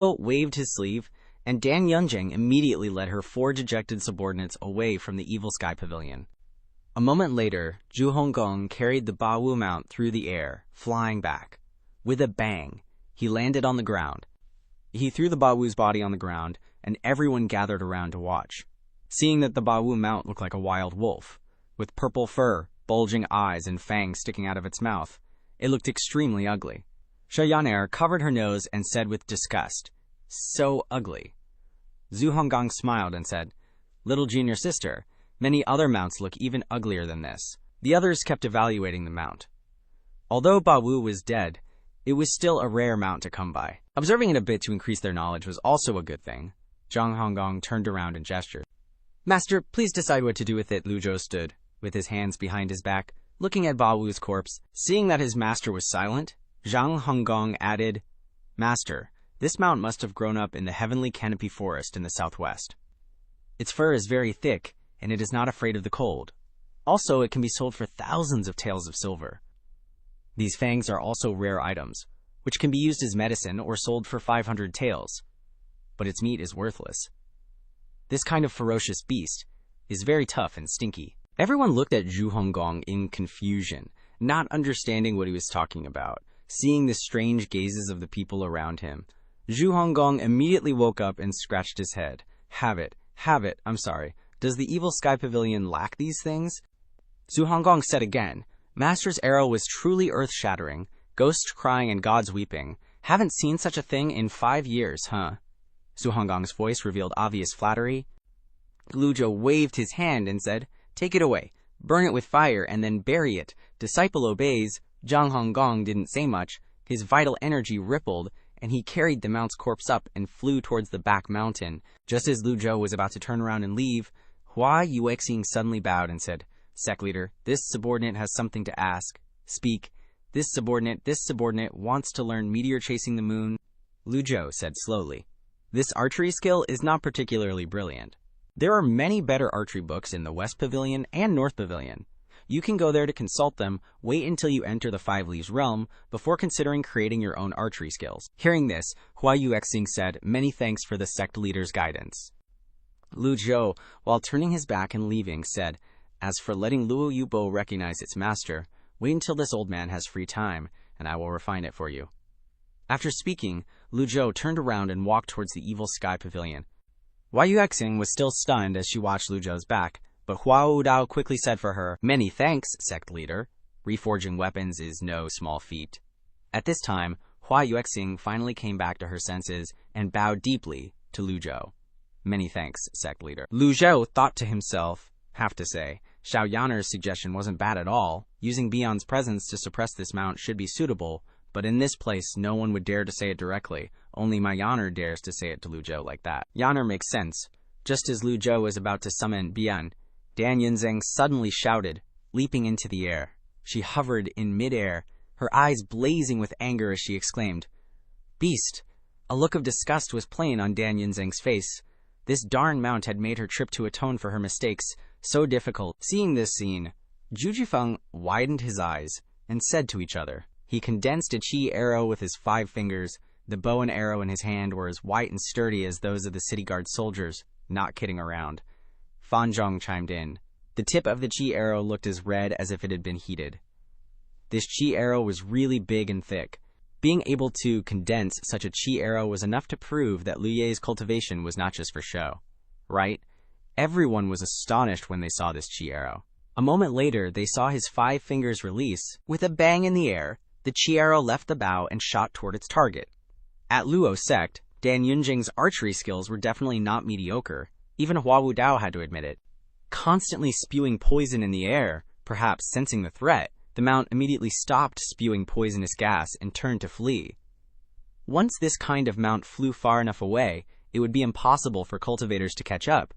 waved his sleeve, and Dan Yunjing immediately led her 4 dejected subordinates away from the Evil Sky Pavilion. A moment later, Zhu Honggong carried the Ba Wu mount through the air, flying back. With a bang, he landed on the ground. He threw the Ba Wu's body on the ground, and everyone gathered around to watch. Seeing that the Ba Wu mount looked like a wild wolf, with purple fur, bulging eyes, and fangs sticking out of its mouth, it looked extremely ugly. Shayaner covered her nose and said with disgust, "So ugly." Zhu Honggong smiled and said, "Little junior sister, many other mounts look even uglier than this." The others kept evaluating the mount. Although Ba Wu was dead, it was still a rare mount to come by. Observing it a bit to increase their knowledge was also a good thing. Zhang Honggong turned around and gestured. "Master, please decide what to do with it." Lu Zhou stood, with his hands behind his back, looking at Ba Wu's corpse. Seeing that his master was silent, Zhang Honggong added, "Master, this mount must have grown up in the heavenly canopy forest in the southwest. Its fur is very thick, and it is not afraid of the cold. Also, it can be sold for thousands of taels of silver. These fangs are also rare items, which can be used as medicine or sold for 500 taels. But its meat is worthless. This kind of ferocious beast is very tough and stinky." Everyone looked at Zhu Honggong in confusion, not understanding what he was talking about. Seeing the strange gazes of the people around him, Zhu Honggong immediately woke up and scratched his head. Have it, I'm sorry. Does the Evil Sky Pavilion lack these things?" Zhu Honggong said again, "Master's arrow was truly earth-shattering. Ghosts crying and gods weeping. Haven't seen such a thing in 5 years, huh?" Zhu Honggong's voice revealed obvious flattery. Lu Zhou waved his hand and said, "Take it away. Burn it with fire and then bury it. Disciple obeys." Zhang Honggong didn't say much. His vital energy rippled, and he carried the mount's corpse up and flew towards the back mountain. Just as Lu Zhou was about to turn around and leave, Hua Yuexing suddenly bowed and said, "Sect leader, this subordinate has something to ask. Speak. This subordinate wants to learn meteor chasing the moon." Lu Zhou said slowly, "This archery skill is not particularly brilliant. There are many better archery books in the West Pavilion and North Pavilion. You can go there to consult them. Wait until you enter the 5 Leaves realm before considering creating your own archery skills." Hearing this, Hua Yuexing said, "Many thanks for the sect leader's guidance." Lu Zhou, while turning his back and leaving, said, "As for letting Luo Yubo recognize its master, wait until this old man has free time, and I will refine it for you." After speaking, Lu Zhou turned around and walked towards the Evil Sky Pavilion. Hua Yuexing was still stunned as she watched Lu Zhou's back, but Hua Wudao quickly said for her, "Many thanks, sect leader. Reforging weapons is no small feat." At this time, Hua Yuexing finally came back to her senses and bowed deeply to Lu Zhou. "Many thanks, sect leader." Lu Zhou thought to himself, "Have to say, Xiao Yaner's suggestion wasn't bad at all. Using Bion's presence to suppress this mount should be suitable, but in this place no one would dare to say it directly. Only my Yaner dares to say it to Lu Zhou like that." Yaner makes sense. Just as Lu Zhou was about to summon Bian, Dan Yunzeng suddenly shouted, leaping into the air. She hovered in mid-air, her eyes blazing with anger as she exclaimed, "Beast!" A look of disgust was plain on Dan Yunzeng's face. This darn mount had made her trip to atone for her mistakes so difficult. Seeing this scene, Zhu Jifeng widened his eyes and said to each other. He condensed a chi arrow with his 5 fingers. The bow and arrow in his hand were as white and sturdy as those of the city guard soldiers. Not kidding around. Fan Zhong chimed in. The tip of the chi arrow looked as red as if it had been heated. This chi arrow was really big and thick. Being able to condense such a chi arrow was enough to prove that Lu Ye's cultivation was not just for show. Right? Everyone was astonished when they saw this chi arrow. A moment later, they saw his 5 fingers release. With a bang in the air, the chi arrow left the bow and shot toward its target. At Luo Sect, Dan Yunjing's archery skills were definitely not mediocre. Even Hua Wudao had to admit it. Constantly spewing poison in the air, perhaps sensing the threat, the mount immediately stopped spewing poisonous gas and turned to flee. Once this kind of mount flew far enough away, it would be impossible for cultivators to catch up.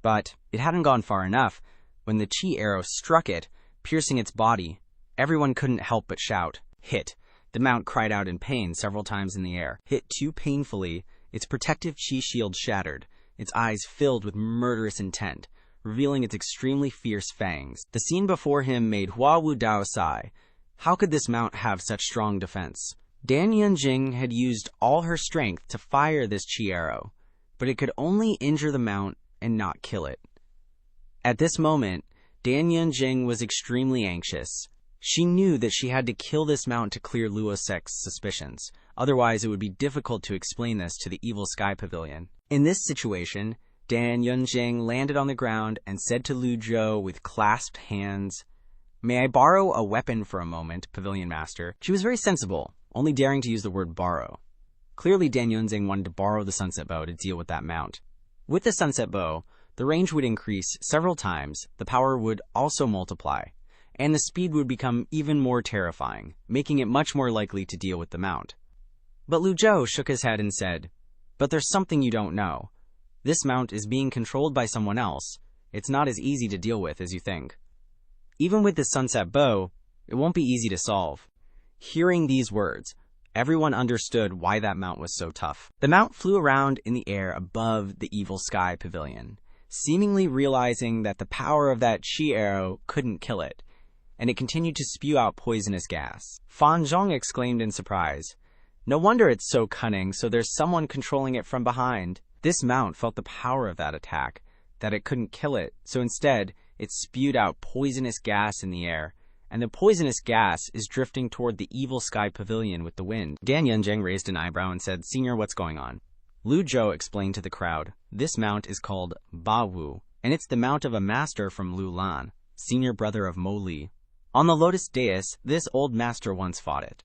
But it hadn't gone far enough. When the chi arrow struck it, piercing its body, everyone couldn't help but shout, "Hit!" The mount cried out in pain several times in the air. Hit too painfully, its protective chi shield shattered, its eyes filled with murderous intent, revealing its extremely fierce fangs. The scene before him made Hua Wudao sigh. How could this mount have such strong defense? Dan Yunjing had used all her strength to fire this chi arrow, but it could only injure the mount and not kill it. At this moment, Dan Yunjing was extremely anxious. She knew that she had to kill this mount to clear Luo Sect's suspicions, otherwise it would be difficult to explain this to the Evil Sky Pavilion. In this situation, Dan Yunjing landed on the ground and said to Lu Zhou with clasped hands, "May I borrow a weapon for a moment, Pavilion Master?" She was very sensible, only daring to use the word borrow. Clearly Dan Yunjing wanted to borrow the sunset bow to deal with that mount. With the sunset bow, the range would increase several times, the power would also multiply, and the speed would become even more terrifying, making it much more likely to deal with the mount. But Lu Zhou shook his head and said, "But there's something you don't know. This mount is being controlled by someone else. It's not as easy to deal with as you think. Even with the sunset bow, it won't be easy to solve." Hearing these words, everyone understood why that mount was so tough. The mount flew around in the air above the Evil Sky Pavilion, seemingly realizing that the power of that chi arrow couldn't kill it, and it continued to spew out poisonous gas. Fan Zhong exclaimed in surprise, "No wonder it's so cunning, so there's someone controlling it from behind." This mount felt the power of that attack, that it couldn't kill it, so instead, it spewed out poisonous gas in the air, and the poisonous gas is drifting toward the Evil Sky Pavilion with the wind. Dan Yunjing raised an eyebrow and said, "Senior, what's going on?" Lu Zhou explained to the crowd, "This mount is called Ba Wu, and it's the mount of a master from Lu Lan, senior brother of Mo Li. On the Lotus Dais, this old master once fought it."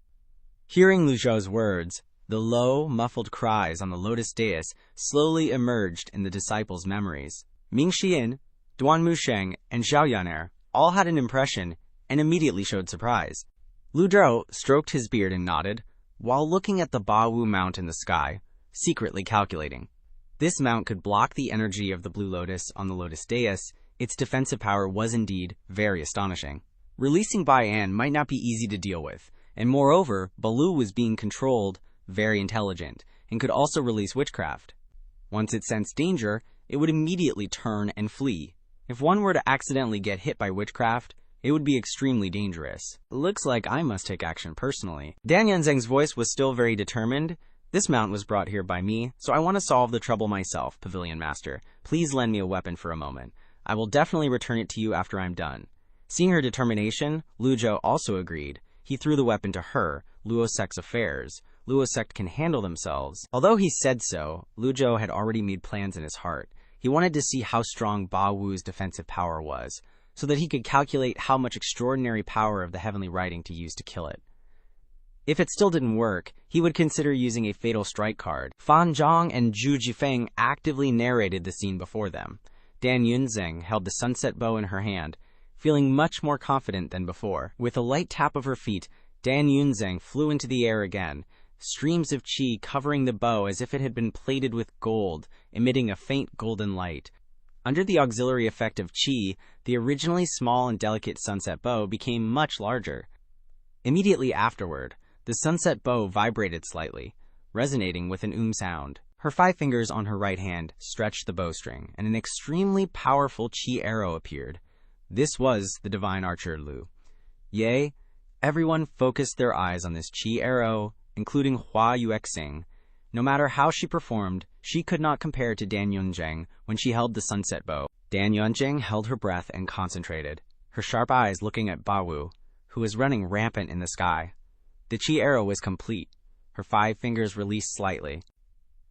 Hearing Lu Zhou's words, the low, muffled cries on the Lotus Dais slowly emerged in the disciples' memories. Ming Xian, Duan Musheng, and Zhao Yaner all had an impression and immediately showed surprise. Lu Zhou stroked his beard and nodded, while looking at the Ba Wu mount in the sky, secretly calculating. This mount could block the energy of the Blue Lotus on the Lotus Dais. Its defensive power was indeed very astonishing. Releasing Bai An might not be easy to deal with, and moreover, Balu was being controlled, very intelligent, and could also release witchcraft. Once it sensed danger, it would immediately turn and flee. If one were to accidentally get hit by witchcraft, it would be extremely dangerous. Looks like I must take action personally. Dan Yunzeng's voice was still very determined. "This mount was brought here by me, so I want to solve the trouble myself, Pavilion Master. Please lend me a weapon for a moment. I will definitely return it to you after I'm done." Seeing her determination, Lu Zhou also agreed. He threw the weapon to her. Luo Sect's affairs. Luo Sect can handle themselves. Although he said so, Lu Zhou had already made plans in his heart. He wanted to see how strong Ba Wu's defensive power was, so that he could calculate how much extraordinary power of the heavenly writing to use to kill it. If it still didn't work, he would consider using a fatal strike card. Fan Zhong and Zhu Jifeng actively narrated the scene before them. Dan Yunzeng held the sunset bow in her hand, feeling much more confident than before. With a light tap of her feet, Dan Yunzeng flew into the air again, streams of qi covering the bow as if it had been plated with gold, emitting a faint golden light. Under the auxiliary effect of qi, the originally small and delicate sunset bow became much larger. Immediately afterward, the sunset bow vibrated slightly, resonating with an sound. Her 5 fingers on her right hand stretched the bowstring, and an extremely powerful qi arrow appeared. This was the divine archer Lu. Yea, everyone focused their eyes on this qi arrow, including Hua Yuexing. No matter how she performed, she could not compare to Dan Yunjing when she held the sunset bow. Dan Yunjing held her breath and concentrated, her sharp eyes looking at Ba Wu, who was running rampant in the sky. The qi arrow was complete. Her 5 fingers released slightly.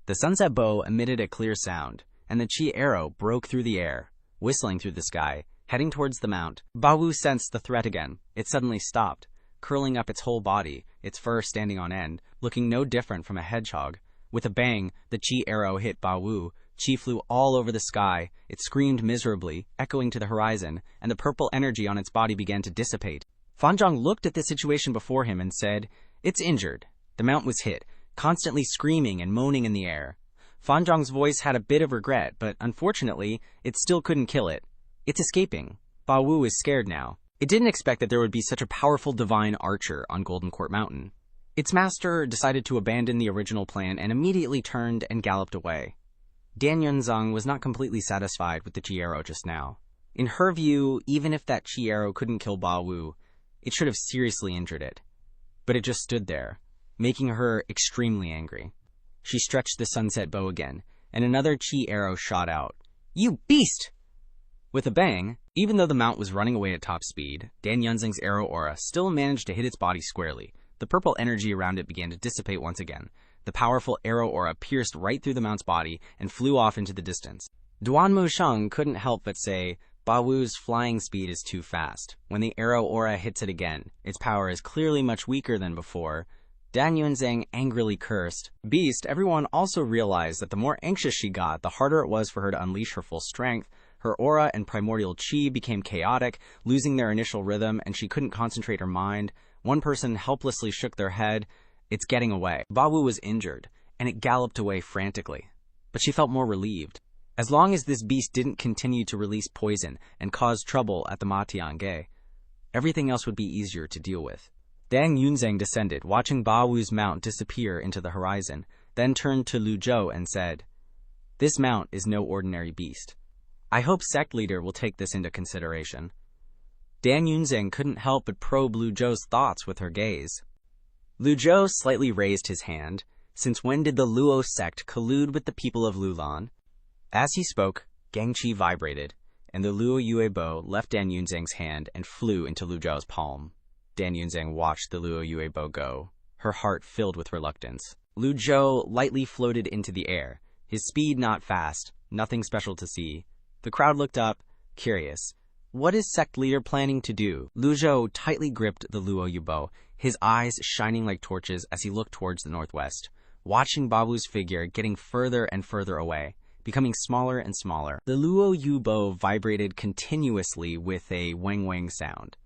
The sunset bow emitted a clear sound, and the qi arrow broke through the air, whistling through the sky, heading towards the mount. Ba Wu sensed the threat again. It suddenly stopped, curling up its whole body, its fur standing on end, looking no different from a hedgehog. With a bang, the qi arrow hit Ba Wu. Qi flew all over the sky. It screamed miserably, echoing to the horizon, and the purple energy on its body began to dissipate. Fan Zhong looked at the situation before him and said, "It's injured." The mount was hit, constantly screaming and moaning in the air. Fan Zhong's voice had a bit of regret, but unfortunately, it still couldn't kill it. It's escaping. Ba Wu is scared now. It didn't expect that there would be such a powerful divine archer on Golden Court Mountain. Its master decided to abandon the original plan and immediately turned and galloped away. Dan Yunzeng was not completely satisfied with the qi arrow just now. In her view, even if that qi arrow couldn't kill Ba Wu, it should have seriously injured it. But it just stood there, making her extremely angry. She stretched the sunset bow again, and another chi arrow shot out. "You beast!" With a bang, even though the mount was running away at top speed, Dan Yunzeng's arrow aura still managed to hit its body squarely. The purple energy around it began to dissipate once again. The powerful arrow aura pierced right through the mount's body and flew off into the distance. Duan Musheng couldn't help but say, Ba Wu's flying speed is too fast. When the arrow aura hits it again, its power is clearly much weaker than before. Dan Yunzeng angrily cursed. Beast, everyone also realized that the more anxious she got, the harder it was for her to unleash her full strength. Her aura and primordial chi became chaotic, losing their initial rhythm, and she couldn't concentrate her mind. One person helplessly shook their head. It's getting away. Ba Wu was injured, and it galloped away frantically. But she felt more relieved. As long as this beast didn't continue to release poison and cause trouble at the Matiange, everything else would be easier to deal with. Dan Yunzeng descended, watching Ba Wu's mount disappear into the horizon, then turned to Lu Zhou and said, "This mount is no ordinary beast. I hope Sect leader will take this into consideration." Dan Yunzeng couldn't help but probe Lu Zhou's thoughts with her gaze. Lu Zhou slightly raised his hand. Since when did the Luo sect collude with the people of Lulan? As he spoke, Gangqi vibrated, and the Luo Yue bow left Dan Yunzeng's hand and flew into Lu Zhou's palm. Dan Yunzeng watched the Luo Yue bow go, her heart filled with reluctance. Lu Zhou lightly floated into the air, his speed not fast, nothing special to see. The crowd looked up, curious. What is Sect leader planning to do? Lu Zhou tightly gripped the Luo Yue bow, his eyes shining like torches as he looked towards the northwest, watching Ba Wu's figure getting further and further away, becoming smaller and smaller. The Luo Yu bow vibrated continuously with a wang-wang sound.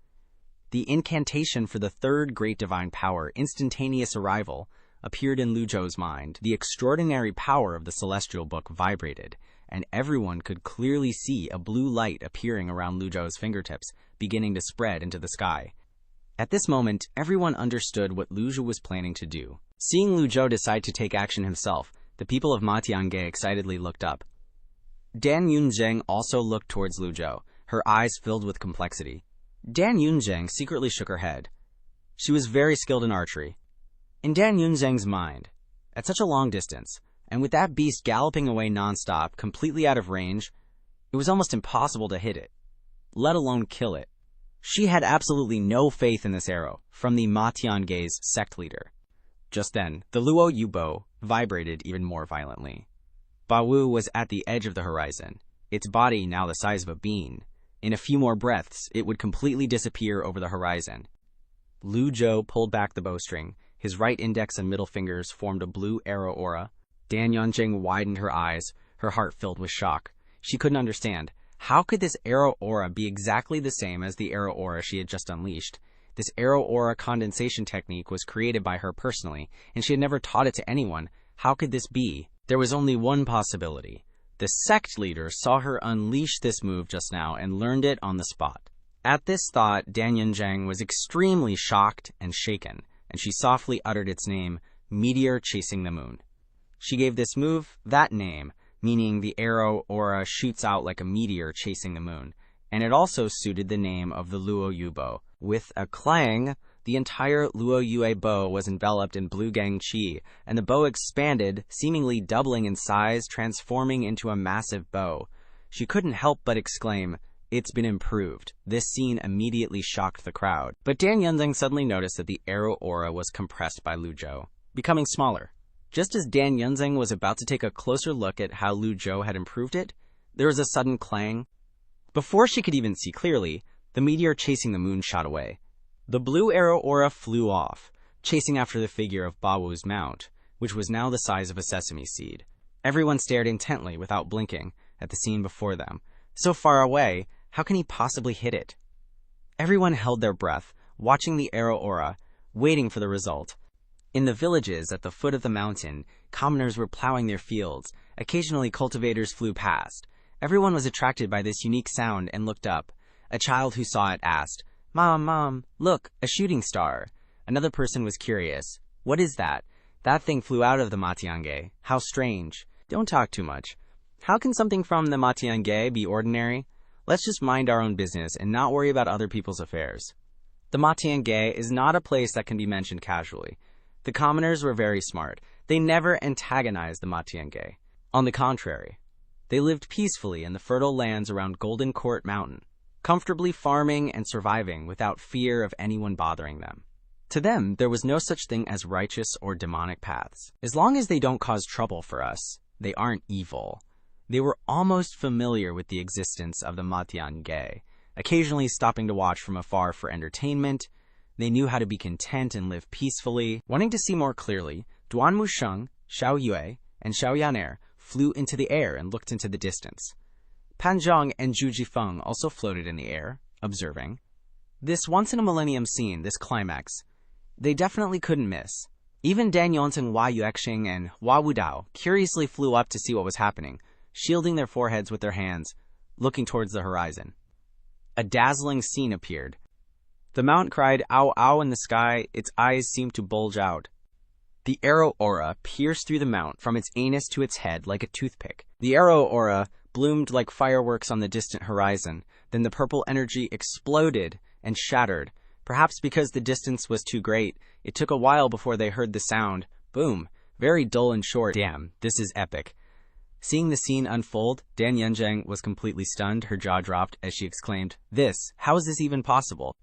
The incantation for the third great divine power, instantaneous arrival, appeared in Lu Zhou's mind. The extraordinary power of the celestial book vibrated, and everyone could clearly see a blue light appearing around Lu Zhou's fingertips, beginning to spread into the sky. At this moment, everyone understood what Lu Zhou was planning to do. Seeing Lu Zhou decide to take action himself, the people of Matiange excitedly looked up. Dan Yunzeng also looked towards Lu Zhou, her eyes filled with complexity. Dan Yunzeng secretly shook her head. She was very skilled in archery. In Dan Yunzeng's mind, at such a long distance, and with that beast galloping away nonstop, completely out of range, it was almost impossible to hit it, let alone kill it. She had absolutely no faith in this arrow from the Matiange's sect leader. Just then, the Luo Yu bow vibrated even more violently. Ba Wu was at the edge of the horizon, its body now the size of a bean. In a few more breaths, it would completely disappear over the horizon. Lu Zhou pulled back the bowstring. His right index and middle fingers formed a blue arrow aura. Dan Yunzeng widened her eyes, her heart filled with shock. She couldn't understand. How could this arrow aura be exactly the same as the arrow aura she had just unleashed? This arrow aura condensation technique was created by her personally, and she had never taught it to anyone. How could this be? There was only one possibility. The sect leader saw her unleash this move just now and learned it on the spot. At this thought, Dan Yunzeng was extremely shocked and shaken, and she softly uttered its name, Meteor Chasing the Moon. She gave this move that name, meaning the arrow aura shoots out like a meteor chasing the moon, and it also suited the name of the Luo Yu bow. With a clang, the entire Luo Yue bow was enveloped in blue gang qi, and the bow expanded, seemingly doubling in size, transforming into a massive bow. She couldn't help but exclaim, "It's been improved." This scene immediately shocked the crowd. But Dan Yunzeng suddenly noticed that the arrow aura was compressed by Lu Zhou, becoming smaller. Just as Dan Yunzeng was about to take a closer look at how Lu Zhou had improved it, there was a sudden clang. Before she could even see clearly, the meteor chasing the moon shot away. The blue arrow aura flew off, chasing after the figure of Ba Wu's mount, which was now the size of a sesame seed. Everyone stared intently, without blinking, at the scene before them. So far away, how can he possibly hit it? Everyone held their breath, watching the arrow aura, waiting for the result. In the villages at the foot of the mountain, commoners were plowing their fields. Occasionally, cultivators flew past. Everyone was attracted by this unique sound and looked up. A child who saw it asked, Mom, look, a shooting star." Another person was curious. "What is that? That thing flew out of the Matiange. How strange." "Don't talk too much. How can something from the Matiange be ordinary? Let's just mind our own business and not worry about other people's affairs." The Matiange is not a place that can be mentioned casually. The commoners were very smart. They never antagonized the Matienge. On the contrary, they lived peacefully in the fertile lands around Golden Court Mountain, comfortably farming and surviving without fear of anyone bothering them. To them, there was no such thing as righteous or demonic paths. As long as they don't cause trouble for us, they aren't evil. They were almost familiar with the existence of the Matienge, occasionally stopping to watch from afar for entertainment. They knew how to be content and live peacefully. Wanting to see more clearly, Duan Musheng, Xiao Yue, and Xiao Yaner flew into the air and looked into the distance. Pan Zhang and Zhu Jifeng also floated in the air, observing. This once-in-a-millennium scene, this climax, they definitely couldn't miss. Even Dan Yongzheng, Hua Yuexing, and Hua Wudao curiously flew up to see what was happening, shielding their foreheads with their hands, looking towards the horizon. A dazzling scene appeared. The mount cried, "Ow, ow," in the sky. Its eyes seemed to bulge out. The arrow aura pierced through the mount from its anus to its head like a toothpick. The arrow aura bloomed like fireworks on the distant horizon. Then the purple energy exploded and shattered. Perhaps because the distance was too great, it took a while before they heard the sound. Boom. Very dull and short. Damn, this is epic. Seeing the scene unfold, Dan Yunzheng was completely stunned. Her jaw dropped as she exclaimed, how is this even possible?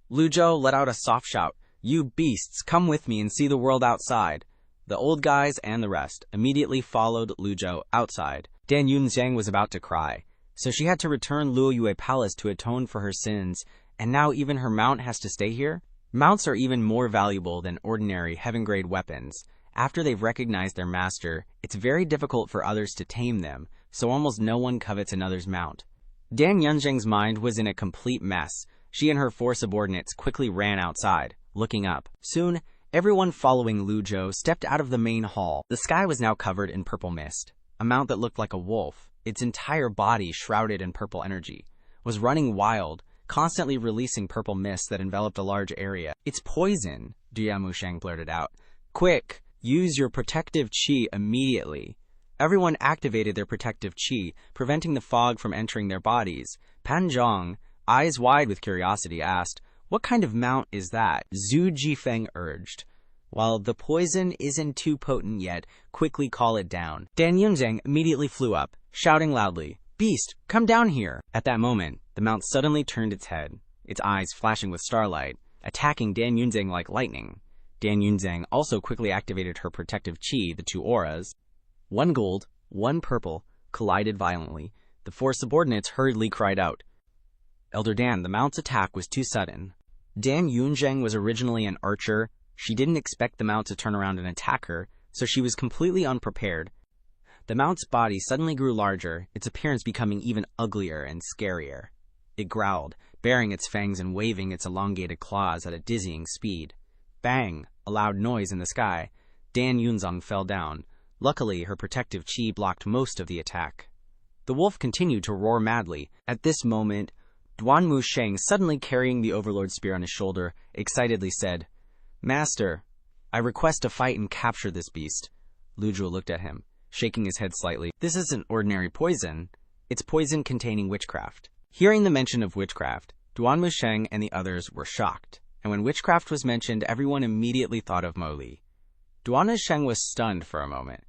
Lu Zhou let out a soft shout. You beasts, come with me and see the world outside. The old guys and the rest immediately followed Lu Zhou outside. Dan Yunzheng was about to cry, so she had to return Luoyue Palace to atone for her sins. And now even her mount has to stay here? Mounts are even more valuable than ordinary heaven-grade weapons. After they've recognized their master, it's very difficult for others to tame them, so almost no one covets another's mount. Dan Yunzheng's mind was in a complete mess. She and her 4 subordinates quickly ran outside, looking up. Soon, everyone following Lu Zhou stepped out of the main hall. The sky was now covered in purple mist. A mount that looked like a wolf, its entire body shrouded in purple energy, was running wild, constantly releasing purple mist that enveloped a large area. It's poison, Jia Musheng blurted out. Quick, use your protective qi immediately. Everyone activated their protective qi, preventing the fog from entering their bodies. Pan Zhang, eyes wide with curiosity, asked, what kind of mount is that? Zhu Jifeng urged. While the poison isn't too potent yet, quickly call it down. Dan Yunzheng immediately flew up, shouting loudly, Beast, come down here! At that moment, the mount suddenly turned its head, its eyes flashing with starlight, attacking Dan Yunzheng like lightning. Dan Yunzheng also quickly activated her protective qi, the 2 auras. One gold, one purple, collided violently. The 4 subordinates hurriedly cried out. Elder Dan, the mount's attack was too sudden. Dan Yunzheng was originally an archer. She didn't expect the mount to turn around and attack her, so she was completely unprepared. The mount's body suddenly grew larger, its appearance becoming even uglier and scarier. It growled, baring its fangs and waving its elongated claws at a dizzying speed. Bang! A loud noise in the sky. Dan Yunzheng fell down. Luckily, her protective qi blocked most of the attack. The wolf continued to roar madly. At this moment, Duan Musheng, suddenly carrying the Overlord's spear on his shoulder, excitedly said, Master, I request to fight and capture this beast. Lu Zhou looked at him, shaking his head slightly. This isn't ordinary poison. It's poison containing witchcraft. Hearing the mention of witchcraft, Duan Musheng and the others were shocked, and when witchcraft was mentioned, everyone immediately thought of Mo Li. Duan Musheng was stunned for a moment.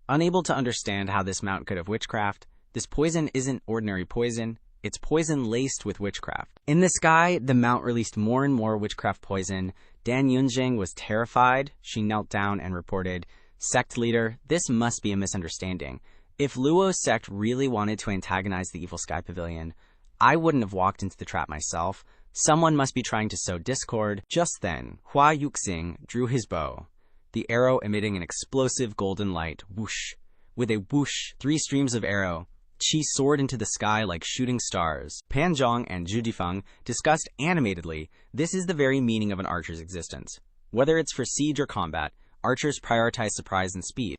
Unable to understand how this mount could have witchcraft, this poison isn't ordinary poison, it's poison laced with witchcraft. In the sky, the mount released more and more witchcraft poison. Dan Yunzheng was terrified. She knelt down and reported, Sect leader, this must be a misunderstanding. If Luo's sect really wanted to antagonize the Evil Sky Pavilion, I wouldn't have walked into the trap myself. Someone must be trying to sow discord. Just then, Hua Yuxing drew his bow, the arrow emitting an explosive golden light. Whoosh! With a whoosh, 3 streams of arrow, qi soared into the sky like shooting stars. Pan Zhang and Zhu Jifeng discussed animatedly, this is the very meaning of an archer's existence. Whether it's for siege or combat, archers prioritize surprise and speed.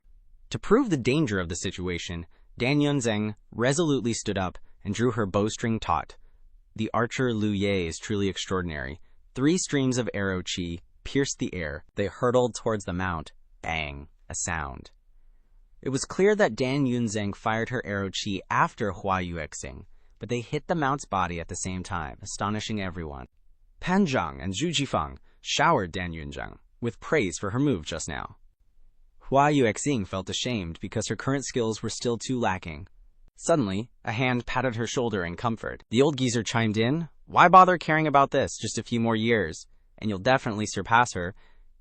To prove the danger of the situation, Dan Yunzheng resolutely stood up and drew her bowstring taut. The archer Lu Ye is truly extraordinary. 3 streams of arrow qi pierced the air. They hurtled towards the mount. Bang! A sound. It was clear that Dan Yunzheng fired her arrow qi after Hua Yuexing, but they hit the mount's body at the same time, astonishing everyone. Pan Zhang and Zhu Jifeng showered Dan Yunzheng with praise for her move just now. Hua Yuexing felt ashamed because her current skills were still too lacking. Suddenly, a hand patted her shoulder in comfort. The old geezer chimed in, "Why bother caring about this? Just a few more years, and you'll definitely surpass her.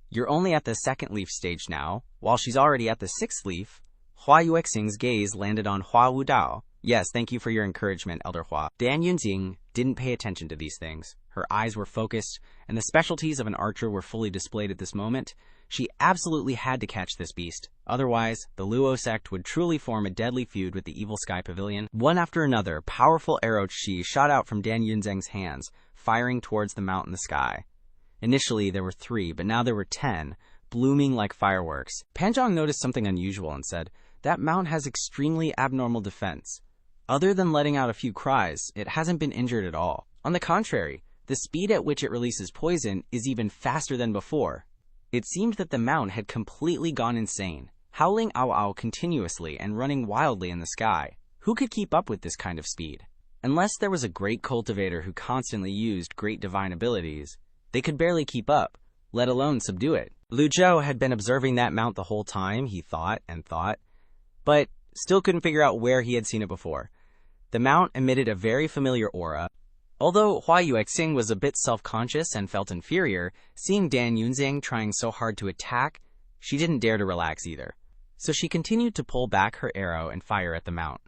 You're only at the 2nd leaf stage now, while she's already at the 6th leaf." Hua Yuexing's gaze landed on Hua Wudao. "Yes, thank you for your encouragement, Elder Hua." Dan Yunjing didn't pay attention to these things. Her eyes were focused, and the specialties of an archer were fully displayed at this moment. She absolutely had to catch this beast. Otherwise, the Luo sect would truly form a deadly feud with the Evil Sky Pavilion. One after another, powerful arrow chi shot out from Dan Yunzheng's hands, firing towards the mount in the sky. Initially, there were 3, but now there were 10, blooming like fireworks. Panzhang noticed something unusual and said, "That mount has extremely abnormal defense. Other than letting out a few cries, it hasn't been injured at all. On the contrary, the speed at which it releases poison is even faster than before." It seemed that the mount had completely gone insane, howling ow ow continuously and running wildly in the sky. Who could keep up with this kind of speed? Unless there was a great cultivator who constantly used great divine abilities, they could barely keep up, let alone subdue it. Lu Zhou had been observing that mount the whole time, he thought and thought, but still couldn't figure out where he had seen it before. The mount emitted a very familiar aura. Although Hua Yuexing was a bit self-conscious and felt inferior, seeing Dan Yunzhang trying so hard to attack, she didn't dare to relax either. So she continued to pull back her arrow and fire at the mount.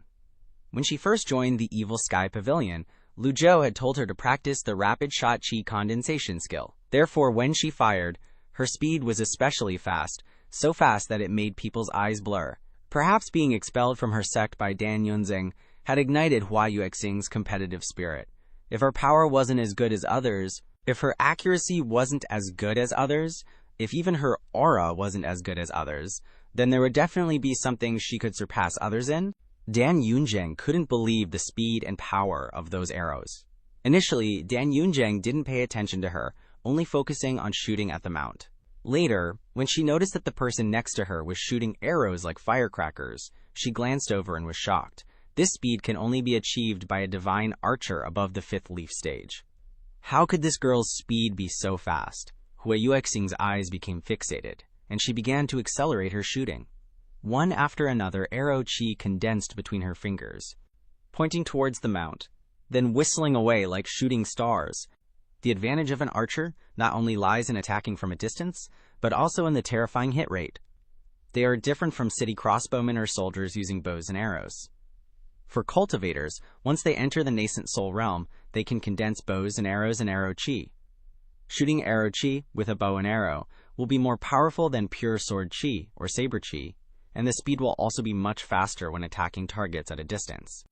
When she first joined the Evil Sky Pavilion, Lu Zhou had told her to practice the rapid shot chi condensation skill. Therefore, when she fired, her speed was especially fast, so fast that it made people's eyes blur. Perhaps being expelled from her sect by Dan Yunzhang had ignited Hua Yuexing's competitive spirit. If her power wasn't as good as others, if her accuracy wasn't as good as others, if even her aura wasn't as good as others, then there would definitely be something she could surpass others in. Dan Yunzhang couldn't believe the speed and power of those arrows. Initially, Dan Yunzhang didn't pay attention to her, only focusing on shooting at the mount. Later, when she noticed that the person next to her was shooting arrows like firecrackers, she glanced over and was shocked. This speed can only be achieved by a divine archer above the 5th leaf stage. How could this girl's speed be so fast? Hua Yuexing's eyes became fixated, and she began to accelerate her shooting. One after another, arrow chi condensed between her fingers, pointing towards the mount, then whistling away like shooting stars. The advantage of an archer not only lies in attacking from a distance, but also in the terrifying hit rate. They are different from city crossbowmen or soldiers using bows and arrows. For cultivators, once they enter the nascent soul realm, they can condense bows and arrow chi. Shooting arrow chi with a bow and arrow will be more powerful than pure sword chi or saber chi, and the speed will also be much faster when attacking targets at a distance.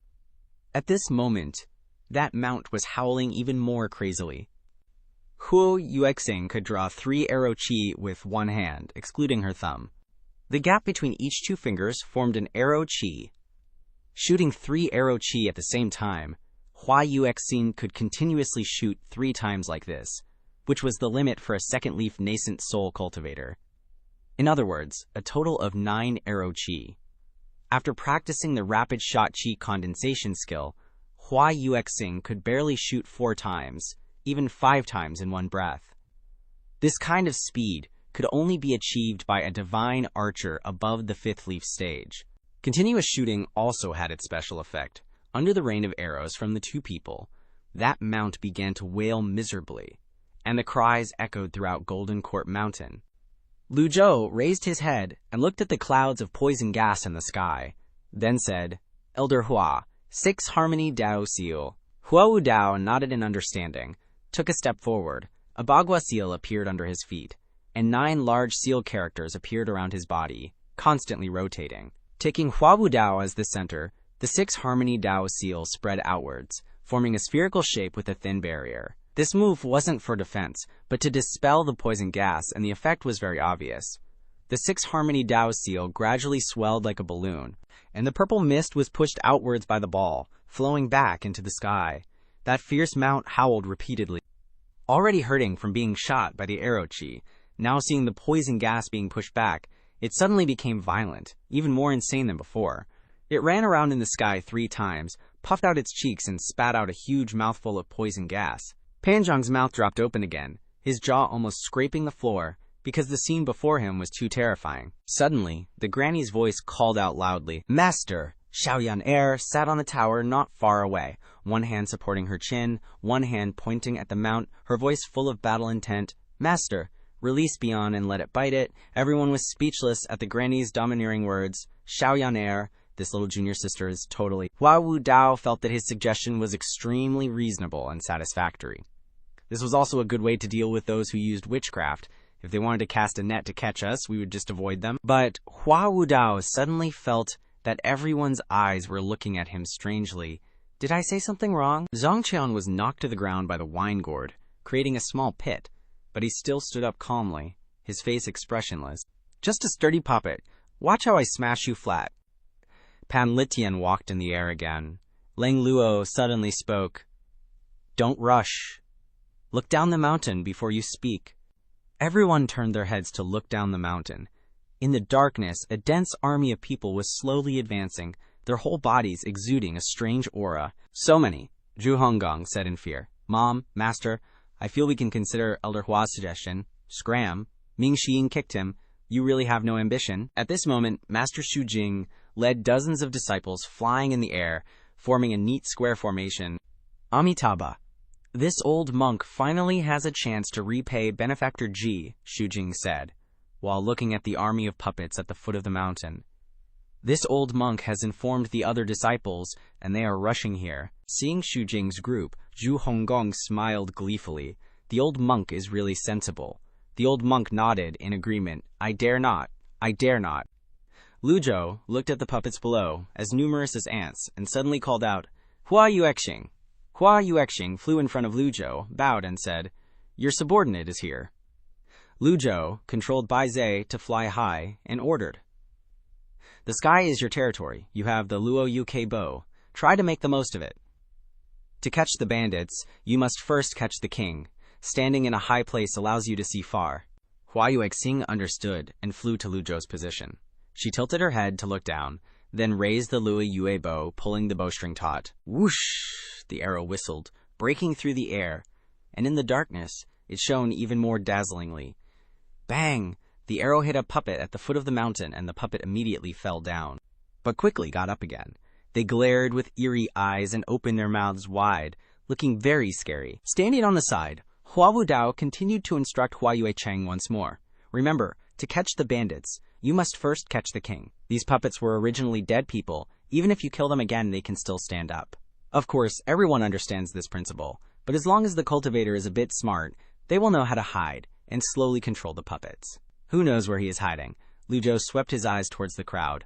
At this moment, that mount was howling even more crazily. Hua Yuexing could draw 3 arrow chi with one hand, excluding her thumb. The gap between each 2 fingers formed an arrow chi. Shooting 3 arrow chi at the same time, Hua Yuexing could continuously shoot 3 times like this, which was the limit for a 2nd leaf nascent soul cultivator. In other words, a total of 9 arrow chi. After practicing the rapid shot chi condensation skill, Hua Yuexing could barely shoot 4 times, even 5 times in one breath. This kind of speed could only be achieved by a divine archer above the 5th leaf stage. Continuous shooting also had its special effect. Under the rain of arrows from the 2 people, that mount began to wail miserably, and the cries echoed throughout Golden Court Mountain. Lu Zhou raised his head and looked at the clouds of poison gas in the sky, then said, "Elder Hua, 6 Harmony Dao Seal." Hua Wu Dao nodded in understanding, took a step forward. A Bagua seal appeared under his feet, and 9 large seal characters appeared around his body, constantly rotating. Taking Hua Wu Dao as the center, the 6 Harmony Dao seals spread outwards, forming a spherical shape with a thin barrier. This move wasn't for defense, but to dispel the poison gas, and the effect was very obvious. The 6 Harmony Dao seal gradually swelled like a balloon, and the purple mist was pushed outwards by the ball, flowing back into the sky. That fierce mount howled repeatedly. Already hurting from being shot by the arrow chi, now seeing the poison gas being pushed back, it suddenly became violent, even more insane than before. It ran around in the sky 3 times, puffed out its cheeks, and spat out a huge mouthful of poison gas. Panzhang's mouth dropped open again, his jaw almost scraping the floor, because the scene before him was too terrifying. Suddenly, the granny's voice called out loudly, "Master!" Xiaoyan Er sat on the tower not far away, one hand supporting her chin, one hand pointing at the mount, her voice full of battle intent. "Master, release Bian and let it bite it." Everyone was speechless at the granny's domineering words. Xiaoyan Er, this little junior sister, is totally... Hua Wu Dao felt that his suggestion was extremely reasonable and satisfactory. This was also a good way to deal with those who used witchcraft. If they wanted to cast a net to catch us, we would just avoid them. But Hua Wu Dao suddenly felt that everyone's eyes were looking at him strangely. Did I say something wrong? Zhang Qian was knocked to the ground by the wine gourd, creating a small pit, but he still stood up calmly, his face expressionless. "Just a sturdy puppet. Watch how I smash you flat." Pan Litian walked in the air again. Lang Luo suddenly spoke. "Don't rush. Look down the mountain before you speak." Everyone turned their heads to look down the mountain. In the darkness, a dense army of people was slowly advancing, their whole bodies exuding a strange aura. "So many," Zhu Honggong said in fear. "Mom, Master, I feel we can consider Elder Hua's suggestion. Scram. Ming Xiyin kicked him. You really have no ambition." At this moment, Master Xu Jing led dozens of disciples flying in the air, forming a neat square formation. "Amitabha. This old monk finally has a chance to repay Benefactor Ji," Xu Jing said, while looking at the army of puppets at the foot of the mountain. "This old monk has informed the other disciples, and they are rushing here." Seeing Xu Jing's group, Zhu Honggong smiled gleefully. The old monk is really sensible. The old monk nodded in agreement. "I dare not. I dare not." Lu Zhou looked at the puppets below, as numerous as ants, and suddenly called out, "Hua Yuexing." Hua Yuexing flew in front of Lu Zhou, bowed, and said, "Your subordinate is here." Lu Zhou controlled Bai Zhe to fly high and ordered, "The sky is your territory. You have the Luo UK bow. Try to make the most of it. To catch the bandits, you must first catch the king. Standing in a high place allows you to see far." Hua Yuexing understood and flew to Lu Zhou's position. She tilted her head to look down, then raised the Luo Yue bow, pulling the bowstring taut. Whoosh! The arrow whistled, breaking through the air, and in the darkness, it shone even more dazzlingly. Bang! The arrow hit a puppet at the foot of the mountain, and the puppet immediately fell down, but quickly got up again. They glared with eerie eyes and opened their mouths wide, looking very scary. Standing on the side, Hua Wu Dao continued to instruct Hua Yuecheng once more. "Remember, to catch the bandits, you must first catch the king. These puppets were originally dead people. Even if you kill them again, they can still stand up." Of course, everyone understands this principle, but as long as the cultivator is a bit smart, they will know how to hide and slowly control the puppets. Who knows where he is hiding? Lu Zhou swept his eyes towards the crowd.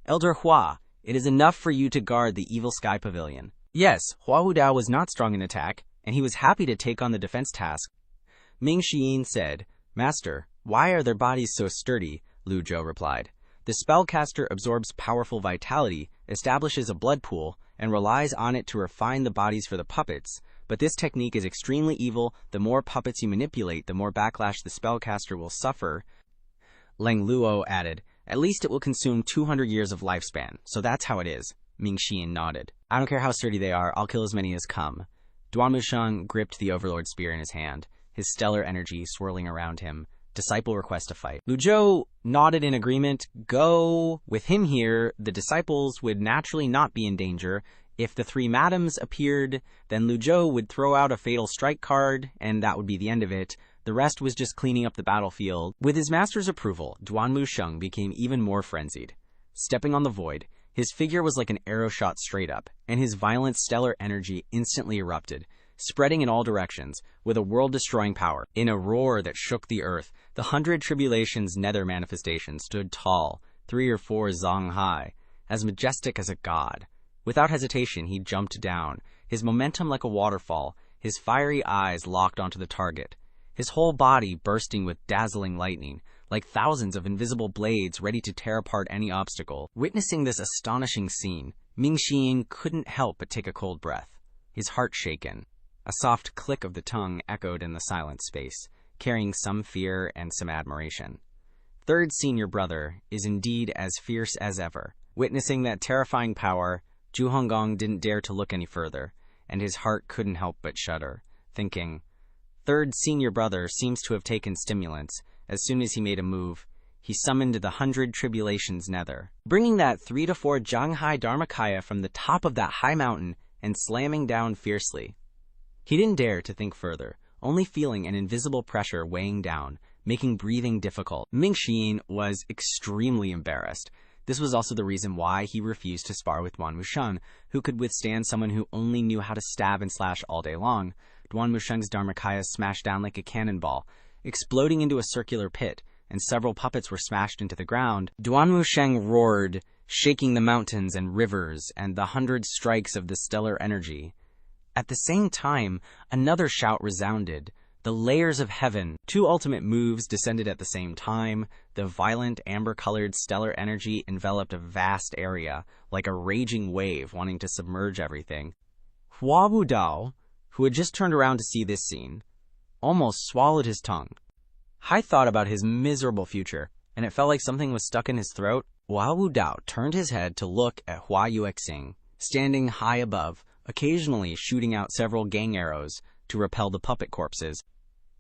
"Elder Hua, it is enough for you to guard the Evil Sky Pavilion." Yes, Hua Wu Dao was not strong in attack, and he was happy to take on the defense task. Ming Xiyin said, "Master, why are their bodies so sturdy?" Lu Zhou replied. "The spellcaster absorbs powerful vitality, establishes a blood pool, and relies on it to refine the bodies for the puppets. But this technique is extremely evil. The more puppets you manipulate, the more backlash the spellcaster will suffer." Lang Luo added, "At least it will consume 200 years of lifespan, so that's how it is." Ming Xiyin nodded. "I don't care how sturdy they are, I'll kill as many as come." Duan Musheng gripped the Overlord spear in his hand, his stellar energy swirling around him. Disciple request to fight. Lu Zhou nodded in agreement. Go. With him here, the disciples would naturally not be in danger. If the three madams appeared, then Lu Zhou would throw out a fatal strike card, and that would be the end of it. The rest was just cleaning up the battlefield. With his master's approval, Duan Musheng became even more frenzied. Stepping on the void, his figure was like an arrow shot straight up, and his violent stellar energy instantly erupted, spreading in all directions, with a world-destroying power. In a roar that shook the earth, the 100 Tribulations nether manifestation stood tall, 3 or 4 zong high, as majestic as a god. Without hesitation, he jumped down, his momentum like a waterfall, his fiery eyes locked onto the target, his whole body bursting with dazzling lightning, like thousands of invisible blades ready to tear apart any obstacle. Witnessing this astonishing scene, Ming Xiyin couldn't help but take a cold breath, his heart shaken. A soft click of the tongue echoed in the silent space, carrying some fear and some admiration. Third senior brother is indeed as fierce as ever. Witnessing that terrifying power, Zhu Honggong didn't dare to look any further, and his heart couldn't help but shudder, thinking, "Third senior brother seems to have taken stimulants, As soon as he made a move, he summoned the 100 Tribulations Nether, bringing that 3 to 4 Zhanghai Dharmakaya from the top of that high mountain and slamming down fiercely. He didn't dare to think further, only feeling an invisible pressure weighing down, making breathing difficult. Ming Xin was extremely embarrassed. This was also the reason why he refused to spar with Duan Wusheng, who could withstand someone who only knew how to stab and slash all day long. Duan Wusheng's Dharmakaya smashed down like a cannonball, exploding into a circular pit, and several puppets were smashed into the ground. Duan Wusheng roared, shaking the mountains and rivers and the 100 strikes of the stellar energy. At the same time, another shout resounded. The layers of heaven. 2 ultimate moves descended at the same time. The violent, amber-colored stellar energy enveloped a vast area, like a raging wave wanting to submerge everything. Hua Wudao, who had just turned around to see this scene, almost swallowed his tongue. Hai thought about his miserable future, and it felt like something was stuck in his throat. Hua Wudao turned his head to look at Hua Yuexing, standing high above, occasionally shooting out several gang arrows to repel the puppet corpses.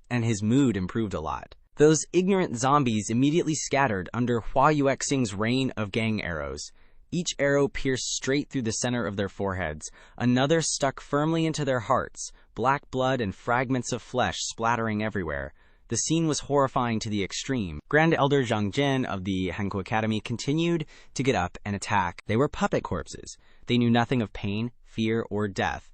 And his mood improved a lot. Those ignorant zombies immediately scattered under Hua Yuexing's rain of gang arrows. Each arrow pierced straight through the center of their foreheads. Another stuck firmly into their hearts, black blood and fragments of flesh splattering everywhere. The scene was horrifying to the extreme. Grand Elder Zhang Jin of the Hanku Academy continued to get up and attack. They were puppet corpses. They knew nothing of pain, fear, or death.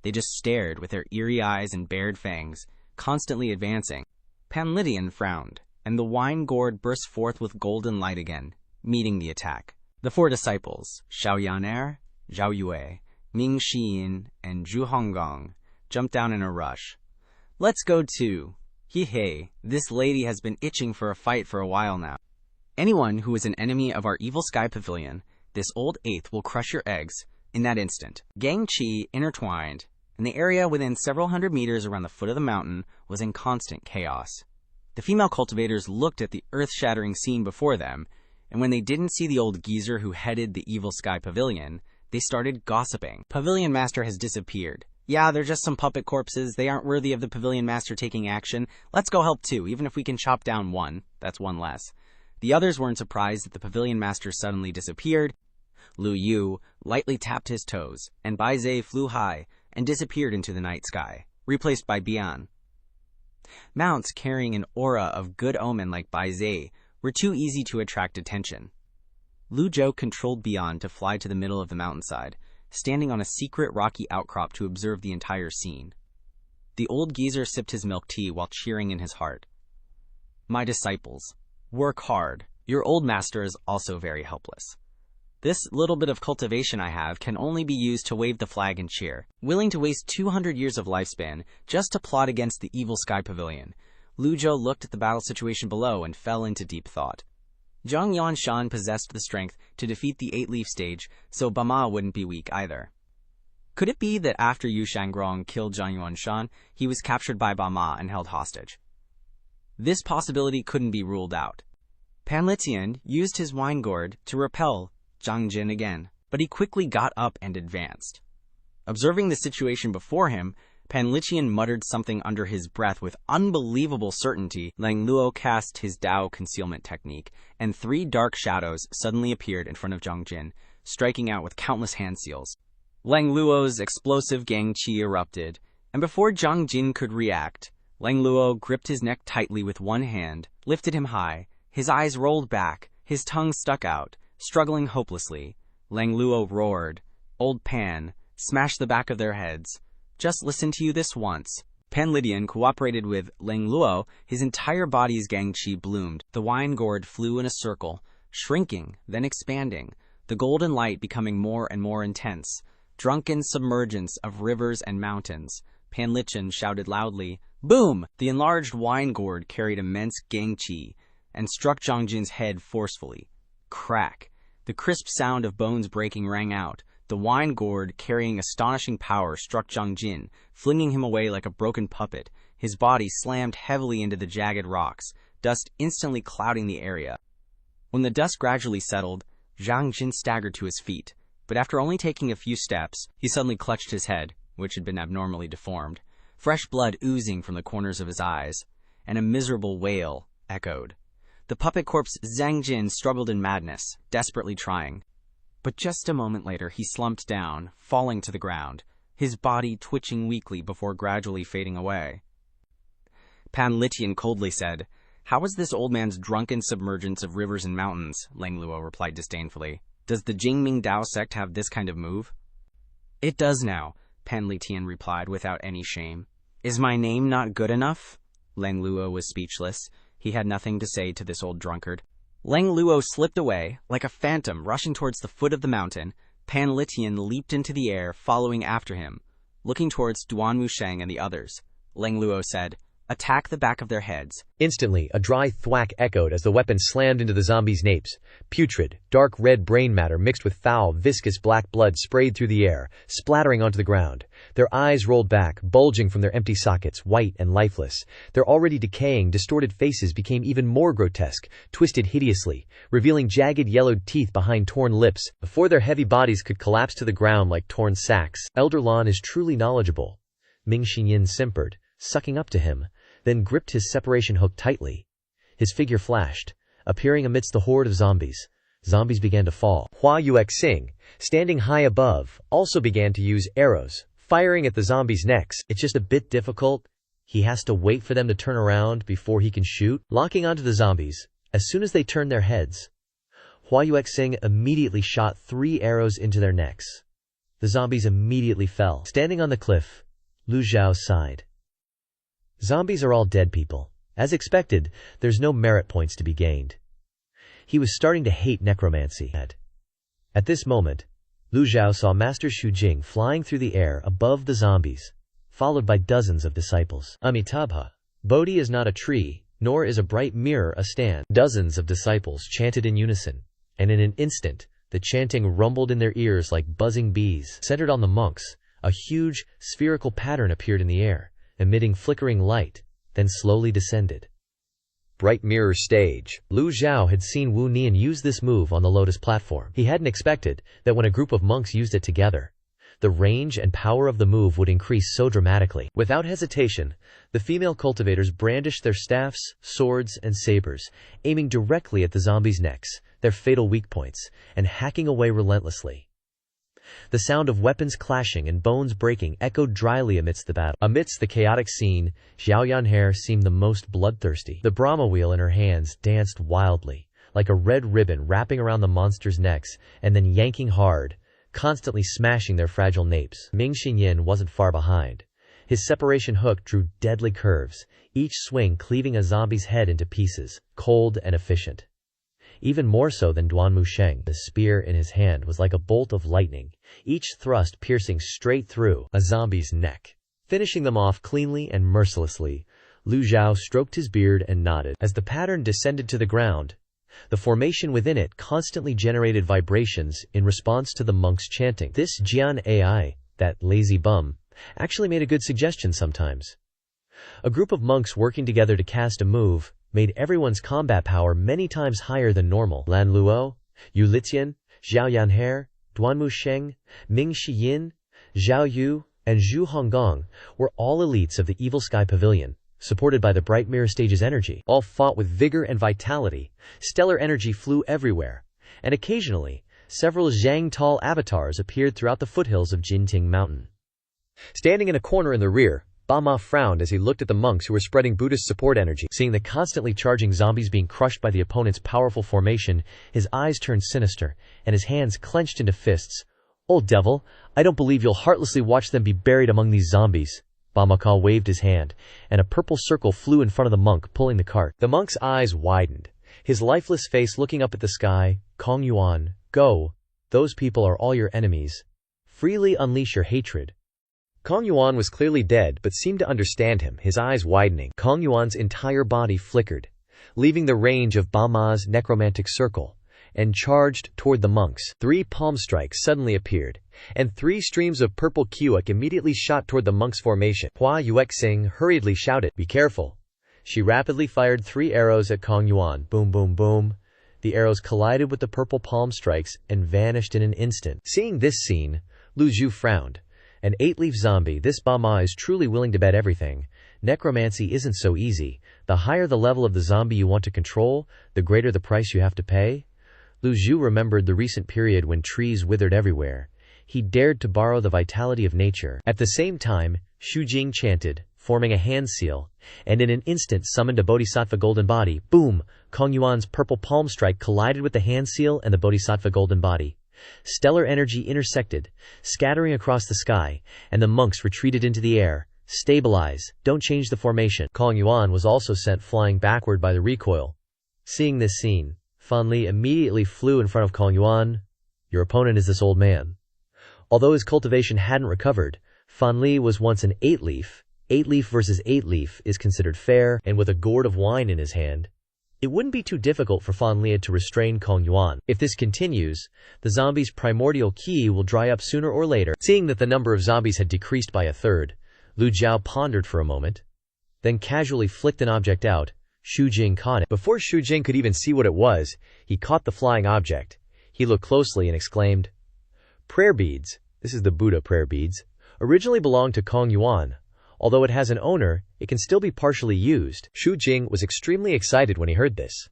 They just stared with their eerie eyes and bared fangs, constantly advancing. Pan Lydian frowned, and the wine gourd burst forth with golden light again, meeting the attack. The 4 disciples, Xiao Yaner, Zhao Yue, Ming Xin, and Zhu Honggong, jumped down in a rush. Let's go too. Hey, this lady has been itching for a fight for a while now. Anyone who is an enemy of our Evil Sky Pavilion, this old 8th will crush your eggs in that instant. Gang Qi intertwined, and the area within several hundred meters around the foot of the mountain was in constant chaos. The female cultivators looked at the earth-shattering scene before them, and when they didn't see the old geezer who headed the Evil Sky Pavilion, they started gossiping. Pavilion Master has disappeared. Yeah, they're just some puppet corpses. They aren't worthy of the Pavilion Master taking action. Let's go help too, even if we can chop down one. That's one less. The others weren't surprised that the Pavilion Master suddenly disappeared. Lu Yu lightly tapped his toes, and Bai Zhe flew high and disappeared into the night sky, replaced by Bian. Mounts carrying an aura of good omen like Bai Zhe were too easy to attract attention. Lu Zhou controlled Bian to fly to the middle of the mountainside, standing on a secret rocky outcrop to observe the entire scene. The old geezer sipped his milk tea while cheering in his heart. My disciples, work hard. Your old master is also very helpless. This little bit of cultivation I have can only be used to wave the flag and cheer. Willing to waste 200 years of lifespan just to plot against the Evil Sky Pavilion, Lu Zhou looked at the battle situation below and fell into deep thought. Zhang Yanshan possessed the strength to defeat the 8-leaf stage, so Bama wouldn't be weak either. Could it be that after Yu Shangrong killed Zhang Yuanshan, he was captured by Bama and held hostage? This possibility couldn't be ruled out. Pan Litian used his wine gourd to repel Zhang Jin again, but he quickly got up and advanced. Observing the situation before him, Pan Litian muttered something under his breath with unbelievable certainty. Lang Luo cast his Dao concealment technique, and 3 dark shadows suddenly appeared in front of Zhang Jin, striking out with countless hand seals. Lang Luo's explosive gang qi erupted, and before Zhang Jin could react, Lang Luo gripped his neck tightly with one hand, lifted him high, his eyes rolled back, his tongue stuck out, struggling hopelessly. Lang Luo roared, "Old Pan, smash the back of their heads. Just listen to you this once." Pan Lydian cooperated with Lang Luo. His entire body's gang qi bloomed. The wine gourd flew in a circle, shrinking, then expanding, the golden light becoming more and more intense. Drunken submergence of rivers and mountains. Pan Lydian shouted loudly, "Boom!" The enlarged wine gourd carried immense gang qi and struck Zhang Jin's head forcefully. Crack! The crisp sound of bones breaking rang out. The wine gourd, carrying astonishing power, struck Zhang Jin, flinging him away like a broken puppet. His body slammed heavily into the jagged rocks, dust instantly clouding the area. When the dust gradually settled, Zhang Jin staggered to his feet, but after only taking a few steps, he suddenly clutched his head, which had been abnormally deformed, fresh blood oozing from the corners of his eyes, and a miserable wail echoed. The puppet corpse Zhang Jin struggled in madness, desperately trying. But just a moment later he slumped down, falling to the ground, his body twitching weakly before gradually fading away. Pan Litian coldly said, "How is this old man's drunken submergence of rivers and mountains?" Lang Luo replied disdainfully. "Does the Jingming Dao sect have this kind of move?" "It does now," Pan Litian replied without any shame. "Is my name not good enough?" Lang Luo was speechless. He had nothing to say to this old drunkard. Lang Luo slipped away, like a phantom rushing towards the foot of the mountain. Pan Litian leaped into the air, following after him. Looking towards Duanmu Sheng and the others, Lang Luo said, "Attack the back of their heads." Instantly, a dry thwack echoed as the weapon slammed into the zombies' napes. Putrid, dark red brain matter mixed with foul, viscous black blood sprayed through the air, splattering onto the ground. Their eyes rolled back, bulging from their empty sockets, white and lifeless. Their already decaying, distorted faces became even more grotesque, twisted hideously, revealing jagged yellowed teeth behind torn lips. Before their heavy bodies could collapse to the ground like torn sacks, Elder Lan is truly knowledgeable. Ming Xinyin simpered, sucking up to him, then gripped his separation hook tightly. His figure flashed, appearing amidst the horde of zombies. Zombies began to fall. Hua Yuexing, standing high above, also began to use arrows, firing at the zombies' necks. It's just a bit difficult. He has to wait for them to turn around before he can shoot. Locking onto the zombies, as soon as they turned their heads, Hua Yuexing immediately shot 3 arrows into their necks. The zombies immediately fell. Standing on the cliff, Lu Zhou sighed. Zombies are all dead people. As expected, there's no merit points to be gained. He was starting to hate necromancy. At this moment, Lu Zhou saw Master Xu Jing flying through the air above the zombies, followed by dozens of disciples. Amitabha. Bodhi is not a tree, nor is a bright mirror a stand. Dozens of disciples chanted in unison, and in an instant, the chanting rumbled in their ears like buzzing bees. Centered on the monks, a huge, spherical pattern appeared in the air, emitting flickering light, then slowly descended. Bright mirror stage. Lu Zhou had seen Wu Nian use this move on the lotus platform. He hadn't expected that when a group of monks used it together, the range and power of the move would increase so dramatically. Without hesitation, the female cultivators brandished their staffs, swords, and sabers, aiming directly at the zombies' necks, their fatal weak points, and hacking away relentlessly. The sound of weapons clashing and bones breaking echoed dryly amidst the battle. Amidst the chaotic scene, Xiao Yanhair seemed the most bloodthirsty. The Brahma wheel in her hands danced wildly, like a red ribbon wrapping around the monsters' necks and then yanking hard, constantly smashing their fragile napes. Ming Xinyin wasn't far behind. His separation hook drew deadly curves, each swing cleaving a zombie's head into pieces, cold and efficient. Even more so than Duanmu Sheng, the spear in his hand was like a bolt of lightning, each thrust piercing straight through a zombie's neck. Finishing them off cleanly and mercilessly, Lu Zhou stroked his beard and nodded. As the pattern descended to the ground, the formation within it constantly generated vibrations in response to the monks' chanting. This Jian AI, that lazy bum, actually made a good suggestion sometimes. A group of monks working together to cast a move made everyone's combat power many times higher than normal. Lan Luo, Yu Litian, Xiao Yanhair, Duanmu Sheng, Ming Xinyin, Zhao Yu, and Zhu Honggong were all elites of the Evil Sky Pavilion, supported by the Bright Mirror Stage's energy. All fought with vigor and vitality. Stellar energy flew everywhere, and occasionally, several Zhang Tal avatars appeared throughout the foothills of Jinting Mountain. Standing in a corner in the rear, Ba Ma frowned as he looked at the monks who were spreading Buddhist support energy. Seeing the constantly charging zombies being crushed by the opponent's powerful formation, his eyes turned sinister, and his hands clenched into fists. "Old devil, I don't believe you'll heartlessly watch them be buried among these zombies." Ba Ma Ka waved his hand, and a purple circle flew in front of the monk pulling the cart. The monk's eyes widened, his lifeless face looking up at the sky. "Kong Yuan, go. Those people are all your enemies. Freely unleash your hatred." Kong Yuan was clearly dead but seemed to understand him, his eyes widening. Kong Yuan's entire body flickered, leaving the range of Ba Ma's necromantic circle, and charged toward the monks. 3 palm strikes suddenly appeared, and 3 streams of purple Qiuq immediately shot toward the monks' formation. Hua Yuexing hurriedly shouted, "Be careful." She rapidly fired 3 arrows at Kong Yuan. Boom, boom, boom. The arrows collided with the purple palm strikes and vanished in an instant. Seeing this scene, Lu Zhou frowned. An 8-leaf zombie, this Ba Ma is truly willing to bet everything. Necromancy isn't so easy. The higher the level of the zombie you want to control, the greater the price you have to pay. Lu Zhou remembered the recent period when trees withered everywhere. He dared to borrow the vitality of nature. At the same time, Xu Jing chanted, forming a hand seal, and in an instant summoned a bodhisattva golden body. Boom! Kong Yuan's purple palm strike collided with the hand seal and the bodhisattva golden body. Stellar energy intersected, scattering across the sky, and the monks retreated into the air. Stabilize, don't change the formation. Kong Yuan was also sent flying backward by the recoil. Seeing this scene, Fan Li immediately flew in front of Kong Yuan. Your opponent is this old man. Although his cultivation hadn't recovered, Fan Li was once an 8-leaf. 8-leaf versus 8-leaf is considered fair, and with a gourd of wine in his hand, it wouldn't be too difficult for Fan Li to restrain Kong Yuan. If this continues, the zombie's primordial ki will dry up sooner or later. Seeing that the number of zombies had decreased by a third, Lu Zhou pondered for a moment, then casually flicked an object out. Xu Jing caught it. Before Xu Jing could even see what it was, he caught the flying object. He looked closely and exclaimed, "Prayer beads." This is the Buddha prayer beads. Originally belonged to Kong Yuan. Although it has an owner, it can still be partially used. Xu Jing was extremely excited when he heard this.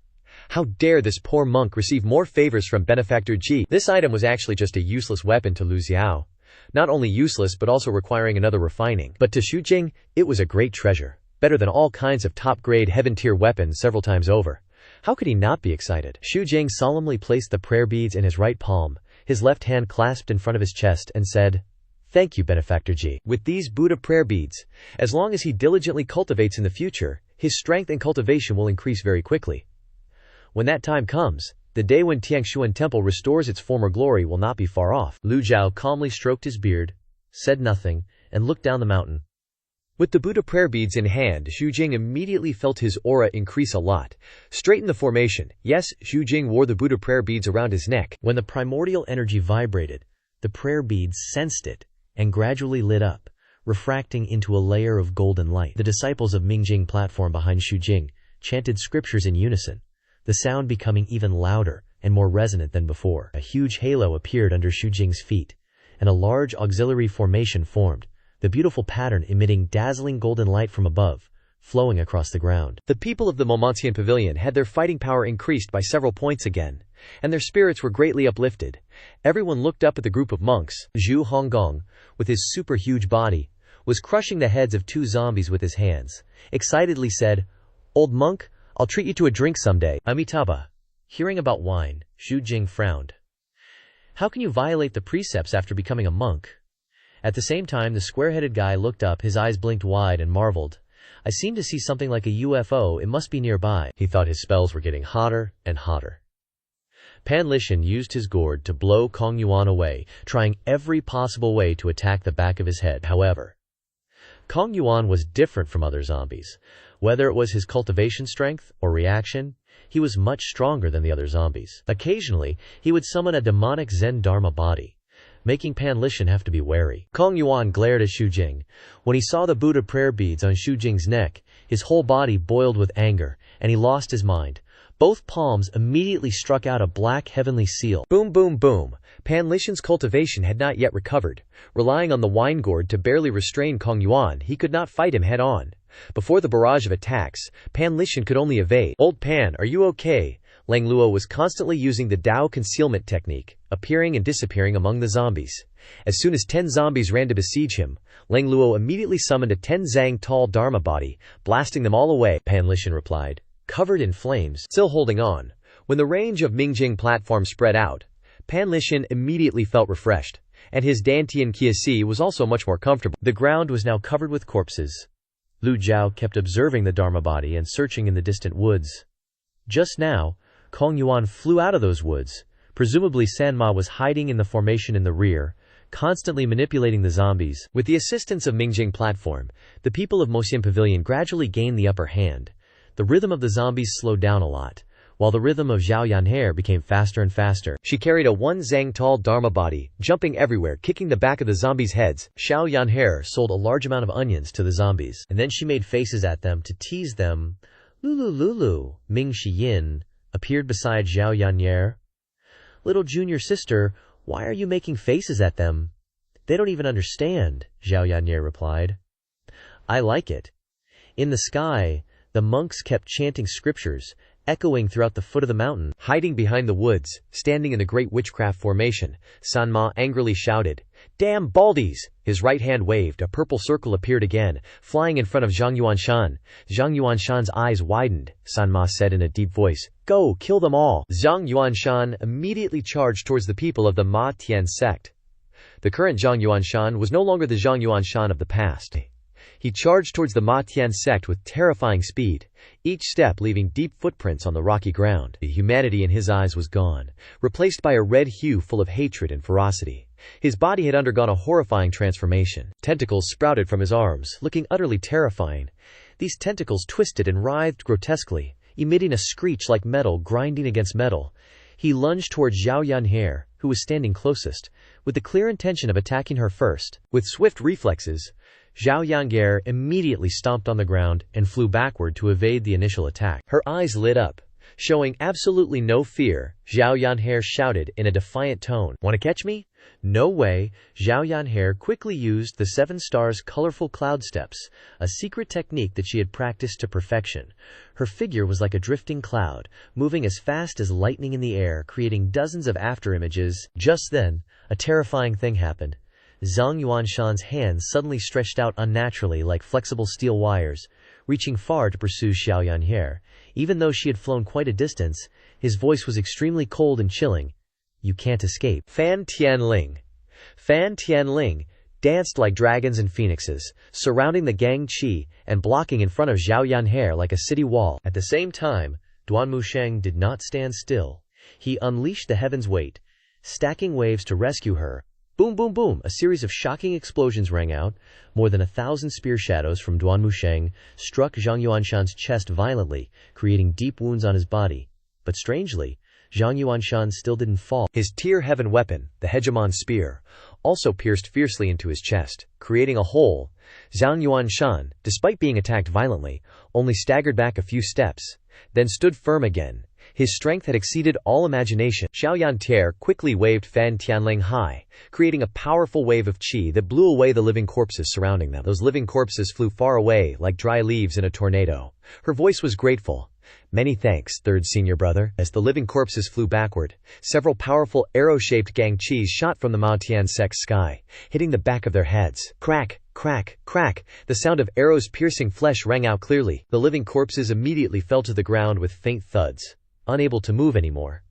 How dare this poor monk receive more favors from Benefactor Ji? This item was actually just a useless weapon to Lu Zhou. Not only useless but also requiring another refining. But to Xu Jing, it was a great treasure. Better than all kinds of top-grade heaven-tier weapons several times over. How could he not be excited? Xu Jing solemnly placed the prayer beads in his right palm, his left hand clasped in front of his chest, and said, "Thank you, Benefactor Ji." With these Buddha prayer beads, as long as he diligently cultivates in the future, his strength and cultivation will increase very quickly. When that time comes, the day when Tiangshuan Temple restores its former glory will not be far off. Lu Zhou calmly stroked his beard, said nothing, and looked down the mountain. With the Buddha prayer beads in hand, Xu Jing immediately felt his aura increase a lot. Straighten the formation. Yes, Xu Jing wore the Buddha prayer beads around his neck. When the primordial energy vibrated, the prayer beads sensed it and gradually lit up, refracting into a layer of golden light. The disciples of Mingjing platform behind Xu Jing chanted scriptures in unison, the sound becoming even louder and more resonant than before. A huge halo appeared under Xu Jing's feet, and a large auxiliary formation formed, the beautiful pattern emitting dazzling golden light from above, flowing across the ground. The people of the Momontian Pavilion had their fighting power increased by several points again, and their spirits were greatly uplifted. Everyone looked up at the group of monks. Zhu Honggong, with his super huge body, was crushing the heads of 2 zombies with his hands. Excitedly said, "Old monk, I'll treat you to a drink someday." Amitabha. Hearing about wine, Xu Jing frowned. How can you violate the precepts after becoming a monk? At the same time, the square-headed guy looked up, his eyes blinked wide and marveled. I seem to see something like a UFO, it must be nearby. He thought his spells were getting hotter and hotter. Pan Lishan used his gourd to blow Kong Yuan away, trying every possible way to attack the back of his head. However, Kong Yuan was different from other zombies. Whether it was his cultivation strength or reaction, he was much stronger than the other zombies. Occasionally, he would summon a demonic Zen Dharma body, making Pan Lishan have to be wary. Kong Yuan glared at Xu Jing. When he saw the Buddha prayer beads on Xu Jing's neck, his whole body boiled with anger, and he lost his mind. Both palms immediately struck out a black heavenly seal. Boom, boom, boom. Pan Lishan's cultivation had not yet recovered. Relying on the wine gourd to barely restrain Kong Yuan, he could not fight him head-on. Before the barrage of attacks, Pan Lishan could only evade. "Old Pan, are you okay?" Lang Luo was constantly using the Dao concealment technique, appearing and disappearing among the zombies. As soon as 10 zombies ran to besiege him, Lang Luo immediately summoned a 10 zang tall Dharma body, blasting them all away. Pan Lishan replied, covered in flames, still holding on. When the range of Mingjing platform spread out, Pan Lishan immediately felt refreshed, and his Dantian Kiasi was also much more comfortable. The ground was now covered with corpses. Lu Zhou kept observing the Dharma body and searching in the distant woods. Just now, Kong Yuan flew out of those woods. Presumably Sanma was hiding in the formation in the rear, constantly manipulating the zombies. With the assistance of Mingjing platform, the people of Moxian Pavilion gradually gained the upper hand. The rhythm of the zombies slowed down a lot, while the rhythm of Zhao Yanhair became faster and faster. She carried a 1 zang tall Dharma body, jumping everywhere, kicking the back of the zombies' heads. Zhao Yanhair sold a large amount of onions to the zombies, and then she made faces at them to tease them. Lulu Lulu, Ming Shiyin, appeared beside Zhao Yanhair. "Little junior sister, why are you making faces at them? They don't even understand," Zhao Yanhair replied. "I like it. In the sky, the monks kept chanting scriptures, echoing throughout the foot of the mountain. Hiding behind the woods, standing in the great witchcraft formation, Sanma angrily shouted, "Damn baldies!" His right hand waved, a purple circle appeared again, flying in front of Zhang Yuanshan. Zhang Yuanshan's eyes widened. Sanma said in a deep voice, "Go, kill them all!" Zhang Yuanshan immediately charged towards the people of the Ma Tian sect. The current Zhang Yuanshan was no longer the Zhang Yuanshan of the past. He charged towards the Ma Tian sect with terrifying speed, each step leaving deep footprints on the rocky ground. The humanity in his eyes was gone, replaced by a red hue full of hatred and ferocity. His body had undergone a horrifying transformation. Tentacles sprouted from his arms, looking utterly terrifying. These tentacles twisted and writhed grotesquely, emitting a screech like metal grinding against metal. He lunged towards Zhao Yanhe, who was standing closest, with the clear intention of attacking her first. With swift reflexes, Zhao Yange immediately stomped on the ground and flew backward to evade the initial attack. Her eyes lit up. Showing absolutely no fear, Zhao Yanhe shouted in a defiant tone, "Wanna catch me?" "No way." Zhao Yanhe quickly used the 7 stars colorful cloud steps, a secret technique that she had practiced to perfection. Her figure was like a drifting cloud, moving as fast as lightning in the air, creating dozens of afterimages. Just then, a terrifying thing happened. Zhang Yuanshan's hands suddenly stretched out unnaturally like flexible steel wires, reaching far to pursue Xiao Yanhe. Even though she had flown quite a distance, his voice was extremely cold and chilling. "You can't escape." Fan Tianling danced like dragons and phoenixes, surrounding the Gang Qi and blocking in front of Zhao Yanhe like a city wall. At the same time, Duan Musheng did not stand still. He unleashed the heaven's weight, stacking waves to rescue her. Boom, boom, boom! A series of shocking explosions rang out. More than 1,000 spear shadows from Duan Musheng struck Zhang Yuanshan's chest violently, creating deep wounds on his body. But strangely, Zhang Yuanshan still didn't fall. His tier heaven weapon, the hegemon spear, also pierced fiercely into his chest, creating a hole. Zhang Yuanshan, despite being attacked violently, only staggered back a few steps, then stood firm again. His strength had exceeded all imagination. Xiao Yantier quickly waved Fan Tianling high, creating a powerful wave of qi that blew away the living corpses surrounding them. Those living corpses flew far away like dry leaves in a tornado. Her voice was grateful. "Many thanks, third senior brother." As the living corpses flew backward, several powerful arrow-shaped gang qis shot from the Ma Tian sect's sky, hitting the back of their heads. Crack, crack, crack! The sound of arrows piercing flesh rang out clearly. The living corpses immediately fell to the ground with faint thuds, unable to move anymore.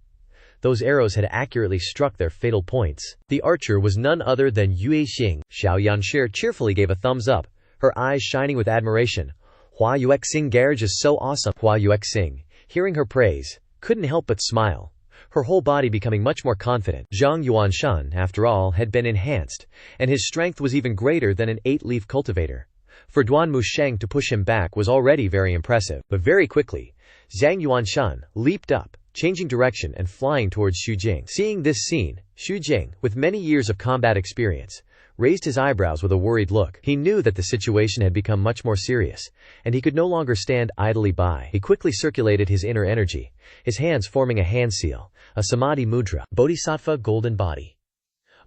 Those arrows had accurately struck their fatal points. The archer was none other than Yue Xing. Xiao Yanshi cheerfully gave a thumbs up, her eyes shining with admiration. "Hua Yuexing garage is so awesome." Hua Yuexing, hearing her praise, couldn't help but smile, her whole body becoming much more confident. Zhang Yuanshan, after all, had been enhanced, and his strength was even greater than an 8-leaf cultivator. For Duan Musheng to push him back was already very impressive. But very quickly, Zhang Yuanshan leaped up, changing direction and flying towards Xu Jing. Seeing this scene, Xu Jing, with many years of combat experience, raised his eyebrows with a worried look. He knew that the situation had become much more serious, and he could no longer stand idly by. He quickly circulated his inner energy, his hands forming a hand seal, a samadhi mudra. Bodhisattva golden body.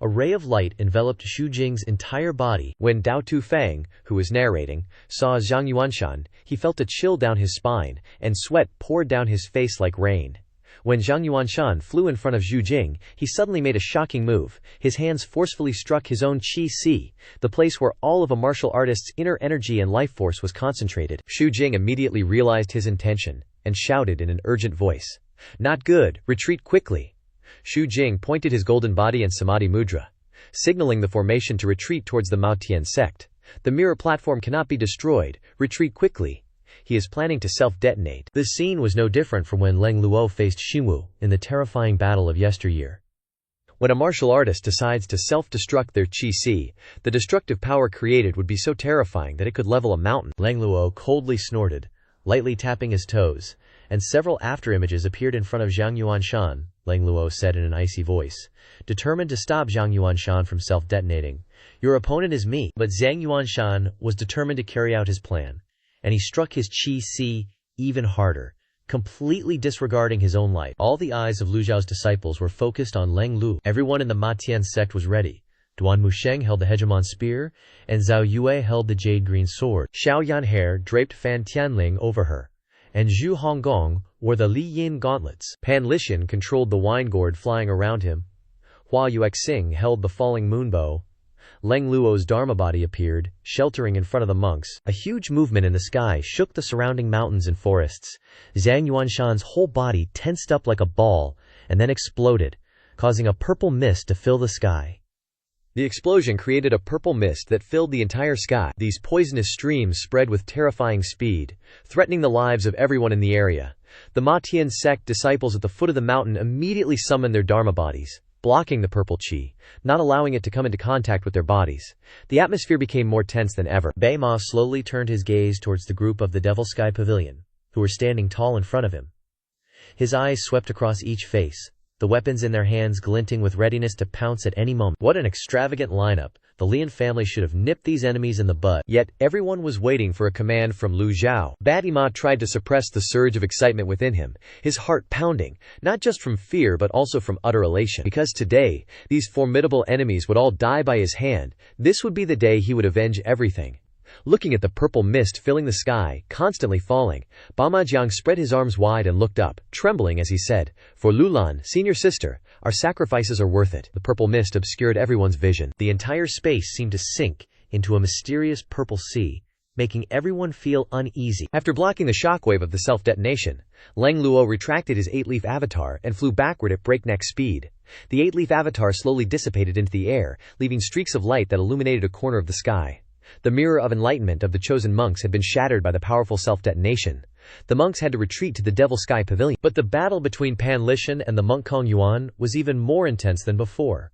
A ray of light enveloped Xu Jing's entire body. When Dao Tu Fang, who was narrating, saw Zhang Yuanshan, he felt a chill down his spine, and sweat poured down his face like rain. When Zhang Yuanshan flew in front of Xu Jing, he suddenly made a shocking move. His hands forcefully struck his own qi, the place where all of a martial artist's inner energy and life force was concentrated. Xu Jing immediately realized his intention, and shouted in an urgent voice, "Not good, retreat quickly." Xu Jing pointed his golden body and samadhi mudra, signaling the formation to retreat towards the Mao Tian sect. "The mirror platform cannot be destroyed, retreat quickly." He is planning to self-detonate. This scene was no different from when Leng Luo faced Xinwu in the terrifying battle of yesteryear. When a martial artist decides to self-destruct their qi, the destructive power created would be so terrifying that it could level a mountain. Leng Luo coldly snorted, lightly tapping his toes, and several afterimages appeared in front of Zhang Yuanshan. Leng Luo said in an icy voice, determined to stop Zhang Yuanshan from self-detonating. "Your opponent is me." But Zhang Yuanshan was determined to carry out his plan, and he struck his qi even harder, completely disregarding his own life. All the eyes of Lu Zhou's disciples were focused on Leng Lu. Everyone in the Ma Tian sect was ready, Duan Musheng held the hegemon spear, and Zhao Yue held the jade-green sword. Xiao Yanhe draped Fan Tianling over her, and Zhu Honggong wore the Li Yin gauntlets. Pan Lishan controlled the wine gourd flying around him. Hua Yuexing held the falling moonbow. Leng Luo's dharma body appeared, sheltering in front of the monks. A huge movement in the sky shook the surrounding mountains and forests. Zhang Yuanshan's whole body tensed up like a ball, and then exploded, causing a purple mist to fill the sky. The explosion created a purple mist that filled the entire sky. These poisonous streams spread with terrifying speed, threatening the lives of everyone in the area. The Ma Tian sect disciples at the foot of the mountain immediately summoned their dharma bodies, blocking the purple chi, not allowing it to come into contact with their bodies. The atmosphere became more tense than ever. Bei Ma slowly turned his gaze towards the group of the Evil Sky Pavilion, who were standing tall in front of him. His eyes swept across each face, the weapons in their hands glinting with readiness to pounce at any moment. What an extravagant lineup! The Lian family should have nipped these enemies in the bud. Yet, everyone was waiting for a command from Lu Zhou. Batima tried to suppress the surge of excitement within him, his heart pounding, not just from fear but also from utter elation. Because today, these formidable enemies would all die by his hand. This would be the day he would avenge everything. Looking at the purple mist filling the sky, constantly falling, Bama Jiang spread his arms wide and looked up, trembling as he said, "For Lulan, senior sister, our sacrifices are worth it." The purple mist obscured everyone's vision. The entire space seemed to sink into a mysterious purple sea, making everyone feel uneasy. After blocking the shockwave of the self-detonation, Leng Luo retracted his 8-leaf avatar and flew backward at breakneck speed. The 8-leaf avatar slowly dissipated into the air, leaving streaks of light that illuminated a corner of the sky. The mirror of enlightenment of the chosen monks had been shattered by the powerful self-detonation. The monks had to retreat to the Evil Sky Pavilion. But the battle between Pan Lishan and the monk Kong Yuan was even more intense than before.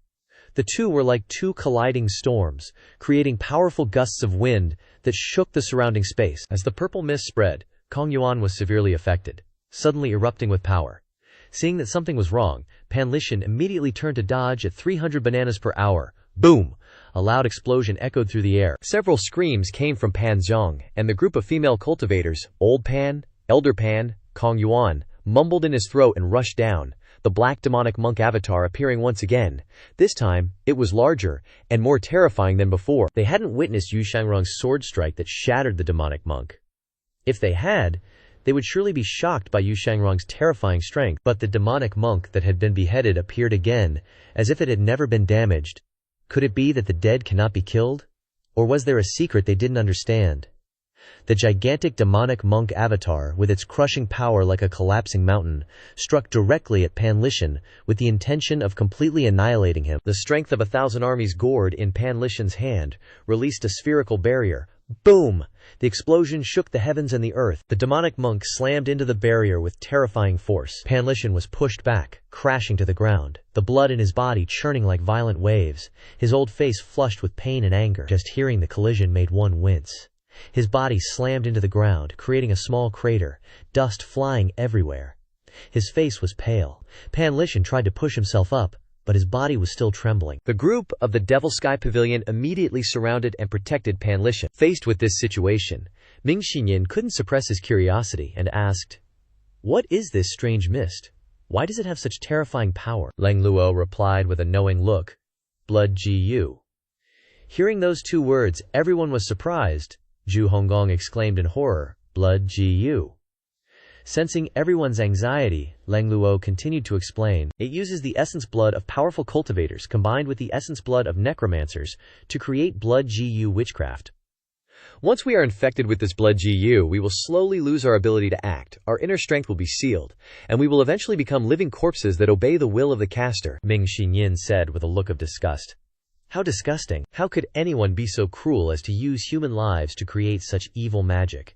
The two were like two colliding storms, creating powerful gusts of wind that shook the surrounding space. As the purple mist spread, Kong Yuan was severely affected, suddenly erupting with power. Seeing that something was wrong, Pan Lishan immediately turned to dodge at 300 bananas per hour. Boom! A loud explosion echoed through the air. Several screams came from Pan Zhang, and the group of female cultivators, Old Pan, Elder Pan, Kong Yuan, mumbled in his throat and rushed down, the black demonic monk avatar appearing once again. This time, it was larger and more terrifying than before. They hadn't witnessed Yu Shangrong's sword strike that shattered the demonic monk. If they had, they would surely be shocked by Yu Shangrong's terrifying strength. But the demonic monk that had been beheaded appeared again, as if it had never been damaged. Could it be that the dead cannot be killed? Or was there a secret they didn't understand? The gigantic demonic monk avatar, with its crushing power like a collapsing mountain, struck directly at Pan Lishan with the intention of completely annihilating him. The strength of 1,000 armies gourd in Pan Lishan's hand released a spherical barrier. Boom! The explosion shook the heavens and the earth. The demonic monk slammed into the barrier with terrifying force. Pan Lishan was pushed back, crashing to the ground, the blood in his body churning like violent waves, his old face flushed with pain and anger. Just hearing the collision made one wince. His body slammed into the ground, creating a small crater, dust flying everywhere. His face was pale. Pan Lishan tried to push himself up, but his body was still trembling. The group of the Evil Sky Pavilion immediately surrounded and protected Pan Lishan. Faced with this situation, Ming Xinyan couldn't suppress his curiosity and asked, "What is this strange mist? Why does it have such terrifying power?" Leng Luo replied with a knowing look, "Blood Gu." Hearing those two words, everyone was surprised. Zhu Honggong exclaimed in horror, "Blood Gu." Sensing everyone's anxiety, Leng Luo continued to explain, "It uses the essence blood of powerful cultivators combined with the essence blood of necromancers to create blood Gu witchcraft. Once we are infected with this blood Gu, we will slowly lose our ability to act, our inner strength will be sealed, and we will eventually become living corpses that obey the will of the caster," Ming Xinyan said with a look of disgust. "How disgusting! How could anyone be so cruel as to use human lives to create such evil magic?"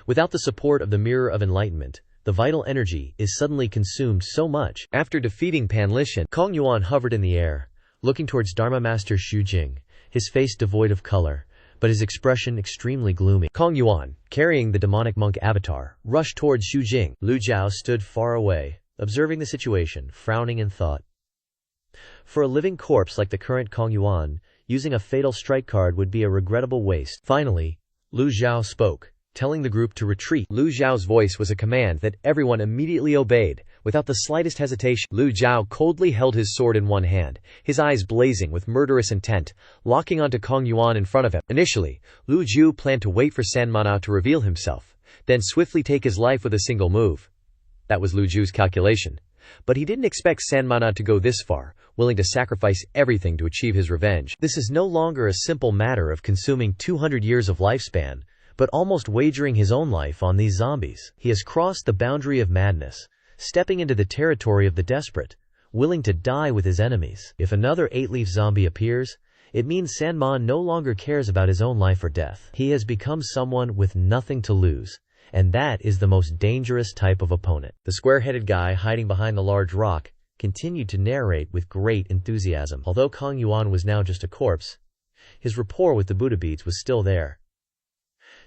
Without the support of the Mirror of Enlightenment, the vital energy is suddenly consumed so much. After defeating Pan Lishan, Kong Yuan hovered in the air, looking towards Dharma Master Xu Jing, his face devoid of color, but his expression extremely gloomy. Kong Yuan, carrying the demonic monk avatar, rushed towards Xu Jing. Lu Zhou stood far away, observing the situation, frowning in thought. For a living corpse like the current Kong Yuan, using a fatal strike card would be a regrettable waste. Finally, Lu Zhou spoke, telling the group to retreat. Lu Zhao's voice was a command that everyone immediately obeyed. Without the slightest hesitation, Lu Zhou coldly held his sword in one hand, his eyes blazing with murderous intent, locking onto Kong Yuan in front of him. Initially, Lu Zhou planned to wait for San Mana to reveal himself, then swiftly take his life with a single move. That was Lu Zhou's calculation. But he didn't expect San Mana to go this far, willing to sacrifice everything to achieve his revenge. This is no longer a simple matter of consuming 200 years of lifespan, but almost wagering his own life on these zombies. He has crossed the boundary of madness, stepping into the territory of the desperate, willing to die with his enemies. If another 8-leaf zombie appears, it means San Ma no longer cares about his own life or death. He has become someone with nothing to lose, and that is the most dangerous type of opponent. The square-headed guy hiding behind the large rock continued to narrate with great enthusiasm. Although Kong Yuan was now just a corpse, his rapport with the Buddha beads was still there.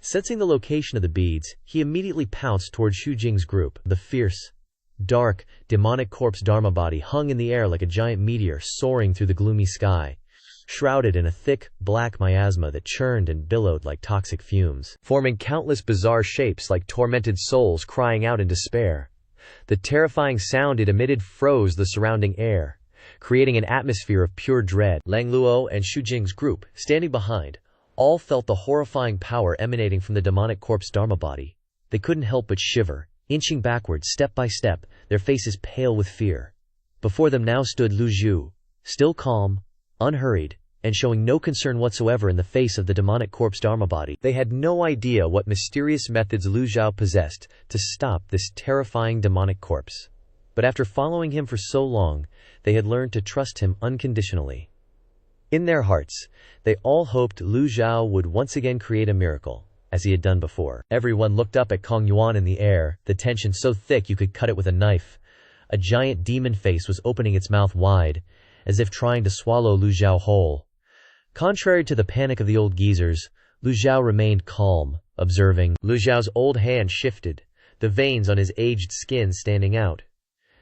Sensing the location of the beads, he immediately pounced toward Xu Jing's group. The fierce, dark, demonic corpse Dharma body hung in the air like a giant meteor soaring through the gloomy sky, shrouded in a thick, black miasma that churned and billowed like toxic fumes, forming countless bizarre shapes like tormented souls crying out in despair. The terrifying sound it emitted froze the surrounding air, creating an atmosphere of pure dread. Lang Luo and Xu Jing's group, standing behind, all felt the horrifying power emanating from the demonic corpse Dharma body. They couldn't help but shiver, inching backwards step by step, their faces pale with fear. Before them now stood Lu Zhou, still calm, unhurried, and showing no concern whatsoever in the face of the demonic corpse Dharma body. They had no idea what mysterious methods Lu Zhou possessed to stop this terrifying demonic corpse. But after following him for so long, they had learned to trust him unconditionally. In their hearts, they all hoped Lu Zhou would once again create a miracle, as he had done before. Everyone looked up at Kong Yuan in the air, the tension so thick you could cut it with a knife. A giant demon face was opening its mouth wide, as if trying to swallow Lu Zhou whole. Contrary to the panic of the old geezers, Lu Zhou remained calm, observing. Lu Zhou's old hand shifted, the veins on his aged skin standing out.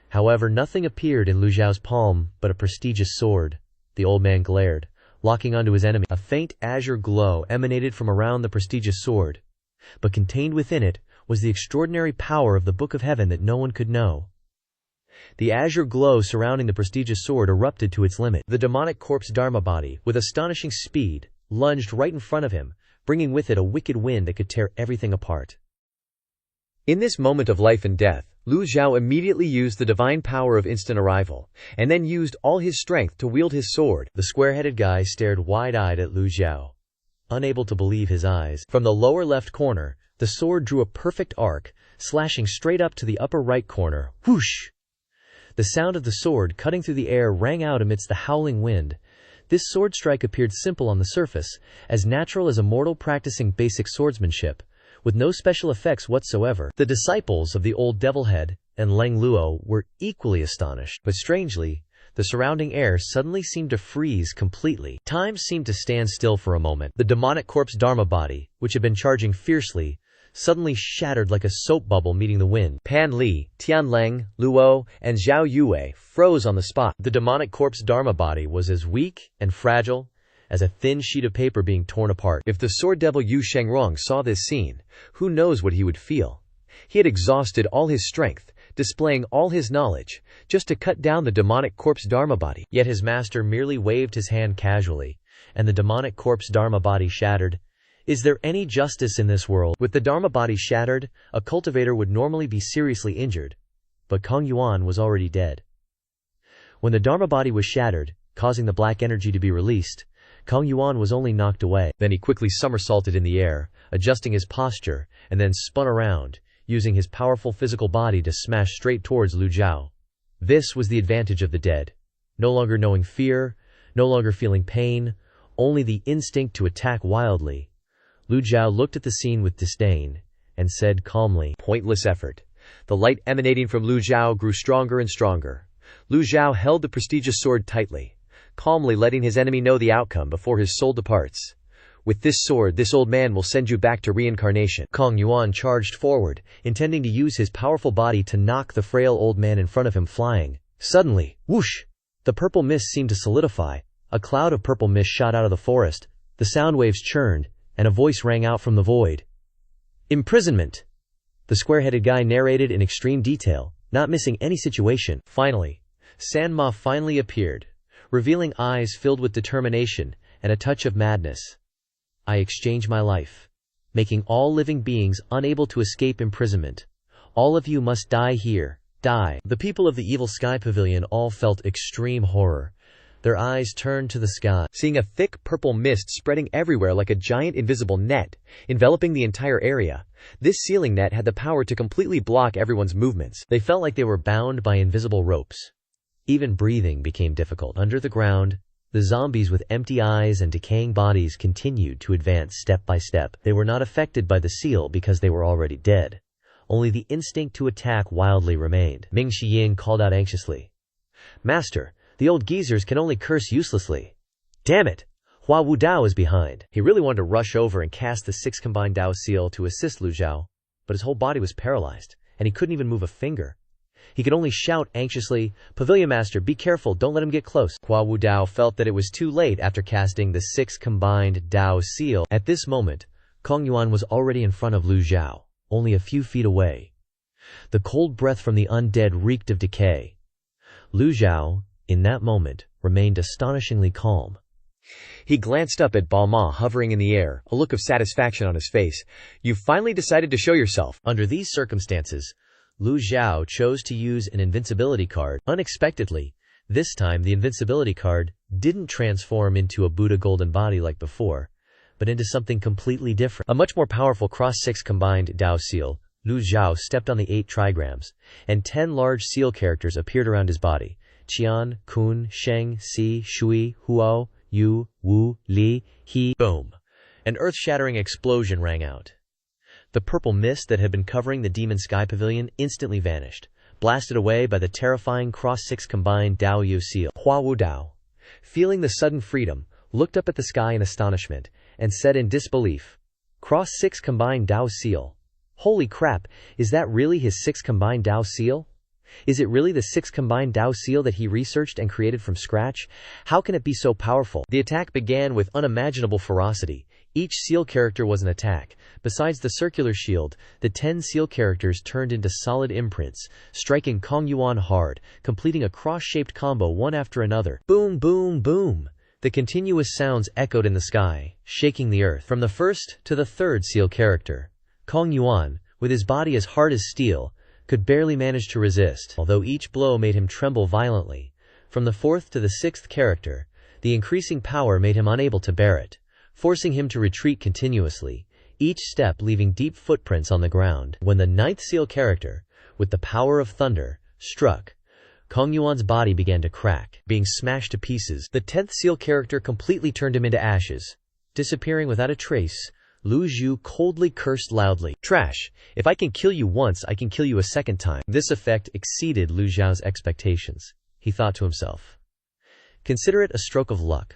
However, nothing appeared in Lu Zhou's palm but a prestigious sword. The old man glared, locking onto his enemy. A faint azure glow emanated from around the prestigious sword, but contained within it was the extraordinary power of the Book of Heaven that no one could know. The azure glow surrounding the prestigious sword erupted to its limit. The demonic corpse Dharma body, with astonishing speed, lunged right in front of him, bringing with it a wicked wind that could tear everything apart. In this moment of life and death, Lu Zhou immediately used the divine power of instant arrival, and then used all his strength to wield his sword. The square-headed guy stared wide-eyed at Lu Zhou, unable to believe his eyes. From the lower left corner, the sword drew a perfect arc, slashing straight up to the upper right corner. Whoosh! The sound of the sword cutting through the air rang out amidst the howling wind. This sword strike appeared simple on the surface, as natural as a mortal practicing basic swordsmanship, with no special effects whatsoever. The disciples of the old Devilhead and Lang Luo were equally astonished, but strangely, the surrounding air suddenly seemed to freeze completely. Time seemed to stand still for a moment. The demonic corpse Dharma body, which had been charging fiercely, suddenly shattered like a soap bubble meeting the wind. Pan Li, Tian Lang, Luo, and Zhao Yue froze on the spot. The demonic corpse Dharma body was as weak and fragile as a thin sheet of paper being torn apart. If the sword devil Yu Shengrong saw this scene, who knows what he would feel? He had exhausted all his strength, displaying all his knowledge, just to cut down the demonic corpse Dharma body. Yet his master merely waved his hand casually, and the demonic corpse Dharma body shattered. Is there any justice in this world? With the Dharma body shattered, a cultivator would normally be seriously injured, but Kong Yuan was already dead. When the Dharma body was shattered, causing the black energy to be released, Kong Yuan was only knocked away. Then he quickly somersaulted in the air, adjusting his posture, and then spun around, using his powerful physical body to smash straight towards Lu Zhou. This was the advantage of the dead. No longer knowing fear, no longer feeling pain, only the instinct to attack wildly. Lu Zhou looked at the scene with disdain, and said calmly, "Pointless effort." The light emanating from Lu Zhou grew stronger and stronger. Lu Zhou held the prestigious sword tightly, calmly letting his enemy know the outcome before his soul departs. "With this sword, this old man will send you back to reincarnation." Kong Yuan charged forward, intending to use his powerful body to knock the frail old man in front of him flying. Suddenly, whoosh! The purple mist seemed to solidify. A cloud of purple mist shot out of the forest. The sound waves churned, and a voice rang out from the void. "Imprisonment!" The square-headed guy narrated in extreme detail, not missing any situation. Finally, Sanma finally appeared, revealing eyes filled with determination and a touch of madness. I exchange my life, making all living beings unable to escape imprisonment. All of you must die here, die. The people of the Evil Sky Pavilion all felt extreme horror. Their eyes turned to the sky, seeing a thick purple mist spreading everywhere like a giant invisible net, enveloping the entire area. This ceiling net had the power to completely block everyone's movements. They felt like they were bound by invisible ropes. Even breathing became difficult. Under the ground, the zombies with empty eyes and decaying bodies continued to advance step by step. They were not affected by the seal because they were already dead. Only the instinct to attack wildly remained. Ming Shiying called out anxiously, "Master, the old geezers can only curse uselessly." Damn it! Hua Wu Dao is behind. He really wanted to rush over and cast the 6 combined Dao seal to assist Lu Zhou, but his whole body was paralyzed, and he couldn't even move a finger. He could only shout anxiously, "Pavilion Master, be careful, don't let him get close." Hua Wu Dao felt that it was too late after casting the 6 combined Dao seal. At this moment, Kong Yuan was already in front of Lu Zhou, only a few feet away. The cold breath from the undead reeked of decay. Lu Zhou, in that moment, remained astonishingly calm. He glanced up at Ba Ma hovering in the air, a look of satisfaction on his face. "You've finally decided to show yourself." Under these circumstances, Lu Zhou chose to use an invincibility card. Unexpectedly, this time the invincibility card didn't transform into a Buddha golden body like before, but into something completely different. A much more powerful cross-6 combined Dao seal. Lu Zhou stepped on the 8 trigrams, and 10 large seal characters appeared around his body. Qian, Kun, Sheng, Si, Shui, Huo, Yu, Wu, Li, He. Boom! An earth-shattering explosion rang out. The purple mist that had been covering the Demon Sky Pavilion instantly vanished, blasted away by the terrifying cross-6 combined Dao Yu seal. Hua Wu Dao, feeling the sudden freedom, looked up at the sky in astonishment, and said in disbelief, "Cross-6 combined Dao seal? Holy crap, is that really his 6 combined Dao seal? Is it really the 6 combined Dao seal that he researched and created from scratch? How can it be so powerful?" The attack began with unimaginable ferocity. Each seal character was an attack. Besides the circular shield, the 10 seal characters turned into solid imprints, striking Kong Yuan hard, completing a cross-shaped combo one after another. Boom, boom, boom! The continuous sounds echoed in the sky, shaking the earth. From the first to the 3rd seal character, Kong Yuan, with his body as hard as steel, could barely manage to resist, although each blow made him tremble violently. From the 4th to the 6th character, the increasing power made him unable to bear it, forcing him to retreat continuously, each step leaving deep footprints on the ground. When the 9th seal character, with the power of thunder, struck, Kong Yuan's body began to crack, being smashed to pieces. The 10th seal character completely turned him into ashes. Disappearing without a trace, Lu Zhou coldly cursed loudly. "Trash! If I can kill you once, I can kill you a second time." This effect exceeded Lu Zhao's expectations. He thought to himself, "Consider it a stroke of luck."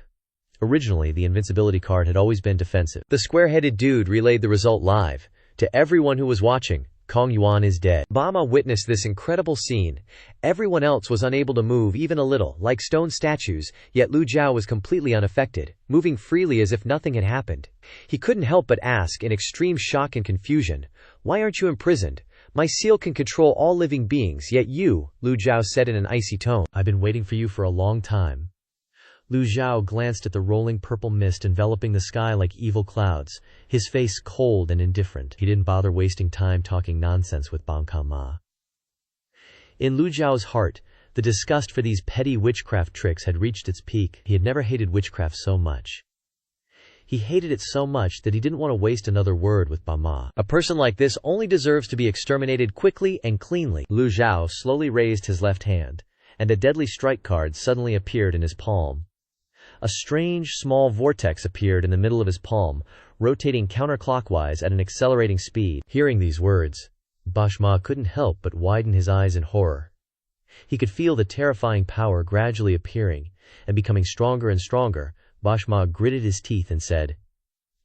Originally, the invincibility card had always been defensive. The square-headed dude relayed the result live. To everyone who was watching, Kong Yuan is dead. Ba Ma witnessed this incredible scene. Everyone else was unable to move even a little, like stone statues, yet Lu Zhou was completely unaffected, moving freely as if nothing had happened. He couldn't help but ask in extreme shock and confusion, "Why aren't you imprisoned? My seal can control all living beings, yet you," Lu Zhou said in an icy tone. "I've been waiting for you for a long time." Lu Zhou glanced at the rolling purple mist enveloping the sky like evil clouds, his face cold and indifferent. He didn't bother wasting time talking nonsense with Ban Ka Ma. In Lu Zhao's heart, the disgust for these petty witchcraft tricks had reached its peak. He had never hated witchcraft so much. He hated it so much that he didn't want to waste another word with Ba Ma. A person like this only deserves to be exterminated quickly and cleanly. Lu Zhou slowly raised his left hand, and a deadly strike card suddenly appeared in his palm. A strange, small vortex appeared in the middle of his palm, rotating counterclockwise at an accelerating speed. Hearing these words, Bashma couldn't help but widen his eyes in horror. He could feel the terrifying power gradually appearing, and becoming stronger and stronger. Bashma gritted his teeth and said,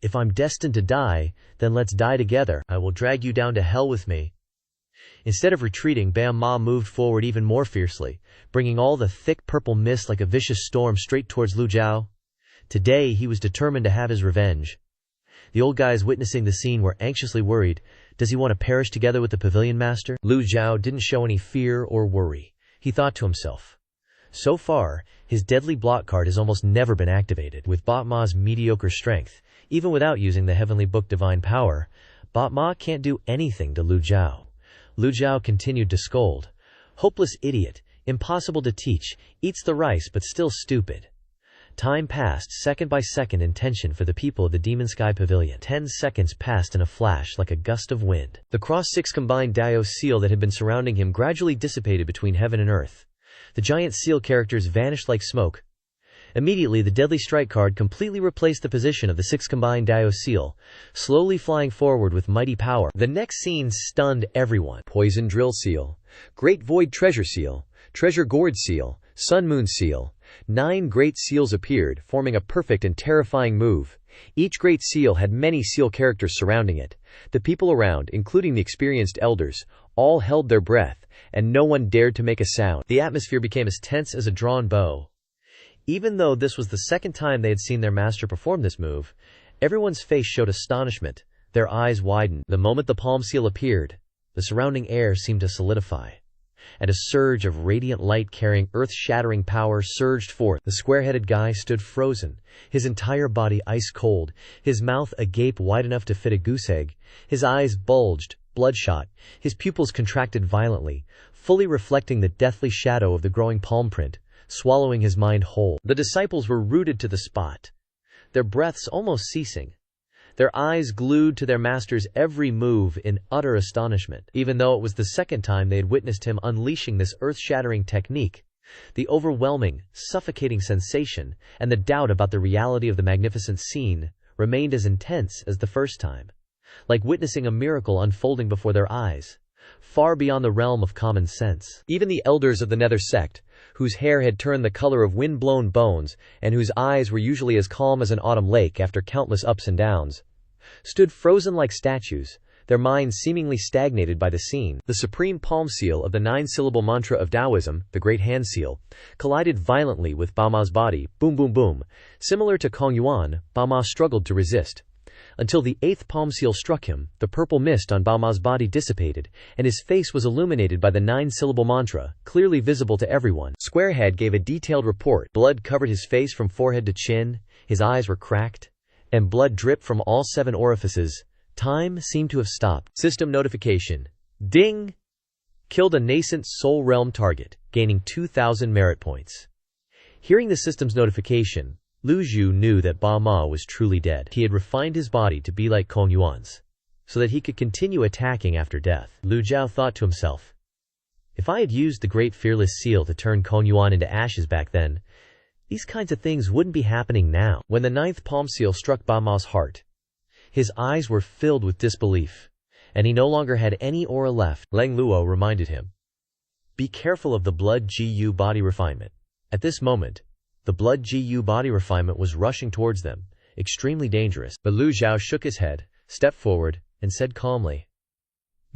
"If I'm destined to die, then let's die together. I will drag you down to hell with me." Instead of retreating, Bam Ma moved forward even more fiercely, bringing all the thick purple mist like a vicious storm straight towards Lu Zhou. Today he was determined to have his revenge. The old guys witnessing the scene were anxiously worried. Does he want to perish together with the pavilion master? Lu Zhou didn't show any fear or worry. He thought to himself. So far, his deadly block card has almost never been activated. With Batma's mediocre strength, even without using the heavenly book divine power, Batma can't do anything to Lu Zhou. Lu Zhou continued to scold. Hopeless idiot, impossible to teach, eats the rice but still stupid. Time passed second by second in tension for the people of the Demon Sky Pavilion. 10 seconds passed in a flash like a gust of wind. The Cross-6 combined Dao seal that had been surrounding him gradually dissipated between heaven and earth. The giant seal characters vanished like smoke. Immediately, the deadly strike card completely replaced the position of the 6 combined Dao seal, slowly flying forward with mighty power. The next scene stunned everyone. Poison drill seal, Great Void treasure seal, Treasure Gourd seal, Sun Moon seal. 9 great seals appeared, forming a perfect and terrifying move. Each great seal had many seal characters surrounding it. The people around, including the experienced elders, all held their breath, and no one dared to make a sound. The atmosphere became as tense as a drawn bow. Even though this was the second time they had seen their master perform this move, everyone's face showed astonishment. Their eyes widened. The moment the palm seal appeared, the surrounding air seemed to solidify, and a surge of radiant light carrying earth-shattering power surged forth. The square-headed guy stood frozen, his entire body ice-cold, his mouth agape wide enough to fit a goose egg, his eyes bulged, bloodshot, his pupils contracted violently, fully reflecting the deathly shadow of the growing palm print, swallowing his mind whole. The disciples were rooted to the spot, their breaths almost ceasing, their eyes glued to their master's every move in utter astonishment. Even though it was the second time they had witnessed him unleashing this earth-shattering technique, the overwhelming, suffocating sensation and the doubt about the reality of the magnificent scene remained as intense as the first time, like witnessing a miracle unfolding before their eyes, far beyond the realm of common sense. Even the elders of the Nether Sect, whose hair had turned the color of wind-blown bones and whose eyes were usually as calm as an autumn lake after countless ups and downs, stood frozen like statues, their minds seemingly stagnated by the scene. The supreme palm seal of the 9-syllable mantra of Taoism, the Great Hand Seal, collided violently with Bama's body, boom boom boom. Similar to Kong Yuan, Bama struggled to resist. Until the 8th palm seal struck him, the purple mist on Bama's body dissipated, and his face was illuminated by the 9-syllable mantra, clearly visible to everyone. Squarehead gave a detailed report. Blood covered his face from forehead to chin, his eyes were cracked, and blood dripped from all 7 orifices. Time seemed to have stopped. System notification. Ding! Killed a nascent Soul Realm target, gaining 2,000 merit points. Hearing the system's notification, Lu Zhou knew that Ba Ma was truly dead. He had refined his body to be like Kong Yuan's, so that he could continue attacking after death. Lu Zhou thought to himself, if I had used the Great Fearless Seal to turn Kong Yuan into ashes back then, these kinds of things wouldn't be happening now. When the 9th palm seal struck Ba Ma's heart, his eyes were filled with disbelief, and he no longer had any aura left. Lang Luo reminded him, be careful of the blood GU body refinement. At this moment, the blood GU body refinement was rushing towards them, extremely dangerous. But Lu Zhou shook his head, stepped forward, and said calmly,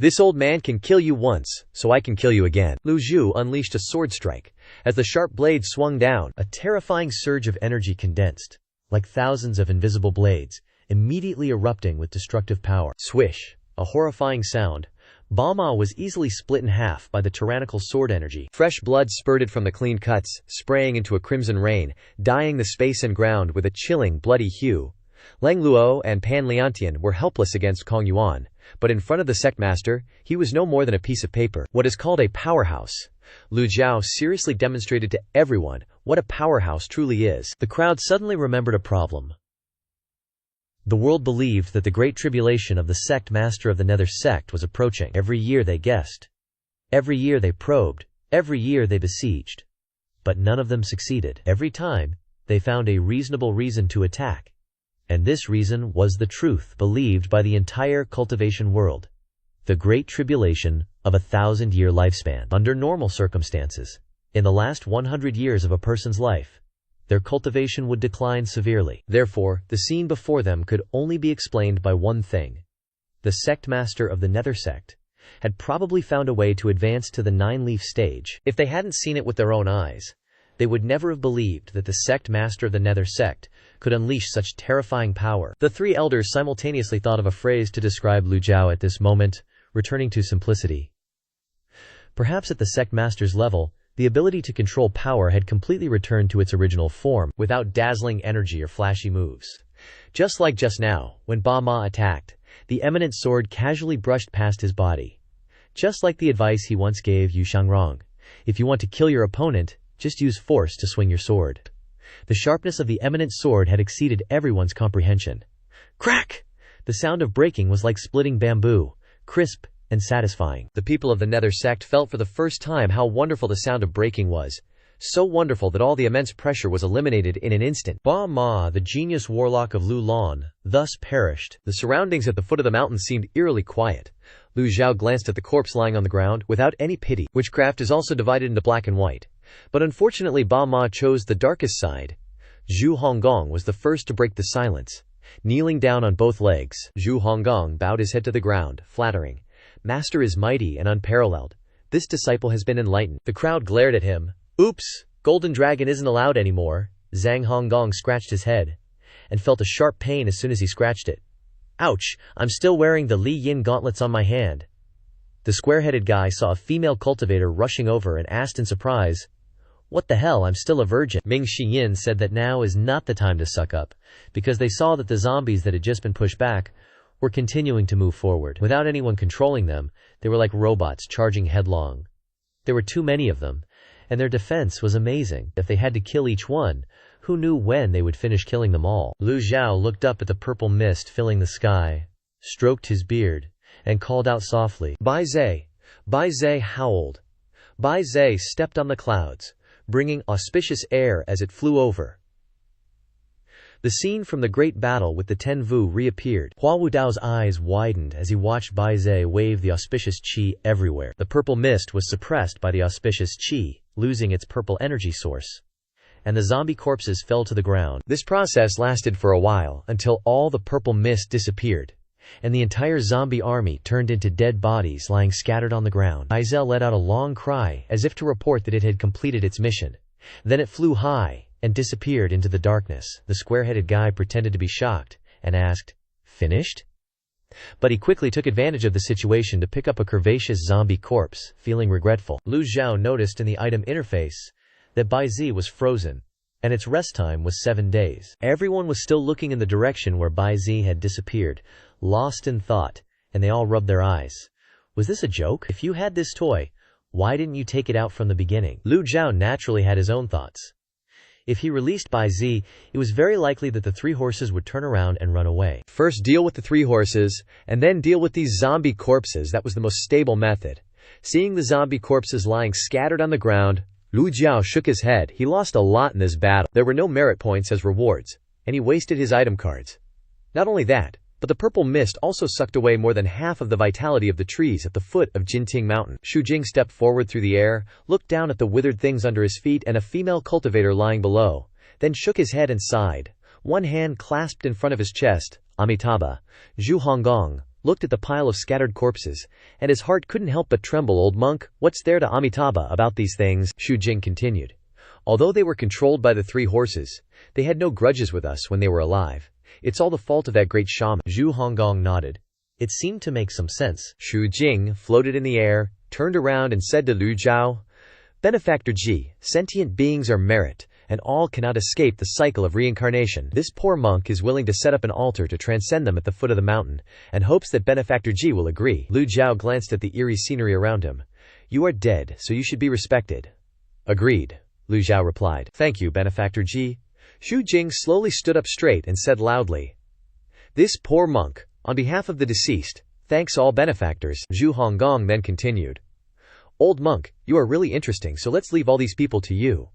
this old man can kill you once, so I can kill you again. Lu Zhou unleashed a sword strike. As the sharp blade swung down, a terrifying surge of energy condensed, like thousands of invisible blades, immediately erupting with destructive power. Swish, a horrifying sound. Ba Ma was easily split in half by the tyrannical sword energy. Fresh blood spurted from the clean cuts, spraying into a crimson rain, dyeing the space and ground with a chilling, bloody hue. Lang Luo and Pan Liantian were helpless against Kong Yuan, but in front of the sect master, he was no more than a piece of paper. What is called a powerhouse. Lu Zhou seriously demonstrated to everyone what a powerhouse truly is. The crowd suddenly remembered a problem. The world believed that the great tribulation of the sect master of the Nether Sect was approaching. Every year they guessed. Every year they probed. Every year they besieged. But none of them succeeded. Every time, they found a reasonable reason to attack. And this reason was the truth believed by the entire cultivation world. The great tribulation of a 1,000-year lifespan. Under normal circumstances, in the last 100 years of a person's life, their cultivation would decline severely. Therefore, the scene before them could only be explained by one thing. The sect master of the Nether Sect had probably found a way to advance to the 9-leaf stage. If they hadn't seen it with their own eyes, they would never have believed that the sect master of the Nether Sect could unleash such terrifying power. The three elders simultaneously thought of a phrase to describe Lu Zhou at this moment: returning to simplicity. Perhaps at the sect master's level, the ability to control power had completely returned to its original form, without dazzling energy or flashy moves. Just like just now, when Ba Ma attacked, the eminent sword casually brushed past his body. Just like the advice he once gave Yu Shangrong: if you want to kill your opponent, just use force to swing your sword. The sharpness of the eminent sword had exceeded everyone's comprehension. Crack! The sound of breaking was like splitting bamboo, crisp and satisfying. The people of the Nether sect felt for the first time how wonderful the sound of breaking was. So wonderful that all the immense pressure was eliminated in an instant. Ba Ma, the genius warlock of Lu Lan, thus perished. The surroundings at the foot of the mountain seemed eerily quiet. Lu Zhou glanced at the corpse lying on the ground, without any pity. Witchcraft is also divided into black and white. But unfortunately Ba Ma chose the darkest side. Zhu Honggong was the first to break the silence. Kneeling down on both legs, Zhu Honggong bowed his head to the ground, flattering. Master is mighty and unparalleled. This disciple has been enlightened. The crowd glared at him. Oops, Golden Dragon isn't allowed anymore. Zhang Honggong scratched his head, and felt a sharp pain as soon as he scratched it. Ouch, I'm still wearing the Li Yin gauntlets on my hand. The square-headed guy saw a female cultivator rushing over and asked in surprise, what the hell, I'm still a virgin. Ming Xiyin said that now is not the time to suck up, because they saw that the zombies that had just been pushed back were continuing to move forward. Without anyone controlling them, they were like robots charging headlong. There were too many of them, and their defense was amazing. If they had to kill each one, who knew when they would finish killing them all? Lu Zhou looked up at the purple mist filling the sky, stroked his beard, and called out softly, Bai Zhe! Bai Zhe howled. Bai Zhe stepped on the clouds, bringing auspicious air as it flew over. The scene from the great battle with the Ten Vu reappeared. Hua Wudao's eyes widened as he watched Bai Zhe wave the auspicious qi everywhere. The purple mist was suppressed by the auspicious qi, losing its purple energy source, and the zombie corpses fell to the ground. This process lasted for a while, until all the purple mist disappeared, and the entire zombie army turned into dead bodies lying scattered on the ground. Bai Zhe let out a long cry, as if to report that it had completed its mission. Then it flew high and disappeared into the darkness. The square-headed guy pretended to be shocked, and asked, finished? But he quickly took advantage of the situation to pick up a curvaceous zombie corpse, feeling regretful. Lu Zhou noticed in the item interface that Bai Zhe was frozen, and its rest time was 7 days. Everyone was still looking in the direction where Bai Zhe had disappeared, lost in thought, and they all rubbed their eyes. Was this a joke? If you had this toy, why didn't you take it out from the beginning? Lu Zhou naturally had his own thoughts. If he released Bai Zhe, it was very likely that the 3 horses would turn around and run away. First deal with the 3 horses, and then deal with these zombie corpses. That was the most stable method. Seeing the zombie corpses lying scattered on the ground, Lu Zhou shook his head. He lost a lot in this battle. There were no merit points as rewards, and he wasted his item cards. Not only that, but the purple mist also sucked away more than half of the vitality of the trees at the foot of Jinting Mountain. Xu Jing stepped forward through the air, looked down at the withered things under his feet and a female cultivator lying below, then shook his head and sighed. One hand clasped in front of his chest, Amitabha. Zhu Honggong looked at the pile of scattered corpses, and his heart couldn't help but tremble. Old monk, what's there to Amitabha about these things? Xu Jing continued. Although they were controlled by the 3 horses, they had no grudges with us when they were alive. It's all the fault of that great shaman. Zhu Honggong nodded. It seemed to make some sense. Xu Jing floated in the air, turned around and said to Lu Zhou, Benefactor Ji, sentient beings are merit, and all cannot escape the cycle of reincarnation. This poor monk is willing to set up an altar to transcend them at the foot of the mountain, and hopes that Benefactor Ji will agree. Lu Zhou glanced at the eerie scenery around him. You are dead, so you should be respected. Agreed, Lu Zhou replied. Thank you, Benefactor Ji. Xu Jing slowly stood up straight and said loudly, This poor monk, on behalf of the deceased, thanks all benefactors. Zhu Honggong then continued, Old monk, you are really interesting, so let's leave all these people to you.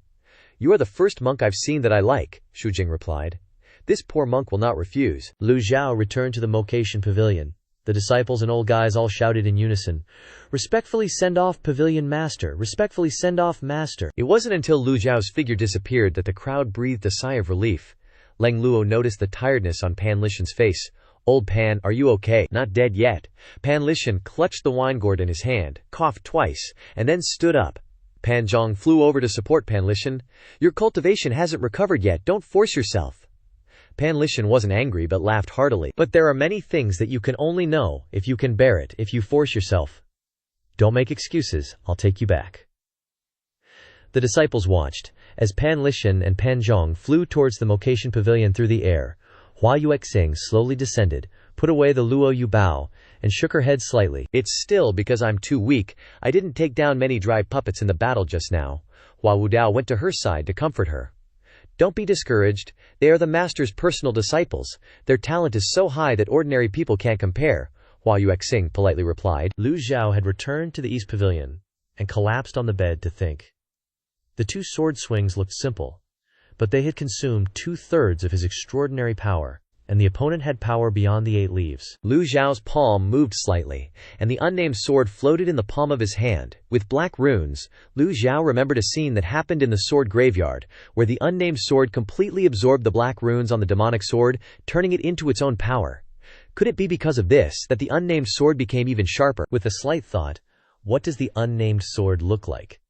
You are the first monk I've seen that I like, Xu Jing replied. This poor monk will not refuse. Lu Zhou returned to the Mocation Pavilion. The disciples and old guys all shouted in unison, Respectfully send off Pavilion Master, respectfully send off Master. It wasn't until Lu Zhao's figure disappeared that the crowd breathed a sigh of relief. Leng Luo noticed the tiredness on Pan Lishan's face. Old Pan, are you okay? Not dead yet. Pan Lishan clutched the wine gourd in his hand, coughed twice, and then stood up. Pan Zhong flew over to support Pan Lishan. Your cultivation hasn't recovered yet, don't force yourself. Pan Lishan wasn't angry but laughed heartily. But there are many things that you can only know if you can bear it, if you force yourself. Don't make excuses, I'll take you back. The disciples watched, as Pan Lishan and Pan Zhong flew towards the Mocation Pavilion through the air. Hua Yuexing slowly descended, put away the Luo Yu Bao, and shook her head slightly. It's still because I'm too weak. I didn't take down many dry puppets in the battle just now. Hua Wudao went to her side to comfort her. Don't be discouraged. They are the master's personal disciples. Their talent is so high that ordinary people can't compare, Hua Yuexing politely replied. Lu Zhou had returned to the East Pavilion and collapsed on the bed to think. The two sword swings looked simple, but they had consumed 2/3 of his extraordinary power, and the opponent had power beyond the 8 leaves. Lu Zhao's palm moved slightly, and the unnamed sword floated in the palm of his hand, with black runes. Lu Zhao remembered a scene that happened in the sword graveyard, where the unnamed sword completely absorbed the black runes on the demonic sword, turning it into its own power. Could it be because of this that the unnamed sword became even sharper? With a slight thought, what does the unnamed sword look like?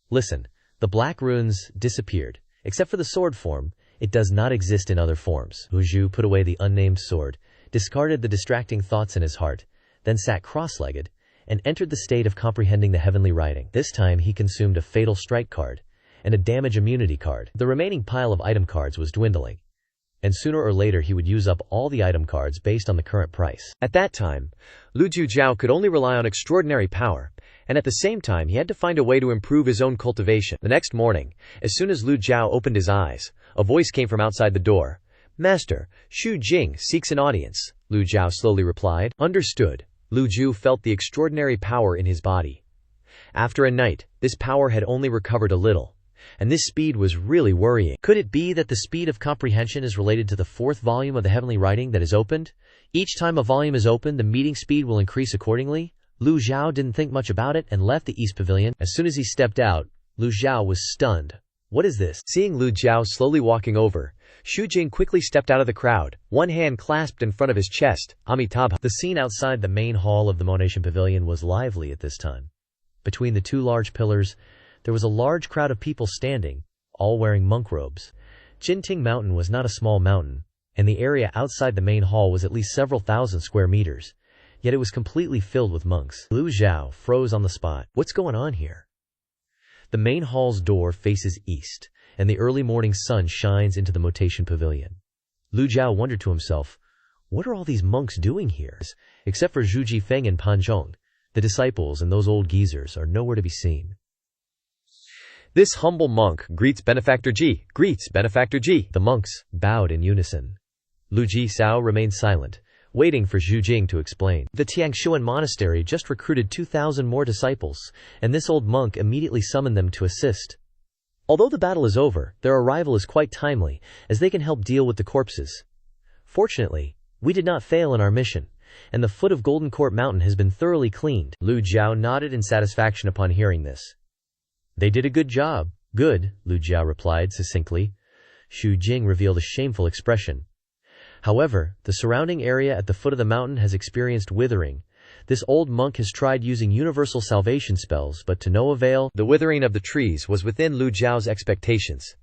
Listen, the black runes disappeared, except for the sword form. It does not exist in other forms. Lu Zhou put away the unnamed sword, discarded the distracting thoughts in his heart, then sat cross-legged, and entered the state of comprehending the heavenly writing. This time he consumed a fatal strike card, and a damage immunity card. The remaining pile of item cards was dwindling, and sooner or later he would use up all the item cards based on the current price. At that time, Lu Zhou could only rely on extraordinary power, and at the same time he had to find a way to improve his own cultivation. The next morning, as soon as Lu Zhou opened his eyes, a voice came from outside the door. Master, Xu Jing seeks an audience, Lu Zhou slowly replied. Understood. Lu Zhou felt the extraordinary power in his body. After a night, this power had only recovered a little, and this speed was really worrying. Could it be that the speed of comprehension is related to the 4th volume of the heavenly writing that is opened? Each time a volume is opened, the meeting speed will increase accordingly? Lu Zhou didn't think much about it and left the East Pavilion. As soon as he stepped out, Lu Zhou was stunned. What is this? Seeing Lu Zhou slowly walking over, Xu Jing quickly stepped out of the crowd, one hand clasped in front of his chest. Amitabha. The scene outside the main hall of the Mocation Pavilion was lively at this time. Between the 2 large pillars, there was a large crowd of people standing, all wearing monk robes. Jinting Mountain was not a small mountain, and the area outside the main hall was at least several thousand square meters. Yet it was completely filled with monks. Lu Zhou froze on the spot. What's going on here? The main hall's door faces east, and the early morning sun shines into the Mocation Pavilion. Lu Zhou wondered to himself, what are all these monks doing here? Except for Zhu Jifeng and Pan Zhong, the disciples and those old geezers are nowhere to be seen. This humble monk greets Benefactor Ji, greets Benefactor Ji. The monks bowed in unison. Lu Zhou remained silent, waiting for Xu Jing to explain. The Tiangshuan monastery just recruited 2,000 more disciples, and this old monk immediately summoned them to assist. Although the battle is over, their arrival is quite timely, as they can help deal with the corpses. Fortunately, we did not fail in our mission, and the foot of Golden Court Mountain has been thoroughly cleaned. Lu Zhou nodded in satisfaction upon hearing this. They did a good job. Good, Lu Zhou replied succinctly. Xu Jing revealed a shameful expression. However, the surrounding area at the foot of the mountain has experienced withering. This old monk has tried using universal salvation spells, but to no avail. The withering of the trees was within Lu Zhao's expectations.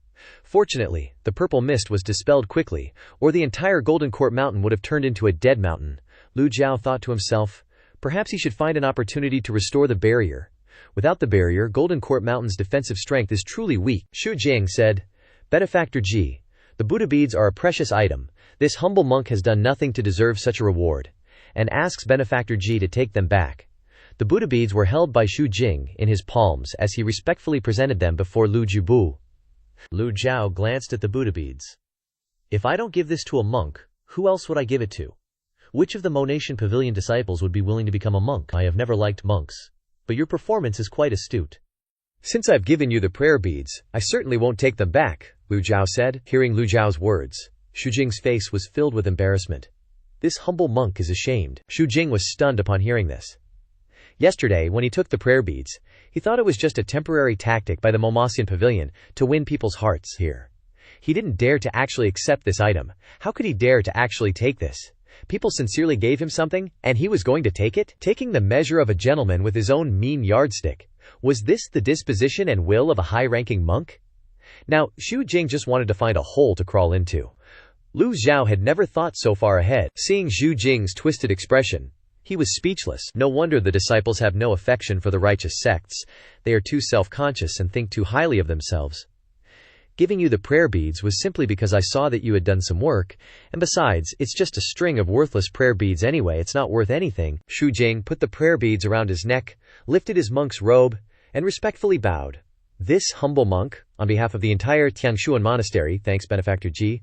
Fortunately, the purple mist was dispelled quickly, or the entire Golden Court Mountain would have turned into a dead mountain. Lu Zhou thought to himself, perhaps he should find an opportunity to restore the barrier. Without the barrier, Golden Court Mountain's defensive strength is truly weak. Xu Jing said, Benefactor Ji, the Buddha beads are a precious item. This humble monk has done nothing to deserve such a reward, and asks Benefactor Ji to take them back. The Buddha beads were held by Xu Jing in his palms as he respectfully presented them before Lu Zhibu. Lu Zhou glanced at the Buddha beads. If I don't give this to a monk, who else would I give it to? Which of the Mocation Pavilion disciples would be willing to become a monk? I have never liked monks, but your performance is quite astute. Since I've given you the prayer beads, I certainly won't take them back, Lu Zhou said. Hearing Lu Zhao's words, Xu Jing's face was filled with embarrassment. This humble monk is ashamed. Xu Jing was stunned upon hearing this. Yesterday, when he took the prayer beads, he thought it was just a temporary tactic by the Momacian Pavilion to win people's hearts here. He didn't dare to actually accept this item. How could he dare to actually take this? People sincerely gave him something, and he was going to take it? Taking the measure of a gentleman with his own mean yardstick. Was this the disposition and will of a high-ranking monk? Now, Xu Jing just wanted to find a hole to crawl into. Lu Zhou had never thought so far ahead. Seeing Zhu Jing's twisted expression, he was speechless. No wonder the disciples have no affection for the righteous sects. They are too self-conscious and think too highly of themselves. Giving you the prayer beads was simply because I saw that you had done some work, and besides, it's just a string of worthless prayer beads anyway, it's not worth anything. Zhu Jing put the prayer beads around his neck, lifted his monk's robe, and respectfully bowed. This humble monk, on behalf of the entire Tiangshuan monastery, thanks Benefactor Ji.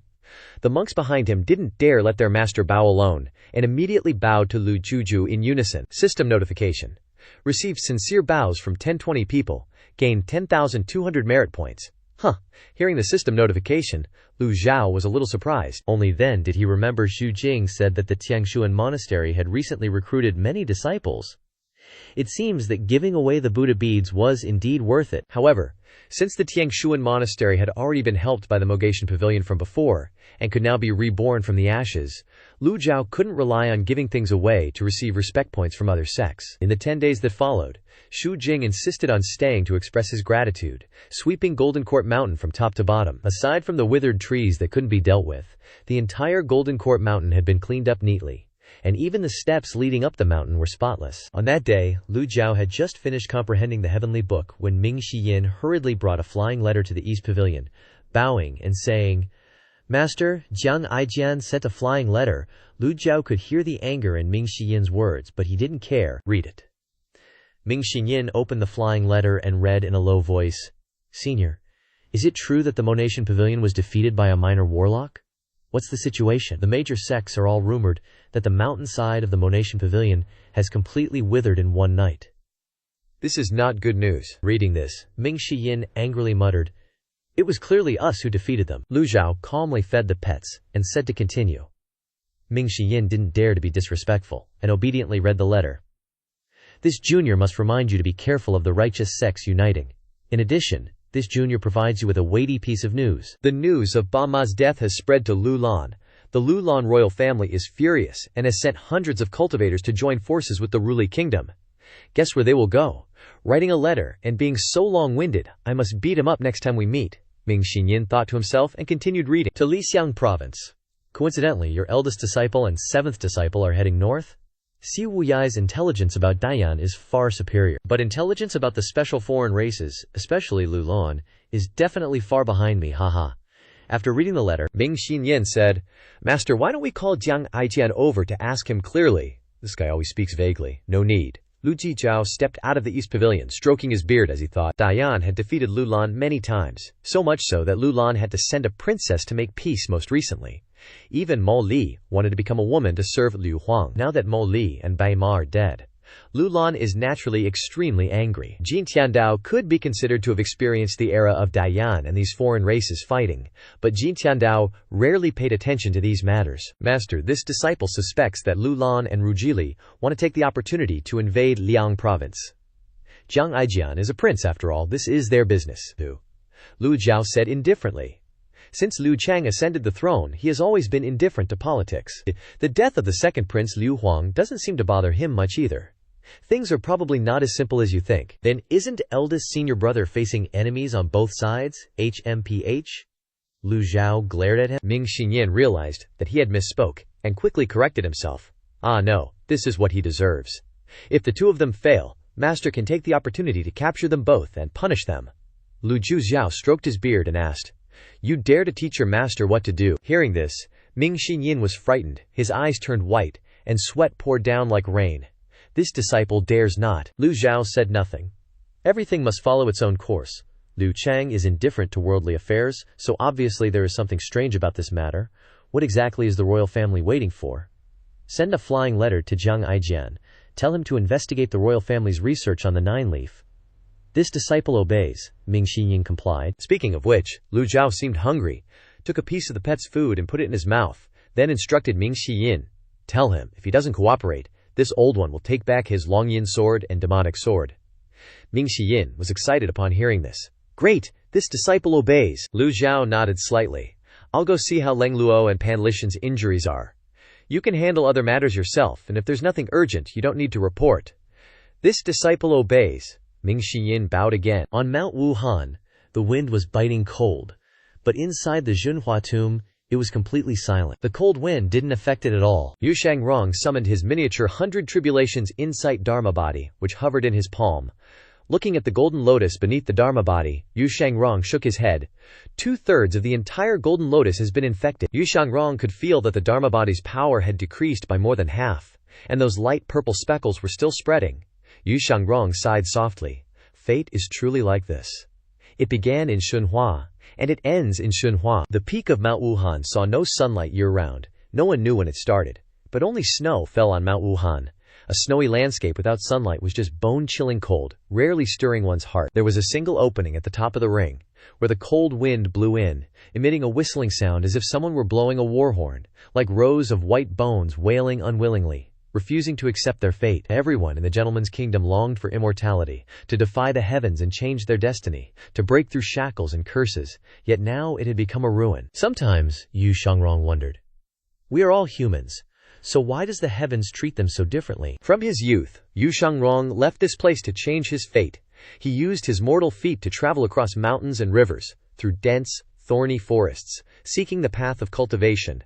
The monks behind him didn't dare let their master bow alone, and immediately bowed to Lu Zhou in unison. System notification. Received sincere bows from 1020 people, gained 10,200 merit points. Hearing the system notification, Lu Zhou was a little surprised. Only then did he remember Zhu Jing said that the Tiangshuan monastery had recently recruited many disciples. It seems that giving away the Buddha beads was indeed worth it. However, since the Tiangshuan monastery had already been helped by the Mogation Pavilion from before, and could now be reborn from the ashes, Lu Zhou couldn't rely on giving things away to receive respect points from other sects. In the 10 days that followed, Zhu Jing insisted on staying to express his gratitude, sweeping Golden Court Mountain from top to bottom. Aside from the withered trees that couldn't be dealt with, the entire Golden Court Mountain had been cleaned up neatly, and even the steps leading up the mountain were spotless. On that day, Lu Zhou had just finished comprehending the heavenly book when Ming Xiyin hurriedly brought a flying letter to the East Pavilion, bowing and saying, "Master, Jiang Aijian sent a flying letter." Lu Zhou could hear the anger in Ming Xiyin's words, but he didn't care. "Read it." Ming Xiyin opened the flying letter and read in a low voice, "Senior, is it true that the Monation Pavilion was defeated by a minor warlock? What's the situation? The major sects are all rumored that the mountainside of the Monation Pavilion has completely withered in one night." This is not good news. Reading this, Ming Xiyin angrily muttered, "It was clearly us who defeated them." Lu Zhou calmly fed the pets and said to continue. Ming Xiyin didn't dare to be disrespectful, and obediently read the letter. "This junior must remind you to be careful of the righteous sects uniting. In addition, this junior provides you with a weighty piece of news. The news of Ba Ma's death has spread to Lulan. The Lulan royal family is furious and has sent hundreds of cultivators to join forces with the Ruli kingdom. Guess where they will go? Writing a letter and being so long-winded, I must beat him up next time we meet." Ming Xinyin thought to himself and continued reading. "To Lixiang province. Coincidentally, your eldest disciple and 7th disciple are heading north? Si Wuyai's intelligence about Dayan is far superior, but intelligence about the special foreign races, especially Lulan, is definitely far behind me, haha." After reading the letter, Ming Xinyin said, "Master, why don't we call Jiang Aijian over to ask him clearly? This guy always speaks vaguely." "No need." Lu Zhou stepped out of the East Pavilion, stroking his beard as he thought. Dayan had defeated Lulan many times, so much so that Lulan had to send a princess to make peace most recently. Even Mo Li wanted to become a woman to serve Liu Huang. Now that Mo Li and Bai Ma are dead, Lulan is naturally extremely angry. Ji Tiandao could be considered to have experienced the era of Dayan and these foreign races fighting, but Ji Tiandao rarely paid attention to these matters. "Master, this disciple suspects that Lulan and Rujili want to take the opportunity to invade Liang province. Jiang Aijian is a prince after all, this is their business." Lu Zhou said indifferently. Since Liu Chang ascended the throne, he has always been indifferent to politics. The death of the second prince Liu Huang doesn't seem to bother him much either. Things are probably not as simple as you think. "Then isn't eldest senior brother facing enemies on both sides? HMPH? Lu Zhou glared at him. Ming Xinyin realized that he had misspoke, and quickly corrected himself. "Ah no, this is what he deserves. If the two of them fail, Master can take the opportunity to capture them both and punish them." Lu Zhou stroked his beard and asked, "You dare to teach your master what to do?" Hearing this, Ming Xinyin was frightened, his eyes turned white, and sweat poured down like rain. "This disciple dares not." Lu Zhou said nothing. Everything must follow its own course. Liu Chang is indifferent to worldly affairs, so obviously there is something strange about this matter. What exactly is the royal family waiting for? Send a flying letter to Jiang Aijian. Tell him to investigate the royal family's research on the Nine Leaf. This disciple obeys. Ming Xinyin complied. Speaking of which, Lu Zhou seemed hungry, took a piece of the pet's food and put it in his mouth, then instructed Ming Xinyin, "Tell him, if he doesn't cooperate, this old one will take back his Longyin sword and demonic sword." Ming Xinyin was excited upon hearing this. "Great, this disciple obeys." Lu Zhou nodded slightly. "I'll go see how Leng Luo and Pan Lishan's injuries are. You can handle other matters yourself, and if there's nothing urgent, you don't need to report." This disciple obeys. Ming Xinyin bowed again. On Mount Wuhan, the wind was biting cold, but inside the Zhenhua tomb, It was completely silent. The cold wind didn't affect it at all. Yu Shangrong summoned his miniature 100 Tribulations Insight Dharma body, which hovered in his palm. Looking at the golden lotus beneath the Dharma body, Yu Shangrong shook his head. 2/3 of the entire golden lotus has been infected. Yu Shangrong could feel that the Dharma body's power had decreased by more than half, and those light purple speckles were still spreading. Yu Shangrong sighed softly. Fate is truly like this. It began in Xunhua, and it ends in Xunhua. The peak of Mount Wuhan saw no sunlight year-round. No one knew when it started, but only snow fell on Mount Wuhan. A snowy landscape without sunlight was just bone-chilling cold, rarely stirring one's heart. There was a single opening at the top of the ring, where the cold wind blew in, emitting a whistling sound as if someone were blowing a war horn, like rows of white bones wailing unwillingly, refusing to accept their fate. Everyone in the gentleman's kingdom longed for immortality, to defy the heavens and change their destiny, to break through shackles and curses, yet now it had become a ruin. Sometimes, Yu Shangrong wondered, we are all humans. So why does the heavens treat them so differently? From his youth, Yu Shangrong left this place to change his fate. He used his mortal feet to travel across mountains and rivers, through dense, thorny forests, seeking the path of cultivation.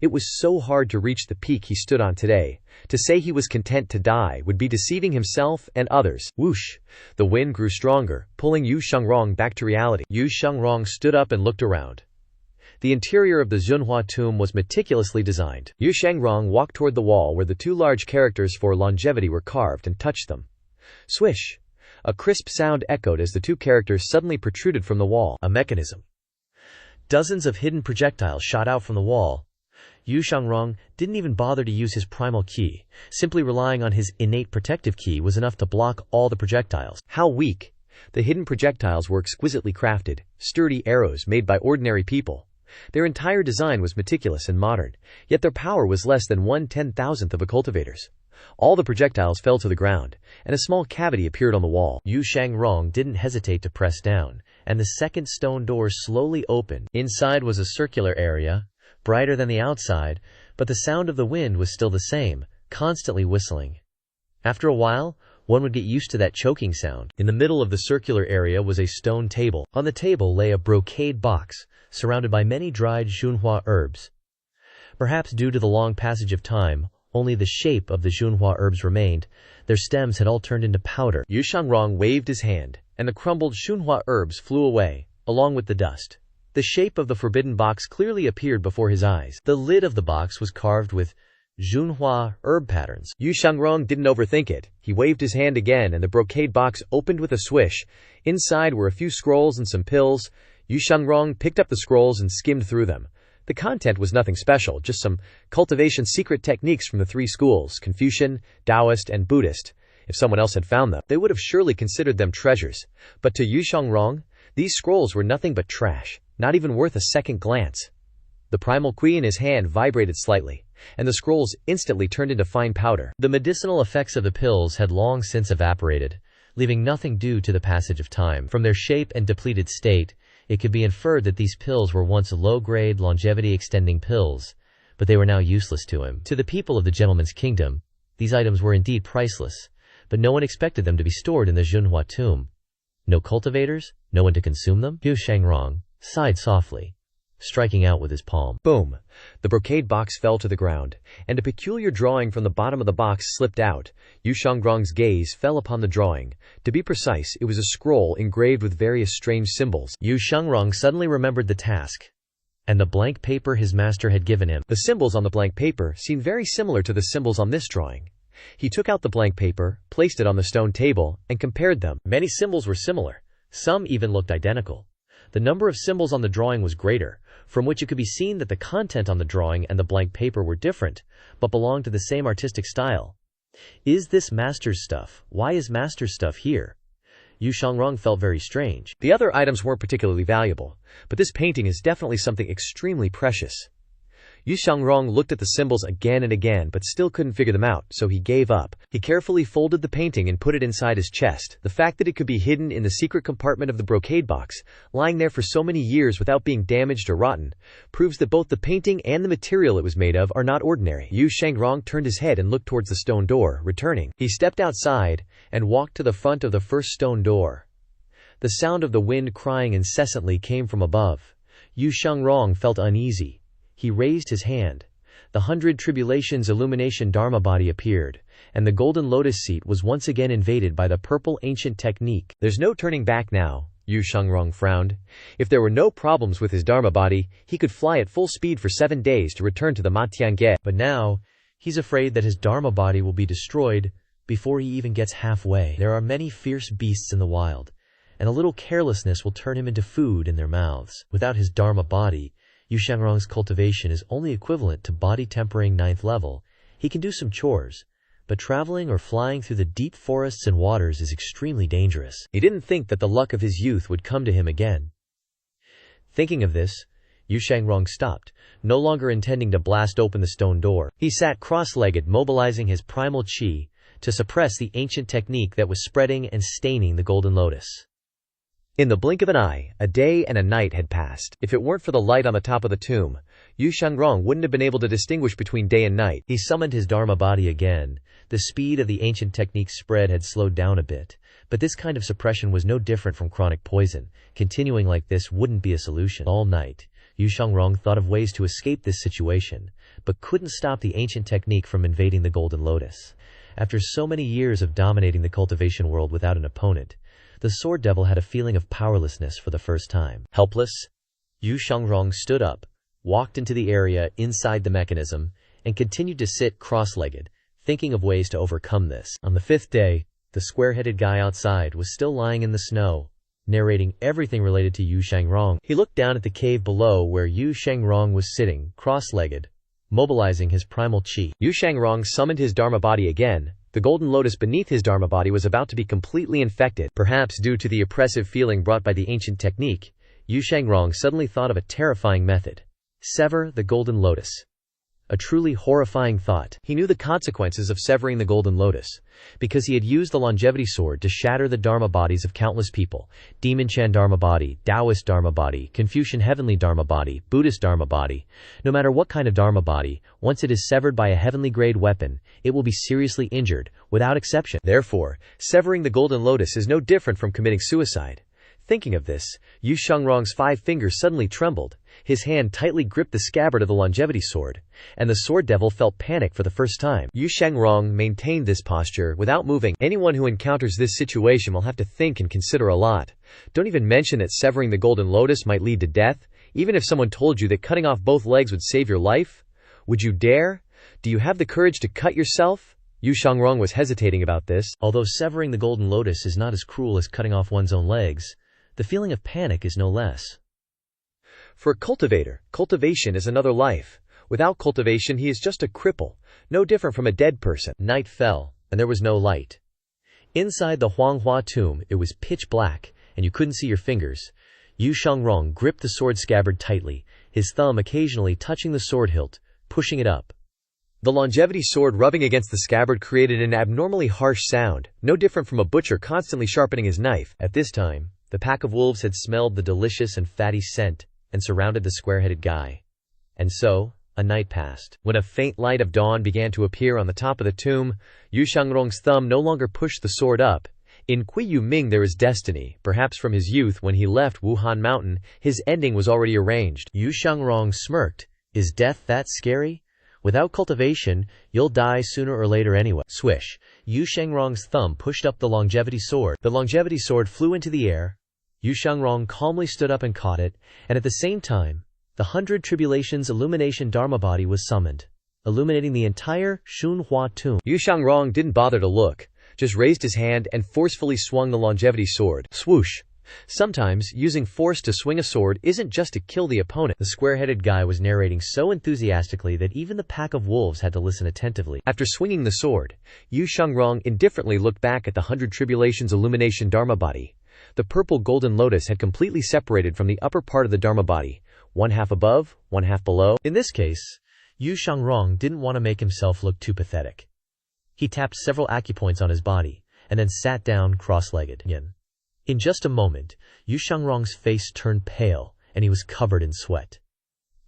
It was so hard to reach the peak he stood on today. To say he was content to die would be deceiving himself and others. Whoosh! The wind grew stronger, pulling Yu Shangrong back to reality. Yu Shangrong stood up and looked around. The interior of the Zhunhua tomb was meticulously designed. Yu Shangrong walked toward the wall where the two large characters for longevity were carved and touched them. Swish! A crisp sound echoed as the two characters suddenly protruded from the wall. A mechanism. Dozens of hidden projectiles shot out from the wall. Yu Shangrong didn't even bother to use his primal ki. Simply relying on his innate protective ki was enough to block all the projectiles. How weak! The hidden projectiles were exquisitely crafted, sturdy arrows made by ordinary people. Their entire design was meticulous and modern, yet their power was less than 1/10,000th of a cultivator's. All the projectiles fell to the ground, and a small cavity appeared on the wall. Yu Shangrong didn't hesitate to press down, and the second stone door slowly opened. Inside was a circular area, brighter than the outside, but the sound of the wind was still the same, constantly whistling. After a while, one would get used to that choking sound. In the middle of the circular area was a stone table. On the table lay a brocade box, surrounded by many dried Zhunhua herbs. Perhaps due to the long passage of time, only the shape of the Zhunhua herbs remained. Their stems had all turned into powder. Yu Shangrong waved his hand, and the crumbled Zhunhua herbs flew away, along with the dust. The shape of the forbidden box clearly appeared before his eyes. The lid of the box was carved with Zhunhua herb patterns. Yu Shangrong didn't overthink it. He waved his hand again, and the brocade box opened with a swish. Inside were a few scrolls and some pills. Yu Shangrong picked up the scrolls and skimmed through them. The content was nothing special, just some cultivation secret techniques from the three schools, Confucian, Taoist, and Buddhist. If someone else had found them, they would have surely considered them treasures. But to Yu Shangrong, these scrolls were nothing but trash, not even worth a second glance. The primal ki in his hand vibrated slightly, and the scrolls instantly turned into fine powder. The medicinal effects of the pills had long since evaporated, leaving nothing due to the passage of time. From their shape and depleted state, it could be inferred that these pills were once low-grade, longevity-extending pills, but they were now useless to him. To the people of the gentleman's kingdom, these items were indeed priceless, but no one expected them to be stored in the Zhunhua tomb. No cultivators, no one to consume them? Yu Shangrong sighed softly, striking out with his palm. Boom! The brocade box fell to the ground, and a peculiar drawing from the bottom of the box slipped out. Yu Shangrong's gaze fell upon the drawing. To be precise, it was a scroll engraved with various strange symbols. Yu Shangrong suddenly remembered the task, and the blank paper his master had given him. The symbols on the blank paper seemed very similar to the symbols on this drawing. He took out the blank paper, placed it on the stone table, and compared them. Many symbols were similar. Some even looked identical. The number of symbols on the drawing was greater, from which it could be seen that the content on the drawing and the blank paper were different, but belonged to the same artistic style. Is this master's stuff? Why is master's stuff here? Yu Shangrong felt very strange. The other items weren't particularly valuable, but this painting is definitely something extremely precious. Yu Shangrong looked at the symbols again and again but still couldn't figure them out, so he gave up. He carefully folded the painting and put it inside his chest. The fact that it could be hidden in the secret compartment of the brocade box, lying there for so many years without being damaged or rotten, proves that both the painting and the material it was made of are not ordinary. Yu Shangrong turned his head and looked towards the stone door, returning. He stepped outside and walked to the front of the first stone door. The sound of the wind crying incessantly came from above. Yu Shangrong felt uneasy. He raised his hand. The 100 Tribulations Illumination Dharma body appeared, and the golden lotus seat was once again invaded by the purple ancient technique. There's no turning back now, Yu Shangrong frowned. If there were no problems with his dharma body, he could fly at full speed for 7 days to return to the Matiange. But now, he's afraid that his dharma body will be destroyed before he even gets halfway. There are many fierce beasts in the wild, and a little carelessness will turn him into food in their mouths. Without his dharma body, Yu Shangrong's cultivation is only equivalent to body tempering 9th level. He can do some chores, but traveling or flying through the deep forests and waters is extremely dangerous. He didn't think that the luck of his youth would come to him again. Thinking of this, Yu Shangrong stopped, no longer intending to blast open the stone door. He sat cross-legged, mobilizing his primal chi to suppress the ancient technique that was spreading and staining the golden lotus. In the blink of an eye, a day and a night had passed. If it weren't for the light on the top of the tomb, Yu Shangrong wouldn't have been able to distinguish between day and night. He summoned his dharma body again. The speed of the ancient technique's spread had slowed down a bit, but this kind of suppression was no different from chronic poison. Continuing like this wouldn't be a solution. All night, Yu Shangrong thought of ways to escape this situation, but couldn't stop the ancient technique from invading the golden lotus. After so many years of dominating the cultivation world without an opponent, the sword devil had a feeling of powerlessness for the first time. Helpless, Yu Shangrong stood up, walked into the area inside the mechanism, and continued to sit cross-legged, thinking of ways to overcome this. On the 5th day, the square-headed guy outside was still lying in the snow, narrating everything related to Yu Shangrong. He looked down at the cave below where Yu Shangrong was sitting, cross-legged, mobilizing his primal chi. Yu Shangrong summoned his dharma body again. The golden lotus beneath his dharma body was about to be completely infected. Perhaps due to the oppressive feeling brought by the ancient technique, Yu Shangrong suddenly thought of a terrifying method. Sever the golden lotus. A truly horrifying thought. He knew the consequences of severing the golden lotus, because he had used the longevity sword to shatter the dharma bodies of countless people. Demon Chan dharma body, Taoist dharma body, Confucian heavenly dharma body, Buddhist dharma body. No matter what kind of dharma body, once it is severed by a heavenly grade weapon, it will be seriously injured, without exception. Therefore, severing the golden lotus is no different from committing suicide. Thinking of this, Yu Shangrong's 5 fingers suddenly trembled. His hand tightly gripped the scabbard of the longevity sword, and the sword devil felt panic for the first time. Yu Shangrong maintained this posture without moving. Anyone who encounters this situation will have to think and consider a lot. Don't even mention that severing the golden lotus might lead to death. Even if someone told you that cutting off both legs would save your life, would you dare? Do you have the courage to cut yourself? Yu Shangrong was hesitating about this. Although severing the golden lotus is not as cruel as cutting off one's own legs, the feeling of panic is no less. For a cultivator, cultivation is another life. Without cultivation he is just a cripple, no different from a dead person. Night fell, and there was no light. Inside the Huanghua tomb it was pitch black, and you couldn't see your fingers. Yu Shangrong gripped the sword scabbard tightly, his thumb occasionally touching the sword hilt, pushing it up. The longevity sword rubbing against the scabbard created an abnormally harsh sound, no different from a butcher constantly sharpening his knife. At this time, the pack of wolves had smelled the delicious and fatty scent and surrounded the square-headed guy. And so, a night passed. When a faint light of dawn began to appear on the top of the tomb, Yu Shangrong's thumb no longer pushed the sword up. In Qiyu Ming there is destiny. Perhaps from his youth when he left Wuhan Mountain, his ending was already arranged. Yu Shangrong smirked. Is death that scary? Without cultivation, you'll die sooner or later anyway. Swish. Yu Shangrong's thumb pushed up the longevity sword. The longevity sword flew into the air. Yu Shangrong calmly stood up and caught it, and at the same time, the 100 Tribulations Illumination Dharma body was summoned, illuminating the entire Shunhua tomb. Yu Shangrong didn't bother to look, just raised his hand and forcefully swung the longevity sword. Swoosh! Sometimes, using force to swing a sword isn't just to kill the opponent. The square-headed guy was narrating so enthusiastically that even the pack of wolves had to listen attentively. After swinging the sword, Yu Shangrong indifferently looked back at the 100 Tribulations Illumination Dharma body. The purple golden lotus had completely separated from the upper part of the dharma body, one half above, one half below. In this case, Yu Shangrong didn't want to make himself look too pathetic. He tapped several acupoints on his body, and then sat down cross-legged. In just a moment, Yu Shangrong's face turned pale, and he was covered in sweat.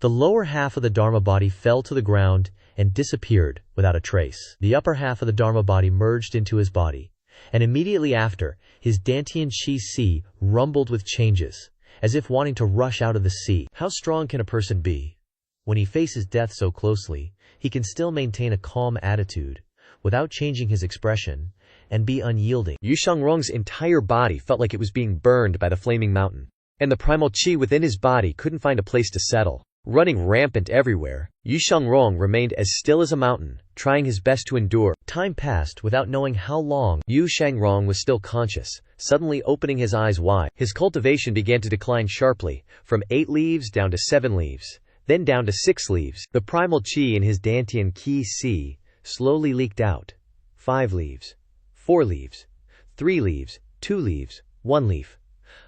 The lower half of the dharma body fell to the ground and disappeared without a trace. The upper half of the dharma body merged into his body, and immediately after, his Dantian Qi Sea rumbled with changes, as if wanting to rush out of the sea. How strong can a person be? When he faces death so closely, he can still maintain a calm attitude, without changing his expression, and be unyielding. Yu Shangrong's entire body felt like it was being burned by the flaming mountain, and the primal qi within his body couldn't find a place to settle. Running rampant everywhere, Yu Shangrong remained as still as a mountain, trying his best to endure. Time passed without knowing how long. Yu Shangrong was still conscious, suddenly opening his eyes wide. His cultivation began to decline sharply, from 8 leaves down to 7 leaves, then down to 6 leaves. The primal qi in his Dantian Qi Si slowly leaked out. 5 leaves, 4 leaves, 3 leaves, 2 leaves, 1 leaf.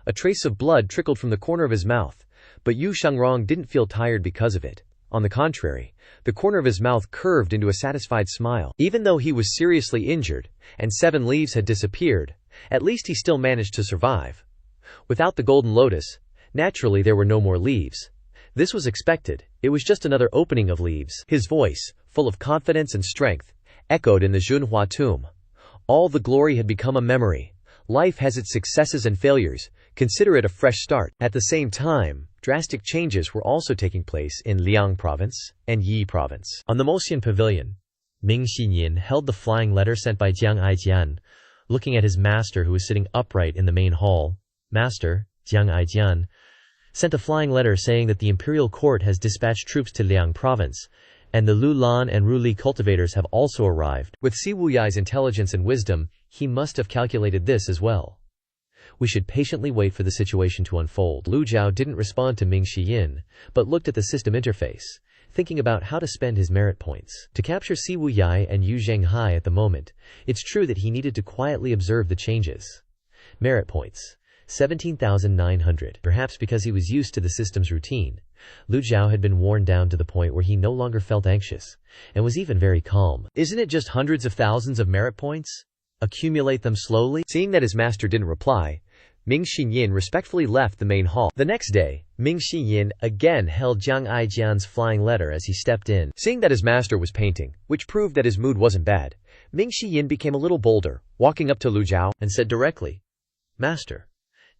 A trace of blood trickled from the corner of his mouth, but Yu Shangrong didn't feel tired because of it. On the contrary, the corner of his mouth curved into a satisfied smile. Even though he was seriously injured, and 7 leaves had disappeared, at least he still managed to survive. Without the golden lotus, naturally there were no more leaves. This was expected. It was just another opening of leaves. His voice, full of confidence and strength, echoed in the Junhua tomb. All the glory had become a memory. Life has its successes and failures. Consider it a fresh start. At the same time, drastic changes were also taking place in Liang Province and Yi Province. On the Moxian Pavilion, Ming Xinyin held the flying letter sent by Jiang Aijian, looking at his master who was sitting upright in the main hall. Master, Jiang Aijian, sent a flying letter saying that the imperial court has dispatched troops to Liang Province, and the Lulan and Ruli cultivators have also arrived. With Si Wuyai's intelligence and wisdom, he must have calculated this as well. We should patiently wait for the situation to unfold. Lu Zhou didn't respond to Ming Xiyin, but looked at the system interface, thinking about how to spend his merit points. To capture Si Wuyai and Yu Zhenghai at the moment, it's true that he needed to quietly observe the changes. Merit points. 17,900. Perhaps because he was used to the system's routine, Lu Zhou had been worn down to the point where he no longer felt anxious, and was even very calm. Isn't it just hundreds of thousands of merit points? Accumulate them slowly? Seeing that his master didn't reply, Ming Xinyin respectfully left the main hall. The next day, Ming Xinyin again held Jiang Aijian's flying letter as he stepped in. Seeing that his master was painting, which proved that his mood wasn't bad, Ming Xinyin became a little bolder, walking up to Lu Zhou and said directly, "Master,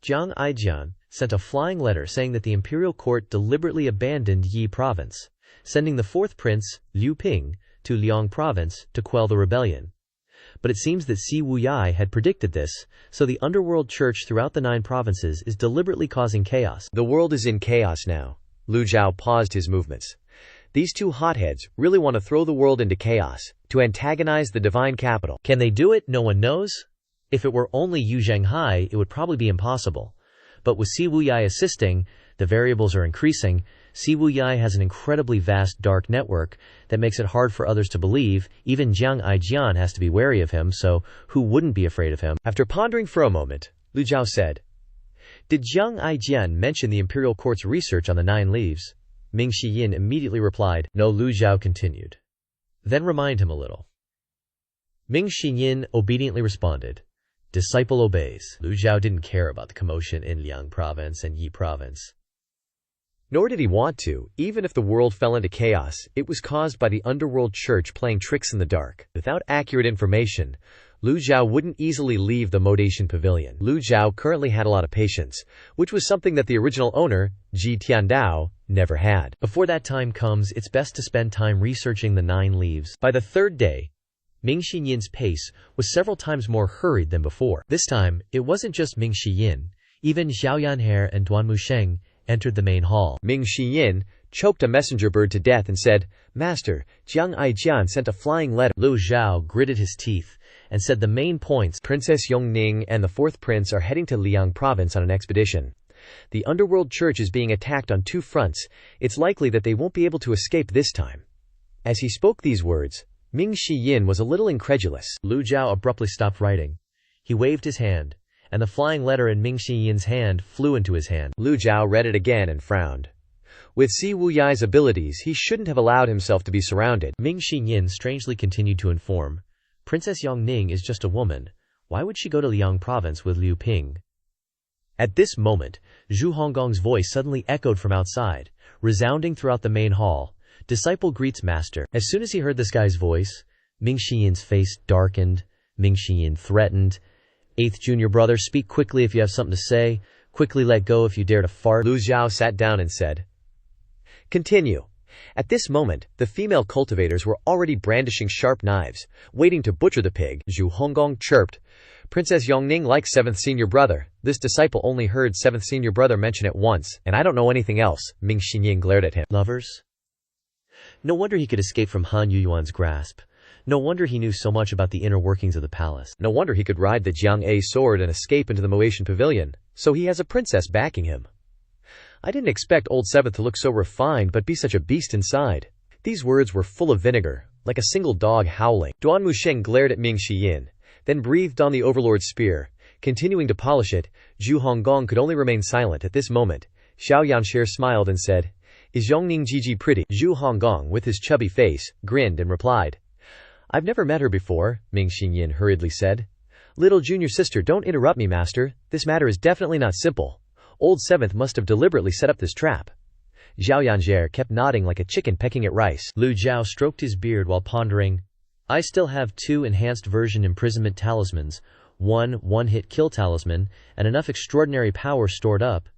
Jiang Aijian sent a flying letter saying that the imperial court deliberately abandoned Yi province, sending the 4th prince, Liu Ping, to Liang province to quell the rebellion. But it seems that Si Wuyai had predicted this, so the underworld church throughout the 9 provinces is deliberately causing chaos." The world is in chaos now. Lu Zhou paused his movements. These 2 hotheads really want to throw the world into chaos, to antagonize the divine capital. Can they do it? No one knows. If it were only Yu Zhenghai, it would probably be impossible. But with Si Wuyai assisting, the variables are increasing. Si Wuyai has an incredibly vast dark network that makes it hard for others to believe. Even Jiang Aijian has to be wary of him, so who wouldn't be afraid of him? After pondering for a moment, Lu Zhou said, "Did Jiang Aijian mention the imperial court's research on the 9 leaves?" Ming Xiyin immediately replied, "No." Lu Zhou continued, "Then remind him a little." Ming Xiyin obediently responded, "Disciple obeys." Lu Zhou didn't care about the commotion in Liang province and Yi province. Nor did he want to. Even if the world fell into chaos, it was caused by the underworld church playing tricks in the dark. Without accurate information, Lu Zhou wouldn't easily leave the Modacian Pavilion. Lu Zhou currently had a lot of patience, which was something that the original owner, Ji Tiandao, never had. Before that time comes, it's best to spend time researching the 9 leaves. By the 3rd day, Ming Xinyin's pace was several times more hurried than before. This time, it wasn't just Ming Xiyin. Even Xiao Yanhe and Duan Musheng entered the main hall. Ming Xiyin choked a messenger bird to death and said, "Master, Jiang Aijian sent a flying letter." Lu Zhou gritted his teeth and said the main points: Princess Yongning and the 4th prince are heading to Liang province on an expedition. The underworld church is being attacked on 2 fronts. It's likely that they won't be able to escape this time. As he spoke these words, Ming Xiyin was a little incredulous. Lu Zhou abruptly stopped writing. He waved his hand, and the flying letter in Ming Xiyin's hand flew into his hand. Lu Zhou read it again and frowned. With Si Wuyai's abilities, he shouldn't have allowed himself to be surrounded. Ming Xiyin strangely continued to inform, "Princess Yongning is just a woman. Why would she go to Liang province with Liu Ping?" At this moment, Zhu Honggong's voice suddenly echoed from outside, resounding throughout the main hall. "Disciple greets master." As soon as he heard this guy's voice, Ming Xiyin's face darkened. Ming Xiyin threatened, "8th junior brother, speak quickly if you have something to say. Quickly let go if you dare to fart." Lu Zhou sat down and said, "Continue." At this moment, the female cultivators were already brandishing sharp knives, waiting to butcher the pig. Zhu Honggong chirped. Princess Yongning likes 7th senior brother. This disciple only heard 7th senior brother mention it once, and I don't know anything else. Ming Xinyin glared at him. Lovers? No wonder he could escape from Han Yuyuan's grasp. No wonder he knew so much about the inner workings of the palace. No wonder he could ride the Jiang-A sword and escape into the Moatian pavilion. So he has a princess backing him. I didn't expect old 7th to look so refined but be such a beast inside. These words were full of vinegar, like a single dog howling. Duan Musheng glared at Ming Xiyin, then breathed on the overlord's spear. Continuing to polish it, Zhu Honggong could only remain silent at this moment. Xiao Yanxie smiled and said, "Is Yongning Jiji pretty?" Zhu Honggong, with his chubby face, grinned and replied, "I've never met her before," Ming Xinyin hurriedly said. "Little junior sister, don't interrupt me, master. This matter is definitely not simple. Old 7th must have deliberately set up this trap." Zhao Yanjie kept nodding like a chicken pecking at rice. Lu Zhou stroked his beard while pondering. "I still have 2 enhanced version imprisonment talismans, one-hit kill talisman, and enough extraordinary power stored up.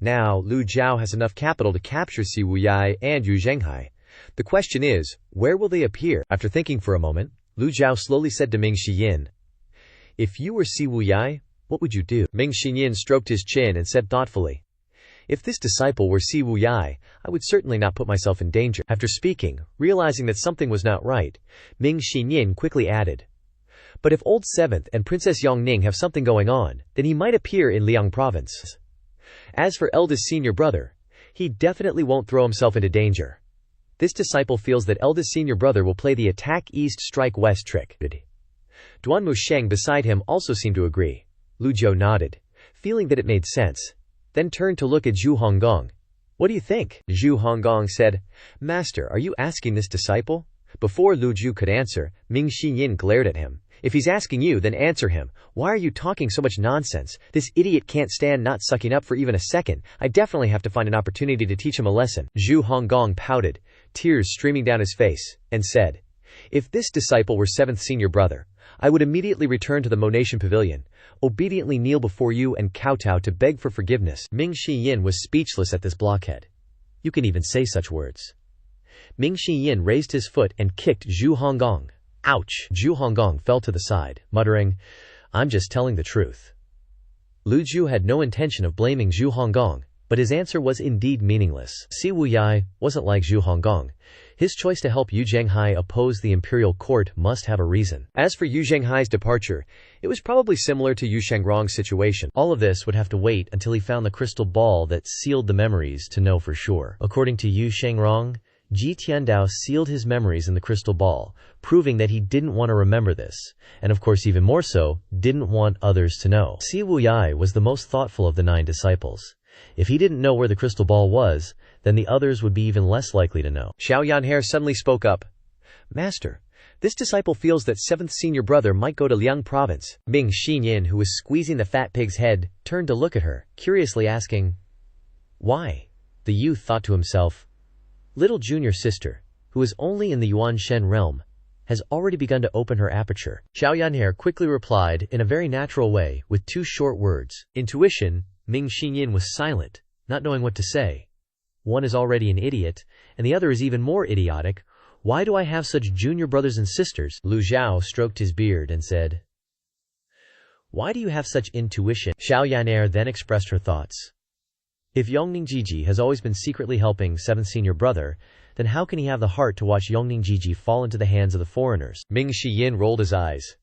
Now, Lu Zhou has enough capital to capture Si Wuyai and Yu Zhenghai. The question is, where will they appear?" After thinking for a moment, Lu Zhou slowly said to Ming Xiyin, "If you were Si Wuyai, what would you do?" Ming Xinyin stroked his chin and said thoughtfully, "If this disciple were Si Wuyai, I would certainly not put myself in danger." After speaking, realizing that something was not right, Ming Xinyin quickly added, "But if old 7th and Princess Yongning have something going on, then he might appear in Liang province. As for eldest senior brother, he definitely won't throw himself into danger. This disciple feels that eldest senior brother will play the attack east strike west trick." Duan Musheng beside him also seemed to agree. Lu Zhou nodded, feeling that it made sense, then turned to look at Zhu Honggong. "What do you think?" Zhu Honggong said, "Master, are you asking this disciple?" Before Lu Zhou could answer, Ming Xinyin glared at him. "If he's asking you, then answer him. Why are you talking so much nonsense? This idiot can't stand not sucking up for even a second. I definitely have to find an opportunity to teach him a lesson." Zhu Honggong pouted, tears streaming down his face, and said, "If this disciple were 7th senior brother, I would immediately return to the Moatian pavilion, obediently kneel before you and kowtow to beg for forgiveness." Ming Xiyin was speechless at this blockhead. "You can even say such words." Ming Xiyin raised his foot and kicked Zhu Honggong. Ouch! Zhu Honggong fell to the side, muttering, "I'm just telling the truth." Lu Zhou had no intention of blaming Zhu Honggong, but his answer was indeed meaningless. Si Wuyai wasn't like Zhu Honggong. His choice to help Yu Zhenghai oppose the imperial court must have a reason. As for Yu Zhenghai's departure, it was probably similar to Yu Shengrong's situation. All of this would have to wait until he found the crystal ball that sealed the memories to know for sure. According to Yu Shengrong, Ji Tiandao sealed his memories in the crystal ball, proving that he didn't want to remember this, and of course even more so, didn't want others to know. Si Wuyai was the most thoughtful of the 9 disciples. If he didn't know where the crystal ball was, then the others would be even less likely to know. Xiao Yanhe suddenly spoke up. "Master, this disciple feels that 7th senior brother might go to Liang province." Ming Xinyin, who was squeezing the fat pig's head, turned to look at her, curiously asking, "Why?" The youth thought to himself, "Little junior sister, who is only in the Yuanshen realm, has already begun to open her aperture." Xiao Yanhe quickly replied in a very natural way with 2 short words. Intuition. Ming Xinyin was silent, not knowing what to say. One is already an idiot, and the other is even more idiotic. Why do I have such junior brothers and sisters? Lu Zhou stroked his beard and said, "Why do you have such intuition?" Xiao Yan'er then expressed her thoughts. If Yongning Jiji has always been secretly helping 7th senior brother, then how can he have the heart to watch Yongning Jiji fall into the hands of the foreigners? Ming Xiyin rolled his eyes.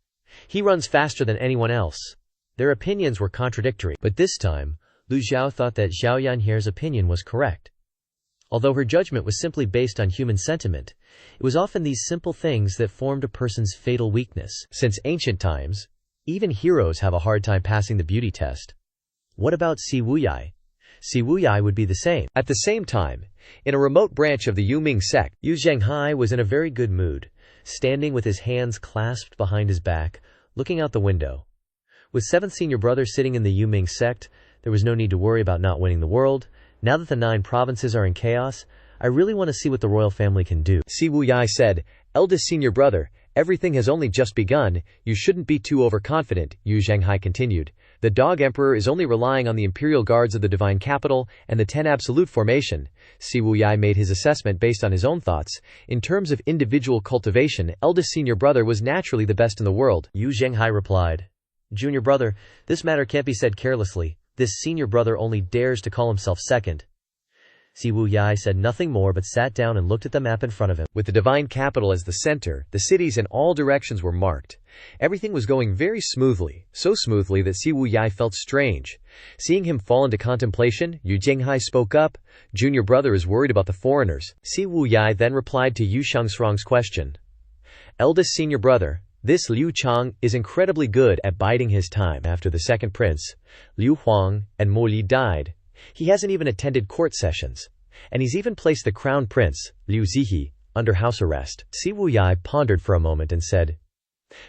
He runs faster than anyone else. Their opinions were contradictory, but this time, Lu Zhou thought that Xiao Yanhere's opinion was correct. Although her judgment was simply based on human sentiment, it was often these simple things that formed a person's fatal weakness. Since ancient times, even heroes have a hard time passing the beauty test. What about Si Wuyai? Si Wuyai would be the same. At the same time, in a remote branch of the Yuming sect, Yu Zhenghai was in a very good mood, standing with his hands clasped behind his back, looking out the window. With 7th senior brother sitting in the Yuming sect, there was no need to worry about not winning the world. Now that the 9 provinces are in chaos, I really want to see what the royal family can do. Si Wuyai said, "Eldest senior brother, everything has only just begun. You shouldn't be too overconfident," Yu Zhenghai continued. The Dog Emperor is only relying on the Imperial Guards of the Divine Capital and the 10 Absolute Formation. Si Wuyai made his assessment based on his own thoughts. In terms of individual cultivation, eldest senior brother was naturally the best in the world. Yu Zhenghai replied, Junior brother, this matter can't be said carelessly. This senior brother only dares to call himself second. Si Wuyai said nothing more but sat down and looked at the map in front of him. With the Divine Capital as the center, the cities in all directions were marked. Everything was going very smoothly, so smoothly that Si Wuyai felt strange. Seeing him fall into contemplation, Yu Zhenghai spoke up. Junior brother is worried about the foreigners. Si Wuyai then replied to Yu Shengstrong's question. Eldest senior brother, this Liu Chang is incredibly good at biding his time. After the second prince, Liu Huang, and Mo Li died, he hasn't even attended court sessions. And he's even placed the crown prince, Liu Zihi, under house arrest. Si Wuyai pondered for a moment and said,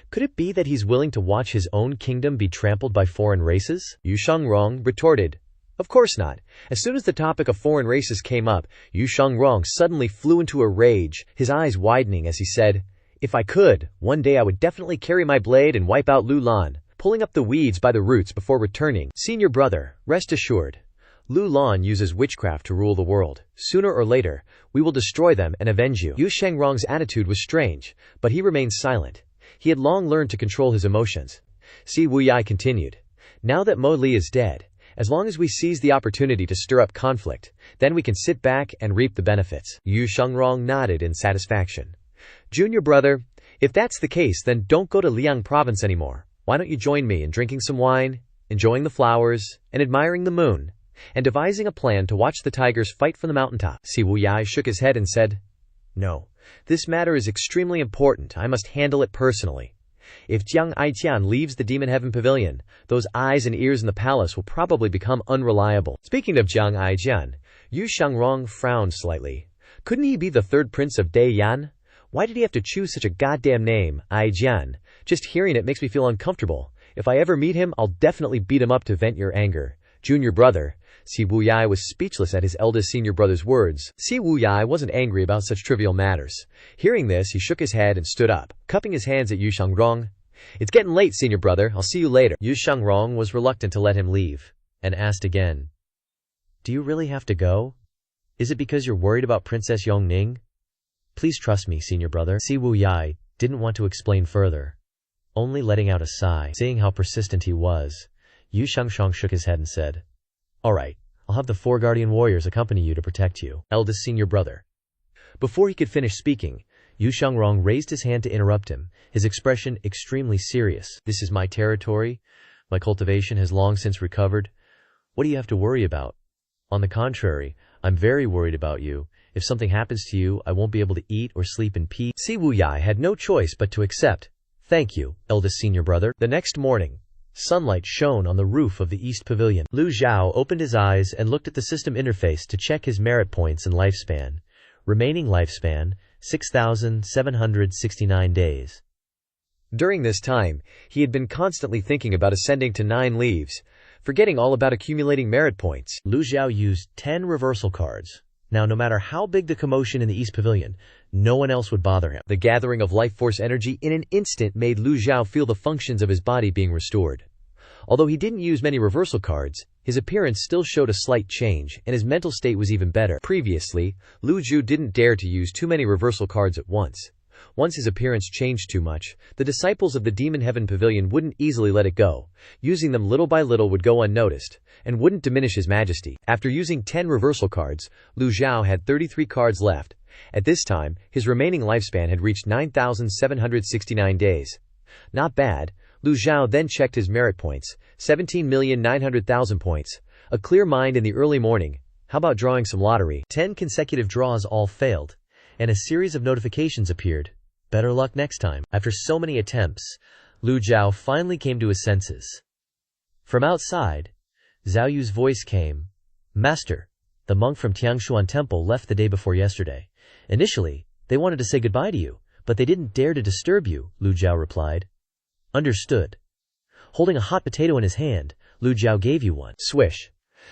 could it be that he's willing to watch his own kingdom be trampled by foreign races? Yu Shengrong retorted, of course not. As soon as the topic of foreign races came up, Yu Shengrong suddenly flew into a rage, his eyes widening as he said, if I could, one day I would definitely carry my blade and wipe out Lu Lan, pulling up the weeds by the roots before returning. Senior brother, rest assured. Lu Lan uses witchcraft to rule the world. Sooner or later, we will destroy them and avenge you. Yu Shengrong's attitude was strange, but he remained silent. He had long learned to control his emotions. Si Wuyai continued, now that Mo Li is dead, as long as we seize the opportunity to stir up conflict, then we can sit back and reap the benefits. Yu Shengrong nodded in satisfaction. Junior brother, if that's the case, then don't go to Liang province anymore. Why don't you join me in drinking some wine, enjoying the flowers, and admiring the moon, and devising a plan to watch the tigers fight from the mountaintop? Si Wuyai shook his head and said, no, this matter is extremely important. I must handle it personally. If Jiang Aitian leaves the Demon Heaven Pavilion, those eyes and ears in the palace will probably become unreliable. Speaking of Jiang Aitian, Yu Shengrong frowned slightly. Couldn't he be the third prince of Daiyan? Why did he have to choose such a goddamn name, Aijian? Just hearing it makes me feel uncomfortable. If I ever meet him, I'll definitely beat him up to vent your anger. Junior brother. Si Wuyai was speechless at his eldest senior brother's words. Si Wuyai wasn't angry about such trivial matters. Hearing this, he shook his head and stood up, cupping his hands at Yu Shengrong. It's getting late, senior brother. I'll see you later. Yu Shengrong was reluctant to let him leave, and asked again, do you really have to go? Is it because you're worried about Princess Yongning? Please trust me, senior brother. Si Wuyai didn't want to explain further, only letting out a sigh. Seeing how persistent he was, Yu Shengshong shook his head and said, all right, I'll have the 4 guardian warriors accompany you to protect you, eldest senior brother. Before he could finish speaking, Yu Shengrong raised his hand to interrupt him, his expression extremely serious. This is my territory. My cultivation has long since recovered. What do you have to worry about? On the contrary, I'm very worried about you. If something happens to you, I won't be able to eat or sleep in peace. Si Wuyai had no choice but to accept. Thank you, eldest senior brother. The next morning, sunlight shone on the roof of the East Pavilion. Lu Zhou opened his eyes and looked at the system interface to check his merit points and lifespan. Remaining lifespan, 6,769 days. During this time, he had been constantly thinking about ascending to 9 leaves, forgetting all about accumulating merit points. Lu Zhou used 10 reversal cards. Now, no matter how big the commotion in the East Pavilion, no one else would bother him. The gathering of life force energy in an instant made Lu Zhou feel the functions of his body being restored. Although he didn't use many reversal cards, his appearance still showed a slight change, and his mental state was even better. Previously, Lu Zhou didn't dare to use too many reversal cards at once. Once his appearance changed too much, the disciples of the Demon Heaven Pavilion wouldn't easily let it go. Using them little by little would go unnoticed, and wouldn't diminish his majesty. After using 10 reversal cards, Lu Zhou had 33 cards left. At this time, his remaining lifespan had reached 9,769 days. Not bad. Lu Zhou then checked his merit points, 17,900,000 points. A clear mind in the early morning. How about drawing some lottery? 10 consecutive draws all failed, and a series of notifications appeared. Better luck next time. After so many attempts, Lu Zhou finally came to his senses. From outside, Zhao Yu's voice came. Master, the monk from Tiangshuan Temple left the day before yesterday. Initially, they wanted to say goodbye to you, but they didn't dare to disturb you, Lu Zhou replied. Understood. Holding a hot potato in his hand, Lu Zhou gave you one. Swish.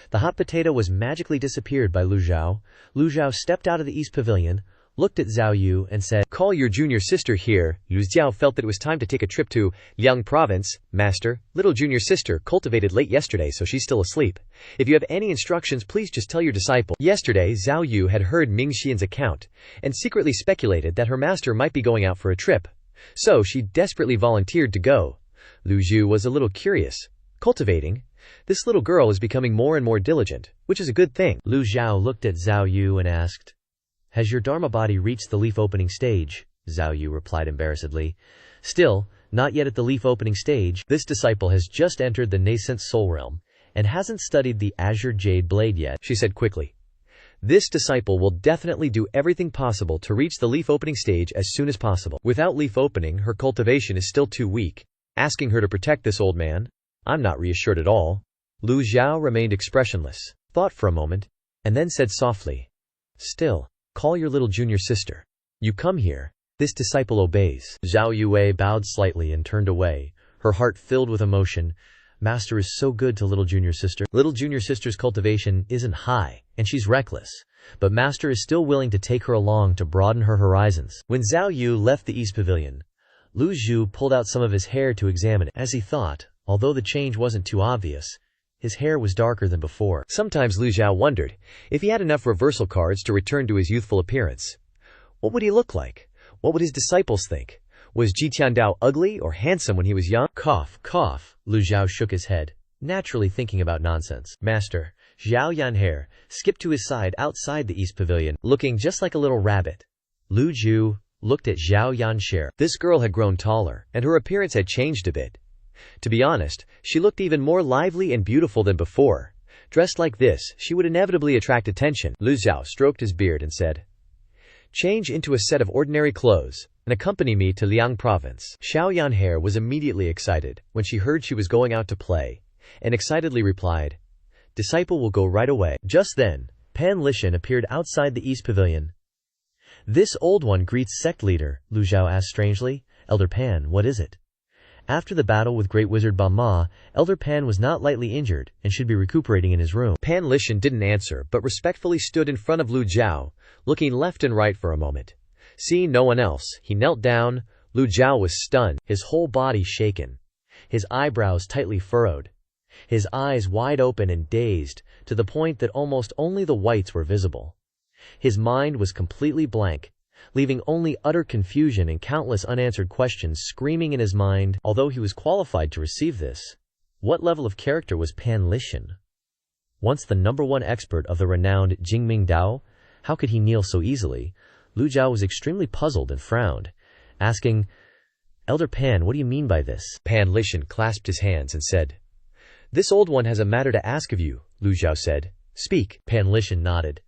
The hot potato was magically disappeared by Lu Zhou. Lu Zhou stepped out of the East Pavilion, looked at Zhao Yu and said, "Call your junior sister here." Lu Zhou felt that it was time to take a trip to Liang province. "Master, little junior sister cultivated late yesterday, so she's still asleep. If you have any instructions, please just tell your disciple." Yesterday, Zhao Yu had heard Ming Xian's account and secretly speculated that her master might be going out for a trip. So she desperately volunteered to go. Lu Zhou was a little curious. Cultivating? This little girl is becoming more and more diligent, which is a good thing. Lu Zhou looked at Zhao Yu and asked, "Has your Dharma body reached the leaf opening stage?" Zhao Yu replied embarrassedly. "Still, not yet at the leaf opening stage. This disciple has just entered the nascent soul realm, and hasn't studied the azure jade blade yet," she said quickly. "This disciple will definitely do everything possible to reach the leaf opening stage as soon as possible. Without leaf opening, her cultivation is still too weak. Asking her to protect this old man? I'm not reassured at all." Lu Zhou remained expressionless, thought for a moment, and then said softly, "Still, call your little junior sister. You come here." This disciple obeys. Zhao Yue bowed slightly and turned away, her heart filled with emotion. Master is so good to little junior sister. Little junior sister's cultivation isn't high, and she's reckless, but Master is still willing to take her along to broaden her horizons. When Zhao Yu left the East Pavilion, Lu Zhou pulled out some of his hair to examine it. As he thought, although the change wasn't too obvious, his hair was darker than before. Sometimes Lu Zhou wondered if he had enough reversal cards to return to his youthful appearance. What would he look like? What would his disciples think? Was Ji Tiandao ugly or handsome when he was young? Cough, cough. Lu Zhou shook his head, naturally thinking about nonsense. Master, Zhao Yanhair skipped to his side outside the East Pavilion, looking just like a little rabbit. Lu Zhou looked at Zhao Yanshare. This girl had grown taller, and her appearance had changed a bit. To be honest, she looked even more lively and beautiful than before. Dressed like this, she would inevitably attract attention. Lu Zhou stroked his beard and said, "Change into a set of ordinary clothes, and accompany me to Liang province." Xiao Yanhair was immediately excited when she heard she was going out to play, and excitedly replied, "Disciple will go right away." Just then, Pan Lishan appeared outside the East Pavilion. "This old one greets sect leader," Lu Zhou asked strangely. "Elder Pan, what is it?" After the battle with Great Wizard Ba Ma, Elder Pan was not lightly injured and should be recuperating in his room. Pan Lishan didn't answer but respectfully stood in front of Lu Zhou, looking left and right for a moment. Seeing no one else, he knelt down. Lu Zhou was stunned, his whole body shaken, his eyebrows tightly furrowed, his eyes wide open and dazed, to the point that almost only the whites were visible. His mind was completely blank, leaving only utter confusion and countless unanswered questions screaming in his mind. Although he was qualified to receive this, what level of character was Pan Lishan? Once the #1 expert of the renowned Jingming Dao, how could he kneel so easily? Lu Zhou was extremely puzzled and frowned, asking, "Elder Pan, what do you mean by this?" Pan Lishan clasped his hands and said, "This old one has a matter to ask of you," Lu Zhou said. "Speak." Pan Lishan nodded.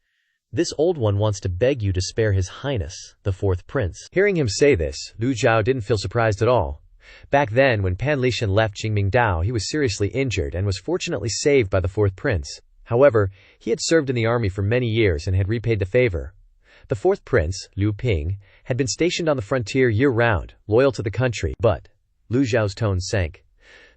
"This old one wants to beg you to spare His Highness, the 4th Prince." Hearing him say this, Lu Zhou didn't feel surprised at all. Back then, when Pan Lishan left Jingming Dao, he was seriously injured and was fortunately saved by the 4th Prince. However, he had served in the army for many years and had repaid the favor. The 4th Prince, Liu Ping, had been stationed on the frontier year-round, loyal to the country. But, Lu Zhao's tone sank.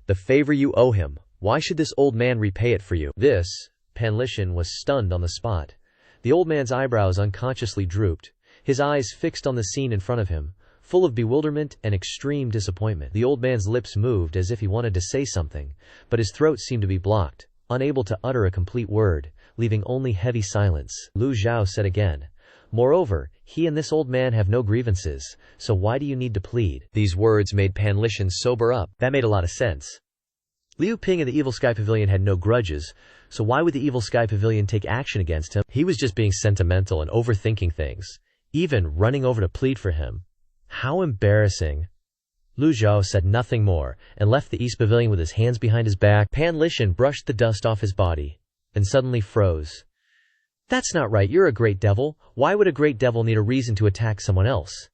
"The favor you owe him, why should this old man repay it for you?" This, Pan Lishan was stunned on the spot. The old man's eyebrows unconsciously drooped, his eyes fixed on the scene in front of him, full of bewilderment and extreme disappointment. The old man's lips moved as if he wanted to say something, but his throat seemed to be blocked, unable to utter a complete word, leaving only heavy silence. Lu Zhou said again, "Moreover, he and this old man have no grievances, so why do you need to plead?" These words made Pan Lishan sober up. That made a lot of sense. Liu Ping and the Evil Sky Pavilion had no grudges, so why would the Evil Sky Pavilion take action against him? He was just being sentimental and overthinking things, even running over to plead for him. How embarrassing. Lu Zhou said nothing more and left the East Pavilion with his hands behind his back. Pan Lishan brushed the dust off his body, then suddenly froze. "That's not right, you're a great devil. Why would a great devil need a reason to attack someone else?"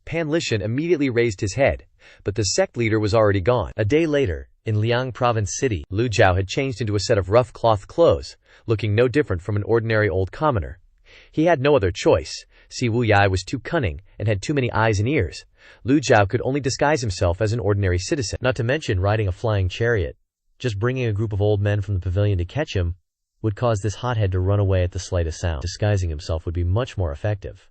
Pan Lishan immediately raised his head, but the sect leader was already gone. A day later, in Liang Province City, Lu Zhou had changed into a set of rough cloth clothes, looking no different from an ordinary old commoner. He had no other choice. Si Wu Yai was too cunning and had too many eyes and ears. Lu Zhou could only disguise himself as an ordinary citizen, not to mention riding a flying chariot. Just bringing a group of old men from the pavilion to catch him would cause this hothead to run away at the slightest sound. Disguising himself would be much more effective.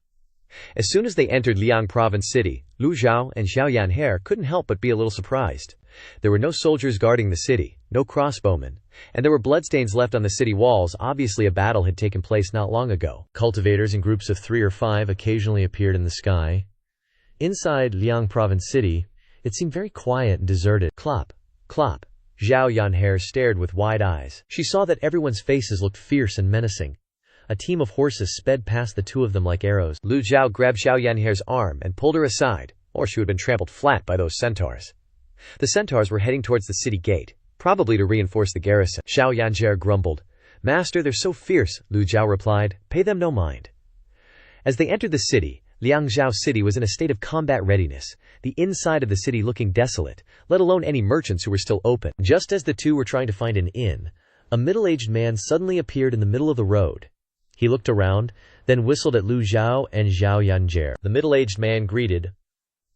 As soon as they entered Liang Province City, Lu Zhou and Xiao Yanhe couldn't help but be a little surprised. There were no soldiers guarding the city, no crossbowmen, and there were bloodstains left on the city walls. Obviously a battle had taken place not long ago. Cultivators in groups of 3 or 5 occasionally appeared in the sky. Inside Liang Province City, it seemed very quiet and deserted. Clop, clop. Xiao Yanhe stared with wide eyes. She saw that everyone's faces looked fierce and menacing. A team of horses sped past the two of them like arrows. Lu Zhou grabbed Xiao Yanhe's arm and pulled her aside, or she would have been trampled flat by those centaurs. The centaurs were heading towards the city gate, probably to reinforce the garrison. Xiao Yanhe grumbled. "Master, they're so fierce," Lu Zhou replied. "Pay them no mind." As they entered the city, Liangzhou City was in a state of combat readiness, the inside of the city looking desolate, let alone any merchants who were still open. Just as the two were trying to find an inn, a middle-aged man suddenly appeared in the middle of the road. He looked around, then whistled at Lu Zhou and Xiao Yanhe. The middle-aged man greeted,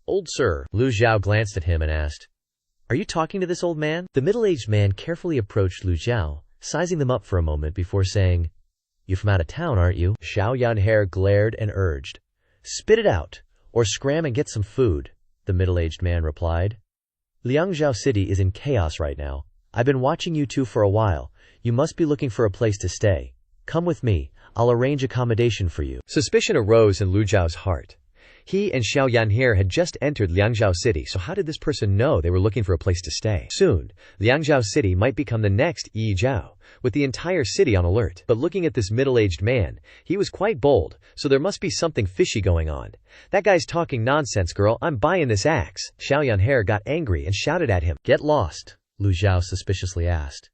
"Old sir." Lu Zhou glanced at him and asked, "Are you talking to this old man?" The middle-aged man carefully approached Lu Zhou, sizing them up for a moment before saying, "You're from out of town, aren't you?" Xiao Yanhe glared and urged, "Spit it out, or scram and get some food," the middle-aged man replied. "Liangzhou City is in chaos right now. I've been watching you two for a while. You must be looking for a place to stay. Come with me. I'll arrange accommodation for you." Suspicion arose in Lu Zhao's heart. He and Xiao Yanhe had just entered Liangzhou City, so how did this person know they were looking for a place to stay? Soon, Liangzhou City might become the next Yizhou, with the entire city on alert. But looking at this middle-aged man, he was quite bold, so there must be something fishy going on. "That guy's talking nonsense, girl. I'm buying this axe." Xiao Yanhe got angry and shouted at him. "Get lost," Lu Zhou suspiciously asked.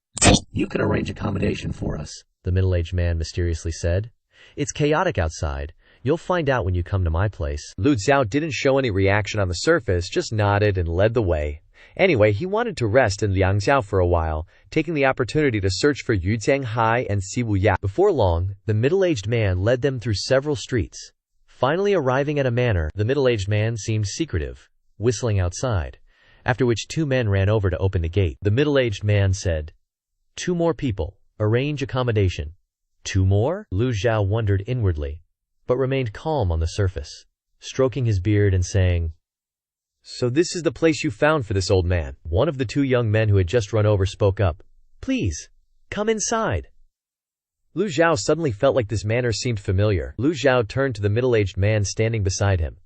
"You can arrange accommodation for us," the middle-aged man mysteriously said. "It's chaotic outside. You'll find out when you come to my place." Lu Zhou didn't show any reaction on the surface, just nodded and led the way. Anyway, he wanted to rest in Liangzhou for a while, taking the opportunity to search for Yuzhanghai and Siwuya. Before long, the middle-aged man led them through several streets. Finally arriving at a manor, the middle-aged man seemed secretive, whistling outside, after which 2 men ran over to open the gate. The middle-aged man said, "2 more people. Arrange accommodation." 2 more? Lu Zhou wondered inwardly, but remained calm on the surface, stroking his beard and saying, "So this is the place you found for this old man?" One of the 2 young men who had just run over spoke up. "Please, come inside." Lu Zhou suddenly felt like this manner seemed familiar. Lu Zhou turned to the middle-aged man standing beside him.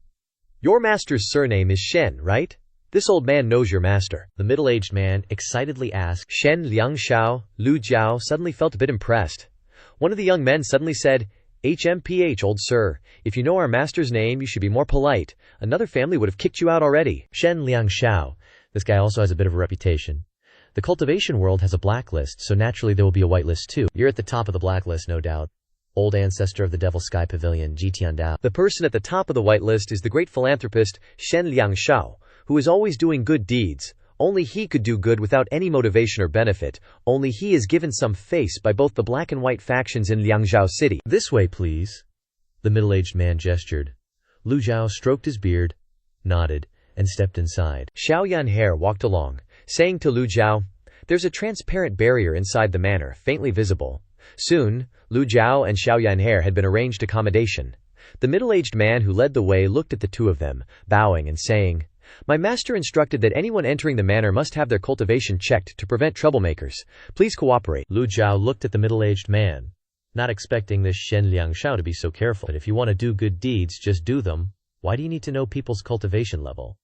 "Your master's surname is Shen, right? This old man knows your master." The middle-aged man excitedly asked. Shen Liangshao. Lu Zhou suddenly felt a bit impressed. One of the young men suddenly said, "HMPH, old sir. If you know our master's name, you should be more polite. Another family would have kicked you out already." Shen Liangshao. This guy also has a bit of a reputation. The cultivation world has a blacklist, so naturally there will be a whitelist too. You're at the top of the blacklist, no doubt. Old ancestor of the Evil Sky Pavilion, Ji Tiandao. The person at the top of the whitelist is the great philanthropist Shen Liangshao, who is always doing good deeds. Only he could do good without any motivation or benefit. Only he is given some face by both the black and white factions in Liangzhou City. "This way, please." The middle-aged man gestured. Lu Zhou stroked his beard, nodded, and stepped inside. Xiao Yanhe walked along, saying to Lu Zhou, "There's a transparent barrier inside the manor, faintly visible." Soon, Lu Zhou and Xiao Yanhe had been arranged accommodation. The middle-aged man who led the way looked at the 2 of them, bowing and saying, "My master instructed that anyone entering the manor must have their cultivation checked to prevent troublemakers. Please cooperate." Lu Zhou looked at the middle-aged man, not expecting this Shen Liangshao to be so careful. But if you want to do good deeds, just do them. Why do you need to know people's cultivation level?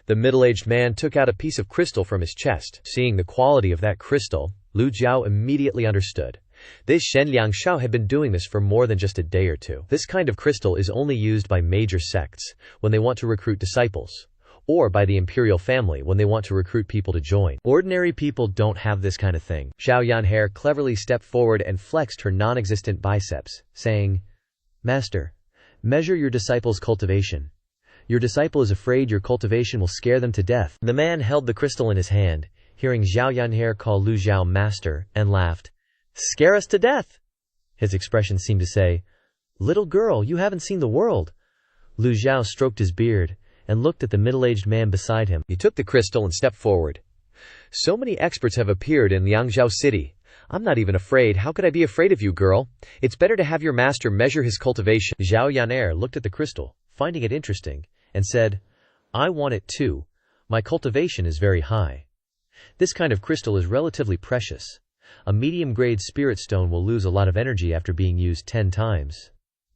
The middle-aged man took out a piece of crystal from his chest. Seeing the quality of that crystal, Lu Zhou immediately understood. This Shen Liangshao had been doing this for more than just a day or 2. This kind of crystal is only used by major sects when they want to recruit disciples, or by the imperial family when they want to recruit people to join. Ordinary people don't have this kind of thing. Xiao Yanhe cleverly stepped forward and flexed her non-existent biceps, saying, "Master, measure your disciple's cultivation. Your disciple is afraid your cultivation will scare them to death." The man held the crystal in his hand, hearing Xiao Yanhe call Lu Zhou master, and laughed. "Scare us to death?" His expression seemed to say, "Little girl, you haven't seen the world." Lu Zhou stroked his beard and looked at the middle-aged man beside him. He took the crystal and stepped forward. "So many experts have appeared in Liangzhou City. I'm not even afraid. How could I be afraid of you, girl? It's better to have your master measure his cultivation. Zhao Yan'er looked at the crystal, finding it interesting, and said, I want it too. My cultivation is very high. This kind of crystal is relatively precious. A medium-grade spirit stone will lose a lot of energy after being used 10 times.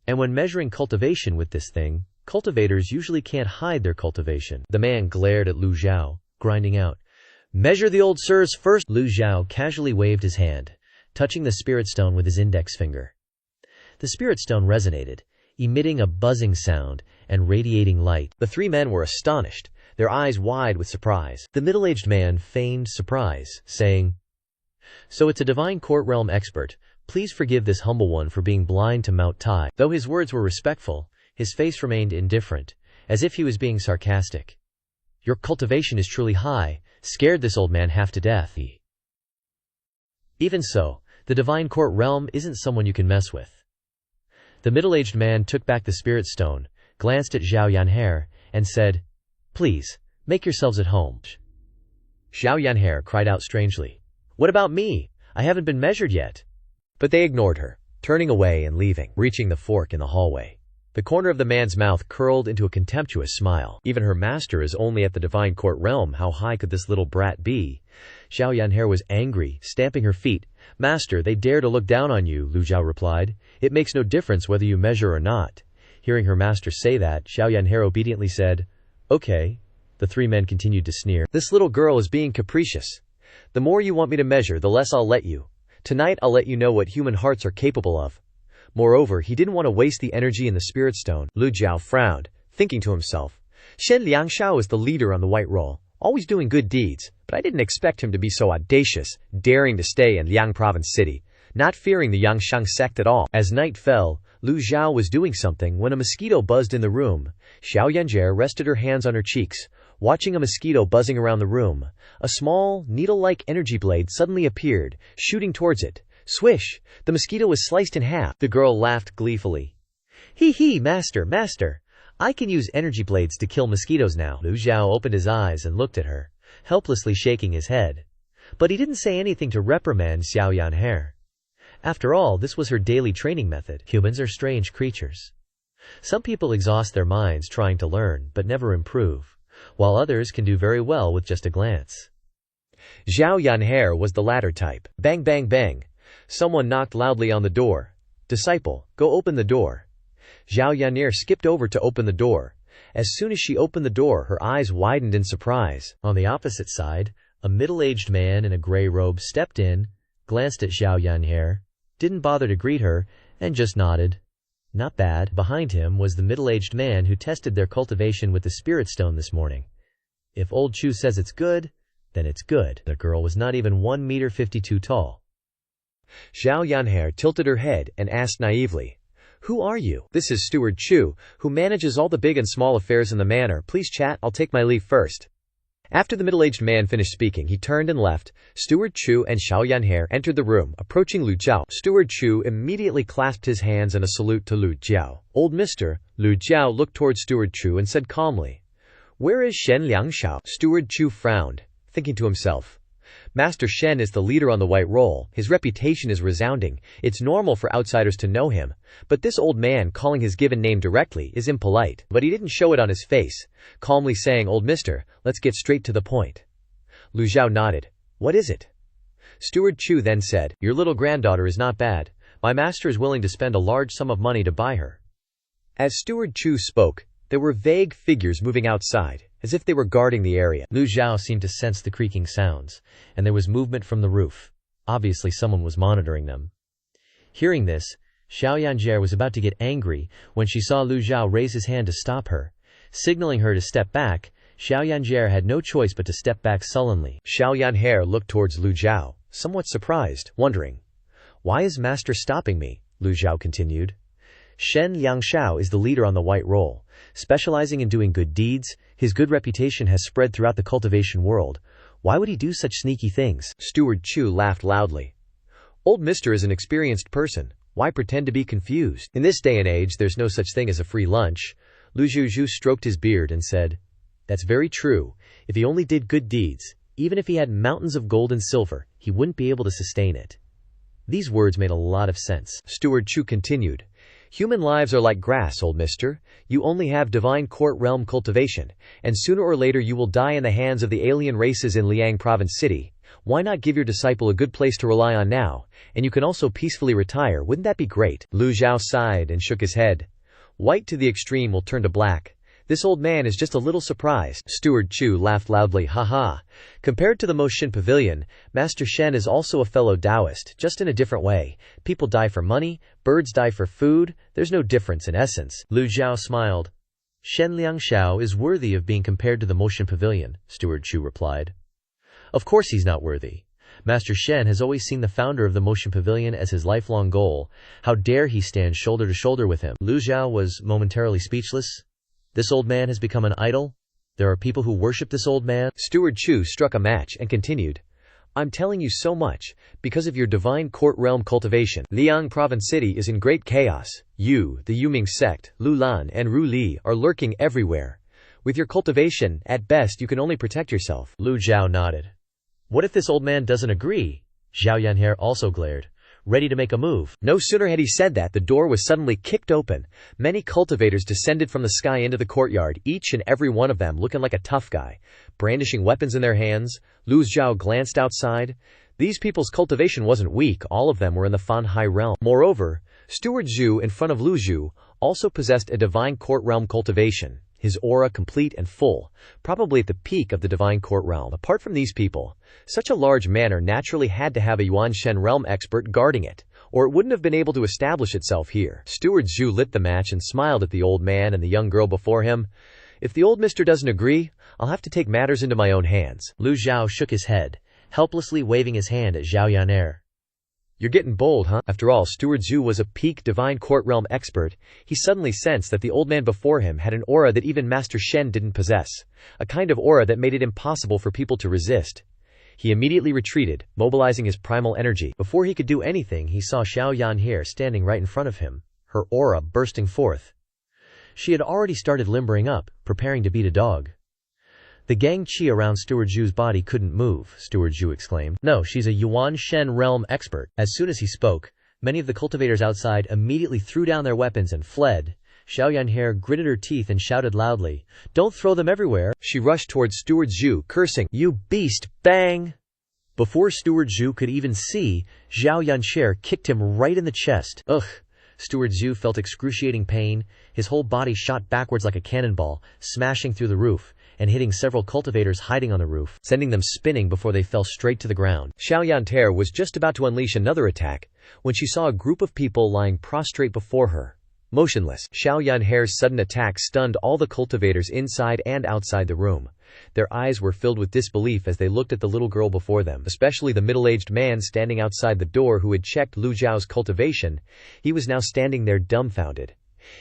And when measuring cultivation with this thing, cultivators usually can't hide their cultivation. The man glared at Lu Zhou, grinding out, Measure the old sirs first. Lu Zhou casually waved his hand, touching the spirit stone with his index finger. The spirit stone resonated, emitting a buzzing sound and radiating light. The 3 men were astonished, their eyes wide with surprise. The middle-aged man feigned surprise, saying, So it's a divine court realm expert. Please forgive this humble one for being blind to Mount Tai. Though his words were respectful, his face remained indifferent, as if he was being sarcastic. Your cultivation is truly high, scared this old man half to death. Even so, the divine court realm isn't someone you can mess with. The middle-aged man took back the spirit stone, glanced at Zhao Yan'er, and said, Please, make yourselves at home. Zhao Yan'er cried out strangely, What about me? I haven't been measured yet. But they ignored her, turning away and leaving. Reaching the fork in the hallway, the corner of the man's mouth curled into a contemptuous smile. Even her master is only at the divine court realm. How high could this little brat be? Zhao Yan'er was angry, stamping her feet. Master, they dare to look down on you, Lu Zhou replied. It makes no difference whether you measure or not. Hearing her master say that, Zhao Yan'er obediently said, Okay. The 3 men continued to sneer. This little girl is being capricious. The more you want me to measure, the less I'll let you. Tonight I'll let you know what human hearts are capable of. Moreover, he didn't want to waste the energy in the spirit stone. Lu Zhou frowned, thinking to himself, Shen Liangshao is the leader on the white roll, always doing good deeds, but I didn't expect him to be so audacious, daring to stay in Liang Province City, not fearing the Yangshang sect at all. As night fell, Lu Zhou was doing something when a mosquito buzzed in the room. Zhao Yan'er rested her hands on her cheeks, watching a mosquito buzzing around the room. A small, needle-like energy blade suddenly appeared, shooting towards it. Swish! The mosquito was sliced in half. The girl laughed gleefully. Hee, master. I can use energy blades to kill mosquitoes now. Lu Zhou opened his eyes and looked at her, helplessly shaking his head. But he didn't say anything to reprimand Zhao Yan'er. After all, this was her daily training method. Humans are strange creatures. Some people exhaust their minds trying to learn, but never improve, while others can do very well with just a glance. Zhao Yan'er was the latter type. Bang, bang, bang. Someone knocked loudly on the door. Disciple, go open the door. Zhao Yan'er skipped over to open the door. As soon as she opened the door, her eyes widened in surprise. On the opposite side, a middle-aged man in a gray robe stepped in, glanced at Zhao Yan'er, didn't bother to greet her, and just nodded. Not bad. Behind him was the middle-aged man who tested their cultivation with the spirit stone this morning. If old Chu says it's good, then it's good. The girl was not even 1.52 meters tall. Zhao Yan'er tilted her head and asked naively, Who are you? This is Steward Chu, who manages all the big and small affairs in the manor. Please chat, I'll take my leave first. After the middle-aged man finished speaking, he turned and left. Steward Chu and Zhao Yan'er entered the room, approaching Lu Zhou. Steward Chu immediately clasped his hands in a salute to Lu Zhou. Old mister, Lu Zhou looked toward Steward Chu and said calmly, Where is Shen Liangshao? Steward Chu frowned, thinking to himself, Master Shen is the leader on the white roll. His reputation is resounding. It's normal for outsiders to know him. But this old man calling his given name directly is impolite. But he didn't show it on his face, calmly saying, Old mister, let's get straight to the point. Lu Zhou nodded. What is it? Steward Chu then said, Your little granddaughter is not bad. My master is willing to spend a large sum of money to buy her. As Steward Chu spoke, there were vague figures moving outside, as if they were guarding the area. Lu Zhou seemed to sense the creaking sounds, and there was movement from the roof. Obviously someone was monitoring them. Hearing this, Zhao Yan'er was about to get angry when she saw Lu Zhou raise his hand to stop her. Signaling her to step back, Zhao Yan'er had no choice but to step back sullenly. Zhao Yan'er looked towards Lu Zhou, somewhat surprised, wondering, Why is master stopping me? Lu Zhou continued. Shen Liangshao is the leader on the white roll, specializing in doing good deeds. His good reputation has spread throughout the cultivation world. Why would he do such sneaky things? Steward Chu laughed loudly. Old mister is an experienced person. Why pretend to be confused? In this day and age, there's no such thing as a free lunch. Lu Zhou stroked his beard and said, That's very true. If he only did good deeds, even if he had mountains of gold and silver, he wouldn't be able to sustain it. These words made a lot of sense. Steward Chu continued. Human lives are like grass, old mister. You only have divine court realm cultivation, and sooner or later you will die in the hands of the alien races in Liang Province City. Why not give your disciple a good place to rely on now, and you can also peacefully retire? Wouldn't that be great? Lu Zhou sighed and shook his head. White to the extreme will turn to black. This old man is just a little surprised. Steward Chu laughed loudly. Haha. Compared to the Moshin Pavilion, Master Shen is also a fellow Taoist, just in a different way. People die for money, birds die for food, there's no difference in essence. Lu Zhou smiled. Shen Liangshao is worthy of being compared to the Moshin Pavilion, Steward Chu replied. Of course he's not worthy. Master Shen has always seen the founder of the Moshin Pavilion as his lifelong goal. How dare he stand shoulder to shoulder with him? Lu Zhou was momentarily speechless. This old man has become an idol? There are people who worship this old man? Steward Chu struck a match and continued. I'm telling you so much, because of your divine court realm cultivation. Liang Province City is in great chaos. You, the Yuming Sect, Lu Lan and Ru Li are lurking everywhere. With your cultivation, at best you can only protect yourself. Lu Zhou nodded. What if this old man doesn't agree? Zhao Yanhe also glared, ready to make a move. No sooner had he said that, the door was suddenly kicked open. Many cultivators descended from the sky into the courtyard, each and every one of them looking like a tough guy, brandishing weapons in their hands. Lu Zhou glanced outside. These people's cultivation wasn't weak, all of them were in the Fan Hai realm. Moreover, Steward Zhu in front of Lu Zhou also possessed a divine court realm cultivation, his aura complete and full, probably at the peak of the divine court realm. Apart from these people, such a large manor naturally had to have a Yuan Shen realm expert guarding it, or it wouldn't have been able to establish itself here. Steward Zhu lit the match and smiled at the old man and the young girl before him. If the old mister doesn't agree, I'll have to take matters into my own hands. Lu Zhou shook his head, helplessly waving his hand at Zhao Yan'er. You're getting bold, huh? After all, Steward Zhu was a peak divine court realm expert. He suddenly sensed that the old man before him had an aura that even Master Shen didn't possess, a kind of aura that made it impossible for people to resist. He immediately retreated, mobilizing his primal energy. Before he could do anything, he saw Xiao Yanhe standing right in front of him, her aura bursting forth. She had already started limbering up, preparing to beat a dog. The gang qi around Steward Zhu's body couldn't move, Steward Zhu exclaimed. No, she's a Yuan Shen realm expert. As soon as he spoke, many of the cultivators outside immediately threw down their weapons and fled. Xiao Yanhe gritted her teeth and shouted loudly, Don't throw them everywhere. She rushed towards Steward Zhu, cursing, You beast! Bang! Before Steward Zhu could even see, Zhao Yanche kicked him right in the chest. Ugh! Steward Zhu felt excruciating pain. His whole body shot backwards like a cannonball, smashing through the roof and hitting several cultivators hiding on the roof, sending them spinning before they fell straight to the ground. Xiao Yanter was just about to unleash another attack when she saw a group of people lying prostrate before her, motionless. Xiao Yanher's sudden attack stunned all the cultivators inside and outside the room. Their eyes were filled with disbelief as they looked at the little girl before them, especially the middle-aged man standing outside the door who had checked Lu Zhao's cultivation. He was now standing there dumbfounded.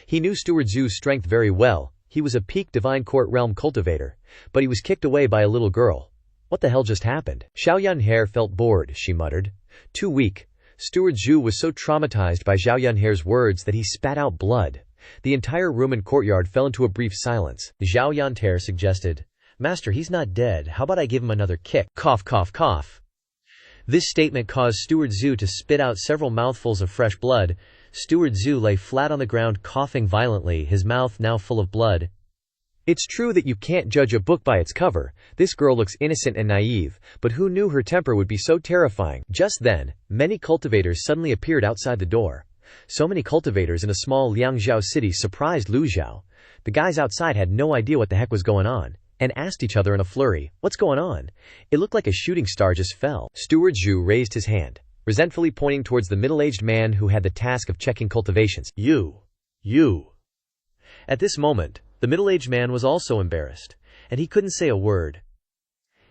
He knew Steward Zhu's strength very well. He was a peak divine court realm cultivator, but he was kicked away by a little girl. What the hell just happened? Xiao Yanhe felt bored, she muttered. Too weak. Steward Zhu was so traumatized by Xiao Yanhe's words that he spat out blood. The entire room and courtyard fell into a brief silence. Zhao Yanter suggested, Master, he's not dead. How about I give him another kick? Cough, cough, cough. This statement caused Steward Zhu to spit out several mouthfuls of fresh blood. Steward Zhu lay flat on the ground, coughing violently, his mouth now full of blood. It's true that you can't judge a book by its cover. This girl looks innocent and naive, but who knew her temper would be so terrifying? Just then, many cultivators suddenly appeared outside the door. So many cultivators in a small Liangzhou city surprised Lu Zhou. The guys outside had no idea what the heck was going on, and asked each other in a flurry, What's going on? It looked like a shooting star just fell. Steward Zhu raised his hand, resentfully pointing towards the middle-aged man who had the task of checking cultivations. You. At this moment, the middle-aged man was also embarrassed, and he couldn't say a word.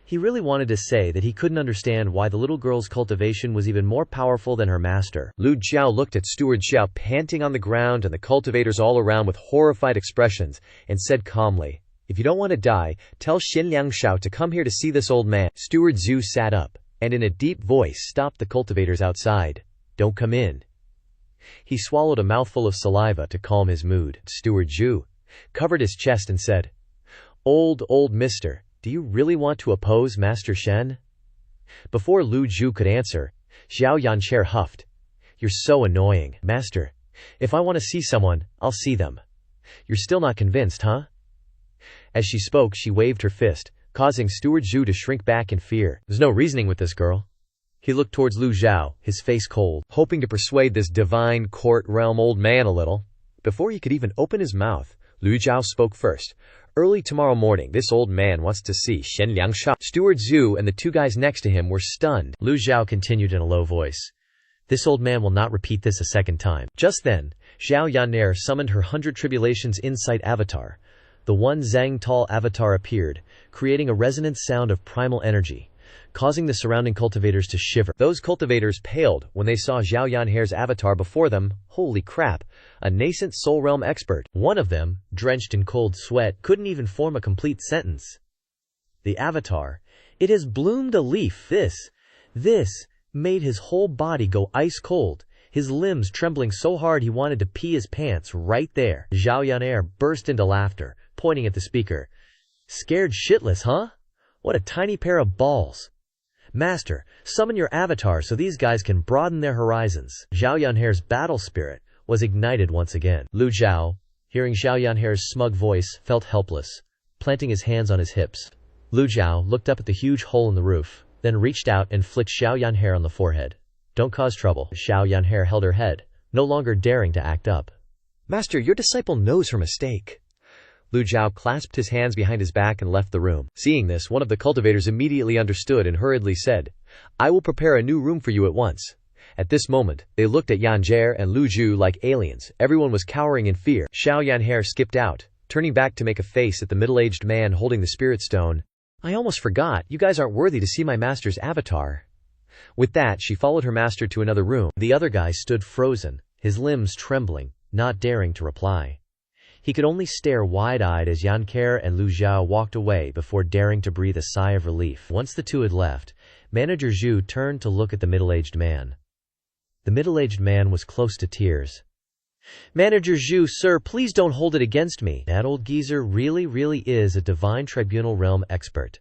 He really wanted to say that he couldn't understand why the little girl's cultivation was even more powerful than her master. Lu Zhao looked at Steward Zhao panting on the ground and the cultivators all around with horrified expressions, and said calmly, If you don't want to die, tell Xin Liangshao to come here to see this old man. Steward Zhu sat up, and in a deep voice stopped the cultivators outside. Don't come in. He swallowed a mouthful of saliva to calm his mood. Steward Zhu covered his chest and said, Old mister, do you really want to oppose Master Shen? Before Lu Zhu could answer, Zhao Yancher huffed. You're so annoying. Master, if I want to see someone, I'll see them. You're still not convinced, huh? As she spoke, she waved her fist, causing Steward Zhu to shrink back in fear. There's no reasoning with this girl. He looked towards Lu Zhou, his face cold, hoping to persuade this divine court realm old man a little. Before he could even open his mouth, Lu Zhou spoke first. Early tomorrow morning, this old man wants to see Shen Liangsha. Steward Zhu and the two guys next to him were stunned. Lu Zhou continued in a low voice. This old man will not repeat this a second time. Just then, Zhao Yanner summoned her 100 Tribulations Insight avatar. The one Zhang Tal avatar appeared, creating a resonant sound of primal energy, causing the surrounding cultivators to shiver. Those cultivators paled when they saw Zhao Yanher's avatar before them. Holy crap, a nascent soul realm expert. One of them, drenched in cold sweat, couldn't even form a complete sentence. The avatar. It has bloomed a leaf. This made his whole body go ice cold, his limbs trembling so hard he wanted to pee his pants right there. Zhao Yan'er burst into laughter, pointing at the speaker. Scared shitless, huh? What a tiny pair of balls. Master, summon your avatar so these guys can broaden their horizons. Zhao Yan'er's battle spirit was ignited once again. Lu Zhou, hearing Zhao Yan'er's smug voice, felt helpless, planting his hands on his hips. Lu Zhou looked up at the huge hole in the roof, then reached out and flicked Zhao Yan'er on the forehead. Don't cause trouble. Zhao Yan'er held her head, no longer daring to act up. Master, your disciple knows her mistake. Lu Zhou clasped his hands behind his back and left the room. Seeing this, one of the cultivators immediately understood and hurriedly said, I will prepare a new room for you at once. At this moment, they looked at Yan'er and Lu Zhou like aliens. Everyone was cowering in fear. Zhao Yan'er skipped out, turning back to make a face at the middle-aged man holding the spirit stone. I almost forgot, you guys aren't worthy to see my master's avatar. With that, she followed her master to another room. The other guy stood frozen, his limbs trembling, not daring to reply. He could only stare wide-eyed as Yan'er and Lu Zhou walked away before daring to breathe a sigh of relief. Once the two had left, Manager Zhu turned to look at the middle-aged man. The middle-aged man was close to tears. Manager Zhu, sir, please don't hold it against me. That old geezer really is a divine tribunal realm expert.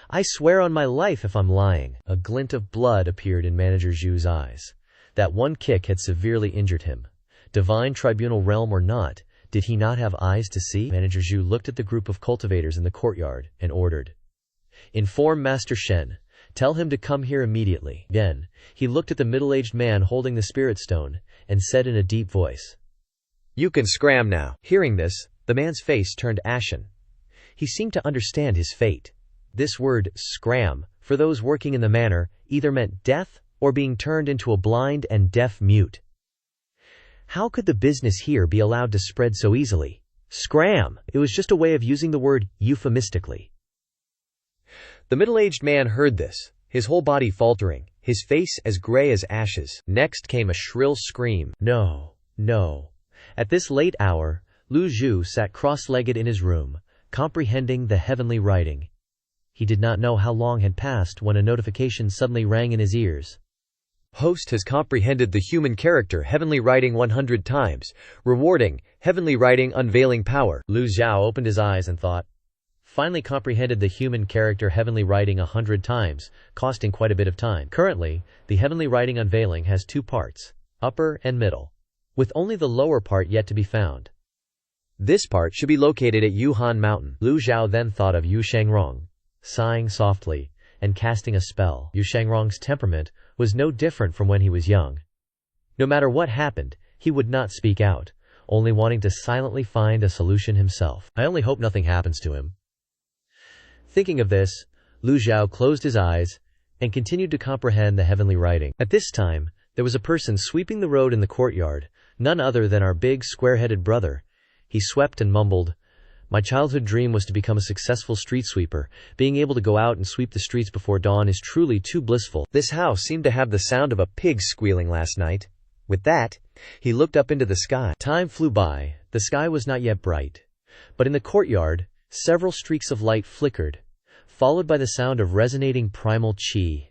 I swear on my life if I'm lying. A glint of blood appeared in Manager Zhu's eyes. That one kick had severely injured him. Divine tribunal realm or not, did he not have eyes to see? Manager Zhu looked at the group of cultivators in the courtyard and ordered. Inform Master Shen. Tell him to come here immediately. Then, he looked at the middle-aged man holding the spirit stone and said in a deep voice, You can scram now. Hearing this, the man's face turned ashen. He seemed to understand his fate. This word, scram, for those working in the manor, either meant death or being turned into a blind and deaf mute. How could the business here be allowed to spread so easily? Scram! It was just a way of using the word euphemistically. The middle-aged man heard this, his whole body faltering, his face as gray as ashes. Next came a shrill scream. No. At this late hour, Lu Zhou sat cross-legged in his room, comprehending the heavenly writing. He did not know how long had passed when a notification suddenly rang in his ears. Host has comprehended the human character heavenly writing 100 times. Rewarding, heavenly writing unveiling power. Lu Zhou opened his eyes and thought. Finally comprehended the human character heavenly writing 100 times, costing quite a bit of time. Currently, the heavenly writing unveiling has two parts, upper and middle, with only the lower part yet to be found. This part should be located at Yuhan Mountain. Lu Zhou then thought of Yu Shangrong, sighing softly, and casting a spell. Yu Shangrong's temperament was no different from when he was young. No matter what happened, he would not speak out, only wanting to silently find a solution himself. I only hope nothing happens to him. Thinking of this, Lu Zhou closed his eyes and continued to comprehend the heavenly writing. At this time, there was a person sweeping the road in the courtyard, none other than our big square-headed brother. He swept and mumbled, My childhood dream was to become a successful street sweeper. Being able to go out and sweep the streets before dawn is truly too blissful. This house seemed to have the sound of a pig squealing last night. With that, he looked up into the sky. Time flew by. The sky was not yet bright. But in the courtyard, several streaks of light flickered, followed by the sound of resonating primal chi.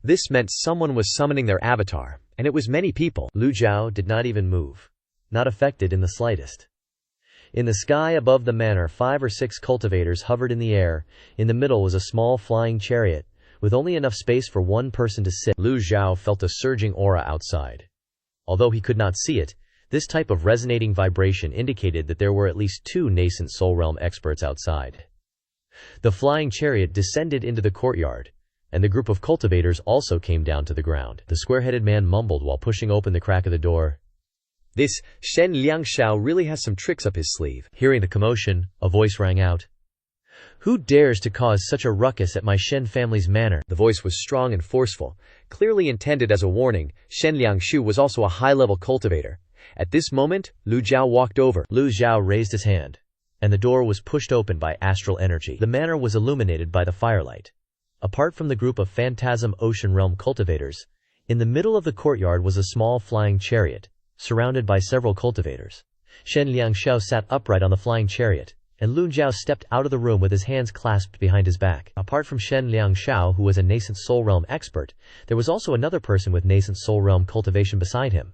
This meant someone was summoning their avatar, and it was many people. Lu Zhou did not even move, not affected in the slightest. In the sky above the manor, 5 or 6 cultivators hovered in the air. In the middle was a small flying chariot, with only enough space for one person to sit. Lu Zhou felt a surging aura outside. Although he could not see it, this type of resonating vibration indicated that there were at least 2 nascent soul realm experts outside. The flying chariot descended into the courtyard, and the group of cultivators also came down to the ground. The square-headed man mumbled while pushing open the crack of the door. "This Shen Liangshao really has some tricks up his sleeve." Hearing the commotion, a voice rang out. "Who dares to cause such a ruckus at my Shen family's manor?" The voice was strong and forceful, clearly intended as a warning. Shen Liangshu was also a high-level cultivator. At this moment, Lu Zhou walked over. Lu Zhou raised his hand, and the door was pushed open by astral energy. The manor was illuminated by the firelight. Apart from the group of phantasm ocean realm cultivators, in the middle of the courtyard was a small flying chariot, surrounded by several cultivators. Shen Liangshao sat upright on the flying chariot, and Lu Zhou stepped out of the room with his hands clasped behind his back. Apart from Shen Liangshao, who was a nascent soul realm expert, there was also another person with nascent soul realm cultivation beside him.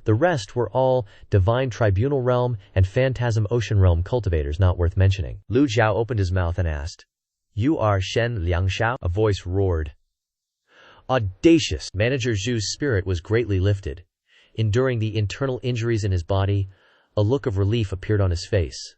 The rest were all divine tribunal realm and phantasm ocean realm cultivators not worth mentioning. Lu Zhou opened his mouth and asked, "You are Shen Liangshao?" A voice roared. "Audacious!" Manager Zhu's spirit was greatly lifted. Enduring the internal injuries in his body, a look of relief appeared on his face.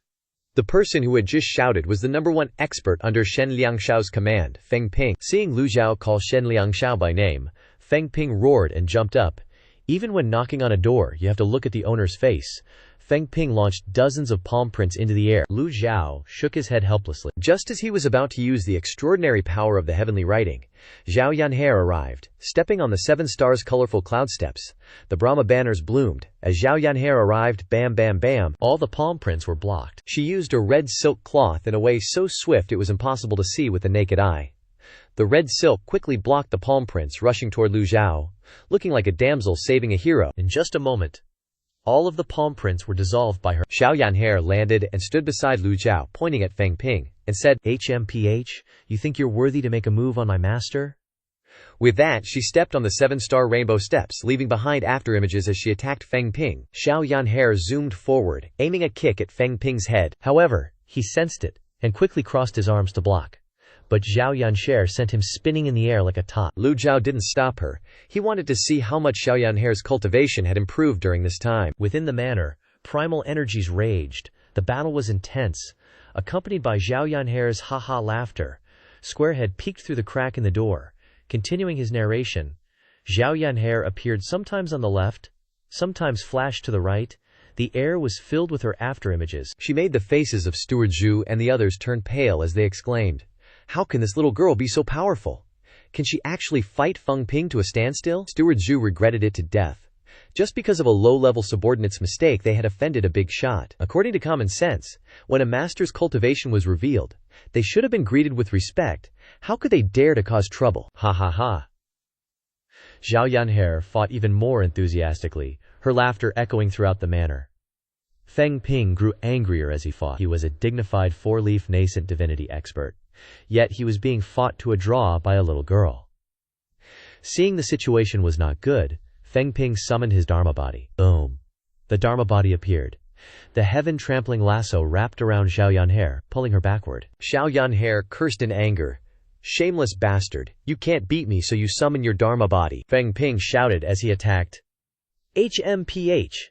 The person who had just shouted was the #1 expert under Shen Liangshao's command, Feng Ping. Seeing Lu Zhou call Shen Liangshao by name, Feng Ping roared and jumped up. Even when knocking on a door, you have to look at the owner's face. Feng Ping launched dozens of palm prints into the air. Lu Zhou shook his head helplessly. Just as he was about to use the extraordinary power of the heavenly writing, Zhao Yanhe arrived, stepping on the 7 stars colorful cloud steps. The Brahma banners bloomed. As Zhao Yanhe arrived, bam bam bam, all the palm prints were blocked. She used a red silk cloth in a way so swift it was impossible to see with the naked eye. The red silk quickly blocked the palm prints rushing toward Lu Zhou, looking like a damsel saving a hero. In just a moment, all of the palm prints were dissolved by her. Zhao Yanhe landed and stood beside Lu Zhou, pointing at Feng Ping, and said, "HMPH, you think you're worthy to make a move on my master?" With that, she stepped on the 7-star rainbow steps, leaving behind afterimages as she attacked Feng Ping. Zhao Yanhe zoomed forward, aiming a kick at Feng Ping's head. However, he sensed it, and quickly crossed his arms to block. But Zhao Yanhe sent him spinning in the air like a top. Lu Zhou didn't stop her. He wanted to see how much Zhao Yanhe's cultivation had improved during this time. Within the manor, primal energies raged. The battle was intense, accompanied by Zhao Yanhe's ha-ha laughter. Squarehead peeked through the crack in the door. Continuing his narration, Zhao Yanhe appeared sometimes on the left, sometimes flashed to the right. The air was filled with her afterimages. She made the faces of Steward Zhu and the others turn pale as they exclaimed, "How can this little girl be so powerful? Can she actually fight Feng Ping to a standstill?" Steward Zhu regretted it to death. Just because of a low-level subordinate's mistake, they had offended a big shot. According to common sense, when a master's cultivation was revealed, they should have been greeted with respect. How could they dare to cause trouble? Ha ha ha. Zhao Yanhe fought even more enthusiastically, her laughter echoing throughout the manor. Feng Ping grew angrier as he fought. He was a dignified 4-leaf nascent divinity expert. Yet he was being fought to a draw by a little girl. Seeing the situation was not good, Feng Ping summoned his Dharma body. Boom! The Dharma body appeared. The heaven-trampling lasso wrapped around Zhao Yanhe, pulling her backward. Zhao Yanhe cursed in anger. "Shameless bastard! You can't beat me, so you summon your Dharma body!" Feng Ping shouted as he attacked. HMPH!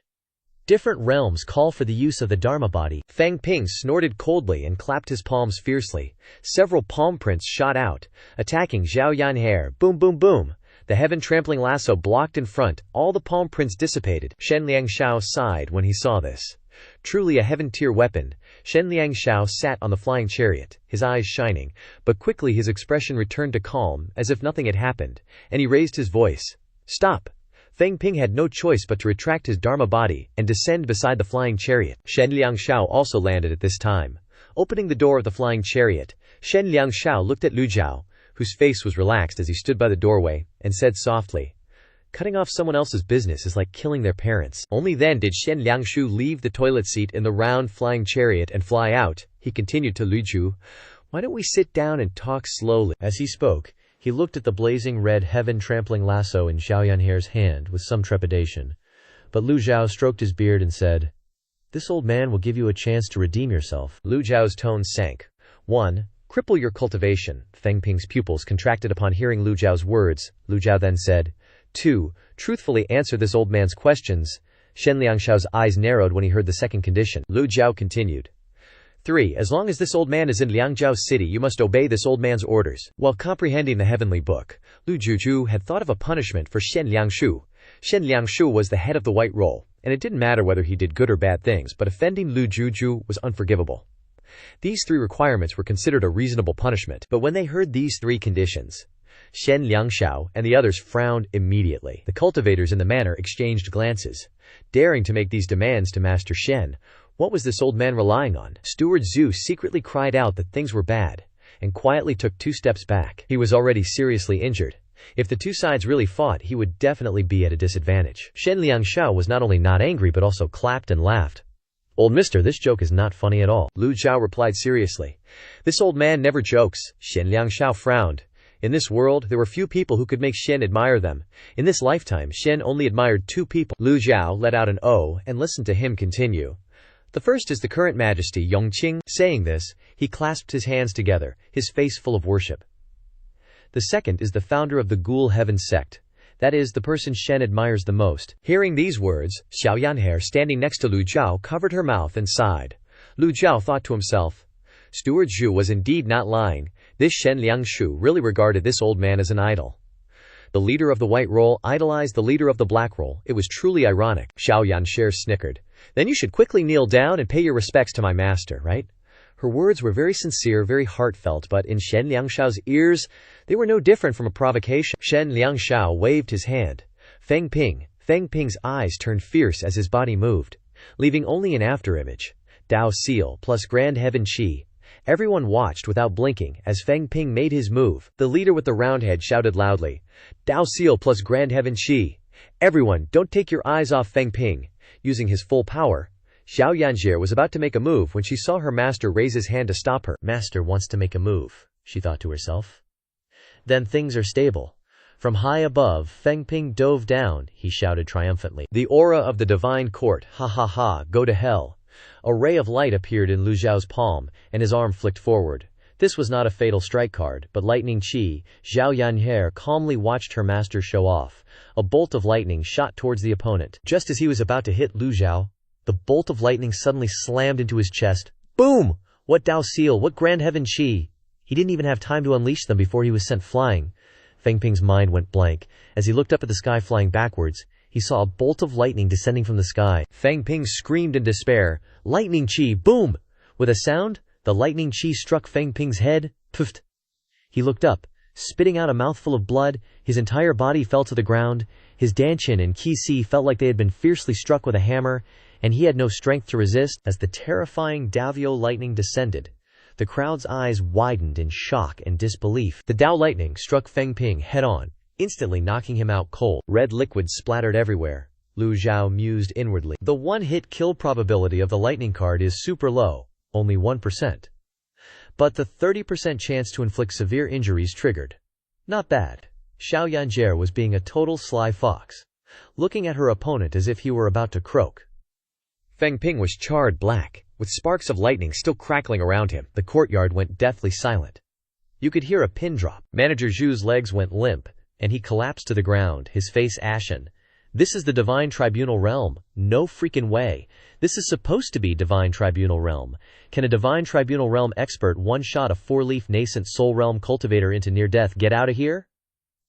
Different realms call for the use of the Dharma body. Feng Ping snorted coldly and clapped his palms fiercely. Several palm prints shot out, attacking Zhao Yanhe. Boom boom boom! The heaven-trampling lasso blocked in front. All the palm prints dissipated. Shen Liangshao sighed when he saw this. Truly a heaven-tier weapon. Shen Liangshao sat on the flying chariot, his eyes shining, but quickly his expression returned to calm, as if nothing had happened, and he raised his voice. "Stop!" Feng Ping had no choice but to retract his Dharma body and descend beside the flying chariot. Shen Liangshao also landed at this time. Opening the door of the flying chariot, Shen Liangshao looked at Lu Zhou, whose face was relaxed as he stood by the doorway, and said softly, "Cutting off someone else's business is like killing their parents." Only then did Shen Liangshu leave the toilet seat in the round flying chariot and fly out. He continued to Lu Zhou, "Why don't we sit down and talk slowly?" As he spoke, he looked at the blazing red heaven-trampling lasso in Zhao Yanhe's hand with some trepidation. But Lu Zhou stroked his beard and said, "This old man will give you a chance to redeem yourself." Lu Zhou's tone sank. 1. Cripple your cultivation. Feng Ping's pupils contracted upon hearing Lu Zhao's words. Lu Zhao then said, 2. Truthfully answer this old man's questions. Shen Liangshao's eyes narrowed when he heard the second condition. Lu Zhao continued. 3. As long as this old man is in Liangzhou city, you must obey this old man's orders. While comprehending the heavenly book, Lu Zhou had thought of a punishment for Shen Liangshu. Shen Liangshu was the head of the White Roll, and it didn't matter whether he did good or bad things, but offending Lu Zhou was unforgivable. These 3 requirements were considered a reasonable punishment, but when they heard these 3 conditions, Shen Liangshao and the others frowned immediately. The cultivators in the manor exchanged glances, daring to make these demands to Master Shen. What was this old man relying on? Steward Zhu secretly cried out that things were bad, and quietly took 2 steps back. He was already seriously injured. If the 2 sides really fought, he would definitely be at a disadvantage. Shen Liangshao was not only not angry but also clapped and laughed. Old mister, this joke is not funny at all. Lu Zhao replied seriously. This old man never jokes. Shen Liangshao frowned. In this world, there were few people who could make Shen admire them. In this lifetime, Shen only admired 2 people. Lu Zhao let out an "oh" and listened to him continue. The first is the current majesty, Yongqing. Saying this, he clasped his hands together, his face full of worship. The second is the founder of the Ghoul Heaven Sect. That is, the person Shen admires the most. Hearing these words, Xiao Yanhe, standing next to Lu Zhao, covered her mouth and sighed. Lu Zhao thought to himself, Steward Zhu was indeed not lying. This Shen Liangshu really regarded this old man as an idol. The leader of the White Roll idolized the leader of the Black Roll. It was truly ironic. Xiao Yanshi snickered. Then you should quickly kneel down and pay your respects to my master, right? Her words were very sincere, very heartfelt, but in Shen Liangshao's ears, they were no different from a provocation. Shen Liangshao waved his hand. Feng Ping's eyes turned fierce as his body moved, leaving only an afterimage. Dao Seal plus Grand Heaven Qi. Everyone watched without blinking as Feng Ping made his move. The leader with the round head shouted loudly, Dao Seal plus Grand Heaven Qi. Everyone, don't take your eyes off Feng Ping. Using his full power, Xiao Yanjie was about to make a move when she saw her master raise his hand to stop her. Master wants to make a move, she thought to herself. Then things are stable. From high above, Feng Ping dove down, he shouted triumphantly. The aura of the divine court, ha ha ha, go to hell. A ray of light appeared in Lu Zhao's palm, and his arm flicked forward. This was not a fatal strike card, but lightning chi. Xiao Yanhe calmly watched her master show off. A bolt of lightning shot towards the opponent. Just as he was about to hit Lu Zhao, the bolt of lightning suddenly slammed into his chest. Boom! What Dao Seal, what Grand Heaven Qi! He didn't even have time to unleash them before he was sent flying. Feng Ping's mind went blank. As he looked up at the sky flying backwards, he saw a bolt of lightning descending from the sky. Feng Ping screamed in despair. Lightning Qi, boom! With a sound, the lightning Qi struck Feng Ping's head. Pfft! He looked up, spitting out a mouthful of blood. His entire body fell to the ground. His Danchin and Qi Si felt like they had been fiercely struck with a hammer, and he had no strength to resist. As the terrifying Davio lightning descended, the crowd's eyes widened in shock and disbelief. The Dao lightning struck Feng Ping head-on, instantly knocking him out cold. Red liquid splattered everywhere. Lu Zhao mused inwardly. The one-hit kill probability of the lightning card is super low, only 1%. But the 30% chance to inflict severe injuries triggered. Not bad. Xiao Yanjie was being a total sly fox, looking at her opponent as if he were about to croak. Feng Ping was charred black, with sparks of lightning still crackling around him. The courtyard went deathly silent. You could hear a pin drop. Manager Zhu's legs went limp, and he collapsed to the ground, his face ashen. This is the Divine Tribunal realm. No freaking way. This is supposed to be Divine Tribunal realm. Can a Divine Tribunal realm expert one-shot a 4-leaf nascent soul realm cultivator into near-death? Get out of here?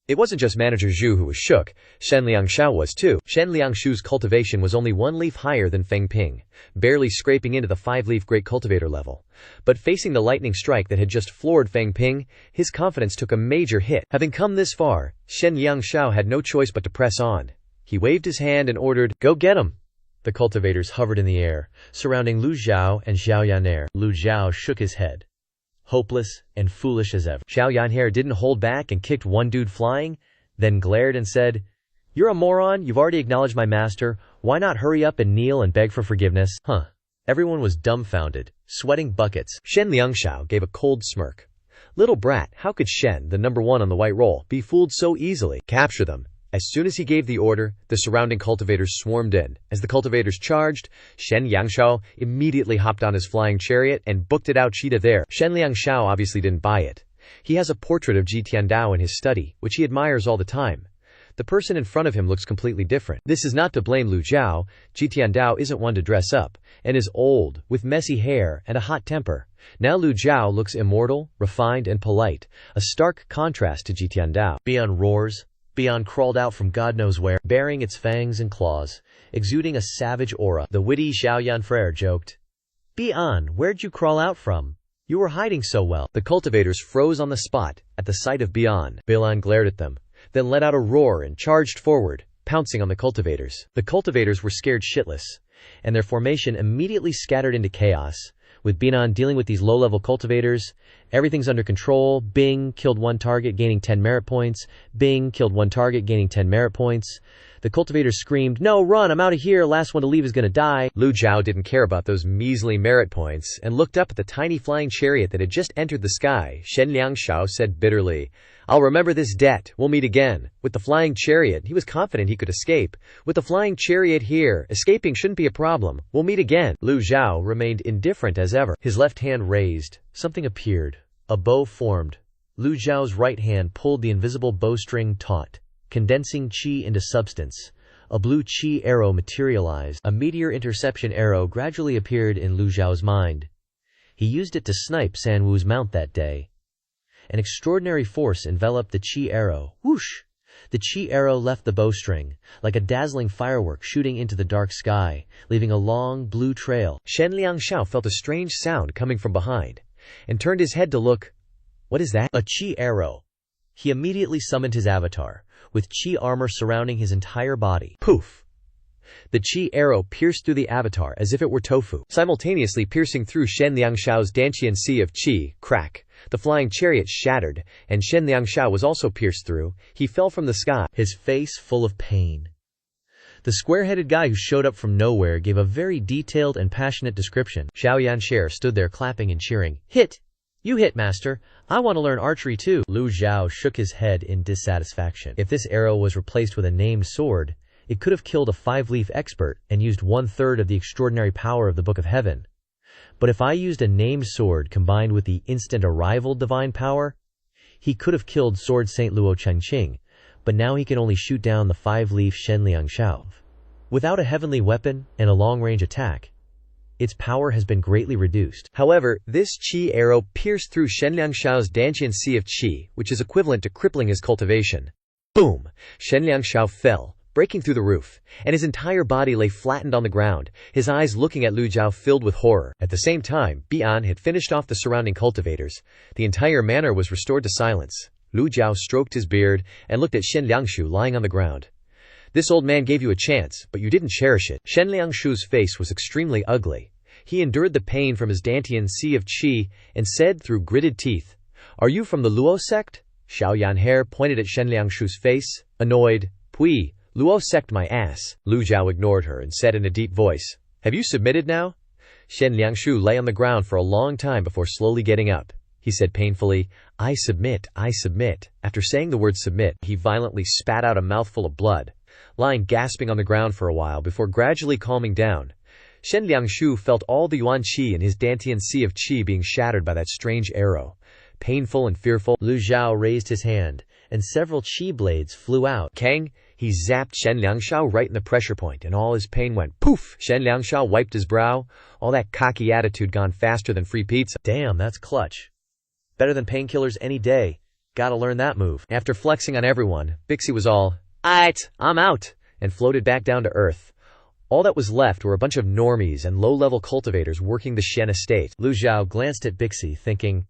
It wasn't just Manager Zhu who was shook. Shen Liangshao was too. Shen Liangshu's cultivation was only 1 leaf higher than Feng Ping, barely scraping into the 5-leaf great cultivator level. But facing the lightning strike that had just floored Feng Ping, his confidence took a major hit. Having come this far, Shen Liangshao had no choice but to press on. He waved his hand and ordered, "Go get him!" The cultivators hovered in the air, surrounding Lu Zhao and Xiao Yan'er. Lu Zhao shook his head, hopeless and foolish as ever. Xiao Yan'er didn't hold back and kicked one dude flying, then glared and said, "You're a moron, you've already acknowledged my master, why not hurry up and kneel and beg for forgiveness?" Everyone was dumbfounded, sweating buckets. Shen Liangshao gave a cold smirk. Little brat, how could Shen, the number 1 on the white roll, be fooled so easily? Capture them. As soon as he gave the order, the surrounding cultivators swarmed in. As the cultivators charged, Shen Liangshao immediately hopped on his flying chariot and booked it out cheetah there. Shen Liangshao obviously didn't buy it. He has a portrait of Ji Tiandao in his study, which he admires all the time. The person in front of him looks completely different. This is not to blame Lu Zhou. Ji Tiandao isn't one to dress up, and is old, with messy hair and a hot temper. Now Lu Zhou looks immortal, refined, and polite, a stark contrast to Ji Tiandao. Bian roars. Bian crawled out from God knows where, baring its fangs and claws, exuding a savage aura. The witty Xiaoyan Frere joked, "Bian, where'd you crawl out from? You were hiding so well." The cultivators froze on the spot at the sight of Bian. Bian glared at them, then let out a roar and charged forward, pouncing on the cultivators. The cultivators were scared shitless, and their formation immediately scattered into chaos. With Bian dealing with these low-level cultivators, everything's under control. Bing, killed one target, gaining 10 merit points. Bing, killed one target, gaining 10 merit points. The cultivators screamed, "No, run, I'm out of here, last one to leave is gonna die." Lu Zhou didn't care about those measly merit points, and looked up at the tiny flying chariot that had just entered the sky. Shen Liangshao said bitterly, "I'll remember this debt, we'll meet again." With the flying chariot, he was confident he could escape. With the flying chariot here, escaping shouldn't be a problem. We'll meet again. Lu Zhou remained indifferent as ever. His left hand raised. Something appeared. A bow formed. Lu Zhao's right hand pulled the invisible bowstring taut, condensing qi into substance. A blue qi arrow materialized. A meteor interception arrow gradually appeared in Lu Zhao's mind. He used it to snipe San Wu's mount that day. An extraordinary force enveloped the qi arrow. Whoosh! The qi arrow left the bowstring, like a dazzling firework shooting into the dark sky, leaving a long, blue trail. Shen Liangshao felt a strange sound coming from behind, and turned his head to look. What is that? A qi arrow. He immediately summoned his avatar, with qi armor surrounding his entire body. Poof! The qi arrow pierced through the avatar as if it were tofu, simultaneously piercing through Shen Liangshao's Dantian sea of qi. Crack! The flying chariot shattered, and Shen Liangshao was also pierced through. He fell from the sky, his face full of pain. The square-headed guy who showed up from nowhere gave a very detailed and passionate description. Xiaoyan Sher stood there clapping and cheering. "Hit! You hit, master! I want to learn archery too!" Lu Zhou shook his head in dissatisfaction. If this arrow was replaced with a named sword, it could have killed a 5-leaf expert and used 1/3 of the extraordinary power of the Book of Heaven. But if I used a named sword combined with the instant arrival divine power, he could have killed Sword Saint Luo Chengqing, but now he can only shoot down the 5-leaf Shen Liangshao. Without a heavenly weapon and a long-range attack, its power has been greatly reduced. However, this qi arrow pierced through Shen Liangshao's Dantian sea of qi, which is equivalent to crippling his cultivation. Boom! Shen Liangshao fell, breaking through the roof, and his entire body lay flattened on the ground, his eyes looking at Lu Zhou filled with horror. At the same time, Bian had finished off the surrounding cultivators. The entire manor was restored to silence. Lu Zhou stroked his beard and looked at Shen Liangshu lying on the ground. "This old man gave you a chance, but you didn't cherish it." Shen Liangshu's face was extremely ugly. He endured the pain from his Dantian sea of qi and said through gritted teeth, "Are you from the Luo sect?" Xiaoyan He pointed at Shen Liangshu's face, annoyed. "Pui, Luo sect my ass." Lu Zhou ignored her and said in a deep voice, "Have you submitted now?" Shen Liangshu lay on the ground for a long time before slowly getting up. He said painfully, I submit, I submit." After saying the word submit, he violently spat out a mouthful of blood, lying gasping on the ground for a while before gradually calming down. Shen Liangshu felt all the yuan qi in his Dantian sea of qi being shattered by that strange arrow. Painful and fearful, Lu Zhou raised his hand, and several qi blades flew out. Kang! He zapped Shen Liangshao right in the pressure point, and all his pain went poof. Shen Liangshao wiped his brow, all that cocky attitude gone faster than free pizza. Damn, that's clutch. Better than painkillers any day. Gotta learn that move. After flexing on everyone, Bixie was all, "Aight, I'm out," and floated back down to earth. All that was left were a bunch of normies and low-level cultivators working the Shen estate. Lu Zhou glanced at Bixie, thinking,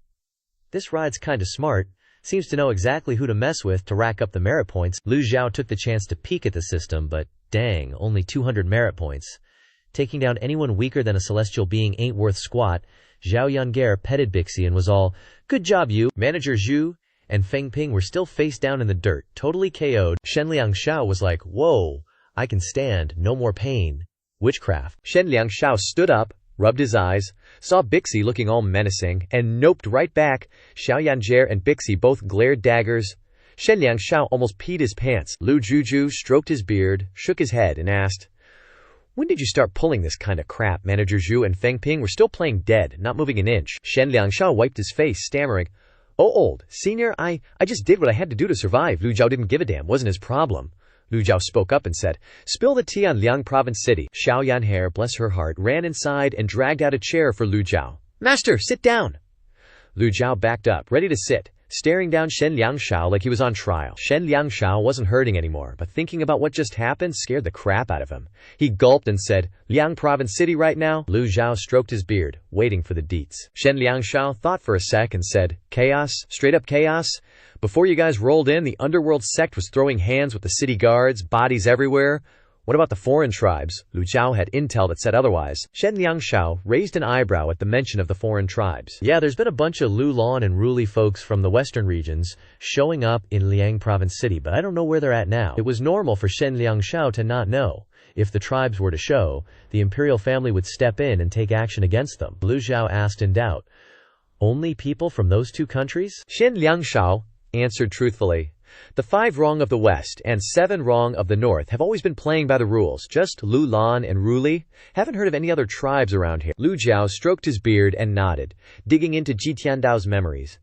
"This ride's kinda smart. Seems to know exactly who to mess with to rack up the merit points." Lu Zhou took the chance to peek at the system, but dang, only 200 merit points. Taking down anyone weaker than a celestial being ain't worth squat. Zhao Yungar petted Bixie and was all, "Good job, you." Manager Zhu and Feng Ping were still face down in the dirt, totally KO'd. Shen Liangshao was like, "Whoa, I can stand, no more pain." Witchcraft. Shen Liangshao stood up, rubbed his eyes, saw Bixie looking all menacing, and noped right back. Xiaoyanjie and Bixie both glared daggers. Shen Liangshao almost peed his pants. Lu Zhou stroked his beard, shook his head, and asked, "When did you start pulling this kind of crap? Manager Zhu and Feng Ping were still playing dead, not moving an inch." Shen Liangshao wiped his face, stammering, "Oh, old senior, I just did what I had to do to survive. Lu Zhou didn't give a damn, wasn't his problem." Lu Zhou spoke up and said, "Spill the tea on Liang Province City." Xiao Yanhair, bless her heart, ran inside and dragged out a chair for Lu Zhou. "Master, sit down." Lu Zhou backed up, ready to sit, staring down Shen Liangshao like he was on trial. Shen Liangshao wasn't hurting anymore, but thinking about what just happened scared the crap out of him. He gulped and said, "Liang Province City right now?" Lu Zhou stroked his beard, waiting for the deets. Shen Liangshao thought for a sec and said, "Chaos, straight up chaos. Before you guys rolled in, the underworld sect was throwing hands with the city guards, bodies everywhere. What about the foreign tribes?" Lu Zhou had intel that said otherwise. Shen Liangshao raised an eyebrow at the mention of the foreign tribes. "Yeah, there's been a bunch of Lu Lan and Ruli folks from the western regions showing up in Liang Province City, but I don't know where they're at now." It was normal for Shen Liangshao to not know. If the tribes were to show, the imperial family would step in and take action against them. Lu Zhou asked in doubt, "Only people from those two countries?" Shen Liangshao answered truthfully, "The 5 Rong of the West and 7 Rong of the North have always been playing by the rules, just Lu Lan and Ruli. Haven't heard of any other tribes around here." Lu Zhou stroked his beard and nodded, digging into Ji Tiandao's memories.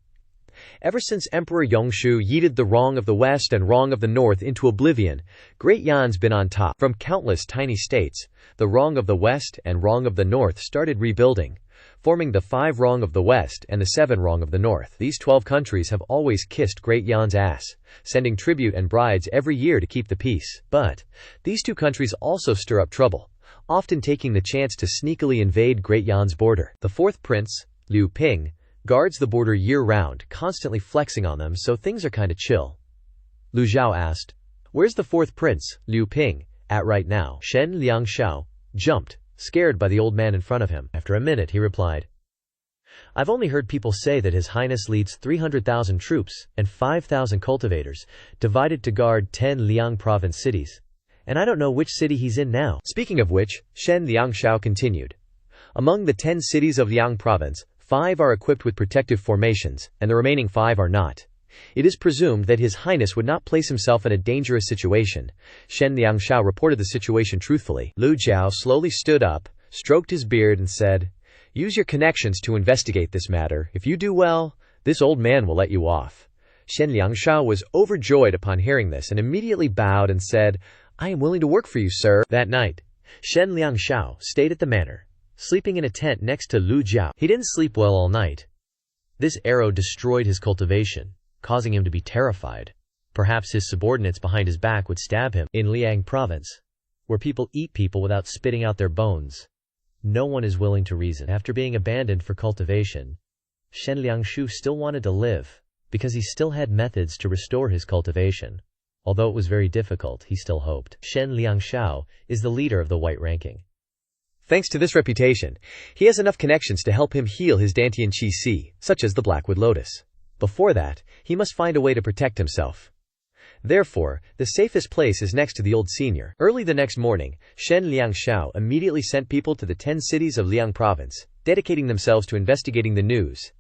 Ever since Emperor Yongshu yeeted the Rong of the West and Rong of the North into oblivion, Great Yan's been on top. From countless tiny states, the Rong of the West and Rong of the North started rebuilding, forming the 5 Rong of the West and the 7 Rong of the North. These 12 countries have always kissed Great Yan's ass, sending tribute and brides every year to keep the peace. But these two countries also stir up trouble, often taking the chance to sneakily invade Great Yan's border. The 4th prince, Liu Ping, guards the border year-round, constantly flexing on them, so things are kinda chill. Lu Zhou asked, "Where's the 4th prince, Liu Ping, at right now?" Shen Liangshao jumped, scared by the old man in front of him. After a minute, he replied, "I've only heard people say that His Highness leads 300,000 troops and 5,000 cultivators, divided to guard 10 Liang province cities. And I don't know which city he's in now." Speaking of which, Shen Liangshao continued, "Among the 10 cities of Liang province, 5 are equipped with protective formations, and the remaining 5 are not. It is presumed that His Highness would not place himself in a dangerous situation." Shen Liangshao reported the situation truthfully. Lu Zhou slowly stood up, stroked his beard and said, "Use your connections to investigate this matter. If you do well, this old man will let you off." Shen Liangshao was overjoyed upon hearing this and immediately bowed and said, "I am willing to work for you, sir." That night, Shen Liangshao stayed at the manor, sleeping in a tent next to Lu Zhou. He didn't sleep well all night. This arrow destroyed his cultivation, causing him to be terrified. Perhaps his subordinates behind his back would stab him. In Liang province, where people eat people without spitting out their bones, no one is willing to reason. After being abandoned for cultivation, Shen Liangshu still wanted to live, because he still had methods to restore his cultivation. Although it was very difficult, he still hoped. Shen Liangshao is the leader of the white ranking. Thanks to this reputation, he has enough connections to help him heal his Dantian Qi Si, such as the Blackwood Lotus. Before that, he must find a way to protect himself. Therefore, the safest place is next to the old senior. Early the next morning, Shen Liangshao immediately sent people to the 10 cities of Liang province, dedicating themselves to investigating the news.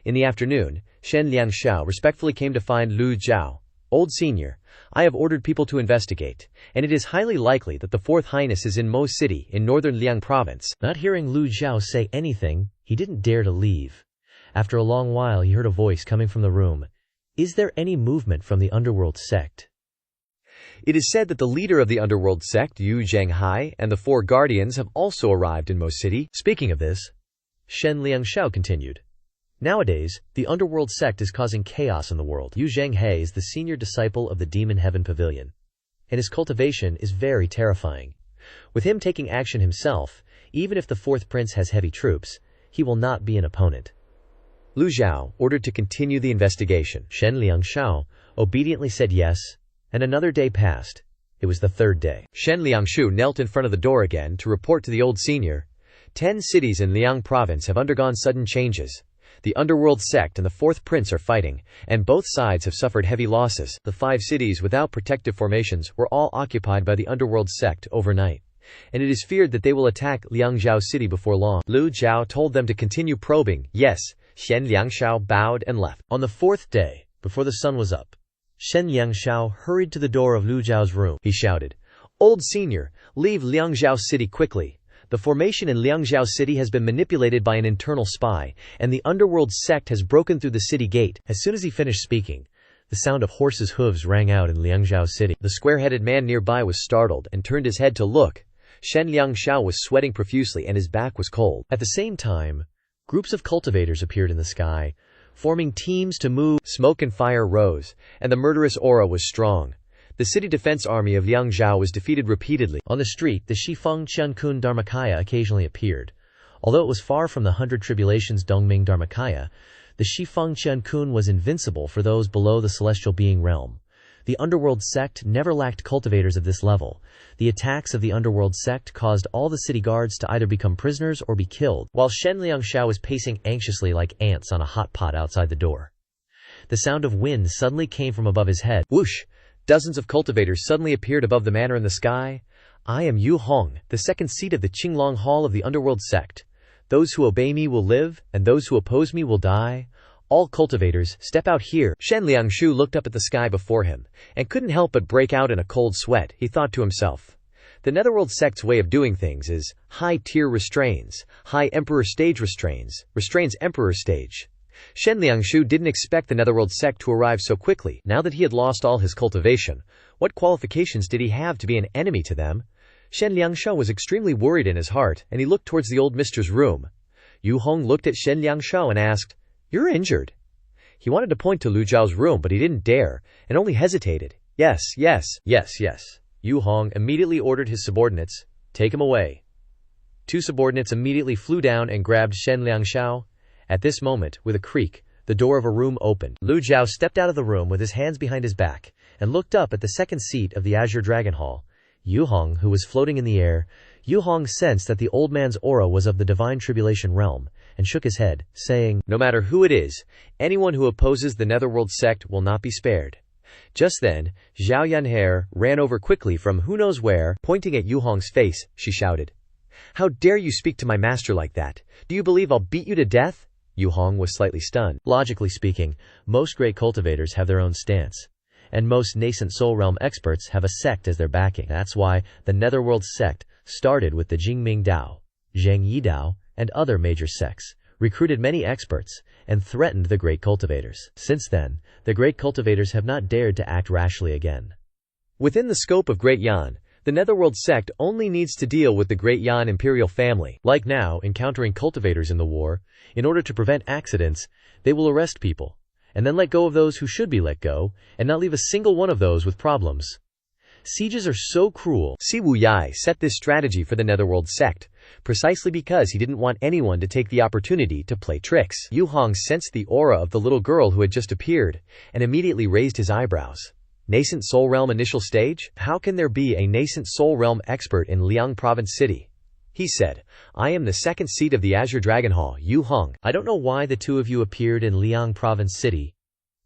In the afternoon, Shen Liangshao respectfully came to find Lu Zhou. "Old senior, I have ordered people to investigate, and it is highly likely that the 4th Highness is in Mo City in northern Liang province." Not hearing Lu Zhou say anything, he didn't dare to leave. After a long while, he heard a voice coming from the room. "Is there any movement from the underworld sect?" It is said that the leader of the underworld sect, Yu Zhenghai, and the 4 guardians have also arrived in Mo City. Speaking of this, Shen Liangshao continued, "Nowadays, the underworld sect is causing chaos in the world. Yu Zhenghai is the senior disciple of the Demon Heaven Pavilion, and his cultivation is very terrifying. With him taking action himself, even if the 4th prince has heavy troops, he will not be an opponent." Lu Zhou ordered to continue the investigation. Shen Liangshao obediently said yes, and another day passed. It was the 3rd day. Shen Liangshu knelt in front of the door again to report to the old senior. 10 cities in Liang province have undergone sudden changes. The underworld sect and the 4th prince are fighting, and both sides have suffered heavy losses. The 5 cities without protective formations were all occupied by the underworld sect overnight, and it is feared that they will attack Liangzhou city before long. Lu Zhou told them to continue probing. Yes, Shen Liangshao bowed and left. On the 4th day, before the sun was up, Shen Liangshao hurried to the door of Lu Zhao's room. He shouted, "Old senior, leave Liangzhou City quickly. The formation in Liangzhou City has been manipulated by an internal spy, and the underworld sect has broken through the city gate." As soon as he finished speaking, the sound of horses' hooves rang out in Liangzhou City. The square-headed man nearby was startled and turned his head to look. Shen Liangshao was sweating profusely and his back was cold. At the same time, groups of cultivators appeared in the sky, forming teams to move. Smoke and fire rose, and the murderous aura was strong. The city defense army of Liangzhou was defeated repeatedly. On the street, the Shifeng Qiankun Dharmakaya occasionally appeared. Although it was far from the 100 Tribulations Dongming Dharmakaya, the Shifeng Qiankun was invincible for those below the celestial being realm. The underworld sect never lacked cultivators of this level. The attacks of the underworld sect caused all the city guards to either become prisoners or be killed, while Shen Liangshao was pacing anxiously like ants on a hot pot outside the door. The sound of wind suddenly came from above his head. Whoosh! Dozens of cultivators suddenly appeared above the manor in the sky. "I am Yu Hong, the second seat of the Qinglong Hall of the underworld sect. Those who obey me will live, and those who oppose me will die. All cultivators, step out here." Shen Liangshu looked up at the sky before him, and couldn't help but break out in a cold sweat. He thought to himself, the Netherworld sect's way of doing things is high-tier restrains, high emperor stage restrains emperor stage. Shen Liangshu didn't expect the Netherworld sect to arrive so quickly. Now that he had lost all his cultivation, what qualifications did he have to be an enemy to them? Shen Liangshu was extremely worried in his heart, and he looked towards the old mister's room. Yu Hong looked at Shen Liangshu and asked, "You're injured." He wanted to point to Lu Zhao's room, but he didn't dare, and only hesitated. Yes. Yu Hong immediately ordered his subordinates, "Take him away." 2 subordinates immediately flew down and grabbed Shen Liangshu. At this moment, with a creak, the door of a room opened. Lu Zhao stepped out of the room with his hands behind his back, and looked up at the second seat of the Azure Dragon Hall, Yu Hong, who was floating in the air. Yu Hong sensed that the old man's aura was of the divine tribulation realm, and shook his head, saying, "No matter who it is, anyone who opposes the Netherworld sect will not be spared." Just then, Zhao Yanhe ran over quickly from who knows where. Pointing at Yu Hong's face, she shouted, "How dare you speak to my master like that? Do you believe I'll beat you to death?" Yu Hong was slightly stunned. Logically speaking, most great cultivators have their own stance, and most nascent soul realm experts have a sect as their backing. That's why the Netherworld sect started with the Jingming Dao, Zheng Yi Dao, and other major sects, recruited many experts, and threatened the great cultivators. Since then, the great cultivators have not dared to act rashly again. Within the scope of Great Yan, the Netherworld sect only needs to deal with the Great Yan imperial family. Like now, encountering cultivators in the war, in order to prevent accidents, they will arrest people, and then let go of those who should be let go, and not leave a single one of those with problems. Sieges are so cruel. Si Wu Yai set this strategy for the Netherworld sect, precisely because he didn't want anyone to take the opportunity to play tricks. Yu Hong sensed the aura of the little girl who had just appeared, and immediately raised his eyebrows. Nascent Soul Realm initial stage? How can there be a nascent Soul Realm expert in Liang Province City? He said, "I am the second seat of the Azure Dragon Hall, Yu Hong. I don't know why the 2 of you appeared in Liang Province City,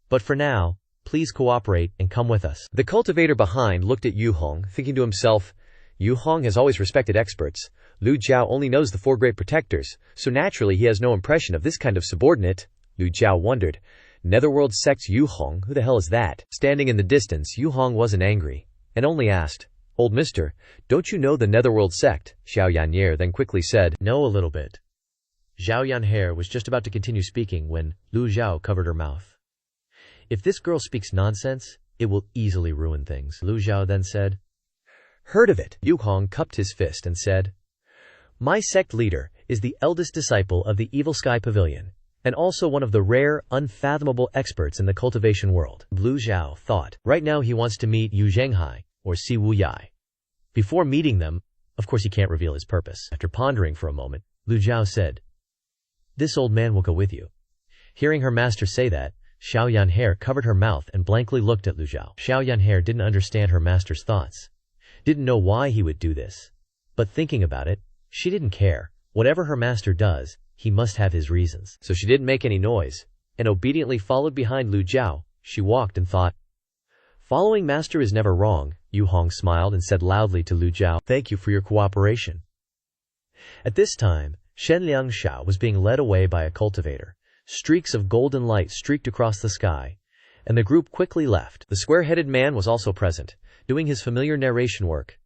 but for now, please cooperate and come with us." The cultivator behind looked at Yu Hong, thinking to himself, Yu Hong has always respected experts. Lu Zhao only knows the 4 great protectors, so naturally he has no impression of this kind of subordinate. Lu Zhao wondered, Netherworld sect's Yu Hong, who the hell is that? Standing in the distance, Yu Hong wasn't angry, and only asked, "Old mister, don't you know the Netherworld sect?" Zhao Yanhe then quickly said, "Know a little bit." Zhao Yanhe was just about to continue speaking when Lu Zhao covered her mouth. "If this girl speaks nonsense, it will easily ruin things," Lu Zhao then said. "Heard of it?" Yu Hong cupped his fist and said, "My sect leader is the eldest disciple of the Evil Sky Pavilion, and also one of the rare, unfathomable experts in the cultivation world." Lu Zhao thought, right now he wants to meet Yu Zhenghai, or Si Wu Yai. Before meeting them, of course he can't reveal his purpose. After pondering for a moment, Lu Zhao said, "This old man will go with you." Hearing her master say that, Xiao Yanhe covered her mouth and blankly looked at Lu Zhao. Xiao Yanhe didn't understand her master's thoughts, didn't know why he would do this, but thinking about it, she didn't care. Whatever her master does, he must have his reasons. So she didn't make any noise, and obediently followed behind Lu Zhao. She walked and thought, "Following master is never wrong." Yu Hong smiled and said loudly to Lu Zhao, "Thank you for your cooperation." At this time, Shen Liangshu was being led away by a cultivator. Streaks of golden light streaked across the sky, and the group quickly left. The square-headed man was also present, doing his familiar narration work.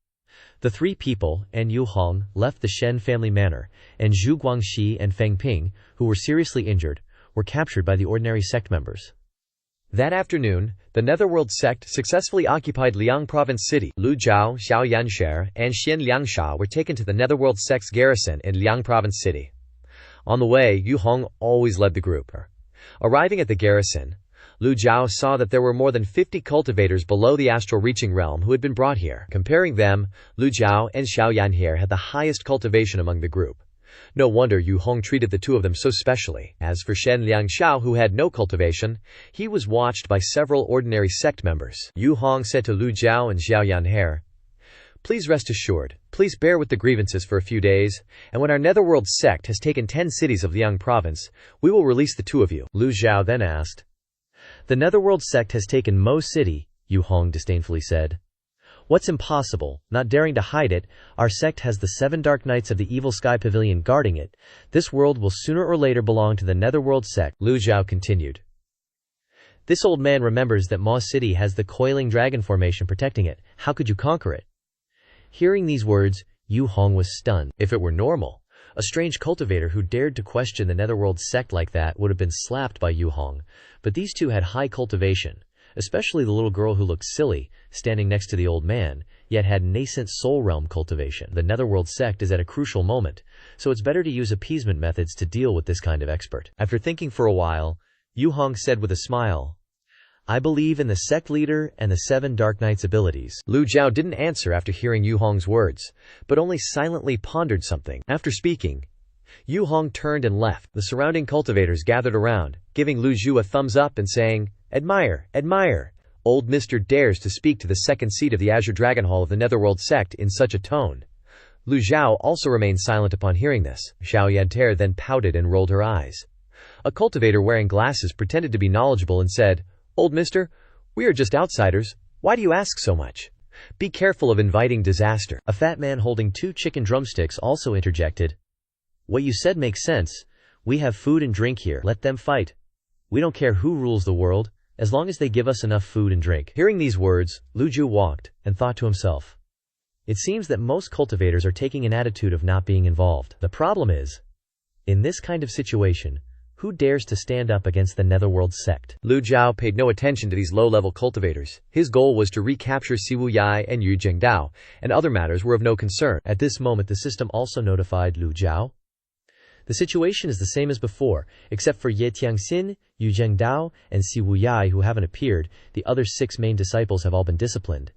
The three people, and Yu Hong, left the Shen family manor, and Zhu Guangxi and Feng Ping, who were seriously injured, were captured by the ordinary sect members. That afternoon, the Netherworld sect successfully occupied Liang Province City. Lu Zhou, Xiao Yanxia, and Xian Liangsha were taken to the Netherworld sect's garrison in Liang Province City. On the way, Yu Hong always led the group. Arriving at the garrison, Lu Zhou saw that there were more than 50 cultivators below the astral reaching realm who had been brought here. Comparing them, Lu Zhou and Xiao Yanxia had the highest cultivation among the group. No wonder Yu Hong treated the two of them so specially. As for Shen Liangxiao, who had no cultivation, he was watched by several ordinary sect members. Yu Hong said to Lu Zhou and Xiao Yanxia, "Please rest assured, please bear with the grievances for a few days, and when our Netherworld sect has taken 10 cities of Liang Province, we will release the two of you." Lu Zhou then asked, "The Netherworld sect has taken Mo City," Yu Hong disdainfully said. "What's impossible? Not daring to hide it, our sect has the 7 Dark Knights of the Evil Sky Pavilion guarding it. This world will sooner or later belong to the Netherworld sect." Lu Zhou continued. "This old man remembers that Ma City has the coiling dragon formation protecting it. How could you conquer it?" Hearing these words, Yu Hong was stunned. If it were normal, a strange cultivator who dared to question the Netherworld sect like that would have been slapped by Yu Hong, but these two had high cultivation, especially the little girl who looked silly, standing next to the old man, yet had nascent soul realm cultivation. The Netherworld sect is at a crucial moment, so it's better to use appeasement methods to deal with this kind of expert. After thinking for a while, Yu Hong said with a smile, "I believe in the sect leader and the 7 Dark Knights' abilities." Lu Zhou didn't answer after hearing Yu Hong's words, but only silently pondered something. After speaking, Yu Hong turned and left. The surrounding cultivators gathered around, giving Lu Zhou a thumbs up and saying, "Admire, admire. Old Mr. dares to speak to the second seat of the Azure Dragon Hall of the Netherworld sect in such a tone." Lu Zhou also remained silent upon hearing this. Xiao Yanter then pouted and rolled her eyes. A cultivator wearing glasses pretended to be knowledgeable and said, "Old mister, we are just outsiders. Why do you ask so much? Be careful of inviting disaster." A fat man holding 2 chicken drumsticks also interjected, "What you said makes sense. We have food and drink here. Let them fight. We don't care who rules the world, as long as they give us enough food and drink." Hearing these words, Lu Zhou walked and thought to himself, "It seems that most cultivators are taking an attitude of not being involved. The problem is, in this kind of situation, who dares to stand up against the Netherworld sect?" Lu Zhou paid no attention to these low-level cultivators. His goal was to recapture Siwu Yai and Yu Zhengdao, and other matters were of no concern. At this moment, the system also notified Lu Zhou. The situation is the same as before, except for Ye Tiangxin, Yu Zhengdao, and Siwu Yai who haven't appeared. The other 6 main disciples have all been disciplined.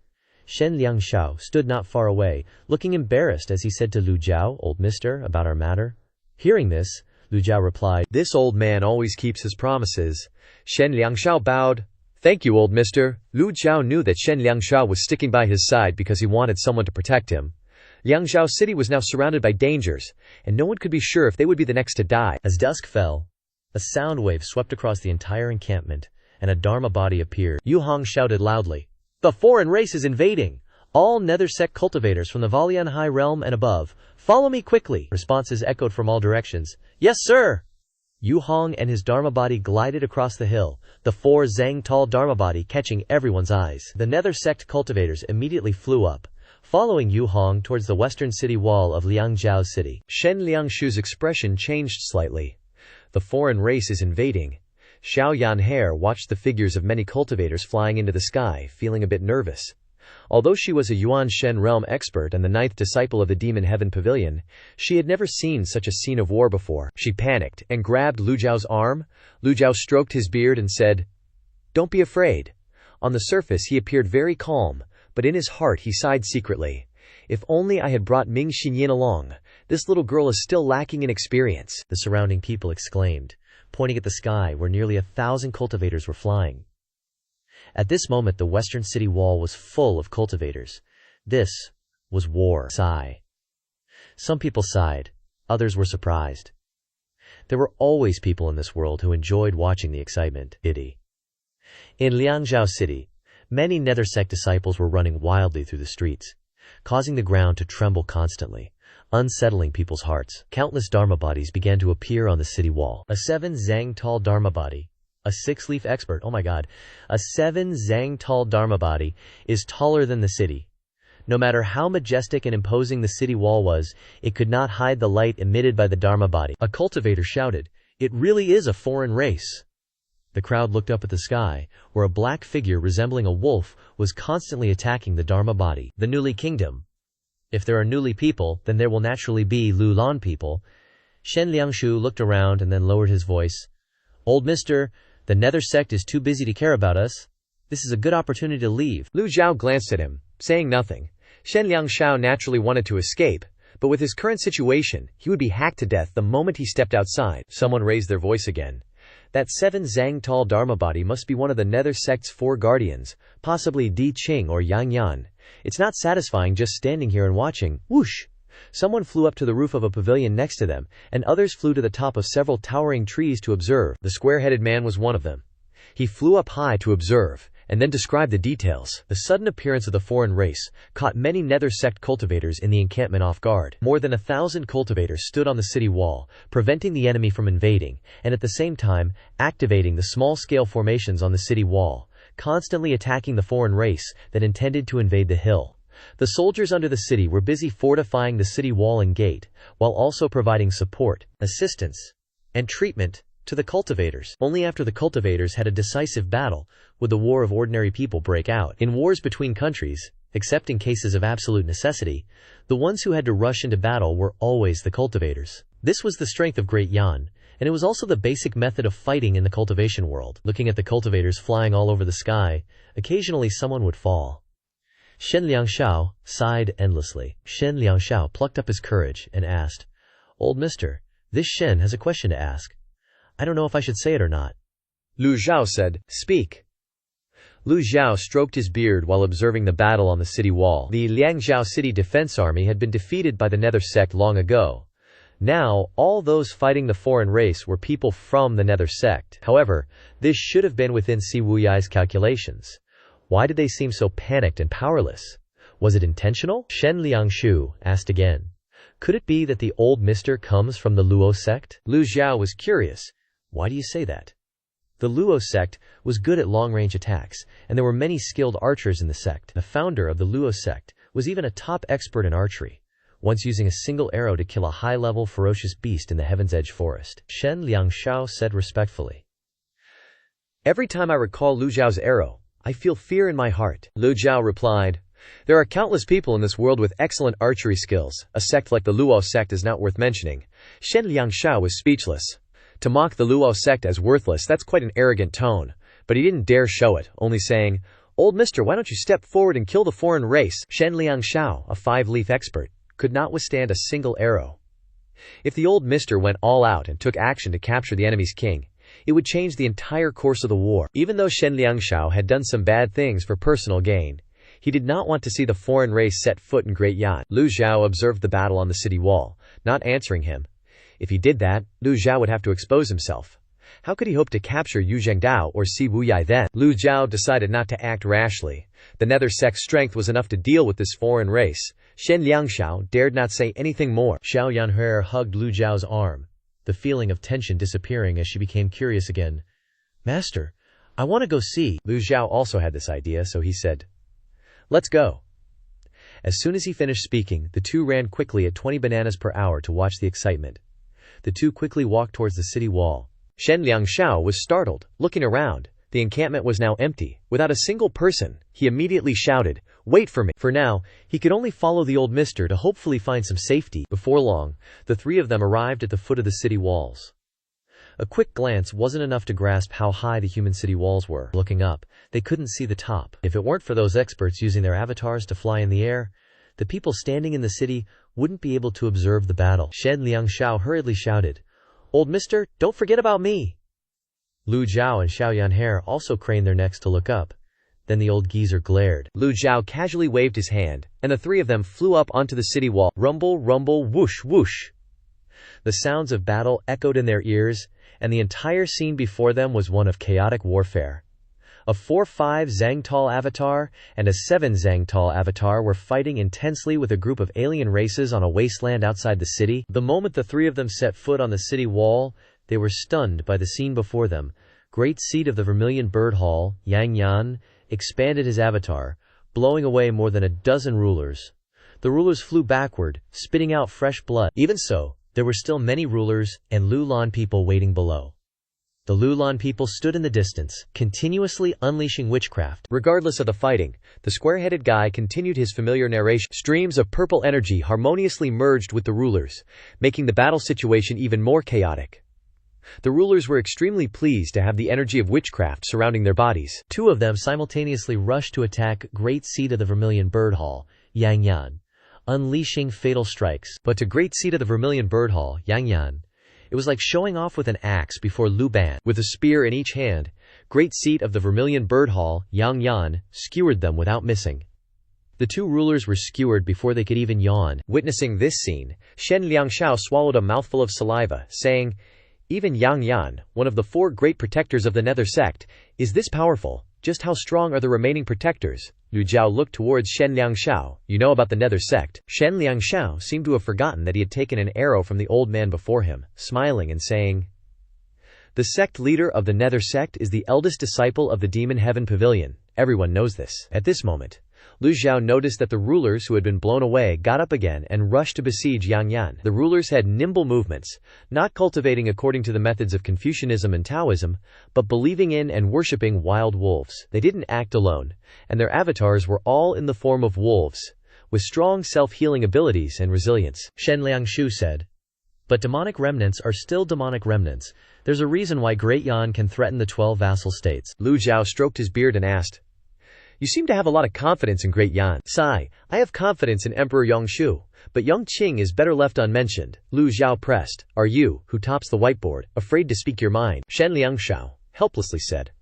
Shen Liangxiao stood not far away, looking embarrassed as he said to Lu Zhou, "Old mister, about our matter." Hearing this, Lu Zhou replied, "This old man always keeps his promises." Shen Liangxiao bowed. "Thank you, old mister." Lu Zhou knew that Shen Liangxiao was sticking by his side because he wanted someone to protect him. Liangzhou City was now surrounded by dangers, and no one could be sure if they would be the next to die. As dusk fell, a sound wave swept across the entire encampment, and a Dharma body appeared. Yu Hong shouted loudly, "The foreign race is invading! All nether sect cultivators from the Valian High Realm and above, follow me quickly!" Responses echoed from all directions. "Yes, sir!" Yu Hong and his Dharma body glided across the hill, the 4 zang tall Dharma body catching everyone's eyes. The nether sect cultivators immediately flew up, following Yu Hong towards the western city wall of Liangzhou City. Shen Liangshu's expression changed slightly. The foreign race is invading. Xiao Yanher watched the figures of many cultivators flying into the sky, feeling a bit nervous. Although she was a Yuan Shen realm expert and the 9th disciple of the Demon Heaven Pavilion, she had never seen such a scene of war before. She panicked and grabbed Lu Zhao's arm. Lu Zhao stroked his beard and said, "Don't be afraid." On the surface he appeared very calm, but in his heart he sighed secretly. "If only I had brought Ming Xinyin along. This little girl is still lacking in experience." The surrounding people exclaimed, pointing at the sky where nearly 1,000 cultivators were flying. At this moment the western city wall was full of cultivators. This was war. Sigh. Some people sighed, others were surprised. There were always people in this world who enjoyed watching the excitement. In Liangzhou City, many nether sect disciples were running wildly through the streets, causing the ground to tremble constantly, unsettling people's hearts. Countless Dharma bodies began to appear on the city wall. A 7 zang tall Dharma body, A 6-leaf expert, oh my god. A 7 zang tall dharma body is taller than the city. No matter how majestic and imposing the city wall was, it could not hide the light emitted by the dharma body. A cultivator shouted, "It really is a foreign race." The crowd looked up at the sky, where a black figure resembling a wolf was constantly attacking the dharma body. The Newly Kingdom. If there are Newly people, then there will naturally be Lu Lan people. Shen Liangshu looked around and then lowered his voice. "Old mister, the Nether Sect is too busy to care about us. This is a good opportunity to leave." Lu Zhou glanced at him, saying nothing. Shen Liangshao naturally wanted to escape, but with his current situation, he would be hacked to death the moment he stepped outside. Someone raised their voice again. That 7 zang tall dharma body must be one of the Nether Sect's 4 guardians, possibly Di Qing or Yang Yan. It's not satisfying just standing here and watching. Whoosh! Someone flew up to the roof of a pavilion next to them, and others flew to the top of several towering trees to observe. The square-headed man was one of them. He flew up high to observe, and then described the details. The sudden appearance of the foreign race caught many Nether Sect cultivators in the encampment off guard. More than 1,000 cultivators stood on the city wall, preventing the enemy from invading, and at the same time, activating the small-scale formations on the city wall, constantly attacking the foreign race that intended to invade the hill. The soldiers under the city were busy fortifying the city wall and gate, while also providing support, assistance, and treatment to the cultivators. Only after the cultivators had a decisive battle would the war of ordinary people break out. In wars between countries, except in cases of absolute necessity, the ones who had to rush into battle were always the cultivators. This was the strength of Great Yan, and it was also the basic method of fighting in the cultivation world. Looking at the cultivators flying all over the sky, occasionally someone would fall. Shen Liangshao sighed endlessly. Shen Liangshao plucked up his courage and asked, "Old mister, this Shen has a question to ask. I don't know if I should say it or not." Lu Zhou said, "Speak." Lu Zhou stroked his beard while observing the battle on the city wall. The Liangzhou City Defense Army had been defeated by the Nether Sect long ago. Now, all those fighting the foreign race were people from the Nether Sect. However, this should have been within Si Wuyai's calculations. Why did they seem so panicked and powerless? Was it intentional? Shen Liangshu asked again. Could it be that the old mister comes from the Luo sect? Lu Zhou was curious. Why do you say that? The Luo sect was good at long-range attacks, and there were many skilled archers in the sect. The founder of the Luo sect was even a top expert in archery, once using a single arrow to kill a high-level ferocious beast in the Heaven's Edge forest. Shen Liangshao said respectfully. "Every time I recall Lu Zhao's arrow, I feel fear in my heart." Lu Zhao replied, "There are countless people in this world with excellent archery skills. A sect like the Luo sect is not worth mentioning." Shen Liangshao was speechless. To mock the Luo sect as worthless, that's quite an arrogant tone, but he didn't dare show it, only saying, "Old mister, why don't you step forward and kill the foreign race?" Shen Liangshao, a 5-leaf expert, could not withstand a single arrow. If the old mister went all out and took action to capture the enemy's king, it would change the entire course of the war. Even though Shen Liangshao had done some bad things for personal gain, he did not want to see the foreign race set foot in Great Yan. Lu Zhao observed the battle on the city wall, not answering him. If he did that, Lu Zhao would have to expose himself. How could he hope to capture Yu Zhengdao or Si Wuyai then? Lu Zhao decided not to act rashly. The Nether Sect's strength was enough to deal with this foreign race. Shen Liangshao dared not say anything more. Xiao Yanhe hugged Lu Zhao's arm, the feeling of tension disappearing as she became curious again. "Master, I want to go see." Lu Zhao also had this idea, so he said, "Let's go." As soon as he finished speaking, the two ran quickly at 20 bananas per hour to watch the excitement. The two quickly walked towards the city wall. Shen Liangshao was startled. Looking around, the encampment was now empty, without a single person. He immediately shouted, "Wait for me!" For now, he could only follow the old mister to hopefully find some safety. Before long, the three of them arrived at the foot of the city walls. A quick glance wasn't enough to grasp how high the human city walls were. Looking up, they couldn't see the top. If it weren't for those experts using their avatars to fly in the air, the people standing in the city wouldn't be able to observe the battle. Shen Liangshao hurriedly shouted, "Old mister, don't forget about me!" Lu Zhao and Xiao Yanhe also craned their necks to look up. Then the old geezer glared. Lu Zhao casually waved his hand, and the three of them flew up onto the city wall. Rumble, rumble, whoosh, whoosh. The sounds of battle echoed in their ears, and the entire scene before them was one of chaotic warfare. A 4-5 Zhang-Tal avatar and a 7 Zhang-Tal avatar were fighting intensely with a group of alien races on a wasteland outside the city. The moment the three of them set foot on the city wall, they were stunned by the scene before them. Great Seat of the Vermilion Bird Hall, Yang Yan, expanded his avatar, blowing away more than a dozen rulers. The rulers flew backward, spitting out fresh blood. Even so, there were still many rulers and Lulan people waiting below. The Lulan people stood in the distance, continuously unleashing witchcraft. Regardless of the fighting, the square-headed guy continued his familiar narration. Streams of purple energy harmoniously merged with the rulers, making the battle situation even more chaotic. The rulers were extremely pleased to have the energy of witchcraft surrounding their bodies. Two of them simultaneously rushed to attack Great Seat of the Vermilion Bird Hall, Yang Yan, unleashing fatal strikes. But to Great Seat of the Vermilion Bird Hall, Yang Yan, it was like showing off with an axe before Lu Ban. With a spear in each hand, Great Seat of the Vermilion Bird Hall, Yang Yan, skewered them without missing. The two rulers were skewered before they could even yawn. Witnessing this scene, Shen Liangshao swallowed a mouthful of saliva, saying, "Even Yang Yan, one of the 4 great protectors of the Nether Sect, is this powerful. Just how strong are the remaining protectors?" Lu Zhou looked towards Shen Liangshao. "You know about the Nether Sect?" Shen Liangshao seemed to have forgotten that he had taken an arrow from the old man before him, smiling and saying, "The sect leader of the Nether Sect is the eldest disciple of the Demon Heaven Pavilion. Everyone knows this." At this moment, Lu Zhou noticed that the rulers who had been blown away got up again and rushed to besiege Yang Yan. The rulers had nimble movements, not cultivating according to the methods of Confucianism and Taoism, but believing in and worshipping wild wolves. They didn't act alone, and their avatars were all in the form of wolves, with strong self-healing abilities and resilience. Shen Liangshu said, "But demonic remnants are still demonic remnants. There's a reason why Great Yan can threaten the 12 vassal states." Lu Zhou stroked his beard and asked, "You seem to have a lot of confidence in Great Yan." "Sigh, I have confidence in Emperor Yongshu, but Yongqing is better left unmentioned." Lu Zhou pressed, "Are you, who tops the whiteboard, afraid to speak your mind?" Shen Liangshao helplessly said,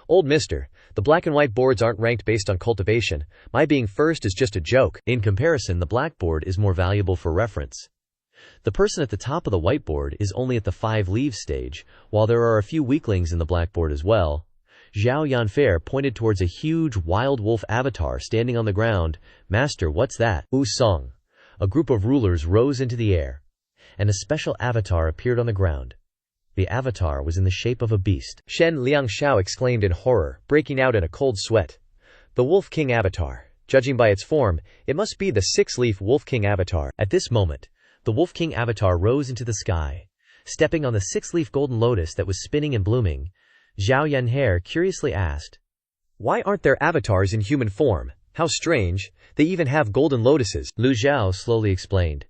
"Old mister, the black and white boards aren't ranked based on cultivation. My being first is just a joke." In comparison, the blackboard is more valuable for reference. The person at the top of the whiteboard is only at the 5 leaves stage, while there are a few weaklings in the blackboard as well. Zhao Yanfair pointed towards a huge wild wolf avatar standing on the ground. "Master, what's that?" Wu Song. A group of rulers rose into the air, and a special avatar appeared on the ground. The avatar was in the shape of a beast. Shen Liangshao exclaimed in horror, breaking out in a cold sweat. "The Wolf King avatar. Judging by its form, it must be the 6-leaf Wolf King avatar." At this moment, the Wolf King avatar rose into the sky, stepping on the 6-leaf golden lotus that was spinning and blooming. Zhao Yanhair curiously asked, "Why aren't there avatars in human form? How strange, they even have golden lotuses." Lu Zhao slowly explained.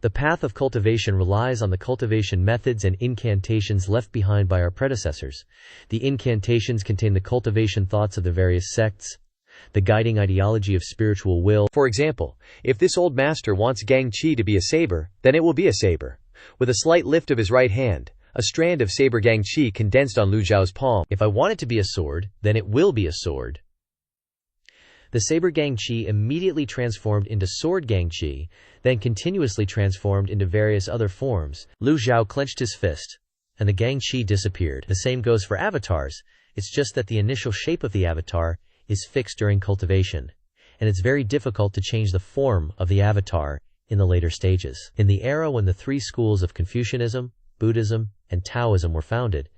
The path of cultivation relies on the cultivation methods and incantations left behind by our predecessors. The incantations contain the cultivation thoughts of the various sects, the guiding ideology of spiritual will. For example, if this old master wants Gang Qi to be a saber, then it will be a saber. With a slight lift of his right hand, a strand of saber Gang Qi condensed on Lu Zhao's palm. If I want it to be a sword, then it will be a sword. The saber Gang Qi immediately transformed into sword Gang Qi, then continuously transformed into various other forms. Lu Zhao clenched his fist, and the Gang Qi disappeared. The same goes for avatars. It's just that the initial shape of the avatar is fixed during cultivation, and it's very difficult to change the form of the avatar in the later stages. In the era when the 3 schools of Confucianism, Buddhism, and Taoism were founded,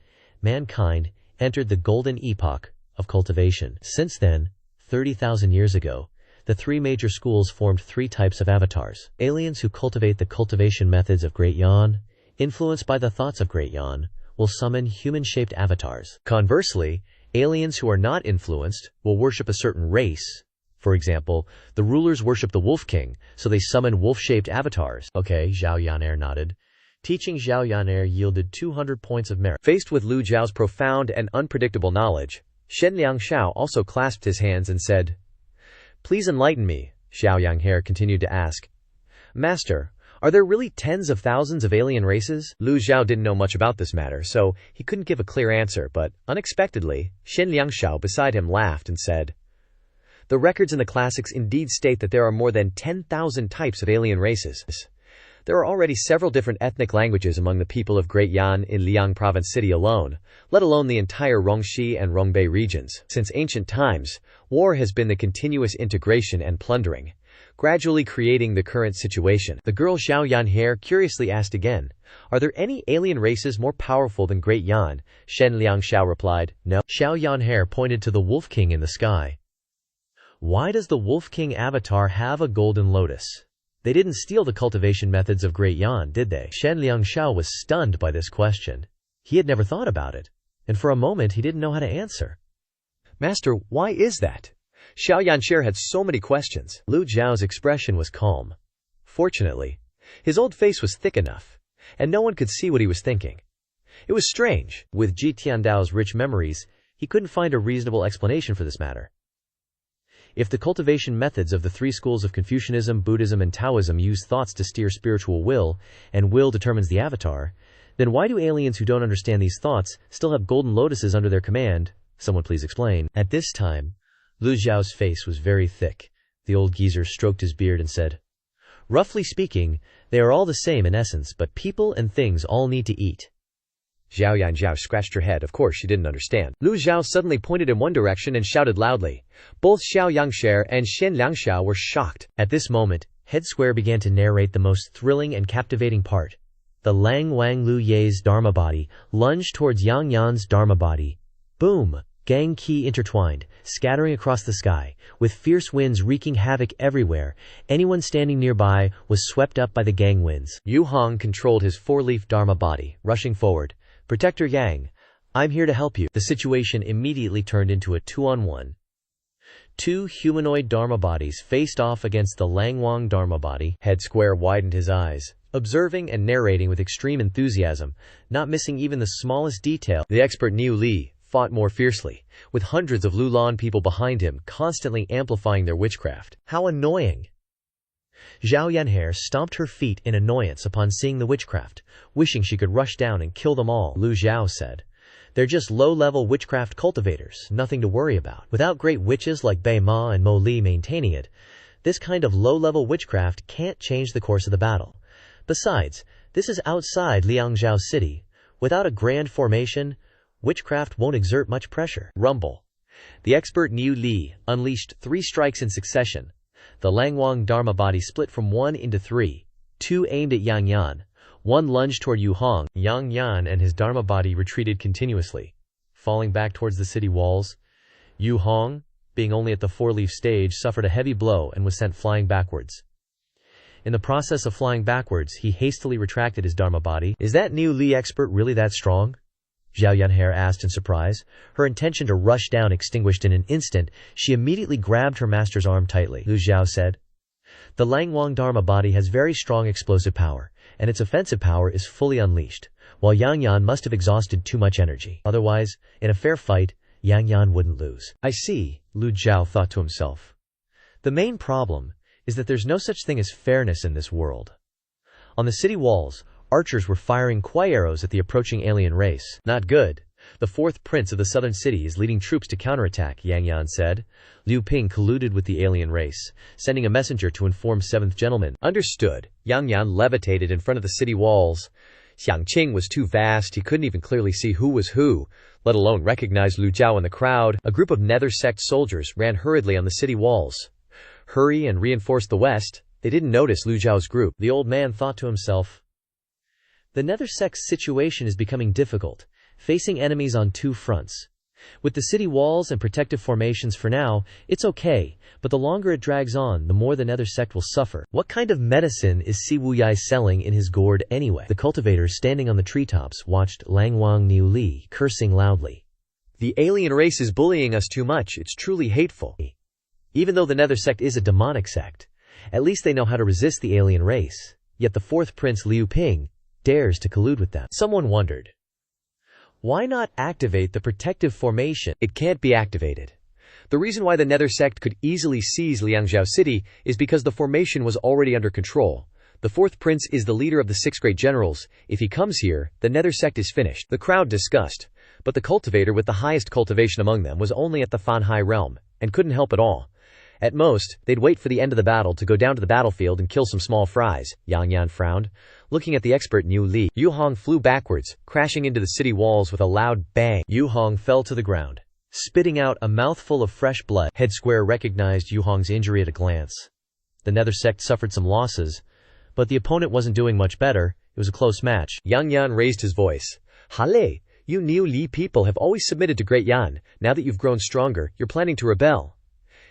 mankind entered the golden epoch of cultivation. Since then, 30,000 years ago, the 3 major schools formed 3 types of avatars. Aliens who cultivate the cultivation methods of Great Yan, influenced by the thoughts of Great Yan, will summon human-shaped avatars. Conversely, aliens who are not influenced will worship a certain race. For example, the rulers worship the Wolf King, so they summon wolf-shaped avatars. Okay, Zhao Yanair nodded. Teaching Zhao Yanair yielded 200 points of merit. Faced with Lu Zhao's profound and unpredictable knowledge, Shen Liangshao also clasped his hands and said, "Please enlighten me." Zhao Yanghair continued to ask, "Master, are there really tens of thousands of alien races?" Lu Zhao didn't know much about this matter, so he couldn't give a clear answer, but, unexpectedly, Shen Liangshao beside him laughed and said, "The records in the classics indeed state that there are more than 10,000 types of alien races. There are already several different ethnic languages among the people of Great Yan in Liang Province City alone, let alone the entire Rongxi and Rongbei regions. Since ancient times, war has been the continuous integration and plundering. gradually creating the current situation. The girl Xiao Yanhair curiously asked again, "Are there any alien races more powerful than Great Yan?" Shen Liangxiao replied, "No." Xiao Yanhair pointed to the Wolf King in the sky. "Why does the Wolf King avatar have a golden lotus? They didn't steal the cultivation methods of Great Yan, did they?" Shen Liangxiao was stunned by this question. He had never thought about it, and for a moment he didn't know how to answer. "Master, why is that?" Xiao Yanxia had so many questions. Lu Zhou's expression was calm. Fortunately, his old face was thick enough, and no one could see what he was thinking. It was strange. With Ji Tiandao's rich memories, he couldn't find a reasonable explanation for this matter. If the cultivation methods of the three schools of Confucianism, Buddhism, and Taoism use thoughts to steer spiritual will, and will determines the avatar, then why do aliens who don't understand these thoughts still have golden lotuses under their command? Someone please explain. At this time, Lu Zhou's face was very thick. The old geezer stroked his beard and said, "Roughly speaking, they are all the same in essence, but people and things all need to eat." Xiao Yanzhao scratched her head. Of course she didn't understand. Lu Zhou suddenly pointed in one direction and shouted loudly. Both Xiao Yangxia and Shen Liangxiao were shocked. At this moment, Head Square began to narrate the most thrilling and captivating part. The Lang Wang Lu Ye's Dharma body lunged towards Yang Yan's Dharma body. Boom! Gang Qi intertwined, scattering across the sky, with fierce winds wreaking havoc everywhere. Anyone standing nearby was swept up by the gang winds. Yu Hong controlled his four-leaf Dharma body, rushing forward. "Protector Yang, I'm here to help you." The situation immediately turned into a 2-on-1. Two humanoid Dharma bodies faced off against the Langwang Dharma body. Head Square widened his eyes, observing and narrating with extreme enthusiasm, not missing even the smallest detail. The expert Niu Li fought more fiercely, with hundreds of Lulan people behind him constantly amplifying their witchcraft. How annoying! Xiao Yanhair stomped her feet in annoyance upon seeing the witchcraft, wishing she could rush down and kill them all. Lu Zhou said, "They're just low-level witchcraft cultivators, nothing to worry about. Without great witches like Bei Ma and Mo Li maintaining it, this kind of low-level witchcraft can't change the course of the battle. Besides, this is outside Liangzhou City. Without a grand formation, witchcraft won't exert much pressure." Rumble. The expert Niu Li unleashed 3 strikes in succession. The Langwang Dharma body split from 1 into 3. 2 aimed at Yang Yan. 1 lunged toward Yu Hong. Yang Yan and his Dharma body retreated continuously, falling back towards the city walls. Yu Hong, being only at the 4-leaf stage, suffered a heavy blow and was sent flying backwards. In the process of flying backwards, he hastily retracted his Dharma body. "Is that Niu Li expert really that strong?" Xiao Yanhair asked in surprise. Her intention to rush down extinguished in an instant. She immediately grabbed her master's arm tightly. Lu Zhou said, "The Langwang Dharma body has very strong explosive power, and its offensive power is fully unleashed, while Yang Yan must have exhausted too much energy. Otherwise, in a fair fight, Yang Yan wouldn't lose." "I see," Lu Zhou thought to himself. "The main problem is that there's no such thing as fairness in this world." On the city walls, archers were firing Kuai arrows at the approaching alien race. "Not good. The 4th prince of the southern city is leading troops to counterattack," Yang Yan said. Liu Ping colluded with the alien race, sending a messenger to inform 7th gentleman. "Understood." Yang Yan levitated in front of the city walls. Xiangqing was too vast, he couldn't even clearly see who was who, let alone recognize Lu Zhou in the crowd. A group of Nether Sect soldiers ran hurriedly on the city walls. Hurry and reinforce the west. They didn't notice Lu Zhou's group. The old man thought to himself, "The Nether Sect's situation is becoming difficult, facing enemies on 2 fronts. With the city walls and protective formations for now, it's okay, but the longer it drags on, the more the Nether Sect will suffer. What kind of medicine is Si Wuyai selling in his gourd anyway?" The cultivators standing on the treetops watched Langwang Niu Li, cursing loudly. "The alien race is bullying us too much, it's truly hateful." Even though the Nether Sect is a demonic sect, at least they know how to resist the alien race. Yet the 4th prince Liu Ping dares to collude with them. Someone wondered, why not activate the protective formation? It can't be activated. The reason why the Nether Sect could easily seize Liangzhou City is because the formation was already under control. The 4th prince is the leader of the 6 great generals. If he comes here, the Nether Sect is finished. The crowd discussed, but the cultivator with the highest cultivation among them was only at the Fanhai realm, and couldn't help at all. At most, they'd wait for the end of the battle to go down to the battlefield and kill some small fries. Yang Yan frowned, looking at the expert Niu Li. Yu Hong flew backwards, crashing into the city walls with a loud bang. Yu Hong fell to the ground, spitting out a mouthful of fresh blood. Head Square recognized Yu Hong's injury at a glance. The Nether Sect suffered some losses, but the opponent wasn't doing much better. It was a close match. Yang Yan raised his voice. Hale, you New Li people have always submitted to Great Yan. Now that you've grown stronger, you're planning to rebel.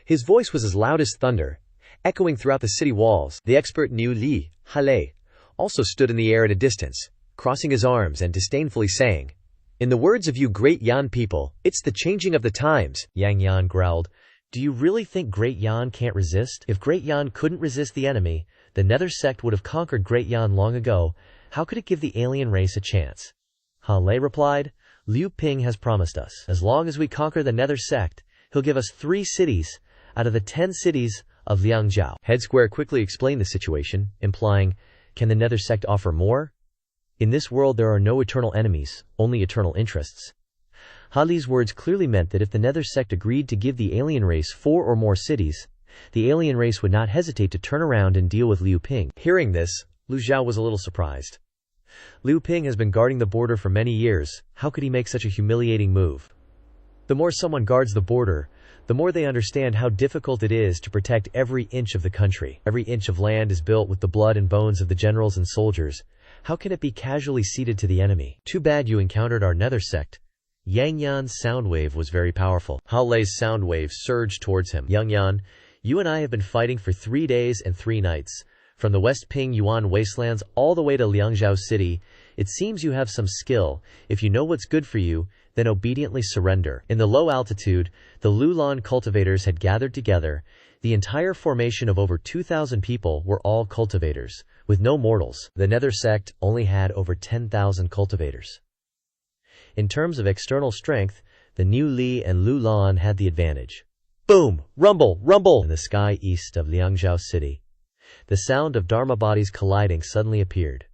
His voice was as loud as thunder, echoing throughout the city walls. The expert New Li, Hale, also stood in the air at a distance, crossing his arms and disdainfully saying, "In the words of you Great Yan people, it's the changing of the times." Yang Yan growled, "Do you really think Great Yan can't resist? If Great Yan couldn't resist the enemy, the Nether Sect would have conquered Great Yan long ago. How could it give the alien race a chance?" Lei replied, "Liu Ping has promised us, as long as we conquer the Nether Sect, he'll give us 3 cities out of the 10 cities of Liangzhou." Head Square quickly explained the situation, implying, "Can the Nether Sect offer more? In this world there are no eternal enemies, only eternal interests." Li's words clearly meant that if the Nether Sect agreed to give the alien race 4 or more cities, the alien race would not hesitate to turn around and deal with Liu Ping. Hearing this, Lu Zhou was a little surprised. Liu Ping has been guarding the border for many years. How could he make such a humiliating move? The more someone guards the border, the more they understand how difficult it is to protect every inch of the country. Every inch of land is built with the blood and bones of the generals and soldiers. How can it be casually ceded to the enemy? Too bad you encountered our Nether Sect. Yang Yan's sound wave was very powerful. Lei's sound wave surged towards him. "Yang Yan, you and I have been fighting for 3 days and 3 nights. From the West Ping Yuan wastelands all the way to Liangzhou City. It seems you have some skill. If you know what's good for you, then obediently surrender." In the low altitude, the Lulan cultivators had gathered together. The entire formation of over 2,000 people were all cultivators, with no mortals. The Nether Sect only had over 10,000 cultivators. In terms of external strength, the New Li and Lulan had the advantage. Boom! Rumble! Rumble! In the sky east of Liangzhou City, the sound of Dharma bodies colliding suddenly appeared.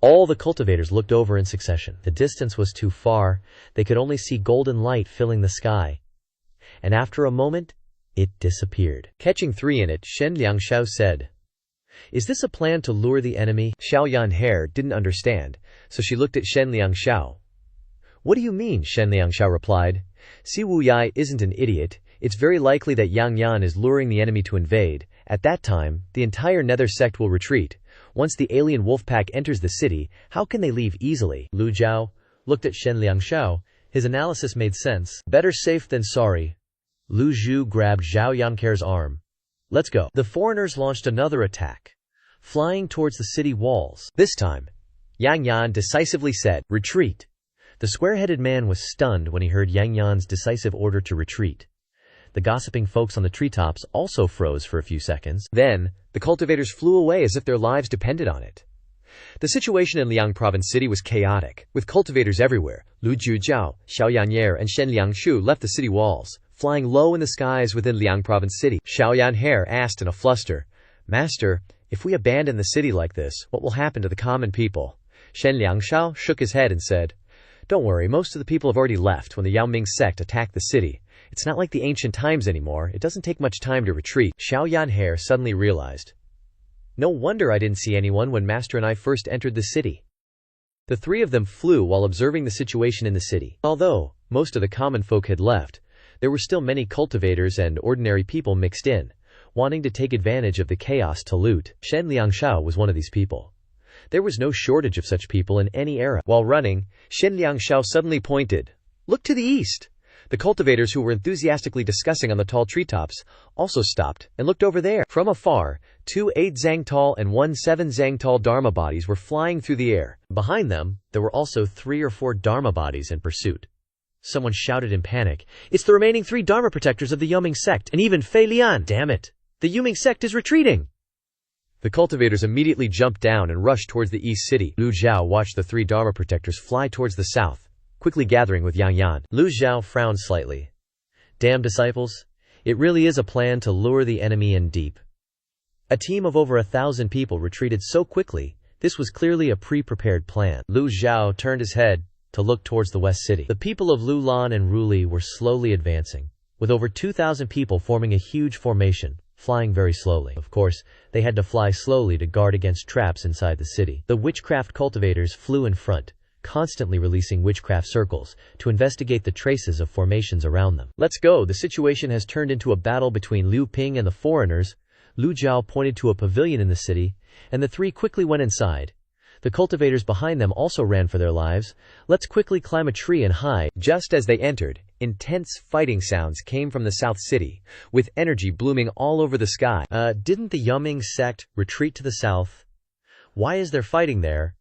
All the cultivators looked over in succession. The distance was too far. They could only see golden light filling the sky. And after a moment, it disappeared. Catching 3 in it, Shen Liangshao said, "Is this a plan to lure the enemy?" Xiao Yanhair didn't understand, so she looked at Shen Liangshao. "What do you mean?" Shen Liangshao replied. "Si Wu Yai isn't an idiot. It's very likely that Yang Yan is luring the enemy to invade. At that time, the entire Nether Sect will retreat. Once the alien wolf pack enters the city, how can they leave easily?" Lu Zhou looked at Shen Liangshao. His analysis made sense. Better safe than sorry. Lu Zhou grabbed Zhao Yancare's arm. "Let's go." The foreigners launched another attack, flying towards the city walls. This time, Yang Yan decisively said, "Retreat." The square-headed man was stunned when he heard Yang Yan's decisive order to retreat. The gossiping folks on the treetops also froze for a few seconds. Then, the cultivators flew away as if their lives depended on it. The situation in Liang Province City was chaotic, with cultivators everywhere. Lu Zhujiao, Xiao Yanyer, and Shen Liangshu left the city walls, flying low in the skies within Liang Province City. Xiao Yanher asked in a fluster, "Master, if we abandon the city like this, what will happen to the common people?" Shen Liangshao shook his head and said, "Don't worry, most of the people have already left when the Yaoming sect attacked the city. It's not like the ancient times anymore. It doesn't take much time to retreat." Xiao Yanher suddenly realized, "No wonder I didn't see anyone when Master and I first entered the city." The 3 of them flew while observing the situation in the city. Although most of the common folk had left, there were still many cultivators and ordinary people mixed in, wanting to take advantage of the chaos to loot. Shen Liangshao was one of these people. There was no shortage of such people in any era. While running, Shen Liangshao suddenly pointed, "Look to the east." The cultivators who were enthusiastically discussing on the tall treetops also stopped and looked over there. From afar, 2 8 zang tall and 1 7 zang tall Dharma bodies were flying through the air. Behind them, there were also 3 or 4 Dharma bodies in pursuit. Someone shouted in panic, "It's the remaining 3 Dharma protectors of the Yoming sect, and even Fei Lian! Damn it! The Yoming sect is retreating!" The cultivators immediately jumped down and rushed towards the east city. Lu Zhao watched the 3 Dharma protectors fly towards the south, quickly gathering with Yang Yan. Lu Zhao frowned slightly. "Damn disciples, it really is a plan to lure the enemy in deep." A team of over 1,000 people retreated so quickly. This was clearly a pre-prepared plan. Lu Zhao turned his head to look towards the west city. The people of Lulan and Ruli were slowly advancing, with over 2,000 people forming a huge formation, flying very slowly. Of course, they had to fly slowly to guard against traps inside the city. The witchcraft cultivators flew in front, constantly releasing witchcraft circles to investigate the traces of formations around them. "Let's go." The situation has turned into a battle between Liu Ping and the foreigners. Lu Zhou pointed to a pavilion in the city, and the three quickly went inside. The cultivators behind them also ran for their lives. Let's quickly climb a tree and hide. Just as they entered, intense fighting sounds came from the South City, with energy blooming all over the sky. Didn't the Yuming sect retreat to the south? Why is there fighting there?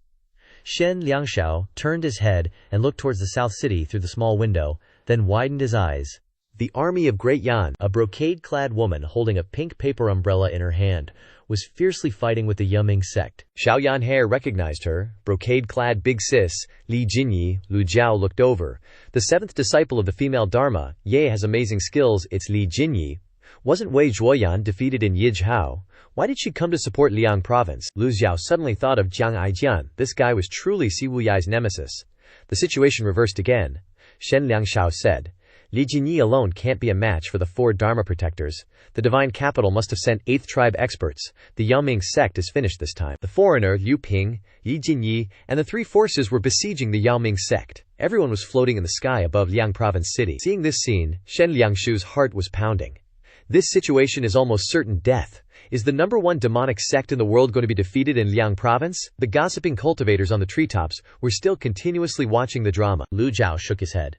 Shen Liangshao turned his head and looked towards the South City through the small window, then widened his eyes. The army of Great Yan, a brocade-clad woman holding a pink paper umbrella in her hand, was fiercely fighting with the Yuming sect. Xiao Yanhe recognized her, brocade-clad big sis, Li Jinyi. Lu Zhou looked over. The seventh disciple of the female Dharma, Ye has amazing skills, it's Li Jinyi. Wasn't Wei Zhuoyan defeated in Yizhao? Why did she come to support Liang province? Lu Zhou suddenly thought of Jiang Aijian. This guy was truly Si Wuyai's nemesis. The situation reversed again. Shen Liangshao said, Li Jinyi alone can't be a match for the 4 Dharma protectors. The divine capital must have sent 8th tribe experts. The Yuming sect is finished this time. The foreigner, Liu Ping, Li Jinyi, and the 3 forces were besieging the Yuming sect. Everyone was floating in the sky above Liang province city. Seeing this scene, Shen Liangshu's heart was pounding. This situation is almost certain death. Is the #1 demonic sect in the world going to be defeated in Liang province? The gossiping cultivators on the treetops were still continuously watching the drama. Lu Zhou shook his head.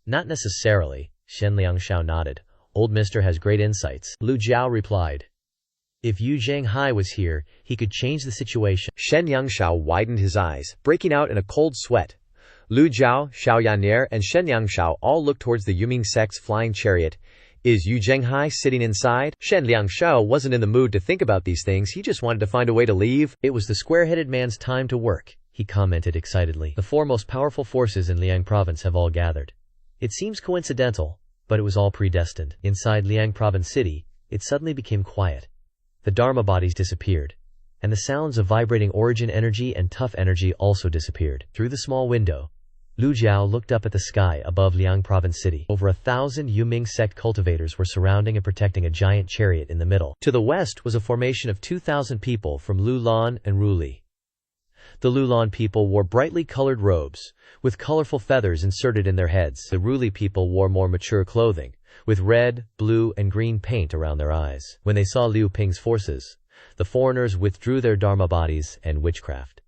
Not necessarily, Shen Liangshao nodded. Old mister has great insights. Lu Zhou replied. If Yu Zhanghai was here, he could change the situation. Shen Liangshao widened his eyes, breaking out in a cold sweat. Lu Zhou, Xiao Yan'er, and Shen Liangshao all looked towards the Yuming sect's flying chariot. Is Yu Zhanghai sitting inside? Shen Liangshao wasn't in the mood to think about these things, he just wanted to find a way to leave. It was the square-headed man's time to work, he commented excitedly. The 4 most powerful forces in Liang province have all gathered. It seems coincidental, but it was all predestined. Inside Liang province city, it suddenly became quiet. The Dharma bodies disappeared, and the sounds of vibrating origin energy and tough energy also disappeared. Through the small window, Lu Zhou looked up at the sky above Liang province city. Over 1,000 Yuming sect cultivators were surrounding and protecting a giant chariot in the middle. To the west was a formation of 2,000 people from Lulan and Ruli. The Lulan people wore brightly colored robes, with colorful feathers inserted in their heads. The Ruli people wore more mature clothing, with red, blue, and green paint around their eyes. When they saw Liu Ping's forces, the foreigners withdrew their Dharma bodies and witchcraft.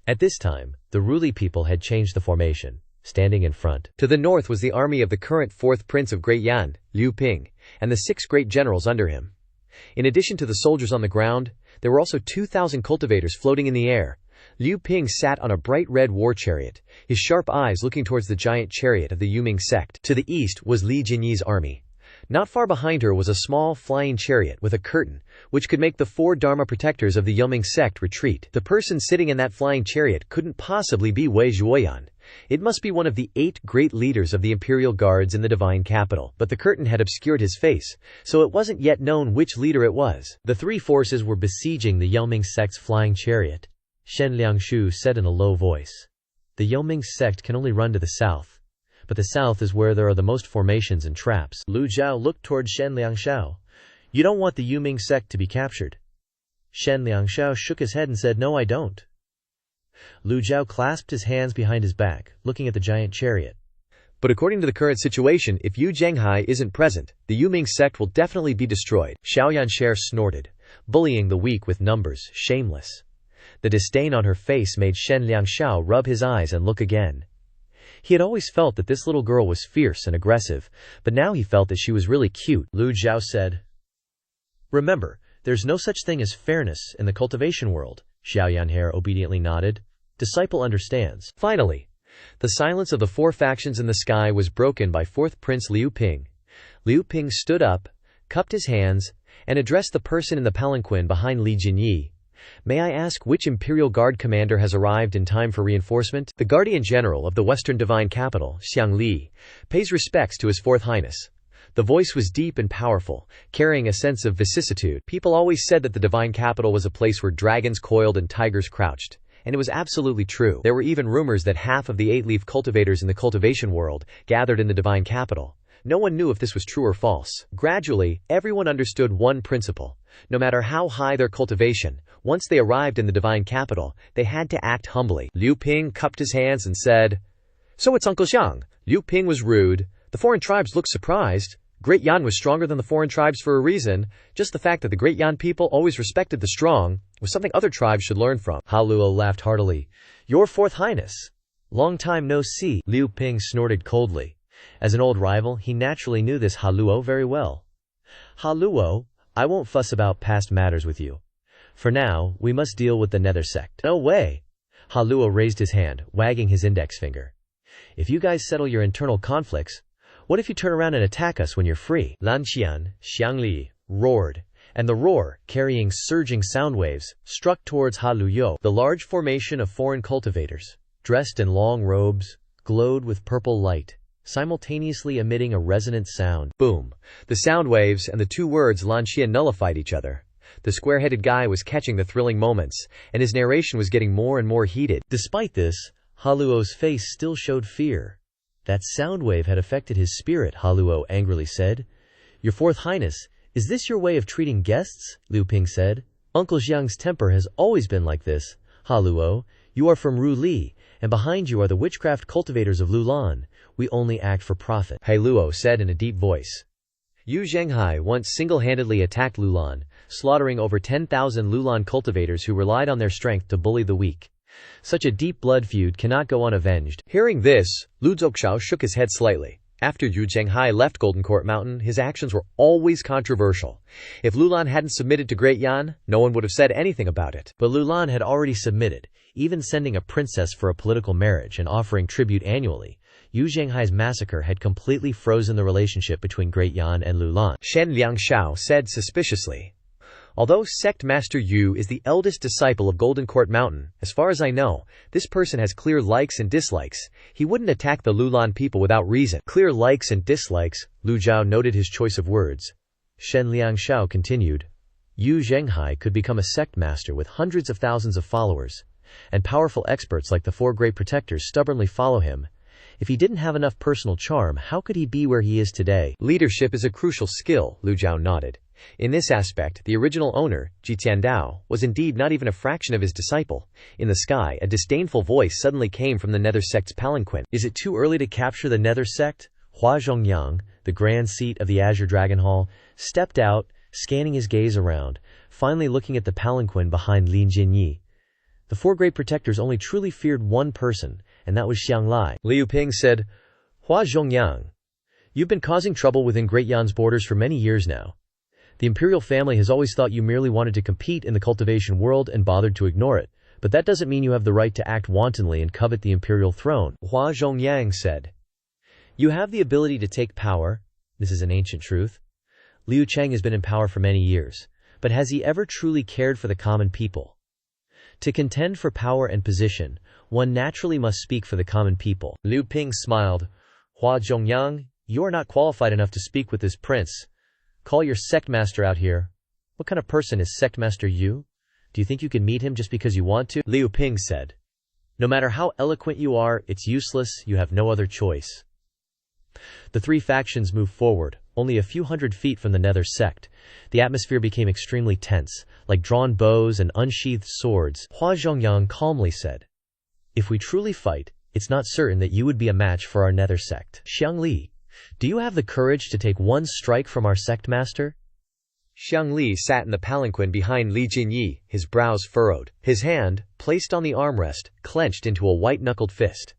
At this time, the Ruli people had changed the formation, standing in front. To the north was the army of the current 4th prince of Great Yan, Liu Ping, and the 6 great generals under him. In addition to the soldiers on the ground, there were also 2,000 cultivators floating in the air. Liu Ping sat on a bright red war chariot, his sharp eyes looking towards the giant chariot of the Yuming sect. To the east was Li Jinyi's army. Not far behind her was a small flying chariot with a curtain, which could make the 4 Dharma protectors of the Yuming sect retreat. The person sitting in that flying chariot couldn't possibly be Wei Zhuoyan. It must be one of the 8 great leaders of the imperial guards in the divine capital, but the curtain had obscured his face, so it wasn't yet known which leader it was. The 3 forces were besieging the Yuming sect's flying chariot. Shen Liangshu said in a low voice. The Yuming sect can only run to the south, but the south is where there are the most formations and traps. Lu Zhou looked toward Shen Liangshao. You don't want the Yuming sect to be captured. Shen Liangshao shook his head and said, No, I don't. Lu Zhou clasped his hands behind his back, looking at the giant chariot. But according to the current situation, if Yu Zhanghai isn't present, the Yuming sect will definitely be destroyed. Xiao Yan'er snorted, bullying the weak with numbers, shameless. The disdain on her face made Shen Liangshao rub his eyes and look again. He had always felt that this little girl was fierce and aggressive, but now he felt that she was really cute. Lu Zhou said, Remember, there's no such thing as fairness in the cultivation world. Xiao Yan'er obediently nodded. Disciple understands. Finally, the silence of the 4 factions in the sky was broken by 4th Prince Liu Ping. Liu Ping stood up, cupped his hands, and addressed the person in the palanquin behind Li Jinyi. May I ask which Imperial Guard commander has arrived in time for reinforcement? The Guardian General of the Western Divine Capital, Xiang Li, pays respects to His 4th Highness. The voice was deep and powerful, carrying a sense of vicissitude. People always said that the Divine Capital was a place where dragons coiled and tigers crouched, and it was absolutely true. There were even rumors that half of the 8-leaf cultivators in the cultivation world gathered in the Divine Capital. No one knew if this was true or false. Gradually, everyone understood one principle. No matter how high their cultivation, once they arrived in the divine capital, they had to act humbly. Liu Ping cupped his hands and said, So it's Uncle Xiang. Liu Ping was rude. The foreign tribes looked surprised. Great Yan was stronger than the foreign tribes for a reason. Just the fact that the Great Yan people always respected the strong was something other tribes should learn from. Haluo laughed heartily. Your Fourth Highness. Long time no see. Liu Ping snorted coldly. As an old rival, he naturally knew this Haluo very well. Haluo, I won't fuss about past matters with you. For now, we must deal with the Nether Sect. No way. Haluo raised his hand, wagging his index finger. If you guys settle your internal conflicts, what if you turn around and attack us when you're free? Lan Qian, Xiangli, roared, and the roar, carrying surging sound waves, struck towards Haluo. The large formation of foreign cultivators, dressed in long robes, glowed with purple light, simultaneously emitting a resonant sound. Boom! The sound waves and the two words Lan Qian nullified each other. The square-headed guy was catching the thrilling moments, and his narration was getting more and more heated. Despite this, Haluo's face still showed fear. That sound wave had affected his spirit, Haluo angrily said. Your Fourth Highness, is this your way of treating guests? Liu Ping said. Uncle Xiang's temper has always been like this. Haluo, you are from Ru Li, and behind you are the witchcraft cultivators of Lulan. We only act for profit. Haluo said in a deep voice. Yu Zhenghai once single-handedly attacked Lulan, slaughtering over 10,000 Lulan cultivators who relied on their strength to bully the weak. Such a deep blood feud cannot go unavenged. Hearing this, Lu Zhou shook his head slightly. After Yu Zhenghai left Golden Court Mountain, his actions were always controversial. If Lulan hadn't submitted to Great Yan, no one would have said anything about it. But Lulan had already submitted, even sending a princess for a political marriage and offering tribute annually. Yu Zhenghai's massacre had completely frozen the relationship between Great Yan and Lulan. Shen Liangshao said suspiciously. Although Sect Master Yu is the eldest disciple of Golden Court Mountain, as far as I know, this person has clear likes and dislikes. He wouldn't attack the Lulan people without reason. Clear likes and dislikes, Lu Zhou noted his choice of words. Shen Liangshao continued. Yu Zhenghai could become a sect master with hundreds of thousands of followers, and powerful experts like the Four Great Protectors stubbornly follow him. If he didn't have enough personal charm, how could he be where he is today? Leadership is a crucial skill, Lu Zhou nodded. In this aspect, the original owner, Ji Tiandao, was indeed not even a fraction of his disciple. In the sky, a disdainful voice suddenly came from the Nether Sect's palanquin. Is it too early to capture the Nether Sect? Hua Zhongyang, the grand seat of the Azure Dragon Hall, stepped out, scanning his gaze around, finally looking at the palanquin behind Lin Jinyi. The Four Great Protectors only truly feared one person, and that was Xiang Lai. Liu Ping said, Hua Zhongyang, you've been causing trouble within Great Yan's borders for many years now. The imperial family has always thought you merely wanted to compete in the cultivation world and bothered to ignore it, but that doesn't mean you have the right to act wantonly and covet the imperial throne, Hua Zhongyang said. You have the ability to take power. This is an ancient truth. Liu Cheng has been in power for many years, but has he ever truly cared for the common people? To contend for power and position, one naturally must speak for the common people. Liu Ping smiled. Hua Zhongyang, you are not qualified enough to speak with this prince. Call your sect master out here. What kind of person is sect master Yu? Do you think you can meet him just because you want to? Liu Ping said. No matter how eloquent you are, it's useless, you have no other choice. The three factions moved forward, only a few hundred feet from the Nether Sect. The atmosphere became extremely tense, like drawn bows and unsheathed swords. Hua Zhongyang calmly said, If we truly fight, it's not certain that you would be a match for our Nether Sect. Xiang Li, do you have the courage to take one strike from our sect master? Xiang Li sat in the palanquin behind Li Jinyi, his brows furrowed. His hand, placed on the armrest, clenched into a white-knuckled fist.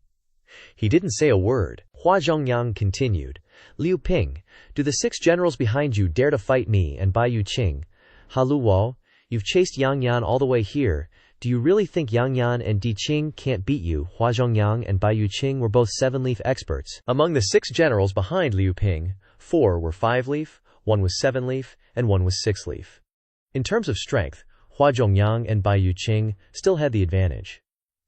He didn't say a word. Hua Zhongyang continued. Liu Ping, do the 6 generals behind you dare to fight me and Bai Yuqing? Haluo, you've chased Yang Yan all the way here. Do you really think Yang Yan and Di Qing can't beat you? Hua Zhongyang and Bai Yuqing were both 7-leaf experts. Among the 6 generals behind Liu Ping, 4 were 5-leaf, 1 was 7-leaf, and 1 was 6-leaf. In terms of strength, Hua Zhongyang and Bai Yuqing still had the advantage.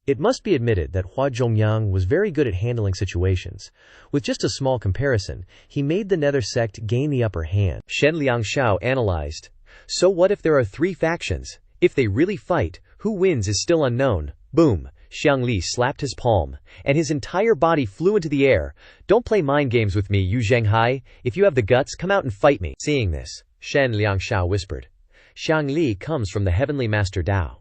It must be admitted that Hua Zhongyang was very good at handling situations. With just a small comparison, he made the Nether Sect gain the upper hand. Shen Liangshao analyzed. So what if there are 3 factions? If they really fight, who wins is still unknown. Boom! Xiang Li slapped his palm, and his entire body flew into the air. Don't play mind games with me, Yu Zhenghai. If you have the guts, come out and fight me. Seeing this, Shen Liangshao whispered. Xiang Li comes from the Heavenly Master Dao.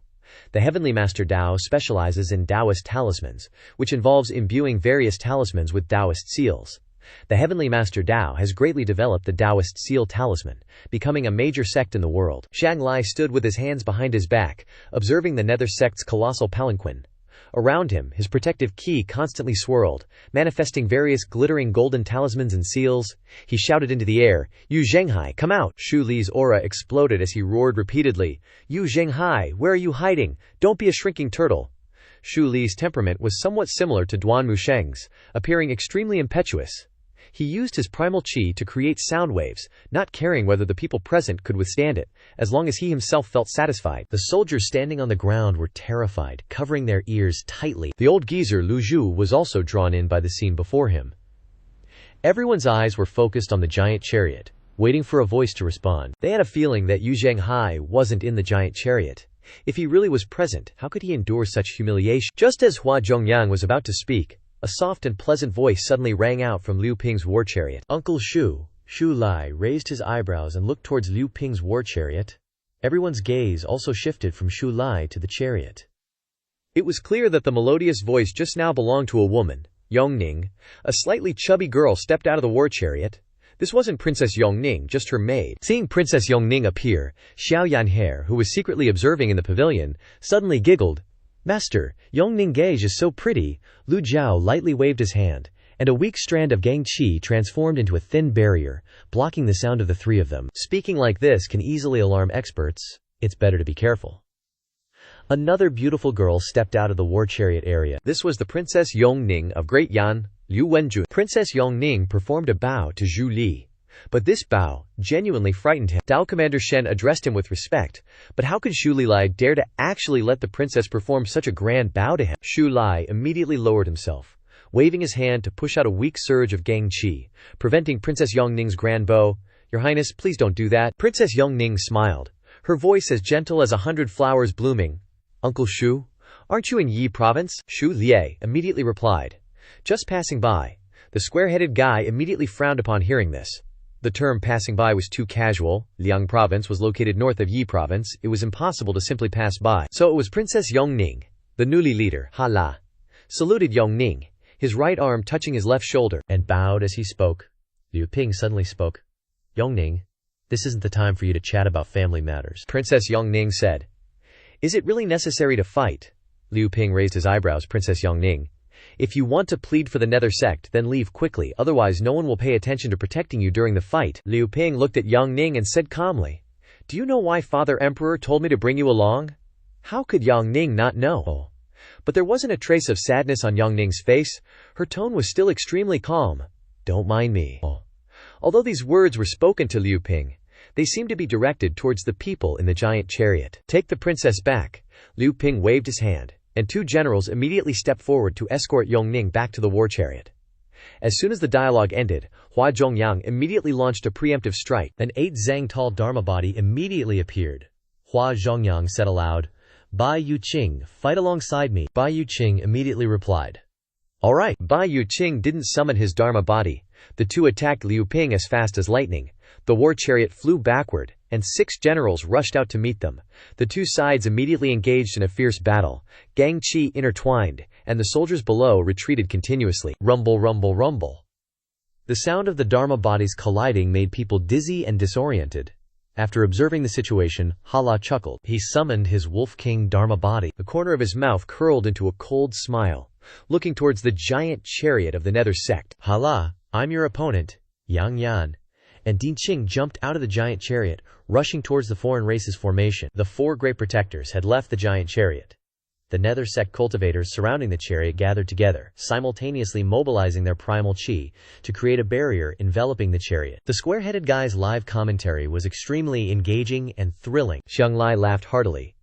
The Heavenly Master Dao specializes in Taoist talismans, which involves imbuing various talismans with Taoist seals. The Heavenly Master Dao has greatly developed the Taoist seal talisman, becoming a major sect in the world. Shang Lai stood with his hands behind his back, observing the Nether sect's colossal palanquin. Around him, his protective ki constantly swirled, manifesting various glittering golden talismans and seals. He shouted into the air, "Yu Zhenghai, come out!" Shu Li's aura exploded as he roared repeatedly, "Yu Zhenghai, where are you hiding? Don't be a shrinking turtle." Shu Li's temperament was somewhat similar to Duan Musheng's, appearing extremely impetuous. He used his primal qi to create sound waves, not caring whether the people present could withstand it, as long as he himself felt satisfied. The soldiers standing on the ground were terrified, covering their ears tightly. The old geezer Lu Zhou was also drawn in by the scene before him. Everyone's eyes were focused on the giant chariot, waiting for a voice to respond. They had a feeling that Yu Zhenghai wasn't in the giant chariot. If he really was present, how could he endure such humiliation? Just as Hua Zhongyang was about to speak, a soft and pleasant voice suddenly rang out from Liu Ping's war chariot. "Uncle Shu." Shu Lai raised his eyebrows and looked towards Liu Ping's war chariot. Everyone's gaze also shifted from Shu Lai to the chariot. It was clear that the melodious voice just now belonged to a woman, Yongning. A slightly chubby girl stepped out of the war chariot. This wasn't Princess Yongning, just her maid. Seeing Princess Yongning appear, Xiao Yanhe, who was secretly observing in the pavilion, suddenly giggled. "Master, Yongning Gage is so pretty." Lu Zhou lightly waved his hand, and a weak strand of gang qi transformed into a thin barrier, blocking the sound of the three of them. Speaking like this can easily alarm experts. It's better to be careful. Another beautiful girl stepped out of the war chariot area. This was the Princess Yongning of Great Yan, Liu Wenjun. Princess Yongning performed a bow to Zhu Li. But this bow genuinely frightened him. Dao Commander Shen addressed him with respect, but how could Shu Li dare to actually let the princess perform such a grand bow to him? Shu Li immediately lowered himself, waving his hand to push out a weak surge of gang qi, preventing Princess Yongning's grand bow. "Your Highness, please don't do that." Princess Yongning smiled, her voice as gentle as 100 flowers blooming. "Uncle Shu, aren't you in Yi province?" Shu Lieh immediately replied, "Just passing by." The square-headed guy immediately frowned upon hearing this. The term passing by was too casual. Liang province was located north of Yi province. It was impossible to simply pass by. So it was Princess Yongning, the newly leader, Hala, saluted Yongning, his right arm touching his left shoulder, and bowed as he spoke. Liu Ping suddenly spoke. "Yongning, this isn't the time for you to chat about family matters." Princess Yongning said. "Is it really necessary to fight?" Liu Ping raised his eyebrows. Princess Yongning, "If you want to plead for the Nether sect, then leave quickly, otherwise no one will pay attention to protecting you during the fight." Liu Ping looked at Yongning and said calmly, "Do you know why Father Emperor told me to bring you along?" How could Yongning not know? But there wasn't a trace of sadness on Yongning's face. Her tone was still extremely calm. "Don't mind me." Although these words were spoken to Liu Ping, they seemed to be directed towards the people in the giant chariot. "Take the princess back." Liu Ping waved his hand, and two generals immediately stepped forward to escort Yongning back to the war chariot. As soon as the dialogue ended, Hua Zhongyang immediately launched a preemptive strike. An 8 zang tall Dharma body immediately appeared. Hua Zhongyang said aloud, "Bai Yuqing, fight alongside me." Bai Yuqing immediately replied, "All right." Bai Yuqing didn't summon his Dharma body. The two attacked Liu Ping as fast as lightning. The war chariot flew backward, and 6 generals rushed out to meet them. The two sides immediately engaged in a fierce battle. Gang qi intertwined, and the soldiers below retreated continuously. Rumble, rumble, rumble. The sound of the Dharma bodies colliding made people dizzy and disoriented. After observing the situation, Hala chuckled. He summoned his Wolf King Dharma body. The corner of his mouth curled into a cold smile, looking towards the giant chariot of the Nether sect. "Hala, I'm your opponent, Yang Yan." And Din Qing jumped out of the giant chariot, rushing towards the foreign races formation. The 4 great protectors had left the giant chariot. The Nether sect cultivators surrounding the chariot gathered together, simultaneously mobilizing their primal qi to create a barrier enveloping the chariot. The square-headed guy's live commentary was extremely engaging and thrilling. Xiang Lai laughed heartily.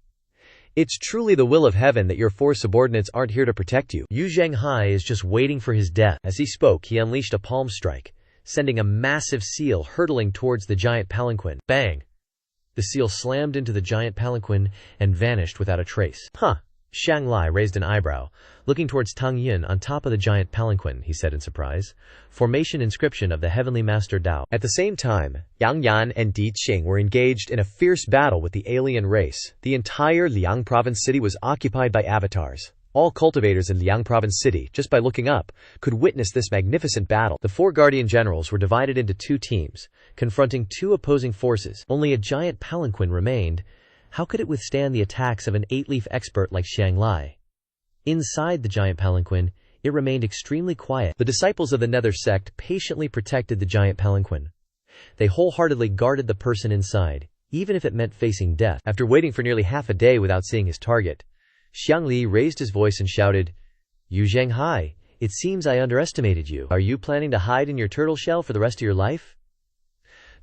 "It's truly the will of heaven that your 4 subordinates aren't here to protect you. Yu Zhenghai is just waiting for his death." As he spoke, he unleashed a palm strike, sending a massive seal hurtling towards the giant palanquin. Bang! The seal slammed into the giant palanquin and vanished without a trace. "Huh." Shang Lai raised an eyebrow. Looking towards Tang Yin on top of the giant palanquin, he said in surprise, "Formation inscription of the Heavenly Master Dao." At the same time, Yang Yan and Di Qing were engaged in a fierce battle with the alien race. The entire Liang province city was occupied by avatars. All cultivators in Liang Province City, just by looking up, could witness this magnificent battle. The 4 guardian generals were divided into 2 teams, confronting 2 opposing forces. Only a giant palanquin remained. How could it withstand the attacks of an 8-leaf expert like Xiang Lai? Inside the giant palanquin, it remained extremely quiet. The disciples of the Nether Sect patiently protected the giant palanquin. They wholeheartedly guarded the person inside, even if it meant facing death. After waiting for nearly half a day without seeing his target, Xiang Li raised his voice and shouted, "Yu Zhenghai, it seems I underestimated you. Are you planning to hide in your turtle shell for the rest of your life?"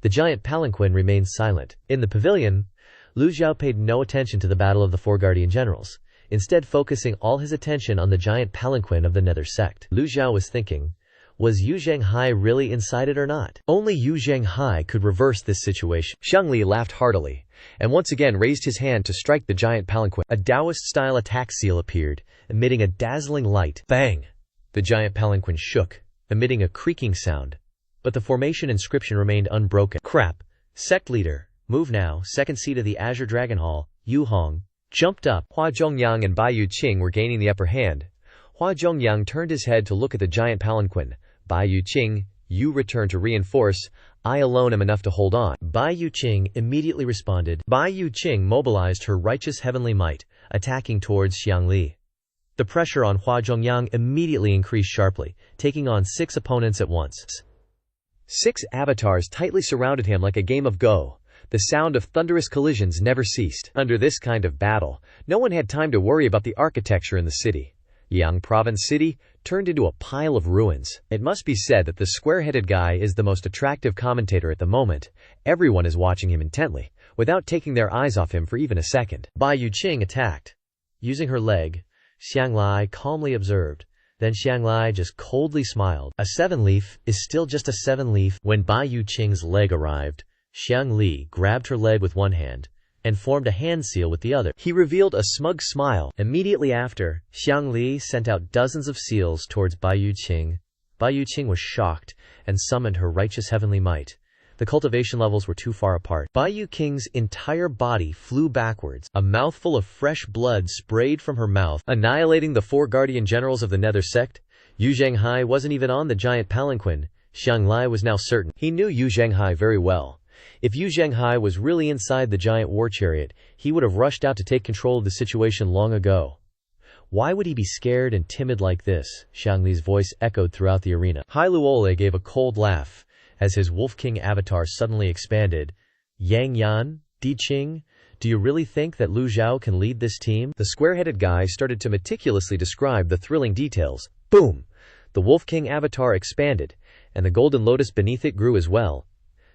The giant palanquin remained silent. In the pavilion, Lu Zhou paid no attention to the battle of the 4 guardian generals, instead focusing all his attention on the giant palanquin of the Nether Sect. Lu Zhou was thinking, was Yu Zhenghai really inside it or not? Only Yu Zhenghai could reverse this situation. Xiang Li laughed heartily, and once again raised his hand to strike the giant palanquin. A Taoist-style attack seal appeared, emitting a dazzling light. Bang! The giant palanquin shook, emitting a creaking sound. But the formation inscription remained unbroken. Crap! Sect leader, move now. Second seat of the Azure Dragon Hall, Yu Hong, jumped up. Hua Zhongyang and Bai Yuqing were gaining the upper hand. Hua Zhongyang turned his head to look at the giant palanquin. Bai Yuqing, you return to reinforce. I alone am enough to hold on. Bai Yuqing immediately responded. Bai Yuqing mobilized her righteous heavenly might, attacking towards Xiang Li. The pressure on Hua Zhongyang immediately increased sharply, taking on 6 opponents at once. 6 avatars tightly surrounded him like a game of Go. The sound of thunderous collisions never ceased. Under this kind of battle, no one had time to worry about the architecture in the city. Yang Province City turned into a pile of ruins. It must be said that the square-headed guy is the most attractive commentator at the moment. Everyone is watching him intently, without taking their eyes off him for even a second. Bai Yuqing attacked. Using her leg, Xiang Lai calmly observed. Then Xiang Lai just coldly smiled. A 7-leaf is still just a 7-leaf. When Bai Yuqing's leg arrived, Xiang Li grabbed her leg with one hand and formed a hand seal with the other. He revealed a smug smile. Immediately after, Xiang Li sent out dozens of seals towards Bai Yuqing. Bai Yuqing was shocked and summoned her righteous heavenly might. The cultivation levels were too far apart. Bai Yuqing's entire body flew backwards. A mouthful of fresh blood sprayed from her mouth, annihilating the 4 guardian generals of the Nether Sect. Yu Zhenghai wasn't even on the giant palanquin. Xiang Lai was now certain. He knew Yu Zhenghai very well. If Yu Zhenghai was really inside the giant war chariot, he would have rushed out to take control of the situation long ago. Why would he be scared and timid like this? Xiang Li's voice echoed throughout the arena. Hai Luole gave a cold laugh as his Wolf King avatar suddenly expanded. Yang Yan, Di Qing, do you really think that Lu Zhou can lead this team? The square-headed guy started to meticulously describe the thrilling details. Boom! The Wolf King avatar expanded, and the golden lotus beneath it grew as well.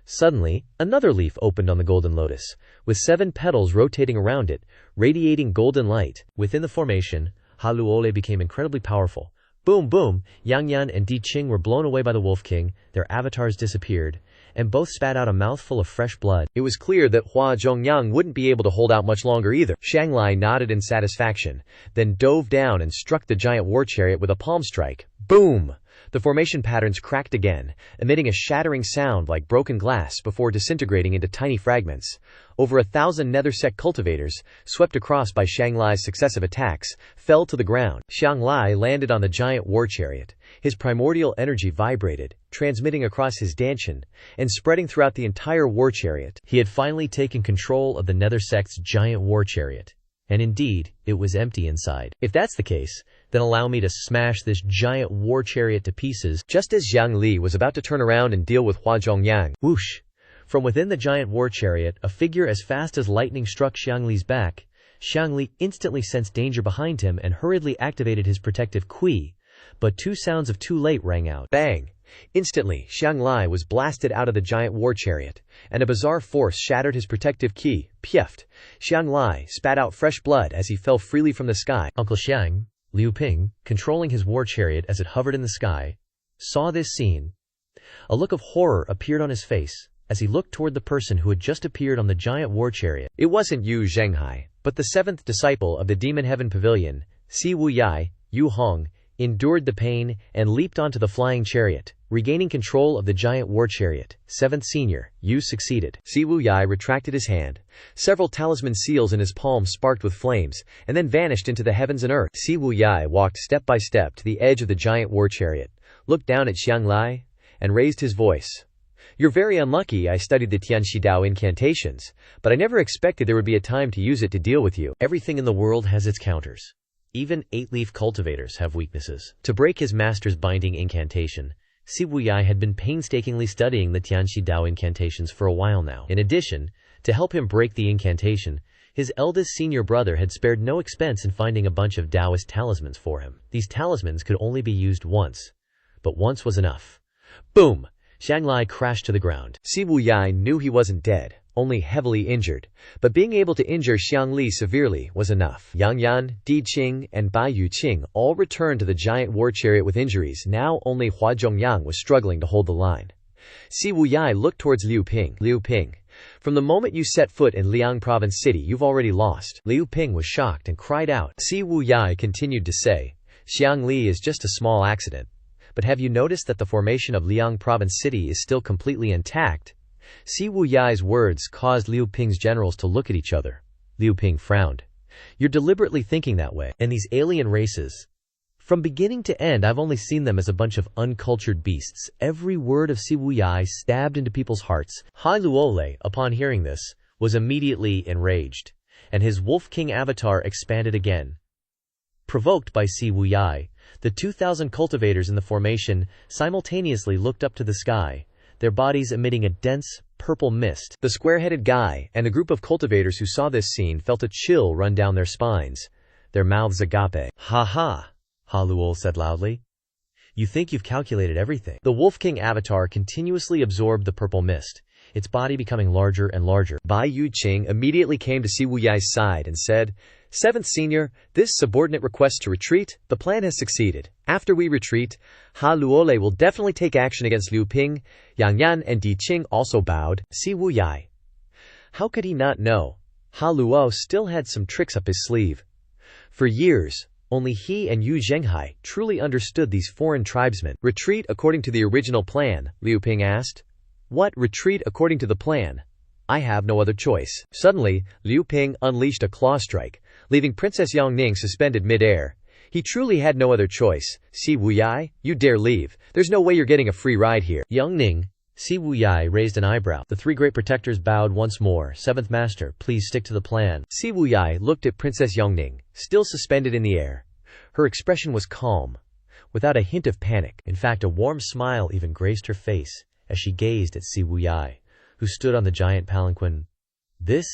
Suddenly, another leaf opened on the golden lotus, with 7 petals rotating around it, radiating golden light. Within the formation, Ha Luole became incredibly powerful. Boom boom, Yang Yan and Di Qing were blown away by the Wolf King, their avatars disappeared, and both spat out a mouthful of fresh blood. It was clear that Hua Zhongyang wouldn't be able to hold out much longer either. Xiang Lai nodded in satisfaction, then dove down and struck the giant war chariot with a palm strike. Boom! The formation patterns cracked again, emitting a shattering sound like broken glass before disintegrating into tiny fragments. Over 1,000 Nether Sect cultivators, swept across by Xiang Lai's successive attacks, fell to the ground. Xiang Lai landed on the giant war chariot. His primordial energy vibrated, transmitting across his Danshan, and spreading throughout the entire war chariot. He had finally taken control of the Nether Sect's giant war chariot. And indeed, it was empty inside. If that's the case, then allow me to smash this giant war chariot to pieces. Just as Xiang Li was about to turn around and deal with Hua Zhongyang, whoosh! From within the giant war chariot, a figure as fast as lightning struck Xiang Li's back. Xiang Li instantly sensed danger behind him and hurriedly activated his protective Qi. But 2 sounds of too late rang out. Bang! Instantly, Xiang Lai was blasted out of the giant war chariot, and a bizarre force shattered his protective Qi. Pjeft! Xiang Lai spat out fresh blood as he fell freely from the sky. Uncle Xiang, Liu Ping, controlling his war chariot as it hovered in the sky, saw this scene. A look of horror appeared on his face as he looked toward the person who had just appeared on the giant war chariot. It wasn't Yu Zhenghai, but the 7th disciple of the Demon Heaven Pavilion, Si Wu Yai, Yu Hong, endured the pain and leaped onto the flying chariot, Regaining control of the giant war chariot, 7th Senior, you succeeded. Si Wuyai retracted his hand. Several talisman seals in his palm sparked with flames, and then vanished into the heavens and earth. Si Wuyai walked step by step to the edge of the giant war chariot, looked down at Xiang Lai, and raised his voice. You're very unlucky. I studied the Tianxidao incantations, but I never expected there would be a time to use it to deal with you. Everything in the world has its counters. Even 8-leaf cultivators have weaknesses. To break his master's binding incantation, Si Wuyai had been painstakingly studying the Tianxidao incantations for a while now. In addition, to help him break the incantation, his eldest senior brother had spared no expense in finding a bunch of Taoist talismans for him. These talismans could only be used once, but once was enough. Boom! Xiang Lai crashed to the ground. Si Wuyai knew he wasn't dead, only heavily injured, but being able to injure Xiang Li severely was enough. Yang Yan, Di Qing, and Bai Yuqing all returned to the giant war chariot with injuries. Now only Hua Zhongyang was struggling to hold the line. Si Wuyai looked towards Liu Ping. Liu Ping, from the moment you set foot in Liang Province City, you've already lost. Liu Ping was shocked and cried out. Si Wuyai continued to say, Xiang Li is just a small accident. But have you noticed that the formation of Liang Province City is still completely intact? Si Wuyai's words caused Liu Ping's generals to look at each other. Liu Ping frowned. You're deliberately thinking that way. And these alien races? From beginning to end, I've only seen them as a bunch of uncultured beasts. Every word of Si Wuyai stabbed into people's hearts. Hai Luole, upon hearing this, was immediately enraged, and his Wolf King avatar expanded again. Provoked by Si Wuyai, the 2,000 cultivators in the formation simultaneously looked up to the sky, their bodies emitting a dense, purple mist. The square-headed guy and the group of cultivators who saw this scene felt a chill run down their spines, their mouths agape. Ha ha, Ha Luol said loudly. You think you've calculated everything. The Wolf King avatar continuously absorbed the purple mist, its body becoming larger and larger. Bai Yuqing immediately came to Si Wuyai's side and said, 7th Senior, this subordinate requests to retreat. The plan has succeeded. After we retreat, Ha Luole will definitely take action against Liu Ping. Yang Yan and Di Qing also bowed. Si Wuyai. How could he not know? Ha Luo still had some tricks up his sleeve. For years, only he and Yu Zhenghai truly understood these foreign tribesmen. Retreat according to the original plan, Liu Ping asked. What retreat according to the plan? I have no other choice. Suddenly, Liu Ping unleashed a claw strike, leaving Princess Yongning suspended mid-air. He truly had no other choice. Si Wuyai, you dare leave. There's no way you're getting a free ride here. Yongning. Si Wuyai raised an eyebrow. The 3 great protectors bowed once more. 7th Master, please stick to the plan. Si Wuyai looked at Princess Yongning, still suspended in the air. Her expression was calm, without a hint of panic. In fact, a warm smile even graced her face as she gazed at Si Wuyai, who stood on the giant palanquin. This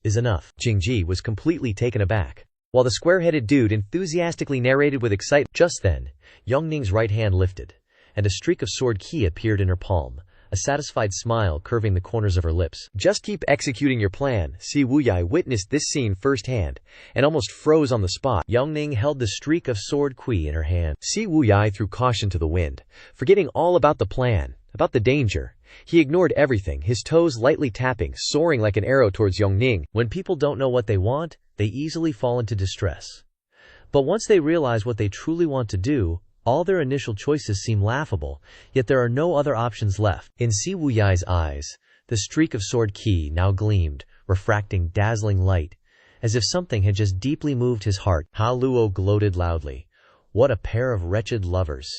is enough. Jingji was completely taken aback, while the square-headed dude enthusiastically narrated with excitement. Just then, Yongning's right hand lifted, and a streak of sword ki appeared in her palm, a satisfied smile curving the corners of her lips. Just keep executing your plan. Si Wuyai witnessed this scene firsthand, and almost froze on the spot. Yongning held the streak of sword qui in her hand. Si Wuyai threw caution to the wind, forgetting all about the plan, about the danger. He ignored everything, his toes lightly tapping, soaring like an arrow towards Yongning. When people don't know what they want, they easily fall into distress. But once they realize what they truly want to do, all their initial choices seem laughable, yet there are no other options left. In Si Wuyai's eyes, the streak of sword ki now gleamed, refracting dazzling light, as if something had just deeply moved his heart. Ha Luo gloated loudly. What a pair of wretched lovers.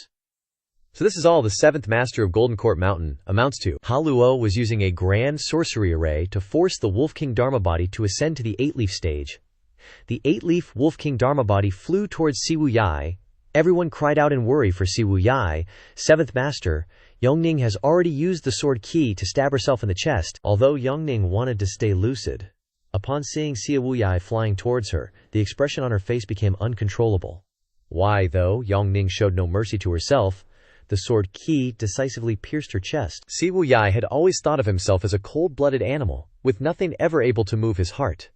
So this is all the 7th Master of Golden Court Mountain amounts to. Ha Luo was using a grand sorcery array to force the Wolf King Dharma body to ascend to the 8-leaf stage. The 8-leaf Wolf King Dharma body flew towards Si Wuyai. Everyone cried out in worry for Si Wuyai. 7th Master, Yongning has already used the sword ki to stab herself in the chest. Although Yongning wanted to stay lucid, upon seeing Si Wuyai flying towards her, the expression on her face became uncontrollable. Why, though, Yongning showed no mercy to herself. The sword ki decisively pierced her chest. Si Wuyai had always thought of himself as a cold-blooded animal, with nothing ever able to move his heart.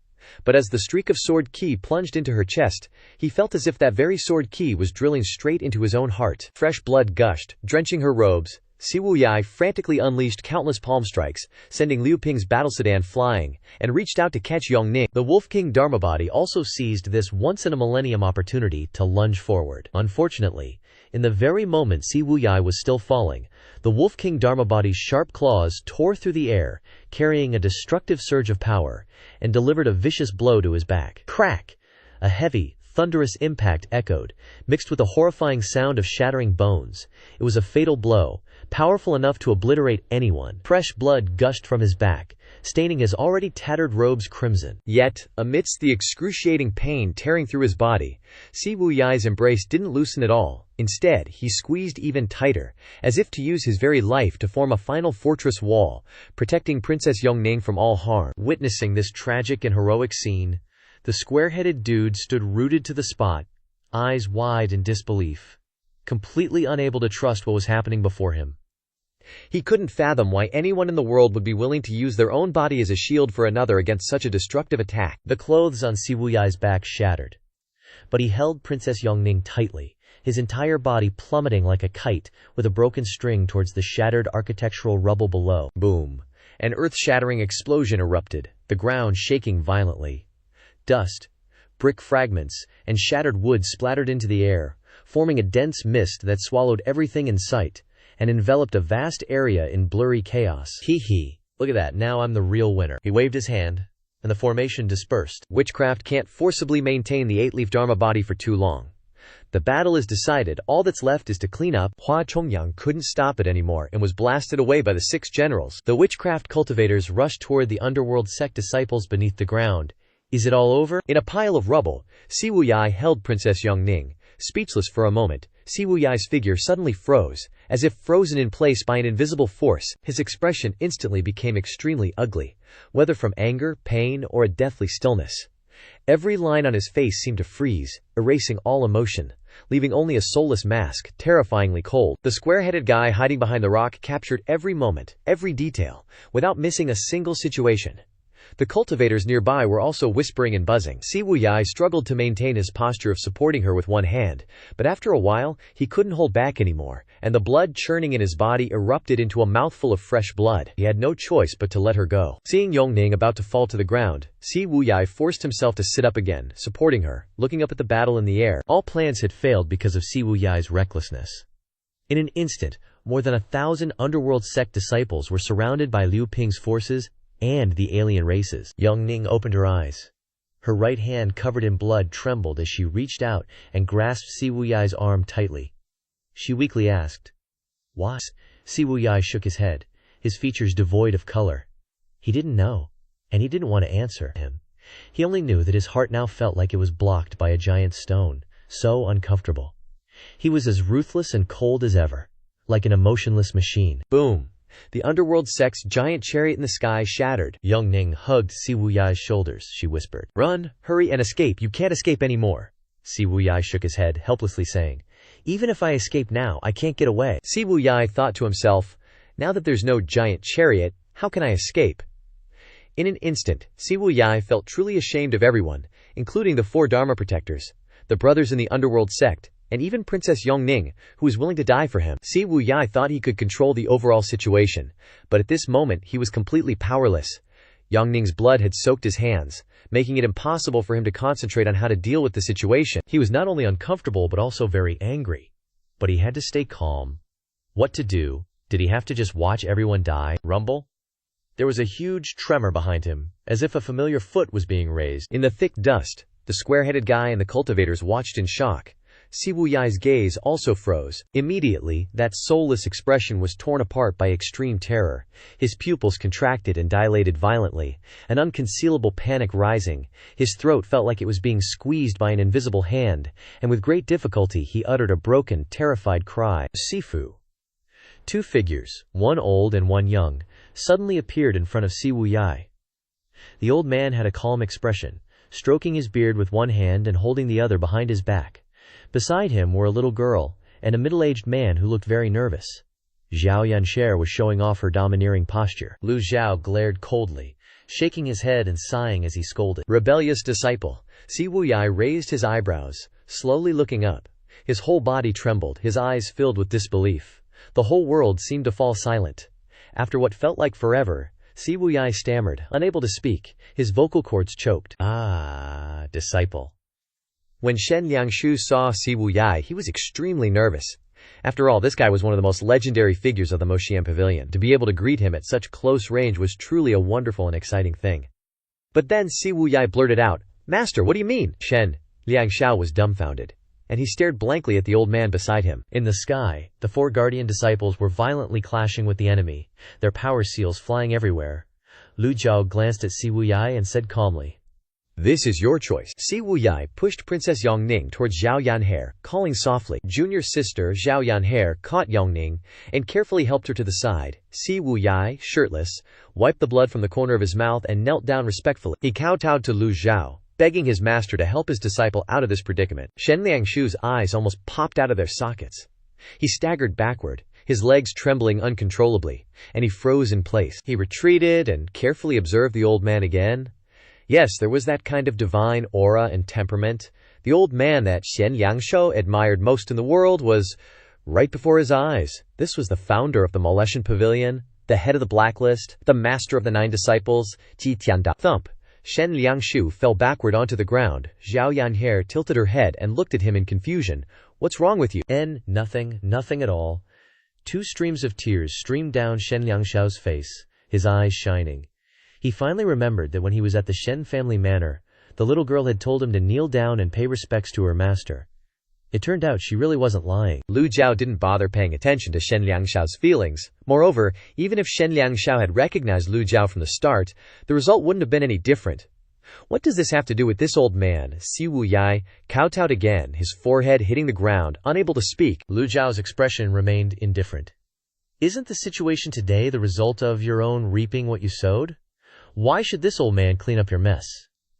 But as the streak of sword ki plunged into her chest, he felt as if that very sword ki was drilling straight into his own heart. Fresh blood gushed, drenching her robes. Si Wuyai frantically unleashed countless palm strikes, sending Liu Ping's battle sedan flying, and reached out to catch Yongning. The Wolf King Dharma body also seized this once-in-a-millennium opportunity to lunge forward. Unfortunately, in the very moment Si Wuyai was still falling, The Wolf King Dharma body's sharp claws tore through the air, carrying a destructive surge of power, and delivered a vicious blow to his back. Crack! A heavy, thunderous impact echoed, mixed with a horrifying sound of shattering bones. It was a fatal blow, powerful enough to obliterate anyone. Fresh blood gushed from his back, staining his already tattered robes crimson. Yet, amidst the excruciating pain tearing through his body, Si Wuyai's embrace didn't loosen at all. Instead, he squeezed even tighter, as if to use his very life to form a final fortress wall, protecting Princess Yongning from all harm. Witnessing this tragic and heroic scene, the square-headed dude stood rooted to the spot, eyes wide in disbelief, completely unable to trust what was happening before him. He couldn't fathom why anyone in the world would be willing to use their own body as a shield for another against such a destructive attack. The clothes on Si Wuyai's back shattered, but he held Princess Yongning tightly, his entire body plummeting like a kite with a broken string towards the shattered architectural rubble below. Boom! An earth-shattering explosion erupted, the ground shaking violently. Dust, brick fragments, and shattered wood splattered into the air, forming a dense mist that swallowed everything in sight and enveloped a vast area in blurry chaos. Hee hee. Look at that, now I'm the real winner. He waved his hand, and the formation dispersed. Witchcraft can't forcibly maintain the 8-leaf Dharma body for too long. The battle is decided, all that's left is to clean up. Hua Chongyang couldn't stop it anymore and was blasted away by the 6 generals. The witchcraft cultivators rushed toward the underworld sect disciples beneath the ground. Is it all over? In a pile of rubble, Si Wuyai held Princess Yongning. Speechless for a moment, Si Wuyai's figure suddenly froze, as if frozen in place by an invisible force. His expression instantly became extremely ugly, whether from anger, pain, or a deathly stillness. Every line on his face seemed to freeze, erasing all emotion, leaving only a soulless mask, terrifyingly cold. The square-headed guy hiding behind the rock captured every moment, every detail, without missing a single situation. The cultivators nearby were also whispering and buzzing. Si Wuyai struggled to maintain his posture of supporting her with one hand, but after a while, he couldn't hold back anymore, and the blood churning in his body erupted into a mouthful of fresh blood. He had no choice but to let her go. Seeing Yongning about to fall to the ground, Si Wuyai forced himself to sit up again, supporting her, looking up at the battle in the air. All plans had failed because of Si Wuyai's recklessness. In an instant, more than 1,000 underworld sect disciples were surrounded by Liu Ping's forces and the alien races. Yongning opened her eyes. Her right hand covered in blood trembled as she reached out and grasped Si Wuyai's arm tightly. She weakly asked, "Why?" Si Wuyai shook his head, his features devoid of color. He didn't know, and he didn't want to answer him. He only knew that his heart now felt like it was blocked by a giant stone, so uncomfortable. He was as ruthless and cold as ever, like an emotionless machine. Boom! The underworld sect's giant chariot in the sky shattered. Yongning hugged Si Wuyai's shoulders. She whispered, "Run, hurry, and escape. You can't escape anymore." Si Wuyai shook his head, helplessly saying, "Even if I escape now, I can't get away." Si Wuyai thought to himself, "Now that there's no giant chariot, how can I escape?" In an instant, Si Wuyai felt truly ashamed of everyone, including the 4 Dharma protectors, the brothers in the underworld sect, and even Princess Yongning, who was willing to die for him. Si Wuyai thought he could control the overall situation, but at this moment he was completely powerless. Yongning's blood had soaked his hands, making it impossible for him to concentrate on how to deal with the situation. He was not only uncomfortable but also very angry. But he had to stay calm. What to do? Did he have to just watch everyone die? Rumble? There was a huge tremor behind him, as if a familiar foot was being raised. In the thick dust, the square-headed guy and the cultivators watched in shock. Si Wuyai's gaze also froze. Immediately, that soulless expression was torn apart by extreme terror. His pupils contracted and dilated violently, an unconcealable panic rising. His throat felt like it was being squeezed by an invisible hand, and with great difficulty he uttered a broken, terrified cry. Sifu. 2 figures, one old and one young, suddenly appeared in front of Si Wuyai. The old man had a calm expression, stroking his beard with one hand and holding the other behind his back. Beside him were a little girl and a middle-aged man who looked very nervous. Zhao Yanxer was showing off her domineering posture. Lu Zhou glared coldly, shaking his head and sighing as he scolded. Rebellious disciple. Si Wuyai raised his eyebrows, slowly looking up. His whole body trembled, his eyes filled with disbelief. The whole world seemed to fall silent. After what felt like forever, Si Wuyai stammered, unable to speak, his vocal cords choked. Disciple. When Shen Liangshu saw Si Wuyai, he was extremely nervous. After all, this guy was one of the most legendary figures of the Moshian Pavilion. To be able to greet him at such close range was truly a wonderful and exciting thing. But then Si Wuyai blurted out, "Master, what do you mean?" Shen Liangshao was dumbfounded, and he stared blankly at the old man beside him. In the sky, the 4 guardian disciples were violently clashing with the enemy, their power seals flying everywhere. Lu Zhou glanced at Si Wuyai and said calmly, "This is your choice." Si Wuyai pushed Princess Yongning towards Zhao Yanhe, calling softly. Junior sister Zhao Yanhe caught Yongning and carefully helped her to the side. Si Wuyai, shirtless, wiped the blood from the corner of his mouth and knelt down respectfully. He kowtowed to Lu Zhou, begging his master to help his disciple out of this predicament. Shen Liangshu's eyes almost popped out of their sockets. He staggered backward, his legs trembling uncontrollably, and he froze in place. He retreated and carefully observed the old man again. Yes, there was that kind of divine aura and temperament. The old man that Xian Liangshou admired most in the world was right before his eyes. This was the founder of the Moshian Pavilion, the head of the blacklist, the master of the 9 disciples, Ji Tiandao. Thump! Shen Liangshu fell backward onto the ground. Zhao Yanhe tilted her head and looked at him in confusion. "What's wrong with you?" Nothing at all." 2 streams of tears streamed down Shen Liangshao's face, his eyes shining. He finally remembered that when he was at the Shen family manor, the little girl had told him to kneel down and pay respects to her master. It turned out she really wasn't lying. Lu Zhou didn't bother paying attention to Shen Liangshao's feelings. Moreover, even if Shen Liangshao had recognized Lu Zhou from the start, the result wouldn't have been any different. What does this have to do with this old man? Si Wuyai kowtowed again, his forehead hitting the ground, unable to speak. Lu Zhao's expression remained indifferent. "Isn't the situation today the result of your own reaping what you sowed? Why should this old man clean up your mess?"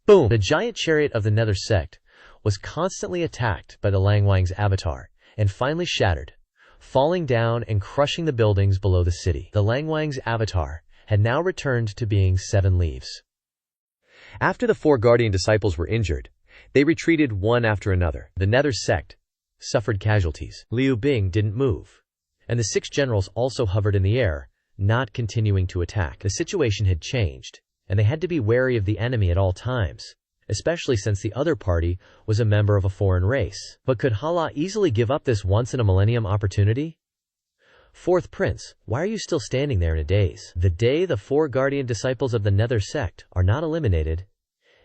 Boom! The giant chariot of the Nether Sect was constantly attacked by the Langwang's avatar, and finally shattered, falling down and crushing the buildings below the city. The Langwang's avatar had now returned to being 7 leaves. After the 4 guardian disciples were injured, they retreated one after another. The Nether Sect suffered casualties. Liu Bing didn't move, and the 6 generals also hovered in the air, not continuing to attack. The situation had changed, and they had to be wary of the enemy at all times, especially since the other party was a member of a foreign race. But could Hala easily give up this once-in-a-millennium opportunity? "Fourth Prince, why are you still standing there in a daze? The day the 4 guardian disciples of the Nether Sect are not eliminated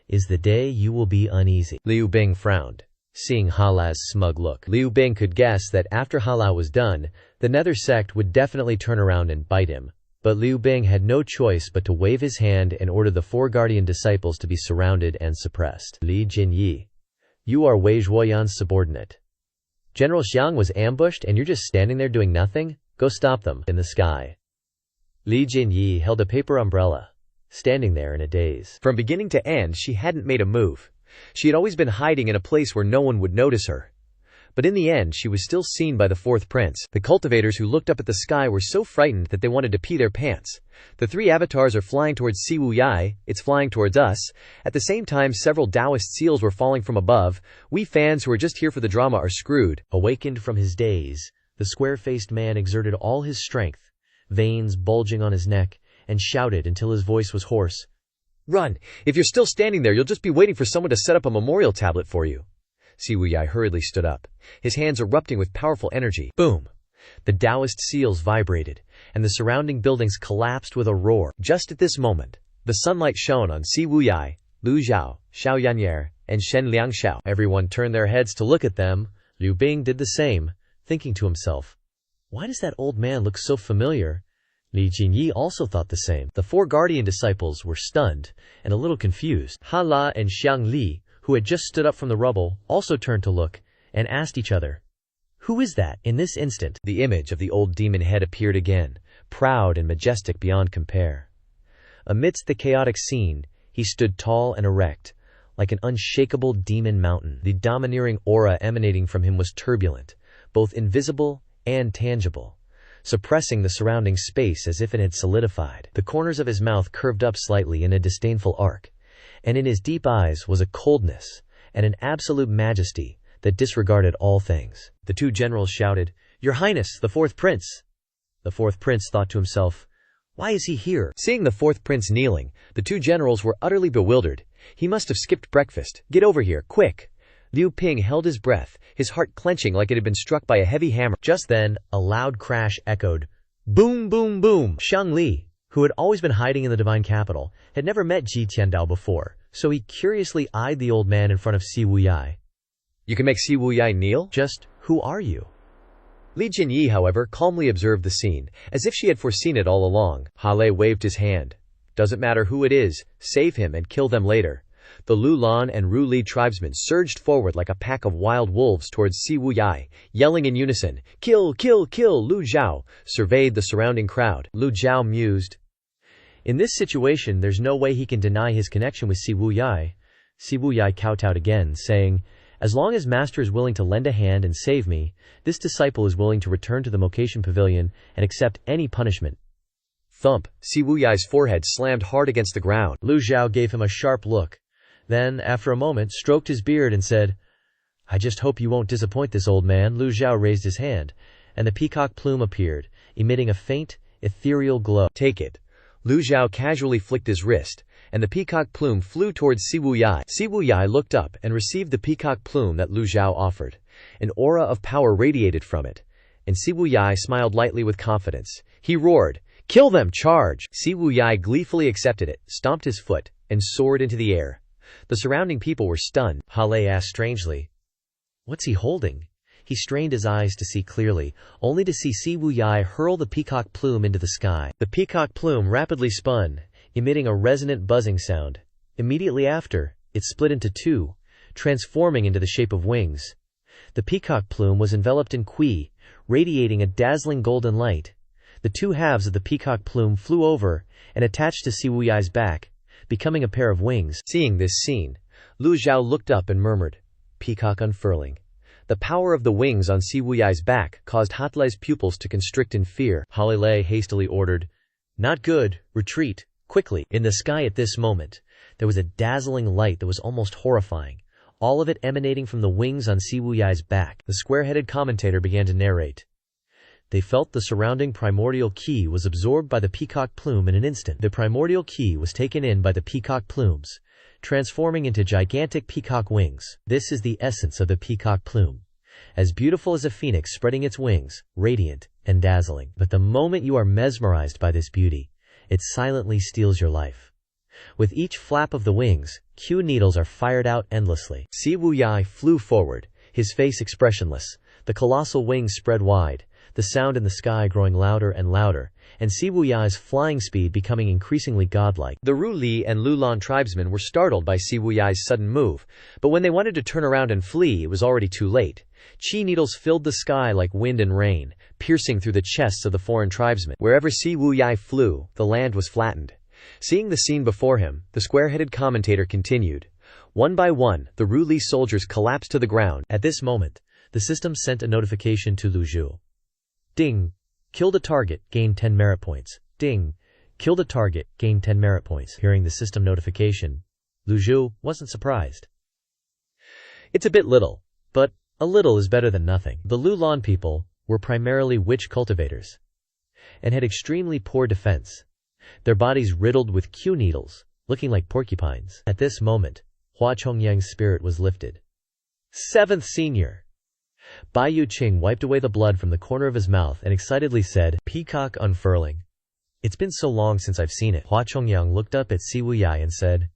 is the day you will be uneasy." Liu Bing frowned, seeing Hala's smug look. Liu Bing could guess that after Hala was done, the Nether Sect would definitely turn around and bite him. But Liu Bing had no choice but to wave his hand and order the 4 guardian disciples to be surrounded and suppressed. "Li Jinyi, you are Wei Zhuoyan's subordinate. General Xiang was ambushed and you're just standing there doing nothing? Go stop them." In the sky, Li Jinyi held a paper umbrella, standing there in a daze. From beginning to end, she hadn't made a move. She had always been hiding in a place where no one would notice her. But in the end, she was still seen by the 4th prince. The cultivators who looked up at the sky were so frightened that they wanted to pee their pants. The 3 avatars are flying towards Si Wuyai, it's flying towards us. At the same time, several Taoist seals were falling from above. We fans who are just here for the drama are screwed. Awakened from his daze, the square-faced man exerted all his strength, veins bulging on his neck, and shouted until his voice was hoarse. "Run! If you're still standing there, you'll just be waiting for someone to set up a memorial tablet for you." Si Wuyai hurriedly stood up, his hands erupting with powerful energy. Boom! The Taoist seals vibrated, and the surrounding buildings collapsed with a roar. Just at this moment, the sunlight shone on Si Wuyai, Lu Zhou, Xiao Yanyer, and Shen Liangshao. Everyone turned their heads to look at them. Liu Bing did the same, thinking to himself, "Why does that old man look so familiar?" Li Jinyi also thought the same. The 4 guardian disciples were stunned and a little confused. Hala and Xiang Li, who had just stood up from the rubble, also turned to look, and asked each other, "Who is that?" In this instant, the image of the old demon head appeared again, proud and majestic beyond compare. Amidst the chaotic scene, he stood tall and erect, like an unshakable demon mountain. The domineering aura emanating from him was turbulent, both invisible and tangible, suppressing the surrounding space as if it had solidified. The corners of his mouth curved up slightly in a disdainful arc, and in his deep eyes was a coldness and an absolute majesty that disregarded all things. The 2 generals shouted, "Your Highness, the 4th Prince!" The 4th Prince thought to himself, "Why is he here?" Seeing the 4th Prince kneeling, the 2 generals were utterly bewildered. He must have skipped breakfast. "Get over here, quick!" Liu Ping held his breath, his heart clenching like it had been struck by a heavy hammer. Just then, a loud crash echoed. Boom, boom, boom! Xiang Li, who had always been hiding in the divine capital, had never met Ji Tiandao before, so he curiously eyed the old man in front of Si Wuyai. You can make Si Wuyai kneel? Just, who are you? Li Jinyi, however, calmly observed the scene, as if she had foreseen it all along. Hale waved his hand. Doesn't matter who it is, save him and kill them later. The Lu Lan and Ru Li tribesmen surged forward like a pack of wild wolves towards Si Wuyai, yelling in unison, "Kill, kill, kill!" Lu Zhou surveyed the surrounding crowd. Lu Zhou mused. In this situation, there's no way he can deny his connection with Si Wuyai. Si Wuyai kowtowed again, saying, "As long as Master is willing to lend a hand and save me, this disciple is willing to return to the Mocation Pavilion and accept any punishment." Thump! Si Wuyai's forehead slammed hard against the ground. Lu Zhou gave him a sharp look. Then, after a moment, stroked his beard and said, "I just hope you won't disappoint this old man." Lu Zhou raised his hand, and the peacock plume appeared, emitting a faint, ethereal glow. Take it. Lu Zhou casually flicked his wrist, and the peacock plume flew towards Si Wuyai. Si Wuyai looked up and received the peacock plume that Lu Zhou offered. An aura of power radiated from it, and Si Wuyai smiled lightly with confidence. He roared, "Kill them, charge!" Si Wuyai gleefully accepted it, stomped his foot, and soared into the air. The surrounding people were stunned. Hale asked strangely, "What's he holding?" He strained his eyes to see clearly, only to see Si Wuyai hurl the peacock plume into the sky. The peacock plume rapidly spun, emitting a resonant buzzing sound. Immediately after, it split into two, transforming into the shape of wings. The peacock plume was enveloped in qi, radiating a dazzling golden light. The two halves of the peacock plume flew over and attached to Si Wuyai's back, becoming a pair of wings. Seeing this scene, Lu Zhou looked up and murmured, "Peacock unfurling." The power of the wings on Si Wuyai's back caused Hale's pupils to constrict in fear. Hale hastily ordered, "Not good, retreat, quickly." In the sky at this moment, there was a dazzling light that was almost horrifying, all of it emanating from the wings on Si Wuyai's back. The square-headed commentator began to narrate. They felt the surrounding primordial qi was absorbed by the peacock plume in an instant. The primordial qi was taken in by the peacock plumes, transforming into gigantic peacock wings. This is the essence of the peacock plume. As beautiful as a phoenix spreading its wings, radiant and dazzling. But the moment you are mesmerized by this beauty, it silently steals your life. With each flap of the wings, Q needles are fired out endlessly. Si Wuyai flew forward, his face expressionless. The colossal wings spread wide, the sound in the sky growing louder and louder, and Si Wuyai's flying speed becoming increasingly godlike. The Ru Li and Lu Lan tribesmen were startled by Si Wuyai's sudden move, but when they wanted to turn around and flee, it was already too late. Qi needles filled the sky like wind and rain, piercing through the chests of the foreign tribesmen. Wherever Si Wuyai flew, the land was flattened. Seeing the scene before him, the square-headed commentator continued. One by one, the Ru Li soldiers collapsed to the ground. At this moment, the system sent a notification to Lu Zhou. Ding! Killed a target, gained 10 merit points. Ding! Killed a target, gained 10 merit points. Hearing the system notification, Lu Zhou wasn't surprised. It's a bit little, but a little is better than nothing. The Lu Lan people were primarily witch cultivators and had extremely poor defense, their bodies riddled with Q needles, looking like porcupines. At this moment, Hua Chongyang's spirit was lifted. 7th Senior! Bai Yuqing wiped away the blood from the corner of his mouth and excitedly said, "Peacock unfurling. It's been so long since I've seen it." Hua Chongyang looked up at Si Wuyai and said,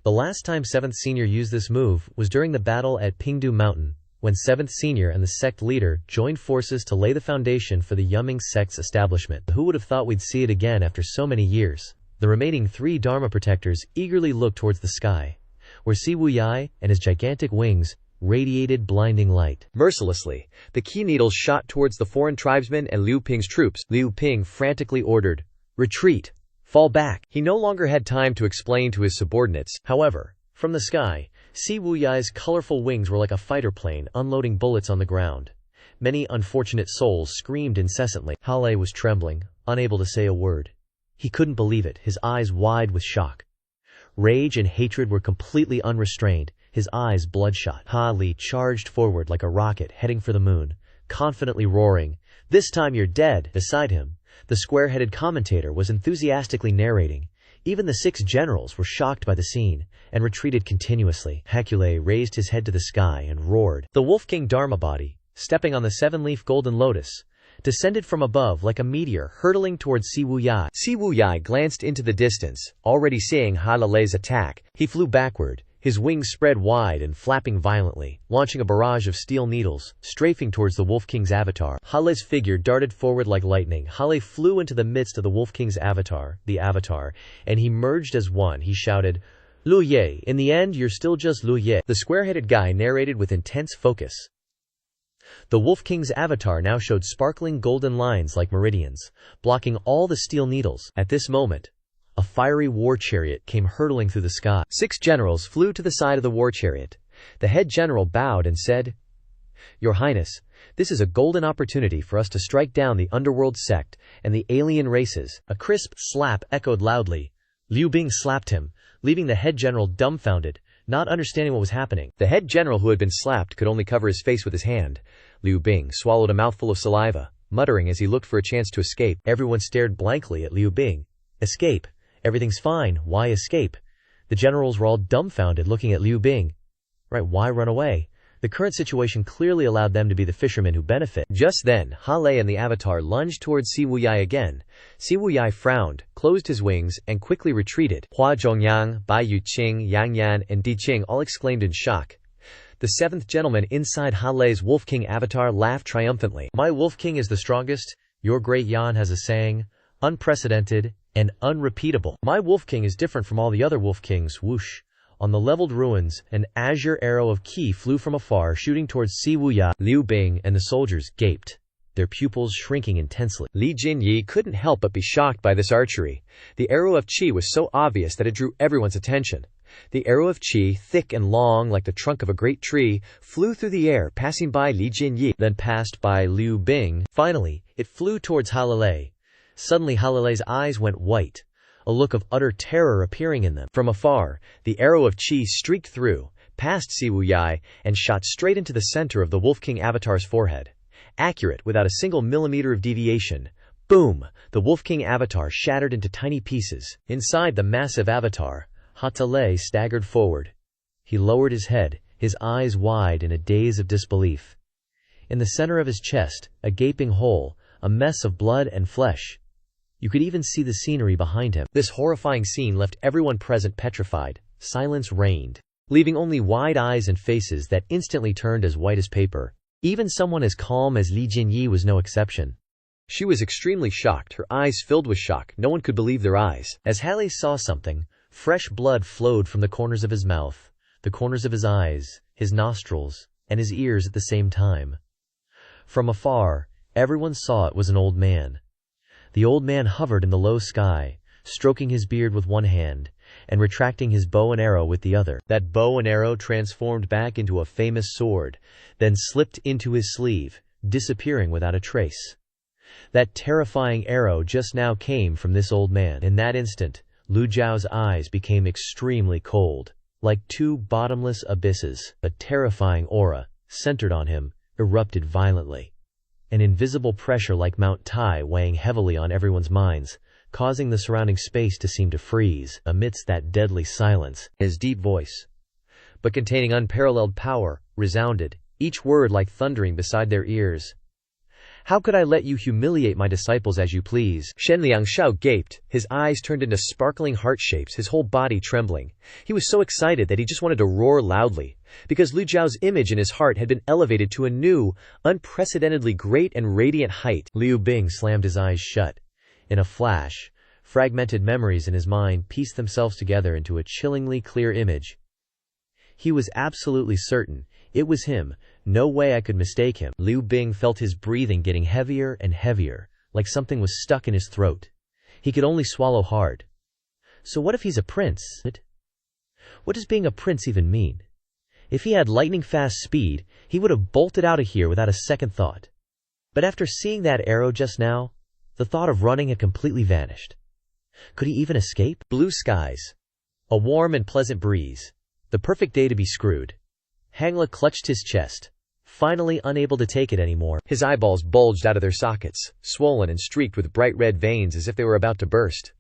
"The last time 7th Senior used this move was during the battle at Pingdu Mountain, when 7th Senior and the sect leader joined forces to lay the foundation for the Yuming sect's establishment. Who would have thought we'd see it again after so many years?" The remaining 3 Dharma protectors eagerly looked towards the sky, where Si Wuyai and his gigantic wings radiated blinding light. Mercilessly, the key needles shot towards the foreign tribesmen and Liu Ping's troops. Liu Ping frantically ordered, "Retreat! Fall back!" He no longer had time to explain to his subordinates. However, from the sky, Si Wuyai's colorful wings were like a fighter plane unloading bullets on the ground. Many unfortunate souls screamed incessantly. Hale was trembling, unable to say a word. He couldn't believe it, his eyes wide with shock. Rage and hatred were completely unrestrained, his eyes bloodshot. Li charged forward like a rocket heading for the moon, confidently roaring, "This time you're dead!" Beside him, the square-headed commentator was enthusiastically narrating, Even the 6 generals were shocked by the scene, and retreated continuously. Hecule raised his head to the sky and roared. The Wolf King Dharma body, stepping on the 7-leaf golden lotus, descended from above like a meteor hurtling towards Si Wuyai. Si Wuyai glanced into the distance, already seeing Halalei's attack. He flew backward, his wings spread wide and flapping violently, launching a barrage of steel needles, strafing towards the Wolf King's avatar. Hale's figure darted forward like lightning. Hale flew into the midst of the Wolf King's avatar, the avatar, and he merged as one. He shouted, "Lu Ye, in the end you're still just Lu Ye." The square-headed guy narrated with intense focus. The Wolf King's avatar now showed sparkling golden lines like meridians, blocking all the steel needles. At this moment, a fiery war chariot came hurtling through the sky. 6 generals flew to the side of the war chariot. The head general bowed and said, "Your Highness, this is a golden opportunity for us to strike down the underworld sect and the alien races." A crisp slap echoed loudly. Liu Bing slapped him, leaving the head general dumbfounded, not understanding what was happening. The head general who had been slapped could only cover his face with his hand. Liu Bing swallowed a mouthful of saliva, muttering as he looked for a chance to escape. Everyone stared blankly at Liu Bing. Escape? Everything's fine. Why escape? The generals were all dumbfounded looking at Liu Bing. Right, why run away? The current situation clearly allowed them to be the fishermen who benefit. Just then, Hale and the avatar lunged towards Si Wuyai again. Si Wuyai frowned, closed his wings, and quickly retreated. Hua Zhongyang, Bai Yuqing, Yang Yan, and Di Qing all exclaimed in shock. The 7th gentleman inside Hale's Wolf King avatar laughed triumphantly. "My Wolf King is the strongest. Your great Yan has a saying, unprecedented and unrepeatable. My Wolf King is different from all the other Wolf Kings." Whoosh! On the leveled ruins, an azure arrow of Qi flew from afar, shooting towards Si Wuyai. Liu Bing and the soldiers gaped, their pupils shrinking intensely. Li Jinyi couldn't help but be shocked by this archery. The arrow of Qi was so obvious that it drew everyone's attention. The arrow of Qi, thick and long like the trunk of a great tree, flew through the air, passing by Li Jinyi, then passed by Liu Bing. Finally, it flew towards Halalei. Suddenly Halalei's eyes went white, a look of utter terror appearing in them. From afar, the arrow of Qi streaked through, past Si Wuyai, and shot straight into the center of the Wolf King avatar's forehead. Accurate, without a single millimeter of deviation. Boom! The Wolf King avatar shattered into tiny pieces. Inside the massive avatar, Hatalei staggered forward. He lowered his head, his eyes wide in a daze of disbelief. In the center of his chest, a gaping hole, a mess of blood and flesh. You could even see the scenery behind him. This horrifying scene left everyone present petrified. Silence reigned, leaving only wide eyes and faces that instantly turned as white as paper. Even someone as calm as Li Jinyi was no exception. She was extremely shocked, her eyes filled with shock. No one could believe their eyes. As Hale saw something, fresh blood flowed from the corners of his mouth, the corners of his eyes, his nostrils, and his ears at the same time. From afar, everyone saw it was an old man. The old man hovered in the low sky, stroking his beard with one hand, and retracting his bow and arrow with the other. That bow and arrow transformed back into a famous sword, then slipped into his sleeve, disappearing without a trace. That terrifying arrow just now came from this old man. In that instant, Lu Zhou's eyes became extremely cold, like 2 bottomless abysses. A terrifying aura, centered on him, erupted violently. An invisible pressure like Mount Tai weighing heavily on everyone's minds, causing the surrounding space to seem to freeze. Amidst that deadly silence, his deep voice, but containing unparalleled power, resounded, each word like thundering beside their ears. "How could I let you humiliate my disciples as you please?" Shen Liangshao gaped, his eyes turned into sparkling heart shapes, his whole body trembling. He was so excited that he just wanted to roar loudly, because Lu Zhao's image in his heart had been elevated to a new, unprecedentedly great and radiant height. Liu Bing slammed his eyes shut. In a flash, fragmented memories in his mind pieced themselves together into a chillingly clear image. He was absolutely certain. It was him. No way I could mistake him. Liu Bing felt his breathing getting heavier and heavier, like something was stuck in his throat. He could only swallow hard. So what if he's a prince? What does being a prince even mean? If he had lightning-fast speed, he would have bolted out of here without a second thought. But after seeing that arrow just now, the thought of running had completely vanished. Could he even escape? Blue skies. A warm and pleasant breeze. The perfect day to be screwed. Hangla clutched his chest, finally unable to take it anymore. His eyeballs bulged out of their sockets, swollen and streaked with bright red veins as if they were about to burst.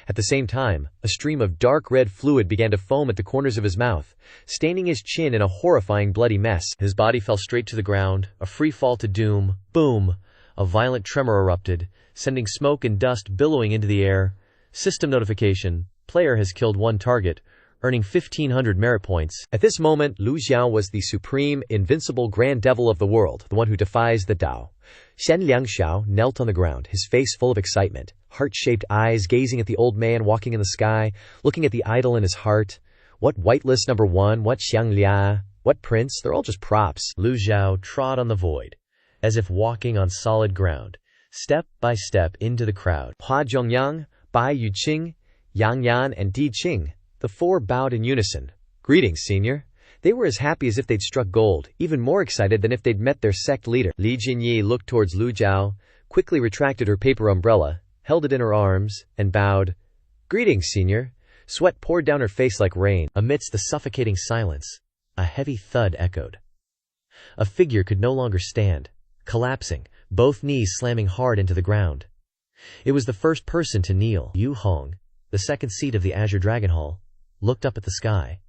At the same time, a stream of dark red fluid began to foam at the corners of his mouth, staining his chin in a horrifying bloody mess. His body fell straight to the ground, a free fall to doom. Boom! A violent tremor erupted, sending smoke and dust billowing into the air. System notification: player has killed one target, earning 1,500 merit points. At this moment, Lu Zhou was the supreme, invincible grand devil of the world, the one who defies the Tao. Shen Liangxiao knelt on the ground, his face full of excitement, heart-shaped eyes gazing at the old man walking in the sky, looking at the idol in his heart. What whitelist number 1, what Xianglia, what prince, they're all just props. Lu Zhou trod on the void, as if walking on solid ground, step by step into the crowd. Hua Zhongyang, Bai Yuqing, Yang Yan, and Di Qing, the four bowed in unison. Greetings, senior. They were as happy as if they'd struck gold, even more excited than if they'd met their sect leader. Li Jinyi looked towards Lu Zhou, quickly retracted her paper umbrella, held it in her arms, and bowed. Greetings, senior. Sweat poured down her face like rain. Amidst the suffocating silence, a heavy thud echoed. A figure could no longer stand, collapsing, both knees slamming hard into the ground. It was the first person to kneel. Yu Hong, the second seat of the Azure Dragon Hall, looked up at the sky.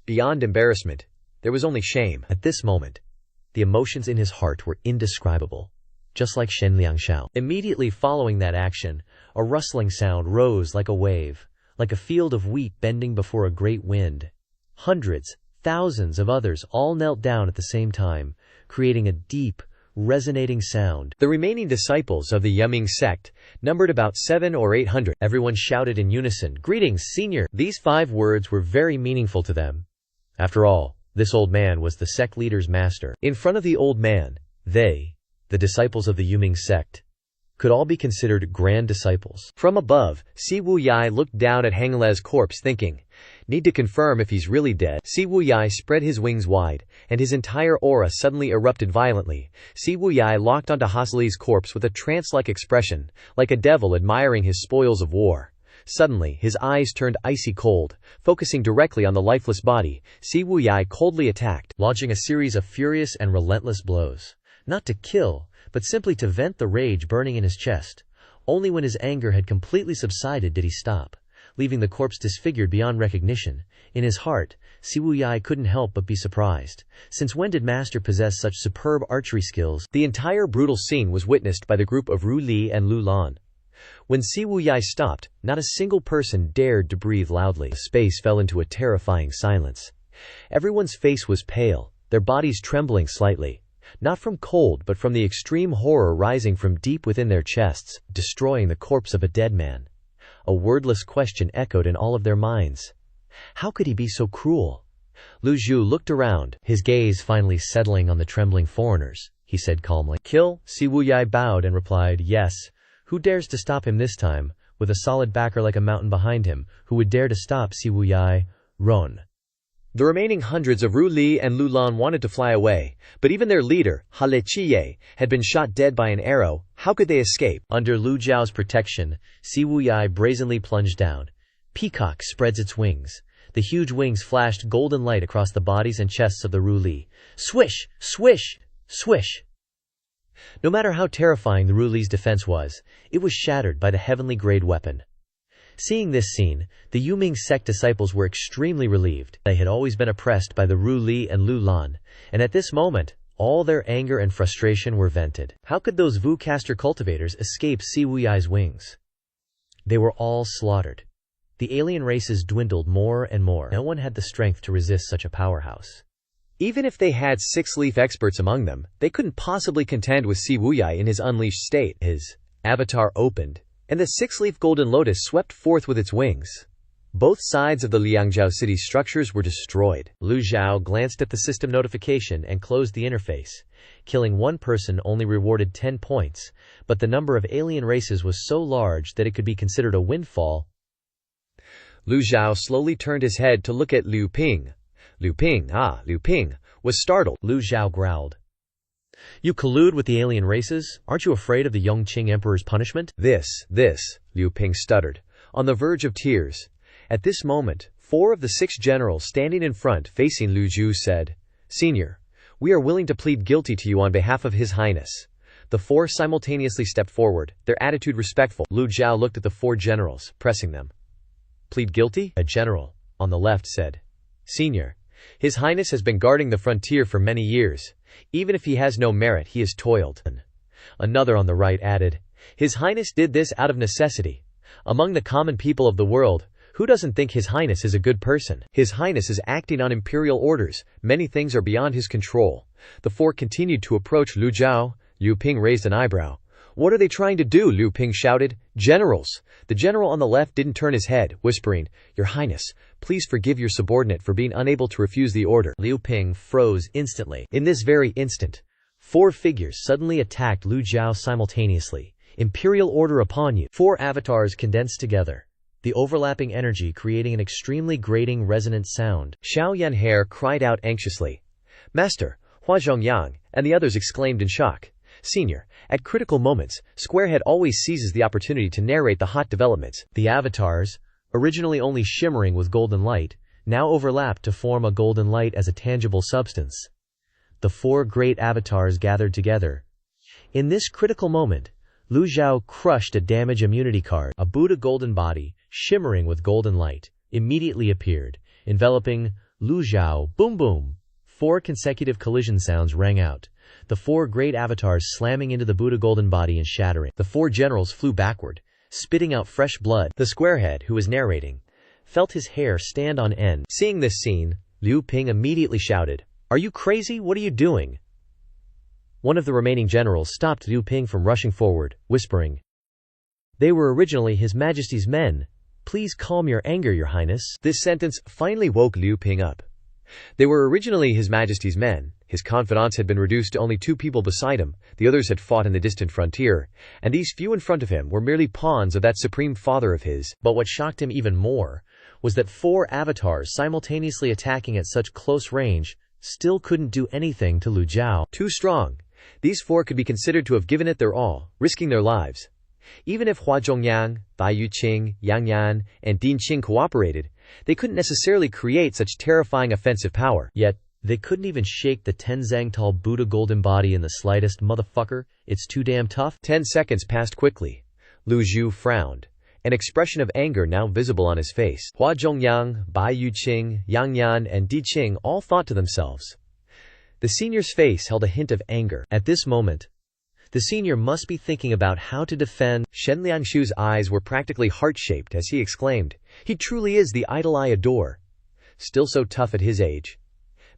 Beyond embarrassment, there was only shame. At this moment, the emotions in his heart were indescribable, just like Shen Liangxiao. Immediately following that action, a rustling sound rose like a wave, like a field of wheat bending before a great wind. Hundreds, thousands of others all knelt down at the same time, creating a deep, resonating sound. The remaining disciples of the Yuming sect numbered about 700 or 800. Everyone shouted in unison, "Greetings, senior!" These 5 words were very meaningful to them. After all, this old man was the sect leader's master. In front of the old man, they, the disciples of the Yuming sect, could all be considered grand disciples. From above, Si Wuyai looked down at Hangle's corpse thinking, need to confirm if he's really dead. Si Wuyai spread his wings wide, and his entire aura suddenly erupted violently. Si Wuyai locked onto Hasali's corpse with a trance-like expression, like a devil admiring his spoils of war. Suddenly, his eyes turned icy cold, focusing directly on the lifeless body. Si Wuyai coldly attacked, launching a series of furious and relentless blows. Not to kill, but simply to vent the rage burning in his chest. Only when his anger had completely subsided did he stop, leaving the corpse disfigured beyond recognition. In his heart, Si Wuyai couldn't help but be surprised. Since when did Master possess such superb archery skills? The entire brutal scene was witnessed by the group of Ru Li and Lu Lan. When Si Wuyai stopped, not a single person dared to breathe loudly. The space fell into a terrifying silence. Everyone's face was pale, their bodies trembling slightly. Not from cold but from the extreme horror rising from deep within their chests, destroying the corpse of a dead man. A wordless question echoed in all of their minds. How could he be so cruel? Lu Zhou looked around, his gaze finally settling on the trembling foreigners. He said calmly, "Kill?" Si Wuyai bowed and replied, "Yes. Who dares to stop him this time?" With a solid backer like a mountain behind him, who would dare to stop Si Wuyai? Ron. The remaining hundreds of Ru Li and Lu Lan wanted to fly away, but even their leader, Hale Chiye, had been shot dead by an arrow. How could they escape? Under Lu Zhao's protection, Si Wuyai brazenly plunged down. Peacock spreads its wings. The huge wings flashed golden light across the bodies and chests of the Ru Li. Swish! Swish! Swish! No matter how terrifying the Ru Li's defense was, it was shattered by the heavenly grade weapon. Seeing this scene, the Yuming sect disciples were extremely relieved. They had always been oppressed by the Ru Li and Lu Lan, and at this moment, all their anger and frustration were vented. How could those Vu caster cultivators escape Si Wuyai's wings? They were all slaughtered. The alien races dwindled more and more. No one had the strength to resist such a powerhouse. Even if they had 6-leaf experts among them, they couldn't possibly contend with Si Wuyai in his unleashed state. His avatar opened, and the 6-leaf golden lotus swept forth with its wings. Both sides of the Liangzhou city structures were destroyed. Lu Zhou glanced at the system notification and closed the interface. Killing one person only rewarded 10 points, but the number of alien races was so large that it could be considered a windfall. Lu Zhou slowly turned his head to look at Liu Ping. Liu Ping was startled. Lu Zhou growled. "You collude with the alien races? Aren't you afraid of the Yongqing Emperor's punishment?" This, Liu Ping stuttered, on the verge of tears. At this moment, 4 of the 6 generals standing in front facing Lu Zhou said, "Senior, we are willing to plead guilty to you on behalf of His Highness. The four simultaneously stepped forward, their attitude respectful. Lu Zhou looked at the four generals, pressing them. Plead guilty? A general, on the left, said. Senior, His Highness has been guarding the frontier for many years. Even if he has no merit, he has toiled. Another on the right added, His Highness did this out of necessity. Among the common people of the world, who doesn't think His Highness is a good person? His Highness is acting on imperial orders. Many things are beyond his control. The four continued to approach Lu Zhou. Liu Ping raised an eyebrow. What are they trying to do? Liu Ping shouted. Generals! The general on the left didn't turn his head, whispering, Your Highness, please forgive your subordinate for being unable to refuse the order. Liu Ping froze instantly. In this very instant, four figures suddenly attacked Lu Zhou simultaneously. Imperial order upon you. Four avatars condensed together, the overlapping energy creating an extremely grating resonant sound. Xiao Yanhair cried out anxiously. Master, Hua Zhongyang, and the others exclaimed in shock. Senior, at critical moments, Squarehead always seizes the opportunity to narrate the hot developments. The avatars, originally only shimmering with golden light, now overlap to form a golden light as a tangible substance. The four great avatars gathered together. In this critical moment, Lu Zhou crushed a damage immunity card. A Buddha golden body, shimmering with golden light, immediately appeared, enveloping Lu Zhou. Boom boom! Four consecutive collision sounds rang out, the four great avatars slamming into the Buddha golden body and shattering. The four generals flew backward, spitting out fresh blood. The squarehead, who was narrating, felt his hair stand on end. Seeing this scene, Liu Ping immediately shouted, Are you crazy? What are you doing? One of the remaining generals stopped Liu Ping from rushing forward, whispering, They were originally His Majesty's men. Please calm your anger, Your Highness. This sentence finally woke Liu Ping up. They were originally His Majesty's men. His confidants had been reduced to only 2 people beside him, the others had fought in the distant frontier, and these few in front of him were merely pawns of that supreme father of his. But what shocked him even more was that 4 avatars simultaneously attacking at such close range still couldn't do anything to Lu Zhou. Too strong. These 4 could be considered to have given it their all, risking their lives. Even if Hua Zhongyang, Bai Yuqing, Yang Yan, and Din Qing cooperated, they couldn't necessarily create such terrifying offensive power. Yet, they couldn't even shake the Tenzang tall Buddha golden body in the slightest. Motherfucker, it's too damn tough. 10 seconds passed quickly. Lu Zhou frowned, an expression of anger now visible on his face. Hua Zhongyang, Bai Yuqing, Yang Yan, and Di Qing all thought to themselves. The senior's face held a hint of anger. At this moment, the senior must be thinking about how to defend. Shen Liangshu's eyes were practically heart-shaped as he exclaimed, He truly is the idol I adore. Still so tough at his age.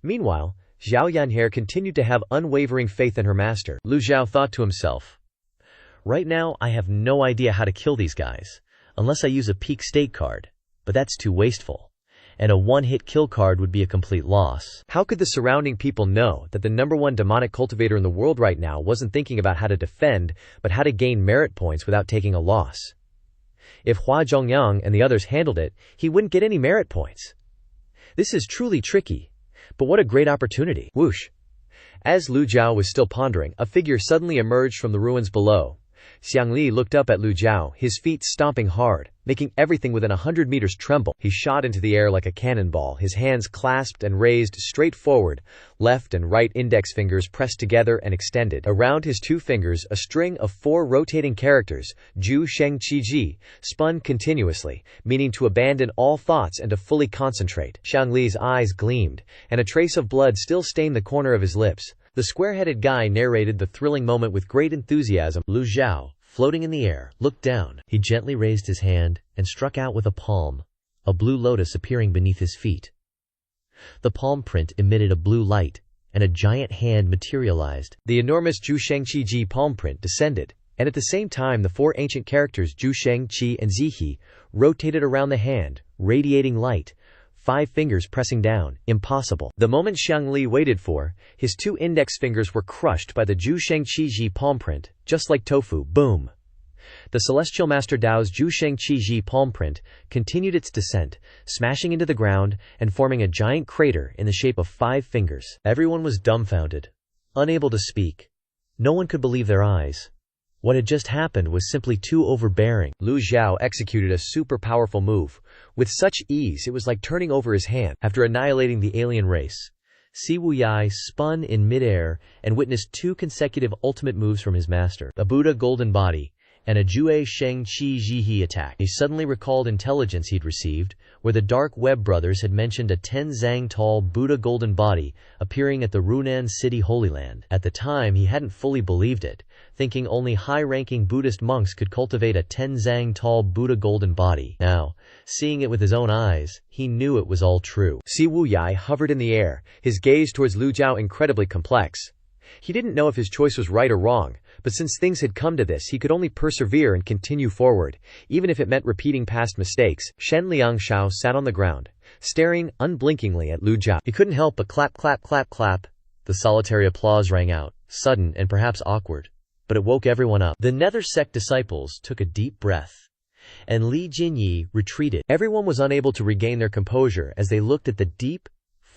Meanwhile, Xiao Yanhair continued to have unwavering faith in her master. Lu Zhou thought to himself, Right now, I have no idea how to kill these guys, unless I use a peak state card, but that's too wasteful. And a one-hit kill card would be a complete loss. How could the surrounding people know that the #1 demonic cultivator in the world right now wasn't thinking about how to defend, but how to gain merit points without taking a loss? If Hua Zhongyang and the others handled it, he wouldn't get any merit points. This is truly tricky, but what a great opportunity. Whoosh! As Lu Zhou was still pondering, a figure suddenly emerged from the ruins below. Xiang Li looked up at Lu Zhou, his feet stomping hard, making everything within 100 meters tremble. He shot into the air like a cannonball, his hands clasped and raised straight forward, left and right index fingers pressed together and extended. Around his 2 fingers, a string of 4 rotating characters, Ju Sheng Qi Ji, spun continuously, meaning to abandon all thoughts and to fully concentrate. Xiang Li's eyes gleamed, and a trace of blood still stained the corner of his lips. The square-headed guy narrated the thrilling moment with great enthusiasm. Lu Zhou, floating in the air, looked down. He gently raised his hand and struck out with a palm, a blue lotus appearing beneath his feet. The palm print emitted a blue light, and a giant hand materialized. The enormous Ju Sheng Qi Ji palm print descended, and at the same time the 4 ancient characters Ju Sheng, Qi, and Zihi rotated around the hand, radiating light. 5 fingers pressing down, impossible. The moment Xiang Li waited for, his 2 index fingers were crushed by the Ju Sheng Qi Ji palm print, just like tofu. Boom! The Celestial Master Dao's Ju Sheng Qi Ji palm print continued its descent, smashing into the ground and forming a giant crater in the shape of 5 fingers. Everyone was dumbfounded, unable to speak. No one could believe their eyes. What had just happened was simply too overbearing. Lu Zhou executed a super powerful move. With such ease it was like turning over his hand. After annihilating the alien race, Si Wuyai spun in midair and witnessed 2 consecutive ultimate moves from his master, a Buddha golden body, and a Jue Sheng Qi Jihe attack. He suddenly recalled intelligence he'd received, where the Dark Web brothers had mentioned a 10 zang tall Buddha golden body appearing at the Runan City Holy Land. At the time, he hadn't fully believed it, thinking only high-ranking Buddhist monks could cultivate a 10 zang tall Buddha golden body. Now, seeing it with his own eyes, he knew it was all true. Si Wuyai hovered in the air, his gaze towards Lu Zhou incredibly complex. He didn't know if his choice was right or wrong, but since things had come to this, he could only persevere and continue forward, even if it meant repeating past mistakes. Shen Liangshao sat on the ground, staring unblinkingly at Lu Zhou. He couldn't help but clap, clap, clap, clap. The solitary applause rang out, sudden and perhaps awkward, but it woke everyone up. The Nether Sect disciples took a deep breath, and Li Jinyi retreated. Everyone was unable to regain their composure as they looked at the deep,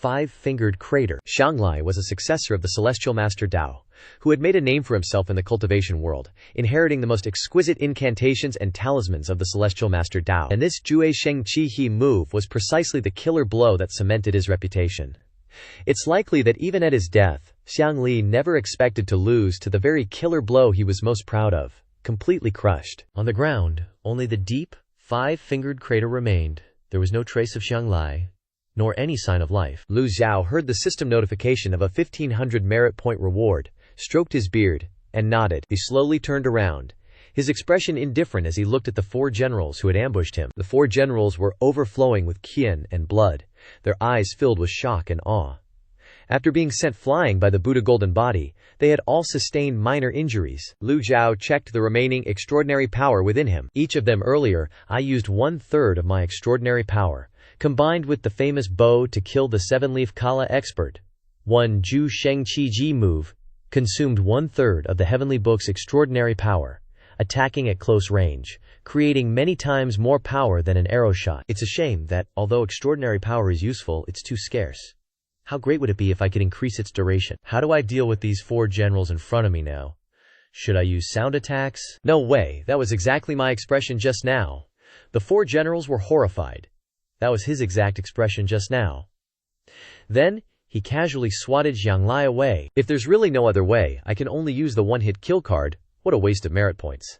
5-fingered crater. Xianglai was a successor of the celestial master Dao, who had made a name for himself in the cultivation world, inheriting the most exquisite incantations and talismans of the celestial master Dao. And this Jue Sheng Qi He move was precisely the killer blow that cemented his reputation. It's likely that even at his death, Xiang Li never expected to lose to the very killer blow he was most proud of, completely crushed. On the ground, only the deep, 5-fingered crater remained. There was no trace of Xianglai, nor any sign of life. Lu Zhou heard the system notification of a 1500 merit point reward, stroked his beard, and nodded. He slowly turned around, his expression indifferent as he looked at the 4 generals who had ambushed him. The 4 generals were overflowing with qian and blood, their eyes filled with shock and awe. After being sent flying by the Buddha golden body, they had all sustained minor injuries. Lu Zhou checked the remaining extraordinary power within him. Each of them earlier, I used 1/3 of my extraordinary power, combined with the famous bow to kill the 7-leaf Kala expert. 1 Ju Sheng Qi Ji move consumed 1/3 of the heavenly book's extraordinary power, attacking at close range, creating many times more power than an arrow shot. It's a shame that, although extraordinary power is useful, it's too scarce. How great would it be if I could increase its duration? How do I deal with these 4 generals in front of me now? Should I use sound attacks? No way, that was exactly my expression just now. The 4 generals were horrified. That was his exact expression just now. Then, he casually swatted Xianglai away. If there's really no other way, I can only use the one-hit kill card. What a waste of merit points.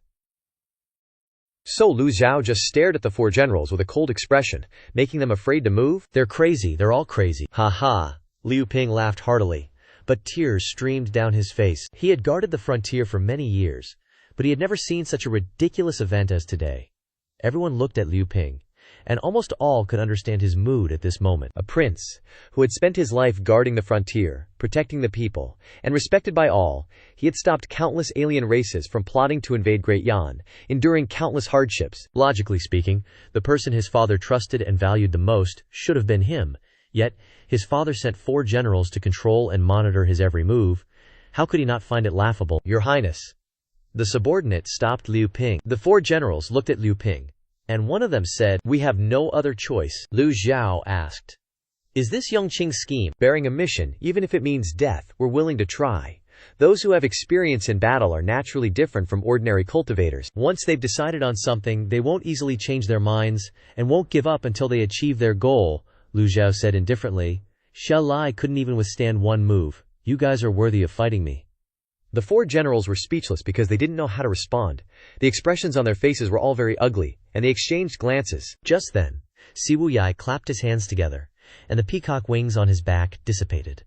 So Lu Zhou just stared at the 4 generals with a cold expression, making them afraid to move. They're crazy, they're all crazy. Ha ha. Liu Ping laughed heartily, but tears streamed down his face. He had guarded the frontier for many years, but he had never seen such a ridiculous event as today. Everyone looked at Liu Ping, and almost all could understand his mood at this moment. A prince, who had spent his life guarding the frontier, protecting the people, and respected by all, he had stopped countless alien races from plotting to invade Great Yan, enduring countless hardships. Logically speaking, the person his father trusted and valued the most should have been him, yet his father sent 4 generals to control and monitor his every move. How could he not find it laughable? Your Highness. The subordinate stopped Liu Ping. The 4 generals looked at Liu Ping, and one of them said, "We have no other choice." Lu Zhou asked, "Is this Yongqing's scheme? Bearing a mission, even if it means death, we're willing to try. Those who have experience in battle are naturally different from ordinary cultivators. Once they've decided on something, they won't easily change their minds, and won't give up until they achieve their goal," Lu Zhou said indifferently. "Xia Lai couldn't even withstand 1 move. You guys are worthy of fighting me." The 4 generals were speechless because they didn't know how to respond. The expressions on their faces were all very ugly, and they exchanged glances. Just then, Si Wuyai clapped his hands together, and the peacock wings on his back dissipated.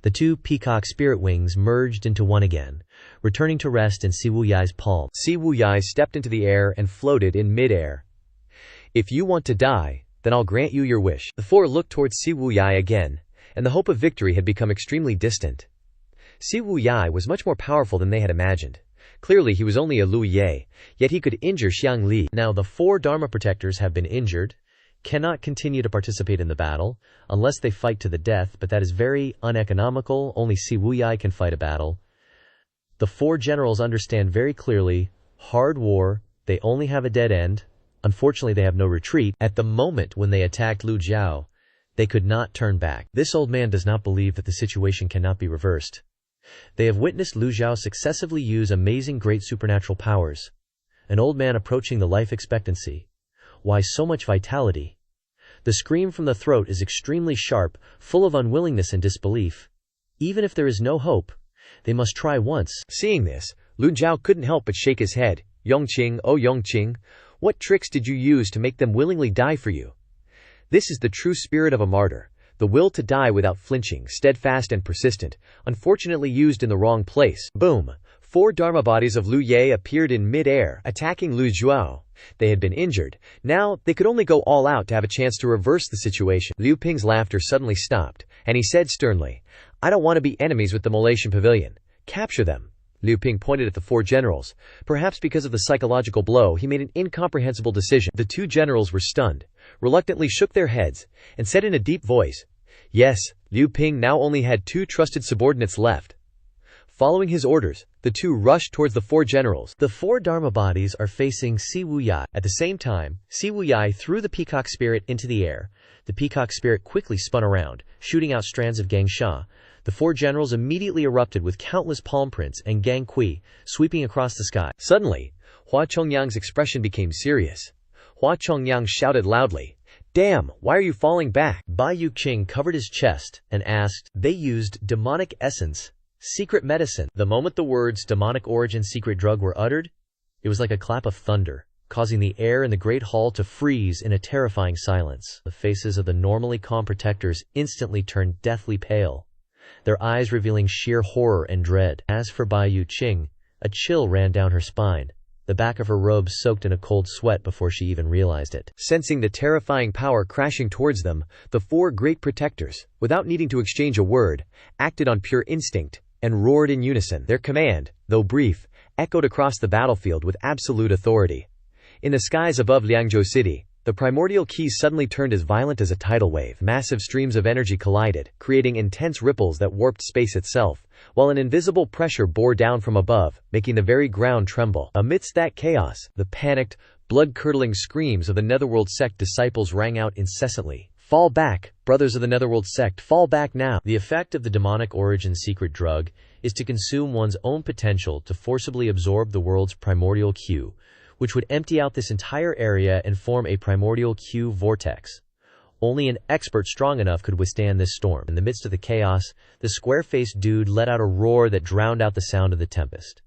The 2 peacock spirit wings merged into one again, returning to rest in Si Wuyai's palm. Si Wuyai stepped into the air and floated in mid-air. "If you want to die, then I'll grant you your wish." The 4 looked towards Si Wuyai again, and the hope of victory had become extremely distant. Si Wuyai was much more powerful than they had imagined. Clearly he was only a Lu Ye, yet he could injure Xiang Li. Now the 4 Dharma protectors have been injured, cannot continue to participate in the battle, unless they fight to the death, but that is very uneconomical. Only Si Wuyai can fight a battle. The 4 generals understand very clearly, hard war, they only have a dead end. Unfortunately they have no retreat. At the moment when they attacked Lu Zhou, they could not turn back. This old man does not believe that the situation cannot be reversed. They have witnessed Lu Zhou successively use amazing great supernatural powers. An old man approaching the life expectancy. Why so much vitality? The scream from the throat is extremely sharp, full of unwillingness and disbelief. Even if there is no hope, they must try once. Seeing this, Lu Zhou couldn't help but shake his head. Yongqing, oh Yongqing, what tricks did you use to make them willingly die for you? This is the true spirit of a martyr, the will to die without flinching, steadfast and persistent, unfortunately used in the wrong place. Boom! 4 Dharma bodies of Lu Ye appeared in mid-air, attacking Lu Zhou. They had been injured. Now, they could only go all out to have a chance to reverse the situation. Liu Ping's laughter suddenly stopped, and he said sternly, I don't want to be enemies with the Malaysian Pavilion. Capture them. Liu Ping pointed at the 4 generals. Perhaps because of the psychological blow, he made an incomprehensible decision. The 2 generals were stunned, reluctantly shook their heads, and said in a deep voice, Yes, Liu Ping now only had 2 trusted subordinates left. Following his orders, the 2 rushed towards the 4 generals. The 4 Dharma bodies are facing Si Wuyai. At the same time, Si Wuyai threw the peacock spirit into the air. The peacock spirit quickly spun around, shooting out strands of gangsha. The 4 generals immediately erupted with countless palm prints and gang kui, sweeping across the sky. Suddenly, Hua Chongyang's expression became serious. Hua Chongyang shouted loudly, Damn, why are you falling back? Bai Yuqing covered his chest and asked, They used demonic essence, secret medicine. The moment the words demonic origin secret drug were uttered, it was like a clap of thunder, causing the air in the great hall to freeze in a terrifying silence. The faces of the normally calm protectors instantly turned deathly pale, their eyes revealing sheer horror and dread. As for Bai Yuqing, a chill ran down her spine. The back of her robe soaked in a cold sweat before she even realized it. Sensing the terrifying power crashing towards them, the 4 great protectors, without needing to exchange a word, acted on pure instinct and roared in unison. Their command, though brief, echoed across the battlefield with absolute authority. In the skies above Liangzhou City, the primordial keys suddenly turned as violent as a tidal wave. Massive streams of energy collided, creating intense ripples that warped space itself, while an invisible pressure bore down from above, making the very ground tremble. Amidst that chaos, the panicked, blood-curdling screams of the Netherworld Sect disciples rang out incessantly. Fall back, brothers of the Netherworld Sect, fall back now. The effect of the demonic origin secret drug is to consume one's own potential to forcibly absorb the world's primordial Q, which would empty out this entire area and form a primordial Q vortex. Only an expert strong enough could withstand this storm. In the midst of the chaos, the square-faced dude let out a roar that drowned out the sound of the tempest.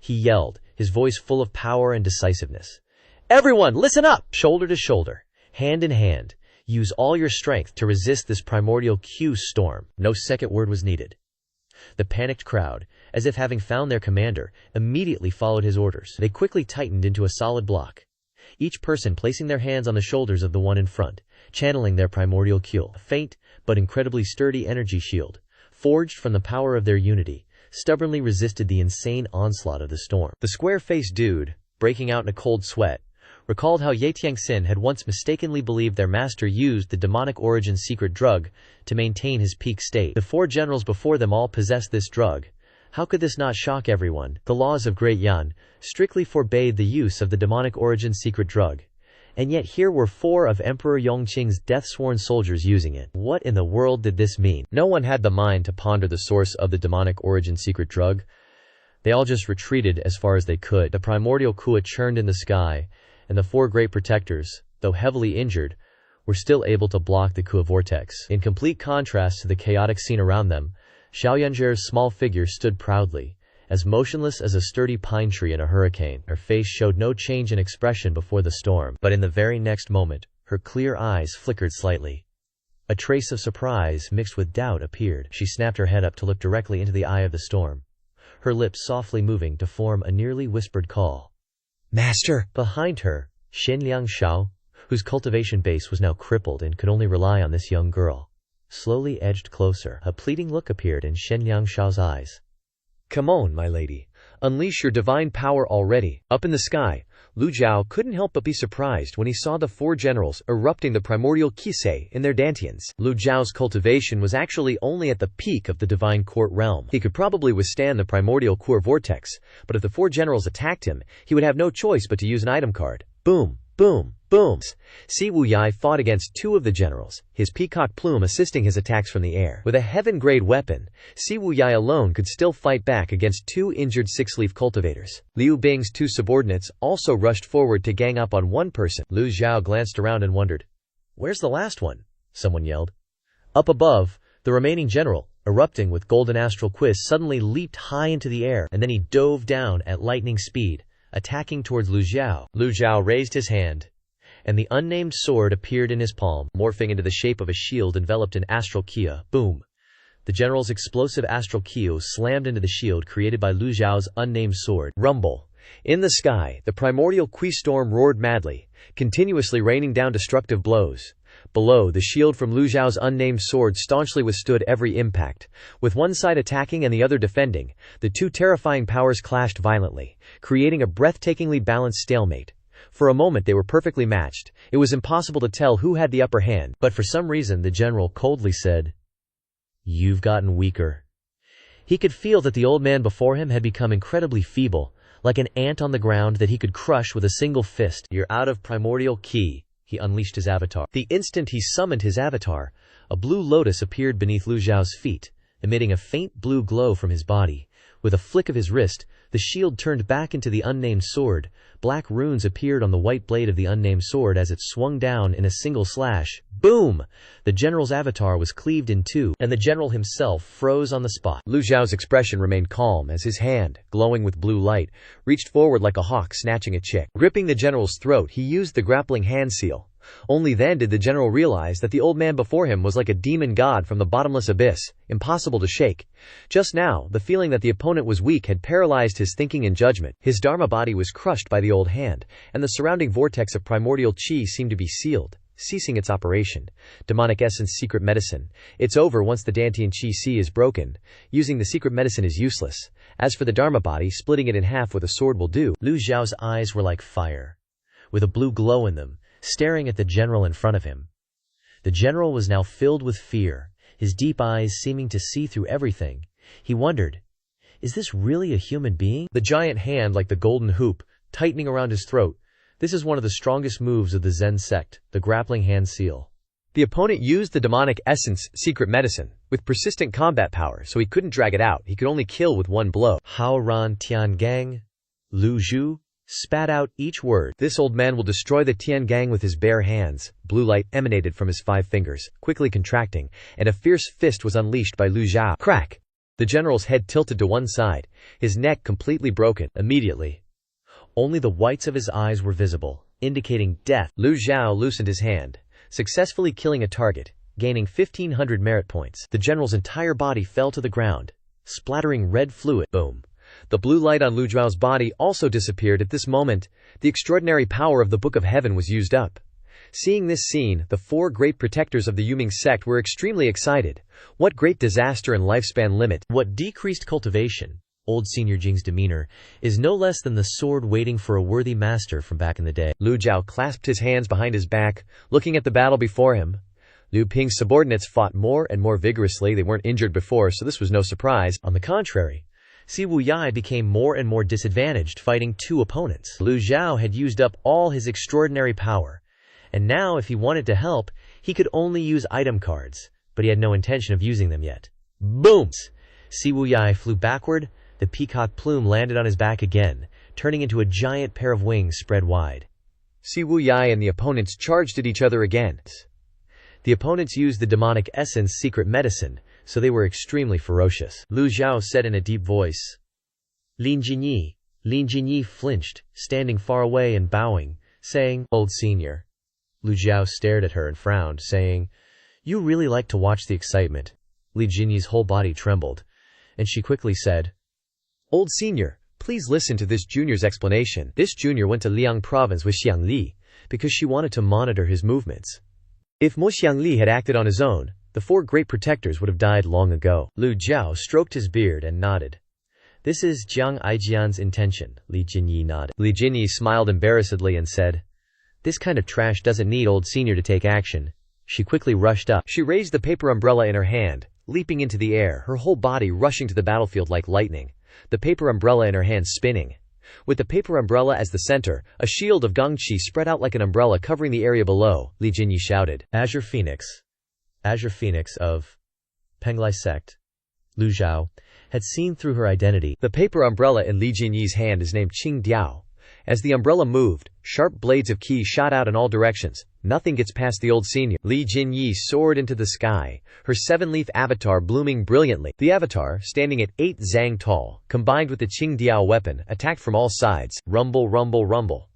He yelled, his voice full of power and decisiveness. Everyone, listen up! Shoulder to shoulder, hand in hand, use all your strength to resist this primordial Q storm. No second word was needed. The panicked crowd, as if having found their commander, immediately followed his orders. They quickly tightened into a solid block, each person placing their hands on the shoulders of the one in front, channeling their primordial Q. A faint, but incredibly sturdy energy shield, forged from the power of their unity, stubbornly resisted the insane onslaught of the storm. The square-faced dude, breaking out in a cold sweat, recalled how Ye Tiangxin had once mistakenly believed their master used the demonic origin secret drug to maintain his peak state. The 4 generals before them all possessed this drug. How could this not shock everyone? The laws of Great Yan strictly forbade the use of the demonic origin secret drug, and yet here were 4 of Emperor Yongqing's death-sworn soldiers using it. What in the world did this mean? No one had the mind to ponder the source of the demonic origin secret drug. They all just retreated as far as they could. The primordial Kua churned in the sky, and the 4 great protectors, though heavily injured, were still able to block the Kua vortex. In complete contrast to the chaotic scene around them, Xiaoyanzhe's small figure stood proudly, as motionless as a sturdy pine tree in a hurricane. Her face showed no change in expression before the storm, but in the very next moment, her clear eyes flickered slightly. A trace of surprise mixed with doubt appeared. She snapped her head up to look directly into the eye of the storm, her lips softly moving to form a nearly whispered call. Master! Behind her, Shenliang Shao, whose cultivation base was now crippled and could only rely on this young girl, slowly edged closer. A pleading look appeared in Shenliang Shao's eyes. Come on, my lady. Unleash your divine power already. Up in the sky, Lu Zhou couldn't help but be surprised when he saw the 4 generals erupting the primordial Kisei in their dantians. Lu Zhao's cultivation was actually only at the peak of the divine court realm. He could probably withstand the primordial core vortex, but if the 4 generals attacked him, he would have no choice but to use an item card. Boom, boom, booms. Si Wuyai fought against 2 of the generals, his peacock plume assisting his attacks from the air. With a heaven-grade weapon, Si Wuyai alone could still fight back against 2 injured 6-leaf cultivators. Liu Bing's 2 subordinates also rushed forward to gang up on one person. Lu Zhou glanced around and wondered, Where's the last one? Someone yelled. Up above, the remaining general, erupting with golden astral quiz, suddenly leaped high into the air, and then he dove down at lightning speed, attacking towards Lu Zhou. Lu Zhou raised his hand, and the unnamed sword appeared in his palm, morphing into the shape of a shield enveloped in astral kia. Boom! The general's explosive astral kyo slammed into the shield created by Lu Zhao's unnamed sword. Rumble. In the sky, the primordial Qui storm roared madly, continuously raining down destructive blows. Below, the shield from Lu Zhao's unnamed sword staunchly withstood every impact. With one side attacking and the other defending, the two terrifying powers clashed violently, creating a breathtakingly balanced stalemate. For a moment they were perfectly matched. It was impossible to tell who had the upper hand, but for some reason the general coldly said, "You've gotten weaker." He could feel that the old man before him had become incredibly feeble, like an ant on the ground that he could crush with a single fist. "You're out of primordial ki." He unleashed his avatar. The instant he summoned his avatar, a blue lotus appeared beneath Lu Zhao's feet, emitting a faint blue glow from his body. With a flick of his wrist, the shield turned back into the unnamed sword. Black runes appeared on the white blade of the unnamed sword as it swung down in a single slash. Boom! The general's avatar was cleaved in two, and the general himself froze on the spot. Lu Zhao's expression remained calm as his hand, glowing with blue light, reached forward like a hawk snatching a chick. Gripping the general's throat, he used the grappling hand seal. Only then did the general realize that the old man before him was like a demon god from the bottomless abyss, impossible to shake. Just now, the feeling that the opponent was weak had paralyzed his thinking and judgment. His dharma body was crushed by the old hand, and the surrounding vortex of primordial chi seemed to be sealed, ceasing its operation. Demonic essence secret medicine. It's over once the Dantian chi si is broken. Using the secret medicine is useless. As for the dharma body, splitting it in half with a sword will do. Lu Zhao's eyes were like fire, with a blue glow in them, staring at the general in front of him. The general was now filled with fear, his deep eyes seeming to see through everything. He wondered, is this really a human being? The giant hand like the golden hoop, tightening around his throat. This is one of the strongest moves of the Zen sect, the grappling hand seal. The opponent used the demonic essence secret medicine, with persistent combat power, so he couldn't drag it out. He could only kill with one blow. Hao Ran Tian Gang, Lu Zhou, spat out each word. This old man will destroy the Tian Gang with his bare hands. Blue light emanated from his 5 fingers, quickly contracting, and a fierce fist was unleashed by Lu Zhao. Crack! The general's head tilted to one side, his neck completely broken. Immediately, only the whites of his eyes were visible, indicating death. Lu Zhao loosened his hand, successfully killing a target, gaining 1,500 merit points. The general's entire body fell to the ground, splattering red fluid. Boom! The blue light on Lu Zhao's body also disappeared at this moment. The extraordinary power of the Book of Heaven was used up. Seeing this scene, the 4 great protectors of the Yuming sect were extremely excited. What great disaster and lifespan limit! What decreased cultivation! Old Senior Jing's demeanor is no less than the sword waiting for a worthy master from back in the day. Lu Zhao clasped his hands behind his back, looking at the battle before him. Liu Ping's subordinates fought more and more vigorously. They weren't injured before, so this was no surprise. On the contrary, Si Wuyai became more and more disadvantaged fighting 2 opponents. Lu Zhao had used up all his extraordinary power, and now if he wanted to help, he could only use item cards, but he had no intention of using them yet. Boom! Si Wuyai flew backward. The peacock plume landed on his back again, turning into a giant pair of wings spread wide. Si Wuyai and the opponents charged at each other again. The opponents used the demonic essence secret medicine, so they were extremely ferocious. Lu Zhao said in a deep voice, "Lin Jinyi." Lin Jinyi flinched, standing far away and bowing, saying, "Old Senior." Lu Zhao stared at her and frowned, saying, "You really like to watch the excitement." Lin Jinyi's whole body trembled, and she quickly said, "Old Senior, please listen to this junior's explanation." This junior went to Liang province with Xiang Li, because she wanted to monitor his movements. If Mo Xiang Li had acted on his own, the 4 great protectors would have died long ago. Lu Zhao stroked his beard and nodded. "This is Jiang Aijian's intention." Li Jinyi nodded. Li Jinyi smiled embarrassedly and said, "This kind of trash doesn't need Old Senior to take action." She quickly rushed up. She raised the paper umbrella in her hand, leaping into the air, her whole body rushing to the battlefield like lightning, the paper umbrella in her hand spinning. With the paper umbrella as the center, a shield of Gongqi spread out like an umbrella covering the area below. Li Jinyi shouted, "Azure Phoenix." Azure Phoenix of Penglai Sect. Lu Zhao had seen through her identity. The paper umbrella in Li Jinyi's hand is named Qing Diao, As the umbrella moved, sharp blades of ki shot out in all directions. Nothing gets past the old senior. Li Jinyi soared into the sky, her 7-leaf avatar blooming brilliantly. The avatar, standing at 8 zang tall, combined with the Qingdiao weapon, attacked from all sides. Rumble, rumble, rumble.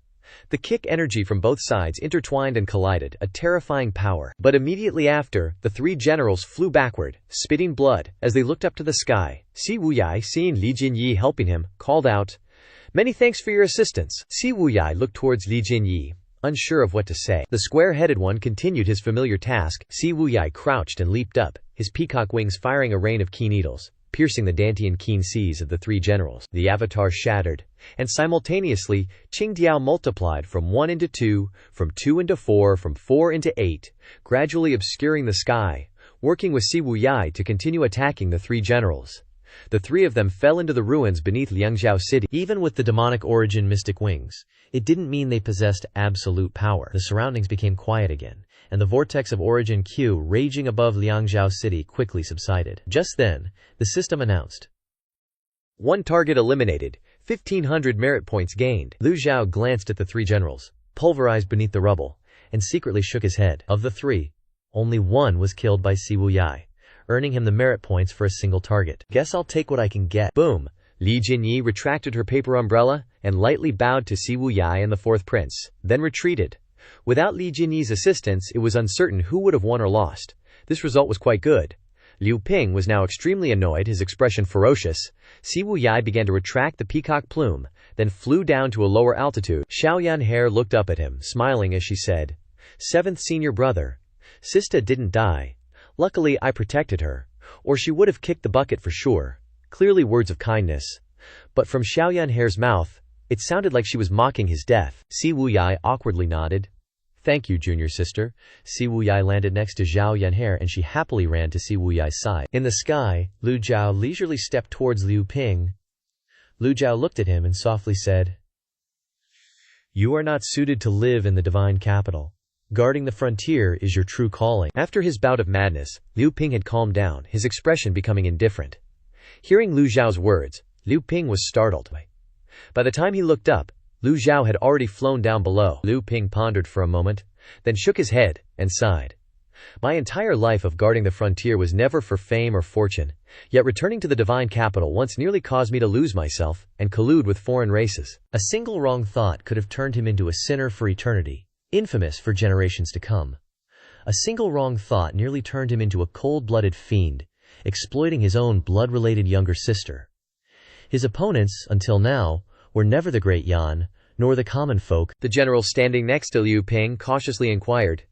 The kick energy from both sides intertwined and collided, a terrifying power. But immediately after, the 3 generals flew backward, spitting blood, as they looked up to the sky. Si Wuyai, seeing Li Jinyi helping him, called out, "Many thanks for your assistance." Si Wuyai looked towards Li Jinyi, unsure of what to say. The square-headed one continued his familiar task. Si Wuyai crouched and leaped up, his peacock wings firing a rain of key needles, piercing the Dantian keen seas of the 3 generals. The avatar shattered, and simultaneously, Qingdiao multiplied from 1 into 2, from 2 into 4, from 4 into 8, gradually obscuring the sky, working with Si Wuyai to continue attacking the 3 generals. The 3 of them fell into the ruins beneath Liangzhou City. Even with the demonic origin mystic wings, it didn't mean they possessed absolute power. The surroundings became quiet again, and the vortex of origin Q raging above Liangzhou City quickly subsided. Just then, the system announced, "1 target eliminated, 1,500 merit points gained." Lu Zhou glanced at the 3 generals, pulverized beneath the rubble, and secretly shook his head. Of the 3, only 1 was killed by Si Wuyai, earning him the merit points for a single target. "Guess I'll take what I can get." Boom! Li Jinyi retracted her paper umbrella and lightly bowed to Si Wuyai and the 4th prince, then retreated. Without Li Jinyi's assistance, it was uncertain who would have won or lost. This result was quite good. Liu Ping was now extremely annoyed, his expression ferocious. Si Wuyai began to retract the peacock plume, then flew down to a lower altitude. Xiaoyan Hair looked up at him, smiling as she said, "7th senior brother. Sista didn't die. Luckily I protected her, or she would have kicked the bucket for sure." Clearly words of kindness. But from Xiaoyan Hair's mouth, it sounded like she was mocking his death. Si Wuyai awkwardly nodded. "Thank you, junior sister." Si Wuyai landed next to Zhao Yanhair and she happily ran to Si Wuyai's side. In the sky, Lu Zhao leisurely stepped towards Liu Ping. Lu Zhao looked at him and softly said, "You are not suited to live in the divine capital. Guarding the frontier is your true calling." After his bout of madness, Liu Ping had calmed down, his expression becoming indifferent. Hearing Lu Zhao's words, Liu Ping was startled. By the time he looked up, Lu Zhao had already flown down below. Liu Ping pondered for a moment, then shook his head and sighed. "My entire life of guarding the frontier was never for fame or fortune, yet returning to the divine capital once nearly caused me to lose myself and collude with foreign races." A single wrong thought could have turned him into a sinner for eternity, infamous for generations to come. A single wrong thought nearly turned him into a cold-blooded fiend, exploiting his own blood-related younger sister. His opponents, until now, were never the great Yan, nor the common folk. The general standing next to Liu Ping cautiously inquired,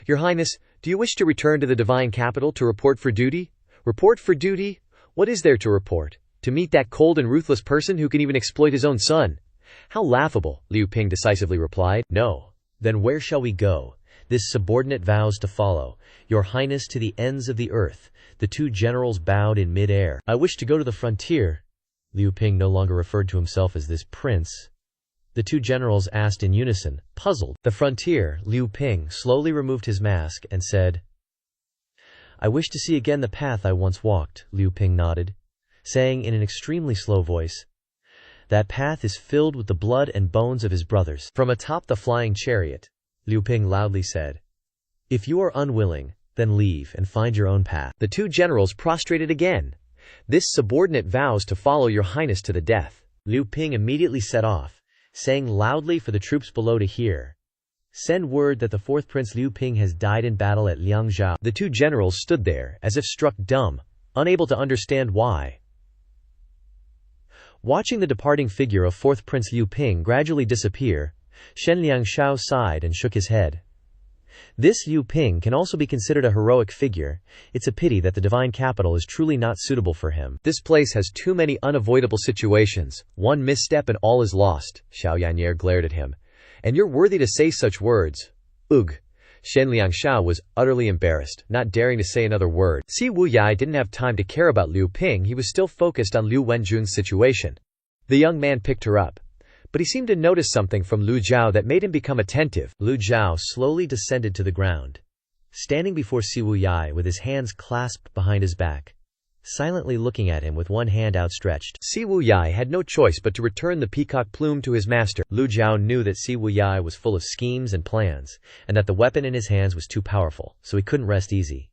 "Your Highness, do you wish to return to the divine capital to report for duty?" "Report for duty? What is there to report? To meet that cold and ruthless person who can even exploit his own son? How laughable," Liu Ping decisively replied. "No. Then where shall we go? This subordinate vows to follow Your Highness to the ends of the earth." The 2 generals bowed in mid-air. "I wish to go to the frontier." Liu Ping no longer referred to himself as this prince. The 2 generals asked in unison, puzzled. "The frontier." Liu Ping slowly removed his mask and said, "I wish to see again the path I once walked." Liu Ping nodded, saying in an extremely slow voice, "That path is filled with the blood and bones of his brothers." From atop the flying chariot, Liu Ping loudly said, "If you are unwilling, then leave and find your own path." The 2 generals prostrated again. "This subordinate vows to follow your highness to the death." Liu Ping immediately set off, saying loudly for the troops below to hear, "Send word that the 4th Prince Liu Ping has died in battle at Liangzhou." The 2 generals stood there, as if struck dumb, unable to understand why. Watching the departing figure of 4th Prince Liu Ping gradually disappear, Shen Liangshao sighed and shook his head. This Liu Ping can also be considered a heroic figure. It's a pity that the divine capital is truly not suitable for him. This place has too many unavoidable situations. One misstep and all is lost. Xiao Yanyer glared at him. "And you're worthy to say such words." Ugh. Shen Liangshao was utterly embarrassed, not daring to say another word. Si Wuyai didn't have time to care about Liu Ping. He was still focused on Liu Wenjun's situation. The young man picked her up, but he seemed to notice something from Lu Zhao that made him become attentive. Lu Zhao slowly descended to the ground, standing before Si Wuyai with his hands clasped behind his back. silently looking at him with one hand outstretched. Si Wuyai had no choice but to return the peacock plume to his master. Lu Zhou knew that Si Wuyai was full of schemes and plans, and that the weapon in his hands was too powerful, so he couldn't rest easy.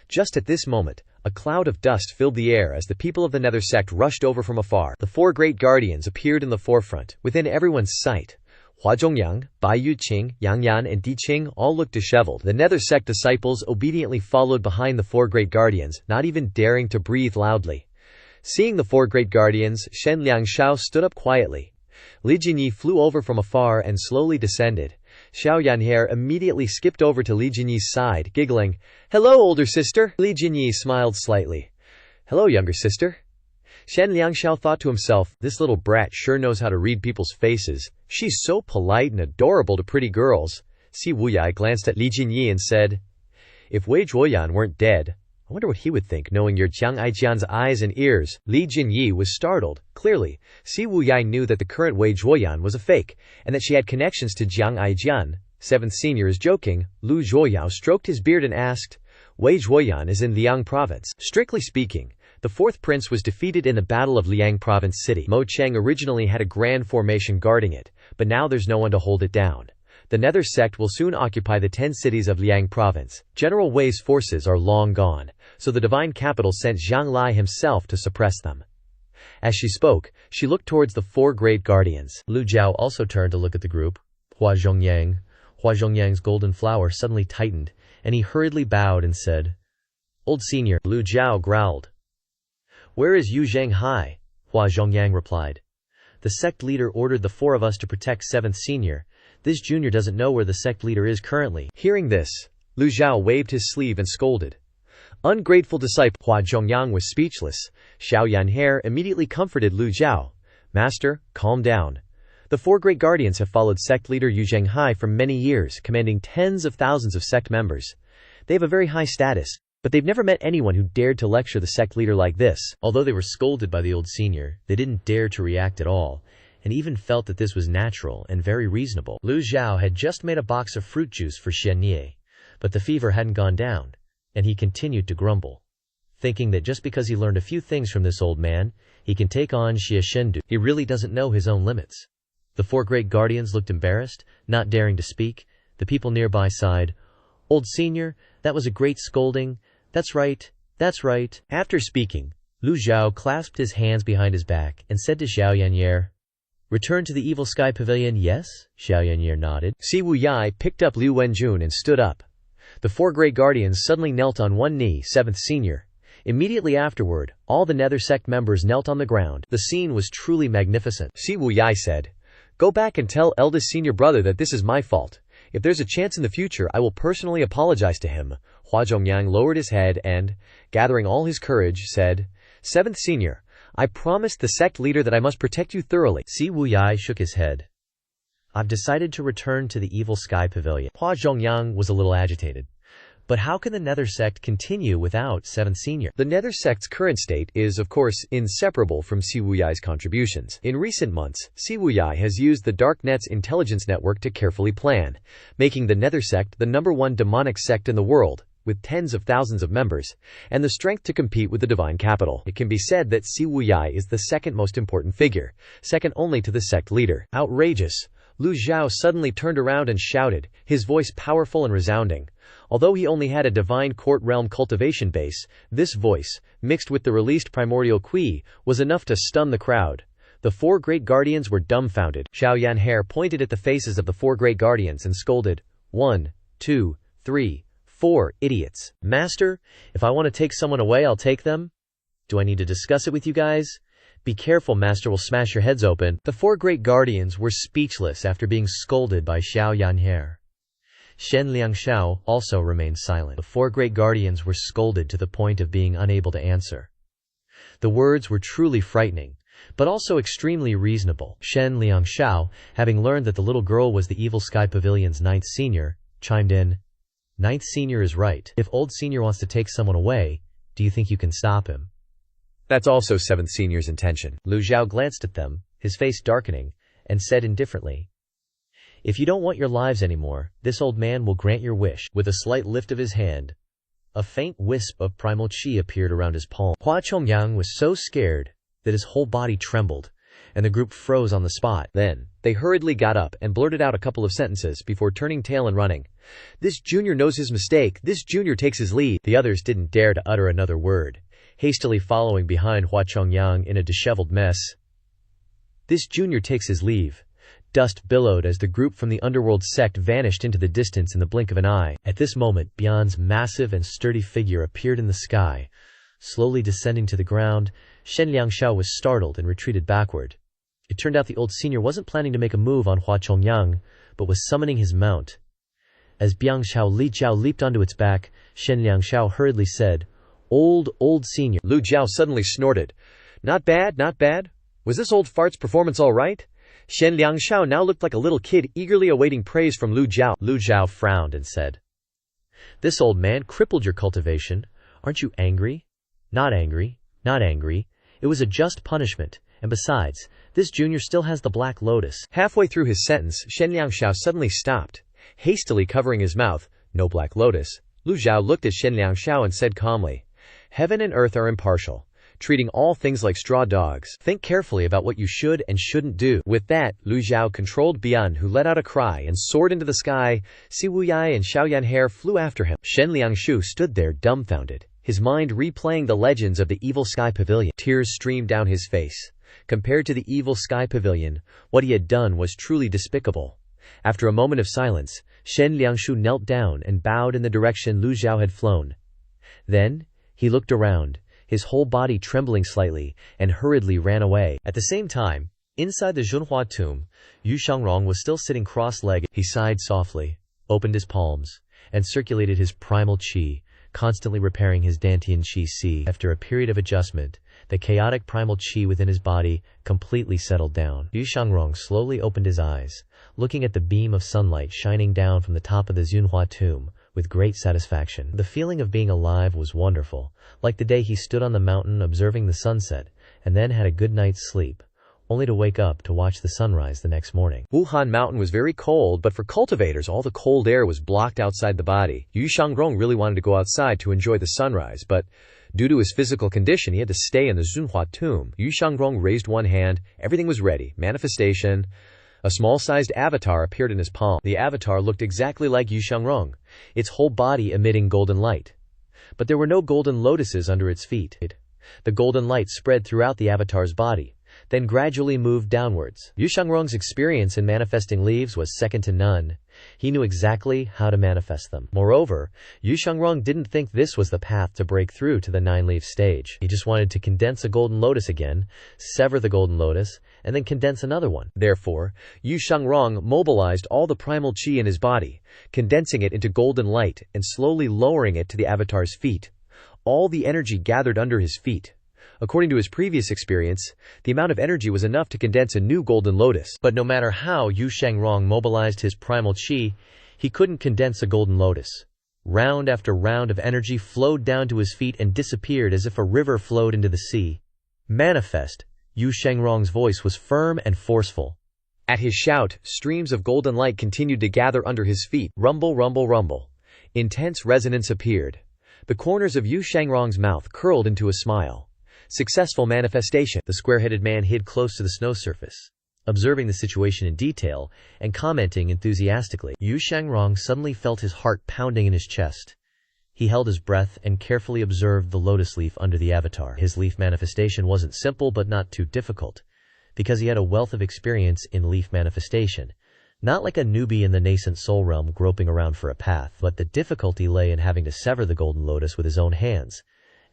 Just at this moment, a cloud of dust filled the air as the people of the Nether Sect rushed over from afar. The four great guardians appeared in the forefront, within everyone's sight. Hua Zhongyang, Bai Yuqing, Yang Yan, and Di Qing all looked disheveled. The Nether Sect disciples obediently followed behind the four great guardians, not even daring to breathe loudly. Seeing the four great guardians, Shen Liangshao stood up quietly. Li Jinyi flew over from afar and slowly descended. Xiao Yanhe immediately skipped over to Li Jinyi's side, giggling, "Hello, older sister." Li Jinyi smiled slightly. "Hello, younger sister." Shen Liangshao thought to himself, this little brat sure knows how to read people's faces. She's so polite and adorable to pretty girls. Si Wuyai glanced at Li Jinyi and said, "If Wei Zhuoyan weren't dead, I wonder what he would think knowing your Jiang Aijian's eyes and ears." Li Jinyi was startled. Clearly, Si Wuyai knew that the current Wei Zhuoyan was a fake, and that she had connections to Jiang Aijian. Seventh senior is joking. Lu Zhou stroked his beard and asked, "Wei Zhuoyan is in Liang province." Strictly speaking, the fourth prince was defeated in the Battle of Liang Province City. Mo Cheng originally had a grand formation guarding it, but now there's no one to hold it down. The Nether Sect will soon occupy the 10 cities of Liang Province. General Wei's forces are long gone, so the divine capital sent Zhang Lai himself to suppress them. As she spoke, she looked towards the four great guardians. Lu Zhou also turned to look at the group. Hua Zhongyang's golden flower suddenly tightened, and he hurriedly bowed and said, "Old senior." Lu Zhou growled. "Where is Yu Zhanghai?" Hua Zhongyang replied. "The sect leader ordered the four of us to protect 7th senior. This junior doesn't know where the sect leader is currently." Hearing this, Lu Zhou waved his sleeve and scolded. "Ungrateful disciple." Hua Zhongyang was speechless. Xiao Yanhe immediately comforted Lu Zhou. "Master, calm down. The four great guardians have followed sect leader Yu Zhanghai for many years, commanding tens of thousands of sect members. They have a very high status, but they've never met anyone who dared to lecture the sect leader like this." Although they were scolded by the old senior, they didn't dare to react at all, and even felt that this was natural and very reasonable. Lu Zhou had just made a box of fruit juice for Shen Nie, but the fever hadn't gone down, and he continued to grumble, thinking that just because he learned a few things from this old man, he can take on Xie Shendu. He really doesn't know his own limits. The four great guardians looked embarrassed, not daring to speak. The people nearby sighed, "Old senior, that was a great scolding. That's right, that's right." After speaking, Lu Zhou clasped his hands behind his back and said to Xiao Yanye, "Return to the Evil Sky Pavilion, yes?" Xiao Yanye nodded. Si Wuyai picked up Liu Wenjun and stood up. The four great guardians suddenly knelt on one knee. 7th senior. Immediately afterward, all the Nether Sect members knelt on the ground. The scene was truly magnificent. Si Wuyai said, "Go back and tell eldest senior brother that this is my fault. If there's a chance in the future, I will personally apologize to him." Hua Zhongyang lowered his head and, gathering all his courage, said, "7th senior, I promised the sect leader that I must protect you thoroughly." Si Wuyai shook his head. "I've decided to return to the Evil Sky Pavilion." Hua Zhongyang was a little agitated. But how can the Nether Sect continue without 7th senior? The Nether Sect's current state is, of course, inseparable from Si Wuyai's contributions. In recent months, Si Wuyai has used the Darknet's intelligence network to carefully plan, making the Nether Sect the #1 demonic sect in the world, with tens of thousands of members, and the strength to compete with the divine capital. It can be said that Si Wuyai is the second most important figure, second only to the sect leader. Outrageous! Lu Zhou suddenly turned around and shouted, his voice powerful and resounding. Although he only had a divine court realm cultivation base, this voice, mixed with the released primordial Qi, was enough to stun the crowd. The four great guardians were dumbfounded. Xiao Yanhe pointed at the faces of the four great guardians and scolded, 1, 2, 3, 4, idiots. Master, if I want to take someone away, I'll take them. Do I need to discuss it with you guys? Be careful, Master will smash your heads open. The four great guardians were speechless after being scolded by Xiao Yanhe. Shen Liangshao also remained silent. The four great guardians were scolded to the point of being unable to answer. The words were truly frightening, but also extremely reasonable. Shen Liangshao, having learned that the little girl was the Evil Sky Pavilion's 9th senior, chimed in, 9th senior is right. If old senior wants to take someone away, do you think you can stop him? That's also 7th senior's intention. Lu Zhou glanced at them, his face darkening, and said indifferently, if you don't want your lives anymore, this old man will grant your wish. With a slight lift of his hand, A faint wisp of primal chi appeared around his palm. Hua Chongyang was so scared that his whole body trembled, and the group froze on the spot. Then, they hurriedly got up and blurted out a couple of sentences before turning tail and running. "This junior knows his mistake. This junior takes his leave." The others didn't dare to utter another word, hastily following behind Hua Chongyang in a disheveled mess. "This junior takes his leave." Dust billowed as the group from the underworld sect vanished into the distance in the blink of an eye. At this moment, Bian's massive and sturdy figure appeared in the sky. Slowly descending to the ground, Shen Liangshao was startled and retreated backward. It turned out the old senior wasn't planning to make a move on Hua Chongyang, but was summoning his mount. As Biangshao Li Jiao leaped onto its back, Shen Liangshao hurriedly said, old senior." Lu Jiao suddenly snorted. Not bad, not bad. Was this old fart's performance all right?" Shen Liangshao now looked like a little kid eagerly awaiting praise from Lu Jiao. Lu Jiao frowned and said, "This old man crippled your cultivation. Aren't you angry?" Not angry. Not angry. It was a just punishment. And besides, this junior still has the Black Lotus." Halfway through his sentence, Shen Liangshao suddenly stopped, hastily covering his mouth. "No Black Lotus." Lu Jiao looked at Shen Liangshao and said calmly, "Heaven and earth are impartial, treating all things like straw dogs. Think carefully about what you should and shouldn't do." With that, Lu Jiao controlled Bian, who let out a cry and soared into the sky. Si Wuyai and Xiaoyan Hair flew after him. Shen Liangshu stood there dumbfounded, his mind replaying the legends of the Evil Sky Pavilion. Tears streamed down his face. Compared to the Evil Sky Pavilion, what he had done was truly despicable. After a moment of silence, Shen Liangshu knelt down and bowed in the direction Lu Zhou had flown. Then, he looked around, his whole body trembling slightly, and hurriedly ran away. At the same time, inside the Zhunhua tomb, Yu Shangrong was still sitting cross-legged. He sighed softly, opened his palms, and circulated his primal chi, constantly repairing his Dantian Chi Si. After a period of adjustment, the chaotic primal chi within his body completely settled down. Yu Shangrong slowly opened his eyes, looking at the beam of sunlight shining down from the top of the Zhunhua tomb with great satisfaction. The feeling of being alive was wonderful, like the day he stood on the mountain observing the sunset, and then had a good night's sleep, only to wake up to watch the sunrise the next morning. Wuhan Mountain was very cold, but for cultivators all the cold air was blocked outside the body. Yu Shangrong really wanted to go outside to enjoy the sunrise, but due to his physical condition he had to stay in the Zhunhua tomb. Yu Shangrong raised one hand, everything was ready, manifestation. A small-sized avatar appeared in his palm. The avatar looked exactly like Yu Shangrong, its whole body emitting golden light. But there were no golden lotuses under its feet. The golden light spread throughout the avatar's body, then gradually moved downwards. Yu Shangrong's experience in manifesting leaves was second to none. He knew exactly how to manifest them. Moreover, Yu Shangrong didn't think this was the path to break through to the 9-leaf stage. He just wanted to condense a golden lotus again, sever the golden lotus, and then condense another one. Therefore, Yu Shangrong mobilized all the primal chi in his body, condensing it into golden light and slowly lowering it to the avatar's feet. All the energy gathered under his feet. According to his previous experience, the amount of energy was enough to condense a new golden lotus. But no matter how Yu Shangrong mobilized his primal chi, he couldn't condense a golden lotus. Round after round of energy flowed down to his feet and disappeared as if a river flowed into the sea. Manifest. Yu Shangrong's voice was firm and forceful. At his shout, streams of golden light continued to gather under his feet. Rumble, rumble, rumble. Intense resonance appeared. The corners of Yu Shangrong's mouth curled into a smile. Successful manifestation. The square-headed man hid close to the snow surface, observing the situation in detail and commenting enthusiastically. Yu Shangrong suddenly felt his heart pounding in his chest. He held his breath and carefully observed the lotus leaf under the avatar. His leaf manifestation wasn't simple but not too difficult, because he had a wealth of experience in leaf manifestation. Not like a newbie in the nascent soul realm groping around for a path, but the difficulty lay in having to sever the golden lotus with his own hands,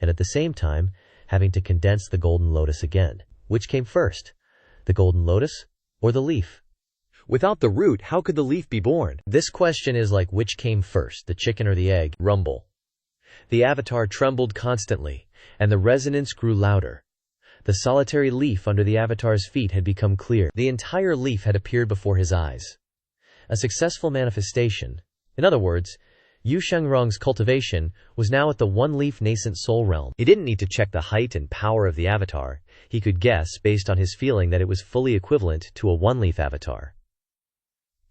and at the same time, having to condense the golden lotus again. Which came first? The golden lotus or the leaf? Without the root, how could the leaf be born? This question is like which came first, the chicken or the egg? Rumble. The avatar trembled constantly, and the resonance grew louder. The solitary leaf under the avatar's feet had become clear. The entire leaf had appeared before his eyes. A successful manifestation. In other words, Yu Shangrong's cultivation was now at the one-leaf nascent soul realm. He didn't need to check the height and power of the avatar. He could guess, based on his feeling, that it was fully equivalent to a one-leaf avatar.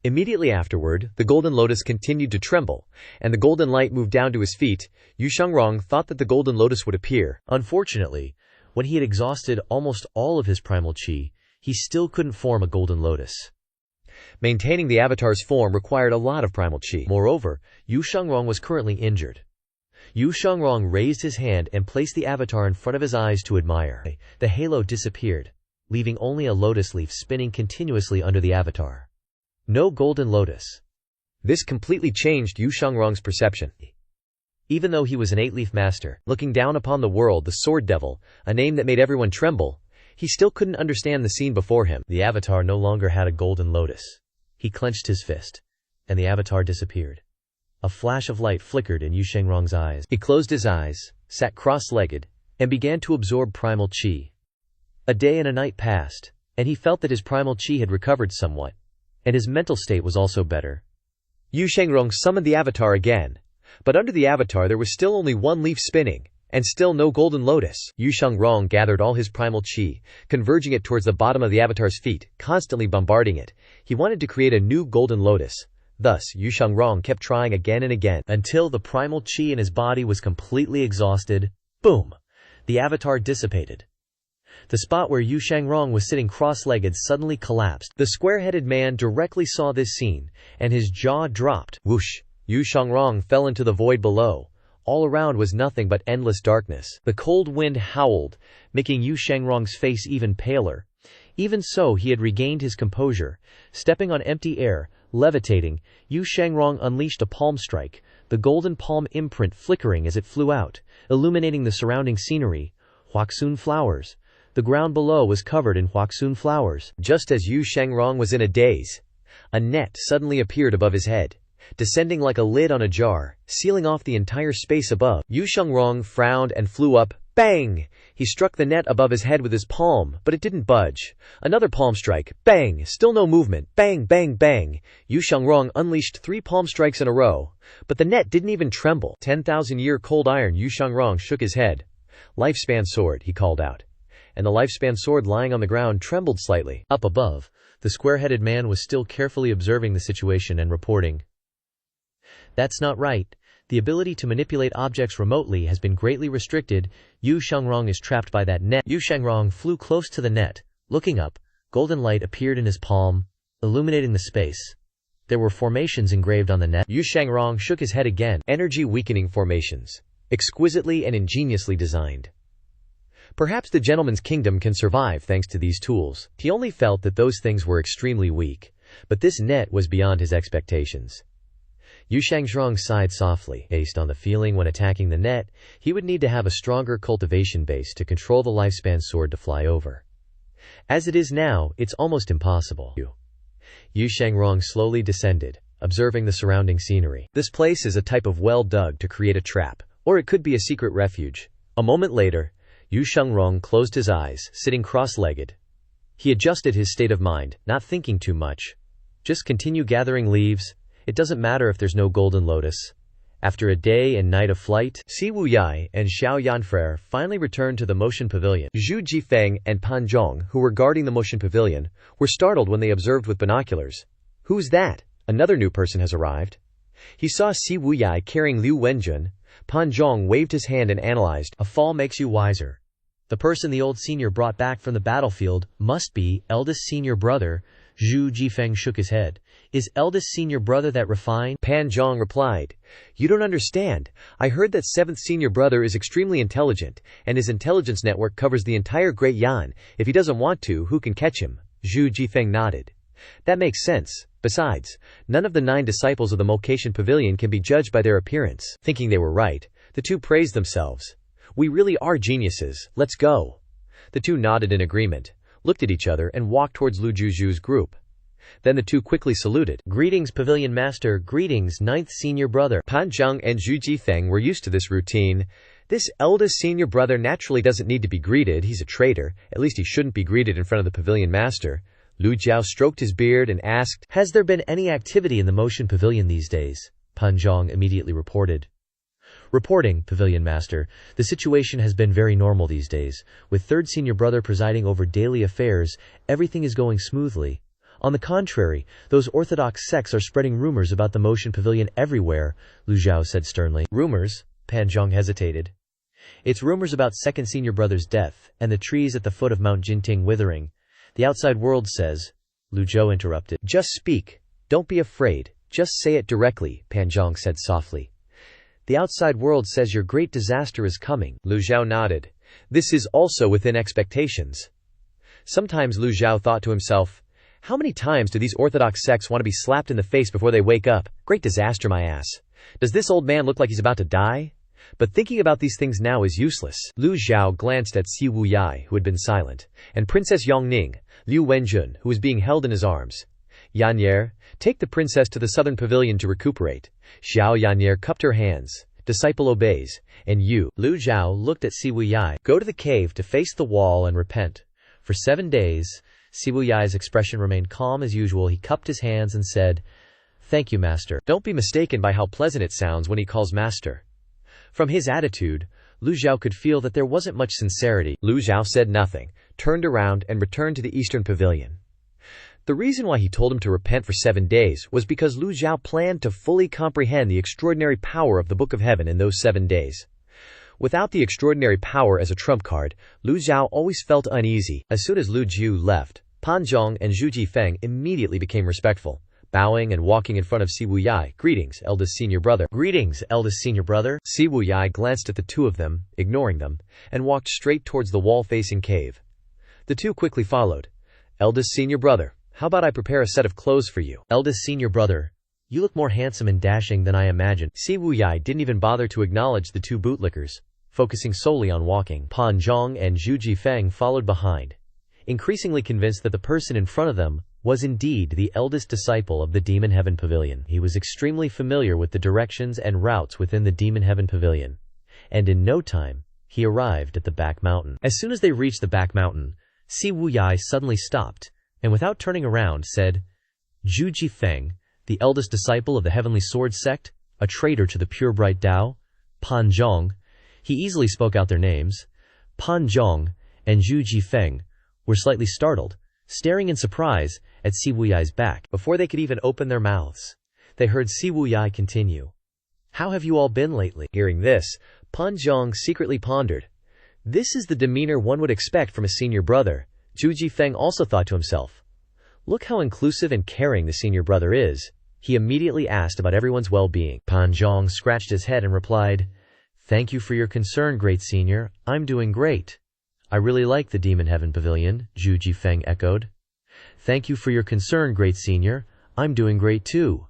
Immediately afterward, the golden lotus continued to tremble, and the golden light moved down to his feet. Yu Shangrong thought that the golden lotus would appear. Unfortunately, when he had exhausted almost all of his primal chi, he still couldn't form a golden lotus. Maintaining the avatar's form required a lot of primal chi. Moreover, Yu Shangrong was currently injured. Yu Shangrong raised his hand and placed the avatar in front of his eyes to admire. The halo disappeared, leaving only a lotus leaf spinning continuously under the avatar. No golden lotus. This completely changed Yu Shangrong's perception. Even though he was an 8-leaf master, looking down upon the world, the Sword Devil, a name that made everyone tremble, he still couldn't understand the scene before him. The avatar no longer had a golden lotus. He clenched his fist, and the avatar disappeared. A flash of light flickered in Yu Shangrong's eyes. He closed his eyes, sat cross-legged, and began to absorb primal chi. A day and a night passed, and he felt that his primal chi had recovered somewhat, and his mental state was also better. Yu Shangrong summoned the avatar again, but under the avatar there was still only one leaf spinning, and still no golden lotus. Yu Shangrong gathered all his primal chi, converging it towards the bottom of the avatar's feet, constantly bombarding it. He wanted to create a new golden lotus. Thus, Yu Shangrong kept trying again and again, until the primal chi in his body was completely exhausted. Boom! The avatar dissipated. The spot where Yu Shangrong was sitting cross-legged suddenly collapsed. The square-headed man directly saw this scene, and his jaw dropped. Whoosh! Yu Shangrong fell into the void below. All around was nothing but endless darkness. The cold wind howled, making Yu Shangrong's face even paler. Even so, he had regained his composure. Stepping on empty air, levitating, Yu Shangrong unleashed a palm strike, the golden palm imprint flickering as it flew out, illuminating the surrounding scenery. Huaxun flowers. The ground below was covered in Huaxun flowers. Just as Yu Shangrong was in a daze, a net suddenly appeared above his head, descending like a lid on a jar, sealing off the entire space above. Yu Shangrong frowned and flew up. Bang! He struck the net above his head with his palm, but it didn't budge. Another palm strike. Bang! Still no movement. Bang, bang, bang. Yu Shangrong unleashed 3 palm strikes in a row, but the net didn't even tremble. 10,000-year cold iron. Yu Shangrong shook his head. Lifespan sword, he called out. And the lifespan sword lying on the ground trembled slightly. Up above, the square-headed man was still carefully observing the situation and reporting. That's not right. The ability to manipulate objects remotely has been greatly restricted. Yu Shangrong is trapped by that net. Yu Shangrong flew close to the net. Looking up, golden light appeared in his palm, illuminating the space. There were formations engraved on the net. Yu Shangrong shook his head again. Energy-weakening formations, exquisitely and ingeniously designed. Perhaps the gentleman's kingdom can survive thanks to these tools. He only felt that those things were extremely weak, but this net was beyond his expectations. Yu Shangrong sighed softly. Based on the feeling when attacking the net, he would need to have a stronger cultivation base to control the lifespan sword to fly over. As it is now, it's almost impossible. Yu Shangrong slowly descended, observing the surrounding scenery. This place is a type of well dug to create a trap, or it could be a secret refuge. A moment later, Yu Shangrong closed his eyes, sitting cross-legged. He adjusted his state of mind, not thinking too much. Just continue gathering leaves. It doesn't matter if there's no golden lotus. After a day and night of flight, Si Wuyai and Xiao Yanfrere finally returned to the motion pavilion. Zhu Jifeng and Pan Zhong, who were guarding the motion pavilion, were startled when they observed with binoculars. Who's that? Another new person has arrived. He saw Si Wuyai carrying Liu Wenjun. Pan Zhong waved his hand and analyzed. A fall makes you wiser. The person the old senior brought back from the battlefield must be eldest senior brother. Zhu Jifeng shook his head. Is eldest senior brother that refined? Pan Zhong replied. You don't understand. I heard that 7th senior brother is extremely intelligent, and his intelligence network covers the entire Great Yan. If he doesn't want to, who can catch him? Zhu Jifeng nodded. That makes sense. Besides, none of the 9 disciples of the Mocation Pavilion can be judged by their appearance. Thinking they were right, the two praised themselves. We really are geniuses. Let's go. The two nodded in agreement, looked at each other, and walked towards Lu Zhou's group. Then the two quickly saluted. Greetings, Pavilion Master. Greetings, 9th senior brother. Pan Zhong and Zhu Jifeng were used to this routine. This eldest senior brother naturally doesn't need to be greeted. He's a traitor. At least he shouldn't be greeted in front of the Pavilion Master. Lu Zhou stroked his beard and asked, Has there been any activity in the motion pavilion these days? Pan Zhong immediately reported. Reporting, Pavilion Master. The situation has been very normal these days. With 3rd senior brother presiding over daily affairs, everything is going smoothly. On the contrary, those orthodox sects are spreading rumors about the motion pavilion everywhere, Lu Zhou said sternly. Rumors? Pan Zhong hesitated. It's rumors about second senior brother's death, and the trees at the foot of Mount Jinting withering. The outside world says, Lu Zhou interrupted. Just speak. Don't be afraid. Just say it directly, Pan Zhong said softly. The outside world says your great disaster is coming. Lu Zhou nodded. This is also within expectations. Sometimes Lu Zhou thought to himself, how many times do these orthodox sects want to be slapped in the face before they wake up? Great disaster, my ass. Does this old man look like he's about to die? But thinking about these things now is useless. Lu Zhou glanced at Si Wuyai, who had been silent, and Princess Yongning, Liu Wenjun, who was being held in his arms. Yan'er, take the princess to the southern pavilion to recuperate. Xiao Yan'er cupped her hands. Disciple obeys. And you, Lu Zhou looked at Si Wuyai. Go to the cave to face the wall and repent. For 7 days, Si Wuyai's expression remained calm as usual. He cupped his hands and said, Thank you, master. Don't be mistaken by how pleasant it sounds when he calls master. From his attitude, Lu Zhou could feel that there wasn't much sincerity. Lu Zhou said nothing, turned around and returned to the eastern pavilion. The reason why he told him to repent for 7 days was because Lu Zhou planned to fully comprehend the extraordinary power of the Book of Heaven in those 7 days. Without the extraordinary power as a trump card, Lu Zhou always felt uneasy. As soon as Lu Zhou left, Pan Zhong and Zhu Jifeng immediately became respectful, bowing and walking in front of Si Wuyai. Greetings, eldest senior brother. Greetings, eldest senior brother. Si Wuyai glanced at the two of them, ignoring them, and walked straight towards the wall-facing cave. The two quickly followed. Eldest senior brother, how about I prepare a set of clothes for you? Eldest senior brother, you look more handsome and dashing than I imagined. Si Wuyai didn't even bother to acknowledge the two bootlickers, focusing solely on walking. Pan Zhong and Zhu Jifeng followed behind, increasingly convinced that the person in front of them was indeed the eldest disciple of the Demon Heaven Pavilion. He was extremely familiar with the directions and routes within the Demon Heaven Pavilion, and in no time, he arrived at the back mountain. As soon as they reached the back mountain, Si Wuyai suddenly stopped, and without turning around said, Zhu Jifeng, the eldest disciple of the Heavenly Sword Sect, a traitor to the pure bright Tao. Pan Zhong, he easily spoke out their names. Pan Zhong and Zhu Jifeng were slightly startled, staring in surprise at Si Wuyai's back. Before they could even open their mouths, they heard Si Wuyai continue. How have you all been lately? Hearing this, Pan Zhong secretly pondered. This is the demeanor one would expect from a senior brother. Zhu Jifeng also thought to himself, look how inclusive and caring the senior brother is. He immediately asked about everyone's well-being. Pan Zhong scratched his head and replied, Thank you for your concern, great senior. I'm doing great. I really like the Demon Heaven Pavilion, Zhu Jifeng echoed. Thank you for your concern, great senior. I'm doing great too.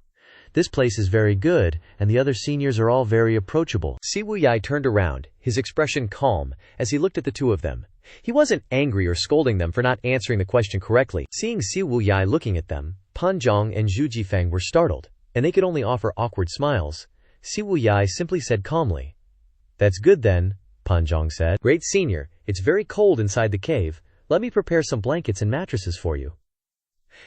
This place is very good, and the other seniors are all very approachable. Si Wuyai turned around, his expression calm, as he looked at the two of them. He wasn't angry or scolding them for not answering the question correctly. Seeing Si Wuyai looking at them, Pan Zhong and Zhu Jifeng were startled, and they could only offer awkward smiles. Si Wuyai simply said calmly, That's good then, Pan Zhong said. Great senior, it's very cold inside the cave. Let me prepare some blankets and mattresses for you.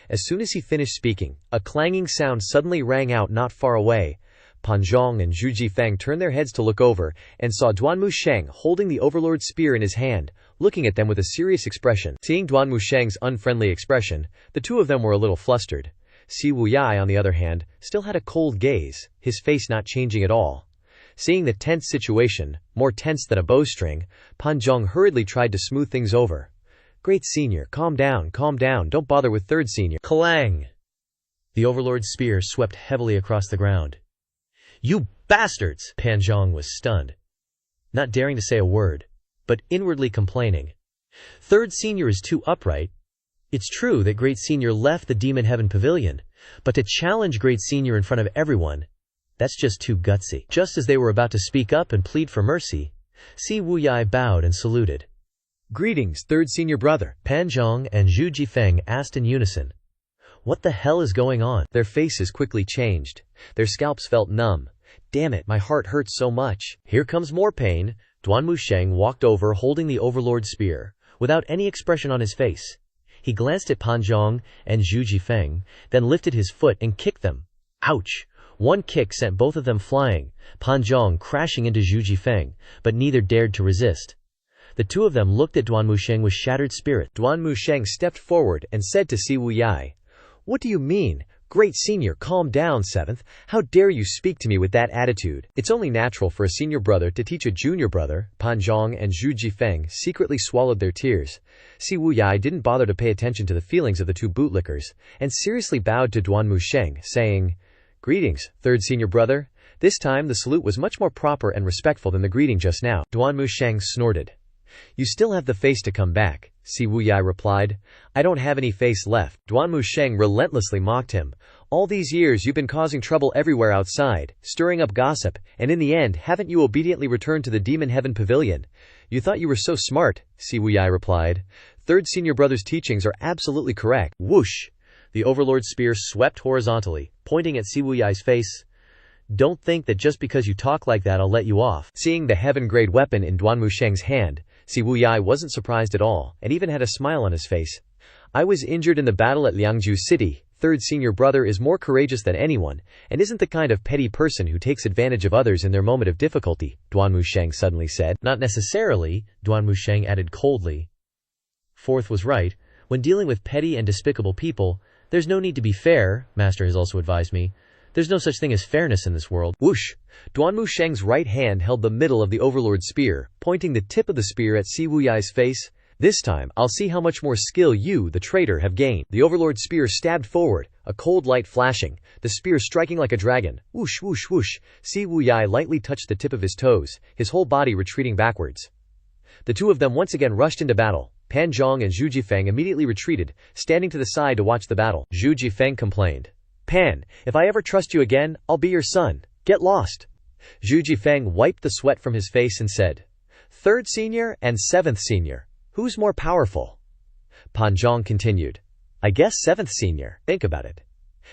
As soon as he finished speaking, a clanging sound suddenly rang out not far away. Pan Zhong and Zhu Jifeng turned their heads to look over, and saw Duanmu Sheng holding the Overlord's spear in his hand, looking at them with a serious expression. Seeing Duanmu Sheng's unfriendly expression, the two of them were a little flustered. Si Wuyai, on the other hand, still had a cold gaze, his face not changing at all. Seeing the tense situation, more tense than a bowstring, Pan Zhong hurriedly tried to smooth things over. Great senior, calm down, don't bother with third senior. Clang! The Overlord's spear swept heavily across the ground. You bastards! Pan Zhong was stunned, not daring to say a word, but inwardly complaining. Third senior is too upright. It's true that great senior left the Demon Heaven Pavilion, but to challenge great senior in front of everyone, that's just too gutsy. Just as they were about to speak up and plead for mercy, Si Wuyai bowed and saluted. Greetings, third senior brother. Pan Zhong and Zhu Jifeng asked in unison. What the hell is going on? Their faces quickly changed. Their scalps felt numb. Damn it, my heart hurts so much. Here comes more pain. Duanmu Sheng walked over holding the Overlord's spear, without any expression on his face. He glanced at Pan Zhong and Zhu Jifeng, then lifted his foot and kicked them. Ouch! One kick sent both of them flying, Pan Zhong crashing into Zhu Jifeng, but neither dared to resist. The two of them looked at Duanmu Sheng with shattered spirit. Duanmu Sheng stepped forward and said to Si Wuyai, What do you mean? Great senior, calm down, 7th. How dare you speak to me with that attitude? It's only natural for a senior brother to teach a junior brother. Pan Zhong and Zhu Jifeng secretly swallowed their tears. Si Wuyai didn't bother to pay attention to the feelings of the two bootlickers, and seriously bowed to Duan Musheng, saying, "Greetings, third senior brother." This time the salute was much more proper and respectful than the greeting just now. Duan Musheng snorted. "You still have the face to come back," Si Wuyai replied. "I don't have any face left." Duan Musheng relentlessly mocked him. "All these years you've been causing trouble everywhere outside, stirring up gossip, and in the end, haven't you obediently returned to the Demon Heaven Pavilion? You thought you were so smart," Si Wuyai replied. "Third senior brother's teachings are absolutely correct." Whoosh! The Overlord's spear swept horizontally, pointing at Si Wuyai's face. "Don't think that just because you talk like that I'll let you off." Seeing the heaven-grade weapon in Duan Musheng's hand, Si Wuyai wasn't surprised at all, and even had a smile on his face. "I was injured in the battle at Liangzhu City. Third senior brother is more courageous than anyone, and isn't the kind of petty person who takes advantage of others in their moment of difficulty," Duan Musheng suddenly said. "Not necessarily," Duan Musheng added coldly. Fourth was right. When dealing with petty and despicable people, there's no need to be fair, Master has also advised me. There's no such thing as fairness in this world. Whoosh! Duan Musheng's right hand held the middle of the Overlord's spear, pointing the tip of the spear at Si Wuyai's face. "This time, I'll see how much more skill you, the traitor, have gained." The Overlord's spear stabbed forward, a cold light flashing, the spear striking like a dragon. Whoosh, whoosh, whoosh. Si Wuyai lightly touched the tip of his toes, his whole body retreating backwards. The two of them once again rushed into battle. Pan Zhong and Zhu Jifeng immediately retreated, standing to the side to watch the battle. Zhu Jifeng complained, "Pan, if I ever trust you again, I'll be your son. Get lost." Zhu Jifeng wiped the sweat from his face and said, "Third senior and 7th senior. Who's more powerful?" Pan Zhong continued, "I guess 7th senior. Think about it.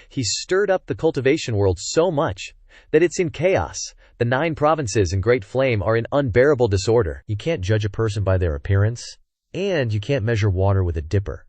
He's stirred up the cultivation world so much that it's in chaos. The 9 provinces in Great Flame are in unbearable disorder." You can't judge a person by their appearance, and you can't measure water with a dipper.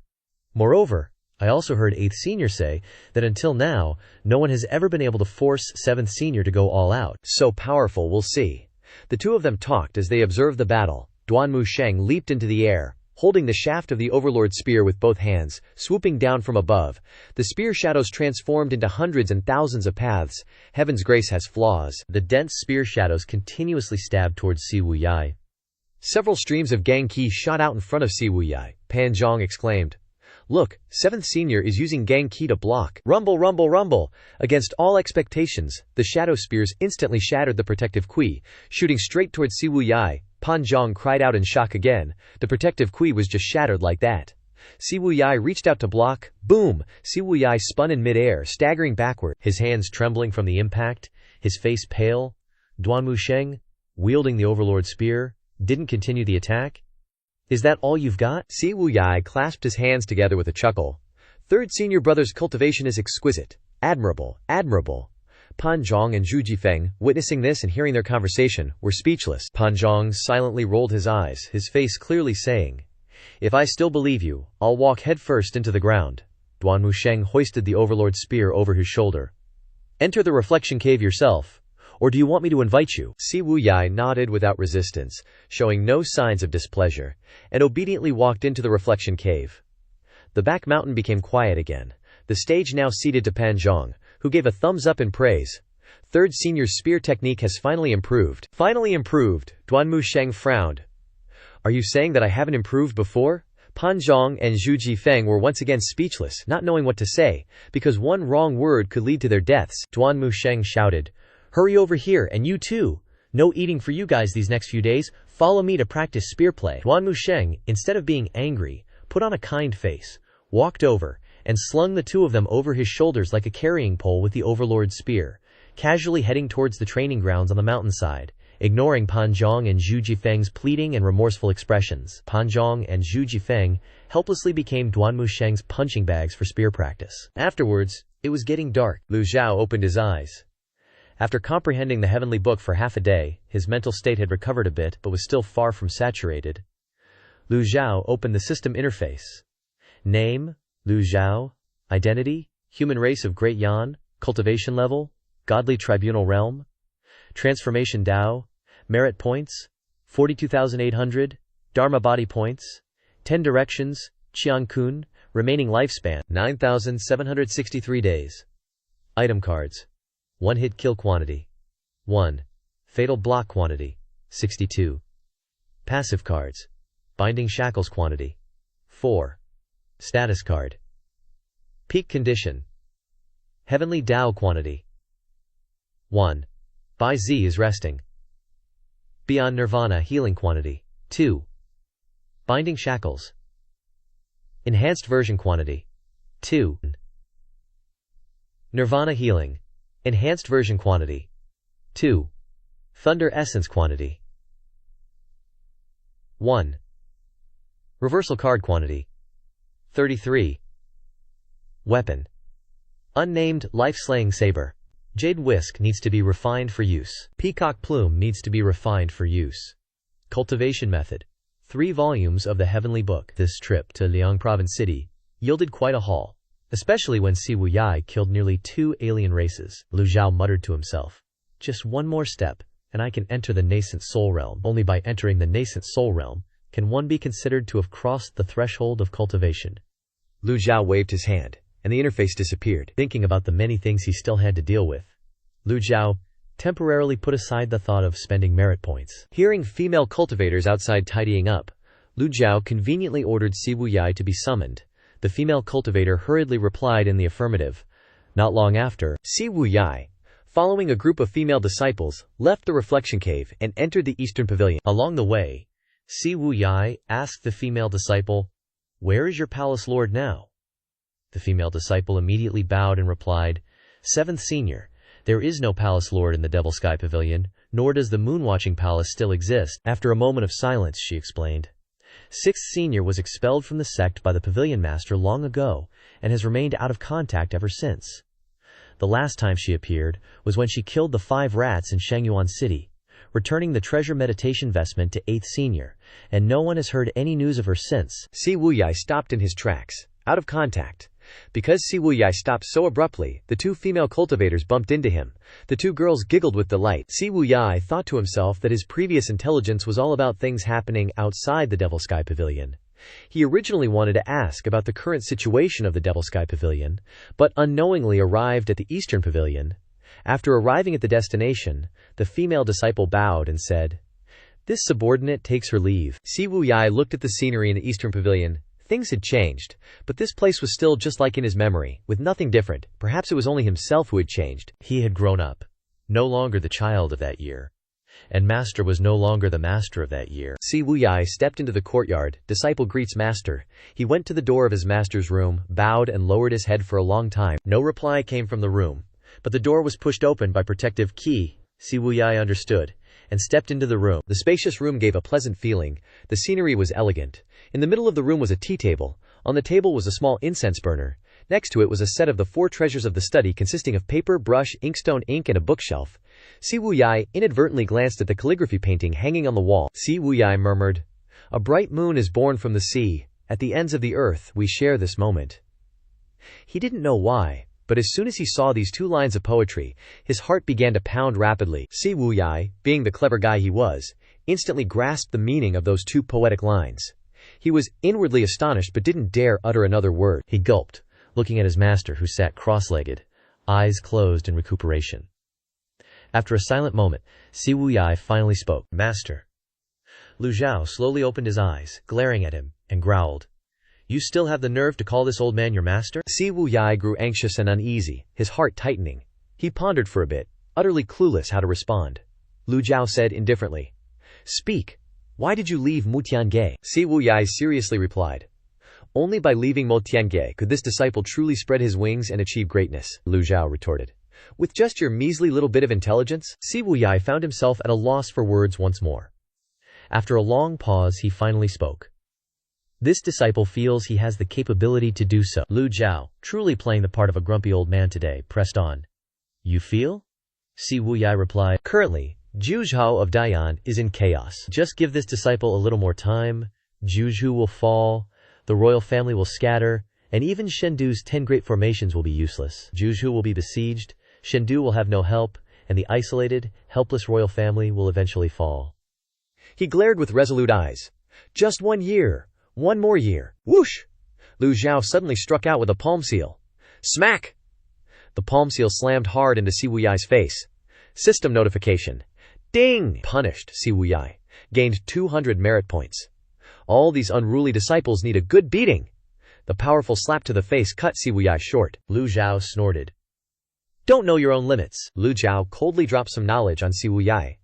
Moreover, I also heard 8th senior say that until now, no one has ever been able to force 7th senior to go all out. "So powerful, we'll see." The two of them talked as they observed the battle. Duan Musheng leaped into the air, holding the shaft of the Overlord's spear with both hands, swooping down from above. The spear shadows transformed into hundreds and thousands of paths. Heaven's grace has flaws. The dense spear shadows continuously stabbed towards Si Wuyai. Several streams of Gang-Ki shot out in front of Si Wuyai. Pan Zhong exclaimed, "Look, 7th senior is using Gang-Ki to block." Rumble, rumble, rumble. Against all expectations, the shadow spears instantly shattered the protective Kui, shooting straight towards Si Wuyai. Pan Zhong cried out in shock again. The protective Kui was just shattered like that. Si Wuyai reached out to block. Boom! Si Wuyai spun in midair, staggering backward, his hands trembling from the impact, his face pale. Duan Musheng, wielding the Overlord's spear, didn't continue the attack. "Is that all you've got?" Si Wuyai clasped his hands together with a chuckle. "Third senior brother's cultivation is exquisite. Admirable, admirable." Pan Zhong and Zhu Jifeng, witnessing this and hearing their conversation, were speechless. Pan Zhong silently rolled his eyes, his face clearly saying, "If I still believe you, I'll walk headfirst into the ground." Duan Musheng hoisted the Overlord's spear over his shoulder. "Enter the reflection cave yourself. Or do you want me to invite you?" Si Wuyai nodded without resistance, showing no signs of displeasure, and obediently walked into the reflection cave. The back mountain became quiet again. The stage now ceded to Pan Zhong, who gave a thumbs up in praise. Third senior's spear technique has finally improved. Finally improved, Duan Musheng frowned. "Are you saying that I haven't improved before?" Pan Zhong and Zhu Jifeng were once again speechless, not knowing what to say, because one wrong word could lead to their deaths. Duan Musheng shouted, "Hurry over here, and you too. No eating for you guys these next few days. Follow me to practice spear play." Duan Musheng, instead of being angry, put on a kind face, walked over, and slung the two of them over his shoulders like a carrying pole with the Overlord's spear, casually heading towards the training grounds on the mountainside, ignoring Pan Zhong and Zhu Jifeng's pleading and remorseful expressions. Pan Zhong and Zhu Jifeng helplessly became Duan Musheng's punching bags for spear practice. Afterwards, it was getting dark. Lu Zhou opened his eyes. After comprehending the heavenly book for half a day, his mental state had recovered a bit but was still far from saturated. Lu Zhou opened the system interface. Name, Lu Zhou. Identity, human race of Great Yan. Cultivation level, godly tribunal realm. Transformation Dao. Merit points, 42,800. Dharma body points, 10 directions, Qian Kun. Remaining lifespan, 9,763 days. Item cards. 1 hit kill quantity. 1. Fatal block quantity. 62. Passive cards. Binding shackles quantity. 4. Status card. Peak condition. Heavenly Tao quantity. 1. By Z is resting. Beyond Nirvana healing quantity. 2. Binding shackles. Enhanced version quantity. 2. Nirvana healing. Enhanced version quantity. 2. Thunder essence quantity. 1. Reversal card quantity. 33. Weapon. Unnamed life-slaying saber. Jade whisk needs to be refined for use. Peacock plume needs to be refined for use. Cultivation method. 3 volumes of the Heavenly Book. This trip to Liang Province City yielded quite a haul, especially when Si Wuyai killed nearly 2 alien races. Lu Zhou muttered to himself, just one more step, and I can enter the nascent soul realm. Only by entering the nascent soul realm can one be considered to have crossed the threshold of cultivation. Lu Zhou waved his hand, and the interface disappeared. Thinking about the many things he still had to deal with, Lu Zhou temporarily put aside the thought of spending merit points. Hearing female cultivators outside tidying up, Lu Zhou conveniently ordered Si Wuyai to be summoned. The female cultivator hurriedly replied in the affirmative. Not long after, Si Wuyai, following a group of female disciples, left the reflection cave and entered the eastern pavilion. Along the way, Si Wuyai asked the female disciple, "Where is your palace lord now?" The female disciple immediately bowed and replied, "Seventh Senior, there is no palace lord in the Evil Sky Pavilion, nor does the Moonwatching Palace still exist." After a moment of silence, she explained, "Sixth Senior was expelled from the sect by the Pavilion Master long ago, and has remained out of contact ever since. The last time she appeared was when she killed the 5 rats in Shangyuan City, returning the treasure meditation vestment to 8th Senior, and no one has heard any news of her since." Si Wuyai stopped in his tracks, out of contact. Because Si Wuyai stopped so abruptly, the 2 female cultivators bumped into him. The 2 girls giggled with delight. Si Wuyai thought to himself that his previous intelligence was all about things happening outside the Evil Sky Pavilion. He originally wanted to ask about the current situation of the Evil Sky Pavilion, but unknowingly arrived at the Eastern Pavilion. After arriving at the destination, the female disciple bowed and said, "This subordinate takes her leave." Si Wuyai looked at the scenery in the Eastern Pavilion. Things had changed, but this place was still just like in his memory, with nothing different. Perhaps it was only himself who had changed. He had grown up, no longer the child of that year, and Master was no longer the master of that year. Si Wuyai stepped into the courtyard. Disciple greets Master. He went to the door of his master's room, bowed and lowered his head for a long time. No reply came from the room, but the door was pushed open by protective key. Si Wuyai understood, and stepped into the room. The spacious room gave a pleasant feeling. The scenery was elegant. In the middle of the room was a tea table. On the table was a small incense burner. Next to it was a set of the 4 treasures of the study consisting of paper, brush, inkstone, ink, and a bookshelf. Si Wuyai inadvertently glanced at the calligraphy painting hanging on the wall. Si Wuyai murmured, "A bright moon is born from the sea. At the ends of the earth, we share this moment." He didn't know why, but as soon as he saw these 2 lines of poetry, his heart began to pound rapidly. Si Wuyai, being the clever guy he was, instantly grasped the meaning of those 2 poetic lines. He was inwardly astonished but didn't dare utter another word. He gulped, looking at his master who sat cross-legged, eyes closed in recuperation. After a silent moment, Si Wuyai finally spoke. "Master." Lu Zhou slowly opened his eyes, glaring at him, and growled, "You still have the nerve to call this old man your master?" Si Wuyai grew anxious and uneasy, his heart tightening. He pondered for a bit, utterly clueless how to respond. Lu Zhou said indifferently, "Speak. Why did you leave Mutiange?" Si Wuyai seriously replied, "Only by leaving Mutiange could this disciple truly spread his wings and achieve greatness," Lu Zhou retorted. "With just your measly little bit of intelligence?" Si Wuyai found himself at a loss for words once more. After a long pause, he finally spoke. "This disciple feels he has the capability to do so." Lu Zhou, truly playing the part of a grumpy old man today, pressed on. "You feel?" Si Wuyai replied, "Currently, Juzhou of Dayan is in chaos. Just give this disciple a little more time. Juzhou will fall, the royal family will scatter, and even Shendu's 10 great formations will be useless. Juzhou will be besieged, Shendu will have no help, and the isolated, helpless royal family will eventually fall." He glared with resolute eyes. "Just 1 year. 1 more year. Whoosh!" Lu Zhou suddenly struck out with a palm seal. Smack! The palm seal slammed hard into Si Wuyai's face. System notification. Ding! Punished, Si Wuyai. Gained 200 merit points. All these unruly disciples need a good beating. The powerful slap to the face cut Si Wuyai short. Lu Zhou snorted. Don't know your own limits. Lu Zhou coldly dropped some knowledge on Si Wuyai.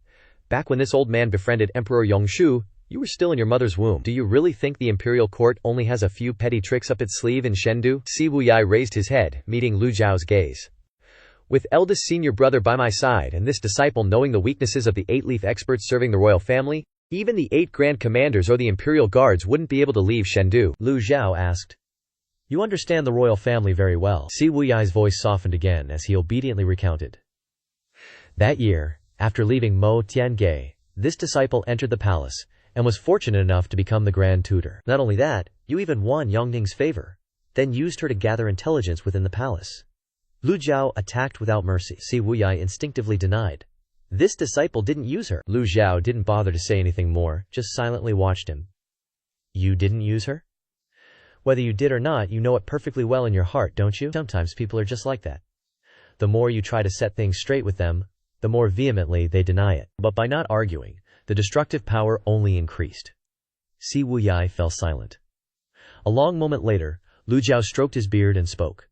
Back when this old man befriended Emperor Yongshu, you were still in your mother's womb. Do you really think the imperial court only has a few petty tricks up its sleeve in Chengdu? Si Wuyai raised his head, meeting Lu Zhao's gaze. With eldest senior brother by my side and this disciple knowing the weaknesses of the 8-leaf experts serving the royal family, even the 8 grand commanders or the imperial guards wouldn't be able to leave Chengdu. Lu Zhao asked. You understand the royal family very well. Si Wuyai's voice softened again as he obediently recounted. That year, after leaving Mo Tiange, this disciple entered the palace and was fortunate enough to become the grand tutor. Not only that, you even won Yongning's favor, then used her to gather intelligence within the palace. Lu Zhao attacked without mercy. Si Wuyai instinctively denied. This disciple didn't use her. Lu Zhao didn't bother to say anything more, just silently watched him. You didn't use her? Whether you did or not, you know it perfectly well in your heart, don't you? Sometimes people are just like that. The more you try to set things straight with them, the more vehemently they deny it. But by not arguing, the destructive power only increased. Si Wuyai fell silent. A long moment later, Lu Zhao stroked his beard and spoke.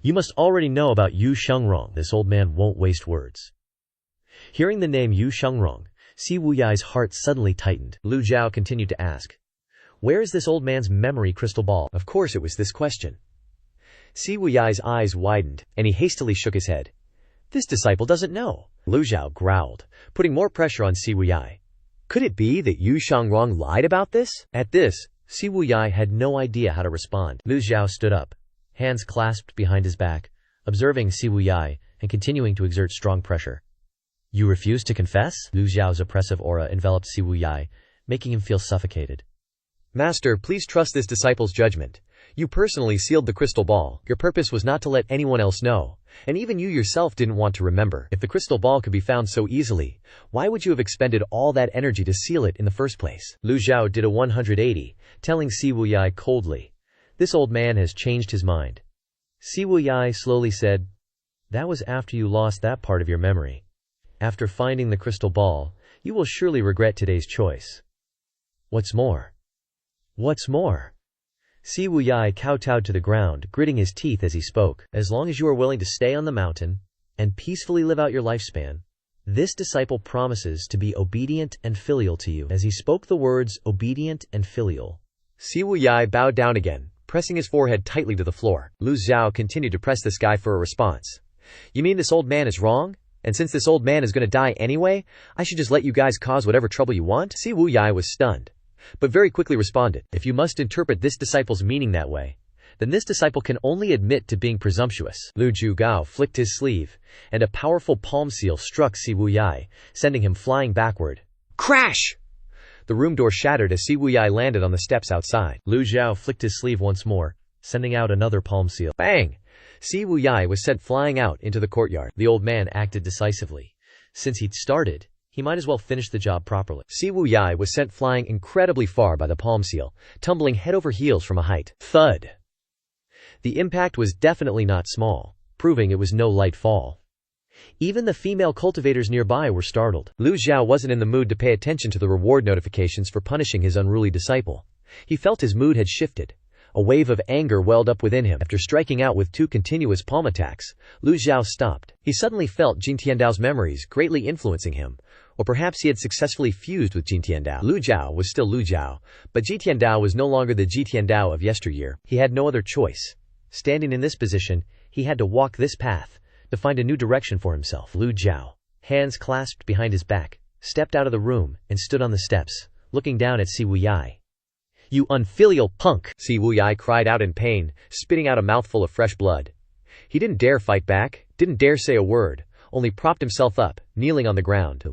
You must already know about Yu Shengrong. This old man won't waste words. Hearing the name Yu Shengrong, Si Wuyai's heart suddenly tightened. Lu Zhao continued to ask, where is this old man's memory crystal ball? Of course it was this question. Si Wuyai's eyes widened, and he hastily shook his head. This disciple doesn't know. Lu Zhao growled, putting more pressure on Si Wuyai. Could it be that Yu Shengrong lied about this? At this, Si Wuyai had no idea how to respond. Lu Zhao stood up, hands clasped behind his back, observing Si Wuyai and continuing to exert strong pressure. You refuse to confess? Lu Zhao's oppressive aura enveloped Si Wuyai, making him feel suffocated. Master, please trust this disciple's judgment. You personally sealed the crystal ball. Your purpose was not to let anyone else know, and even you yourself didn't want to remember. If the crystal ball could be found so easily, why would you have expended all that energy to seal it in the first place? Lu Zhao did a 180, telling Si Wuyai coldly, this old man has changed his mind. Si Wuyai slowly said, that was after you lost that part of your memory. After finding the crystal ball, you will surely regret today's choice. What's more? What's more? Si Wuyai kowtowed to the ground, gritting his teeth as he spoke. As long as you are willing to stay on the mountain and peacefully live out your lifespan, this disciple promises to be obedient and filial to you. As he spoke the words obedient and filial, Si Wuyai bowed down again, pressing his forehead tightly to the floor. Lu Zhao continued to press this guy for a response. You mean this old man is wrong? And since this old man is going to die anyway, I should just let you guys cause whatever trouble you want? Si Wuyai was stunned, but very quickly responded, if you must interpret this disciple's meaning that way, then this disciple can only admit to being presumptuous. Lu Zhugao flicked his sleeve, and a powerful palm seal struck Si Wuyai, sending him flying backward. Crash! The room door shattered as Si Wuyai landed on the steps outside. Lu Zhao flicked his sleeve once more, sending out another palm seal. Bang! Si Wuyai was sent flying out into the courtyard. The old man acted decisively. Since he'd started, he might as well finish the job properly. Si Wuyai was sent flying incredibly far by the palm seal, tumbling head over heels from a height. Thud! The impact was definitely not small, proving it was no light fall. Even the female cultivators nearby were startled. Lu Zhao wasn't in the mood to pay attention to the reward notifications for punishing his unruly disciple. He felt his mood had shifted. A wave of anger welled up within him. After striking out with 2 continuous palm attacks, Lu Zhao stopped. He suddenly felt Ji Tiandao's memories greatly influencing him, or perhaps he had successfully fused with Ji Tiandao. Lu Zhao was still Lu Zhao, but Ji Tiandao was no longer the Ji Tiandao of yesteryear. He had no other choice. Standing in this position, he had to walk this path to find a new direction for himself. Lu Zhao, hands clasped behind his back, stepped out of the room and stood on the steps, looking down at Si Wuyai. You unfilial punk! Si Wuyai cried out in pain, spitting out a mouthful of fresh blood. He didn't dare fight back, didn't dare say a word, only propped himself up, kneeling on the ground.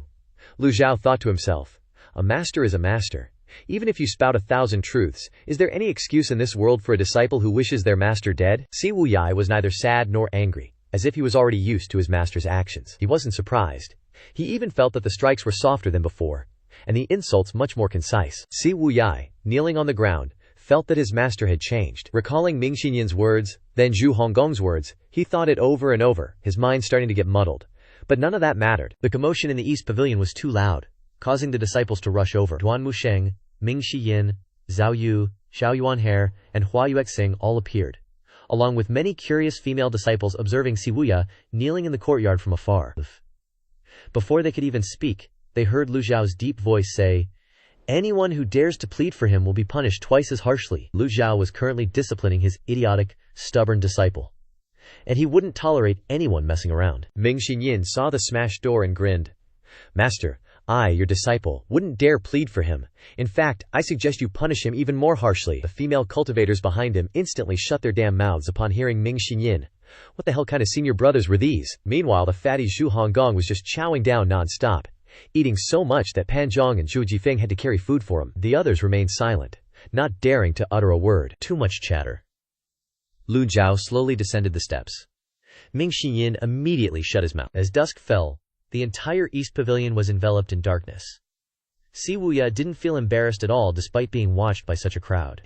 Lu Zhao thought to himself, a master is a master. Even if you spout 1,000 truths, is there any excuse in this world for a disciple who wishes their master dead? Si Wuyai was neither sad nor angry, as if he was already used to his master's actions. He wasn't surprised. He even felt that the strikes were softer than before, and the insults much more concise. Si Wuyai, kneeling on the ground, felt that his master had changed. Recalling Ming Xinyan's words, then Zhu Honggong's words, he thought it over and over, his mind starting to get muddled. But none of that mattered. The commotion in the East Pavilion was too loud, causing the disciples to rush over. Duan Musheng, Ming Xiyin, Zhao Yu, Xiao Yuanher, and Hua Yuexing all appeared, along with many curious female disciples observing Siwuya kneeling in the courtyard from afar. Before they could even speak, they heard Lu Zhao's deep voice say, "Anyone who dares to plead for him will be punished twice as harshly." Lu Zhao was currently disciplining his idiotic, stubborn disciple, and he wouldn't tolerate anyone messing around. Ming Xinyin saw the smashed door and grinned. "Master, I, your disciple, wouldn't dare plead for him. In fact, I suggest you punish him even more harshly." The female cultivators behind him instantly shut their damn mouths upon hearing Ming Xinyin. What the hell kind of senior brothers were these? Meanwhile, the fatty Zhu Honggong was just chowing down non-stop, eating so much that Pan Zhong and Zhu Jifeng had to carry food for him. The others remained silent, not daring to utter a word. Too much chatter. Lu Zhao slowly descended the steps. Ming Xinyin immediately shut his mouth. As dusk fell, the entire East Pavilion was enveloped in darkness. Siwuya didn't feel embarrassed at all despite being watched by such a crowd.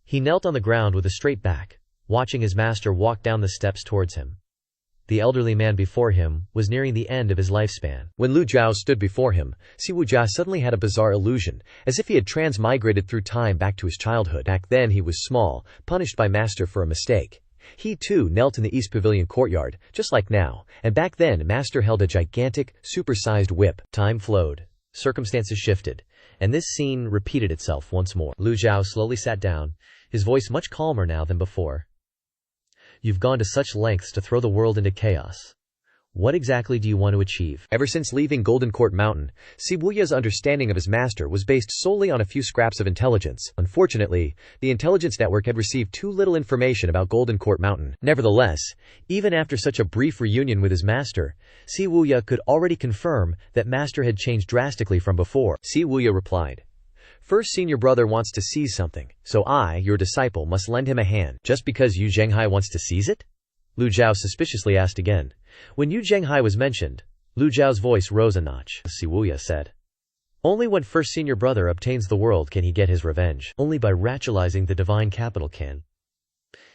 He knelt on the ground with a straight back, watching his master walk down the steps towards him. The elderly man before him was nearing the end of his lifespan. When Lu Zhao stood before him, Siwuya suddenly had a bizarre illusion, as if he had transmigrated through time back to his childhood. Back then he was small, punished by master for a mistake. He too knelt in the East Pavilion courtyard, just like now, and back then master held a gigantic, supersized whip. Time flowed, circumstances shifted, and this scene repeated itself once more. Lu Zhao slowly sat down, his voice much calmer now than before. "You've gone to such lengths to throw the world into chaos. What exactly do you want to achieve?" Ever since leaving Golden Court Mountain, Siwuya's understanding of his master was based solely on a few scraps of intelligence. Unfortunately, the intelligence network had received too little information about Golden Court Mountain. Nevertheless, even after such a brief reunion with his master, Siwuya could already confirm that master had changed drastically from before. Siwuya replied, "First senior brother wants to seize something, so I, your disciple, must lend him a hand. Just because Yu Zhenghai wants to seize it?" Lu Zhao suspiciously asked again. When Yu Zhenghai was mentioned, Lu Zhao's voice rose a notch. Siwuya said, "Only when first senior brother obtains the world can he get his revenge. Only by rationalizing the divine capital can."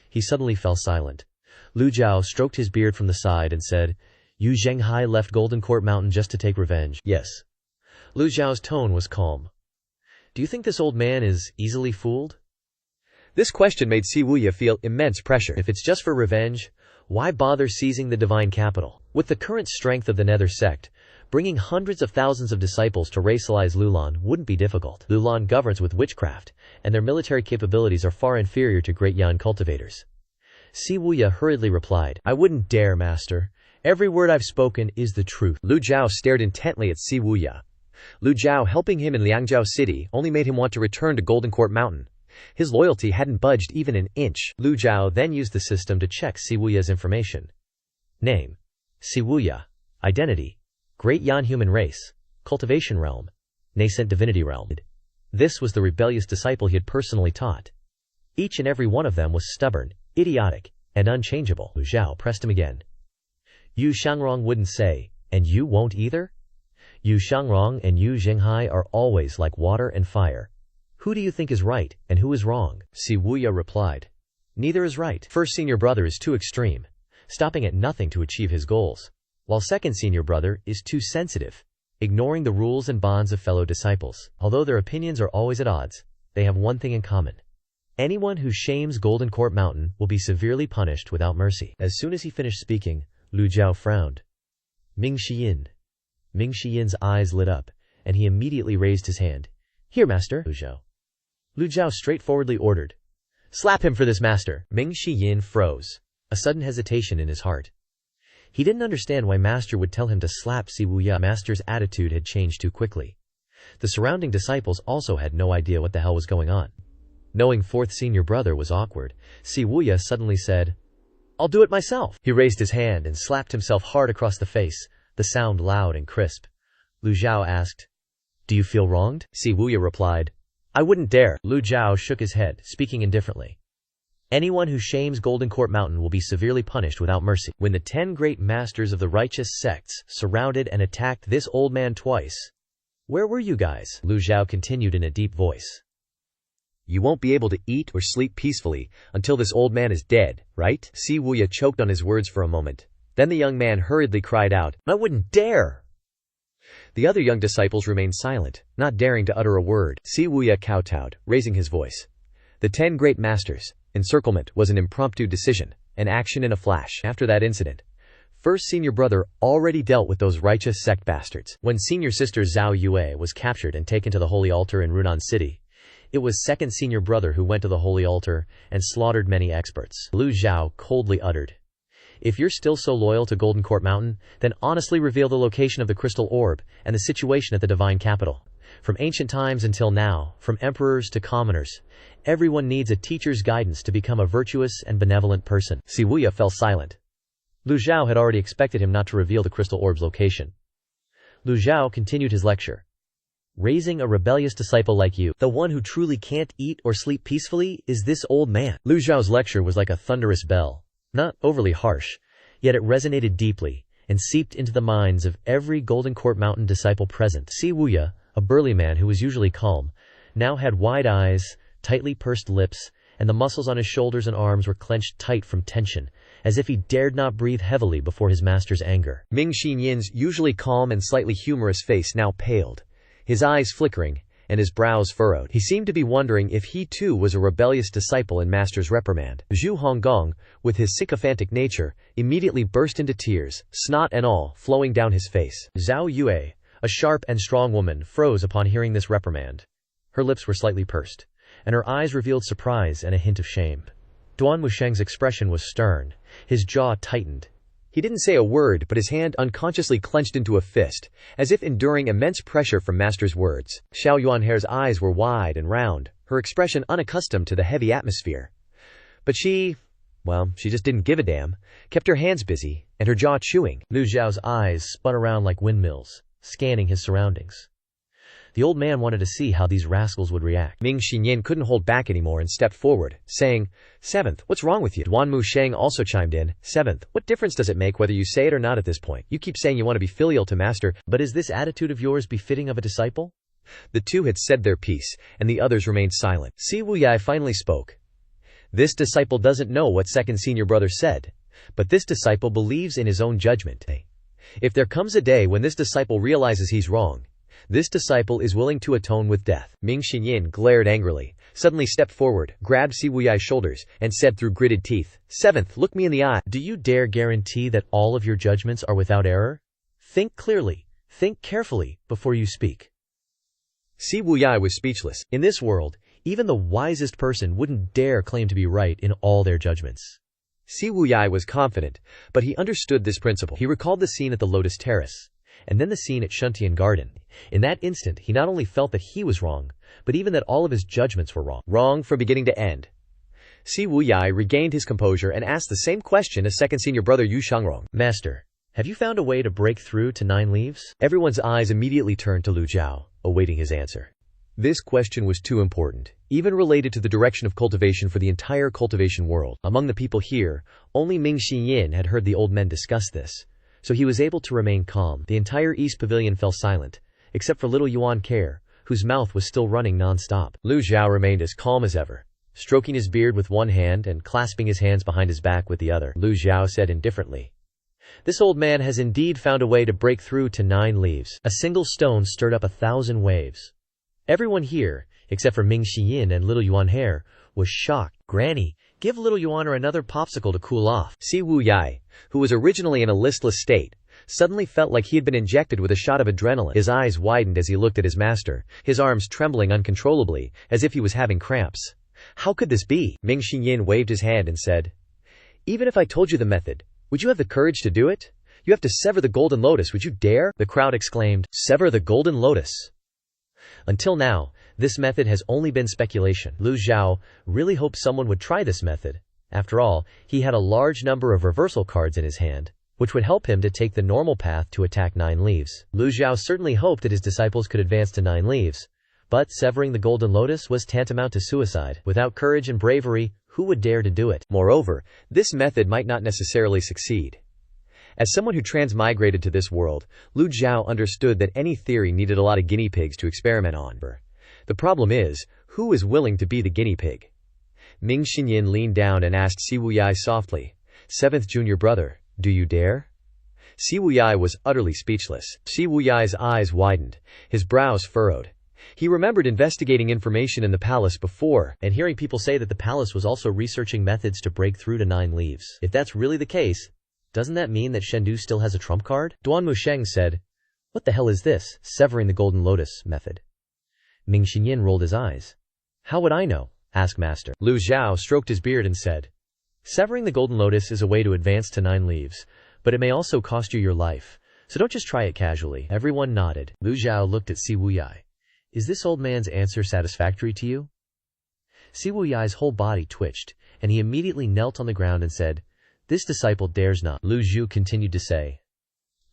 He suddenly fell silent. Lu Zhao stroked his beard from the side and said, "Yu Zhenghai left Golden Court Mountain just to take revenge?" "Yes." Lu Zhao's tone was calm. "Do you think this old man is easily fooled?" This question made Siwuya feel immense pressure. If it's just for revenge, why bother seizing the divine capital? With the current strength of the Nether Sect, bringing hundreds of thousands of disciples to racialize Lulan wouldn't be difficult. Lulan governs with witchcraft, and their military capabilities are far inferior to Great Yan cultivators. Siwuya hurriedly replied, "I wouldn't dare, master. Every word I've spoken is the truth." Lu Zhao stared intently at Siwuya. Lu Zhao helping him in Liangzhou City only made him want to return to Golden Court Mountain. His loyalty hadn't budged even an inch. Lu Zhao then used the system to check Siwuya's information. Name: Siwuya. Identity: Great Yan human race. Cultivation realm: Nascent divinity realm. This was the rebellious disciple he had personally taught. Each and every one of them was stubborn, idiotic, and unchangeable. Lu Zhao pressed him again. "Yu Shangrong wouldn't say, and you won't either? Yu Shangrong and Yu Zhenghai are always like water and fire. Who do you think is right, and who is wrong?" Siwuya replied, "Neither is right. First senior brother is too extreme, stopping at nothing to achieve his goals, while second senior brother is too sensitive, ignoring the rules and bonds of fellow disciples. Although their opinions are always at odds, they have one thing in common. Anyone who shames Golden Court Mountain will be severely punished without mercy." As soon as he finished speaking, Lu Zhao frowned. Ming Xiyin. Ming Xiyin's eyes lit up, and he immediately raised his hand. "Here, master." Lu Zhao straightforwardly ordered, "Slap him for this, master." Ming Xiyin froze, a sudden hesitation in his heart. He didn't understand why master would tell him to slap Siwuya. Master's attitude had changed too quickly. The surrounding disciples also had no idea what the hell was going on. Knowing fourth senior brother was awkward, Siwuya suddenly said, "I'll do it myself." He raised his hand and slapped himself hard across the face, the sound loud and crisp. Lu Zhao asked, "Do you feel wronged?" Siwuya replied, "I wouldn't dare." Lu Zhao shook his head, speaking indifferently. "Anyone who shames Golden Court Mountain will be severely punished without mercy." When the 10 great masters of the righteous sects surrounded and attacked this old man twice, "Where were you guys?" Lu Zhao continued in a deep voice. You won't be able to eat or sleep peacefully until this old man is dead, right? Si Wuya choked on his words for a moment. Then the young man hurriedly cried out, I wouldn't dare! The other young disciples remained silent, not daring to utter a word. Si Wuya kowtowed, raising his voice. The 10 great masters. Encirclement was an impromptu decision, an action in a flash. After that incident, first senior brother already dealt with those righteous sect bastards. When senior sister Zhao Yue was captured and taken to the holy altar in Runan City, it was second senior brother who went to the holy altar and slaughtered many experts. Lu Zhou coldly uttered, if you're still so loyal to Golden Court Mountain, then honestly reveal the location of the crystal orb and the situation at the divine capital. From ancient times until now, from emperors to commoners, everyone needs a teacher's guidance to become a virtuous and benevolent person. Si Wuya fell silent. Lu Zhou had already expected him not to reveal the crystal orb's location. Lu Zhou continued his lecture. Raising a rebellious disciple like you, the one who truly can't eat or sleep peacefully, is this old man. Lu Zhao's lecture was like a thunderous bell. Not overly harsh, yet it resonated deeply and seeped into the minds of every Golden Court Mountain disciple present. Si Wuya, a burly man who was usually calm, now had wide eyes, tightly pursed lips, and the muscles on his shoulders and arms were clenched tight from tension, as if he dared not breathe heavily before his master's anger. Ming Xinyan's usually calm and slightly humorous face now paled, his eyes flickering, and his brows furrowed. He seemed to be wondering if he too was a rebellious disciple in master's reprimand. Zhu Honggong, with his sycophantic nature, immediately burst into tears, snot and all flowing down his face. Zhao Yue, a sharp and strong woman, froze upon hearing this reprimand. Her lips were slightly pursed, and her eyes revealed surprise and a hint of shame. Duan Wusheng's expression was stern, his jaw tightened. He didn't say a word, but his hand unconsciously clenched into a fist, as if enduring immense pressure from master's words. Xiao Yuanhair's eyes were wide and round, her expression unaccustomed to the heavy atmosphere. But she just didn't give a damn, kept her hands busy, and her jaw chewing. Lu Zhao's eyes spun around like windmills, scanning his surroundings. The old man wanted to see how these rascals would react. Ming Xinyan couldn't hold back anymore and stepped forward, saying, Seventh, what's wrong with you? Duan Wusheng also chimed in, Seventh, what difference does it make whether you say it or not at this point? You keep saying you want to be filial to master, but is this attitude of yours befitting of a disciple? The two had said their piece, and the others remained silent. Si Wuyai finally spoke. This disciple doesn't know what second senior brother said, but this disciple believes in his own judgment. If there comes a day when this disciple realizes he's wrong, this disciple is willing to atone with death. Ming Xinyan glared angrily, suddenly stepped forward, grabbed Si Wuyai's shoulders, and said through gritted teeth, Seventh, look me in the eye. Do you dare guarantee that all of your judgments are without error? Think clearly, think carefully, before you speak. Si Wuyai was speechless. In this world, even the wisest person wouldn't dare claim to be right in all their judgments. Si Wuyai was confident, but he understood this principle. He recalled the scene at the Lotus Terrace, and then the scene at Shuntian Garden. In that instant, he not only felt that he was wrong, but even that all of his judgments were wrong. Wrong from beginning to end. Si Wuyai regained his composure and asked the same question as second senior brother Yu Shangrong. Master, have you found a way to break through to 9 leaves? Everyone's eyes immediately turned to Lu Zhou, awaiting his answer. This question was too important, even related to the direction of cultivation for the entire cultivation world. Among the people here, only Ming Xinyan had heard the old men discuss this, so he was able to remain calm. The entire East Pavilion fell silent, except for little Yuan Care, whose mouth was still running non-stop. Lu Zhou remained as calm as ever, stroking his beard with one hand and clasping his hands behind his back with the other. Lu Zhou said indifferently, This old man has indeed found a way to break through to 9 leaves. A single stone stirred up 1,000 waves. Everyone here, except for Ming Xinyan and little Yuan Hair, was shocked. Granny, give little Yuaner another popsicle to cool off. Si Wuyai, who was originally in a listless state, suddenly felt like he had been injected with a shot of adrenaline. His eyes widened as he looked at his master, his arms trembling uncontrollably, as if he was having cramps. How could this be? Ming Xinyan waved his hand and said, Even if I told you the method, would you have the courage to do it? You have to sever the golden lotus, would you dare? The crowd exclaimed, Sever the golden lotus. Until now, this method has only been speculation. Lu Zhou really hoped someone would try this method. After all, he had a large number of reversal cards in his hand, which would help him to take the normal path to attack 9 leaves. Lu Zhou certainly hoped that his disciples could advance to 9 leaves, but severing the golden lotus was tantamount to suicide. Without courage and bravery, who would dare to do it? Moreover, this method might not necessarily succeed. As someone who transmigrated to this world, Lu Zhou understood that any theory needed a lot of guinea pigs to experiment on. The problem is, Who is willing to be the guinea pig? Ming Xinyin leaned down and asked Si Wuyai softly, 7th junior brother, do you dare? Si Wuyai was utterly speechless. Si Wuyai's eyes widened, his brows furrowed. He remembered investigating information in the palace before, and hearing people say that the palace was also researching methods to break through to 9 leaves. If that's really the case, doesn't that mean that Shendu still has a trump card? Duan Musheng said, what the hell is this, severing the golden lotus method? Ming Xinyin rolled his eyes. How would I know? Asked Master. Lu Zhou stroked his beard and said, severing the golden lotus is a way to advance to 9 leaves, but it may also cost you your life, so don't just try it casually. Everyone nodded. Lu Zhou looked at Si Wuyai. Is this old man's answer satisfactory to you? Si Wuyai's whole body twitched, and he immediately knelt on the ground and said, this disciple dares not. Lu Zhou continued to say,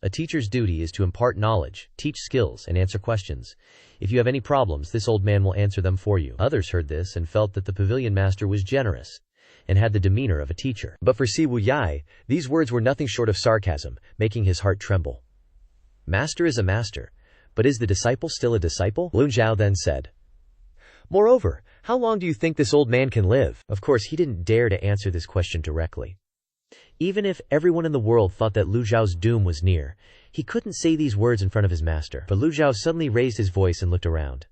a teacher's duty is to impart knowledge, teach skills, and answer questions. If you have any problems, this old man will answer them for you. Others heard this and felt that the pavilion master was generous and had the demeanor of a teacher. But for Si Wuyai, these words were nothing short of sarcasm, making his heart tremble. Master is a master, but is the disciple still a disciple? Lu Zhou then said, moreover, how long do you think this old man can live? Of course, he didn't dare to answer this question directly. Even if everyone in the world thought that Lu Zhao's doom was near, he couldn't say these words in front of his master. But Lu Zhou suddenly raised his voice and looked around.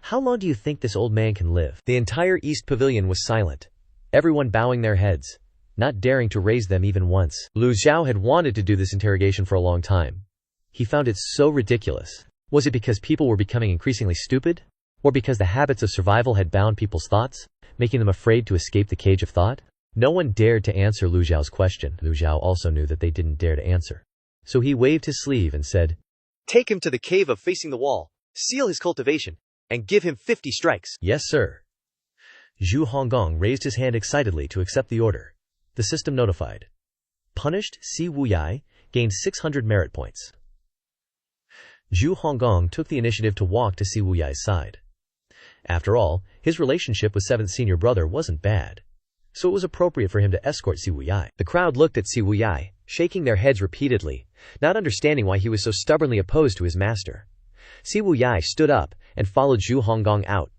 How long do you think this old man can live? The entire East Pavilion was silent, everyone bowing their heads, not daring to raise them even once. Lu Zhou had wanted to do this interrogation for a long time. He found it so ridiculous. Was it because people were becoming increasingly stupid? Or because the habits of survival had bound people's thoughts, making them afraid to escape the cage of thought? No one dared to answer Lu Zhao's question. Lu Zhou also knew that they didn't dare to answer. So he waved his sleeve and said, take him to the cave of facing the wall, seal his cultivation, and give him 50 strikes. Yes, sir. Zhu Honggong raised his hand excitedly to accept the order. The system notified. Punished, Si Wuyai gained 600 merit points. Zhu Honggong took the initiative to walk to Si Wuyai's side. After all, his relationship with 7th senior brother wasn't bad, so it was appropriate for him to escort Si Wuyai. The crowd looked at Si Wuyai, shaking their heads repeatedly, not understanding why he was so stubbornly opposed to his master. Si Wuyai stood up and followed Zhu Honggong out.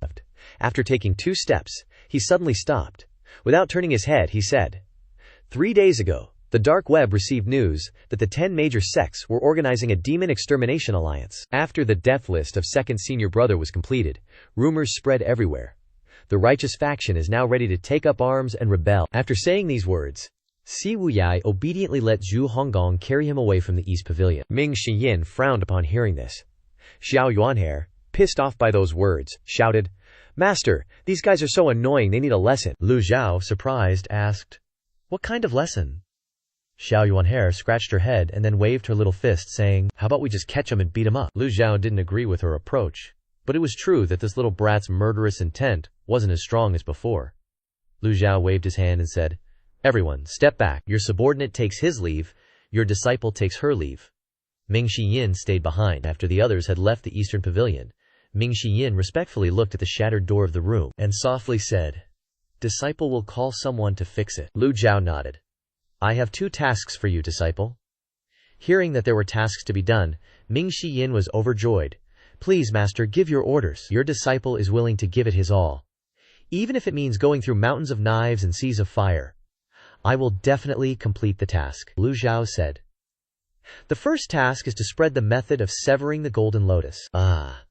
After taking 2 steps, he suddenly stopped. Without turning his head, he said, 3 days ago, the dark web received news that the 10 major sects were organizing a demon extermination alliance. After the death list of 2nd senior brother was completed, rumors spread everywhere. The righteous faction is now ready to take up arms and rebel. After saying these words, Si Wuyai obediently let Zhu Honggong carry him away from the East Pavilion. Ming Xinyin frowned upon hearing this. Xiao Yuanhe, pissed off by those words, shouted, Master, these guys are so annoying they need a lesson. Lu Zhou, surprised, asked, what kind of lesson? Xiao Yuanhe scratched her head and then waved her little fist, saying, how about we just catch him and beat him up? Lu Zhou didn't agree with her approach, but it was true that this little brat's murderous intent wasn't as strong as before. Lu Zhou waved his hand and said, everyone, step back. Your subordinate takes his leave, your disciple takes her leave. Ming Xinyin stayed behind. After the others had left the Eastern Pavilion, Ming Xinyin respectfully looked at the shattered door of the room and softly said, disciple will call someone to fix it. Lu Zhou nodded. I have 2 tasks for you, disciple. Hearing that there were tasks to be done, Ming Xinyin was overjoyed. Please, master, give your orders. Your disciple is willing to give it his all, even if it means going through mountains of knives and seas of fire. I will definitely complete the task. Lu Zhou said. The first task is to spread the method of severing the golden lotus. Ah!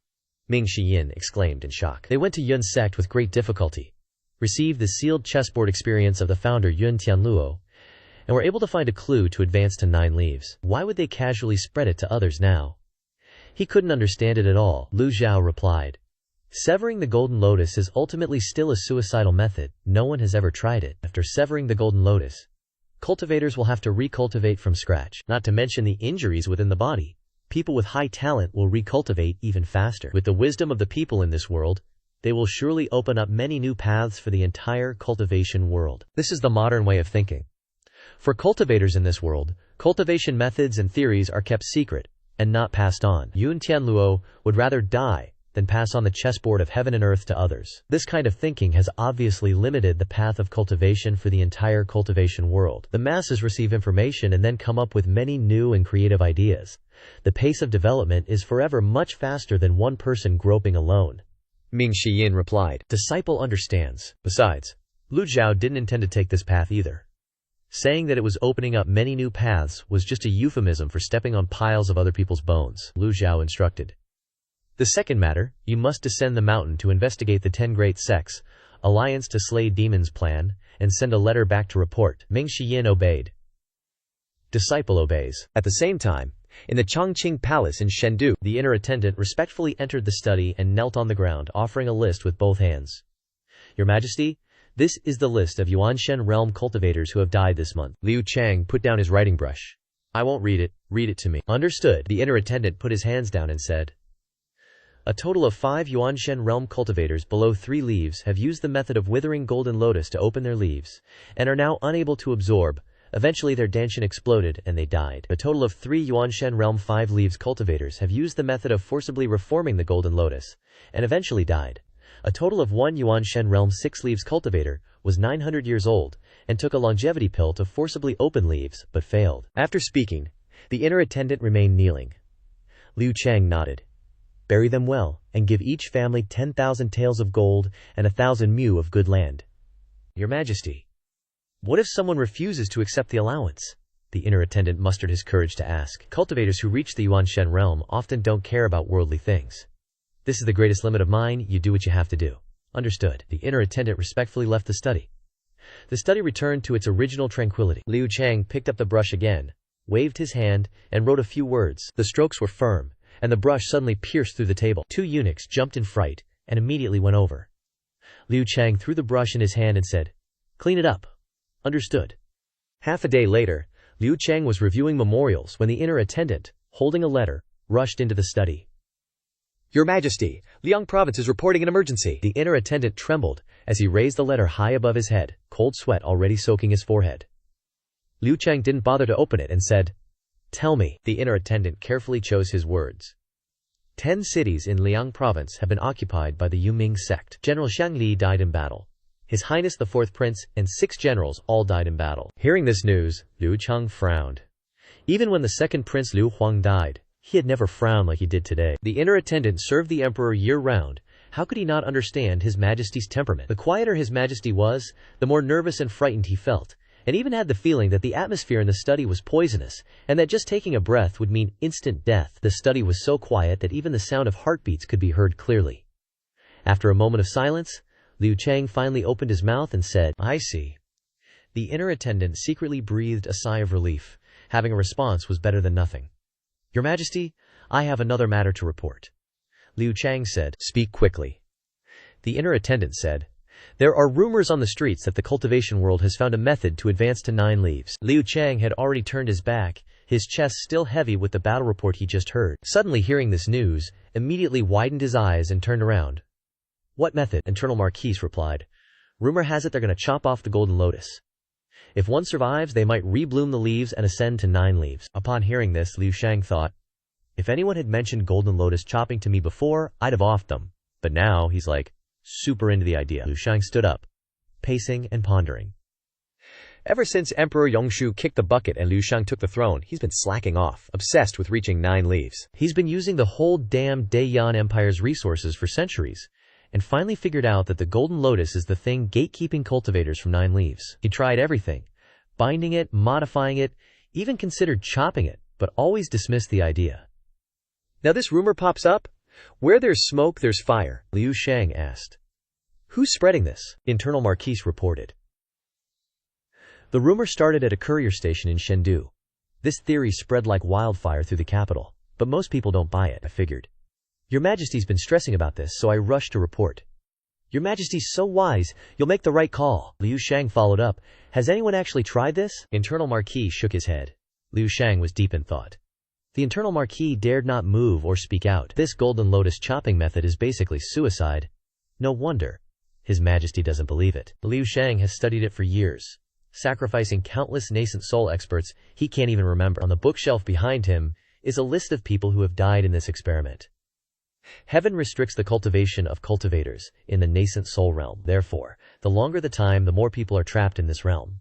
Ming Xinyin exclaimed in shock. They went to Yun's sect with great difficulty, received the sealed chessboard experience of the founder Yun Tianluo, and were able to find a clue to advance to 9 leaves. Why would they casually spread it to others now? He couldn't understand it at all. Lu Zhou replied, severing the golden lotus is ultimately still a suicidal method. No one has ever tried it. After severing the golden lotus, cultivators will have to recultivate from scratch. Not to mention the injuries within the body. People with high talent will recultivate even faster. With the wisdom of the people in this world, they will surely open up many new paths for the entire cultivation world. This is the modern way of thinking. For cultivators in this world, cultivation methods and theories are kept secret and not passed on. Yun Tianluo would rather die than pass on the chessboard of heaven and earth to others. This kind of thinking has obviously limited the path of cultivation for the entire cultivation world. The masses receive information and then come up with many new and creative ideas. The pace of development is forever much faster than one person groping alone. Ming Shiyin replied. Disciple understands. Besides, Lu Zhou didn't intend to take this path either. Saying that it was opening up many new paths was just a euphemism for stepping on piles of other people's bones, Lu Zhou instructed. The second matter, you must descend the mountain to investigate the 10 great sects, alliance to slay demons plan, and send a letter back to report. Ming Shiyin obeyed. Disciple obeys. At the same time, in the Chongqing Palace in Chengdu, the inner attendant respectfully entered the study and knelt on the ground, offering a list with both hands. Your Majesty, this is the list of Yuanshen realm cultivators who have died this month. Liu Chang put down his writing brush. I won't read it to me. Understood. The inner attendant put his hands down and said, a total of 5 Yuanshen realm cultivators below 3 leaves have used the method of withering golden lotus to open their leaves, and are now unable to absorb. Eventually their danshin exploded, and they died. A total of 3 Yuanshen realm 5 leaves cultivators have used the method of forcibly reforming the golden lotus, and eventually died. A total of 1 Yuanshen realm 6 leaves cultivator was 900 years old, and took a longevity pill to forcibly open leaves, but failed. After speaking, the inner attendant remained kneeling. Liu Chang nodded. Bury them well, and give each family 10,000 taels of gold and 1,000 mu of good land. Your Majesty, what if someone refuses to accept the allowance? The inner attendant mustered his courage to ask. Cultivators who reach the Yuanshen realm often don't care about worldly things. This is the greatest limit of mine, you do what you have to do. Understood. The inner attendant respectfully left the study. The study returned to its original tranquility. Liu Chang picked up the brush again, waved his hand, and wrote a few words. The strokes were firm, and the brush suddenly pierced through the table. 2 eunuchs jumped in fright, and immediately went over. Liu Chang threw the brush in his hand and said, clean it up. Understood. Half a day later, Liu Chang was reviewing memorials when the inner attendant, holding a letter, rushed into the study. Your Majesty, Liang Province is reporting an emergency. The inner attendant trembled as he raised the letter high above his head, cold sweat already soaking his forehead. Liu Chang didn't bother to open it and said, tell me. The inner attendant carefully chose his words. 10 cities in Liang Province have been occupied by the Yuming sect. General Xiang Li died in battle. His Highness the 4th Prince and 6 generals all died in battle. Hearing this news, Liu Chang frowned. Even when the 2nd Prince Liu Huang died, he had never frowned like he did today. The inner attendant served the emperor year-round. How could he not understand His Majesty's temperament? The quieter His Majesty was, the more nervous and frightened he felt, and even had the feeling that the atmosphere in the study was poisonous, and that just taking a breath would mean instant death. The study was so quiet that even the sound of heartbeats could be heard clearly. After a moment of silence, Liu Chang finally opened his mouth and said, I see. The inner attendant secretly breathed a sigh of relief. Having a response was better than nothing. Your Majesty, I have another matter to report. Liu Chang said, speak quickly. The inner attendant said, there are rumors on the streets that the cultivation world has found a method to advance to 9 leaves. Liu Chang had already turned his back, his chest still heavy with the battle report he just heard. Suddenly hearing this news, immediately widened his eyes and turned around. What method? Internal Marquise replied. Rumor has it they're going to chop off the golden lotus. If one survives, they might rebloom the leaves and ascend to 9 leaves. Upon hearing this, Liu Chang thought, if anyone had mentioned golden lotus chopping to me before, I'd have offed them. But now, he's like, super into the idea. Liu Chang stood up, pacing and pondering. Ever since Emperor Yongshu kicked the bucket and Liu Chang took the throne, he's been slacking off, obsessed with reaching 9 leaves. He's been using the whole damn Daiyan Empire's resources for centuries, and finally figured out that the golden lotus is the thing gatekeeping cultivators from 9 leaves. He tried everything, binding it, modifying it, even considered chopping it, but always dismissed the idea. Now this rumor pops up? Where there's smoke, there's fire, Liu Chang asked. Who's spreading this? Internal Marquise reported. The rumor started at a courier station in Chengdu. This theory spread like wildfire through the capital, but most people don't buy it, I figured. Your Majesty's been stressing about this, so I rushed to report. Your Majesty's so wise, you'll make the right call. Liu Chang followed up. Has anyone actually tried this? Internal Marquis shook his head. Liu Chang was deep in thought. The Internal Marquis dared not move or speak out. This golden lotus chopping method is basically suicide. No wonder His Majesty doesn't believe it. Liu Chang has studied it for years, sacrificing countless nascent soul experts he can't even remember. On the bookshelf behind him is a list of people who have died in this experiment. Heaven restricts the cultivation of cultivators in the nascent soul realm. Therefore, the longer the time, the more people are trapped in this realm.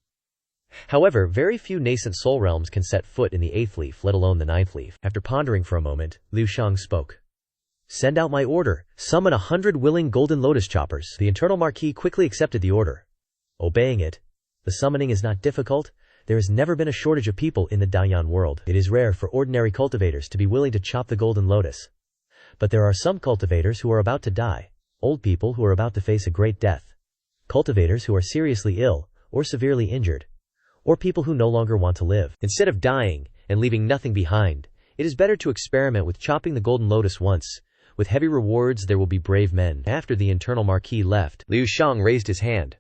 However, very few nascent soul realms can set foot in the 8th leaf, let alone the 9th leaf. After pondering for a moment, Liu Chang spoke. Send out my order. Summon 100 willing golden lotus choppers. The internal marquis quickly accepted the order. Obeying it, the summoning is not difficult. There has never been a shortage of people in the Dayan world. It is rare for ordinary cultivators to be willing to chop the golden lotus. But there are some cultivators who are about to die, old people who are about to face a great death, cultivators who are seriously ill or severely injured, or people who no longer want to live. Instead of dying and leaving nothing behind, it is better to experiment with chopping the golden lotus once. With heavy rewards there will be brave men. After the internal marquis left, Liu Shang raised his hand.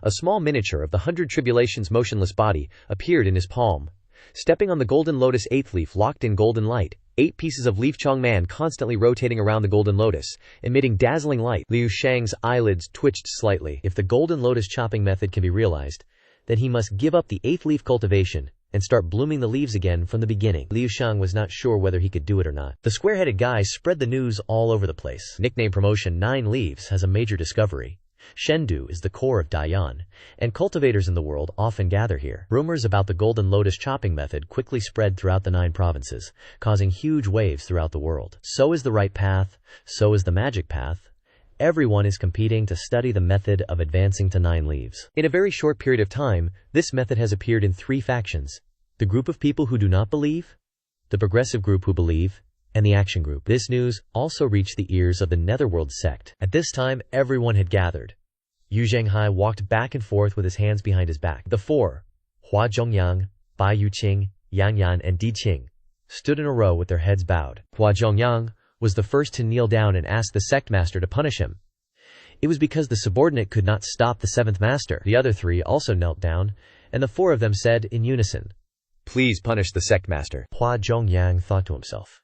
A small miniature of the 100 Tribulations' motionless body appeared in his palm. Stepping on the golden lotus 8th leaf locked in golden light, 8 pieces of leaf Chong Man constantly rotating around the golden lotus, emitting dazzling light. Liu Shang's eyelids twitched slightly. If the golden lotus chopping method can be realized, then he must give up the 8th leaf cultivation and start blooming the leaves again from the beginning. Liu Shang was not sure whether he could do it or not. The square-headed guy spread the news all over the place. Nickname promotion 9 Leaves has a major discovery. Shendu is the core of Dayan, and cultivators in the world often gather here. Rumors about the golden lotus chopping method quickly spread throughout the 9 provinces, causing huge waves throughout the world. So is the right path, so is the magic path. Everyone is competing to study the method of advancing to 9 leaves. In a very short period of time, this method has appeared in 3 factions. The group of people who do not believe, the progressive group who believe, and the action group. This news also reached the ears of the Netherworld sect. At this time, everyone had gathered. Yu Zhenghai walked back and forth with his hands behind his back. The 4, Hua Zhongyang, Bai Yuqing, Yang Yan, and Di Qing, stood in a row with their heads bowed. Hua Zhongyang was the first to kneel down and ask the sect master to punish him. It was because the subordinate could not stop the 7th master. The other 3 also knelt down, and the 4 of them said in unison, "Please punish the sect master." Hua Zhongyang thought to himself.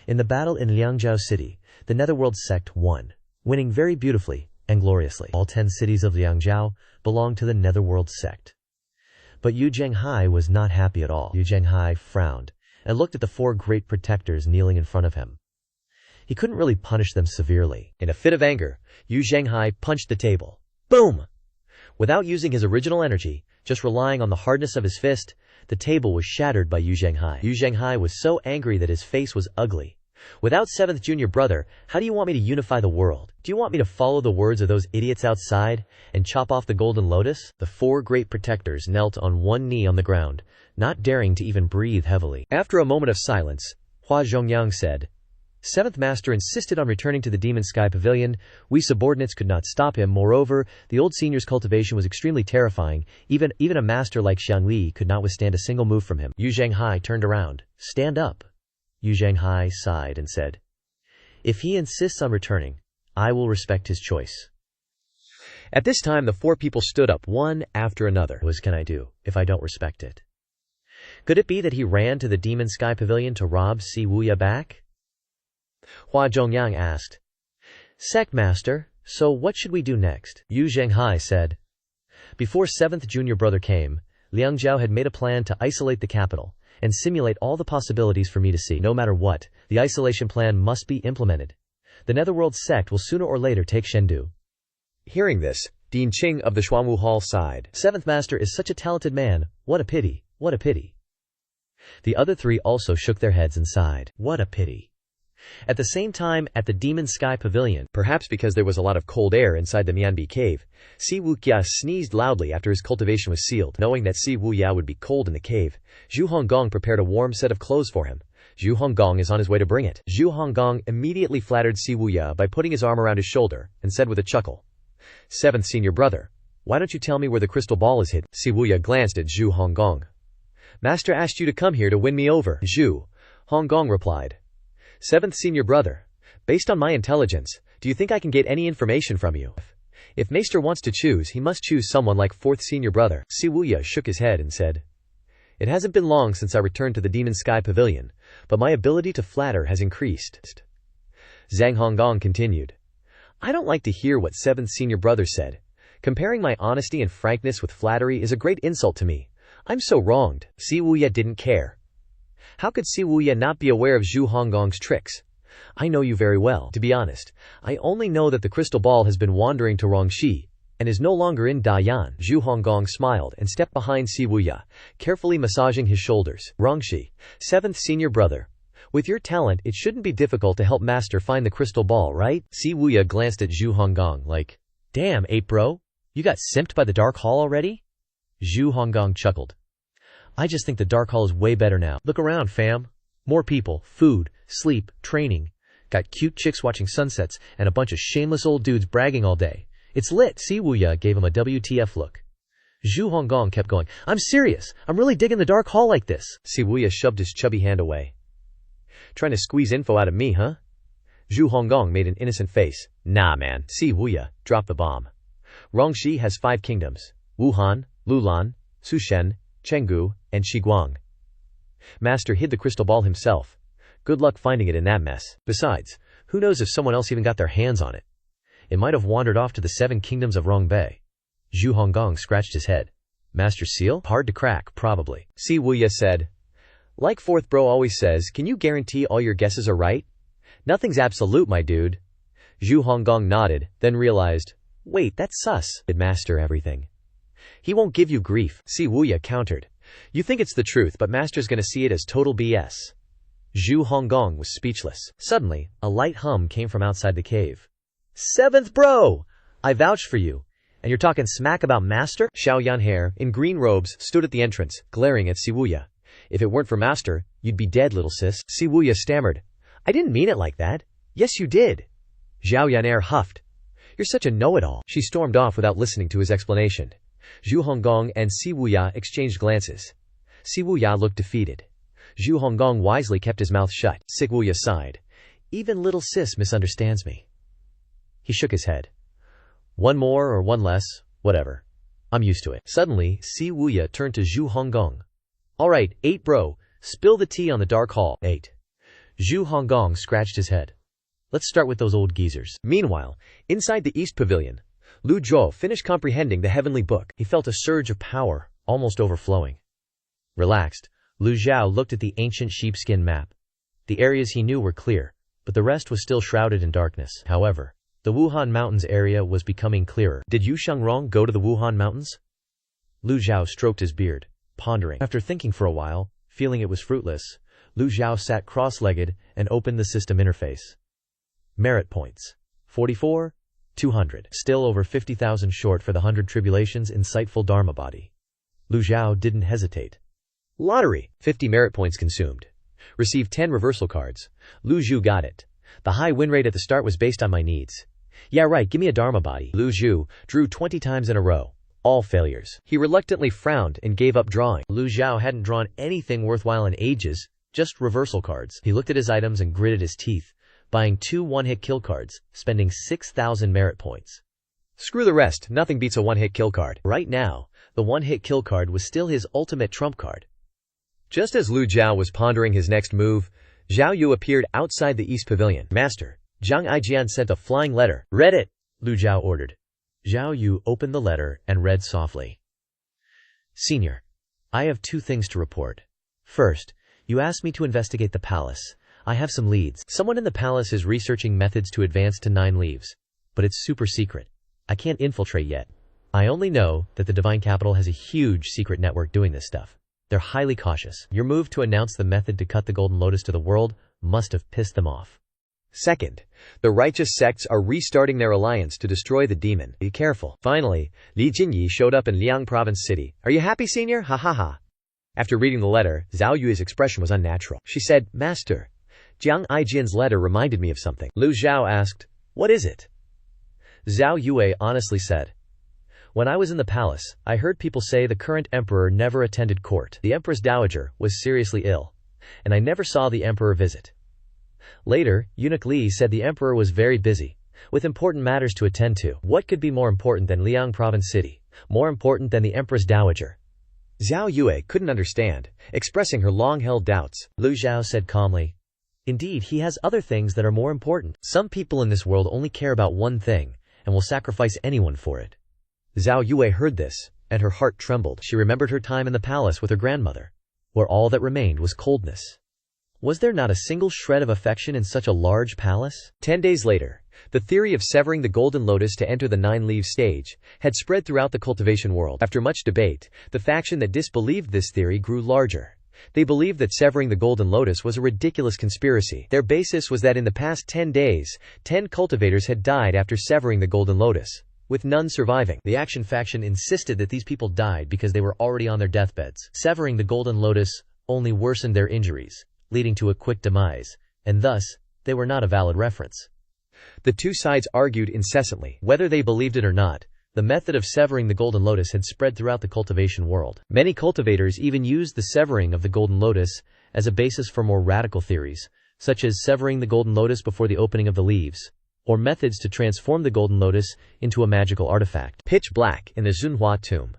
In the battle in Liangzhou City, the Netherworld sect won, winning very beautifully and gloriously. All 10 cities of Liangzhou belonged to the Netherworld sect. But Yu Zhenghai was not happy at all. Yu Zhenghai frowned and looked at the 4 great protectors kneeling in front of him. He couldn't really punish them severely. In a fit of anger, Yu Zhenghai punched the table. Boom! Without using his original energy, just relying on the hardness of his fist, the table was shattered by Yu Zhenghai. Yu Zhenghai was so angry that his face was ugly. Without 7th junior brother, how do you want me to unify the world? Do you want me to follow the words of those idiots outside and chop off the golden lotus? The 4 great protectors knelt on one knee on the ground, not daring to even breathe heavily. After a moment of silence, Hua Zhongyang said, 7th master insisted on returning to the Demon Sky Pavilion. We subordinates could not stop him. Moreover, the old senior's cultivation was extremely terrifying. Even a master like Xiang Li could not withstand a single move from him. Yu Zhenghai turned around. Stand up. Yu Zhenghai sighed and said, if he insists on returning, I will respect his choice. At this time the 4 people stood up one after another. What can I do if I don't respect it? Could it be that he ran to the Demon Sky Pavilion to rob Si Wuya back? Hua Zhongyang asked. Sect master, so what should we do next? Yu Zhenghai said. Before 7th junior brother came, Liang Zhao had made a plan to isolate the capital and simulate all the possibilities for me to see. No matter what, the isolation plan must be implemented. The Netherworld sect will sooner or later take Shendu. Hearing this, Din Qing of the Xuanwu Hall sighed. 7th master is such a talented man. What a pity. What a pity. The other 3 also shook their heads and sighed. What a pity. At the same time, at the Demon Sky Pavilion, perhaps because there was a lot of cold air inside the Mianbi cave, Si Wuya sneezed loudly after his cultivation was sealed. Knowing that Si Wuya would be cold in the cave, Zhu Honggong prepared a warm set of clothes for him. Zhu Honggong is on his way to bring it. Zhu Honggong immediately flattered Si Wuya by putting his arm around his shoulder, and said with a chuckle, 7th senior brother, why don't you tell me where the crystal ball is hid? Si Wuya glanced at Zhu Honggong. Master asked you to come here to win me over. Zhu Honggong replied. 7th senior brother, based on my intelligence, do you think I can get any information from you? If Maester wants to choose, he must choose someone like 4th senior brother. Si Wuya shook his head and said, it hasn't been long since I returned to the Demon Sky Pavilion, but my ability to flatter has increased. Zhang Honggong continued, I don't like to hear what 7th senior brother said. Comparing my honesty and frankness with flattery is a great insult to me. I'm so wronged. Si Wuya didn't care. How could Si Wuya not be aware of Zhu Honggong's tricks? I know you very well. To be honest, I only know that the crystal ball has been wandering to Rongxi, and is no longer in Dayan. Zhu Honggong smiled and stepped behind Si Wuya, carefully massaging his shoulders. Rongxi, 7th senior brother, With your talent, it shouldn't be difficult to help Master find the crystal ball, right? Si Wuya glanced at Zhu Honggong like, damn, 8 bro? You got simped by the Dark Hall already? Zhu Honggong chuckled. I just think the Dark Hall is way better now. Look around, fam. More people, food, sleep, training. Got cute chicks watching sunsets, and a bunch of shameless old dudes bragging all day. It's lit. Si Wuya gave him a WTF look. Zhu Honggong kept going. I'm serious. I'm really digging the Dark Hall like this. Si Wuya shoved his chubby hand away. Trying to squeeze info out of me, huh? Zhu Honggong made an innocent face. Nah, man. Si Wuya dropped the bomb. Rongxi has 5 kingdoms. Wuhan, Lulan, Sushen, Chengdu, and Xiguang. Master hid the crystal ball himself. Good luck finding it in that mess. Besides, who knows if someone else even got their hands on it? It might have wandered off to the 7 kingdoms of Rongbei. Zhu Honggong scratched his head. Master seal? Hard to crack, probably. Si Wuya said. Like fourth bro always says, can you guarantee all your guesses are right? Nothing's absolute, my dude. Zhu Honggong nodded, then realized, wait, that's sus. Did Master everything? He won't give you grief, Si Wuya countered. You think it's the truth, but Master's gonna see it as total BS. Zhu Honggong was speechless. Suddenly, a light hum came from outside the cave. 7th bro! I vouch for you. And you're talking smack about Master? Xiao Yanhair, in green robes, stood at the entrance, glaring at Si Wuya. If it weren't for Master, you'd be dead, little sis. Si Wuya stammered. I didn't mean it like that. Yes, you did. Xiao Yanhair huffed. You're such a know-it-all. She stormed off without listening to his explanation. Zhu Honggong and Si Wuya exchanged glances. Si Wuya looked defeated. Zhu Honggong wisely kept his mouth shut. Si Wuya sighed. Even little sis misunderstands me. He shook his head. One more or one less, whatever. I'm used to it. Suddenly, Si Wuya turned to Zhu Honggong. Alright, 8 bro, spill the tea on the Dark Hall. 8. Zhu Honggong scratched his head. Let's start with those old geezers. Meanwhile, inside the East Pavilion, Lu Zhou finished comprehending the heavenly book. He felt a surge of power, almost overflowing. Relaxed, Lu Zhou looked at the ancient sheepskin map. The areas he knew were clear, but the rest was still shrouded in darkness. However, the Wuhan Mountains area was becoming clearer. Did Yu Shangrong go to the Wuhan Mountains? Lu Zhou stroked his beard, pondering. After thinking for a while, feeling it was fruitless, Lu Zhou sat cross-legged and opened the system interface. Merit points. 44, 200. Still over 50,000 short for the 100 Tribulations insightful Dharma body. Lu Zhou didn't hesitate. Lottery. 50 merit points consumed. Received 10 reversal cards. Lu Zhou got it. The high win rate at the start was based on my needs. Yeah right, give me a Dharma body. Lu Zhou drew 20 times in a row. All failures. He reluctantly frowned and gave up drawing. Lu Zhou hadn't drawn anything worthwhile in ages, just reversal cards. He looked at his items and gritted his teeth, buying 2 one-hit kill cards, spending 6,000 merit points. Screw the rest, nothing beats a one-hit kill card. Right now, the one-hit kill card was still his ultimate trump card. Just as Lu Zhou was pondering his next move, Zhao Yu appeared outside the East Pavilion. Master, Zhang Aijian sent a flying letter. Read it, Lu Zhou ordered. Zhao Yu opened the letter and read softly. Senior, I have 2 things to report. First, you asked me to investigate the palace. I have some leads. Someone in the palace is researching methods to advance to 9 leaves. But it's super secret. I can't infiltrate yet. I only know that the Divine Capital has a huge secret network doing this stuff. They're highly cautious. Your move to announce the method to cut the Golden Lotus to the world must have pissed them off. Second, the righteous sects are restarting their alliance to destroy the demon. Be careful. Finally, Li Jinyi showed up in Liang Province City. Are you happy, senior? Ha ha ha. After reading the letter, Zhao Yu's expression was unnatural. She said, Master, Jiang Aijian's letter reminded me of something. Lu Zhou asked, what is it? Zhao Yue honestly said, when I was in the palace, I heard people say the current emperor never attended court. The empress dowager was seriously ill, and I never saw the emperor visit. Later, Eunuch Li said the emperor was very busy, with important matters to attend to. What could be more important than Liang Province City? More important than the empress dowager? Zhao Yue couldn't understand, expressing her long-held doubts. Lu Zhou said calmly, indeed, he has other things that are more important. Some people in this world only care about one thing, and will sacrifice anyone for it. Zhao Yue heard this, and her heart trembled. She remembered her time in the palace with her grandmother, where all that remained was coldness. Was there not a single shred of affection in such a large palace? 10 days later, the theory of severing the Golden Lotus to enter the 9-leaf stage had spread throughout the cultivation world. After much debate, the faction that disbelieved this theory grew larger. They believed that severing the Golden Lotus was a ridiculous conspiracy. Their basis was that in the past 10 days, 10 cultivators had died after severing the Golden Lotus, with none surviving. The Action faction insisted that these people died because they were already on their deathbeds. Severing the Golden Lotus only worsened their injuries, leading to a quick demise, and thus, they were not a valid reference. The two sides argued incessantly. Whether they believed it or not, the method of severing the Golden Lotus had spread throughout the cultivation world. Many cultivators even used the severing of the Golden Lotus as a basis for more radical theories, such as severing the Golden Lotus before the opening of the leaves, or methods to transform the Golden Lotus into a magical artifact. Pitch black in the Zunhua tomb.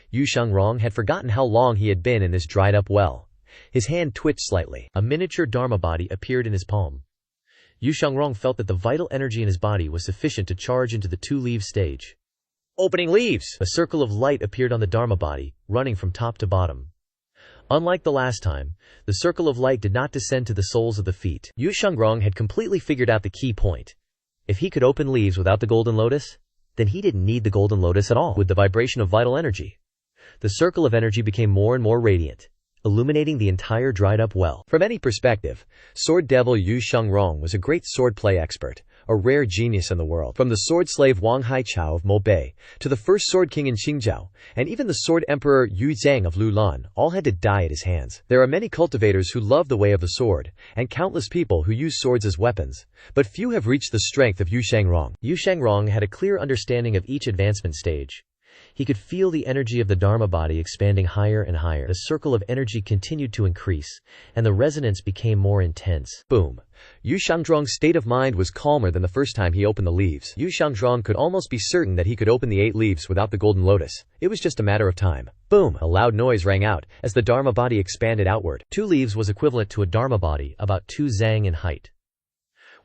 Yu Shangrong had forgotten how long he had been in this dried-up well. His hand twitched slightly. A miniature Dharma body appeared in his palm. Yu Shangrong felt that the vital energy in his body was sufficient to charge into the two-leaf stage. Opening leaves! A circle of light appeared on the Dharma body, running from top to bottom. Unlike the last time, the circle of light did not descend to the soles of the feet. Yu Shangrong had completely figured out the key point. If he could open leaves without the Golden Lotus, then he didn't need the Golden Lotus at all. With the vibration of vital energy, the circle of energy became more and more radiant, illuminating the entire dried-up well. From any perspective, Sword Devil Yu Shangrong was a great swordplay expert, a rare genius in the world. From the sword slave Wang Haichao of Mobei, to the first sword king in Qingzhou, and even the sword emperor Yu Zhang of Lulan, all had to die at his hands. There are many cultivators who love the way of the sword, and countless people who use swords as weapons, but few have reached the strength of Yu Shangrong. Yu Shangrong had a clear understanding of each advancement stage. He could feel the energy of the Dharma body expanding higher and higher. The circle of energy continued to increase, and the resonance became more intense. Boom. Yu Shangrong's state of mind was calmer than the first time he opened the leaves. Yu Shangrong could almost be certain that he could open the 8 leaves without the Golden Lotus. It was just a matter of time. Boom! A loud noise rang out as the Dharma body expanded outward. 2 leaves was equivalent to a Dharma body, about 2 zang in height.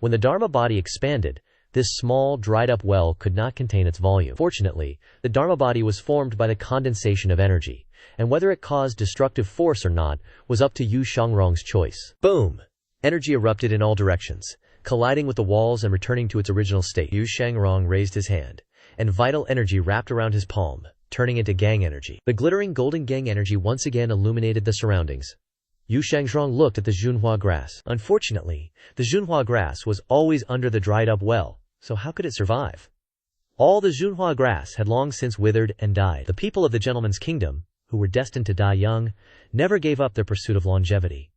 When the Dharma body expanded, this small, dried-up well could not contain its volume. Fortunately, the Dharma body was formed by the condensation of energy, and whether it caused destructive force or not was up to Yu Shangrong's choice. Boom! Energy erupted in all directions, colliding with the walls and returning to its original state. Yu Shangrong raised his hand, and vital energy wrapped around his palm, turning into gang energy. The glittering golden gang energy once again illuminated the surroundings. Yu Shangrong looked at the Zunhua grass. Unfortunately, the Zunhua grass was always under the dried-up well, so how could it survive? All the Zunhua grass had long since withered and died. The people of the gentleman's kingdom, who were destined to die young, never gave up their pursuit of longevity.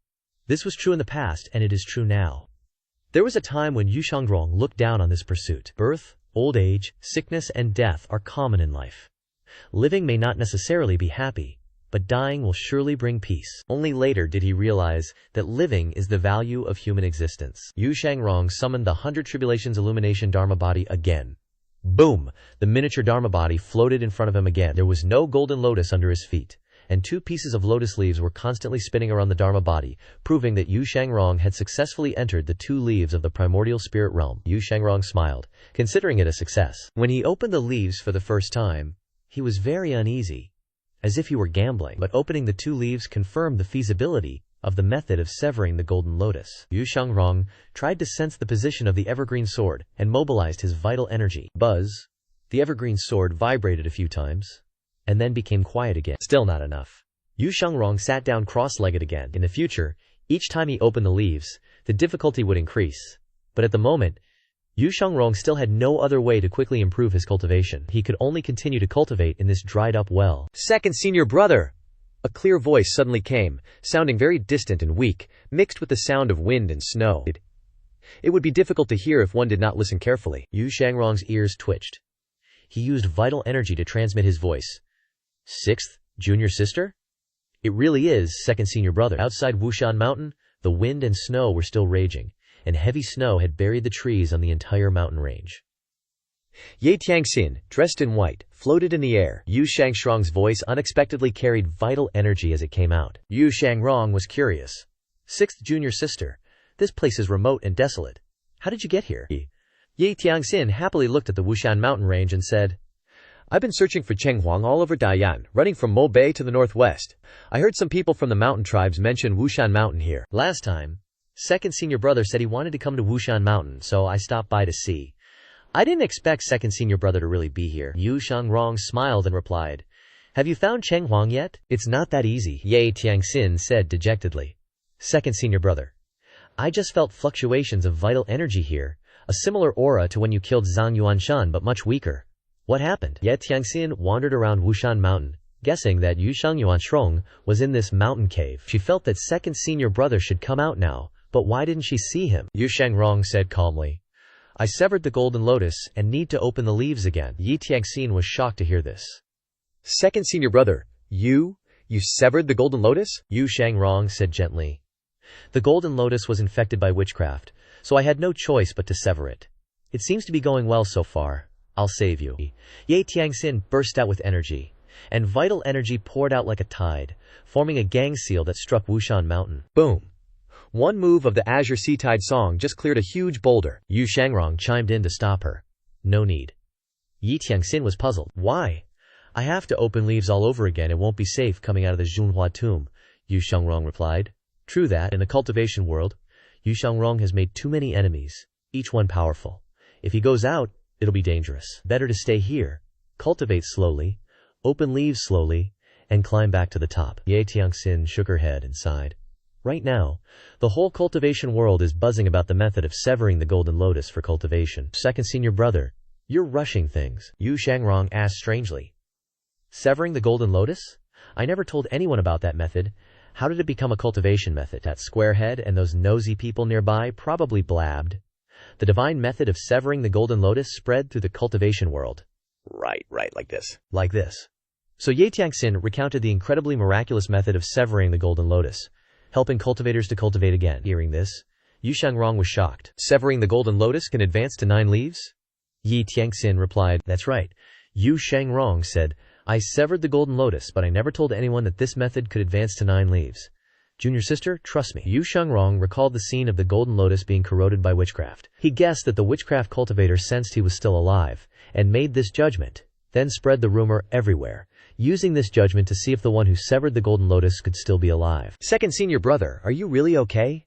This was true in the past, and it is true now. There was a time when Yu Shangrong looked down on this pursuit. Birth, old age, sickness, and death are common in life. Living may not necessarily be happy, but dying will surely bring peace. Only later did he realize that living is the value of human existence. Yu Shangrong summoned the 100 Tribulations Illumination Dharma body again. Boom! The miniature Dharma body floated in front of him again. There was no Golden Lotus under his feet, and 2 pieces of lotus leaves were constantly spinning around the Dharma body, proving that Yu Shangrong had successfully entered the 2 leaves of the primordial spirit realm. Yu Shangrong smiled, considering it a success. When he opened the leaves for the first time, he was very uneasy, as if he were gambling, but opening the 2 leaves confirmed the feasibility of the method of severing the Golden Lotus. Yu Shangrong tried to sense the position of the evergreen sword and mobilized his vital energy. Buzz! The evergreen sword vibrated a few times, and then became quiet again. Still not enough. Yu Shangrong sat down cross-legged again. In the future, each time he opened the leaves, the difficulty would increase, but at the moment, Yu Shangrong still had no other way to quickly improve his cultivation. He could only continue to cultivate in this dried-up well. Second senior brother! A clear voice suddenly came, sounding very distant and weak, mixed with the sound of wind and snow. It would be difficult to hear if one did not listen carefully. Yu Shangrong's ears twitched. He used vital energy to transmit his voice. 6th junior sister? It really is second senior brother. Outside Wushan Mountain, the wind and snow were still raging, and heavy snow had buried the trees on the entire mountain range. Ye Tiangxin, dressed in white, floated in the air. Yu Shangrong's voice unexpectedly carried vital energy as it came out. Yu Shangrong was curious. 6th junior sister, this place is remote and desolate. How did you get here? Ye Tiangxin happily looked at the Wushan mountain range and said, I've been searching for Chenghuang all over Daiyan, running from Mobei to the northwest. I heard some people from the mountain tribes mention Wushan Mountain here. Last time, second senior brother said he wanted to come to Wushan Mountain, so I stopped by to see. I didn't expect second senior brother to really be here. Yu Shangrong smiled and replied, Have you found Cheng Huang yet? It's not that easy, Ye Tiangxin said dejectedly. Second senior brother. I just felt fluctuations of vital energy here, a similar aura to when you killed Zhang Yuanshan but much weaker. What happened? Ye Tiangxin wandered around Wushan Mountain, guessing that Yushang Yuanshrong was in this mountain cave. She felt that second senior brother should come out now, but why didn't she see him? Yu Shangrong said calmly. I severed the golden lotus and need to open the leaves again. Yi Tiangxin was shocked to hear this. Second senior brother, you severed the golden lotus? Yu Shangrong said gently. The golden lotus was infected by witchcraft, so I had no choice but to sever it. It seems to be going well so far. I'll save you. Ye Tiangxin burst out with energy, and vital energy poured out like a tide, forming a gang seal that struck Wushan Mountain. Boom! One move of the Azure Sea Tide song just cleared a huge boulder. Yu Shangrong chimed in to stop her. No need. Yi Tiangxin was puzzled. Why? I have to open leaves all over again. It won't be safe coming out of the Zhonghua tomb, Yu Shangrong replied. True that, in the cultivation world, Yu Shangrong has made too many enemies, each one powerful. If he goes out, it'll be dangerous. Better to stay here, cultivate slowly, open leaves slowly, and climb back to the top. Ye Tiangxin shook her head and sighed. Right now, the whole cultivation world is buzzing about the method of severing the golden lotus for cultivation. Second senior brother, you're rushing things, Yu Shangrong asked strangely. Severing the golden lotus? I never told anyone about that method. How did it become a cultivation method? That squarehead and those nosy people nearby probably blabbed. The divine method of severing the golden lotus spread through the cultivation world. Right, like this. Like this. So Ye Tiangxin recounted the incredibly miraculous method of severing the golden lotus, helping cultivators to cultivate again. Hearing this, Yu Shangrong was shocked. Severing the golden lotus can advance to 9 leaves? Yi Tiangxin replied, That's right. Yu Shangrong said, I severed the golden lotus, but I never told anyone that this method could advance to 9 leaves. Junior sister, trust me. Yu Shangrong recalled the scene of the golden lotus being corroded by witchcraft. He guessed that the witchcraft cultivator sensed he was still alive, and made this judgment, then spread the rumor everywhere, using this judgment to see if the one who severed the golden lotus could still be alive. Second senior brother, are you really okay?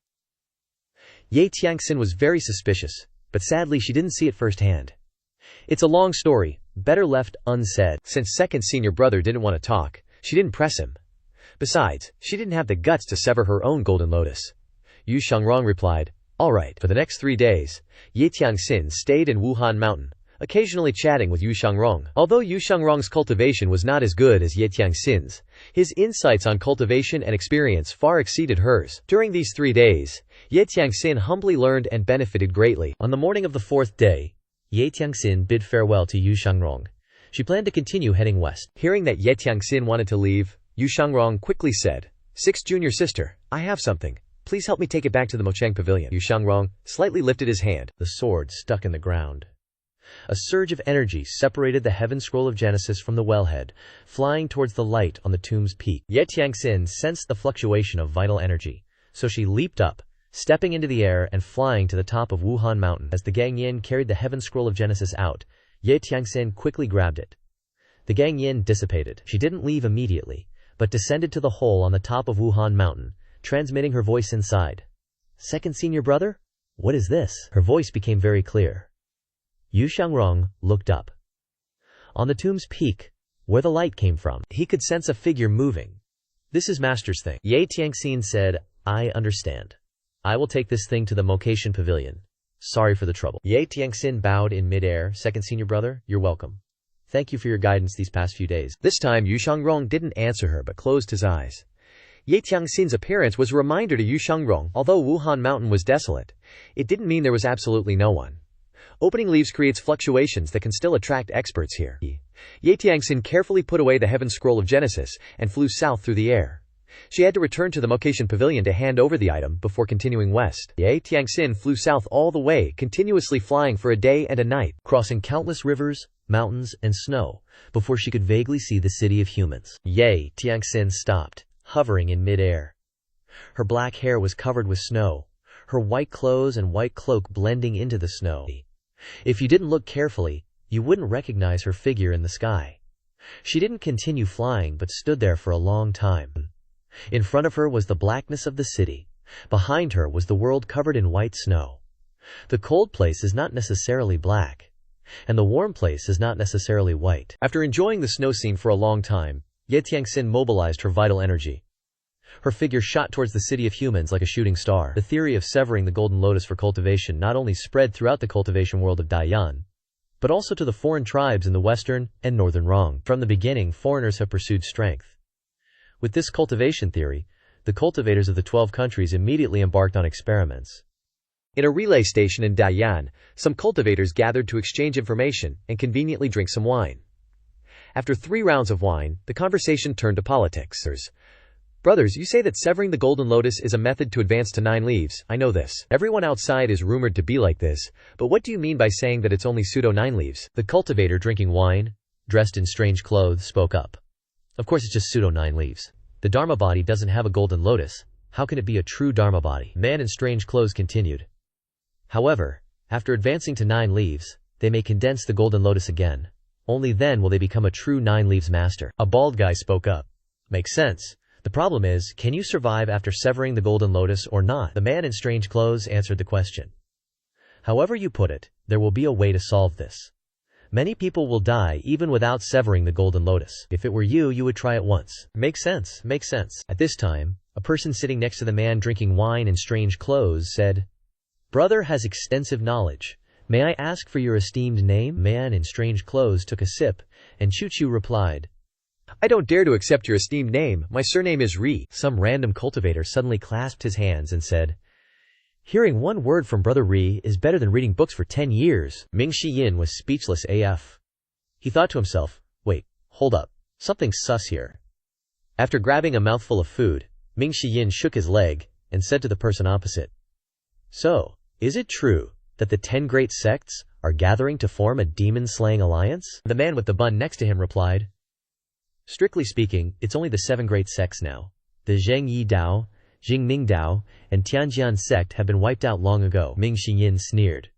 Ye Tiangxin was very suspicious, but sadly she didn't see it firsthand. It's a long story, better left unsaid. Since second senior brother didn't want to talk, she didn't press him. Besides, she didn't have the guts to sever her own golden lotus. Yu Shangrong replied, All right. For the next 3 days, Ye Tiangxin stayed in Wuhan Mountain, occasionally chatting with Yu Shangrong. Although Yu Shangrong's cultivation was not as good as Ye Tiangxin's, his insights on cultivation and experience far exceeded hers. During these 3 days, Ye Tiangxin humbly learned and benefited greatly. On the morning of the 4th day, Ye Tiangxin bid farewell to Yu Shangrong. She planned to continue heading west. Hearing that Ye Tiangxin wanted to leave, Yu Shangrong quickly said, Sixth junior sister, I have something. Please help me take it back to the Mochang Pavilion. Yu Shangrong slightly lifted his hand. The sword stuck in the ground. A surge of energy separated the heaven scroll of Genesis from the wellhead, flying towards the light on the tomb's peak. Ye Tiangxin sensed the fluctuation of vital energy, so she leaped up, stepping into the air and flying to the top of Wuhan Mountain. As the Gang Yin carried the heaven scroll of Genesis out, Ye Tiangxin quickly grabbed it. The Gang Yin dissipated. She didn't leave immediately, but descended to the hole on the top of Wuhan Mountain, transmitting her voice inside. Second senior brother? What is this? Her voice became very clear. Yu Shangrong looked up. On the tomb's peak, where the light came from, he could sense a figure moving. This is Master's thing. Ye Tiangxin said, I understand. I will take this thing to the Mocation Pavilion. Sorry for the trouble. Ye Tiangxin bowed in midair. Second senior brother, you're welcome. Thank you for your guidance these past few days. This time, Yu Shangrong didn't answer her but closed his eyes. Ye Tiangxin's appearance was a reminder to Yu Shangrong. Although Wuhan Mountain was desolate, it didn't mean there was absolutely no one. Opening leaves creates fluctuations that can still attract experts here. Ye Tiangxin carefully put away the heaven scroll of Genesis and flew south through the air. She had to return to the Mocation Pavilion to hand over the item before continuing west. Ye Tiangxin flew south all the way, continuously flying for a day and a night, crossing countless rivers, mountains, and snow, before she could vaguely see the city of humans. Ye Tiangxin stopped, hovering in midair. Her black hair was covered with snow, her white clothes and white cloak blending into the snow. If you didn't look carefully, you wouldn't recognize her figure in the sky. She didn't continue flying but stood there for a long time. In front of her was the blackness of the city. Behind her was the world covered in white snow. The cold place is not necessarily black, and the warm place is not necessarily white. After enjoying the snow scene for a long time, Ye Tiangxin mobilized her vital energy. Her figure shot towards the city of humans like a shooting star. The theory of severing the golden lotus for cultivation not only spread throughout the cultivation world of Daiyan, but also to the foreign tribes in the western and northern Rong. From the beginning, foreigners have pursued strength. With this cultivation theory, the cultivators of the 12 countries immediately embarked on experiments. In a relay station in Daiyan, some cultivators gathered to exchange information and conveniently drink some wine. After 3 rounds of wine, the conversation turned to politics. Brothers, you say that severing the golden lotus is a method to advance to 9 leaves. I know this. Everyone outside is rumored to be like this, but what do you mean by saying that it's only pseudo 9 leaves? The cultivator drinking wine, dressed in strange clothes, spoke up. Of course it's just pseudo 9 leaves. The Dharma body doesn't have a golden lotus. How can it be a true Dharma body? Man in strange clothes continued. However, after advancing to 9 leaves, they may condense the golden lotus again. Only then will they become a true 9 leaves master. A bald guy spoke up. Makes sense. The problem is, can you survive after severing the golden lotus or not? The man in strange clothes answered the question. However you put it, there will be a way to solve this. Many people will die even without severing the golden lotus. If it were you, you would try it once. Makes sense, makes sense. At this time, a person sitting next to the man drinking wine in strange clothes said, Brother has extensive knowledge. May I ask for your esteemed name? Man in strange clothes took a sip, and Chu replied, I don't dare to accept your esteemed name. My surname is Ri. Some random cultivator suddenly clasped his hands and said, Hearing one word from Brother Ri is better than reading books for 10 years. Ming Shiyin was speechless AF. He thought to himself, wait, hold up. Something's sus here. After grabbing a mouthful of food, Ming Shiyin shook his leg and said to the person opposite, So, is it true that the 10 great sects are gathering to form a demon-slaying alliance? The man with the bun next to him replied, Strictly speaking, it's only the 7 great sects now. The Zheng Yi Dao, Jingming Dao, and Tianjian sect have been wiped out long ago. Ming Shiyin sneered.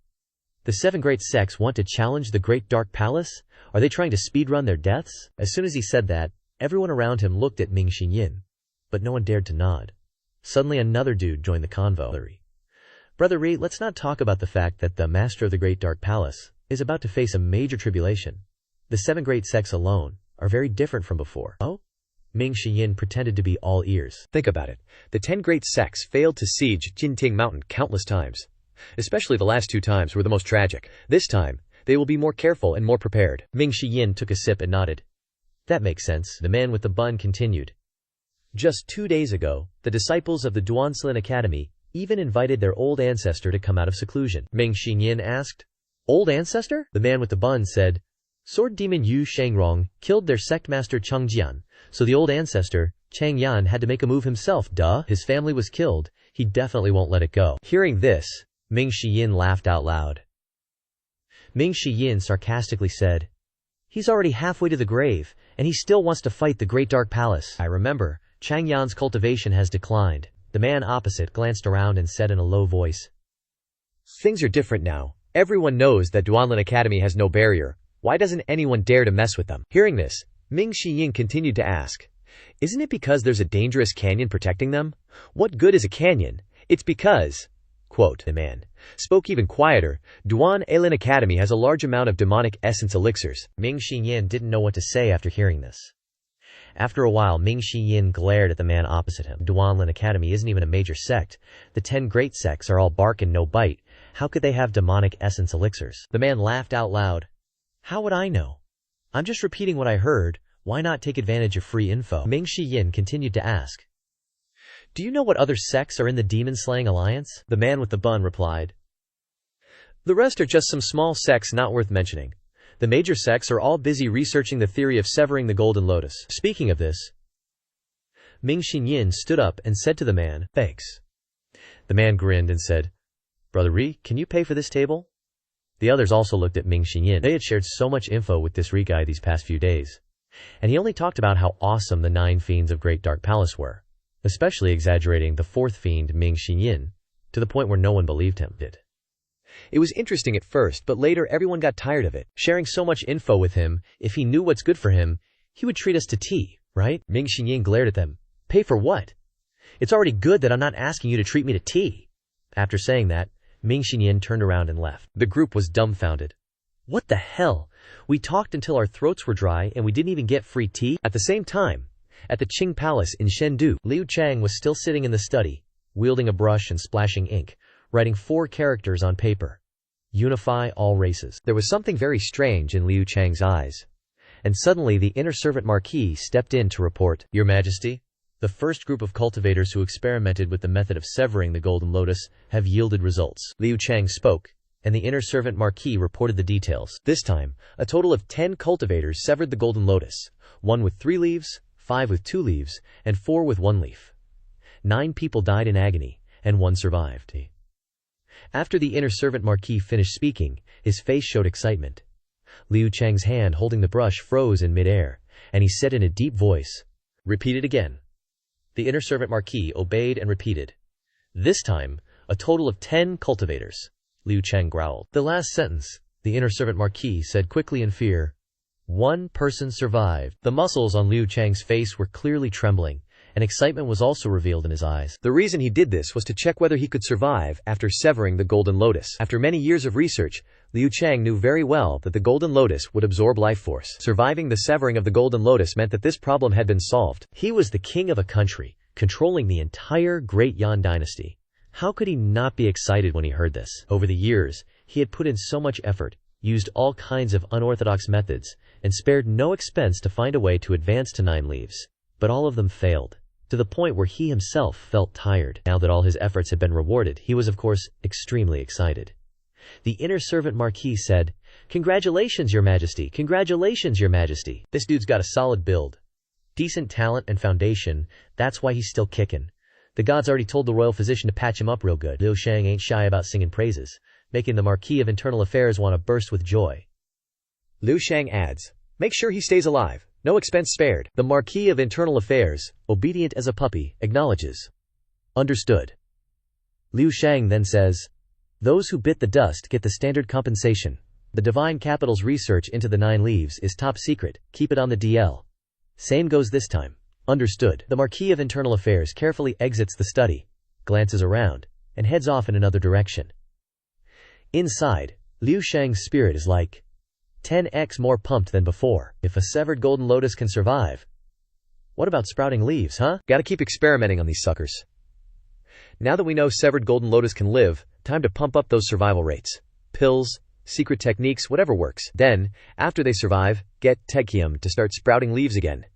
The 7 great sects want to challenge the Great Dark Palace? Are they trying to speedrun their deaths? As soon as he said that, everyone around him looked at Ming Shiyin, but no one dared to nod. Suddenly another dude joined the convo. Brother Ri, let's not talk about the fact that the master of the Great Dark Palace is about to face a major tribulation. The 7 great sects alone are very different from before. Oh? Ming Shiyin pretended to be all ears. Think about it. The 10 great sects failed to siege Jinting Mountain countless times. Especially the last 2 times were the most tragic. This time, they will be more careful and more prepared. Ming Shiyin took a sip and nodded. That makes sense. The man with the bun continued. Just 2 days ago, the disciples of the Duanslin Academy even invited their old ancestor to come out of seclusion. Ming Shiyin asked, Old ancestor? The man with the bun said, Sword demon Yu Shangrong killed their sect master Chengjian, so the old ancestor, Chang Yan, had to make a move himself. Duh, his family was killed. He definitely won't let it go. Hearing this, Ming Shiyin laughed out loud. Ming Shiyin sarcastically said, He's already halfway to the grave, and he still wants to fight the Great Dark Palace. I remember, Chang Yan's cultivation has declined. The man opposite glanced around and said in a low voice, Things are different now. Everyone knows that Duanlin Academy has no barrier. Why doesn't anyone dare to mess with them? Hearing this, Ming Shiyin continued to ask, Isn't it because there's a dangerous canyon protecting them? What good is a canyon? It's because, quote, the man spoke even quieter, Duanlin Academy has a large amount of demonic essence elixirs. Ming Shiyin didn't know what to say after hearing this. After a while, Ming Shiyin glared at the man opposite him. Duanlin Academy isn't even a major sect. The 10 great sects are all bark and no bite. How could they have demonic essence elixirs? The man laughed out loud. How would I know? I'm just repeating what I heard. Why not take advantage of free info? Ming Shiyin continued to ask. Do you know what other sects are in the demon-slaying alliance? The man with the bun replied. The rest are just some small sects not worth mentioning. The major sects are all busy researching the theory of severing the golden lotus. Speaking of this, Ming Shiyin stood up and said to the man, Thanks. The man grinned and said, Brother Ri, can you pay for this table? The others also looked at Ming Shiyin. They had shared so much info with this Ri guy these past few days. And he only talked about how awesome the 9 fiends of Great Dark Palace were, especially exaggerating the 4th fiend, Ming Shiyin, to the point where no one believed him. It was interesting at first, but later everyone got tired of it. Sharing so much info with him, if he knew what's good for him, he would treat us to tea, right? Ming Shiyin glared at them. Pay for what? It's already good that I'm not asking you to treat me to tea. After saying that, Ming Shiyin turned around and left. The group was dumbfounded. What the hell? We talked until our throats were dry and we didn't even get free tea. At the same time, at the Qing Palace in Chengdu, Liu Chang was still sitting in the study, wielding a brush and splashing ink, writing 4 characters on paper. Unify all races. There was something very strange in Liu Chang's eyes. And suddenly the inner servant Marquis stepped in to report, "Your Majesty, the first group of cultivators who experimented with the method of severing the golden lotus have yielded results." Liu Chang spoke, and the inner servant Marquis reported the details. This time, a total of 10 cultivators severed the golden lotus, 1 with 3 leaves, 5 with 2 leaves, and 4 with 1 leaf. 9 people died in agony, and 1 survived. After the inner servant Marquis finished speaking, his face showed excitement. Liu Chang's hand holding the brush froze in midair, and he said in a deep voice, "Repeat it again." The inner servant Marquis obeyed and repeated. This time, a total of 10 cultivators. Liu Chang growled. The last sentence, the inner servant Marquis said quickly in fear. 1 person survived. The muscles on Liu Chang's face were clearly trembling, and excitement was also revealed in his eyes. The reason he did this was to check whether he could survive after severing the golden lotus. After many years of research, Liu Chang knew very well that the golden lotus would absorb life force. Surviving the severing of the golden lotus meant that this problem had been solved. He was the king of a country, controlling the entire Great Yan dynasty. How could he not be excited when he heard this? Over the years, he had put in so much effort, used all kinds of unorthodox methods, and spared no expense to find a way to advance to 9 leaves. But all of them failed, to the point where he himself felt tired. Now that all his efforts had been rewarded, he was of course extremely excited. The inner servant Marquis said, "Congratulations, Your Majesty, congratulations, Your Majesty. This dude's got a solid build. Decent talent and foundation, that's why he's still kicking. The gods already told the royal physician to patch him up real good." Liu Chang ain't shy about singing praises, making the Marquis of Internal Affairs want to burst with joy. Liu Chang adds, "Make sure he stays alive. No expense spared." The Marquis of Internal Affairs, obedient as a puppy, acknowledges. "Understood." Liu Chang then says, "Those who bit the dust get the standard compensation. The Divine Capital's research into the 9 leaves is top secret. Keep it on the DL. Same goes this time." Understood. The Marquis of Internal Affairs carefully exits the study, glances around, and heads off in another direction. Inside, Liu Shang's spirit is like 10x more pumped than before. If a severed golden lotus can survive, what about sprouting leaves, huh? Gotta keep experimenting on these suckers. Now that we know severed golden lotus can live, time to pump up those survival rates. Pills, secret techniques, whatever works. Then, after they survive, get Techium to start sprouting leaves again.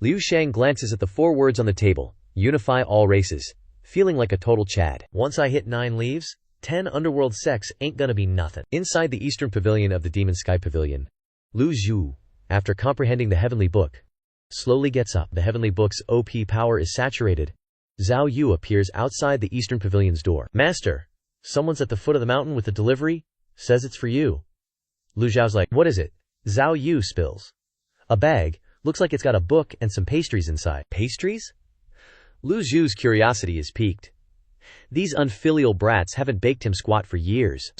Liu Shang glances at the 4 words on the table, "Unify all races," feeling like a total Chad. Once I hit 9 leaves, 10 underworld sects ain't gonna be nothing. Inside the eastern pavilion of the Evil Sky Pavilion, Lu Zhou, after comprehending the heavenly book, slowly gets up. The heavenly book's OP power is saturated. Zhao Yu appears outside the eastern pavilion's door. "Master, someone's at the foot of the mountain with a delivery. Says it's for you." Lu Zhao's like, "What is it?" Zhao Yu spills a bag. Looks like it's got a book and some pastries inside. Pastries? Lu Zhou's curiosity is piqued. These unfilial brats haven't baked him squat for years.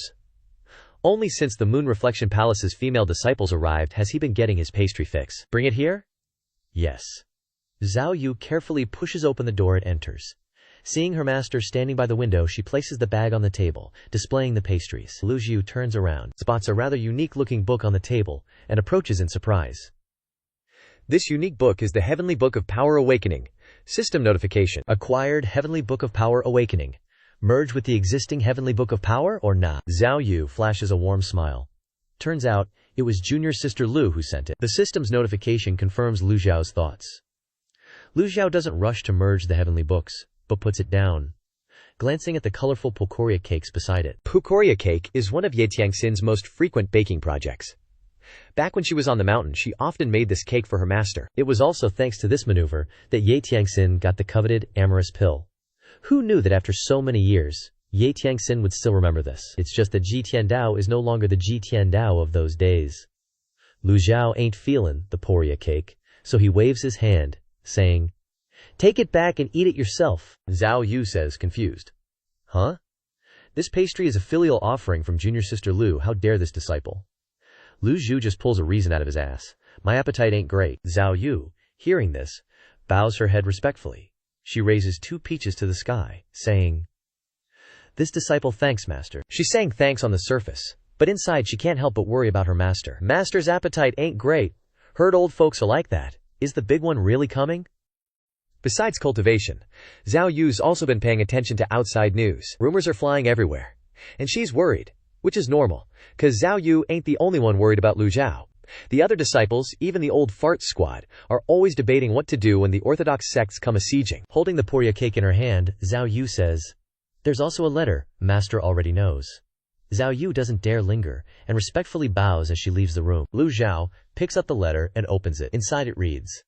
Only since the Moon Reflection Palace's female disciples arrived has he been getting his pastry fix. "Bring it here?" "Yes." Zhao Yu carefully pushes open the door and enters. Seeing her master standing by the window, she places the bag on the table, displaying the pastries. Lu Zhou turns around, spots a rather unique-looking book on the table, and approaches in surprise. This unique book is the Heavenly Book of Power Awakening. System notification. Acquired Heavenly Book of Power Awakening. Merge with the existing Heavenly Book of Power or not? Zhao Yu flashes a warm smile. Turns out, it was junior sister Lu who sent it. The system's notification confirms Lu Zhao's thoughts. Lu Zhao doesn't rush to merge the heavenly books, but puts it down, glancing at the colorful pukoria cakes beside it. Pukoria cake is one of Ye Tiangxin's most frequent baking projects. Back when she was on the mountain, she often made this cake for her master. It was also thanks to this maneuver that Ye Tiangxin got the coveted amorous pill. Who knew that after so many years, Ye Tiangxin would still remember this? It's just that Ji Tiandao is no longer the Ji Tiandao of those days. Lu Zhao ain't feelin' the poria cake, so he waves his hand, saying, "Take it back and eat it yourself." Zhao Yu says, confused. "Huh? This pastry is a filial offering from junior sister Lu. How dare this disciple?" Lu Zhou just pulls a reason out of his ass. "My appetite ain't great." Zhao Yu, hearing this, bows her head respectfully. She raises 2 peaches to the sky, saying, "This disciple thanks, master." She's saying thanks on the surface, But inside she can't help but worry about her master. Master's appetite ain't great. Heard old folks are like that. Is the big one really coming? Besides cultivation, Zhao Yu's also been paying attention to outside news. Rumors are flying everywhere. And she's worried, which is normal, cause Zhao Yu ain't the only one worried about Lu Zhou. The other disciples, even the old fart squad, are always debating what to do when the orthodox sects come a-sieging. Holding the Porya cake in her hand, Zhao Yu says, "There's also a letter, Master already knows." Zhao Yu doesn't dare linger, and respectfully bows as she leaves the room. Lu Zhou picks up the letter and opens it. Inside it reads,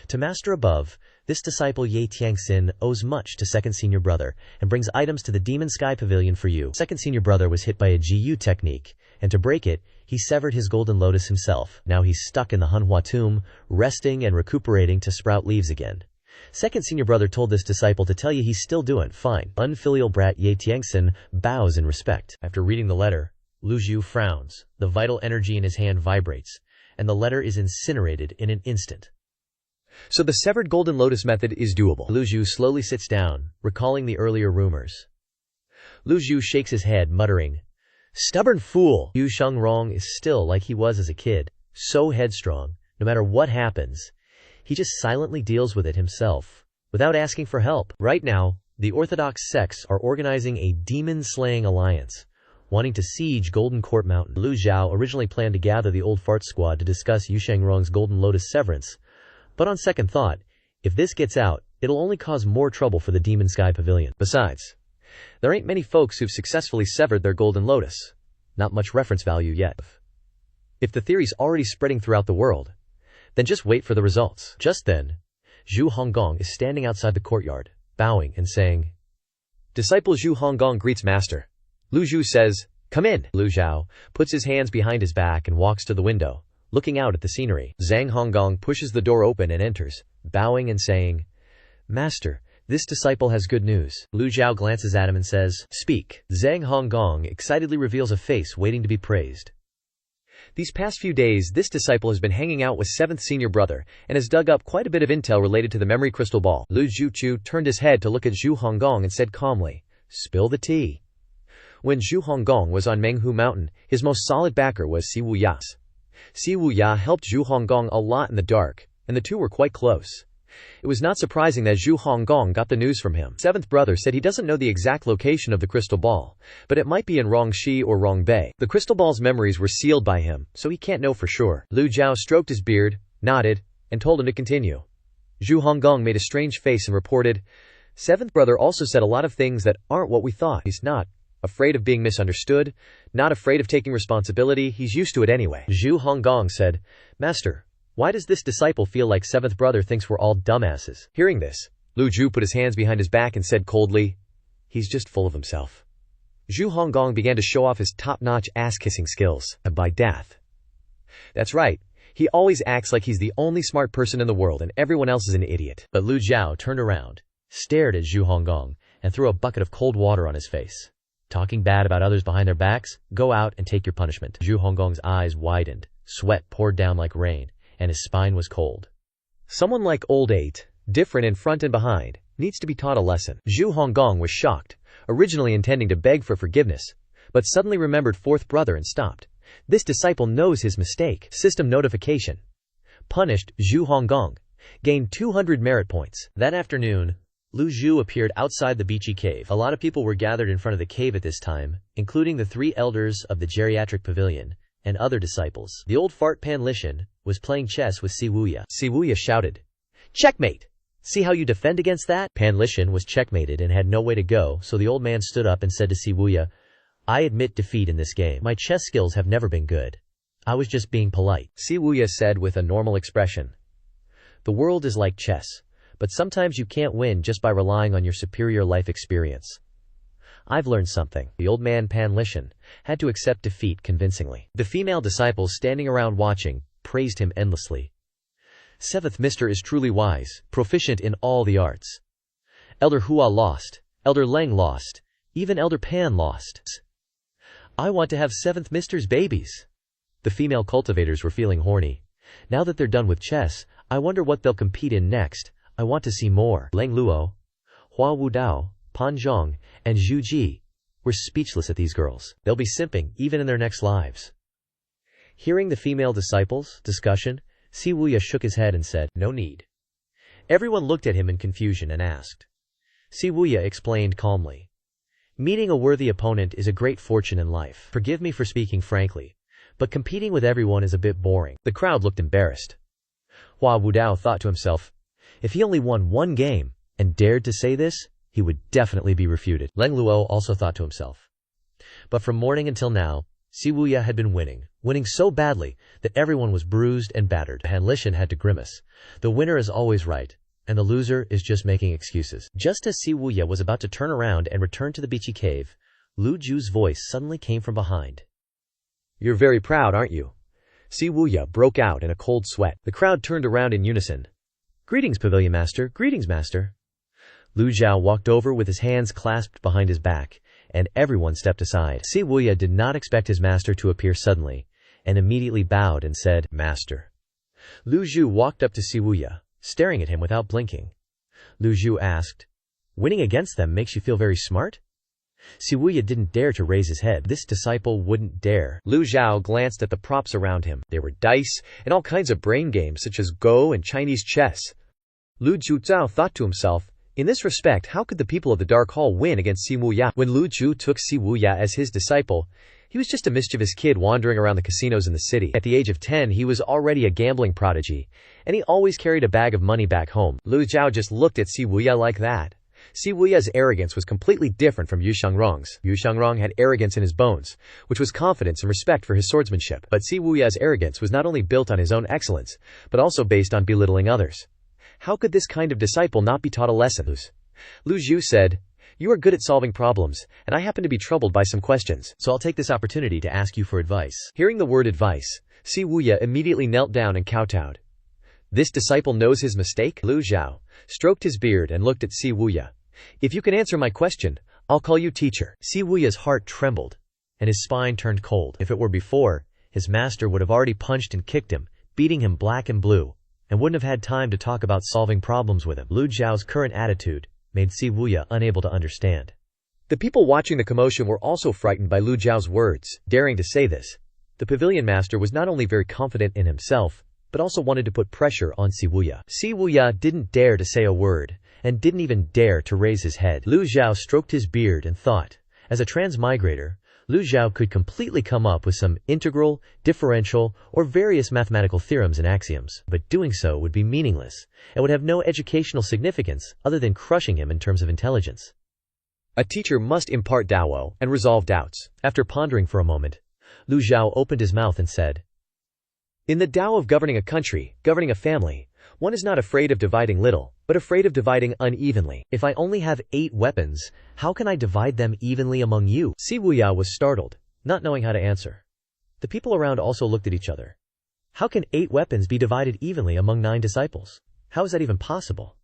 "To Master above, this disciple Ye Tiangxin owes much to second senior brother, and brings items to the Demon Sky Pavilion for you. Second senior brother was hit by a GU technique, and to break it, he severed his golden lotus himself. Now he's stuck in the Manhwa tomb, resting and recuperating to sprout leaves again. Second senior brother told this disciple to tell you he's still doing fine." Unfilial brat Ye Tiangxin bows in respect. After reading the letter, Lu Zhou frowns, the vital energy in his hand vibrates, and the letter is incinerated in an instant. So the severed golden lotus method is doable. Lu Zhou slowly sits down, recalling the earlier rumors. Lu Zhou shakes his head, muttering, "Stubborn fool!" Yu Shengrong is still like he was as a kid, so headstrong, no matter what happens. He just silently deals with it himself, without asking for help. Right now, the orthodox sects are organizing a demon-slaying alliance, wanting to siege Golden Court Mountain. Lu Zhou originally planned to gather the old fart squad to discuss Yu Shengrong's Golden Lotus severance, but on second thought, if this gets out, it'll only cause more trouble for the Demon Sky Pavilion. Besides, there ain't many folks who've successfully severed their Golden Lotus. Not much reference value yet. If the theory's already spreading throughout the world, then just wait for the results. Just then, Zhu Honggong is standing outside the courtyard, bowing and saying, "Disciple Zhu Honggong greets Master." Lu Zhou says, "Come in." Lu Zhou puts his hands behind his back and walks to the window, looking out at the scenery. Zhang Honggong pushes the door open and enters, bowing and saying, "Master, this disciple has good news." Lu Zhou glances at him and says, "Speak." Zhang Honggong excitedly reveals a face waiting to be praised. These past few days, this disciple has been hanging out with 7th senior brother and has dug up quite a bit of intel related to the memory crystal ball. Lu Zhuchu turned his head to look at Zhu Honggong and said calmly, "Spill the tea." When Zhu Honggong was on Menghu Mountain, his most solid backer was Si Wuya. Si Wuya helped Zhu Honggong a lot in the dark, and the two were quite close. It was not surprising that Zhu Honggong got the news from him. 7th brother said he doesn't know the exact location of the crystal ball, but it might be in Rongxi or Rongbei. The crystal ball's memories were sealed by him, so he can't know for sure. Lu Zhou stroked his beard, nodded, and told him to continue. Zhu Honggong made a strange face and reported, "7th brother also said a lot of things that aren't what we thought. He's not afraid of being misunderstood, not afraid of taking responsibility, he's used to it anyway." Zhu Honggong said, "Master, why does this disciple feel like 7th brother thinks we're all dumbasses?" Hearing this, Lu Zhou put his hands behind his back and said coldly, "He's just full of himself." Zhu Honggong began to show off his top-notch ass-kissing skills, and by death. That's right, he always acts like he's the only smart person in the world and everyone else is an idiot. But Lu Zhou turned around, stared at Zhu Honggong, and threw a bucket of cold water on his face. "Talking bad about others behind their backs? Go out and take your punishment." Zhu Honggong's eyes widened, sweat poured down like rain, and his spine was cold. Someone like old 8, different in front and behind, needs to be taught a lesson. Zhu Honggong was shocked, originally intending to beg for forgiveness, but suddenly remembered 4th brother and stopped. This disciple knows his mistake. System notification. Punished, Zhu Honggong. Gained 200 merit points. That afternoon, Lu Zhou appeared outside the beachy cave. A lot of people were gathered in front of the cave at this time, including the 3 elders of the geriatric pavilion, and other disciples. The old fart Pan Lishan was playing chess with Si Wuya. Si Wuya shouted, "Checkmate! See how you defend against that?" Pan Lishan was checkmated and had no way to go, so the old man stood up and said to Si Wuya, "I admit defeat in this game. My chess skills have never been good. I was just being polite." Si Wuya said with a normal expression, "The world is like chess, but sometimes you can't win just by relying on your superior life experience. I've learned something." The old man Pan Lishan had to accept defeat convincingly. The female disciples standing around watching praised him endlessly. 7th Mister is truly wise, proficient in all the arts. Elder Hua lost, Elder Leng lost, even Elder Pan lost. I want to have 7th Mister's babies. The female cultivators were feeling horny. Now that they're done with chess, I wonder what they'll compete in next. I want to see more. Leng Luo, Hua Wudao, Pan Zhong, and Zhu Ji We're speechless at these girls. They'll be simping, even in their next lives. Hearing the female disciples' discussion, Siwuya shook his head and said, "No need." Everyone looked at him in confusion and asked. Siwuya explained calmly. Meeting a worthy opponent is a great fortune in life. Forgive me for speaking frankly, but competing with everyone is a bit boring. The crowd looked embarrassed. Hua Wudao thought to himself, if he only won one game and dared to say this, he would definitely be refuted. Leng Luo also thought to himself. But from morning until now, Siwuya had been winning so badly that everyone was bruised and battered. Han Lishan had to grimace. The winner is always right, and the loser is just making excuses. Just as Siwuya was about to turn around and return to the beachy cave, Lu Zhou's voice suddenly came from behind. "You're very proud, aren't you?" Siwuya broke out in a cold sweat. The crowd turned around in unison. "Greetings, Pavilion Master. Greetings, Master." Lu Zhou walked over with his hands clasped behind his back, and everyone stepped aside. Siwuya did not expect his master to appear suddenly, and immediately bowed and said, "Master." Lu Zhou walked up to Siwuya, staring at him without blinking. Lu Zhou asked, "Winning against them makes you feel very smart?" Siwuya didn't dare to raise his head. This disciple wouldn't dare. Lu Zhou glanced at the props around him. There were dice and all kinds of brain games such as Go and Chinese chess. Lu Zhou thought to himself, in this respect, how could the people of the Dark Hall win against Siwuya? When Lu Zhou took Siwuya as his disciple, he was just a mischievous kid wandering around the casinos in the city. At the age of 10, he was already a gambling prodigy, and he always carried a bag of money back home. Lu Zhou just looked at Siwuya like that. Siwuya's arrogance was completely different from Yu Shangrong's. Yu Shangrong had arrogance in his bones, which was confidence and respect for his swordsmanship. But Siwuya's arrogance was not only built on his own excellence, but also based on belittling others. How could this kind of disciple not be taught a lesson? Lu Zhou said, "You are good at solving problems, and I happen to be troubled by some questions, so I'll take this opportunity to ask you for advice." Hearing the word advice, Siwuya immediately knelt down and kowtowed. This disciple knows his mistake? Lu Zhou stroked his beard and looked at Siwuya. "If you can answer my question, I'll call you teacher." Siwuya's heart trembled, and his spine turned cold. If it were before, his master would have already punched and kicked him, beating him black and blue, and wouldn't have had time to talk about solving problems with him. Lu Zhao's current attitude made Siwuya unable to understand. The people watching the commotion were also frightened by Lu Zhao's words. Daring to say this, the pavilion master was not only very confident in himself, but also wanted to put pressure on Siwuya. Siwuya didn't dare to say a word, and didn't even dare to raise his head. Lu Zhou stroked his beard and thought, as a transmigrator, Lu Zhou could completely come up with some integral, differential, or various mathematical theorems and axioms, but doing so would be meaningless, and would have no educational significance other than crushing him in terms of intelligence. A teacher must impart Dao and resolve doubts. After pondering for a moment, Lu Zhou opened his mouth and said, "In the Dao of governing a country, governing a family, one is not afraid of dividing little, but afraid of dividing unevenly. If I only have 8 weapons, how can I divide them evenly among you?" Siwuya was startled, not knowing how to answer. The people around also looked at each other. How can 8 weapons be divided evenly among 9 disciples? How is that even possible?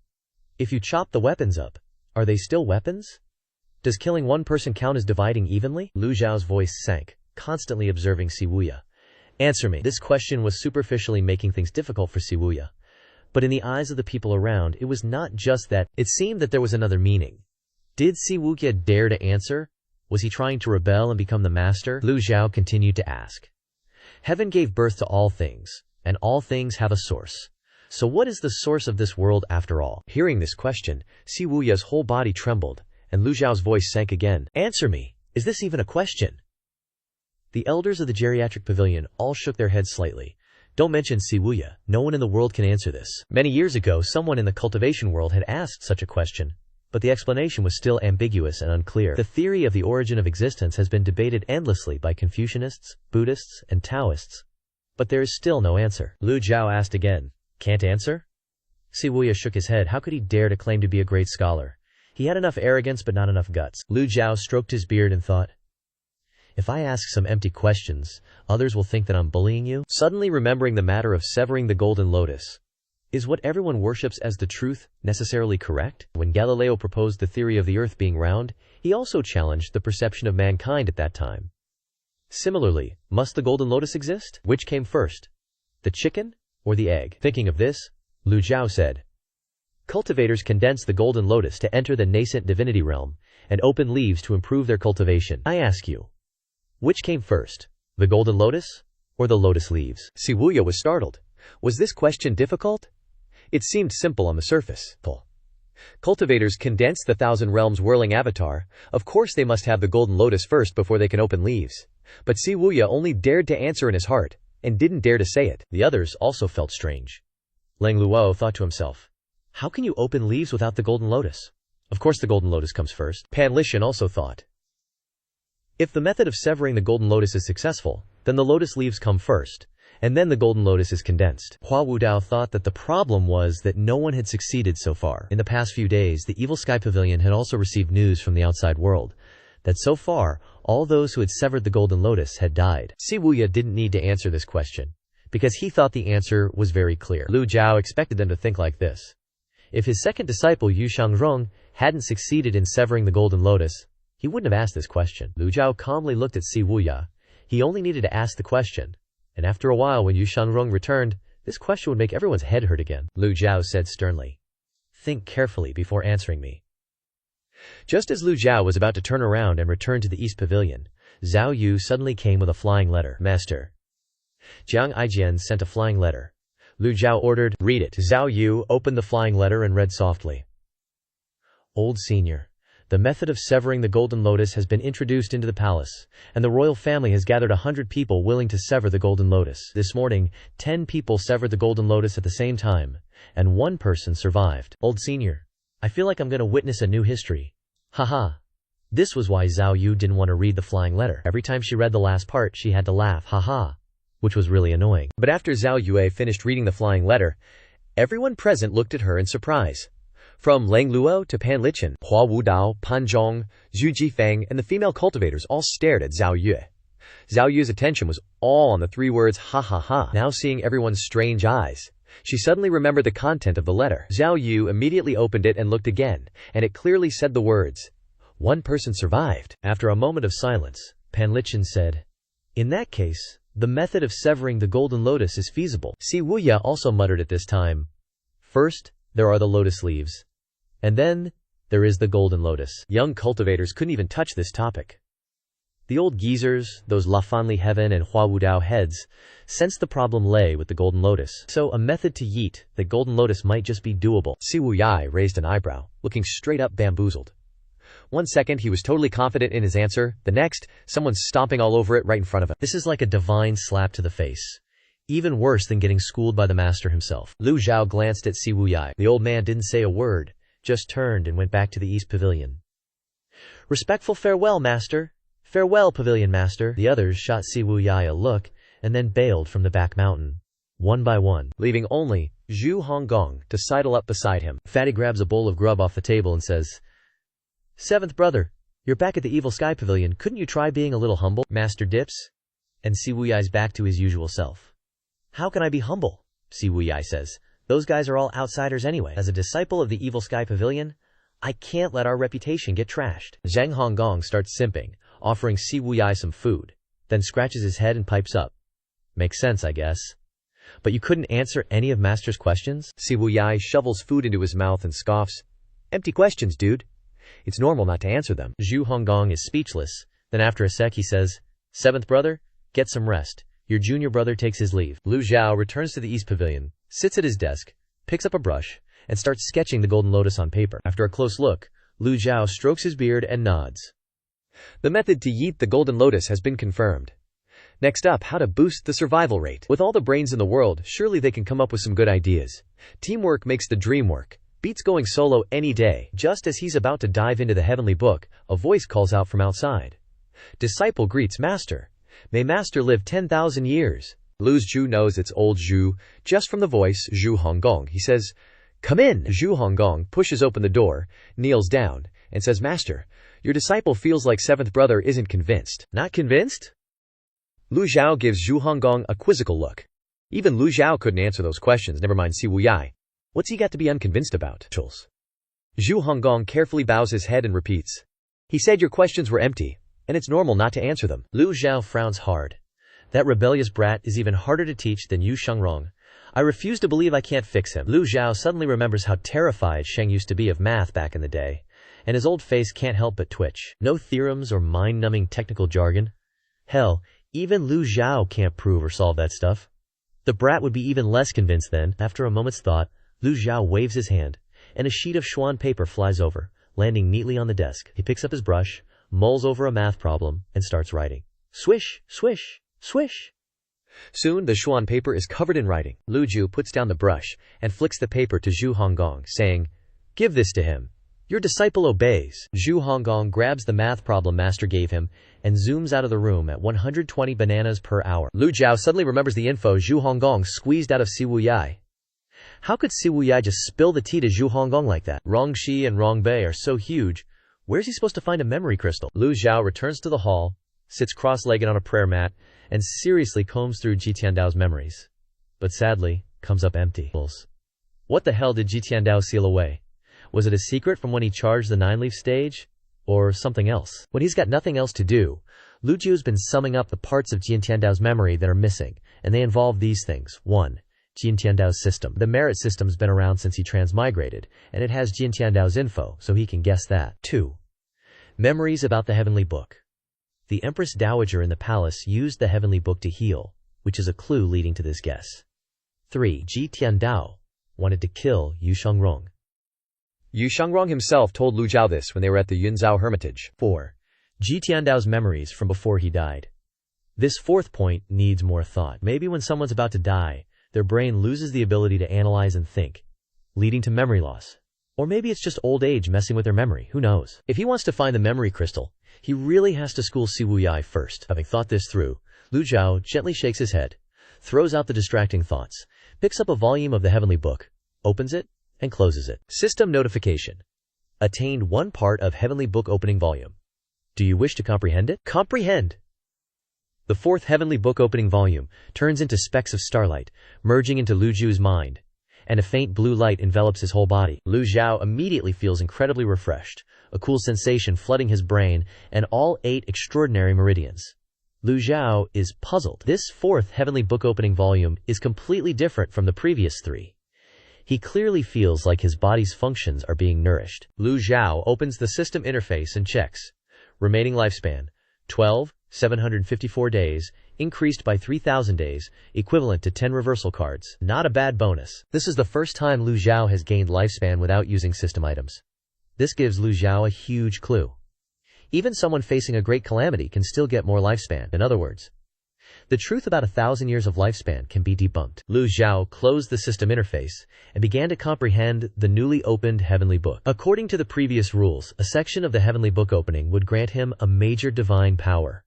If you chop the weapons up, are they still weapons? Does killing one person count as dividing evenly? Lu Zhao's voice sank, constantly observing Siwuya. "Answer me." This question was superficially making things difficult for Siwuya. But in the eyes of the people around, it was not just that. It seemed that there was another meaning. Did Siwuya dare to answer? Was he trying to rebel and become the master? Lu Zhou continued to ask. "Heaven gave birth to all things, and all things have a source. So what is the source of this world after all?" Hearing this question, Siwuya's whole body trembled, and Lu Zhao's voice sank again. "Answer me. Is this even a question?" The elders of the geriatric pavilion all shook their heads slightly. Don't mention Siwuya, no one in the world can answer this. Many years ago, someone in the cultivation world had asked such a question, but the explanation was still ambiguous and unclear. The theory of the origin of existence has been debated endlessly by Confucianists, Buddhists, and Taoists, but there is still no answer. Lu Zhou asked again, "Can't answer?" Siwuya shook his head. How could he dare to claim to be a great scholar? He had enough arrogance but not enough guts. Lu Zhou stroked his beard and thought, "If I ask some empty questions, others will think that I'm bullying you." Suddenly remembering the matter of severing the golden lotus. Is what everyone worships as the truth necessarily correct? When Galileo proposed the theory of the earth being round, he also challenged the perception of mankind at that time. Similarly, must the golden lotus exist? Which came first? The chicken or the egg? Thinking of this, Lu Zhou said, Cultivators condense the golden lotus to enter the nascent divinity realm, and open leaves to improve their cultivation. I ask you, which came first, the golden lotus or the lotus leaves? Shibuya was startled. Was this question difficult? It seemed simple on the surface. Cultivators condense the thousand realms whirling avatar. Of course they must have the golden lotus first before they can open leaves. But Shibuya only dared to answer in his heart, and didn't dare to say it. The others also felt strange. Lang Luo thought to himself, how can you open leaves without the golden lotus? Of course the golden lotus comes first. Pan Lishan also thought, if the method of severing the golden lotus is successful, then the lotus leaves come first, and then the golden lotus is condensed. Hua Wudao thought that the problem was that no one had succeeded so far. In the past few days, the Evil Sky Pavilion had also received news from the outside world that so far, all those who had severed the golden lotus had died. Shibuya didn't need to answer this question, because he thought the answer was very clear. Lu Zhou expected them to think like this. If his second disciple Yu Shangrong hadn't succeeded in severing the golden lotus, he wouldn't have asked this question. Lu Zhou calmly looked at Shibuya. He only needed to ask the question, and after a while when Yu Shangrong returned, this question would make everyone's head hurt again. Lu Zhou said sternly, think carefully before answering me. Just as Lu Zhou was about to turn around and return to the East Pavilion, Zhao Yu suddenly came with a flying letter. Master. Jiang Aijian sent a flying letter. Lu Zhou ordered, read it. Zhao Yu opened the flying letter and read softly. Old Senior. The method of severing the golden lotus has been introduced into the palace, and the royal family has gathered 100 people willing to sever the golden lotus. This morning, 10 people severed the golden lotus at the same time, and 1 person survived. Old Senior. I feel like I'm going to witness a new history. Haha. This was why Zhao Yu didn't want to read the flying letter. Every time she read the last part, she had to laugh, haha, which was really annoying. But after Zhao Yue finished reading the flying letter, everyone present looked at her in surprise. From Lang Luo to Pan Lichan, Hua Wudao, Pan Zhong, Zhu Jifeng, and the female cultivators all stared at Zhao Yue. Zhao Yue's attention was all on the 3 words ha ha ha. Now seeing everyone's strange eyes, she suddenly remembered the content of the letter. Zhao Yu immediately opened it and looked again, and it clearly said the words, 1 person survived. After a moment of silence, Pan Lichan said, in that case, the method of severing the golden lotus is feasible. Si Wuya also muttered at this time, first, there are the lotus leaves. And then, there is the golden lotus. Young cultivators couldn't even touch this topic. The old geezers, those La Fanli Heaven and Hua Wudao heads, sensed the problem lay with the golden lotus. So a method to yeet the golden lotus might just be doable. Si Wuyai raised an eyebrow, looking straight up bamboozled. 1 second he was totally confident in his answer, the next, someone's stomping all over it right in front of him. This is like a divine slap to the face. Even worse than getting schooled by the master himself. Lu Zhou glanced at Si Wuyai. The old man didn't say a word, just turned and went back to the East Pavilion. Respectful farewell, master. Farewell, Pavilion Master. The others shot Si Wuyai a look, and then bailed from the back mountain, one by one, leaving only Zhu Honggong to sidle up beside him. Fatty grabs a bowl of grub off the table and says, 7th brother, you're back at the Evil Sky Pavilion. Couldn't you try being a little humble? Master dips, and Si Wuyai's back to his usual self. How can I be humble? Si Wuyai says. Those guys are all outsiders anyway. As a disciple of the Evil Sky Pavilion, I can't let our reputation get trashed. Zhang Honggong starts simping, offering Si Wuyai some food, then scratches his head and pipes up. Makes sense, I guess. But you couldn't answer any of Master's questions? Si Wuyai shovels food into his mouth and scoffs. Empty questions, dude. It's normal not to answer them. Zhu Honggong is speechless. Then after a sec he says, 7th brother, get some rest. Your junior brother takes his leave. Lu Zhou returns to the East Pavilion, sits at his desk, picks up a brush, and starts sketching the golden lotus on paper. After a close look, Lu Zhou strokes his beard and nods. The method to yeet the golden lotus has been confirmed. Next up, how to boost the survival rate. With all the brains in the world, surely they can come up with some good ideas. Teamwork makes the dream work. Beats going solo any day. Just as he's about to dive into the heavenly book, a voice calls out from outside. Disciple greets Master. May Master live 10,000 years. Lu Zhou knows it's old Zhu, just from the voice, Zhu Honggong. He says, come in. Zhu Honggong pushes open the door, kneels down, and says, Master, your disciple feels like 7th brother isn't convinced. Not convinced? Lu Zhou gives Zhu Honggong a quizzical look. Even Lu Zhou couldn't answer those questions, never mind Si Wuyai. What's he got to be unconvinced about? Zhu Honggong carefully bows his head and repeats. He said your questions were empty, and it's normal not to answer them. Lu Zhou frowns hard. That rebellious brat is even harder to teach than Yu Shangrong. I refuse to believe I can't fix him. Lu Zhou suddenly remembers how terrified Sheng used to be of math back in the day, and his old face can't help but twitch. No theorems or mind-numbing technical jargon. Hell, even Lu Zhou can't prove or solve that stuff. The brat would be even less convinced then. After a moment's thought, Lu Zhou waves his hand, and a sheet of Xuan paper flies over, landing neatly on the desk. He picks up his brush, mulls over a math problem, and starts writing. Swish, swish, swish. Soon, the Xuan paper is covered in writing. Lu Zhou puts down the brush and flicks the paper to Zhu Honggong, saying, "Give this to him. Your disciple obeys." Zhu Honggong grabs the math problem master gave him and zooms out of the room at 120 bananas per hour. Lu Zhou suddenly remembers the info Zhu Honggong squeezed out of Si Wuyai. How could Si Wuyai just spill the tea to Zhu Honggong like that? Rongxi and Rongbei are so huge. Where's he supposed to find a memory crystal? Lu Zhou returns to the hall, sits cross-legged on a prayer mat, and seriously combs through Ji Tiandao's memories. But sadly, comes up empty. What the hell did Ji Tiandao seal away? Was it a secret from when he charged the nine-leaf stage? Or something else? When he's got nothing else to do, Lu Zhou's been summing up the parts of Ji Tiandao's memory that are missing, and they involve these things. 1. Ji Tiandao's system. The merit system's been around since he transmigrated, and it has Ji Tiandao's info, so he can guess that. 2. Memories about the heavenly book. The Empress Dowager in the palace used the heavenly book to heal, which is a clue leading to this guess. 3. Ji Tiandao wanted to kill Yu Shangrong. Yu Shangrong himself told Lu Zhou this when they were at the Yunzhao Hermitage. 4. Ji Tiandao's memories from before he died. This fourth point needs more thought. Maybe when someone's about to die, their brain loses the ability to analyze and think, leading to memory loss. Or maybe it's just old age messing with their memory, who knows? If he wants to find the memory crystal, he really has to school Si Wuyai first. Having thought this through, Lu Zhou gently shakes his head, throws out the distracting thoughts, picks up a volume of the heavenly book, opens it, and closes it. System notification. Attained one part of heavenly book opening volume. Do you wish to comprehend it? Comprehend! The fourth heavenly book opening volume turns into specks of starlight, merging into Lu Zhou's mind, and a faint blue light envelops his whole body. Lu Zhou immediately feels incredibly refreshed, a cool sensation flooding his brain and all 8 extraordinary meridians. Lu Zhou is puzzled. This fourth heavenly book opening volume is completely different from the previous 3. He clearly feels like his body's functions are being nourished. Lu Zhou opens the system interface and checks. Remaining lifespan, 12,754 days, increased by 3,000 days, equivalent to 10 reversal cards. Not a bad bonus. This is the first time Lu Zhou has gained lifespan without using system items. This gives Lu Zhou a huge clue. Even someone facing a great calamity can still get more lifespan. In other words, the truth about 1,000 years of lifespan can be debunked. Lu Zhou closed the system interface and began to comprehend the newly opened heavenly book. According to the previous rules, a section of the heavenly book opening would grant him a major divine power.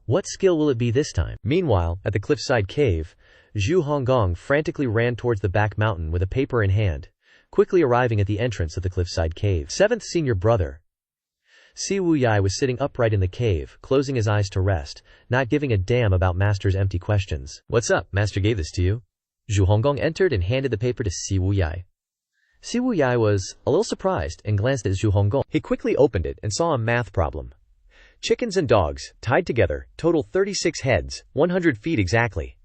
What skill will it be this time? Meanwhile, at the cliffside cave, Zhu Honggong frantically ran towards the back mountain with a paper in hand, quickly arriving at the entrance of the cliffside cave. 7th senior brother. Si Wuyai was sitting upright in the cave, closing his eyes to rest, not giving a damn about Master's empty questions. What's up? Master gave this to you? Zhu Honggong entered and handed the paper to Si Wuyai. Si Wuyai was a little surprised and glanced at Zhu Honggong. He quickly opened it and saw a math problem. Chickens and dogs, tied together, total 36 heads, 100 feet exactly.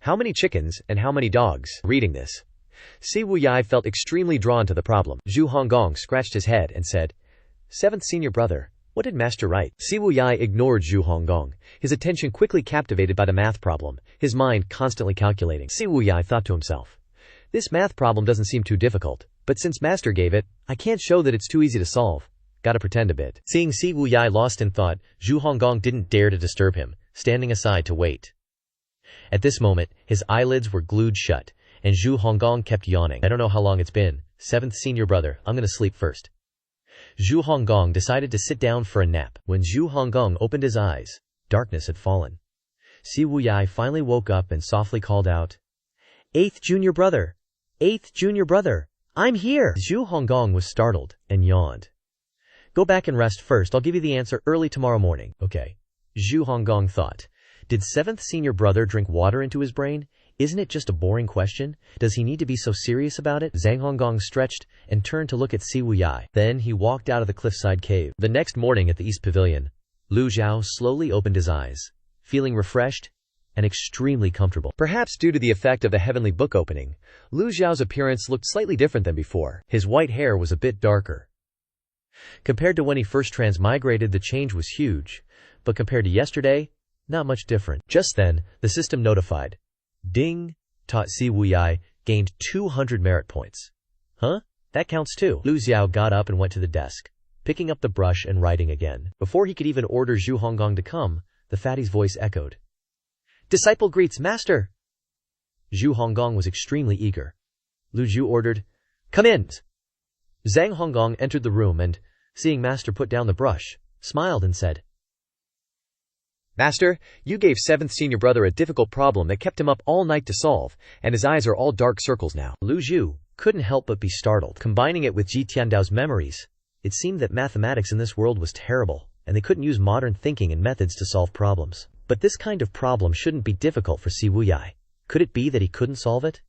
How many chickens and how many dogs? Reading this, Si Wuyai felt extremely drawn to the problem. Zhu Honggong scratched his head and said, 7th senior brother, what did Master write? Si Wuyai ignored Zhu Honggong, his attention quickly captivated by the math problem, his mind constantly calculating. Si Wuyai thought to himself, this math problem doesn't seem too difficult, but since Master gave it, I can't show that it's too easy to solve. Gotta pretend a bit. Seeing Si Wuyai lost in thought, Zhu Honggong didn't dare to disturb him, standing aside to wait. At this moment, his eyelids were glued shut, and Zhu Honggong kept yawning. I don't know how long it's been. 7th senior brother, I'm gonna sleep first. Zhu Honggong decided to sit down for a nap. When Zhu Honggong opened his eyes, darkness had fallen. Si Wuyai finally woke up and softly called out, 8th junior brother! 8th junior brother! I'm here! Zhu Honggong was startled and yawned. Go back and rest first. I'll give you the answer early tomorrow morning. Okay. Zhu Honggong thought. Did 7th senior brother drink water into his brain? Isn't it just a boring question? Does he need to be so serious about it? Zhang Honggong stretched and turned to look at Si Wuyai. Then he walked out of the cliffside cave. The next morning at the East Pavilion, Lu Zhou slowly opened his eyes, feeling refreshed and extremely comfortable. Perhaps due to the effect of the heavenly book opening, Lu Zhou's appearance looked slightly different than before. His white hair was a bit darker. Compared to when he first transmigrated, the change was huge, but compared to yesterday, not much different. Just then, the system notified. Ding! Taught Si Wuyai gained 200 merit points. Huh? That counts too. Lu Zhou got up and went to the desk, picking up the brush and writing again. Before he could even order Zhu Honggong to come, the fatty's voice echoed. Disciple greets master! Zhu Honggong was extremely eager. Lu Zhou ordered, Come in! Zhang Honggong entered the room and, seeing master put down the brush, smiled and said, Master, you gave 7th senior brother a difficult problem that kept him up all night to solve, and his eyes are all dark circles now. Lu Zhou couldn't help but be startled. Combining it with Ji Tiandao's memories, it seemed that mathematics in this world was terrible, and they couldn't use modern thinking and methods to solve problems. But this kind of problem shouldn't be difficult for Si Wuyai. Could it be that he couldn't solve it?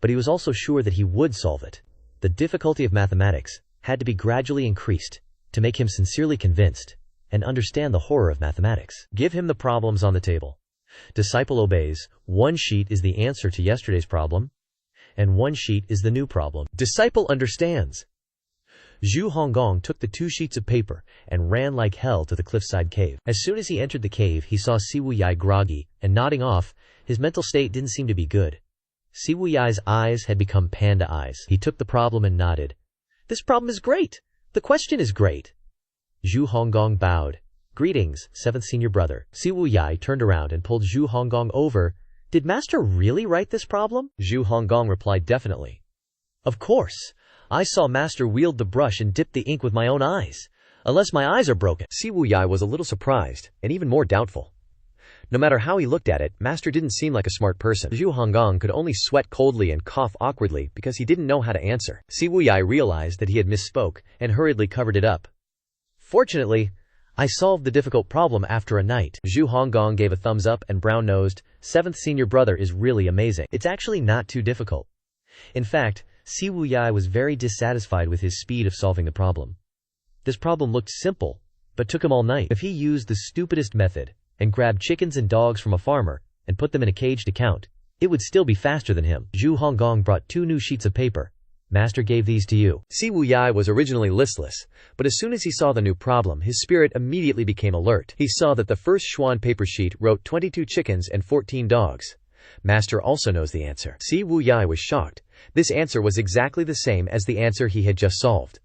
But he was also sure that he would solve it. The difficulty of mathematics had to be gradually increased to make him sincerely convinced and understand the horror of mathematics. Give him the problems on the table. Disciple obeys. One sheet is the answer to yesterday's problem, and one sheet is the new problem. Disciple understands. Zhu Honggong took the 2 sheets of paper and ran like hell to the cliffside cave. As soon as he entered the cave, he saw Si Wuyai groggy and nodding off. His mental state didn't seem to be good. Si Wuyai's eyes had become panda eyes. He took the problem and nodded. This problem is great. The question is great. Zhu Honggong bowed. Greetings, 7th senior brother. Si Wuyai turned around and pulled Zhu Honggong over. Did master really write this problem? Zhu Honggong replied definitely. Of course. I saw master wield the brush and dip the ink with my own eyes. Unless my eyes are broken. Si Wuyai was a little surprised, and even more doubtful. No matter how he looked at it, master didn't seem like a smart person. Zhu Honggong could only sweat coldly and cough awkwardly because he didn't know how to answer. Si Wuyai realized that he had misspoke and hurriedly covered it up. Fortunately, I solved the difficult problem after a night. Zhu Honggong gave a thumbs up and brown-nosed. 7th senior brother is really amazing. It's actually not too difficult. In fact, Si Wuyai was very dissatisfied with his speed of solving the problem. This problem looked simple, but took him all night. If he used the stupidest method and grabbed chickens and dogs from a farmer and put them in a cage to count, it would still be faster than him. Zhu Honggong brought 2 new sheets of paper. Master gave these to you. Si Wuyai was originally listless, but as soon as he saw the new problem, his spirit immediately became alert. He saw that the first Xuan paper sheet wrote 22 chickens and 14 dogs. Master also knows the answer. Si Wuyai was shocked. This answer was exactly the same as the answer he had just solved.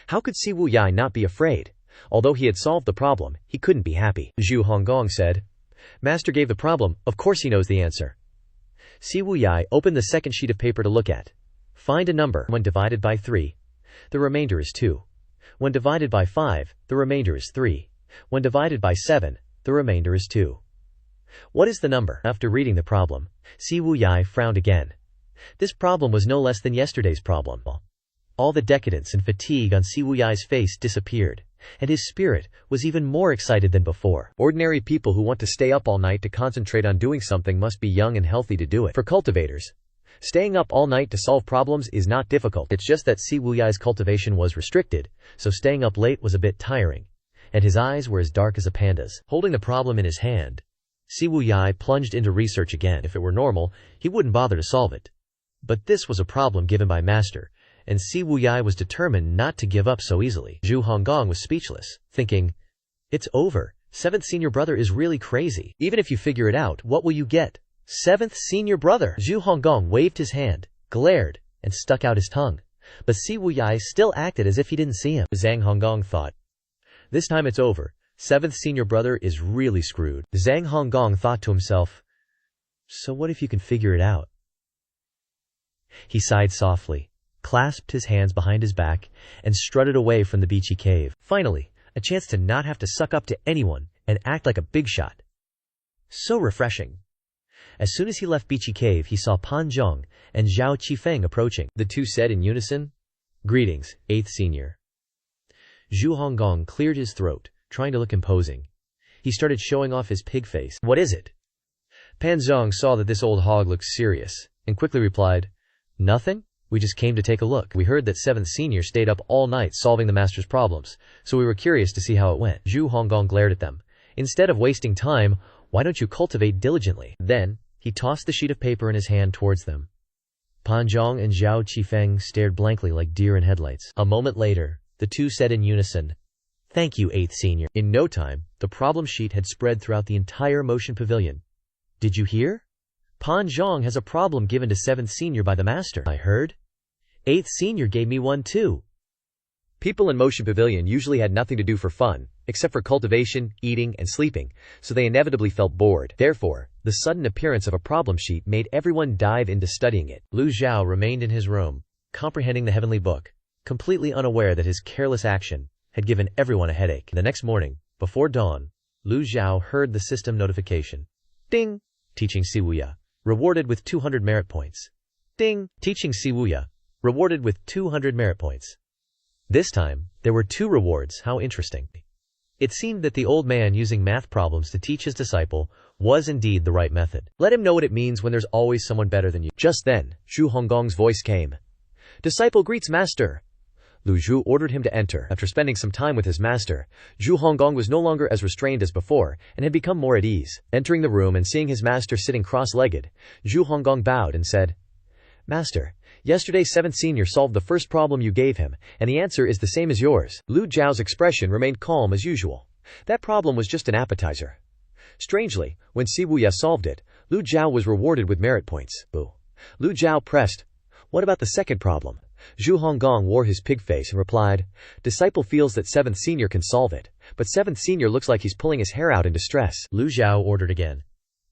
How could Si Wuyai not be afraid? Although he had solved the problem, he couldn't be happy. Zhu Honggong said, Master gave the problem, of course he knows the answer. Si Wuyai opened the second sheet of paper to look at. Find a number. When divided by 3, the remainder is 2. When divided by 5, the remainder is 3. When divided by 7, the remainder is 2. What is the number? After reading the problem, Si Wuyai frowned again. This problem was no less than yesterday's problem. All the decadence and fatigue on Si Wuyai's face disappeared, and his spirit was even more excited than before. Ordinary people who want to stay up all night to concentrate on doing something must be young and healthy to do it. For cultivators, staying up all night to solve problems is not difficult. It's just that Si Wuyai's cultivation was restricted, so staying up late was a bit tiring, and his eyes were as dark as a panda's. Holding the problem in his hand, Si Wuyai plunged into research again. If it were normal, he wouldn't bother to solve it. But this was a problem given by master, and Si Wuyai was determined not to give up so easily. Zhu Honggong was speechless, thinking, It's over. 7th senior brother is really crazy. Even if you figure it out, what will you get? 7th senior brother. Zhu Honggong waved his hand, glared, and stuck out his tongue. But Si Wuyai still acted as if he didn't see him. Zhang Honggong thought, This time it's over. 7th senior brother is really screwed. Zhang Honggong thought to himself, So what if you can figure it out? He sighed softly, clasped his hands behind his back, and strutted away from the beachy cave. Finally, a chance to not have to suck up to anyone and act like a big shot. So refreshing. As soon as he left Beachy Cave, he saw Pan Zhong and Zhao Qifeng approaching. The two said in unison, Greetings, 8th senior. Zhu Honggong cleared his throat, trying to look imposing. He started showing off his pig face. What is it? Pan Zhong saw that this old hog looked serious, and quickly replied, Nothing. We just came to take a look. We heard that 7th senior stayed up all night solving the master's problems, so we were curious to see how it went. Zhu Honggong glared at them. Instead of wasting time, Why don't you cultivate diligently? Then, he tossed the sheet of paper in his hand towards them. Pan Zhong and Zhao Qifeng stared blankly like deer in headlights. A moment later, the two said in unison, "Thank you, 8th Senior." In no time, the problem sheet had spread throughout the entire motion pavilion. Did you hear? Pan Zhong has a problem given to 7th Senior by the master. I heard. 8th Senior gave me one too. People in Motion Pavilion usually had nothing to do for fun, except for cultivation, eating, and sleeping, so they inevitably felt bored. Therefore, the sudden appearance of a problem sheet made everyone dive into studying it. Lu Zhou remained in his room, comprehending the heavenly book, completely unaware that his careless action had given everyone a headache. The next morning, before dawn, Lu Zhou heard the system notification. Ding! Teaching Siwuya. Rewarded with 200 merit points. Ding! Teaching Siwuya. Rewarded with 200 merit points. This time, there were 2 rewards. How interesting. It seemed that the old man using math problems to teach his disciple was indeed the right method. Let him know what it means when there's always someone better than you. Just then, Zhu Honggong's voice came. Disciple greets master. Lu Zhou ordered him to enter. After spending some time with his master, Zhu Honggong was no longer as restrained as before and had become more at ease. Entering the room and seeing his master sitting cross-legged, Zhu Honggong bowed and said, Master, yesterday 7th Senior solved the first problem you gave him, and the answer is the same as yours. Lu Zhao's expression remained calm as usual. That problem was just an appetizer. Strangely, when Siwuya solved it, Lu Zhao was rewarded with merit points. Boo. Lu Zhao pressed, What about the second problem? Zhu Honggong wore his pig face and replied, Disciple feels that 7th Senior can solve it, but 7th Senior looks like he's pulling his hair out in distress. Lu Zhao ordered again.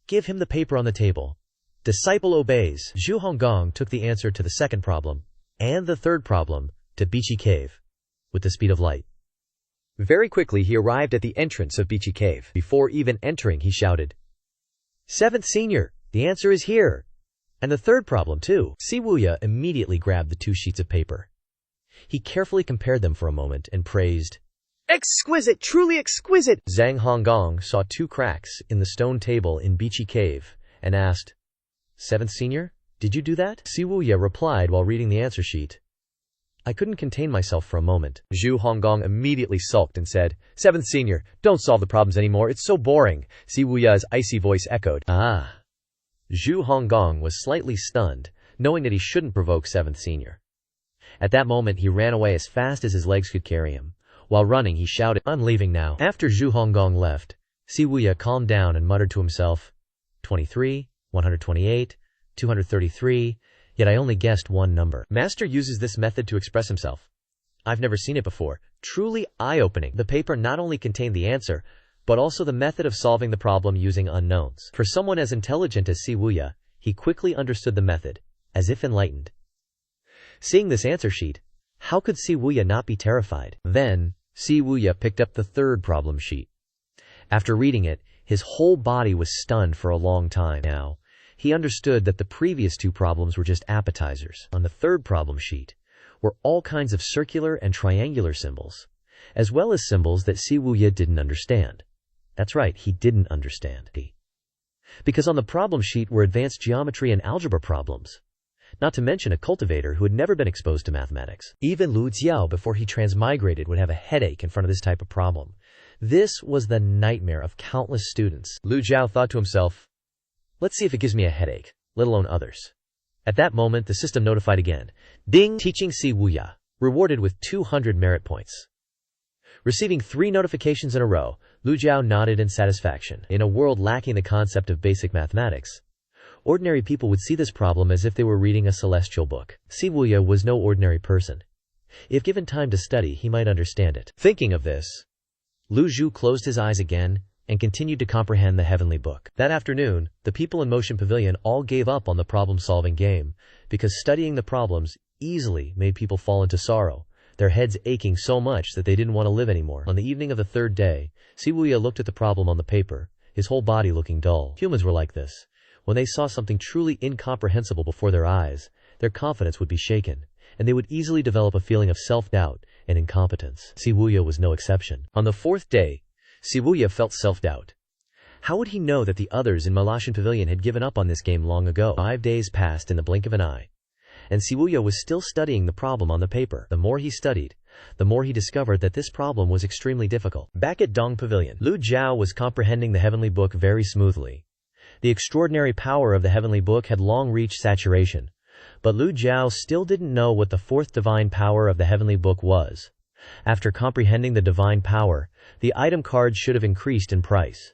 Give him the paper on the table. Disciple obeys. Zhu Honggong took the answer to the second problem, and the third problem, to Bichi Cave, with the speed of light. Very quickly he arrived at the entrance of Bichi Cave. Before even entering he shouted, 7th Senior, the answer is here! And the third problem too. Siwuya immediately grabbed the 2 sheets of paper. He carefully compared them for a moment and praised, Exquisite! Truly exquisite! Zhang Honggong saw 2 cracks in the stone table in Bichi Cave and asked, 7th Senior, did you do that? Siwuya replied while reading the answer sheet. I couldn't contain myself for a moment. Zhu Honggong immediately sulked and said, 7th Senior, don't solve the problems anymore, it's so boring. Siwuya's icy voice echoed. Ah. Zhu Honggong was slightly stunned, knowing that he shouldn't provoke 7th Senior. At that moment he ran away as fast as his legs could carry him. While running he shouted, I'm leaving now. After Zhu Honggong left, Siwuya calmed down and muttered to himself, 23, 128, 233, yet I only guessed one number. Master uses this method to express himself. I've never seen it before. Truly eye-opening. The paper not only contained the answer, but also the method of solving the problem using unknowns. For someone as intelligent as Siwuya, he quickly understood the method, as if enlightened. Seeing this answer sheet, how could Siwuya not be terrified? Then, Siwuya picked up the third problem sheet. After reading it, his whole body was stunned for a long time. Now, he understood that the previous 2 problems were just appetizers. On the third problem sheet were all kinds of circular and triangular symbols, as well as symbols that Siwuya didn't understand. That's right, he didn't understand. Because on the problem sheet were advanced geometry and algebra problems, not to mention a cultivator who had never been exposed to mathematics. Even Lu Zhou, before he transmigrated, would have a headache in front of this type of problem. This was the nightmare of countless students. Lu Zhou thought to himself, let's see if it gives me a headache, let alone others. At that moment, the system notified again. Ding! Teaching Siwuya. Rewarded with 200 merit points. Receiving 3 notifications in a row, Lu Zhou nodded in satisfaction. In a world lacking the concept of basic mathematics, ordinary people would see this problem as if they were reading a celestial book. Siwuya was no ordinary person. If given time to study, he might understand it. Thinking of this, Lu Zhou closed his eyes again and continued to comprehend the heavenly book. That afternoon, the people in Motion Pavilion all gave up on the problem-solving game, because studying the problems easily made people fall into sorrow, their heads aching so much that they didn't want to live anymore. On the evening of the third day, Siwuya looked at the problem on the paper, his whole body looking dull. Humans were like this. When they saw something truly incomprehensible before their eyes, their confidence would be shaken, and they would easily develop a feeling of self-doubt and incompetence. Siwuya was no exception. On the 4th day, Siwuya felt self-doubt. How would he know that the others in Motion Pavilion had given up on this game long ago? 5 days passed in the blink of an eye, and Siwuya was still studying the problem on the paper. The more he studied, the more he discovered that this problem was extremely difficult. Back at Dong Pavilion, Lu Zhou was comprehending the heavenly book very smoothly. The extraordinary power of the heavenly book had long reached saturation, but Lu Zhou still didn't know what the fourth divine power of the heavenly book was. After comprehending the divine power, the item cards should have increased in price.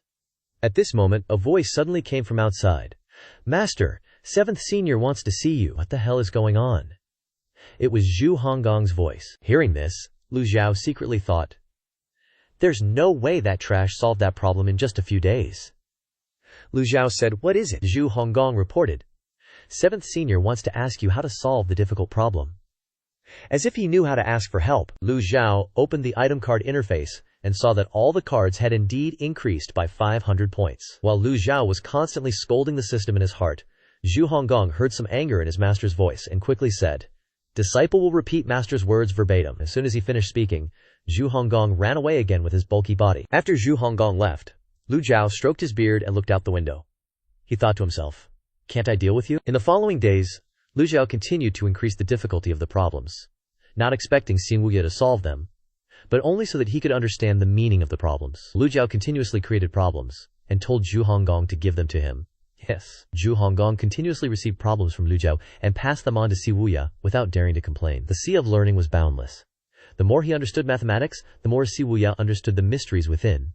At this moment, a voice suddenly came from outside. "Master, 7th Senior wants to see you. What the hell is going on?" It was Zhu Honggong's voice. Hearing this, Lu Zhou secretly thought, "There's no way that trash solved that problem in just a few days." Lu Zhou said, "What is it?" Zhu Honggong reported, "7th Senior wants to ask you how to solve the difficult problem." As if he knew how to ask for help, Lu Zhou opened the item card interface and saw that all the cards had indeed increased by 500 points. While Lu Zhou was constantly scolding the system in his heart, Zhu Honggong heard some anger in his master's voice and quickly said, "Disciple will repeat master's words verbatim." As soon as he finished speaking, Zhu Honggong ran away again with his bulky body. After Zhu Honggong left, Lu Zhou stroked his beard and looked out the window. He thought to himself, "Can't I deal with you?" In the following days, Lu Zhou continued to increase the difficulty of the problems, not expecting Xin Wuya to solve them, but only so that he could understand the meaning of the problems. Lu Zhou continuously created problems and told Zhu Honggong to give them to him. Yes, Zhu Honggong continuously received problems from Lu Zhou and passed them on to Xin Wuya without daring to complain. The sea of learning was boundless. The more he understood mathematics, the more Xin Wuya understood the mysteries within.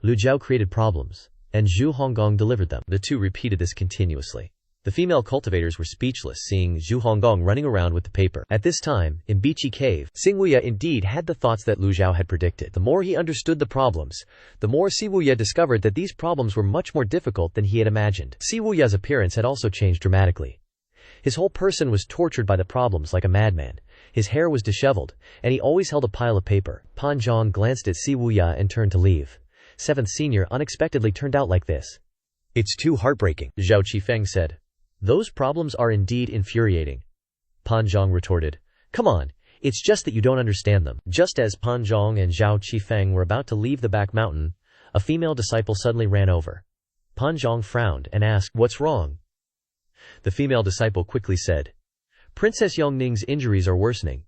Lu Zhou created problems, and Zhu Honggong delivered them. The two repeated this continuously. The female cultivators were speechless, seeing Zhu Honggong running around with the paper. At this time, in Bichi Cave, Xin Wuya indeed had the thoughts that Lu Zhou had predicted. The more he understood the problems, the more Xin Wuya discovered that these problems were much more difficult than he had imagined. Xin Wuya's appearance had also changed dramatically. His whole person was tortured by the problems like a madman. His hair was disheveled, and he always held a pile of paper. Pan Zhang glanced at Xin Wuya and turned to leave. 7th Senior unexpectedly turned out like this. "It's too heartbreaking," Zhao Qifeng said. "Those problems are indeed infuriating." Pan Zhang retorted, "Come on, it's just that you don't understand them." Just as Pan Zhang and Zhao Qifeng were about to leave the back mountain, a female disciple suddenly ran over. Pan Zhang frowned and asked, "What's wrong?" The female disciple quickly said, "Princess Yongning's injuries are worsening.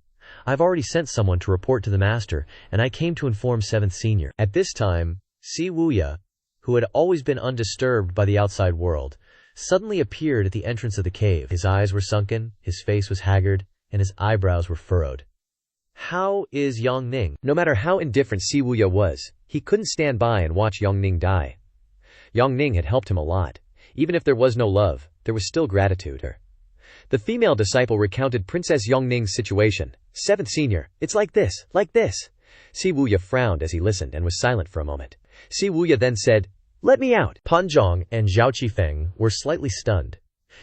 I've already sent someone to report to the master, and I came to inform 7th Senior." At this time, Xin Wuya, who had always been undisturbed by the outside world, suddenly appeared at the entrance of the cave. His eyes were sunken, his face was haggard, and his eyebrows were furrowed. "How is Yongning?" No matter how indifferent Si Wuya was, he couldn't stand by and watch Yongning die. Yongning had helped him a lot. Even if there was no love, there was still gratitude. The female disciple recounted Princess Yongning's situation. 7th Senior, it's like this, like this." Si Wuya frowned as he listened and was silent for a moment. Si Wuya then said, "Let me out." Pan Zhang and Zhao Qifeng were slightly stunned.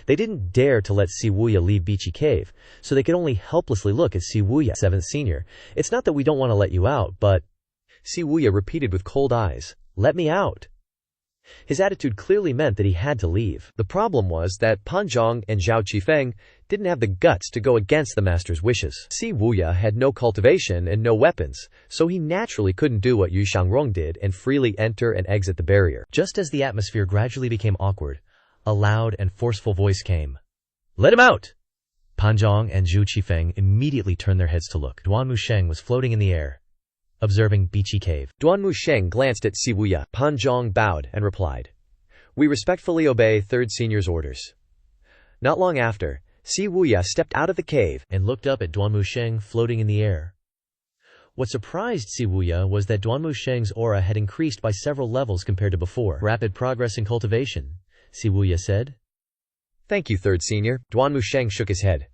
They didn't dare to let Si Wuya leave Bichi Cave, so they could only helplessly look at Si Wuya. 7th Senior, "It's not that we don't want to let you out, but—" Si Wuya repeated with cold eyes, "Let me out." His attitude clearly meant that he had to leave. The problem was that Pan Zhang and Zhao Qifeng didn't have the guts to go against the master's wishes. Si Wuya had no cultivation and no weapons, so he naturally couldn't do what Yu Shangrong did and freely enter and exit the barrier. Just as the atmosphere gradually became awkward, a loud and forceful voice came. "Let him out!" Pan Zhang and Zhu Qifeng immediately turned their heads to look. Duan Musheng was floating in the air, observing Bichi Cave. Duan Musheng glanced at Si Wuya. Pan Zhang bowed and replied, "We respectfully obey 3rd Senior's orders." Not long after, Si Wuya stepped out of the cave and looked up at Duan Musheng floating in the air. What surprised Si Wuya was that Duan Musheng's aura had increased by several levels compared to before. "Rapid progress in cultivation," Si Wuya said. "Thank you, 3rd Senior." Duan Musheng shook his head.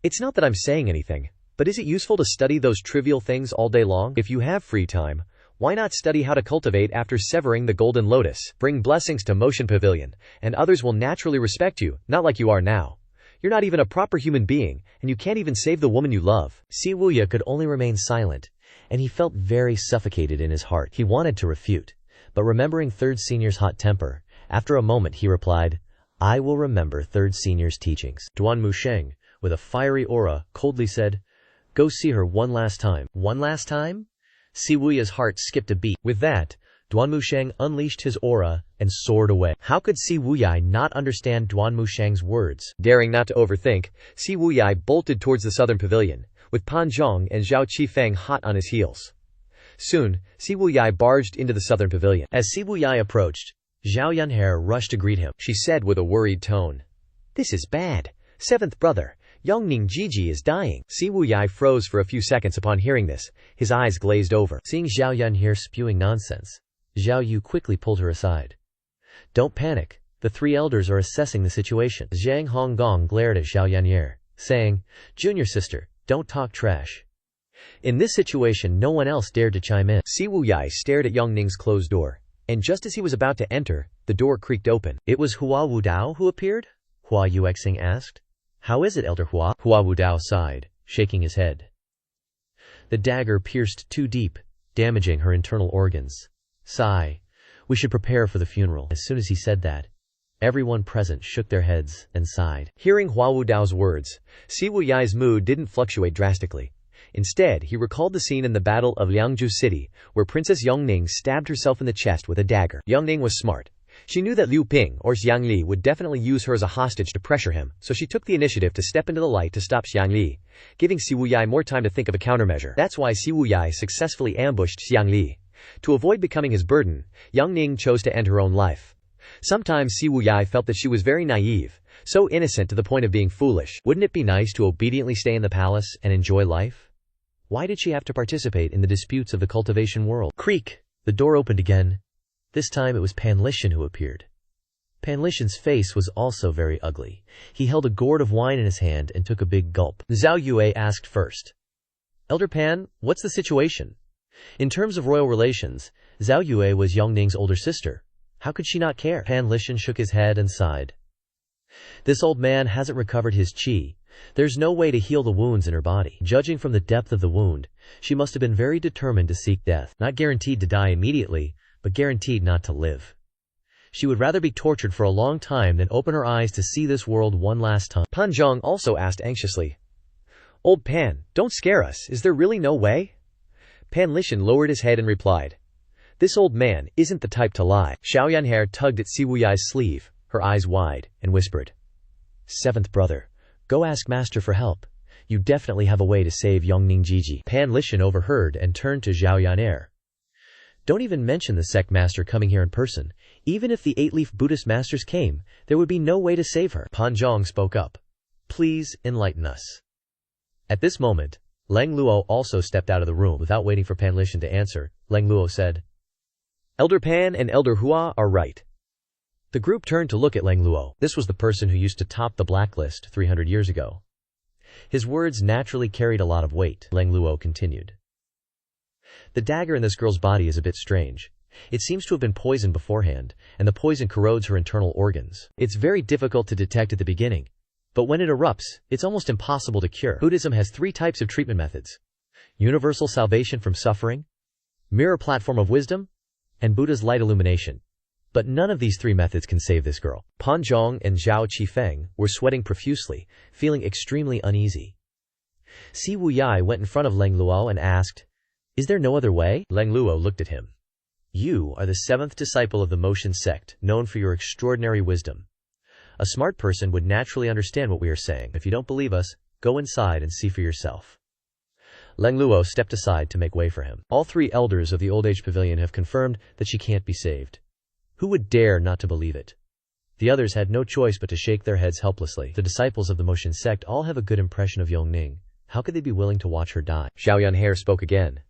"It's not that I'm saying anything, but is it useful to study those trivial things all day long? If you have free time, why not study how to cultivate after severing the golden lotus? Bring blessings to Motion Pavilion, and others will naturally respect you, not like you are now. You're not even a proper human being, and you can't even save the woman you love." Si Wuya could only remain silent, and he felt very suffocated in his heart. He wanted to refute, but remembering 3rd Senior's hot temper, after a moment he replied, "I will remember 3rd Senior's teachings." Duan Musheng, with a fiery aura, coldly said, "Go see her one last time." "One last time?" Si Wuya's heart skipped a beat. With that, Duan Musheng unleashed his aura and soared away. How could Si Wuya not understand Duan Musheng's words? Daring not to overthink, Si Wuya bolted towards the southern pavilion. with Pan Zhong and Zhao Qifeng hot on his heels. Soon, Si Wuyai barged into the southern pavilion. As Si Wuyai approached, Zhao Yunhe rushed to greet him. She said with a worried tone, "This is bad. Seventh brother, Yongning Jiji is dying." Si Wuyai froze for a few seconds upon hearing this, his eyes glazed over. Seeing Zhao Yunhe spewing nonsense, Zhao Yu quickly pulled her aside. "Don't panic. The three elders are assessing the situation." Zhang Honggong glared at Zhao Yunhe, saying, "Junior sister, don't talk trash." In this situation, no one else dared to chime in. Si Wuyai stared at Yongning's closed door, and just as he was about to enter, the door creaked open. "It was Hua Wudao who appeared?" Hua Yuexing asked. "How is it, Elder Hua?" Hua Wudao sighed, shaking his head. The dagger pierced too deep, damaging her internal organs. Sigh. "We should prepare for the funeral." As soon as he said that, everyone present shook their heads and sighed. Hearing Hua Wudao's words, Si Wuyai's mood didn't fluctuate drastically. Instead, he recalled the scene in the Battle of Liangzhu City, where Princess Yongning stabbed herself in the chest with a dagger. Yongning was smart. She knew that Liu Ping or Xiang Li would definitely use her as a hostage to pressure him, so she took the initiative to step into the light to stop Xiang Li, giving Si Wuyai more time to think of a countermeasure. That's why Si Wuyai successfully ambushed Xiang Li. To avoid becoming his burden, Yongning chose to end her own life. Sometimes Si Wuyai felt that she was very naive, so innocent to the point of being foolish. Wouldn't it be nice to obediently stay in the palace and enjoy life? Why did she have to participate in the disputes of the cultivation world? Creak! The door opened again. This time it was Pan Lishan who appeared. Pan Lishan's face was also very ugly. He held a gourd of wine in his hand and took a big gulp. Zhao Yue asked first. "Elder Pan, what's the situation?" In terms of royal relations, Zhao Yue was Yongning's older sister. How could she not care? Pan Lishan shook his head and sighed. "This old man hasn't recovered his qi. There's no way to heal the wounds in her body. Judging from the depth of the wound, she must have been very determined to seek death. Not guaranteed to die immediately, but guaranteed not to live. She would rather be tortured for a long time than open her eyes to see this world one last time." Pan Zhong also asked anxiously, "Old Pan, don't scare us. Is there really no way?" Pan Lishan lowered his head and replied, "This old man isn't the type to lie." Xiao Yunhe tugged at Si Wuyai's sleeve, her eyes wide, and whispered, "Seventh brother, go ask master for help. You definitely have a way to save Yongning Jiji." Pan Lishan overheard and turned to Zhao Yunhe. "Don't even mention the sect master coming here in person. Even if the eight-leaf Buddhist masters came, there would be no way to save her." Pan Zhong spoke up. "Please enlighten us." At this moment, Leng Luo also stepped out of the room. Without waiting for Pan Lishan to answer, Leng Luo said, "Elder Pan and Elder Hua are right." The group turned to look at Leng Luo. This was the person who used to top the blacklist 300 years ago. His words naturally carried a lot of weight. Leng Luo continued. "The dagger in this girl's body is a bit strange. It seems to have been poisoned beforehand, and the poison corrodes her internal organs. It's very difficult to detect at the beginning, but when it erupts, it's almost impossible to cure. Buddhism has 3 types of treatment methods: universal salvation from suffering, mirror platform of wisdom, and Buddha's light illumination. But none of these 3 methods can save this girl." Pan Zhong and Zhao Qifeng were sweating profusely, feeling extremely uneasy. Si Wuyai went in front of Leng Luo and asked, "Is there no other way?" Leng Luo looked at him. "You are the 7th disciple of the Motion Sect, known for your extraordinary wisdom. A smart person would naturally understand what we are saying. If you don't believe us, go inside and see for yourself." Leng Luo stepped aside to make way for him. All 3 elders of the Old Age Pavilion have confirmed that she can't be saved. Who would dare not to believe it? The others had no choice but to shake their heads helplessly. The disciples of the Motion Sect all have a good impression of Yongning. How could they be willing to watch her die? Zhao Yunhe spoke again.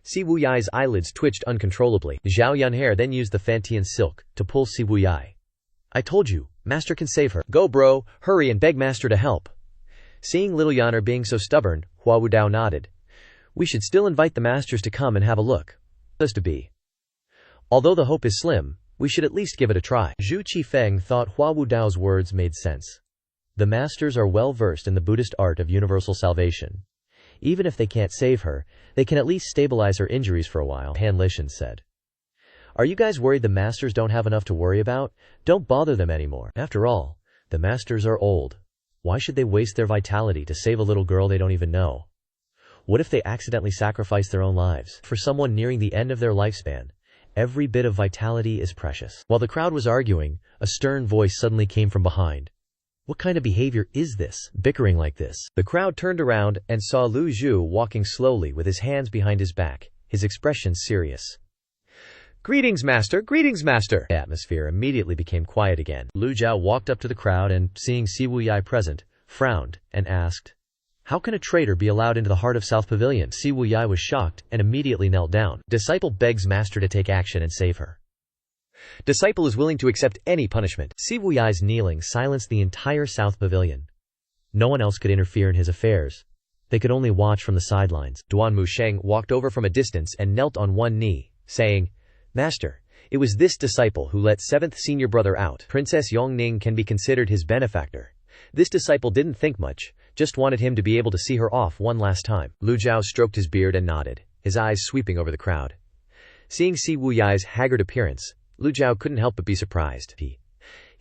Si Wuyai's eyelids twitched uncontrollably. Zhao Yunhe then used the Fantian silk to pull Si Wuyai. "I told you, master can save her. Go bro, hurry and beg master to help." Seeing little Yunhe being so stubborn, Hua Wudao nodded. "We should still invite the masters to come and have a look. As to be. Although the hope is slim, we should at least give it a try." Zhu Qifeng thought Hua Wudao's words made sense. The masters are well versed in the Buddhist art of universal salvation. Even if they can't save her, they can at least stabilize her injuries for a while. Pan Lishan said, "Are you guys worried the masters don't have enough to worry about? Don't bother them anymore. After all, the masters are old. Why should they waste their vitality to save a little girl they don't even know? What if they accidentally sacrifice their own lives? For someone nearing the end of their lifespan, every bit of vitality is precious." While the crowd was arguing, a stern voice suddenly came from behind. What kind of behavior is this, bickering like this? The crowd turned around and saw Lu Zhou walking slowly with his hands behind his back, his expression serious. Greetings, master! Greetings, master! The atmosphere immediately became quiet again. Lu Zhou walked up to the crowd and, seeing Si Wuyai present, frowned and asked, "How can a traitor be allowed into the heart of South Pavilion?" Si Wuyai was shocked and immediately knelt down. Disciple begs master to take action and save her. Disciple is willing to accept any punishment. Si Wuyai's kneeling silenced the entire South Pavilion. No one else could interfere in his affairs. They could only watch from the sidelines. Duan Musheng walked over from a distance and knelt on one knee, saying, "Master, it was this disciple who let 7th senior brother out. Princess Yongning can be considered his benefactor. This disciple didn't think much, just wanted him to be able to see her off one last time." Lu Zhou stroked his beard and nodded, his eyes sweeping over the crowd. Seeing Si Wuyai's haggard appearance, Lu Zhou couldn't help but be surprised. He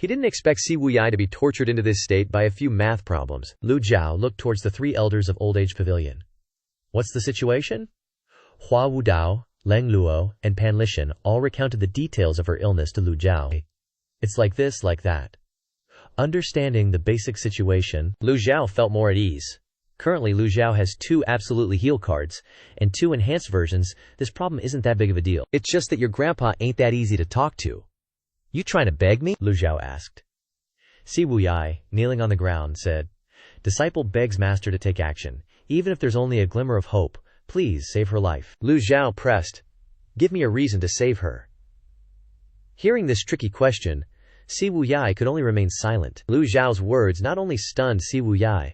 didn't expect Si Wuyai to be tortured into this state by a few math problems. Lu Zhou looked towards the 3 elders of Old Age Pavilion. "What's the situation?" Hua Wudao, Leng Luo, and Pan Lishan all recounted the details of her illness to Lu Zhou. "It's like this, like that." Understanding the basic situation, Lu Zhou felt more at ease. Currently, Lu Zhou has 2 absolutely heal cards, and 2 enhanced versions. This problem isn't that big of a deal. It's just that your grandpa ain't that easy to talk to. "You trying to beg me?" Lu Zhou asked. Si Wuyai, kneeling on the ground, said, "Disciple begs master to take action, even if there's only a glimmer of hope. Please save her life." Lu Zhou pressed, "Give me a reason to save her." Hearing this tricky question, Si Wuyai could only remain silent. Lu Zhao's words not only stunned Si Wuyai,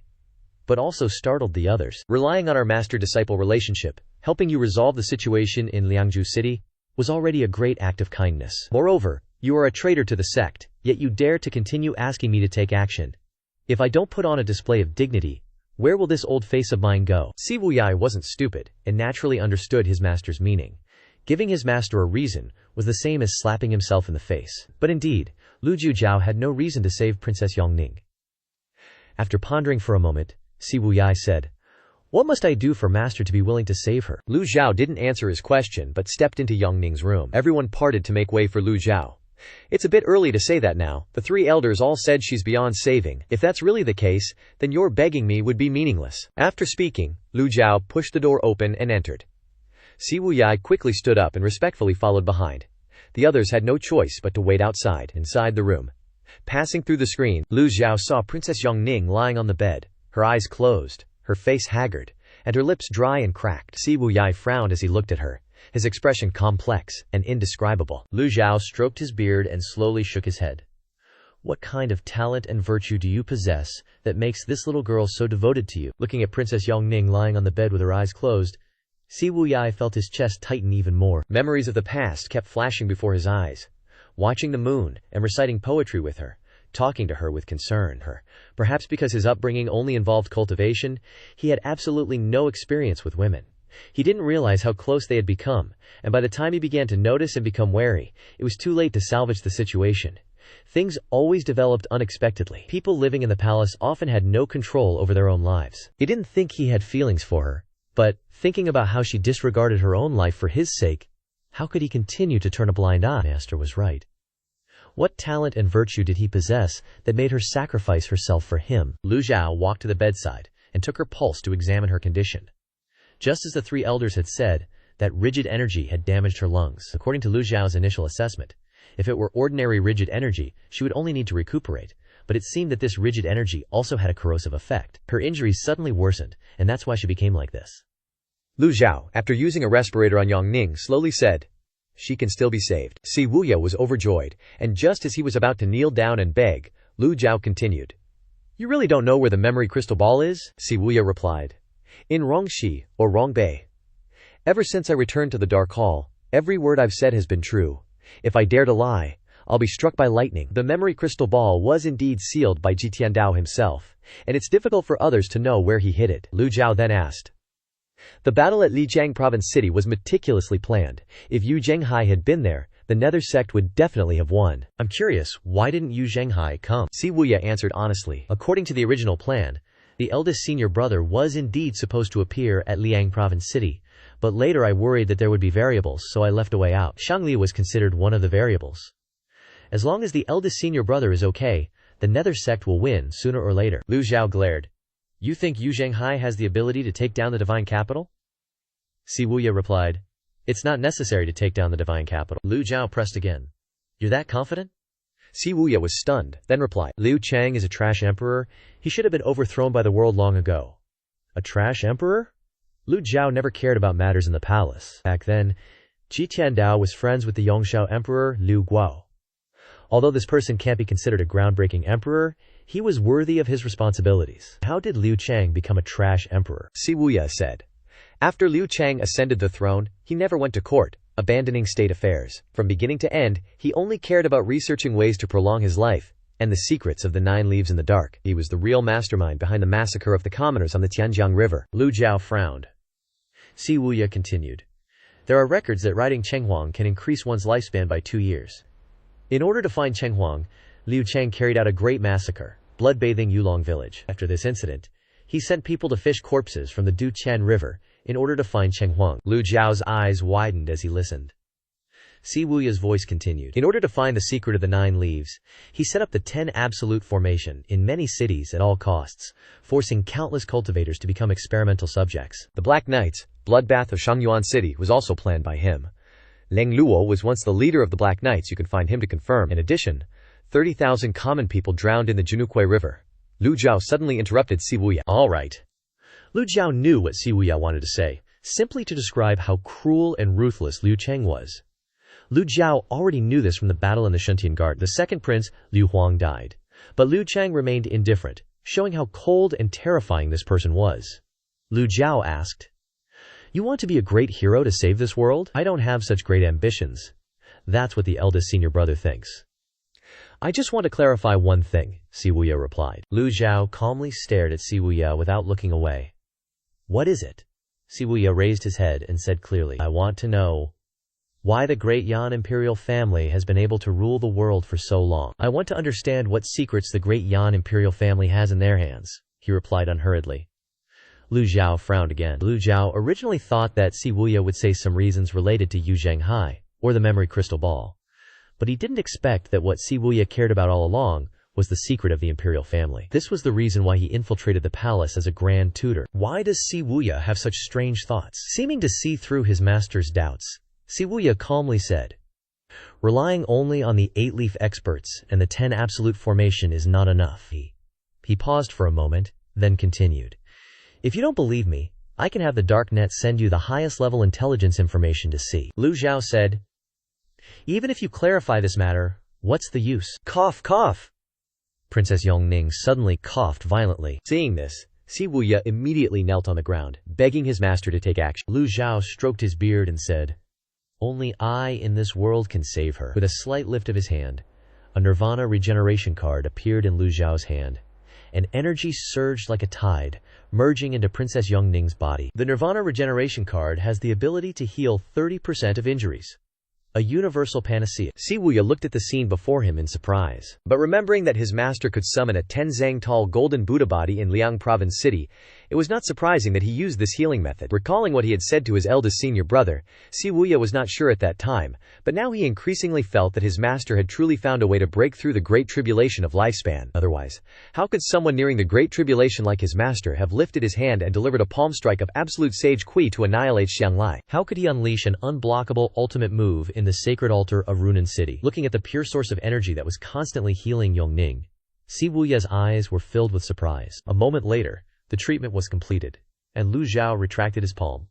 but also startled the others. "Relying on our master-disciple relationship, helping you resolve the situation in Liangzhu City, was already a great act of kindness. Moreover, you are a traitor to the sect, yet you dare to continue asking me to take action. If I don't put on a display of dignity, where will this old face of mine go?" Si Wuyai wasn't stupid, and naturally understood his master's meaning. Giving his master a reason was the same as slapping himself in the face. But indeed, Lu Zhou had no reason to save Princess Yongning. After pondering for a moment, Si Wuyai said, "What must I do for master to be willing to save her?" Lu Zhou didn't answer his question but stepped into Yongning's room. Everyone parted to make way for Lu Zhou. "It's a bit early to say that now. The 3 elders all said she's beyond saving. If that's really the case, then your begging me would be meaningless." After speaking, Lu Zhou pushed the door open and entered. Si Wuyai quickly stood up and respectfully followed behind. The others had no choice but to wait outside. Inside the room, passing through the screen, Lu Zhou saw Princess Yongning lying on the bed, her eyes closed, her face haggard, and her lips dry and cracked. Si Wuyai frowned as he looked at her, his expression complex and indescribable. Lu Zhou stroked his beard and slowly shook his head. "What kind of talent and virtue do you possess that makes this little girl so devoted to you?" Looking at Princess Yongning lying on the bed with her eyes closed, Si Wuyai felt his chest tighten even more. Memories of the past kept flashing before his eyes. Watching the moon and reciting poetry with her, talking to her with concern. Perhaps because his upbringing only involved cultivation, he had absolutely no experience with women. He didn't realize how close they had become, and by the time he began to notice and become wary, it was too late to salvage the situation. Things always developed unexpectedly. People living in the palace often had no control over their own lives. He didn't think he had feelings for her, but, thinking about how she disregarded her own life for his sake, how could he continue to turn a blind eye? Master was right. What talent and virtue did he possess that made her sacrifice herself for him? Lu Zhou walked to the bedside and took her pulse to examine her condition. Just as the 3 elders had said, that rigid energy had damaged her lungs. According to Lu Zhao's initial assessment, if it were ordinary rigid energy, she would only need to recuperate, but it seemed that this rigid energy also had a corrosive effect. Her injuries suddenly worsened, and that's why she became like this. Lu Zhou, after using a respirator on Yongning, slowly said, "She can still be saved." Si Wuyai was overjoyed, and just as he was about to kneel down and beg, Lu Zhou continued, "You really don't know where the memory crystal ball is?" Si Wuyai replied, "In Rongxi, or Rongbei. Ever since I returned to the Dark Hall, every word I've said has been true. If I dare to lie, I'll be struck by lightning." The memory crystal ball was indeed sealed by Ji Tiandao himself, and it's difficult for others to know where he hid it. Lu Zhou then asked, "The battle at Lijiang Province City was meticulously planned. If Yu Zhenghai had been there, the Nether Sect would definitely have won. I'm curious, why didn't Yu Zhenghai come?" Si Wuyai answered honestly. According to the original plan, the eldest senior brother was indeed supposed to appear at Liang Province City, but later I worried that there would be variables, so I left a way out. Shangli was considered one of the variables. As long as the eldest senior brother is okay, The Nether Sect will win sooner or later. Lu Zhou glared. You think Yu Zhenghai has the ability to take down the divine capital? Si Wuya replied. It's not necessary to take down the divine capital. Lu Zhou pressed again. You're that confident? Si Wuya was stunned, then replied. Liu Chang is a trash emperor. He should have been overthrown by the world long ago. A trash emperor? Lu Zhou never cared about matters in the palace. Back then, Ji Tiandao was friends with the Yongshao emperor Liu Guo. Although this person can't be considered a groundbreaking emperor, he was worthy of his responsibilities. How did Liu Chang become a trash emperor? Si Wuya said. After Liu Chang ascended the throne, he never went to court, abandoning state affairs. From beginning to end, he only cared about researching ways to prolong his life, and the secrets of the 9 leaves in the dark. He was the real mastermind behind the massacre of the commoners on the Tianjiang River. Lu Zhou frowned. Si Wuya continued. There are records that riding Chenghuang can increase one's lifespan by 2 years. In order to find Chenghuang, Liu Chang carried out a great massacre, blood-bathing Yulong village. After this incident, he sent people to fish corpses from the Duqian River in order to find Chenghuang. Lu Zhao's eyes widened as he listened. Si Wuya's voice continued. In order to find the secret of the 9 leaves, he set up the 10 absolute formation in many cities at all costs, forcing countless cultivators to become experimental subjects. The Black Knights, bloodbath of Shangyuan City, was also planned by him. Leng Luo was once the leader of the Black Knights. You can find him to confirm. In addition, 30,000 common people drowned in the Junukui River. Lu Zhou suddenly interrupted Si Wuya. All right. Lu Zhou knew what Si Wuya wanted to say, simply to describe how cruel and ruthless Liu Chang was. Lu Zhou already knew this from the battle in the Shuntian Garden. The second prince, Liu Huang, died. But Liu Chang remained indifferent, showing how cold and terrifying this person was. Lu Zhou asked, You want to be a great hero to save this world? I don't have such great ambitions. That's what the eldest senior brother thinks. I just want to clarify one thing, Si Wuya replied. Lu Zhou calmly stared at Si Wuya without looking away. What is it? Si Wuya raised his head and said clearly, I want to know why the great Yan imperial family has been able to rule the world for so long. I want to understand what secrets the great Yan imperial family has in their hands, he replied unhurriedly. Lu Zhou frowned again. Lu Zhou originally thought that Si Wuya would say some reasons related to Yu Zhenghai, or the memory crystal ball. But he didn't expect that what Si Wuya cared about all along was the secret of the imperial family. This was the reason why he infiltrated the palace as a grand tutor. Why does Si Wuya have such strange thoughts? Seeming to see through his master's doubts, Si Wuya calmly said, Relying only on the 8-leaf experts and the 10 absolute formation is not enough. He paused for a moment, then continued. If you don't believe me, I can have the Darknet send you the highest level intelligence information to see. Lu Zhou said, Even if you clarify this matter, what's the use? Cough, cough. Princess Yongning suddenly coughed violently. Seeing this, Si Wuya immediately knelt on the ground, begging his master to take action. Lu Zhou stroked his beard and said, Only I in this world can save her. With a slight lift of his hand, a Nirvana regeneration card appeared in Lu Zhao's hand, and energy surged like a tide, merging into Princess Yongning's body. The Nirvana regeneration card has the ability to heal 30% of injuries. A universal panacea. Si Wuya looked at the scene before him in surprise. But remembering that his master could summon a 10-zang-tall golden Buddha body in Liang Province City, it was not surprising that he used this healing method. Recalling what he had said to his eldest senior brother, Si Wuya was not sure at that time, but now he increasingly felt that his master had truly found a way to break through the Great Tribulation of lifespan. Otherwise, how could someone nearing the Great Tribulation like his master have lifted his hand and delivered a palm strike of absolute sage Kui to annihilate Xianglai? How could he unleash an unblockable ultimate move in the sacred altar of Runan City? Looking at the pure source of energy that was constantly healing Yongning, Si Wuya's eyes were filled with surprise. A moment later, the treatment was completed, and Lu Zhou retracted his palm.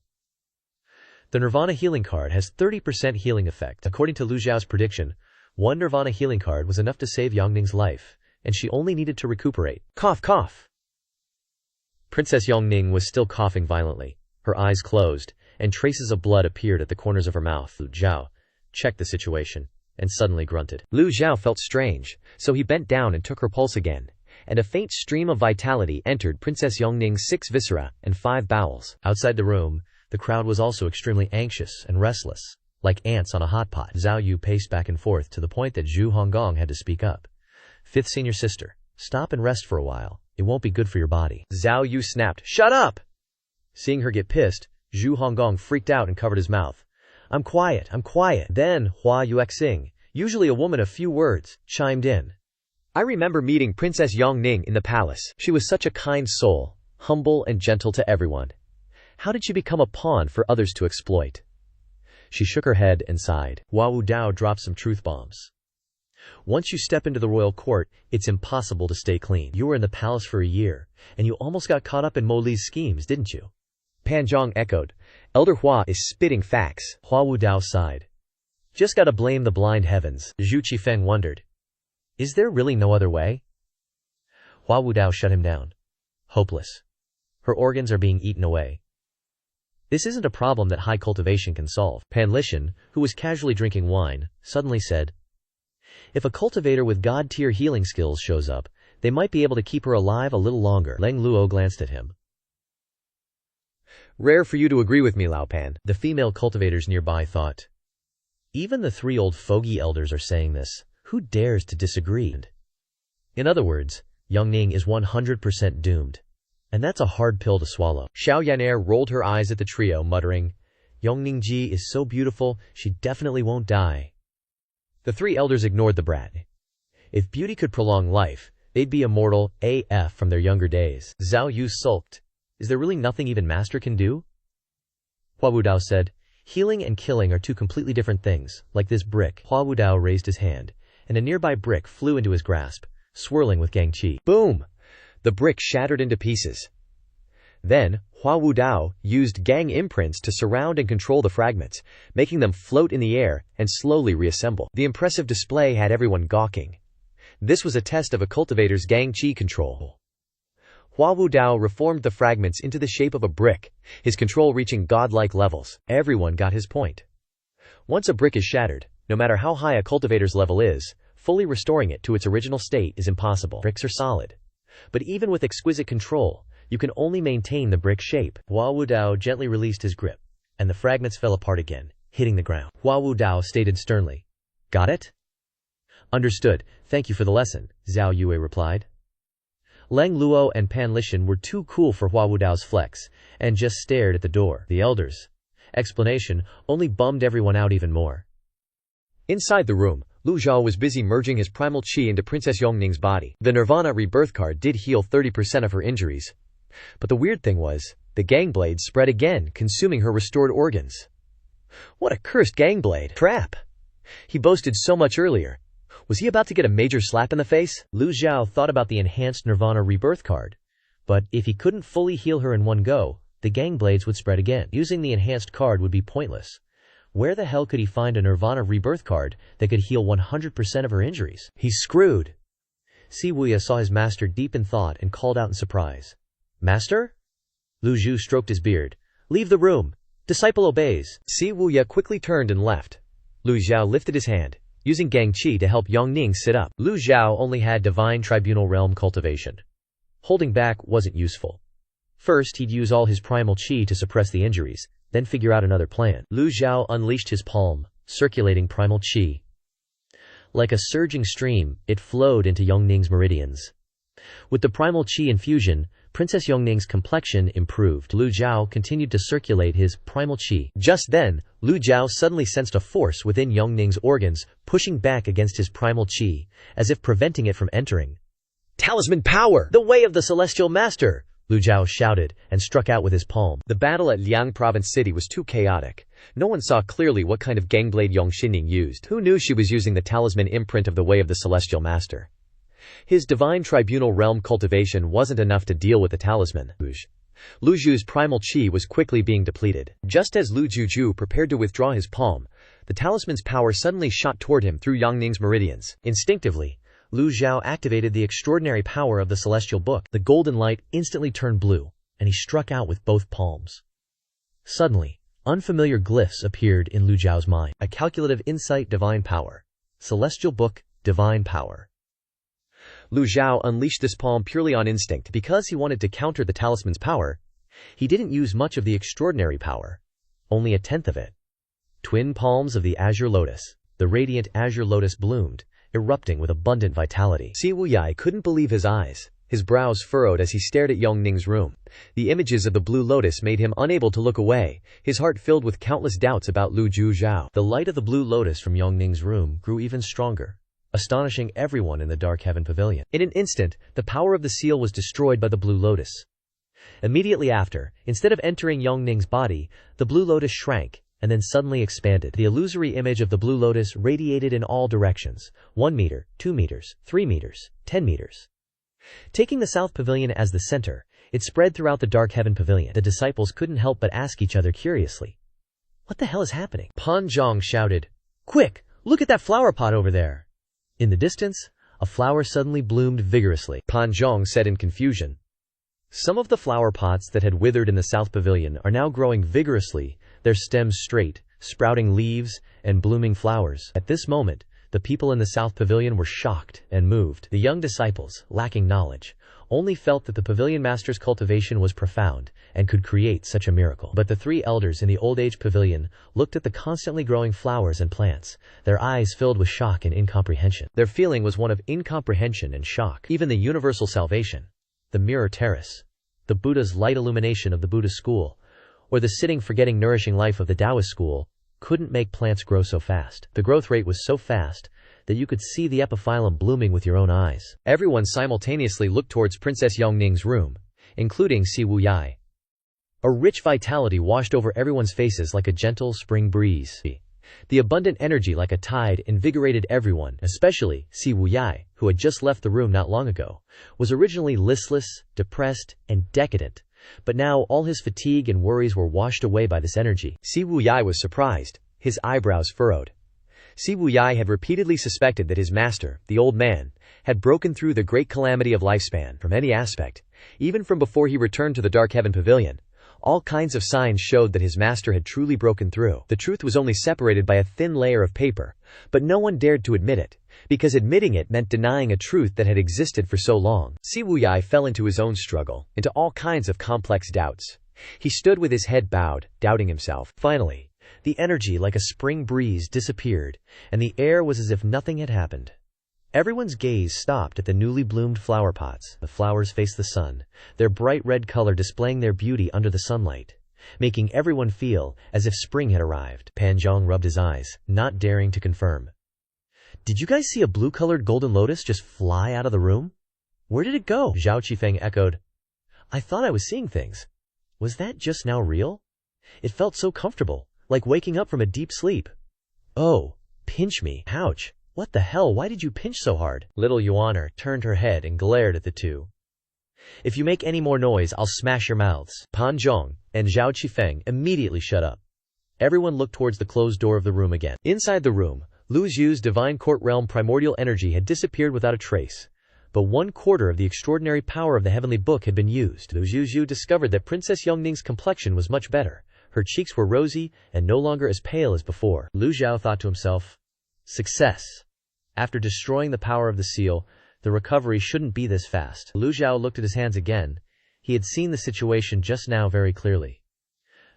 The Nirvana healing card has 30% healing effect. According to Lu Zhao's prediction, one Nirvana healing card was enough to save Yongning's life, and she only needed to recuperate. Cough, cough! Princess Yongning was still coughing violently. Her eyes closed, and traces of blood appeared at the corners of her mouth. Lu Zhou checked the situation, and suddenly grunted. Lu Zhou felt strange, so he bent down and took her pulse again, and a faint stream of vitality entered Princess Yongning's 6 viscera and 5 bowels. Outside the room, the crowd was also extremely anxious and restless, like ants on a hot pot. Zhao Yu paced back and forth to the point that Zhu Honggong had to speak up. Fifth senior sister, stop and rest for a while. It won't be good for your body. Zhao Yu snapped, Shut up! Seeing her get pissed, Zhu Honggong freaked out and covered his mouth. I'm quiet. Then Hua Yuexing, usually a woman of few words, chimed in. I remember meeting Princess Yongning in the palace. She was such a kind soul, humble and gentle to everyone. How did she become a pawn for others to exploit? She shook her head and sighed. Hua Wudao dropped some truth bombs. Once you step into the royal court, it's impossible to stay clean. You were in the palace for a year, and you almost got caught up in Mo Li's schemes, didn't you? Pan Zhang echoed. Elder Hua is spitting facts. Hua Wudao sighed. Just gotta blame the blind heavens. Zhu Qifeng wondered. Is there really no other way? Hua Wudao shut him down. Hopeless. Her organs are being eaten away. This isn't a problem that high cultivation can solve. Pan Lishan, who was casually drinking wine, suddenly said, if a cultivator with god-tier healing skills shows up, they might be able to keep her alive a little longer. Leng Luo glanced at him. Rare for you to agree with me, Lao Pan, the female cultivators nearby thought. Even the 3 old fogey elders are saying this. Who dares to disagree? In other words, Yongning is 100% doomed. And that's a hard pill to swallow. Xiao Yaner rolled her eyes at the trio, muttering, Yongning Ji is so beautiful, she definitely won't die. The 3 elders ignored the brat. If beauty could prolong life, they'd be immortal AF from their younger days. Zhao Yu sulked. Is there really nothing even Master can do? Hua Wudao said, healing and killing are 2 completely different things, like this brick. Hua Wudao raised his hand, and a nearby brick flew into his grasp, swirling with gang qi. Boom! The brick shattered into pieces. Then, Hua Wudao used gang imprints to surround and control the fragments, making them float in the air and slowly reassemble. The impressive display had everyone gawking. This was a test of a cultivator's gang qi control. Hua Wudao reformed the fragments into the shape of a brick, his control reaching godlike levels. Everyone got his point. Once a brick is shattered, no matter how high a cultivator's level is, fully restoring it to its original state is impossible. Bricks are solid. But even with exquisite control, you can only maintain the brick shape. Hua Wudao gently released his grip, and the fragments fell apart again, hitting the ground. Hua Wudao stated sternly, got it? Understood, thank you for the lesson, Zhao Yue replied. Leng Luo and Pan Lishan were too cool for Hua Wudao's flex, and just stared at the door. The elders' explanation only bummed everyone out even more. Inside the room, Lu Zhou was busy merging his primal qi into Princess Yongning's body. The Nirvana rebirth card did heal 30% of her injuries. But the weird thing was, the gang blade spread again, consuming her restored organs. What a cursed gang blade! Crap! He boasted so much earlier. Was he about to get a major slap in the face? Lu Zhou thought about the enhanced Nirvana rebirth card. But if he couldn't fully heal her in one go, the gang blades would spread again. Using the enhanced card would be pointless. Where the hell could he find a Nirvana rebirth card that could heal 100% of her injuries? He's screwed. Si Wuya saw his master deep in thought and called out in surprise. Master? Lu Zhou stroked his beard. Leave the room. Disciple obeys. Si Wuya quickly turned and left. Lu Zhou lifted his hand, using gang qi to help Yongning sit up. Lu Zhou only had divine tribunal realm cultivation. Holding back wasn't useful. First, he'd use all his primal qi to suppress the injuries, then figure out another plan. Lu Zhou unleashed his palm, circulating primal qi. Like a surging stream, it flowed into Yongning's meridians. With the primal qi infusion, Princess Yongning's complexion improved. Lu Zhou continued to circulate his primal qi. Just then, Lu Zhou suddenly sensed a force within Yongning's organs, pushing back against his primal qi, as if preventing it from entering. Talisman power! The way of the celestial master! Lu Zhou shouted, and struck out with his palm. The battle at Liang Province City was too chaotic. No one saw clearly what kind of gangblade Yongxining used. Who knew she was using the talisman imprint of the way of the celestial master? His divine tribunal realm cultivation wasn't enough to deal with the talisman. Lu Zhu's primal qi was quickly being depleted. Just as Lu Zhu prepared to withdraw his palm, the talisman's power suddenly shot toward him through Yongning's meridians. Instinctively, Lu Zhou activated the extraordinary power of the celestial book. The golden light instantly turned blue, and he struck out with both palms. Suddenly, unfamiliar glyphs appeared in Lu Zhao's mind. A calculative insight, divine power. Celestial book, divine power. Lu Zhou unleashed this palm purely on instinct because he wanted to counter the talisman's power. He didn't use much of the extraordinary power, only a tenth of it. Twin palms of the azure lotus. The radiant azure lotus bloomed, erupting with abundant vitality. Si Wuyai couldn't believe his eyes. His brows furrowed as he stared at Yongning's room. The images of the blue lotus made him unable to look away, his heart filled with countless doubts about Lu Zhou. The light of the blue lotus from Yongning's room grew even stronger. astonishing everyone in the Dark Heaven Pavilion. In an instant, the power of the seal was destroyed by the Blue Lotus. Immediately after, instead of entering Yongning's body, the Blue Lotus shrank, and then suddenly expanded. The illusory image of the Blue Lotus radiated in all directions, 1 meter, 2 meters, 3 meters, 10 meters. Taking the South Pavilion as the center, it spread throughout the Dark Heaven Pavilion. The disciples couldn't help but ask each other curiously, "What the hell is happening?" Pan Zhang shouted, "Quick, look at that flower pot over there." In the distance, a flower suddenly bloomed vigorously. Pan Zhang said in confusion. Some of the flower pots that had withered in the South Pavilion are now growing vigorously, their stems straight, sprouting leaves, and blooming flowers. At this moment, the people in the South Pavilion were shocked and moved. The young disciples, lacking knowledge, only felt that the pavilion master's cultivation was profound and could create such a miracle. But the 3 elders in the old age pavilion looked at the constantly growing flowers and plants, their eyes filled with shock and incomprehension. Their feeling was one of incomprehension and shock. Even the universal salvation, the mirror terrace, the Buddha's light illumination of the Buddhist school, or the sitting forgetting nourishing life of the Taoist school, couldn't make plants grow so fast. The growth rate was so fast that you could see the epiphyllum blooming with your own eyes. Everyone simultaneously looked towards Princess Yongning's room, including Si Wuyai. A rich vitality washed over everyone's faces like a gentle spring breeze. The abundant energy like a tide invigorated everyone, especially Si Wuyai, who had just left the room not long ago, was originally listless, depressed, and decadent, but now all his fatigue and worries were washed away by this energy. Si Wuyai was surprised, his eyebrows furrowed. Si Wuyai had repeatedly suspected that his master, the old man, had broken through the great calamity of lifespan from any aspect, even from before he returned to the Dark Heaven Pavilion. All kinds of signs showed that his master had truly broken through. The truth was only separated by a thin layer of paper, but no one dared to admit it, because admitting it meant denying a truth that had existed for so long. Si Wuyai fell into his own struggle, into all kinds of complex doubts. He stood with his head bowed, doubting himself. Finally, the energy like a spring breeze disappeared, and the air was as if nothing had happened. Everyone's gaze stopped at the newly bloomed flower pots. The flowers faced the sun, their bright red color displaying their beauty under the sunlight, making everyone feel as if spring had arrived. Pan Zhang rubbed his eyes, not daring to confirm. "Did you guys see a blue-colored golden lotus just fly out of the room? Where did it go?" Zhao Qifeng echoed. "I thought I was seeing things. Was that just now real? It felt so comfortable, like waking up from a deep sleep." "Oh, pinch me. Ouch. What the hell, why did you pinch so hard?" Little Yuaner turned her head and glared at the two. "If you make any more noise, I'll smash your mouths." Pan Zhang and Zhao Qifeng immediately shut up. Everyone looked towards the closed door of the room again. Inside the room, Lu Zhou's divine court realm primordial energy had disappeared without a trace, but 1/4 of the extraordinary power of the heavenly book had been used. Lu Zhou discovered that Princess Yongning's complexion was much better. Her cheeks were rosy and no longer as pale as before. Lu Zhou thought to himself, "Success. After destroying the power of the seal, the recovery shouldn't be this fast." Lu Zhou looked at his hands again. He had seen the situation just now very clearly.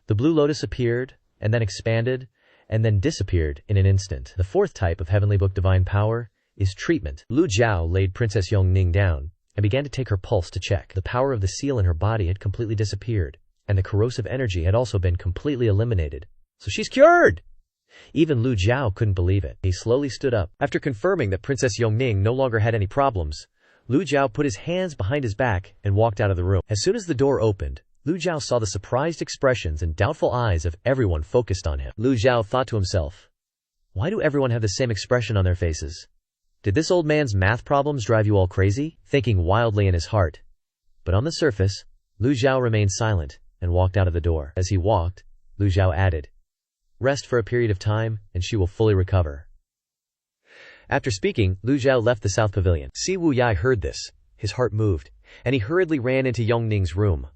The blue lotus appeared, and then expanded, and then disappeared in an instant. The 4th type of heavenly book divine power is treatment. Lu Zhou laid Princess Yongning down and began to take her pulse to check. The power of the seal in her body had completely disappeared, and the corrosive energy had also been completely eliminated. "So she's cured!" Even Lu Zhou couldn't believe it. He slowly stood up. After confirming that Princess Yongning no longer had any problems, Lu Zhou put his hands behind his back and walked out of the room. As soon as the door opened, Lu Zhou saw the surprised expressions and doubtful eyes of everyone focused on him. Lu Zhou thought to himself, "Why do everyone have the same expression on their faces? Did this old man's math problems drive you all crazy?" Thinking wildly in his heart. But on the surface, Lu Zhou remained silent and walked out of the door. As he walked, Lu Zhou added, "Rest for a period of time, and she will fully recover." After speaking, Lu Zhou left the South Pavilion. Si Wuyai heard this. His heart moved, and he hurriedly ran into Yongning's room.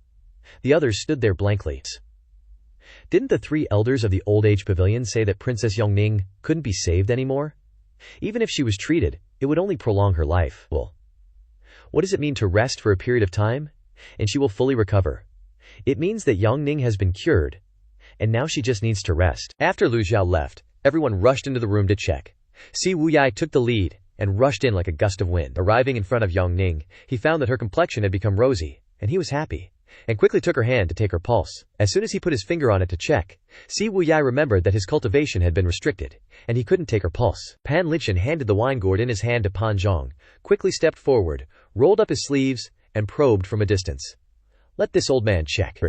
The others stood there blankly. Didn't the 3 elders of the Old Age Pavilion say that Princess Yongning couldn't be saved anymore? Even if she was treated, it would only prolong her life. Well, what does it mean to rest for a period of time, and she will fully recover? It means that Yongning has been cured, and now she just needs to rest. After Lu Zhou left, everyone rushed into the room to check. Si Wuyai took the lead and rushed in like a gust of wind. Arriving in front of Yongning, he found that her complexion had become rosy, and he was happy. and quickly took her hand to take her pulse. As soon as he put his finger on it to check, Si Wuyai remembered that his cultivation had been restricted, and he couldn't take her pulse. Pan Lichen handed the wine gourd in his hand to Pan Zhong, quickly stepped forward, rolled up his sleeves, and probed from a distance. Let this old man check.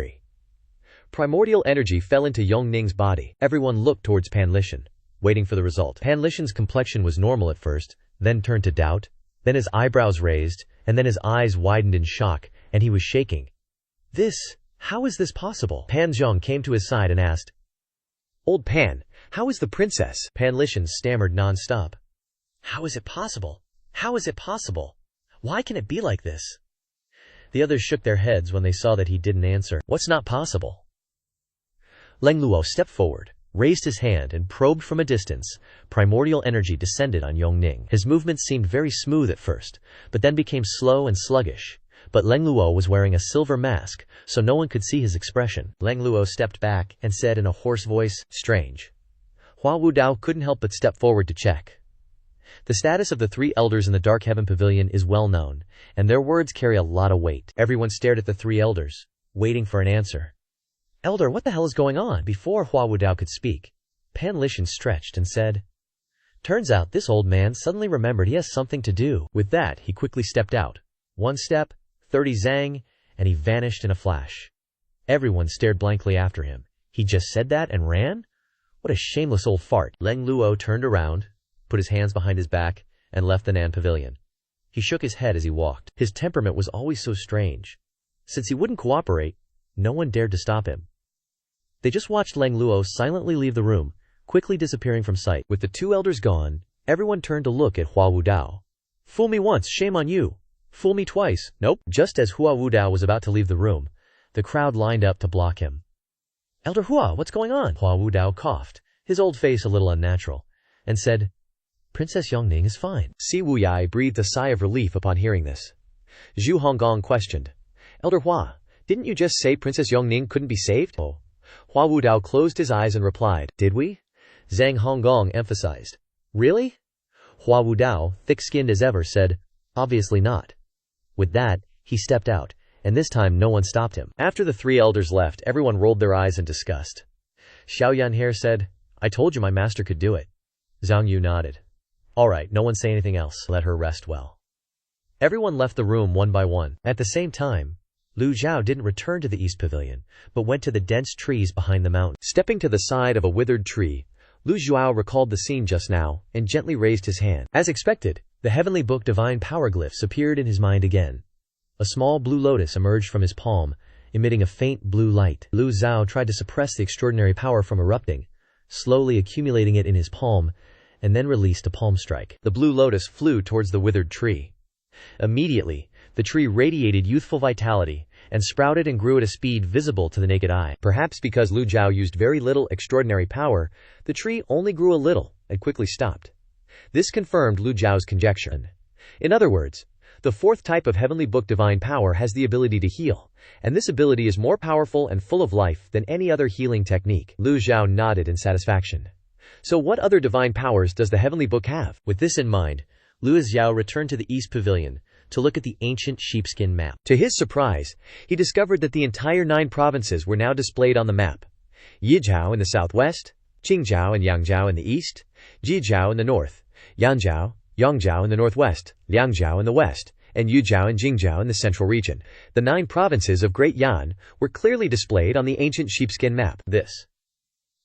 Primordial energy fell into Yong Ning's body. Everyone looked towards Pan Lichen, waiting for the result. Pan Lichen's complexion was normal at first, then turned to doubt, then his eyebrows raised, and then his eyes widened in shock, and he was shaking. How is this possible? Pan Zhong came to his side and asked, Old Pan, how is the princess? Pan Lichen stammered non-stop. How is it possible? How is it possible? Why can it be like this? The others shook their heads when they saw that he didn't answer. What's not possible? Leng Luo stepped forward, raised his hand and probed from a distance. Primordial energy descended on Yong Ning. His movements seemed very smooth at first, but then became slow and sluggish. But Leng Luo was wearing a silver mask, so no one could see his expression. Leng Luo stepped back and said in a hoarse voice, Strange. Hua Wudao couldn't help but step forward to check. The status of the three elders in the Dark Heaven Pavilion is well known, and their words carry a lot of weight. Everyone stared at the three elders, waiting for an answer. Elder, what the hell is going on? Before Hua Wudao could speak, Pan Lichen stretched and said, Turns out this old man suddenly remembered he has something to do. With that, he quickly stepped out. 1 step, 30 zang, and he vanished in a flash. Everyone stared blankly after him. He just said that and ran? What a shameless old fart. Leng Luo turned around, put his hands behind his back, and left the Nan Pavilion. He shook his head as he walked. His temperament was always so strange. Since he wouldn't cooperate, no one dared to stop him. They just watched Leng Luo silently leave the room, quickly disappearing from sight. With the two elders gone, everyone turned to look at Hua Wudao. Fool me once, shame on you. Fool me twice, nope. Just as Hua Wudao was about to leave the room, the crowd lined up to block him. Elder Hua, what's going on? Hua Wudao coughed, his old face a little unnatural, and said, Princess Yongning is fine. Si Wuyai breathed a sigh of relief upon hearing this. Zhu Honggong questioned, Elder Hua, didn't you just say Princess Yongning couldn't be saved? Oh. Hua Wudao closed his eyes and replied, Did we? Zhang Honggong emphasized, Really? Hua Wudao, thick-skinned as ever, said, Obviously not. With that, he stepped out, and this time no one stopped him. After the three elders left, everyone rolled their eyes in disgust. Xiao Yanhair said, I told you my master could do it. Zhang Yu nodded. All right, no one say anything else. Let her rest well. Everyone left the room one by one. At the same time, Lu Zhou didn't return to the East Pavilion, but went to the dense trees behind the mountain. Stepping to the side of a withered tree, Lu Zhou recalled the scene just now, and gently raised his hand. As expected, the heavenly book divine power glyphs appeared in his mind again. A small blue lotus emerged from his palm, emitting a faint blue light. Lu Zhou tried to suppress the extraordinary power from erupting, slowly accumulating it in his palm, and then released a palm strike. The blue lotus flew towards the withered tree. Immediately, the tree radiated youthful vitality, and sprouted and grew at a speed visible to the naked eye. Perhaps because Lu Zhou used very little extraordinary power, the tree only grew a little, and quickly stopped. This confirmed Lu Zhao's conjecture. In other words, the fourth type of heavenly book divine power has the ability to heal, and this ability is more powerful and full of life than any other healing technique. Lu Zhou nodded in satisfaction. So what other divine powers does the heavenly book have? With this in mind, Lu Zhou returned to the East Pavilion to look at the ancient sheepskin map. To his surprise, he discovered that the entire 9 provinces were now displayed on the map. Yizhou in the southwest, Qingzhou and Yangzhou in the east, Jizhou in the north, Yanzhou, Yongzhou in the northwest, Liangzhou in the west, and Yuzhou and Jingzhou in the central region. The 9 provinces of Great Yan were clearly displayed on the ancient sheepskin map.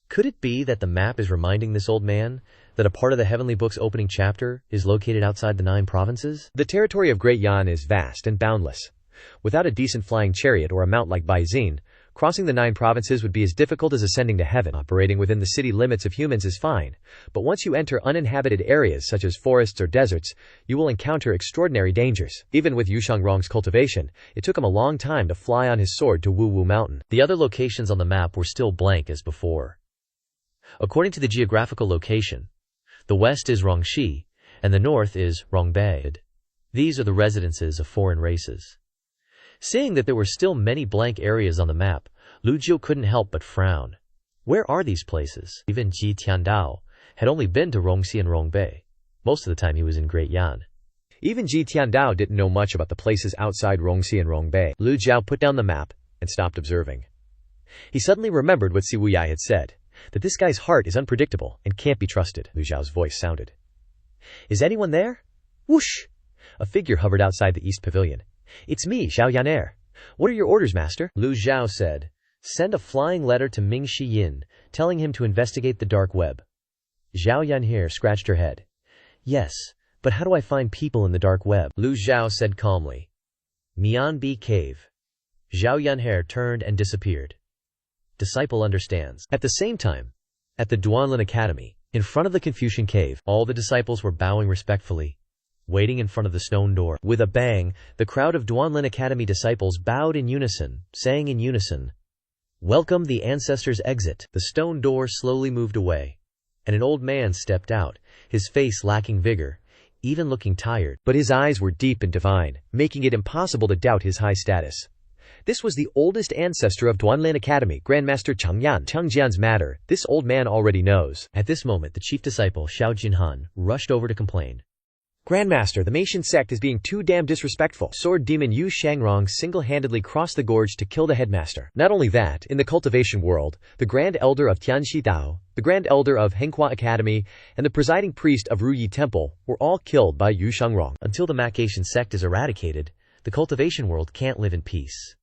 Could it be that the map is reminding this old man that a part of the Heavenly Book's opening chapter is located outside the 9 provinces? The territory of Great Yan is vast and boundless. Without a decent flying chariot or a mount like Baizin, crossing the 9 provinces would be as difficult as ascending to heaven. Operating within the city limits of humans is fine, but once you enter uninhabited areas such as forests or deserts, you will encounter extraordinary dangers. Even with Yushangrong's cultivation, it took him a long time to fly on his sword to Wu Wu Mountain. The other locations on the map were still blank as before. According to the geographical location, the west is Rongxi, and the north is Rongbei. These are the residences of foreign races. Seeing that there were still many blank areas on the map, Lu Zhou couldn't help but frown. Where are these places? Even Ji Tiandao had only been to Rongxi and Rongbei. Most of the time he was in Great Yan. Even Ji Tiandao didn't know much about the places outside Rongxi and Rongbei. Lu Zhou put down the map, and stopped observing. He suddenly remembered what Siwu Yai had said, that this guy's heart is unpredictable and can't be trusted. Lu Zhou's voice sounded. Is anyone there? Whoosh! A figure hovered outside the East Pavilion. It's me, Xiao Yaner. What are your orders, master? Lu Zhou said. Send a flying letter to Ming Shi Yin, telling him to investigate the dark web. Zhao Yanhe scratched her head. Yes, but how do I find people in the dark web? Lu Zhou said calmly. Mianbi Cave. Zhao Yanhe turned and disappeared. Disciple understands. At the same time, at the Duanlin Academy, in front of the Confucian cave, all the disciples were bowing respectfully, waiting in front of the stone door. With a bang, the crowd of Duanlin Academy disciples bowed in unison, saying in unison, Welcome the ancestors' exit. The stone door slowly moved away, and an old man stepped out, his face lacking vigor, even looking tired. But his eyes were deep and divine, making it impossible to doubt his high status. This was the oldest ancestor of Duanlin Academy, Grandmaster Changyan. Changjian's matter, this old man already knows. At this moment, the chief disciple, Xiao Jinhan, rushed over to complain. Grandmaster, the Meishan sect is being too damn disrespectful. Sword demon Yu Shangrong single-handedly crossed the gorge to kill the headmaster. Not only that, in the cultivation world, the Grand Elder of Tianxi Dao, the Grand Elder of Henghua Academy, and the presiding priest of Ruyi Temple were all killed by Yu Shangrong. Until the Macacian sect is eradicated, the cultivation world can't live in peace.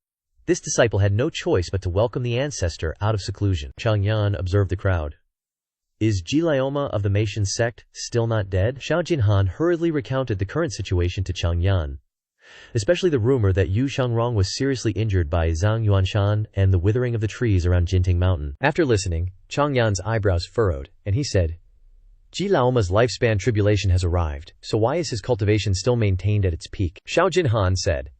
This disciple had no choice but to welcome the ancestor out of seclusion. Changyan observed the crowd. Is Jilioma of the Meishan sect still not dead? Xiao Jinhan hurriedly recounted the current situation to Changyan, especially the rumor that Yu Shangrong was seriously injured by Zhang Yuanshan and the withering of the trees around Jinting Mountain. After listening, Changyan's eyebrows furrowed, and he said, Jilaoma's lifespan tribulation has arrived, so why is his cultivation still maintained at its peak? Xiao Jinhan said,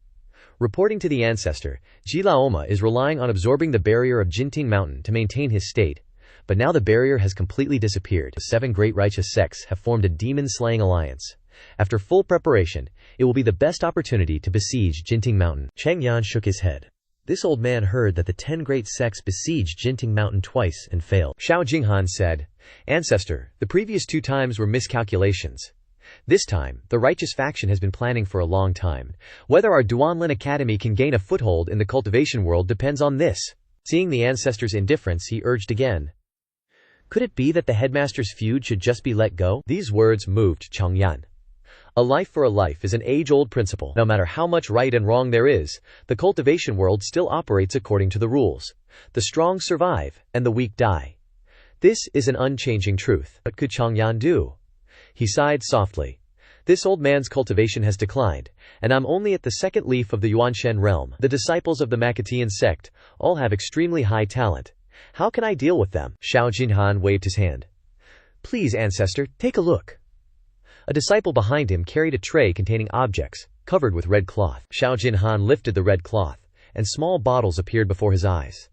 reporting to the ancestor, Jilaoma is relying on absorbing the barrier of Jinting Mountain to maintain his state, but now the barrier has completely disappeared. The 7 great righteous sects have formed a demon-slaying alliance. After full preparation, it will be the best opportunity to besiege Jinting Mountain. Changyan shook his head. This old man heard that the 10 great sects besieged Jinting Mountain twice and failed. Xiao Jinghan said, Ancestor, the previous 2 times were miscalculations. This time, the righteous faction has been planning for a long time. Whether our Duanlin Academy can gain a foothold in the cultivation world depends on this. Seeing the ancestor's indifference, he urged again. Could it be that the headmaster's feud should just be let go? These words moved Changyan. A life for a life is an age-old principle. No matter how much right and wrong there is, the cultivation world still operates according to the rules. The strong survive, and the weak die. This is an unchanging truth. What could Changyan do? He sighed softly. This old man's cultivation has declined, and I'm only at the 2nd leaf of the Yuanshen realm. The disciples of the Macatean sect all have extremely high talent. How can I deal with them? Xiao Jinhan waved his hand. Please, ancestor, take a look. A disciple behind him carried a tray containing objects, covered with red cloth. Xiao Jinhan lifted the red cloth, and small bottles appeared before his eyes.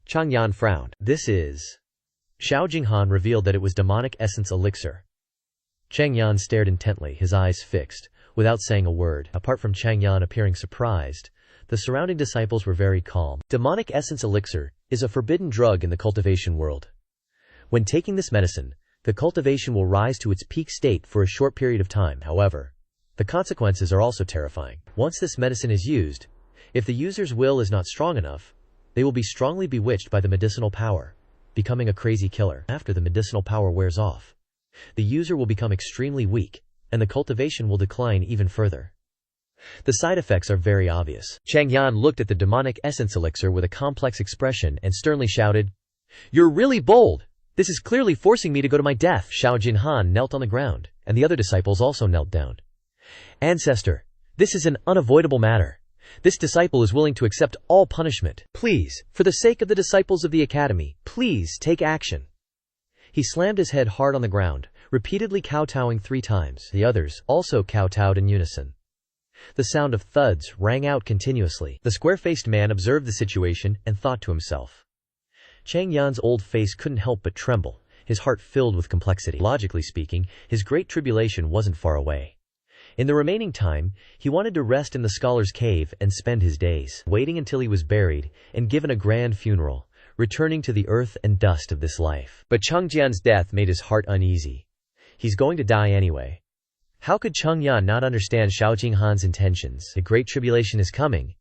Changyan frowned. This is... Xiao Jinghan revealed that it was demonic essence elixir. Changyan stared intently, his eyes fixed, without saying a word. Apart from Changyan appearing surprised, the surrounding disciples were very calm. Demonic essence elixir is a forbidden drug in the cultivation world. When taking this medicine, the cultivation will rise to its peak state for a short period of time. However, the consequences are also terrifying. Once this medicine is used, if the user's will is not strong enough, they will be strongly bewitched by the medicinal power, becoming a crazy killer. After the medicinal power wears off, the user will become extremely weak, and the cultivation will decline even further. The side effects are very obvious. Changyan looked at the demonic essence elixir with a complex expression and sternly shouted, You're really bold! This is clearly forcing me to go to my death. Xiao Jinhan knelt on the ground, and the other disciples also knelt down. Ancestor, this is an unavoidable matter. This disciple is willing to accept all punishment. Please, for the sake of the disciples of the academy, please take action. He slammed his head hard on the ground, repeatedly kowtowing 3 times. The others also kowtowed in unison. The sound of thuds rang out continuously. The square-faced man observed the situation and thought to himself. Changyan's old face couldn't help but tremble, his heart filled with complexity. Logically speaking, his great tribulation wasn't far away. In the remaining time, he wanted to rest in the scholar's cave and spend his days, waiting until he was buried and given a grand funeral, returning to the earth and dust of this life. But Changjian's death made his heart uneasy. He's going to die anyway. How could Changyan not understand Xiao Jinghan's intentions? The great tribulation is coming,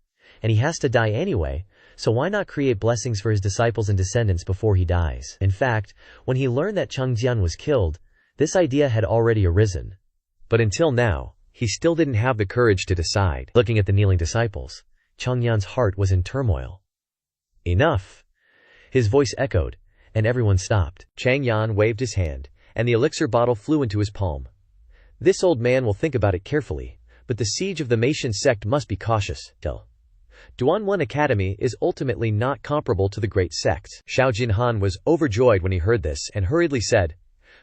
and he has to die anyway, So why not create blessings for his disciples and descendants before he dies? In fact, when he learned that Chengjian was killed, this idea had already arisen. But until now, he still didn't have the courage to decide. Looking at the kneeling disciples, Chengjian's heart was in turmoil. Enough! His voice echoed, and everyone stopped. Changyan waved his hand, and the elixir bottle flew into his palm. This old man will think about it carefully, but the siege of the Maitian sect must be cautious. Duanlin Academy is ultimately not comparable to the great sects. Xiao Jinhan was overjoyed when he heard this and hurriedly said,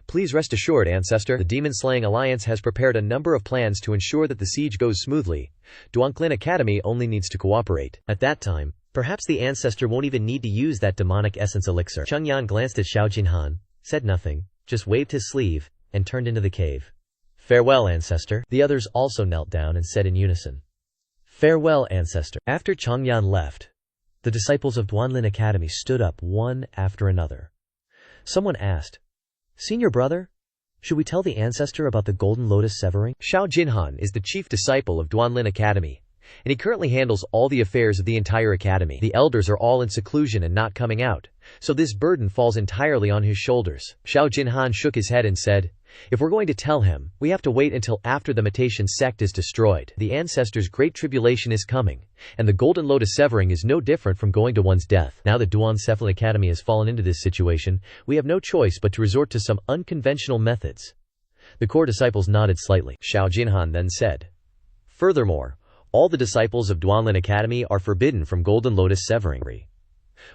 "Please rest assured, Ancestor, the demon-slaying alliance has prepared a number of plans to ensure that the siege goes smoothly. Duanlin Academy only needs to cooperate." At that time, perhaps the Ancestor won't even need to use that demonic essence elixir. Chengyan glanced at Xiao Jinhan, said nothing, just waved his sleeve, and turned into the cave. "Farewell, Ancestor." The others also knelt down and said in unison, "Farewell, Ancestor." After Chengyan left, the disciples of Duanlin Academy stood up one after another. Someone asked, "Senior brother, should we tell the Ancestor about the Golden Lotus severing?" Xiao Jinhan is the chief disciple of Duanlin Academy, and he currently handles all the affairs of the entire academy. The elders are all in seclusion and not coming out, so this burden falls entirely on his shoulders. Xiao Jinhan shook his head and said, "If we're going to tell him, we have to wait until after the Maitian sect is destroyed. The Ancestor's great tribulation is coming, and the Golden Lotus severing is no different from going to one's death. Now that Duanlin Academy has fallen into this situation, we have no choice but to resort to some unconventional methods." The core disciples nodded slightly. Xiao Jinhan then said, "Furthermore, all the disciples of Duanlin Academy are forbidden from Golden Lotus severing.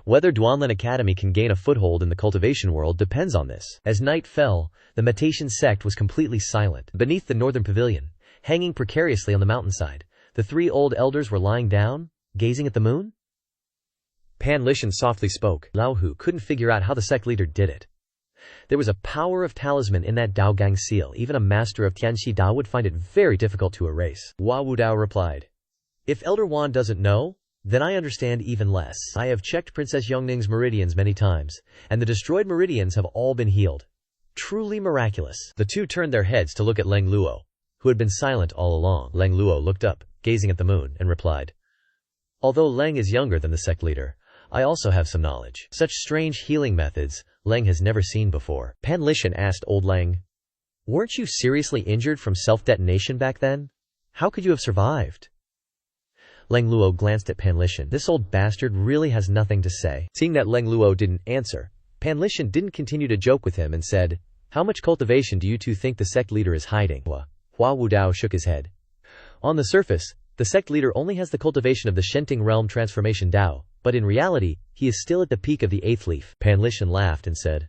Whether Duanlin Academy can gain a foothold in the cultivation world depends on this." As night fell, the Maitian sect was completely silent. Beneath the northern pavilion, hanging precariously on the mountainside, the three old elders were lying down, gazing at the moon. Pan Lishan softly spoke. Lao Hu couldn't figure out how the sect leader did it. There was a power of talisman in that Daogang seal. Even a master of Tianxi Dao would find it very difficult to erase. Hua Wudao replied, "If Elder Wan doesn't know, then I understand even less. I have checked Princess Yongning's meridians many times, and the destroyed meridians have all been healed. Truly miraculous." The two turned their heads to look at Leng Luo, who had been silent all along. Leng Luo looked up, gazing at the moon, and replied, "Although Leng is younger than the sect leader, I also have some knowledge. Such strange healing methods, Leng has never seen before." Pan Lishan asked old Leng, "Weren't you seriously injured from self-detonation back then? How could you have survived?" Leng Luo glanced at Pan Lishan. This old bastard really has nothing to say. Seeing that Leng Luo didn't answer, Pan Lishan didn't continue to joke with him and said, "How much cultivation do you two think the sect leader is hiding?" Hua Wudao shook his head. "On the surface, the sect leader only has the cultivation of the Shenting realm transformation Dao, but in reality, he is still at the peak of the 8th leaf." Pan Lishan laughed and said,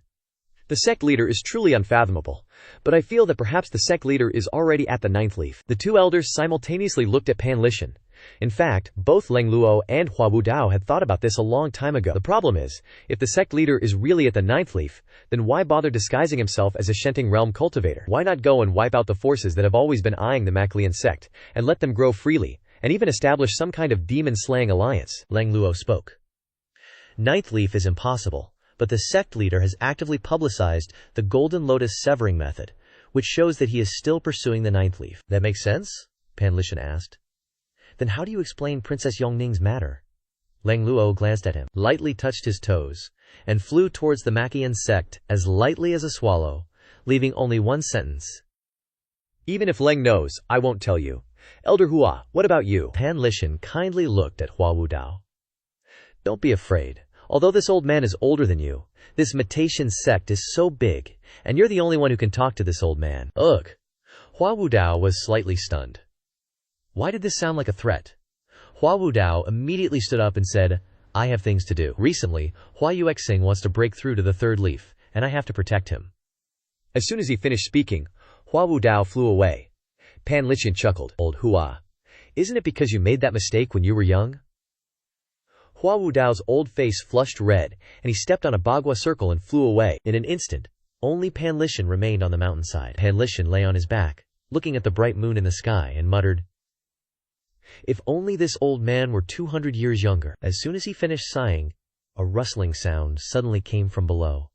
"The sect leader is truly unfathomable, but I feel that perhaps the sect leader is already at the 9th leaf." The two elders simultaneously looked at Pan Lishan. In fact, both Leng Luo and Hua Wudao had thought about this a long time ago. The problem is, if the sect leader is really at the 9th leaf, then why bother disguising himself as a Shenting realm cultivator? Why not go and wipe out the forces that have always been eyeing the Maclean sect, and let them grow freely, and even establish some kind of demon-slaying alliance? Leng Luo spoke. 9th leaf is impossible, but the sect leader has actively publicized the Golden Lotus severing method, which shows that he is still pursuing the 9th leaf. That makes sense? Pan Lishan asked. Then how do you explain Princess Yongning's matter? Leng Luo glanced at him, lightly touched his toes, and flew towards the Machian sect as lightly as a swallow, leaving only one sentence. "Even if Leng knows, I won't tell you. Elder Hua, what about you?" Pan Lishan kindly looked at Hua Wudao. "Don't be afraid. Although this old man is older than you, this Maitian sect is so big, and you're the only one who can talk to this old man." Ugh. Hua Wudao was slightly stunned. Why did this sound like a threat? Hua Wudao immediately stood up and said, "I have things to do. Recently, Hua Yuexing wants to break through to the 3rd leaf, and I have to protect him." As soon as he finished speaking, Hua Wudao flew away. Pan Lishan chuckled. "Old Hua, isn't it because you made that mistake when you were young?" Hua Wudao's old face flushed red, and he stepped on a bagua circle and flew away. In an instant, only Pan Lishan remained on the mountainside. Pan Lishan lay on his back, looking at the bright moon in the sky, and muttered, "If only this old man were 200 years younger." As soon as he finished sighing, a rustling sound suddenly came from below.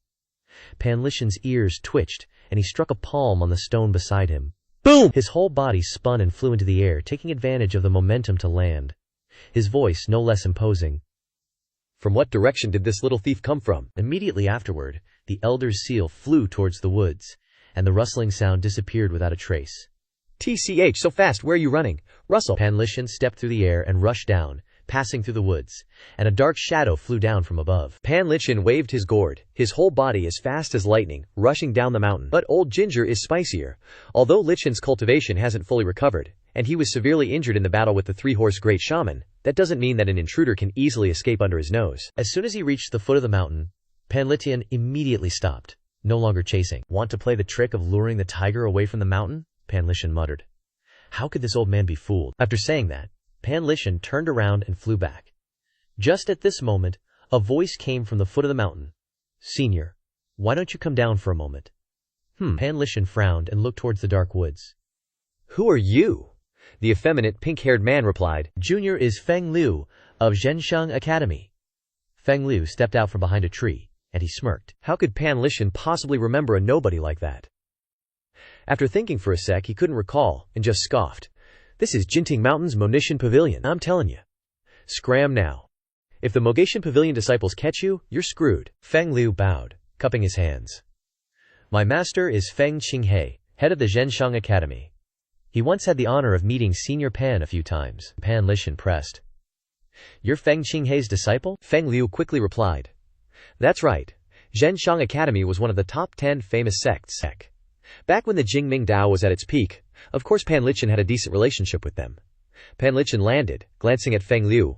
Pan Lishan's ears twitched, and he struck a palm on the stone beside him. Boom! His whole body spun and flew into the air, taking advantage of the momentum to land. His voice no less imposing. From what direction did this little thief come from? Immediately afterward, the elder's seal flew towards the woods, and the rustling sound disappeared without a trace. TCH, so fast, where are you running? Russell. Pan Lishan stepped through the air and rushed down, passing through the woods, and a dark shadow flew down from above. Pan Lishan waved his gourd, his whole body as fast as lightning, rushing down the mountain. But Old Ginger is spicier. Although Lishan's cultivation hasn't fully recovered, and he was severely injured in the battle with the three-horse great shaman, that doesn't mean that an intruder can easily escape under his nose. As soon as he reached the foot of the mountain, Pan Lishan immediately stopped, no longer chasing. Want to play the trick of luring the tiger away from the mountain? Pan Lishan muttered. How could this old man be fooled? After saying that, Pan Lishan turned around and flew back. Just at this moment, a voice came from the foot of the mountain. Senior, why don't you come down for a moment? Pan Lishan frowned and looked towards the dark woods. Who are you? The effeminate pink-haired man replied. Junior is Feng Liu of Zhensheng Academy. Feng Liu stepped out from behind a tree, and he smirked. How could Pan Lishan possibly remember a nobody like that? After thinking for a sec, he couldn't recall, and just scoffed. This is Jinting Mountain's Monishan Pavilion, I'm telling you. Scram now. If the Mogashan Pavilion disciples catch you, you're screwed. Feng Liu bowed, cupping his hands. My master is Feng Qinghe, head of the Zhensheng Academy. He once had the honor of meeting Senior Pan a few times. Pan Lishan pressed. You're Feng Qinghe's disciple? Feng Liu quickly replied. That's right. Zhensheng Academy was one of the top 10 famous sects. Back when the Jingming Dao was at its peak, of course Pan Lishan had a decent relationship with them. Pan Lishan landed, glancing at Feng Liu.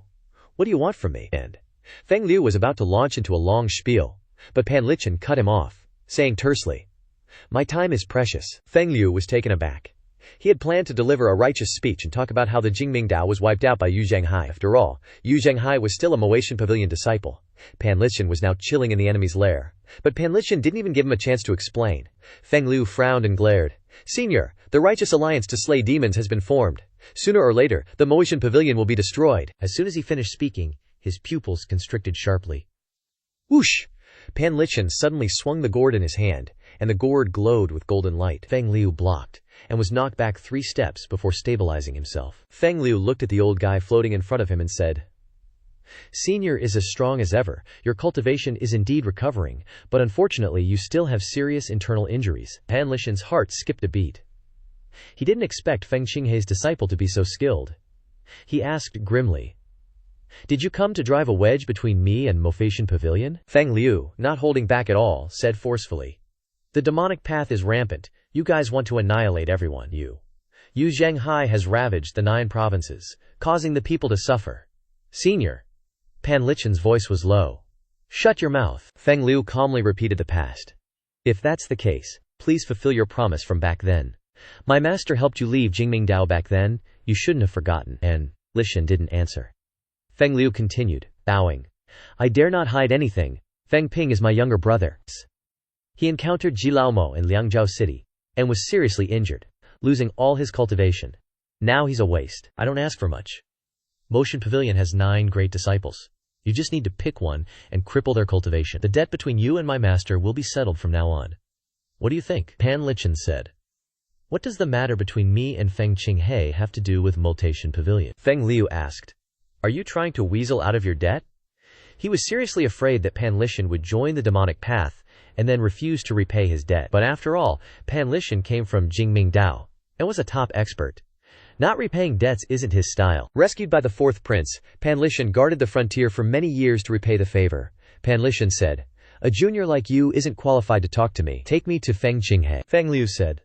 What do you want from me? And Feng Liu was about to launch into a long spiel, but Pan Lishan cut him off, saying tersely, My time is precious. Feng Liu was taken aback. He had planned to deliver a righteous speech and talk about how the Jingming Dao was wiped out by Yu Zhenghai. After all, Yu Zhenghai was still a Moatian Pavilion disciple. Pan Lishan was now chilling in the enemy's lair. But Pan Lishan didn't even give him a chance to explain. Feng Liu frowned and glared. Senior, the righteous alliance to slay demons has been formed. Sooner or later, the Moatian Pavilion will be destroyed. As soon as he finished speaking, his pupils constricted sharply. Whoosh! Pan Lishan suddenly swung the gourd in his hand, and the gourd glowed with golden light. Feng Liu blocked, and was knocked back 3 steps before stabilizing himself. Feng Liu looked at the old guy floating in front of him and said, Senior is as strong as ever. Your cultivation is indeed recovering, but unfortunately you still have serious internal injuries. Pan Lishan's heart skipped a beat. He didn't expect Feng Qinghe's disciple to be so skilled. He asked grimly, Did you come to drive a wedge between me and Moatian Pavilion? Feng Liu, not holding back at all, said forcefully, The demonic path is rampant. You guys want to annihilate everyone. Yu Zhenghai has ravaged the 9 provinces, causing the people to suffer. Senior. Pan Lishan's voice was low. Shut your mouth. Feng Liu calmly repeated the past. If that's the case, please fulfill your promise from back then. My master helped you leave Jingming Dao back then. You shouldn't have forgotten. And Lishan didn't answer. Feng Liu continued, bowing. I dare not hide anything. Feng Ping is my younger brother. He encountered Ji Laomo in Liangzhou City, and was seriously injured, losing all his cultivation. Now he's a waste. I don't ask for much. Moatian Pavilion has 9 great disciples. You just need to pick one and cripple their cultivation. The debt between you and my master will be settled from now on. What do you think? Pan Lishan said. What does the matter between me and Feng Qinghe have to do with Moatian Pavilion? Feng Liu asked. Are you trying to weasel out of your debt? He was seriously afraid that Pan Lishan would join the demonic path and then refuse to repay his debt. But after all, Pan Lishan came from Jingming Dao and was a top expert. Not repaying debts isn't his style. Rescued by the 4th prince, Pan Lishan guarded the frontier for many years to repay the favor. Pan Lishan said, A junior like you isn't qualified to talk to me. Take me to Feng Qinghe. Feng Liu said,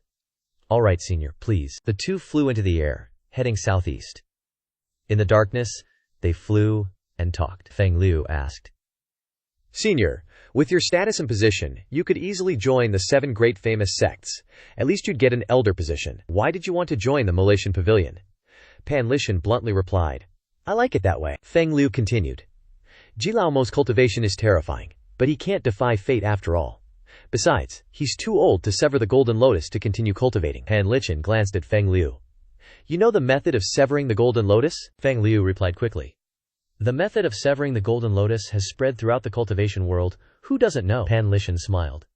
All right, senior, please. The 2 flew into the air, heading southeast. In the darkness, they flew and talked. Feng Liu asked, Senior, with your status and position, you could easily join the 7 great famous sects. At least you'd get an elder position. Why did you want to join the Moatian Pavilion? Pan Lishan bluntly replied, I like it that way. Feng Liu continued, Ji Laomo's cultivation is terrifying, but he can't defy fate after all. Besides, he's too old to sever the golden lotus to continue cultivating. Pan Lishan glanced at Feng Liu. You know the method of severing the golden lotus? Feng Liu replied quickly. The method of severing the golden lotus has spread throughout the cultivation world. Who doesn't know? Pan Lishan smiled.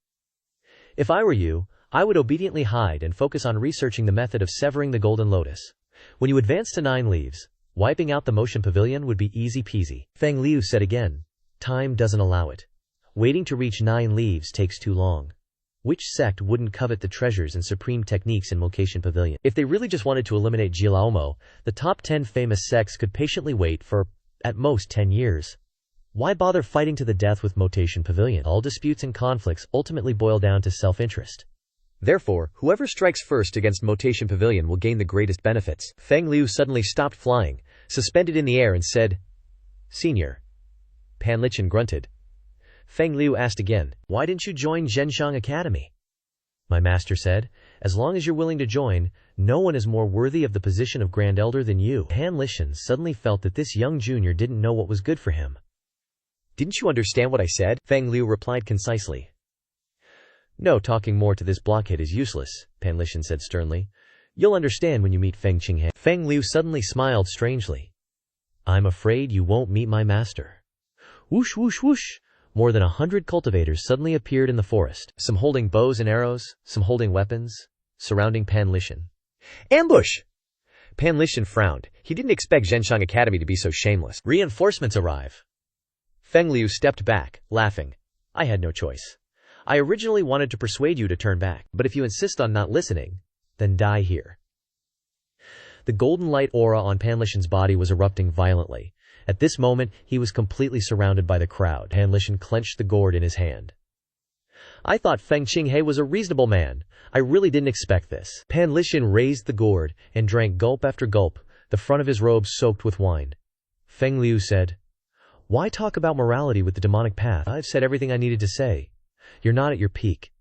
If I were you, I would obediently hide and focus on researching the method of severing the golden lotus. When you advance to 9 leaves, wiping out the Moatian Pavilion would be easy peasy. Feng Liu said again. Time doesn't allow it. Waiting to reach 9 leaves takes too long. Which sect wouldn't covet the treasures and supreme techniques in Mocation Pavilion? If they really just wanted to eliminate Jilaomo, the top 10 famous sects could patiently wait for, at most, 10 years. Why bother fighting to the death with Mocation Pavilion? All disputes and conflicts ultimately boil down to self-interest. Therefore, whoever strikes first against Motation Pavilion will gain the greatest benefits. Feng Liu suddenly stopped flying, suspended in the air, and said, "Senior." Pan Lichen grunted. Feng Liu asked again, "Why didn't you join Zhenshang Academy?" My master said, "As long as you're willing to join, no one is more worthy of the position of Grand Elder than you." Pan Lichen suddenly felt that this young junior didn't know what was good for him. "Didn't you understand what I said?" Feng Liu replied concisely. "No, talking more to this blockhead is useless," Pan Lichen said sternly. "You'll understand when you meet Feng Qinghe." Feng Liu suddenly smiled strangely. "I'm afraid you won't meet my master." Whoosh, whoosh, whoosh. More than 100 cultivators suddenly appeared in the forest, some holding bows and arrows, some holding weapons, surrounding Pan Lichen. "Ambush!" Pan Lichen frowned. He didn't expect Zhenshang Academy to be so shameless. "Reinforcements arrive." Feng Liu stepped back, laughing. "I had no choice. I originally wanted to persuade you to turn back, but if you insist on not listening, then die here." The golden light aura on Pan Lichen's body was erupting violently. At this moment, he was completely surrounded by the crowd. Pan Lichen clenched the gourd in his hand. "I thought Feng Qinghe was a reasonable man. I really didn't expect this." Pan Lichen raised the gourd and drank gulp after gulp, the front of his robe soaked with wine. Feng Liu said, "Why talk about morality with the demonic path? I've said everything I needed to say. You're not at your peak.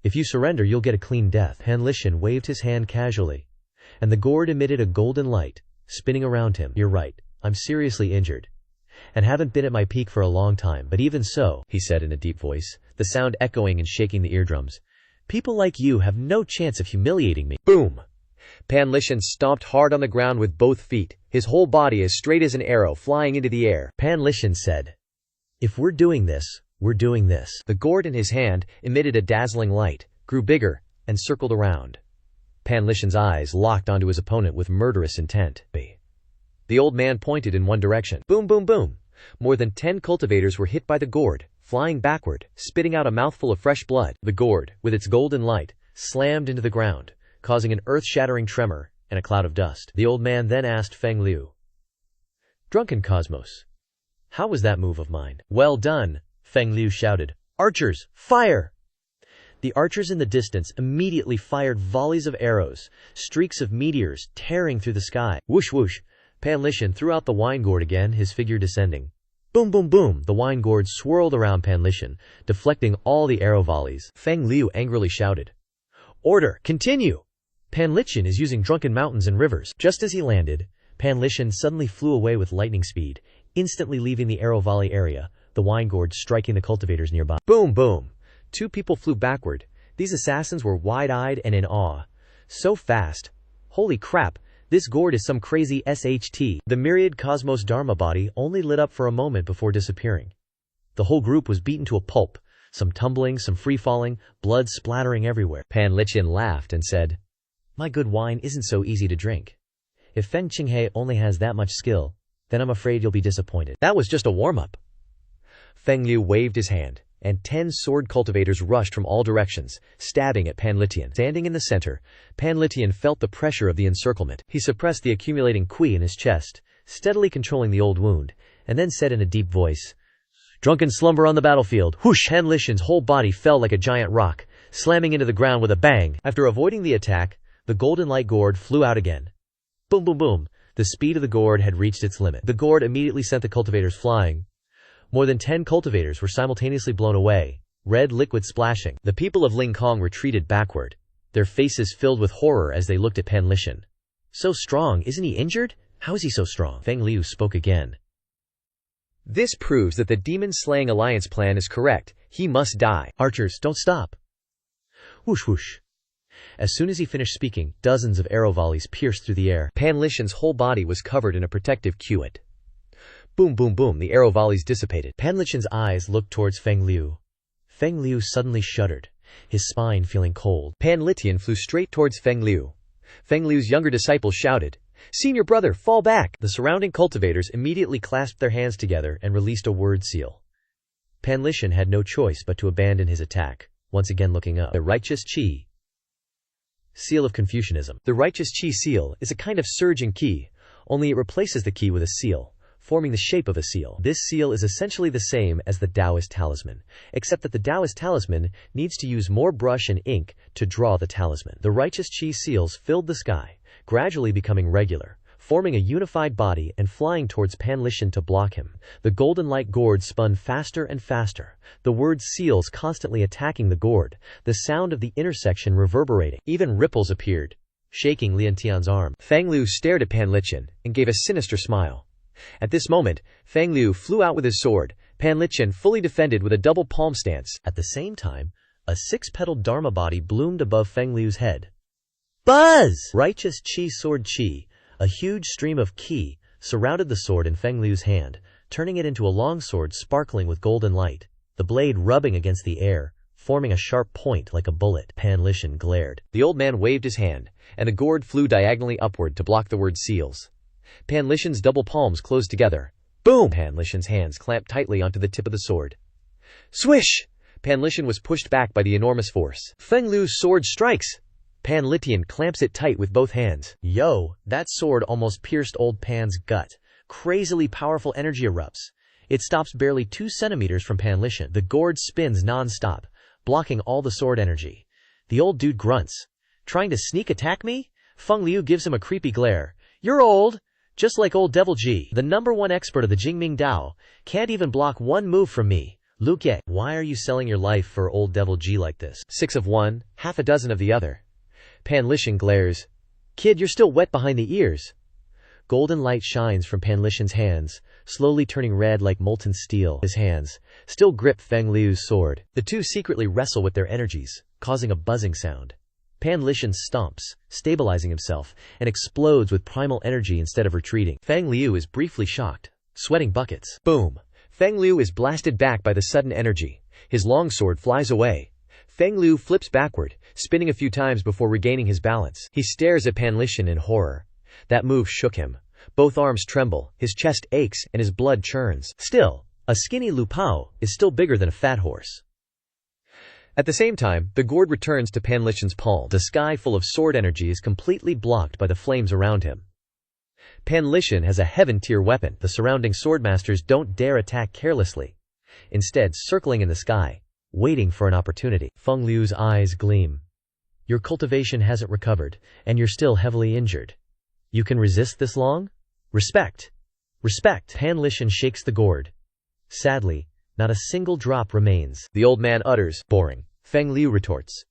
If you surrender, you'll get a clean death." Pan Lichen waved his hand casually, and the gourd emitted a golden light, spinning around him. "You're right. I'm seriously injured, and haven't been at my peak for a long time, but even so," he said in a deep voice, the sound echoing and shaking the eardrums, "people like you have no chance of humiliating me." Boom! Pan Lichen stomped hard on the ground with both feet, his whole body as straight as an arrow flying into the air. Pan Lichen said, "If we're doing this, we're doing this." The gourd in his hand emitted a dazzling light, grew bigger, and circled around. Pan Lichen's eyes locked onto his opponent with murderous intent. The old man pointed in one direction. Boom, boom, boom. More than 10 cultivators were hit by the gourd, flying backward, spitting out a mouthful of fresh blood. The gourd, with its golden light, slammed into the ground, causing an earth-shattering tremor and a cloud of dust. The old man then asked Feng Liu, "Drunken Cosmos, how was that move of mine?" "Well done," Feng Liu shouted. "Archers, fire!" The archers in the distance immediately fired volleys of arrows, streaks of meteors tearing through the sky. Whoosh, whoosh. Pan Lichen threw out the wine gourd again, his figure descending. Boom, boom, boom. The wine gourd swirled around Pan Lichen, deflecting all the arrow volleys. Feng Liu angrily shouted, "Order! Continue! Pan Lichen is using drunken mountains and rivers." Just as he landed, Pan Lichen suddenly flew away with lightning speed, instantly leaving the arrow volley area, the wine gourd striking the cultivators nearby. Boom, boom. 2 people flew backward. These assassins were wide-eyed and in awe. So fast. Holy crap. This gourd is some crazy SHT. The myriad Cosmos Dharma body only lit up for a moment before disappearing. The whole group was beaten to a pulp, some tumbling, some free-falling, blood splattering everywhere. Pan Lichen laughed and said, "My good wine isn't so easy to drink. If Feng Qinghe only has that much skill, then I'm afraid you'll be disappointed." That was just a warm-up. Feng Liu waved his hand, and 10 sword cultivators rushed from all directions, stabbing at Pan Lichen. Standing in the center, Pan Lichen felt the pressure of the encirclement. He suppressed the accumulating qi in his chest, steadily controlling the old wound, and then said in a deep voice, "Drunken slumber on the battlefield." Whoosh! Pan Lichen's whole body fell like a giant rock, slamming into the ground with a bang. After avoiding the attack, the golden light gourd flew out again. Boom, boom, boom. The speed of the gourd had reached its limit. The gourd immediately sent the cultivators flying. More than 10 cultivators were simultaneously blown away, red liquid splashing. The people of Ling Kong retreated backward, their faces filled with horror as they looked at Pan Lichen. "So strong, isn't he injured? How is he so strong?" Feng Liu spoke again. "This proves that the demon-slaying alliance plan is correct. He must die. Archers, don't stop." Whoosh, whoosh. As soon as he finished speaking, dozens of arrow volleys pierced through the air. Pan Lichen's whole body was covered in a protective quid. Boom, boom, boom. The arrow volleys dissipated. Pan Lichen's eyes looked towards Feng Liu. Feng Liu suddenly shuddered, his spine feeling cold. Pan Lichen flew straight towards Feng Liu. Feng Liu's younger disciple shouted, "Senior brother, fall back!" The surrounding cultivators immediately clasped their hands together and released a word seal. Pan Lishan had no choice but to abandon his attack, once again looking up. The Righteous Qi Seal of Confucianism. The Righteous Qi seal is a kind of surging key, only it replaces the key with a seal, forming the shape of a seal. This seal is essentially the same as the Taoist talisman, except that the Taoist talisman needs to use more brush and ink to draw the talisman. The Righteous Qi seals filled the sky, gradually becoming regular, forming a unified body and flying towards Pan Lishan to block him. The golden light gourd spun faster and faster, the word seals constantly attacking the gourd, the sound of the intersection reverberating. Even ripples appeared, shaking Lian Tian's arm. Fang Liu stared at Pan Lishan and gave a sinister smile. At this moment, Fang Liu flew out with his sword, Pan Lishan fully defended with a double palm stance. At the same time, a six-petaled Dharma body bloomed above Fang Liu's head. Buzz! Righteous Qi sword Qi. A huge stream of qi surrounded the sword in Feng Liu's hand, turning it into a long sword sparkling with golden light, the blade rubbing against the air, forming a sharp point like a bullet. Pan Lishan glared. The old man waved his hand, and a gourd flew diagonally upward to block the word seals. Pan Lishan's double palms closed together. Boom! Pan Lishan's hands clamped tightly onto the tip of the sword. Swish! Pan Lishan was pushed back by the enormous force. Feng Liu's sword strikes! Pan Litian clamps it tight with both hands. Yo, that sword almost pierced old Pan's gut. Crazily powerful energy erupts. It stops barely 2 centimeters from Pan Lishan. The gourd spins non-stop, blocking all the sword energy. The old dude grunts. Trying to sneak attack me? Feng Liu gives him a creepy glare. You're old, just like old Devil Ji, the #1 expert of the Jingming Dao, can't even block one move from me. Luke, why are you selling your life for old Devil Ji like this? 6 of one, half a dozen of the other. Pan Lishan glares. Kid, you're still wet behind the ears. Golden light shines from Pan Lishan's hands, slowly turning red like molten steel. His hands still grip Feng Liu's sword. The two secretly wrestle with their energies, causing a buzzing sound. Pan Lishan stomps, stabilizing himself, and explodes with primal energy instead of retreating. Feng Liu is briefly shocked, sweating buckets. Boom! Feng Liu is blasted back by the sudden energy. His longsword flies away. Feng Liu flips backward, spinning a few times before regaining his balance. He stares at Pan Lishan in horror. That move shook him. Both arms tremble, his chest aches, and his blood churns. Still, a skinny Lu Pao is still bigger than a fat horse. At the same time, the gourd returns to Pan Lishan's palm. The sky full of sword energy is completely blocked by the flames around him. Pan Lishan has a heaven-tier weapon. The surrounding swordmasters don't dare attack carelessly, instead circling in the sky, waiting for an opportunity. Feng Liu's eyes gleam. Your cultivation hasn't recovered, and you're still heavily injured. You can resist this long? Respect. Respect. Pan Lishan shakes the gourd. Sadly, not a single drop remains. The old man utters, boring. Feng Liu retorts.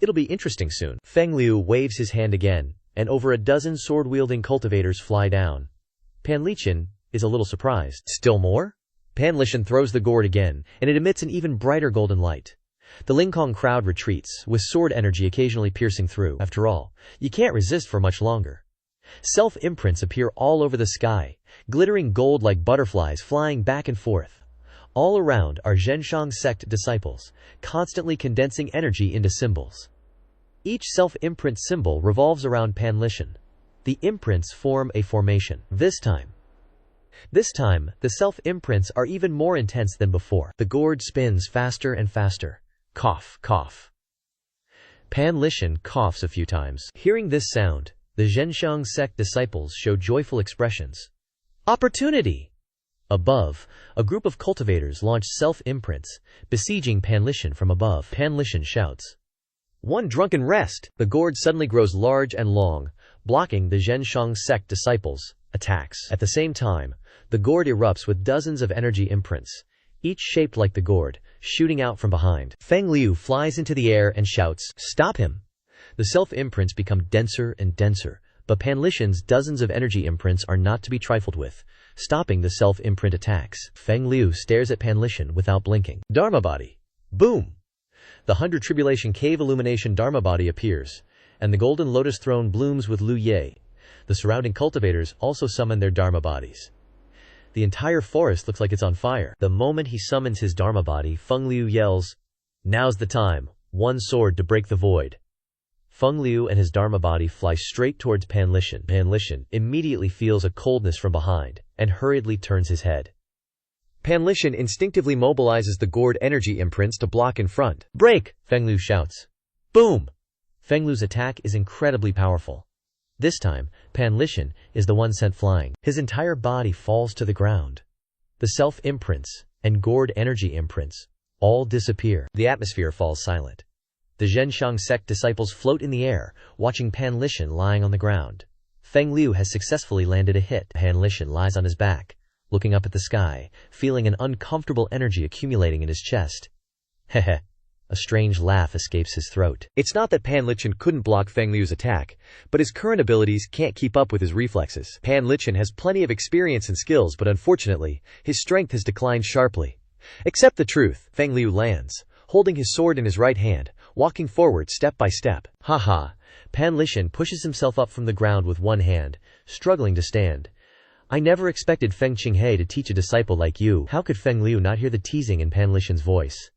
It'll be interesting soon. Feng Liu waves his hand again, and over a dozen sword-wielding cultivators fly down. Pan Lishan is a little surprised. Still more? Pan Lishan throws the gourd again, and it emits an even brighter golden light. The Lingkong crowd retreats, with sword energy occasionally piercing through. After all, you can't resist for much longer. Self-imprints appear all over the sky, glittering gold like butterflies flying back and forth. All around are Zhenshang Sect disciples, constantly condensing energy into symbols. Each self-imprint symbol revolves around Pan Lishan. The imprints form a formation. This time, the self-imprints are even more intense than before. The gourd spins faster and faster. Cough, cough. Pan Lishan coughs a few times. Hearing this sound, the Zhenshang Sect disciples show joyful expressions. Opportunity! Above, a group of cultivators launch self-imprints, besieging Pan Lishan from above. Pan Lishan shouts. One drunken rest! The gourd suddenly grows large and long, blocking the Zhenshang Sect disciples' attacks. At the same time, the gourd erupts with dozens of energy imprints, each shaped like the gourd, shooting out from behind. Feng Liu flies into the air and shouts, Stop him! The self-imprints become denser and denser, but Pan Lishan's dozens of energy imprints are not to be trifled with, stopping the self-imprint attacks. Feng Liu stares at Pan Lishan without blinking. Dharma body. Boom! The 100 Tribulation Cave Illumination Dharma body appears, and the golden lotus throne blooms with Lu Ye. The surrounding cultivators also summon their Dharma bodies. The entire forest looks like it's on fire. The moment he summons his Dharma body, Feng Liu yells, Now's the time, one sword to break the void. Feng Liu and his Dharma body fly straight towards Pan Lishan. Pan Lishan immediately feels a coldness from behind, and hurriedly turns his head. Pan Lishan instinctively mobilizes the gourd energy imprints to block in front. Break! Feng Liu shouts. Boom! Feng Liu's attack is incredibly powerful. This time, Pan Lishan is the one sent flying. His entire body falls to the ground. The self-imprints and gourd energy imprints all disappear. The atmosphere falls silent. The Zhenshang sect disciples float in the air, watching Pan Lishan lying on the ground. Feng Liu has successfully landed a hit. Pan Lishan lies on his back, looking up at the sky, feeling an uncomfortable energy accumulating in his chest. Heh. A strange laugh escapes his throat. It's not that Pan Lishan couldn't block Feng Liu's attack, but his current abilities can't keep up with his reflexes. Pan Lishan has plenty of experience and skills, but unfortunately, his strength has declined sharply. Accept the truth. Feng Liu lands, holding his sword in his right hand, walking forward step by step. Haha. Pan Lishan pushes himself up from the ground with one hand, struggling to stand. I never expected Feng Qinghe to teach a disciple like you. How could Feng Liu not hear the teasing in Pan Lishan's voice?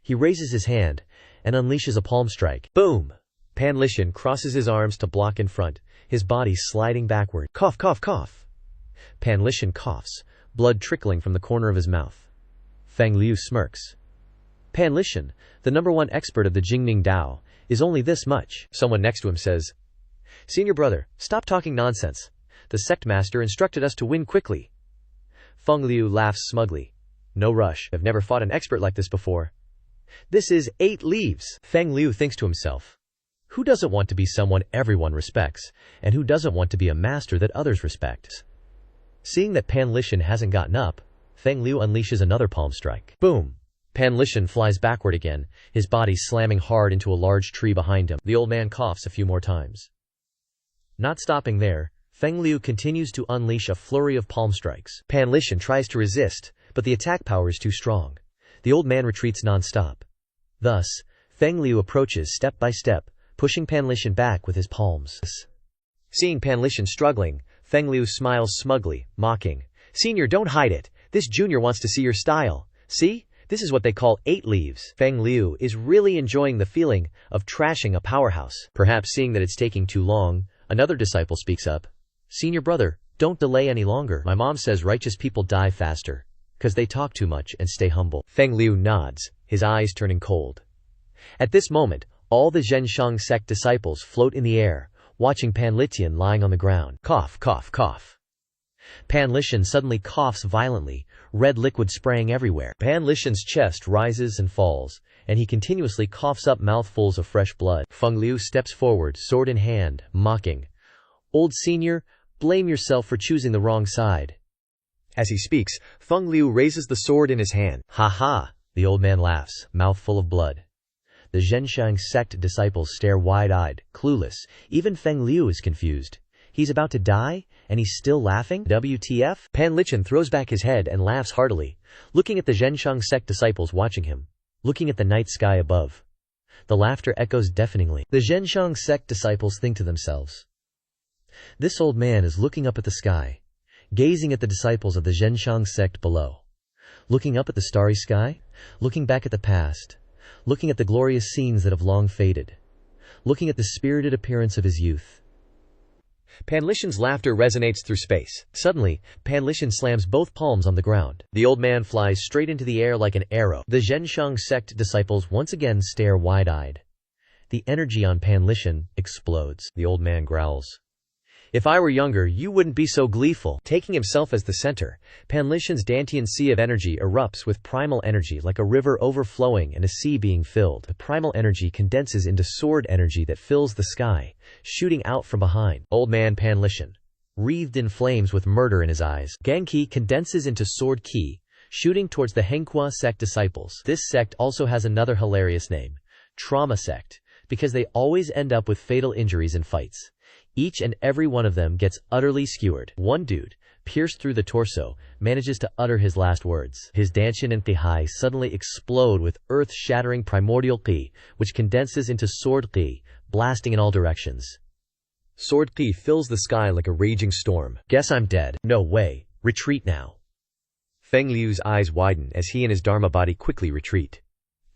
He raises his hand and unleashes a palm strike. Boom! Pan Lishan crosses his arms to block in front, his body sliding backward. Cough, cough, cough. Pan Lishan coughs, blood trickling from the corner of his mouth. Feng Liu smirks. Pan Lishan, the #1 expert of the Jingming Dao, is only this much. Someone next to him says, Senior brother, stop talking nonsense. The sect master instructed us to win quickly. Feng Liu laughs smugly. No rush. I've never fought an expert like this before. This is 8 leaves. Feng Liu thinks to himself. Who doesn't want to be someone everyone respects, and who doesn't want to be a master that others respect? Seeing that Pan Lishan hasn't gotten up, Feng Liu unleashes another palm strike. Boom! Pan Lishan flies backward again, his body slamming hard into a large tree behind him. The old man coughs a few more times. Not stopping there, Feng Liu continues to unleash a flurry of palm strikes. Pan Lishan tries to resist, but the attack power is too strong. The old man retreats non-stop. Thus, Feng Liu approaches step by step, pushing Pan Lishan back with his palms. Seeing Pan Lishan struggling, Feng Liu smiles smugly, mocking. Senior, don't hide it. This junior wants to see your style. See? This is what they call 8 leaves. Feng Liu is really enjoying the feeling of trashing a powerhouse. Perhaps seeing that it's taking too long, another disciple speaks up. Senior brother, don't delay any longer. My mom says righteous people die faster, 'cause they talk too much and stay humble. Feng Liu nods, his eyes turning cold. At this moment, all the Zhenshang sect disciples float in the air, watching Pan Lishan lying on the ground. Cough, cough, cough. Pan Lishan suddenly coughs violently, red liquid spraying everywhere. Pan Lishan's chest rises and falls, and he continuously coughs up mouthfuls of fresh blood. Feng Liu steps forward, sword in hand, mocking. Old senior, blame yourself for choosing the wrong side. As he speaks, Feng Liu raises the sword in his hand. Ha ha! The old man laughs, mouth full of blood. The Zhenshang sect disciples stare wide-eyed, clueless. Even Feng Liu is confused. He's about to die, and he's still laughing? WTF? Pan Lishan throws back his head and laughs heartily, looking at the Zhenshang sect disciples watching him, looking at the night sky above. The laughter echoes deafeningly. The Zhenshang sect disciples think to themselves. This old man is looking up at the sky, gazing at the disciples of the Zhenshang sect below, looking up at the starry sky, looking back at the past, looking at the glorious scenes that have long faded, looking at the spirited appearance of his youth. Pan Lishan's laughter resonates through space. Suddenly, Pan Lishan slams both palms on the ground. The old man flies straight into the air like an arrow. The Zhenshang sect disciples once again stare wide-eyed. The energy on Pan Lishan explodes. The old man growls. If I were younger, you wouldn't be so gleeful. Taking himself as the center, Pan Lishan's Dantian sea of energy erupts with primal energy like a river overflowing and a sea being filled. The primal energy condenses into sword energy that fills the sky, shooting out from behind. Old man Pan Lishan, wreathed in flames with murder in his eyes. Genki condenses into sword ki, shooting towards the Henghua sect disciples. This sect also has another hilarious name, Trauma Sect, because they always end up with fatal injuries in fights. Each and every one of them gets utterly skewered. One dude, pierced through the torso, manages to utter his last words. His Danshin and Qihai suddenly explode with earth-shattering primordial Qi, which condenses into sword Qi, blasting in all directions. Sword Qi fills the sky like a raging storm. Guess I'm dead. No way. Retreat now. Feng Liu's eyes widen as he and his Dharma body quickly retreat.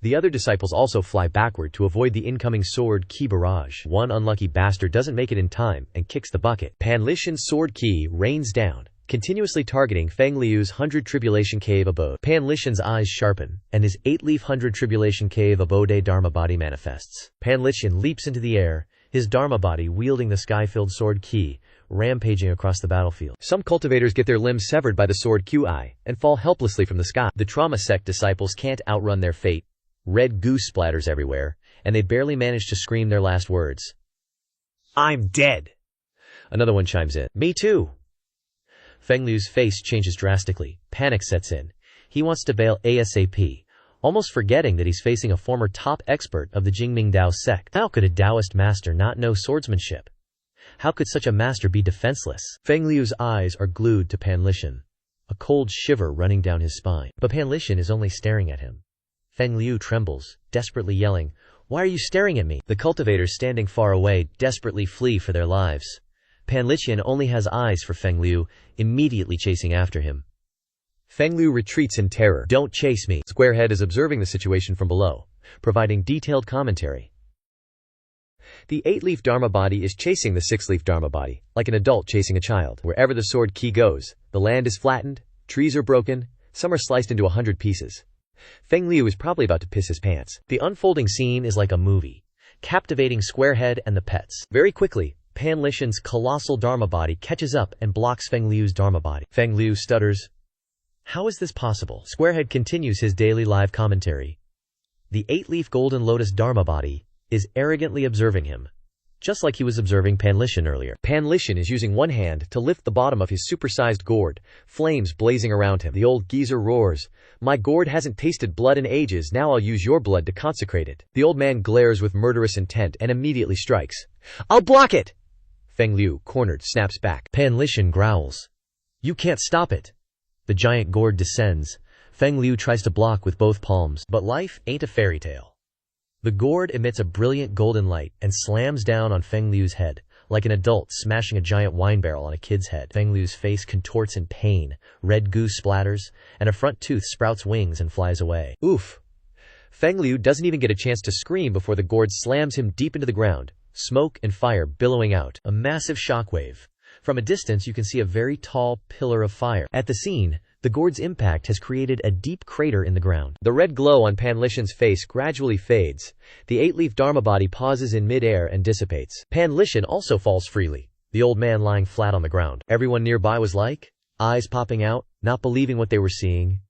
The other disciples also fly backward to avoid the incoming sword Qi barrage. One unlucky bastard doesn't make it in time and kicks the bucket. Pan Lishan's sword Qi rains down, continuously targeting Feng Liu's 100 Tribulation Cave abode. Pan Lishan's eyes sharpen, and his 8-leaf 100 Tribulation Cave abode Dharma body manifests. Pan Lishan leaps into the air, his Dharma body wielding the sky-filled sword Qi, rampaging across the battlefield. Some cultivators get their limbs severed by the sword Qi and fall helplessly from the sky. The trauma sect disciples can't outrun their fate. Red goo splatters everywhere, and they barely manage to scream their last words. "I'm dead." Another one chimes in. "Me too." Feng Liu's face changes drastically. Panic sets in. He wants to bail ASAP, almost forgetting that he's facing a former top expert of the Jingming Dao sect. How could a Taoist master not know swordsmanship? How could such a master be defenseless? Feng Liu's eyes are glued to Pan Lishan, a cold shiver running down his spine. But Pan Lishan is only staring at him. Feng Liu trembles, desperately yelling, "Why are you staring at me?" The cultivators standing far away desperately flee for their lives. Pan Lishan only has eyes for Feng Liu, immediately chasing after him. Feng Liu retreats in terror. "Don't chase me." Squarehead is observing the situation from below, providing detailed commentary. The 8-leaf Dharma body is chasing the 6-leaf Dharma body, like an adult chasing a child. Wherever the sword Qi goes, the land is flattened, trees are broken, some are sliced into 100 pieces. Feng Liu is probably about to piss his pants. The unfolding scene is like a movie, captivating Squarehead and the pets. Very quickly, Pan Lishan's colossal Dharma body catches up and blocks Feng Liu's Dharma body. Feng Liu stutters. How is this possible? Squarehead continues his daily live commentary. The 8-leaf Golden Lotus Dharma body is arrogantly observing him, just like he was observing Pan Lishan earlier. Pan Lishan is using one hand to lift the bottom of his supersized gourd, flames blazing around him. The old geezer roars, "My gourd hasn't tasted blood in ages, now I'll use your blood to consecrate it." The old man glares with murderous intent and immediately strikes. "I'll block it!" Feng Liu, cornered, snaps back. Pan Lishan growls. "You can't stop it." The giant gourd descends. Feng Liu tries to block with both palms, but life ain't a fairy tale. The gourd emits a brilliant golden light and slams down on Feng Liu's head, like an adult smashing a giant wine barrel on a kid's head. Feng Liu's face contorts in pain, red goo splatters, and a front tooth sprouts wings and flies away. Oof! Feng Liu doesn't even get a chance to scream before the gourd slams him deep into the ground, smoke and fire billowing out. A massive shockwave. From a distance you can see a very tall pillar of fire. At the scene, the gourd's impact has created a deep crater in the ground. The red glow on Pan Lishan's face gradually fades. The 8-leaf Dharma body pauses in mid-air and dissipates. Pan Lishan also falls freely, the old man lying flat on the ground. Everyone nearby was like, eyes popping out, not believing what they were seeing.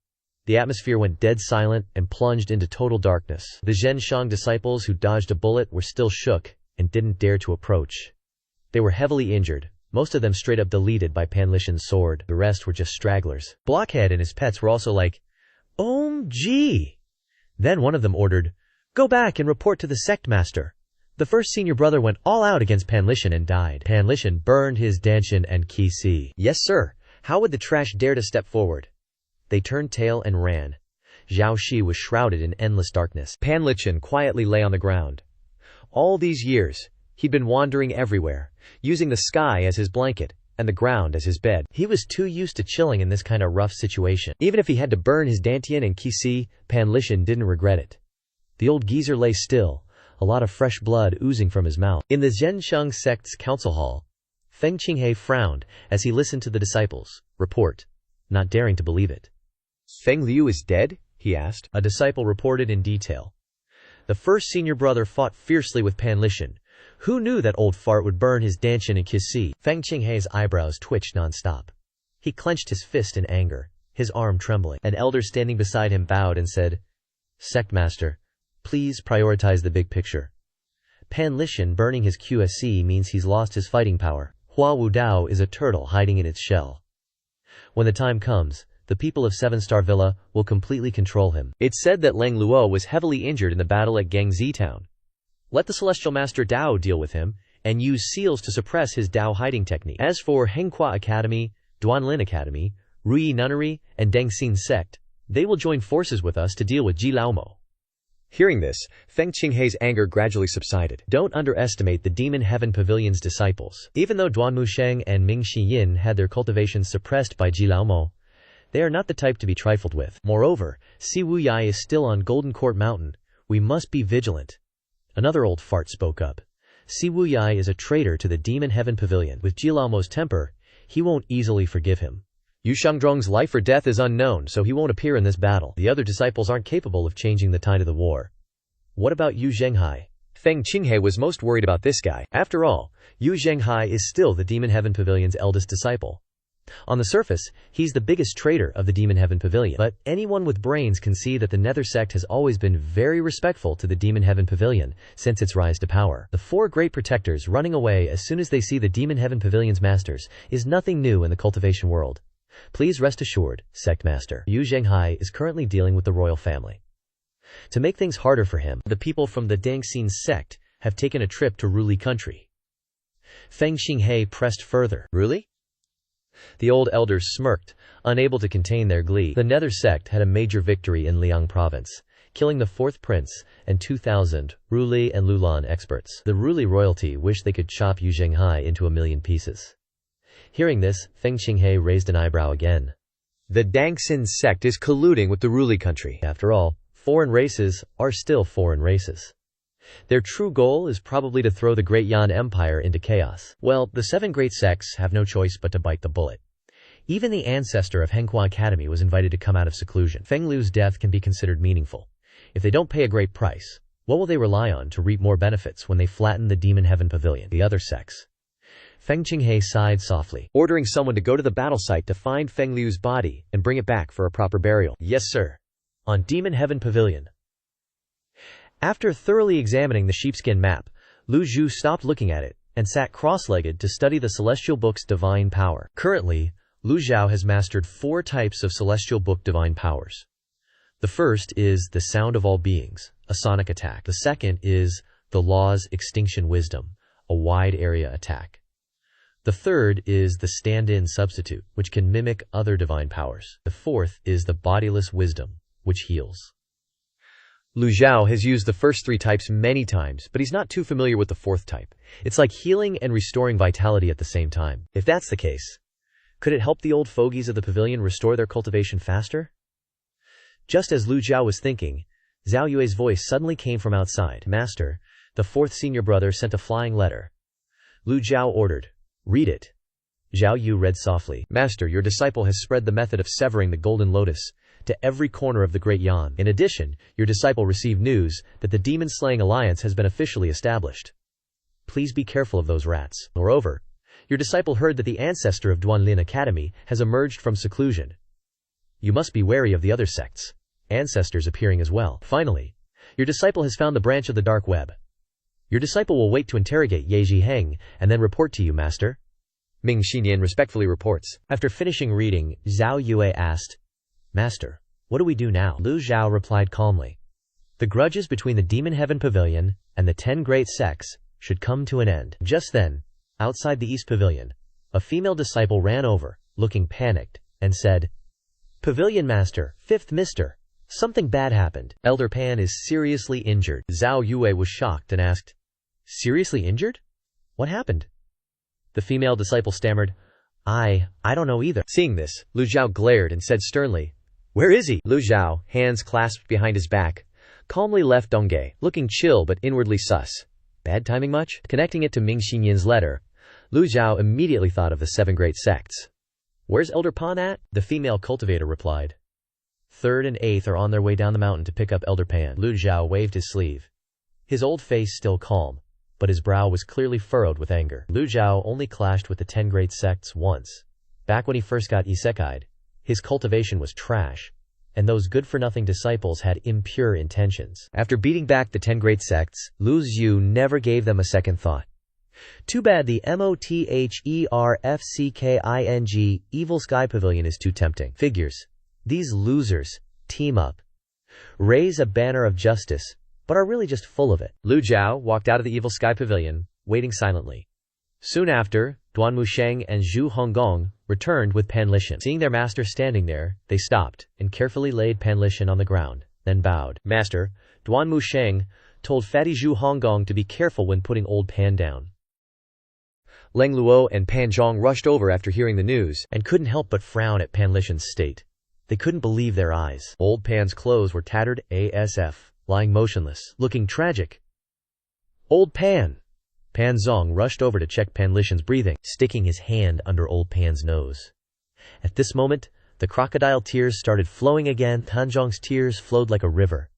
The atmosphere went dead silent and plunged into total darkness. The Zhenshang disciples who dodged a bullet were still shook and didn't dare to approach. They were heavily injured, most of them straight up deleted by Pan Lishan's sword. The rest were just stragglers. Blockhead and his pets were also like, "OMG!" Then one of them ordered, "Go back and report to the sect master." The first senior brother went all out against Pan Lishan and died. Pan Lishan burned his danshin and qi. "Yes, sir. How would the trash dare to step forward?" They turned tail and ran. Zhao Shi was shrouded in endless darkness. Pan Lishan quietly lay on the ground. All these years, he'd been wandering everywhere, using the sky as his blanket and the ground as his bed. He was too used to chilling in this kind of rough situation. Even if he had to burn his dantian and qi, Pan Lishan didn't regret it. The old geezer lay still, a lot of fresh blood oozing from his mouth. In the Zhenshang sect's council hall, Feng Qinghe frowned as he listened to the disciples' report, not daring to believe it. "Feng Liu is dead?" he asked. A disciple reported in detail. The first senior brother fought fiercely with Pan Lishan. Who knew that old fart would burn his danshin and qi? Feng Qinghe's eyebrows twitched non-stop. He clenched his fist in anger, his arm trembling. An elder standing beside him bowed and said, "Sect master, please prioritize the big picture. Pan Lishan burning his qi means he's lost his fighting power. Hua Wu Dao is a turtle hiding in its shell. When the time comes, the people of 7-Star Villa will completely control him." It's said that Lang Luo was heavily injured in the battle at Gangzi town. Let the Celestial Master Dao deal with him, and use seals to suppress his Dao hiding technique. As for Henghua Academy, Duanlin Academy, Ruyi Nunnery, and Dengxin Sect, they will join forces with us to deal with Ji Laomo. Hearing this, Feng Qinghe's anger gradually subsided. Don't underestimate the Demon Heaven Pavilion's disciples. Even though Duan Musheng and Ming Shiyin had their cultivations suppressed by Ji Laomo, they are not the type to be trifled with. Moreover, Si Wuyai is still on Golden Court Mountain. We must be vigilant. Another old fart spoke up. Si Wuyai is a traitor to the Demon Heaven Pavilion. With Ji Laomo's temper, he won't easily forgive him. Yu Shangzhong's life or death is unknown, so he won't appear in this battle. The other disciples aren't capable of changing the tide of the war. What about Yu Zhenghai? Feng Qinghe was most worried about this guy. After all, Yu Zhenghai is still the Demon Heaven Pavilion's eldest disciple. On the surface, he's the biggest traitor of the Demon Heaven Pavilion, but anyone with brains can see that the Nether Sect has always been very respectful to the Demon Heaven Pavilion since its rise to power. The four great protectors running away as soon as they see the Demon Heaven Pavilion's masters is nothing new in the cultivation world. Please rest assured, Sect Master, Yu Zhenghai is currently dealing with the royal family. To make things harder for him, the people from the Dangxin Sect have taken a trip to Ruli country. Feng Qinghe pressed further. Ruli? The old elders smirked, unable to contain their glee. The Nether Sect had a major victory in Liang province, killing the fourth prince and 2,000 Ruli and Lulan experts. The Ruli royalty wished they could chop Yu Zhenghai into 1,000,000 pieces. Hearing this, Feng Qinghe raised an eyebrow again. The Dangxin Sect is colluding with the Ruli country. After all, foreign races are still foreign races. Their true goal is probably to throw the Great Yan Empire into chaos. Well, the 7 great sects have no choice but to bite the bullet. Even the ancestor of Henghua Academy was invited to come out of seclusion. Feng Lu's death can be considered meaningful. If they don't pay a great price, what will they rely on to reap more benefits when they flatten the Demon Heaven Pavilion? The other sects. Feng Qinghe sighed softly, ordering someone to go to the battle site to find Feng Lu's body and bring it back for a proper burial. Yes, sir. On Demon Heaven Pavilion. After thoroughly examining the sheepskin map, Lu Zhou stopped looking at it and sat cross-legged to study the Celestial Book's divine power. Currently, Lu Zhou has mastered 4 types of Celestial Book divine powers. The first is the Sound of All Beings, a sonic attack. The second is the Law's Extinction Wisdom, a wide area attack. The third is the Stand-in Substitute, which can mimic other divine powers. The fourth is the Bodiless Wisdom, which heals. Lu Zhou has used the first 3 types many times, but he's not too familiar with the 4th type. It's like healing and restoring vitality at the same time. If that's the case, could it help the old fogies of the pavilion restore their cultivation faster? Just as Lu Zhou was thinking, Zhao Yue's voice suddenly came from outside. Master, the 4th senior brother sent a flying letter. Lu Zhou ordered, "Read it." Zhao Yu read softly. Master, your disciple has spread the method of severing the golden lotus to every corner of the Great Yan. In addition, your disciple received news that the demon-slaying alliance has been officially established. Please be careful of those rats. Moreover, your disciple heard that the ancestor of Duanlin Academy has emerged from seclusion. You must be wary of the other sects, ancestors appearing as well. Finally, your disciple has found the branch of the dark web. Your disciple will wait to interrogate Ye Zhiheng and then report to you, Master. Ming Xinyan respectfully reports. After finishing reading, Zhao Yue asked, Master, what do we do now? Lu Zhou replied calmly. The grudges between the Demon Heaven Pavilion and the 10 great sects should come to an end. Just then, outside the East Pavilion, a female disciple ran over, looking panicked, and said, Pavilion Master, 5th Mister, something bad happened. Elder Pan is seriously injured. Zhao Yue was shocked and asked, Seriously injured? What happened? The female disciple stammered, I don't know either. Seeing this, Lu Zhou glared and said sternly, Where is he? Lu Zhou, hands clasped behind his back, calmly left Dongge, looking chill but inwardly sus. Bad timing much? Connecting it to Ming Xinyan's letter, Lu Zhou immediately thought of the 7 great sects. Where's Elder Pan at? The female cultivator replied. 3rd and 8th are on their way down the mountain to pick up Elder Pan. Lu Zhou waved his sleeve. His old face still calm, but his brow was clearly furrowed with anger. Lu Zhou only clashed with the 10 great sects once. Back when he first got isekai'd, his cultivation was trash, and those good-for-nothing disciples had impure intentions. After beating back the 10 great sects, Lu Zhou never gave them a second thought. Too bad the MOTHERFCKING Evil Sky Pavilion is too tempting. Figures. These losers team up, raise a banner of justice, but are really just full of it. Lu Zhou walked out of the Evil Sky Pavilion, waiting silently. Soon after, Duan Musheng and Zhu Honggong returned with Pan Lishan. Seeing their master standing there, they stopped and carefully laid Pan Lishan on the ground, then bowed. Master, Duan Musheng told fatty Zhu Honggong to be careful when putting old Pan down. Leng Luo and Pan Zhong rushed over after hearing the news and couldn't help but frown at Pan Lishan's state. They couldn't believe their eyes. Old Pan's clothes were tattered ASF, lying motionless, looking tragic. Old Pan! Pan Zong rushed over to check Pan Lishan's breathing, sticking his hand under old Pan's nose. At this moment, the crocodile tears started flowing again. Pan Zhang's tears flowed like a river.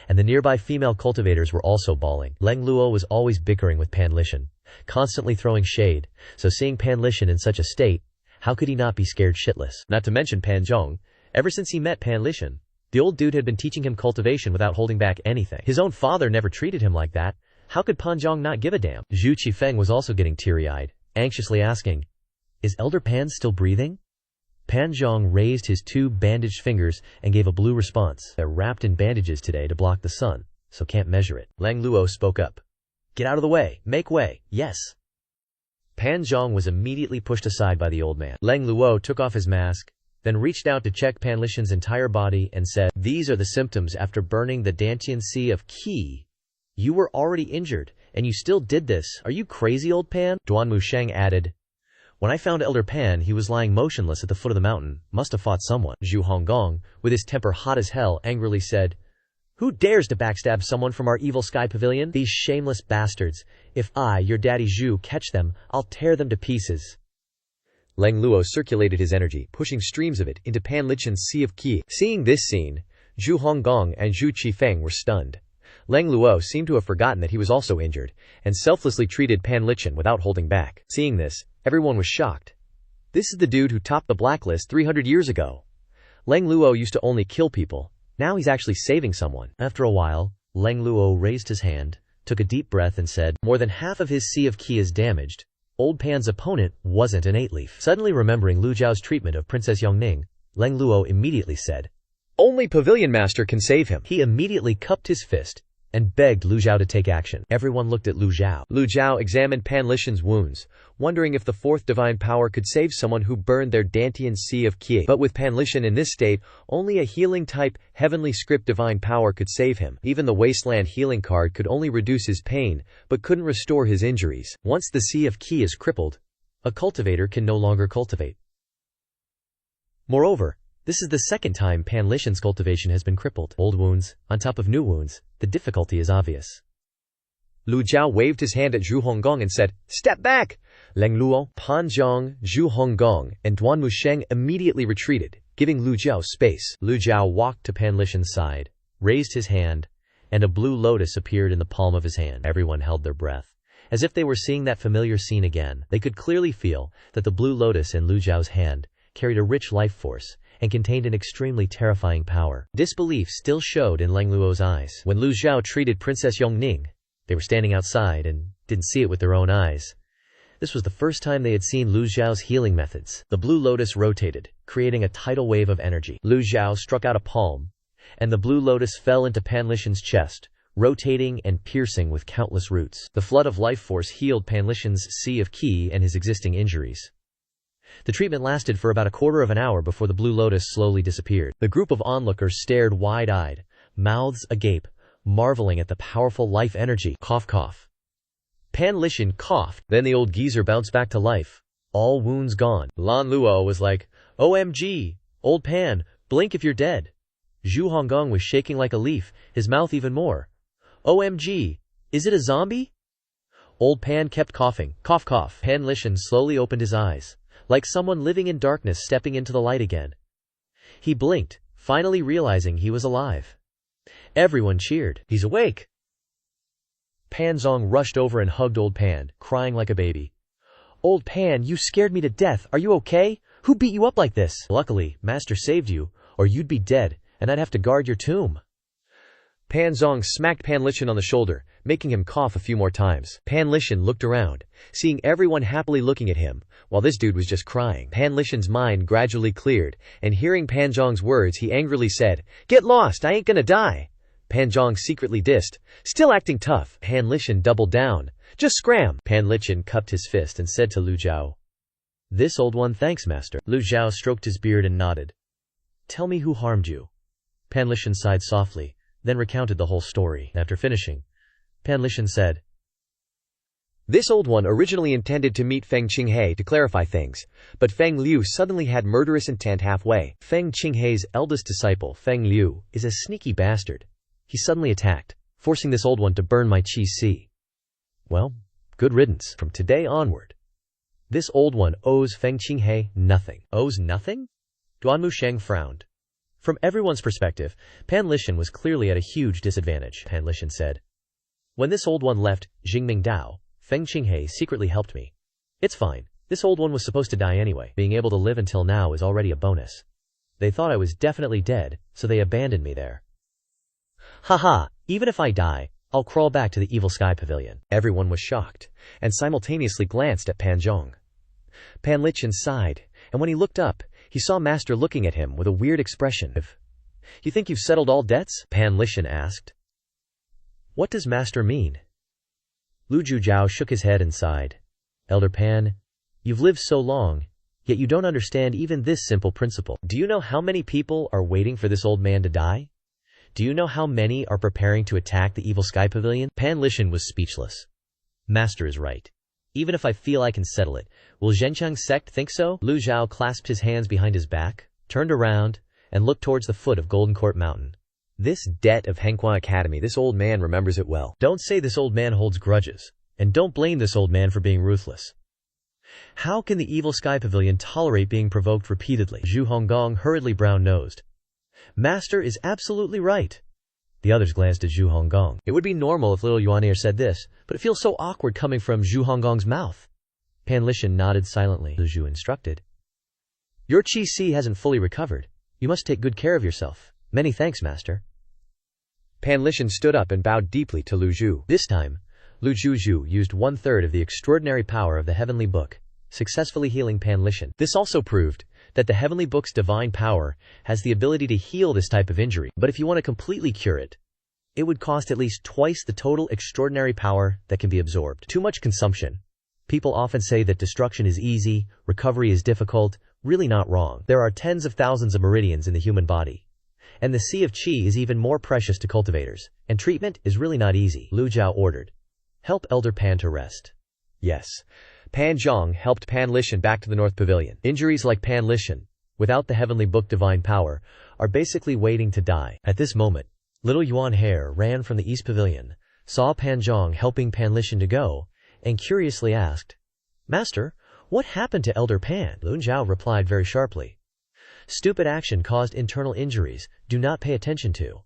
And the nearby female cultivators were also bawling. Leng Luo was always bickering with Pan Lishan, constantly throwing shade, so seeing Pan Lishan in such a state, how could he not be scared shitless? Not to mention Pan Zhang, ever since he met Pan Lishan, the old dude had been teaching him cultivation without holding back anything. His own father never treated him like that. How could Pan Zhang not give a damn? Zhu Qifeng was also getting teary-eyed, anxiously asking, "Is Elder Pan still breathing?" Pan Zhang raised his 2 bandaged fingers and gave a blue response. They're wrapped in bandages today to block the sun, so can't measure it. Leng Luo spoke up. "Get out of the way. Make way. Yes." Pan Zhang was immediately pushed aside by the old man. Leng Luo took off his mask, then reached out to check Pan Lishan's entire body and said, "These are the symptoms after burning the Dantian Sea of Qi. You were already injured, and you still did this. Are you crazy, old Pan?" Duan Musheng added, "When I found Elder Pan, he was lying motionless at the foot of the mountain. Must have fought someone." Zhu Honggong, with his temper hot as hell, angrily said, "Who dares to backstab someone from our Evil Sky Pavilion? These shameless bastards. If I, your daddy Zhu, catch them, I'll tear them to pieces." Leng Luo circulated his energy, pushing streams of it into Pan Lishan's Sea of Qi. Seeing this scene, Zhu Honggong and Zhu Qifeng were stunned. Leng Luo seemed to have forgotten that he was also injured, and selflessly treated Pan Lishan without holding back. Seeing this, everyone was shocked. This is the dude who topped the blacklist 300 years ago. Leng Luo used to only kill people. Now he's actually saving someone. After a while, Leng Luo raised his hand, took a deep breath and said, "More than half of his Sea of Qi is damaged. Old Pan's opponent wasn't an 8-leaf. Suddenly remembering Lu Zhao's treatment of Princess Yongning, Leng Luo immediately said, "Only Pavilion Master can save him." He immediately cupped his fist and begged Lu Zhao to take action. Everyone looked at Lu Zhao. Lu Zhao examined Pan Lishan's wounds, wondering if the 4th divine power could save someone who burned their Dantian Sea of Qi. But with Pan Lishan in this state, only a healing type, heavenly script divine power could save him. Even the Wasteland healing card could only reduce his pain, but couldn't restore his injuries. Once the Sea of Qi is crippled, a cultivator can no longer cultivate. Moreover, this is the 2nd time Pan Lishan's cultivation has been crippled. Old wounds, on top of new wounds, the difficulty is obvious. Lu Zhao waved his hand at Zhu Honggong and said, "Step back!" Leng Luo, Pan Zhang, Zhu Honggong, and Duan Musheng immediately retreated, giving Lu Zhao space. Lu Zhao walked to Pan Lishan's side, raised his hand, and a blue lotus appeared in the palm of his hand. Everyone held their breath, as if they were seeing that familiar scene again. They could clearly feel that the blue lotus in Lu Zhao's hand carried a rich life force and contained an extremely terrifying power. Disbelief still showed in Leng Luo's eyes. When Lu Zhao treated Princess Yongning, they were standing outside and didn't see it with their own eyes. This was the first time they had seen Lu Zhao's healing methods. The blue lotus rotated, creating a tidal wave of energy. Lu Zhao struck out a palm, and the blue lotus fell into Pan Lishan's chest, rotating and piercing with countless roots. The flood of life force healed Pan Lishan's Sea of Qi and his existing injuries. The treatment lasted for about a quarter of an hour before the blue lotus slowly disappeared. The group of onlookers stared wide-eyed, mouths agape, marveling at the powerful life energy. Cough cough. Pan Lishan coughed, then the old geezer bounced back to life. All wounds gone. Lan Luo was like, "OMG, old Pan, blink if you're dead." Zhu Honggong was shaking like a leaf, his mouth even more. "OMG, is it a zombie?" Old Pan kept coughing. Cough cough. Pan Lishan slowly opened his eyes, like someone living in darkness stepping into the light again. He blinked, finally realizing he was alive. Everyone cheered. "He's awake!" Pan Zhang rushed over and hugged Old Pan, crying like a baby. "Old Pan, you scared me to death. Are you okay? Who beat you up like this?" "Luckily, Master saved you, or you'd be dead, and I'd have to guard your tomb." Pan Zhang smacked Pan Lishan on the shoulder, making him cough a few more times. Pan Lishan looked around, seeing everyone happily looking at him, while this dude was just crying. Pan Lishan's mind gradually cleared, and hearing Pan Zhang's words he angrily said, "Get lost, I ain't gonna die." Pan Zhang secretly dissed, "Still acting tough." Pan Lishan doubled down, "Just scram." Pan Lishan cupped his fist and said to Lu Zhao, "This old one thanks, master." Lu Zhao stroked his beard and nodded. "Tell me who harmed you." Pan Lishan sighed softly, then recounted the whole story. After finishing, Pan Lishan said, "This old one originally intended to meet Feng Qinghe to clarify things, but Feng Liu suddenly had murderous intent halfway. Feng Qinghe's eldest disciple, Feng Liu, is a sneaky bastard. He suddenly attacked, forcing this old one to burn my Qi Si. Well, good riddance. From today onward, This old one owes Feng Qinghe nothing. Owes nothing? Duan Musheng frowned. From everyone's perspective, Pan Lishan was clearly at a huge disadvantage. Pan Lishan said, "When this old one left Jingming Dao, Feng Qinghe secretly helped me. It's fine. This old one was supposed to die anyway. Being able to live until now is already a bonus. They thought I was definitely dead, so they abandoned me there. Haha, even if I die, I'll crawl back to the Evil Sky Pavilion." Everyone was shocked, and simultaneously glanced at Pan Zhong. Pan Lishan sighed, and when he looked up, he saw Master looking at him with a weird expression. "You think you've settled all debts?" Pan Lishan asked. "What does Master mean?" Lu Zhou shook his head and sighed. "Elder Pan, you've lived so long, yet you don't understand even this simple principle. Do you know how many people are waiting for this old man to die? Do you know how many are preparing to attack the Evil Sky Pavilion?" Pan Lishan was speechless. Master is right. Even if I feel I can settle it, will Zhencheng's sect think so? Lu Zhou clasped his hands behind his back, turned around, and looked towards the foot of Golden Court Mountain. This debt of Henghua Academy, this old man remembers it well. Don't say this old man holds grudges, and don't blame this old man for being ruthless. How can the Evil Sky Pavilion tolerate being provoked repeatedly? Zhu Honggong hurriedly brown-nosed. Master is absolutely right. The others glanced at Zhu Honggong. It would be normal if little Yuan said this, but it feels so awkward coming from Zhu Honggong's mouth. Pan Lishan nodded silently. Lu Zhou instructed. Your Qi Si hasn't fully recovered. You must take good care of yourself. Many thanks, Master. Pan Lishan stood up and bowed deeply to Lu Zhou. This time, Lu Zhou used 1/3 of the extraordinary power of the Heavenly Book, successfully healing Pan Lishan. This also proved that the Heavenly Book's divine power has the ability to heal this type of injury, but if you want to completely cure it, it would cost at least twice the total extraordinary power that can be absorbed. Too much consumption. People often say that destruction is easy, recovery is difficult. Really not wrong. There are tens of thousands of meridians in the human body, and the Sea of Qi is even more precious to cultivators, and treatment is really not easy. Lu Zhou ordered. Help Elder Pan to rest. Yes. Pan Zhong helped Pan Lishan back to the North Pavilion. Injuries like Pan Lishan, without the Heavenly Book divine power, are basically waiting to die. At this moment, little Yuan Hare ran from the East Pavilion, saw Pan Zhong helping Pan Lishan to go, and curiously asked, Master, what happened to Elder Pan? Lu Zhou replied very sharply. Stupid action caused internal injuries. Do not pay attention to.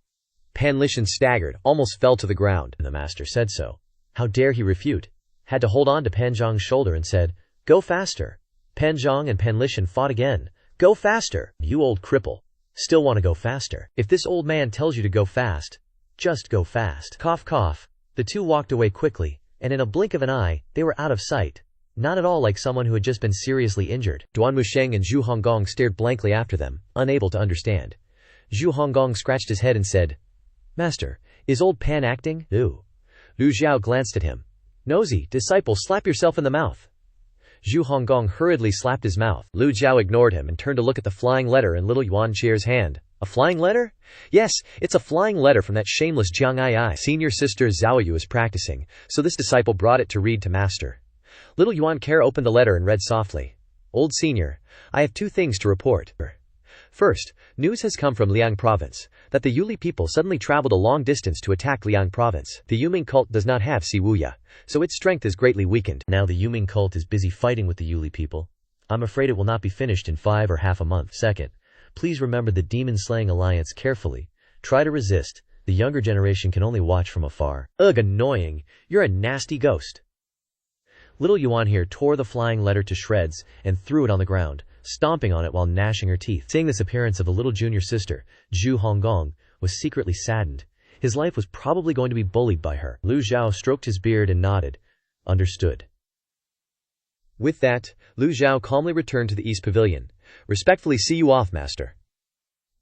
Pan Lishan staggered, almost fell to the ground, and the master said so. How dare he refute? Had to hold on to Pan Zhong's shoulder and said, Go faster. Pan Zhong and Pan Lishan fought again. Go faster. You old cripple. Still want to go faster. If this old man tells you to go fast, just go fast. Cough cough. The two walked away quickly, and in a blink of an eye, they were out of sight. Not at all like someone who had just been seriously injured. Duan Musheng and Zhu Honggong stared blankly after them, unable to understand. Zhu Honggong scratched his head and said, Master, is old Pan acting? Ooh. Lu Zhou glanced at him. Nosy, disciple, slap yourself in the mouth. Zhu Honggong hurriedly slapped his mouth. Lu Zhou ignored him and turned to look at the flying letter in little Yuan Chier's hand. A flying letter? Yes, it's a flying letter from that shameless Jiang Ai. Senior sister Zhao Yu is practicing, so this disciple brought it to read to Master. Little Yuan Care opened the letter and read softly. Old Senior, I have two things to report. First, news has come from Liang Province, that the Yuli people suddenly traveled a long distance to attack Liang Province. The Yuming cult does not have Si Wuya, so its strength is greatly weakened. Now the Yuming cult is busy fighting with the Yuli people. I'm afraid it will not be finished in 5 or half a month. Second, please remember the demon-slaying alliance carefully. Try to resist. The younger generation can only watch from afar. Ugh, annoying. You're a nasty ghost. Little Yuan here tore the flying letter to shreds and threw it on the ground, stomping on it while gnashing her teeth. Seeing this appearance of a little junior sister, Zhu Honggong was secretly saddened. His life was probably going to be bullied by her. Lu Zhou stroked his beard and nodded. Understood. With that, Lu Zhou calmly returned to the East Pavilion. Respectfully see you off, Master.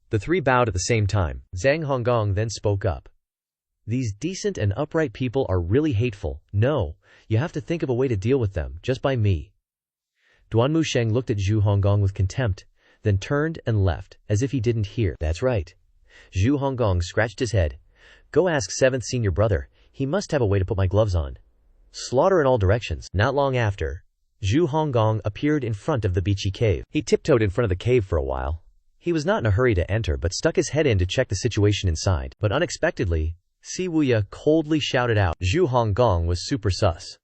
The three bowed at the same time. Zhang Honggong then spoke up. These decent and upright people are really hateful. No, you have to think of a way to deal with them, just by me. Duan Musheng looked at Zhu Honggong with contempt, then turned and left, as if he didn't hear. That's right. Zhu Honggong scratched his head. Go ask 7th senior brother, he must have a way to put my gloves on. Slaughter in all directions. Not long after, Zhu Honggong appeared in front of the beachy cave. He tiptoed in front of the cave for a while. He was not in a hurry to enter but stuck his head in to check the situation inside. But unexpectedly, Si Wuya coldly shouted out. Zhu Honggong was super sus.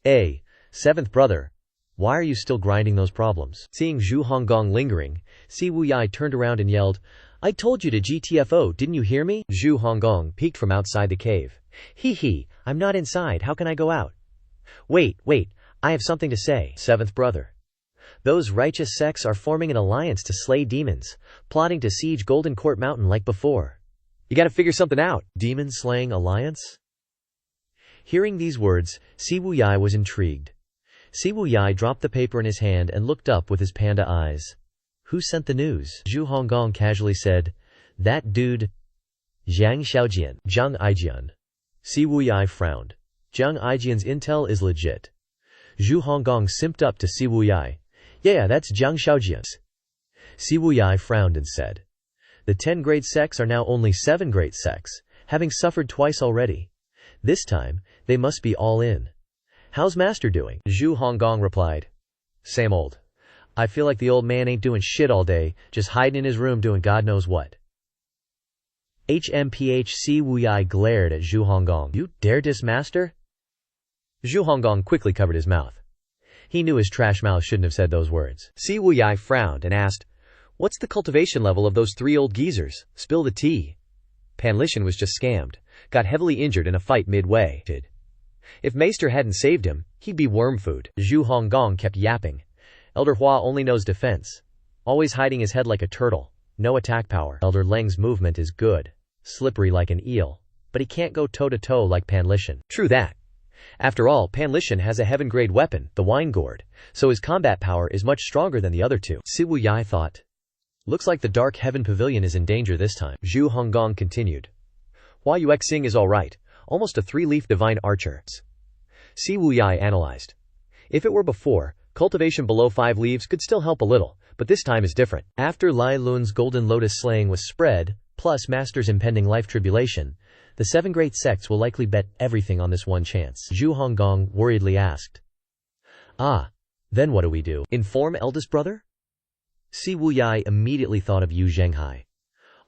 7th brother. Why are you still grinding those problems? Seeing Zhu Honggong lingering, Si Wuyai turned around and yelled, I told you to GTFO, didn't you hear me? Zhu Honggong peeked from outside the cave. Hee, I'm not inside, how can I go out? Wait, I have something to say. Seventh brother. Those righteous sects are forming an alliance to slay demons, plotting to siege Golden Court Mountain like before. You gotta figure something out. Demon-slaying alliance? Hearing these words, Si Wuyai was intrigued. Si Wuyai dropped the paper in his hand and looked up with his panda eyes. Who sent the news? Zhu Honggong casually said, That dude. Zhang Aijian. Si Wuyai frowned. Zhang Aijian's intel is legit. Zhu Honggong simped up to Si Wuyai. Yeah, that's Zhang Xiaojian's. Si Wuyai frowned and said, The 10 great sects are now only 7 great sects, having suffered twice already. This time, they must be all in. How's master doing? Zhu Honggong replied, Same old. I feel like the old man ain't doing shit all day, just hiding in his room doing God knows what. HMPH Si Wuyai glared at Zhu Honggong. You dare diss master? Zhu Honggong quickly covered his mouth. He knew his trash mouth shouldn't have said those words. Si Wuyai frowned and asked, What's the cultivation level of those 3 old geezers? Spill the tea. Pan Lishan was just scammed, got heavily injured in a fight midway. If Maester hadn't saved him, he'd be worm food. Zhu Honggong kept yapping. Elder Hua only knows defense. Always hiding his head like a turtle. No attack power. Elder Leng's movement is good. Slippery like an eel. But he can't go toe-to-toe like Pan Lishan. True that. After all, Pan Lishan has a heaven-grade weapon, the Wine Gourd, so his combat power is much stronger than the other two. Si Wuyai thought. Looks like the Dark Heaven Pavilion is in danger this time. Zhu Honggong continued. Hua Yuexing is alright. Almost a 3-leaf divine archer. Si Wuyai analyzed. If it were before, cultivation below 5 leaves could still help a little, but this time is different. After Lai Lun's golden lotus slaying was spread, plus Master's impending life tribulation, the 7 great sects will likely bet everything on this one chance. Zhu Honggong worriedly asked. Then what do we do? Inform eldest brother? Si Wuyai immediately thought of Yu Zhenghai.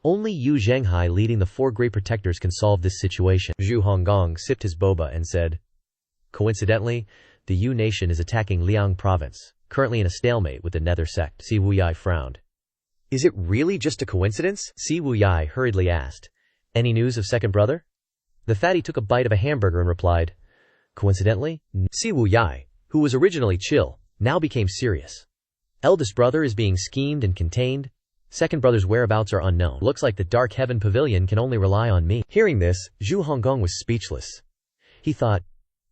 Only Yu Zhenghai leading the 4 great protectors can solve this situation. Zhu Honggong sipped his boba and said, Coincidentally, the Yu nation is attacking Liang province, currently in a stalemate with the Nether sect. Si Wuyai frowned. Is it really just a coincidence? Si Wuyai hurriedly asked. Any news of second brother? The fatty took a bite of a hamburger and replied, Coincidentally? Si Wuyai, who was originally chill, now became serious. Eldest brother is being schemed and contained. Second brother's whereabouts are unknown. Looks like the Dark Heaven Pavilion can only rely on me. Hearing this, Zhu Honggong was speechless. He thought,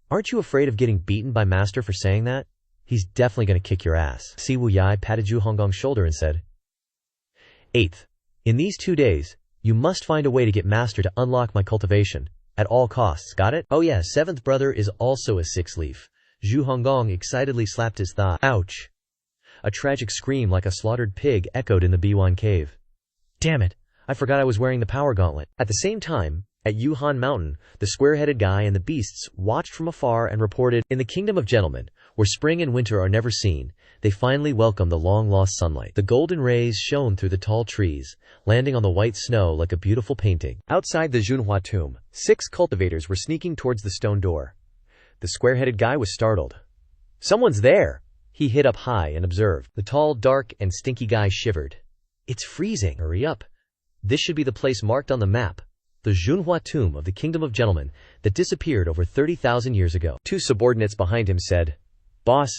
Aren't you afraid of getting beaten by master for saying that? He's definitely going to kick your ass. Si Wuyai patted Zhu Honggong's shoulder and said, 8th. In these 2 days, you must find a way to get master to unlock my cultivation. At all costs, got it? Oh yeah, 7th brother is also a 6-leaf. Zhu Honggong excitedly slapped his thigh. Ouch. A tragic scream like a slaughtered pig echoed in the Biwan cave. Damn it, I forgot I was wearing the power gauntlet. At the same time, at Yuhan Mountain, the square-headed guy and the beasts watched from afar and reported, In the kingdom of gentlemen, where spring and winter are never seen, they finally welcome the long-lost sunlight. The golden rays shone through the tall trees, landing on the white snow like a beautiful painting. Outside the Junhua tomb, 6 cultivators were sneaking towards the stone door. The square-headed guy was startled. Someone's there! He hit up high and observed. The tall, dark, and stinky guy shivered. It's freezing. Hurry up. This should be the place marked on the map. The Junhua tomb of the Kingdom of Gentlemen that disappeared over 30,000 years ago. 2 subordinates behind him said, Boss,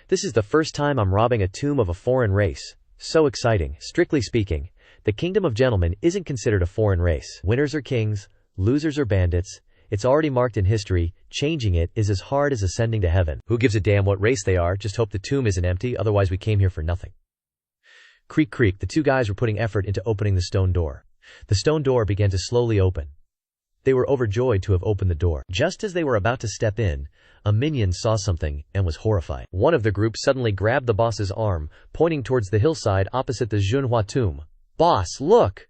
this is the first time I'm robbing a tomb of a foreign race. So exciting. Strictly speaking, the Kingdom of Gentlemen isn't considered a foreign race. Winners are kings, losers are bandits. It's already marked in history. Changing it is as hard as ascending to heaven. Who gives a damn what race they are? Just hope the tomb isn't empty, otherwise we came here for nothing. Creak, creak. The 2 guys were putting effort into opening the stone door. The stone door began to slowly open. They were overjoyed to have opened the door. Just as they were about to step in, a minion saw something and was horrified. One of the group suddenly grabbed the boss's arm, pointing towards the hillside opposite the Junhua tomb. Boss, look!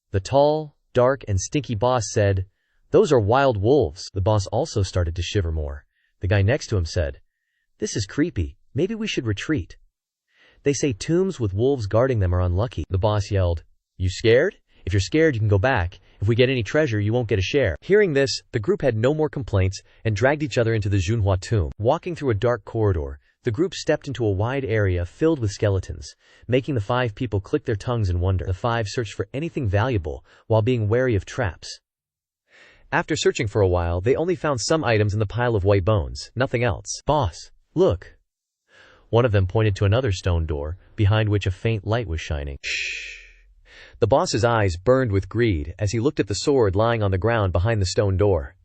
The tall, dark, and stinky boss said, Those are wild wolves. The boss also started to shiver more. The guy next to him said, This is creepy. Maybe we should retreat. They say tombs with wolves guarding them are unlucky. The boss yelled, You scared? If you're scared, you can go back. If we get any treasure, you won't get a share. Hearing this, the group had no more complaints and dragged each other into the Junhua tomb. Walking through a dark corridor, The group stepped into a wide area filled with skeletons, making the 5 people click their tongues in wonder. The 5 searched for anything valuable, while being wary of traps. After searching for a while, they only found some items in the pile of white bones, nothing else. "Boss, look." One of them pointed to another stone door, behind which a faint light was shining. "Shh." The boss's eyes burned with greed as he looked at the sword lying on the ground behind the stone door.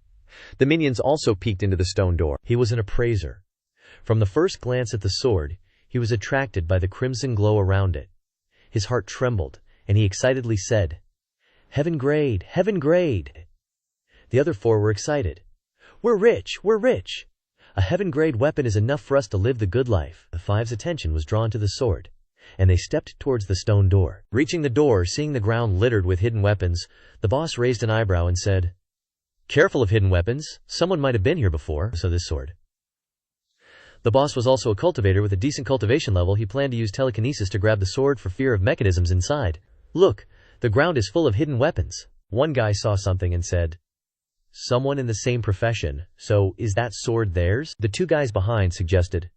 The minions also peeked into the stone door. He was an appraiser. From the first glance at the sword, he was attracted by the crimson glow around it. His heart trembled, and he excitedly said, "Heaven grade, heaven grade." The other 4 were excited. "We're rich, we're rich. A heaven grade weapon is enough for us to live the good life." The 5's attention was drawn to the sword, and they stepped towards the stone door. Reaching the door, seeing the ground littered with hidden weapons, the boss raised an eyebrow and said, "Careful of hidden weapons. Someone might have been here before, so this sword." The boss was also a cultivator with a decent cultivation level. He planned to use telekinesis to grab the sword for fear of mechanisms inside. "Look, the ground is full of hidden weapons." One guy saw something and said, "Someone in the same profession, so is that sword theirs?" The 2 guys behind suggested,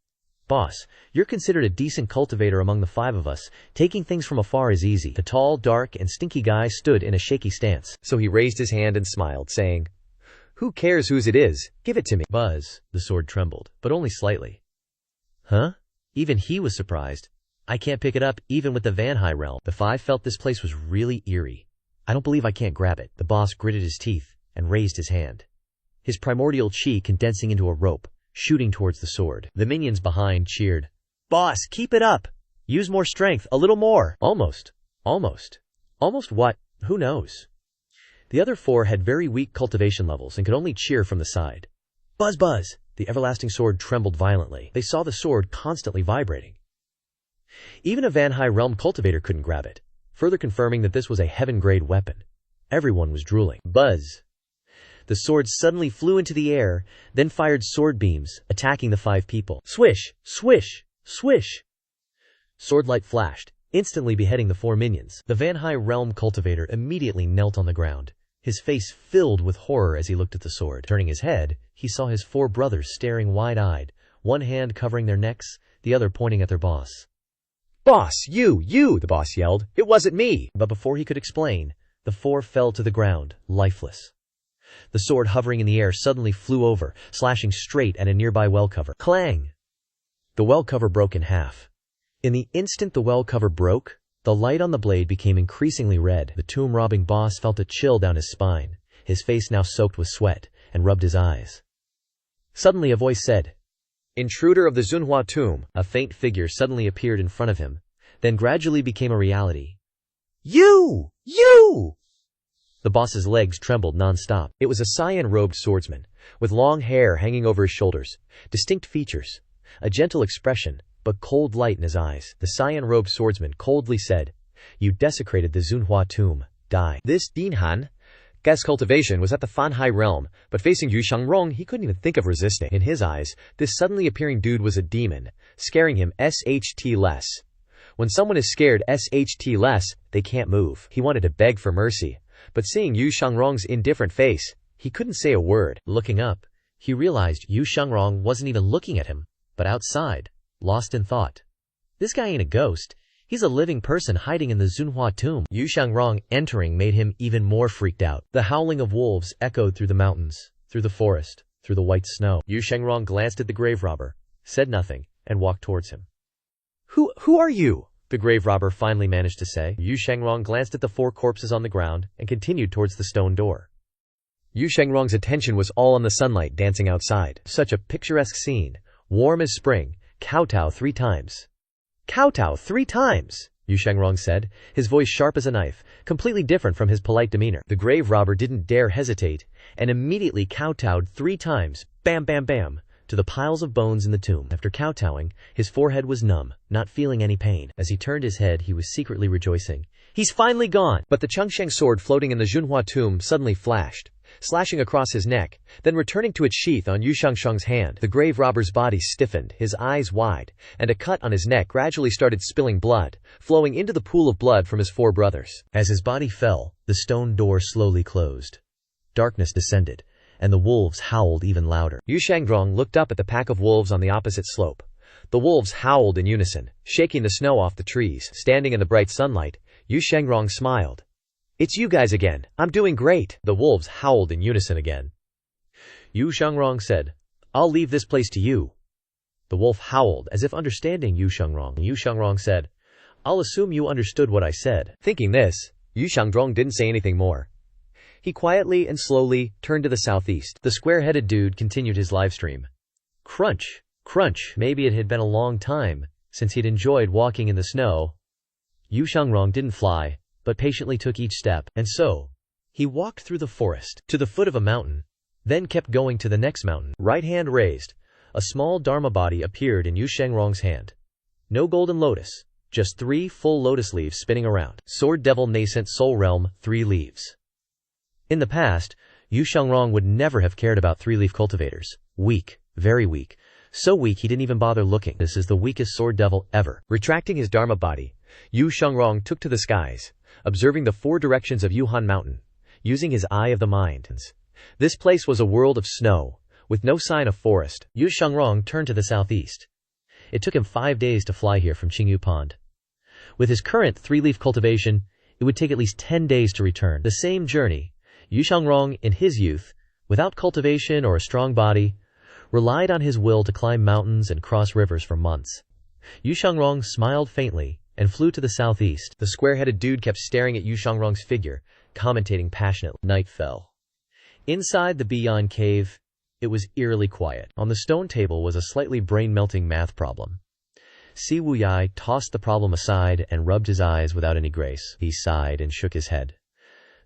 "Boss, you're considered a decent cultivator among the 5 of us. Taking things from afar is easy." The tall, dark, and stinky guy stood in a shaky stance. So he raised his hand and smiled, saying, "Who cares whose it is? Give it to me." "Buzz." The sword trembled, but only slightly. "Huh?" Even he was surprised. "I can't pick it up, even with the Van High realm." The 5 felt this place was really eerie. "I don't believe I can't grab it." The boss gritted his teeth and raised his hand, his primordial chi condensing into a rope, shooting towards the sword. The minions behind cheered, "Boss, keep it up! Use more strength, a little more!" Almost. Almost what? Who knows? The other 4 had very weak cultivation levels and could only cheer from the side. "Buzz, buzz!" The everlasting sword trembled violently. They saw the sword constantly vibrating. Even a Van High realm cultivator couldn't grab it, further confirming that this was a heaven-grade weapon. Everyone was drooling. Buzz! The sword suddenly flew into the air, then fired sword beams, attacking the 5 people. Swish! Swish! Swish! Sword light flashed, instantly beheading the 4 minions. The Van High realm cultivator immediately knelt on the ground, his face filled with horror as he looked at the sword. Turning his head, he saw his 4 brothers staring wide-eyed, one hand covering their necks, the other pointing at their boss. "Boss, you, the boss yelled. "It wasn't me." But before he could explain, the 4 fell to the ground, lifeless. The sword hovering in the air suddenly flew over, slashing straight at a nearby well cover. Clang! The well cover broke in half. In the instant the well cover broke, the light on the blade became increasingly red. The tomb-robbing boss felt a chill down his spine, his face now soaked with sweat, and rubbed his eyes. Suddenly a voice said, "Intruder of the Zunhua tomb." A faint figure suddenly appeared in front of him, then gradually became a reality. You! The boss's legs trembled non-stop. It was a cyan-robed swordsman, with long hair hanging over his shoulders, distinct features, a gentle expression, but cold light in his eyes. The cyan-robed swordsman coldly said, "You desecrated the Zunhua tomb. Die." This Dinhan, Gas cultivation was at the Fan High realm, but facing Yu Shangrong, he couldn't even think of resisting. In his eyes, this suddenly appearing dude was a demon, scaring him SHT less. When someone is scared SHT less, they can't move. He wanted to beg for mercy, but seeing Yu Shangrong's indifferent face, he couldn't say a word. Looking up, he realized Yu Shangrong wasn't even looking at him, but outside, lost in thought. This guy ain't a ghost. He's a living person hiding in the Zunhua tomb. Yu Shangrong entering made him even more freaked out. The howling of wolves echoed through the mountains, through the forest, through the white snow. Yu Shangrong glanced at the grave robber, said nothing, and walked towards him. Who are you? The grave robber finally managed to say. Yu Shangrong glanced at the 4 corpses on the ground and continued towards the stone door. Yu Shangrong's attention was all on the sunlight dancing outside. Such a picturesque scene, warm as spring. Kowtow 3 times. Kowtow 3 times, Yu Shangrong said, his voice sharp as a knife, completely different from his polite demeanor. The grave robber didn't dare hesitate, and immediately kowtowed 3 times, bam bam bam, to the piles of bones in the tomb. After kowtowing, his forehead was numb, not feeling any pain. As he turned his head, he was secretly rejoicing. He's finally gone! But the Chengsheng sword floating in the Zunhua tomb suddenly flashed, slashing across his neck, then returning to its sheath on Yu Shangrong's hand. The grave robber's body stiffened, his eyes wide, and a cut on his neck gradually started spilling blood, flowing into the pool of blood from his 4 brothers. As his body fell, the stone door slowly closed. Darkness descended, and the wolves howled even louder. Yu Shangrong looked up at the pack of wolves on the opposite slope, The wolves howled in unison, shaking the snow off the trees. Standing in the bright sunlight, Yu Shengrong smiled. "It's you guys again. I'm doing great." The wolves howled in unison again. Yu Shengrong said, "I'll leave this place to you." The wolf howled, as if understanding Yu Shengrong. Yu Shengrong said, "I'll assume you understood what I said." Thinking this, Yu Shengrong didn't say anything more. He quietly and slowly turned to the southeast. The square-headed dude continued his livestream. Crunch, crunch. Maybe it had been a long time since he'd enjoyed walking in the snow. Yu Shengrong didn't fly, but patiently took each step, and so he walked through the forest to the foot of a mountain, then kept going to the next mountain. Right hand raised, a small dharma body appeared in Yu Shengrong's hand. No golden lotus, just 3 full lotus leaves spinning around. Sword Devil Nascent Soul Realm, 3 leaves. In the past, Yu Shengrong would never have cared about 3-leaf cultivators. Weak, very weak. So weak he didn't even bother looking. This is the weakest sword devil ever. Retracting his dharma body, Yu Shengrong took to the skies, observing the 4 directions of Yuhan Mountain, using his eye of the mind. This place was a world of snow, with no sign of forest. Yu Shengrong turned to the southeast. It took him 5 days to fly here from Qingyu Pond. With his current 3-leaf cultivation, it would take at least 10 days to return. The same journey, Yu Shengrong, in his youth, without cultivation or a strong body, relied on his will to climb mountains and cross rivers for months. Yu Shengrong smiled faintly and flew to the southeast. The square-headed dude kept staring at Yu Shengrong's figure, commentating passionately. Night fell. Inside the Beyond Cave, it was eerily quiet. On the stone table was a slightly brain-melting math problem. Si Wuyai tossed the problem aside and rubbed his eyes without any grace. He sighed and shook his head.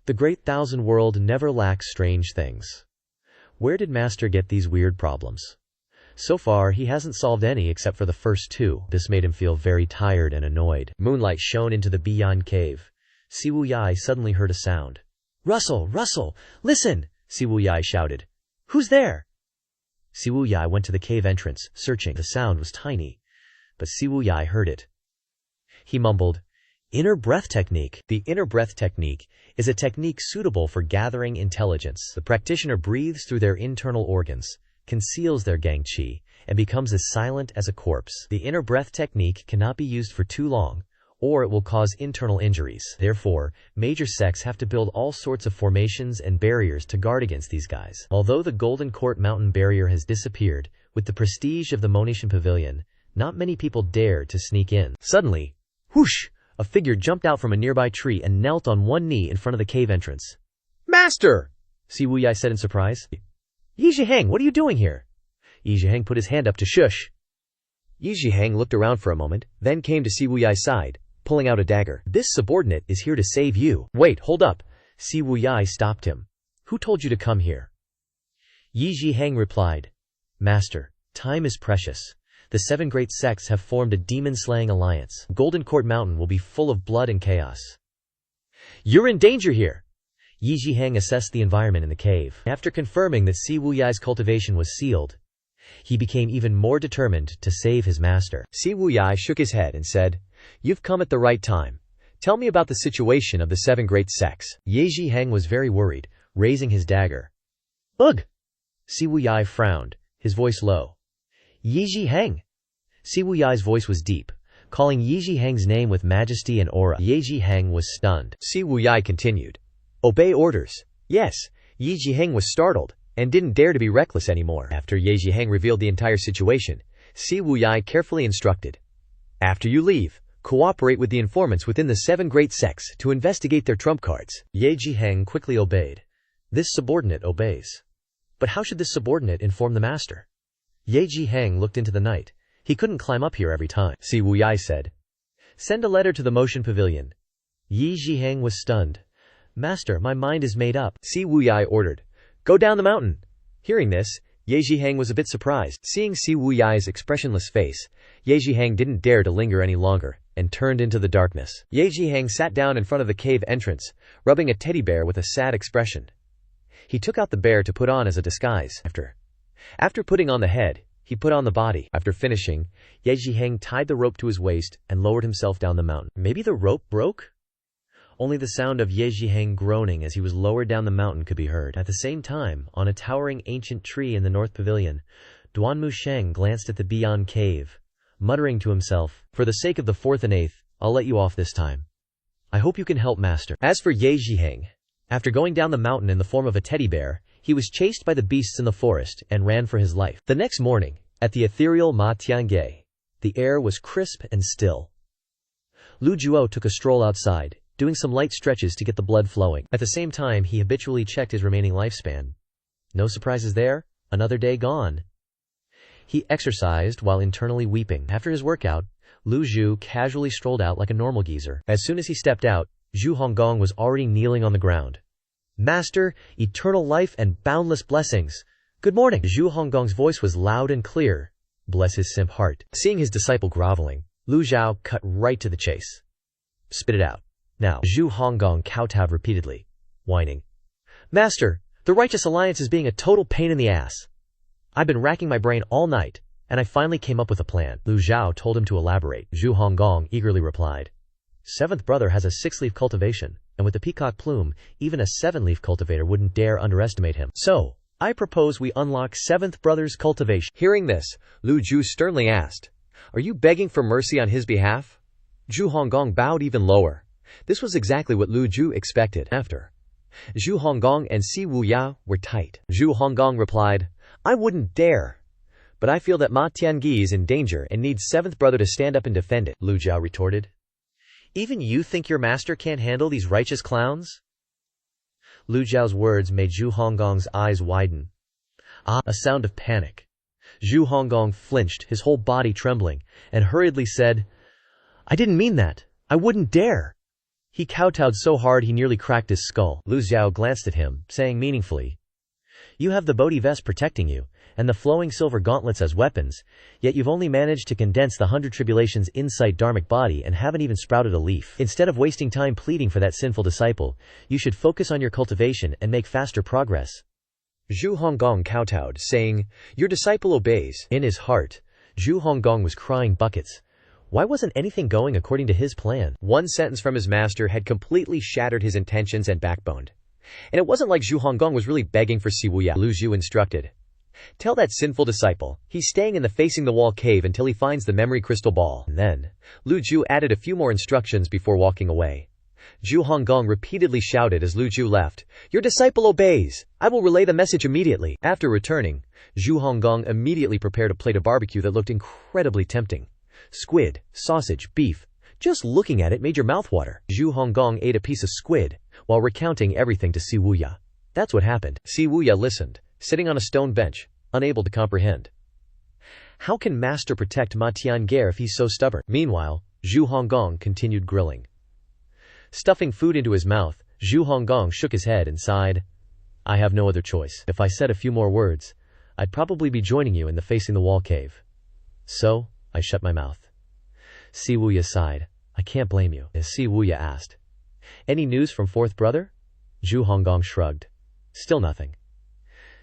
The great thousand world never lacks strange things. Where did Master get these weird problems? So far, he hasn't solved any except for the first 2. This made him feel very tired and annoyed. Moonlight shone into the Beyond Cave. Si Wuyai suddenly heard a sound. "Russell, Russell, listen!" Si Wuyai shouted. "Who's there?" Si Wuyai went to the cave entrance, searching. The sound was tiny, but Si Wuyai heard it. He mumbled, "Inner breath technique." The inner breath technique is a technique suitable for gathering intelligence. The practitioner breathes through their internal organs, conceals their gang qi, and becomes as silent as a corpse. The inner breath technique cannot be used for too long, or it will cause internal injuries. Therefore, major sects have to build all sorts of formations and barriers to guard against these guys. Although the Golden Court Mountain barrier has disappeared, with the prestige of the Monetian Pavilion, not many people dare to sneak in. Suddenly, whoosh! A figure jumped out from a nearby tree and knelt on one knee in front of the cave entrance. "Master!" Si Wuyai said in surprise. "Yi Zhiheng, what are you doing here?" Yi Zhiheng put his hand up to shush. Yi Zhiheng looked around for a moment, then came to Si Wuyai's side, pulling out a dagger. "This subordinate is here to save you." "Wait, hold up." Si Wuyai stopped him. "Who told you to come here?" Yi Zhiheng replied, "Master, time is precious. The 7 great sects have formed a demon-slaying alliance. Golden Court Mountain will be full of blood and chaos. You're in danger here." Yi Zhiheng assessed the environment in the cave. After confirming that Si Wuyai's cultivation was sealed, he became even more determined to save his master. Si Wuyai shook his head and said, "You've come at the right time. Tell me about the situation of the 7 great sects." Yi Zhiheng was very worried, raising his dagger. "Ugh!" Si Wuyai frowned, his voice low. "Yi Zhiheng." Si Wuyai's voice was deep, calling Yi Zhiheng's name with majesty and aura. Yi Zhiheng was stunned. Si Wuyai continued, "Obey orders." Yes, Yi Zhiheng was startled, and didn't dare to be reckless anymore. After Yi Zhiheng revealed the entire situation, Si Wuyai carefully instructed, "After you leave, cooperate with the informants within the 7 great sects to investigate their trump cards." Yi Zhiheng quickly obeyed. This subordinate obeys. But how should this subordinate inform the master? Yi Zhiheng looked into the night. He couldn't climb up here every time. Si Wuyai said, "Send a letter to the Motion Pavilion." Yi Zhiheng was stunned. "Master, my mind is made up." Si Wuyai ordered, "Go down the mountain." Hearing this, Yi Zhiheng was a bit surprised. Seeing Si Wuyai's expressionless face, Yi Zhiheng didn't dare to linger any longer, and turned into the darkness. Yi Zhiheng sat down in front of the cave entrance, rubbing a teddy bear with a sad expression. He took out the bear to put on as a disguise. After putting on the head, he put on the body. After finishing, Yi Zhiheng tied the rope to his waist and lowered himself down the mountain. Maybe the rope broke? Only the sound of Yi Zhiheng groaning as he was lowered down the mountain could be heard. At the same time, on a towering ancient tree in the North Pavilion, Duan Musheng glanced at the Beyond Cave, muttering to himself, "For the sake of the 4th and 8th, I'll let you off this time. I hope you can help master." As for Ye Zhiheng, after going down the mountain in the form of a teddy bear, he was chased by the beasts in the forest and ran for his life. The next morning, at the ethereal Ma Tiange, the air was crisp and still. Lu Zhou took a stroll outside, doing some light stretches to get the blood flowing. At the same time, he habitually checked his remaining lifespan. No surprises there, another day gone. He exercised while internally weeping. After his workout, Lu Zhou casually strolled out like a normal geezer. As soon as he stepped out, Zhu Honggong was already kneeling on the ground. "Master, eternal life and boundless blessings. Good morning." Zhu Honggong's voice was loud and clear. Bless his simp heart. Seeing his disciple groveling, Lu Zhou cut right to the chase. "Spit it out. Now." Zhu Honggong kowtowed repeatedly, whining. "Master, the Righteous Alliance is being a total pain in the ass. I've been racking my brain all night, and I finally came up with a plan." Lu Zhou told him to elaborate. Zhu Honggong eagerly replied, "Seventh brother has a 6-leaf cultivation, and with the peacock plume, even a 7-leaf cultivator wouldn't dare underestimate him. So, I propose we unlock 7th brother's cultivation." Hearing this, Lu Zhou sternly asked, "Are you begging for mercy on his behalf?" Zhu Honggong bowed even lower. This was exactly what Lu Zhou expected. After, Zhu Honggong and Si Wuya were tight. Zhu Honggong replied, "I wouldn't dare. But I feel that Ma Tiange is in danger and needs 7th brother to stand up and defend it." Lu Zhou retorted, "Even you think your master can't handle these righteous clowns?" Lu Zhao's words made Zhu Honggong's eyes widen. A sound of panic. Zhu Honggong flinched, his whole body trembling, and hurriedly said, "I didn't mean that. I wouldn't dare." He kowtowed so hard he nearly cracked his skull. Lu Zhao glanced at him, saying meaningfully, "You have the Bodhi vest protecting you, and the flowing silver gauntlets as weapons, yet you've only managed to condense the 100 tribulations inside dharmic body and haven't even sprouted a leaf. Instead of wasting time pleading for that sinful disciple, you should focus on your cultivation and make faster progress." Zhu Honggong kowtowed, saying, "Your disciple obeys." In his heart, Zhu Honggong was crying buckets. Why wasn't anything going according to his plan? One sentence from his master had completely shattered his intentions and backboned. And it wasn't like Zhu Honggong was really begging for Siwuya. Lu Zhou instructed, "Tell that sinful disciple, he's staying in the facing the wall cave until he finds the memory crystal ball." And then, Lu Zhou added a few more instructions before walking away. Zhu Honggong repeatedly shouted as Lu Zhou left, "Your disciple obeys! I will relay the message immediately." After returning, Zhu Honggong immediately prepared a plate of barbecue that looked incredibly tempting. Squid, sausage, beef. Just looking at it made your mouth water. Zhu Honggong ate a piece of squid, while recounting everything to Si Wuya. That's what happened. Si Wuya listened, sitting on a stone bench, unable to comprehend. How can master protect Ma Tiange if he's so stubborn? Meanwhile, Zhu Honggong continued grilling. Stuffing food into his mouth, Zhu Honggong shook his head and sighed. "I have no other choice. If I said a few more words, I'd probably be joining you in the facing the wall cave. So, I shut my mouth." Si Wuya sighed. "I can't blame you." As Si Wuya asked, "Any news from 4th brother?" Zhu Honggong shrugged. "Still nothing."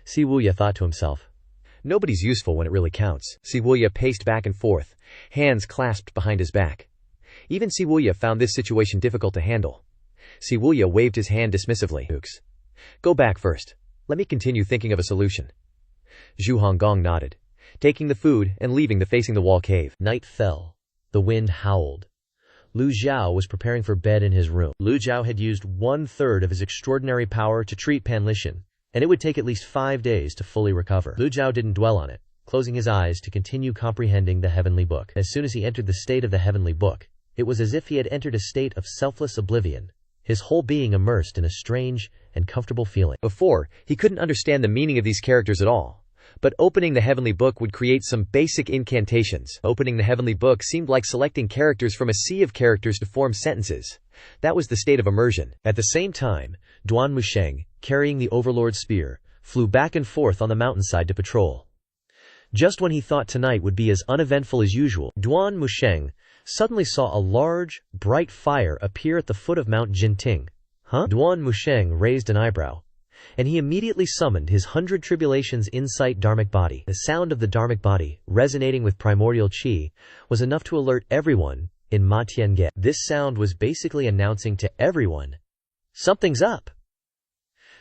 Si Wuya thought to himself, "Nobody's useful when it really counts." Si Wuya paced back and forth, hands clasped behind his back. Even Si Wuya found this situation difficult to handle. Si Wuya waved his hand dismissively. "Ooks. Go back first. Let me continue thinking of a solution." Zhu Honggong nodded, taking the food and leaving the facing the wall cave. Night fell. The wind howled. Lu Zhao was preparing for bed in his room. Lu Zhao had used 1/3 of his extraordinary power to treat Pan Lishan, and it would take at least 5 days to fully recover. Lu Zhao didn't dwell on it, closing his eyes to continue comprehending the heavenly book. As soon as he entered the state of the heavenly book, it was as if he had entered a state of selfless oblivion, his whole being immersed in a strange and comfortable feeling. Before, he couldn't understand the meaning of these characters at all. But opening the heavenly book would create some basic incantations. Opening the heavenly book seemed like selecting characters from a sea of characters to form sentences. That was the state of immersion. At the same time, Duan Musheng, carrying the Overlord's spear, flew back and forth on the mountainside to patrol. Just when he thought tonight would be as uneventful as usual, Duan Musheng suddenly saw a large, bright fire appear at the foot of Mount Jinting. Huh? Duan Musheng raised an eyebrow, and he immediately summoned his 100 tribulations insight dharmic body. The sound of the dharmic body, resonating with primordial chi, was enough to alert everyone in Ma Tiange. This sound was basically announcing to everyone, something's up.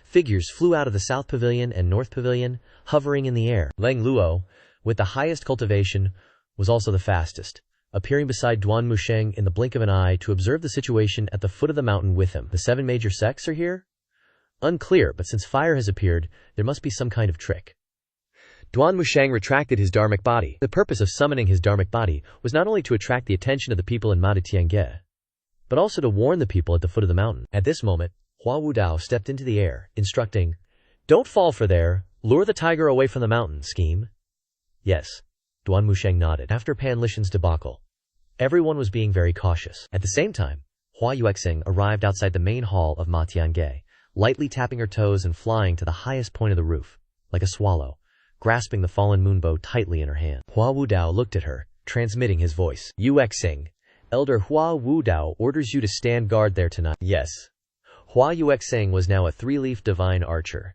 Figures flew out of the South Pavilion and North Pavilion, hovering in the air. Leng Luo, with the highest cultivation, was also the fastest, appearing beside Duan Musheng in the blink of an eye to observe the situation at the foot of the mountain with him. The 7 major sects are here? Unclear, but since fire has appeared, there must be some kind of trick. Duan Musheng retracted his dharmic body. The purpose of summoning his dharmic body was not only to attract the attention of the people in Mada Tiange, but also to warn the people at the foot of the mountain. At this moment, Hua Wudao stepped into the air, instructing, "Don't fall for there, lure the tiger away from the mountain, scheme." Yes, Duan Musheng nodded. After Pan Lishan's debacle, everyone was being very cautious. At the same time, Hua Yuexing arrived outside the main hall of Ma Tiange, lightly tapping her toes and flying to the highest point of the roof, like a swallow, grasping the fallen moonbow tightly in her hand. Hua Wudao looked at her, transmitting his voice. "Yuexing, Elder Hua Wudao orders you to stand guard there tonight." Yes. Hua Yuexing was now a 3-leaf divine archer.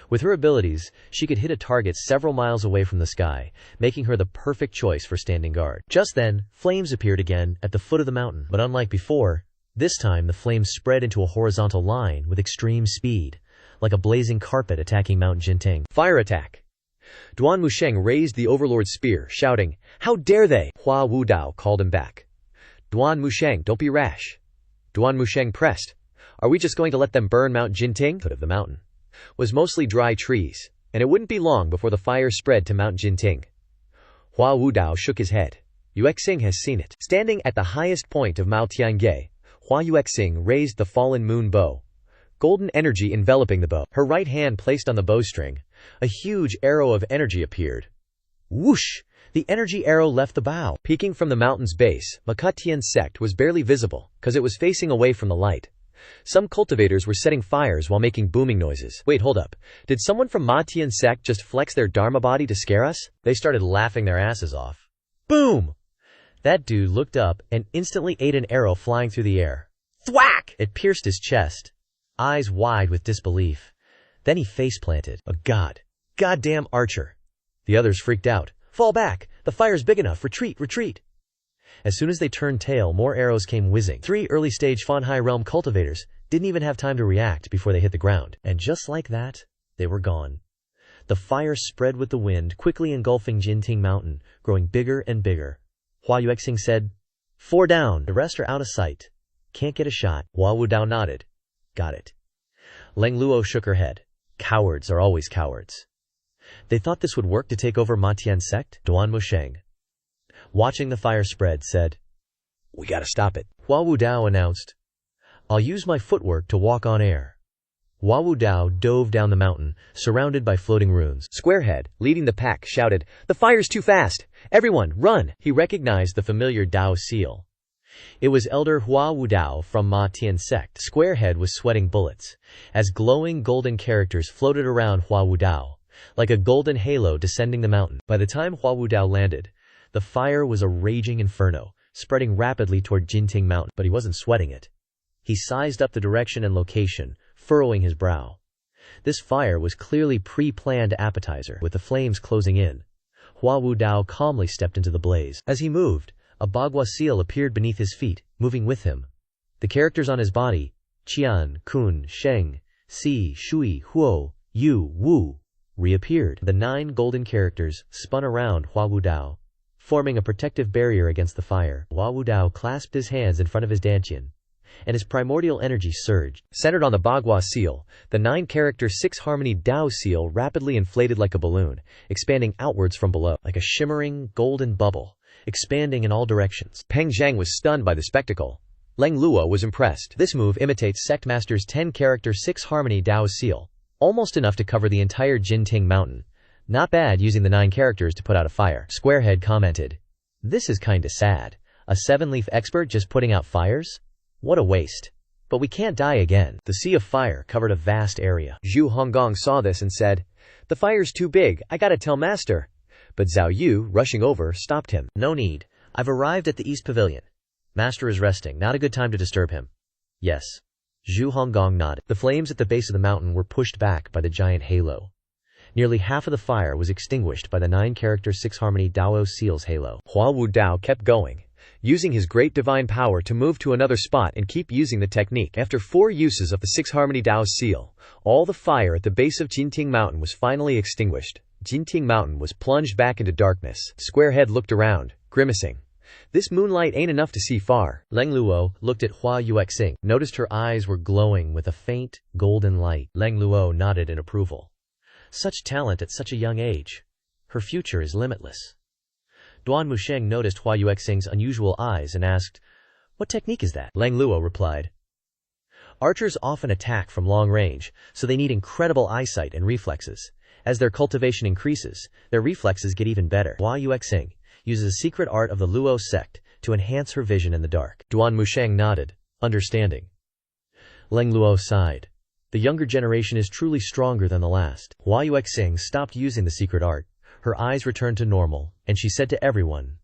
With her abilities, she could hit a target several miles away from the sky, making her the perfect choice for standing guard. Just then, flames appeared again at the foot of the mountain, but unlike before, this time the flames spread into a horizontal line with extreme speed, like a blazing carpet attacking Mount Jinting. Fire attack! Duan Musheng raised the overlord's spear, shouting, "How dare they!" Hua Wudao called him back. "Duan Musheng, don't be rash." Duan Musheng pressed. "Are we just going to let them burn Mount Jinting?" The foot of the mountain was mostly dry trees, and it wouldn't be long before the fire spread to Mount Jinting. Hua Wudao shook his head. Yuexing has seen it. Standing at the highest point of Mao Tiange, Hua Yuexing raised the fallen moon bow, golden energy enveloping the bow. Her right hand placed on the bowstring, a huge arrow of energy appeared. Whoosh! The energy arrow left the bow. Peeking from the mountain's base, Makatian's sect was barely visible, because it was facing away from the light. Some cultivators were setting fires while making booming noises. Wait, hold up. Did someone from Matian's sect just flex their dharma body to scare us? They started laughing their asses off. Boom! That dude looked up and instantly ate an arrow flying through the air. Thwack! It pierced his chest, eyes wide with disbelief. Then he face-planted. A goddamn archer. The others freaked out. Fall back! The fire's big enough! Retreat! Retreat! As soon as they turned tail, more arrows came whizzing. 3 early-stage Fanhai Realm cultivators didn't even have time to react before they hit the ground. And just like that, they were gone. The fire spread with the wind, quickly engulfing Jinting Mountain, growing bigger and bigger. Hua Yuexing said, 4 down. The rest are out of sight. Can't get a shot. Hua Wudao nodded. Got it. Leng Luo shook her head. Cowards are always cowards. They thought this would work to take over Matian's sect? Duan Musheng, watching the fire spread, said, "We gotta stop it." Hua Wudao announced, "I'll use my footwork to walk on air." Hua Wudao dove down the mountain, surrounded by floating runes. Squarehead, leading the pack, shouted, "The fire's too fast! Everyone, run!" He recognized the familiar Dao seal. It was Elder Hua Wudao from Ma Tian's sect. Squarehead was sweating bullets, as glowing golden characters floated around Hua Wudao, like a golden halo descending the mountain. By the time Hua Wudao landed, the fire was a raging inferno, spreading rapidly toward Jinting Mountain, but he wasn't sweating it. He sized up the direction and location, furrowing his brow. This fire was clearly pre-planned appetizer. With the flames closing in, Hua Wudao calmly stepped into the blaze. As he moved, a Bagua seal appeared beneath his feet, moving with him. The characters on his body, Qian, Kun, Sheng, Si, Shui, Huo, Yu, Wu, reappeared. The 9 golden characters spun around Hua Wudao, forming a protective barrier against the fire. Hua Wudao clasped his hands in front of his dantian, and his primordial energy surged. Centered on the Bagua seal, the 9-character 6-harmony Dao seal rapidly inflated like a balloon, expanding outwards from below, like a shimmering, golden bubble, expanding in all directions. Peng Zhang was stunned by the spectacle. Leng Luo was impressed. This move imitates Sect Master's 10-character 6-harmony Dao seal, almost enough to cover the entire Jinting Mountain. Not bad using the 9 characters to put out a fire. Squarehead commented, "This is kinda sad. A 7-leaf expert just putting out fires? What a waste. But we can't die again." The sea of fire covered a vast area. Zhu Honggong saw this and said, "The fire's too big, I gotta tell Master." But Zhao Yu, rushing over, stopped him. "No need. I've arrived at the East Pavilion. Master is resting, not a good time to disturb him." "Yes." Zhu Honggong nodded. The flames at the base of the mountain were pushed back by the giant halo. Nearly half of the fire was extinguished by the 9-character 6-harmony Dao seal's halo. Hua Wudao kept going, using his great divine power to move to another spot and keep using the technique. After 4 uses of the 6 Harmony Dao's seal, all the fire at the base of Jinting Mountain was finally extinguished. Jinting Mountain was plunged back into darkness. Squarehead looked around, grimacing. This moonlight ain't enough to see far. Leng Luo looked at Hua Yuexing, noticed her eyes were glowing with a faint, golden light. Leng Luo nodded in approval. Such talent at such a young age. Her future is limitless. Duan Musheng noticed Hua Yuexing's unusual eyes and asked, "What technique is that?" Leng Luo replied, "Archers often attack from long range, so they need incredible eyesight and reflexes. As their cultivation increases, their reflexes get even better. Hua Yuexing uses a secret art of the Luo sect to enhance her vision in the dark." Duan Musheng nodded, understanding. Leng Luo sighed. The younger generation is truly stronger than the last. Hua Yuexing stopped using the secret art. Her eyes returned to normal, and she said to everyone,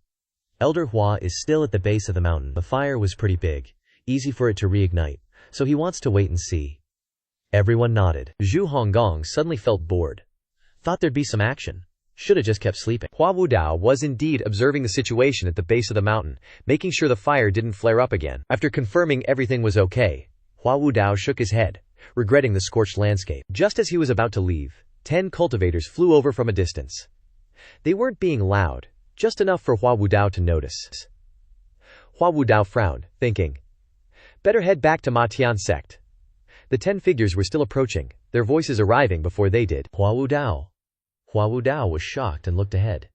"Elder Hua is still at the base of the mountain. The fire was pretty big, easy for it to reignite, so he wants to wait and see." Everyone nodded. Zhu Honggong suddenly felt bored. Thought there'd be some action. Should've just kept sleeping. Hua Wudao was indeed observing the situation at the base of the mountain, making sure the fire didn't flare up again. After confirming everything was okay, Hua Wudao shook his head, regretting the scorched landscape. Just as he was about to leave, 10 cultivators flew over from a distance. They weren't being loud, just enough for Hua Wudao to notice. Hua Wudao frowned, thinking, better head back to Matian Sect. The 10 figures were still approaching, their voices arriving before they did. Hua Wudao was shocked and looked ahead.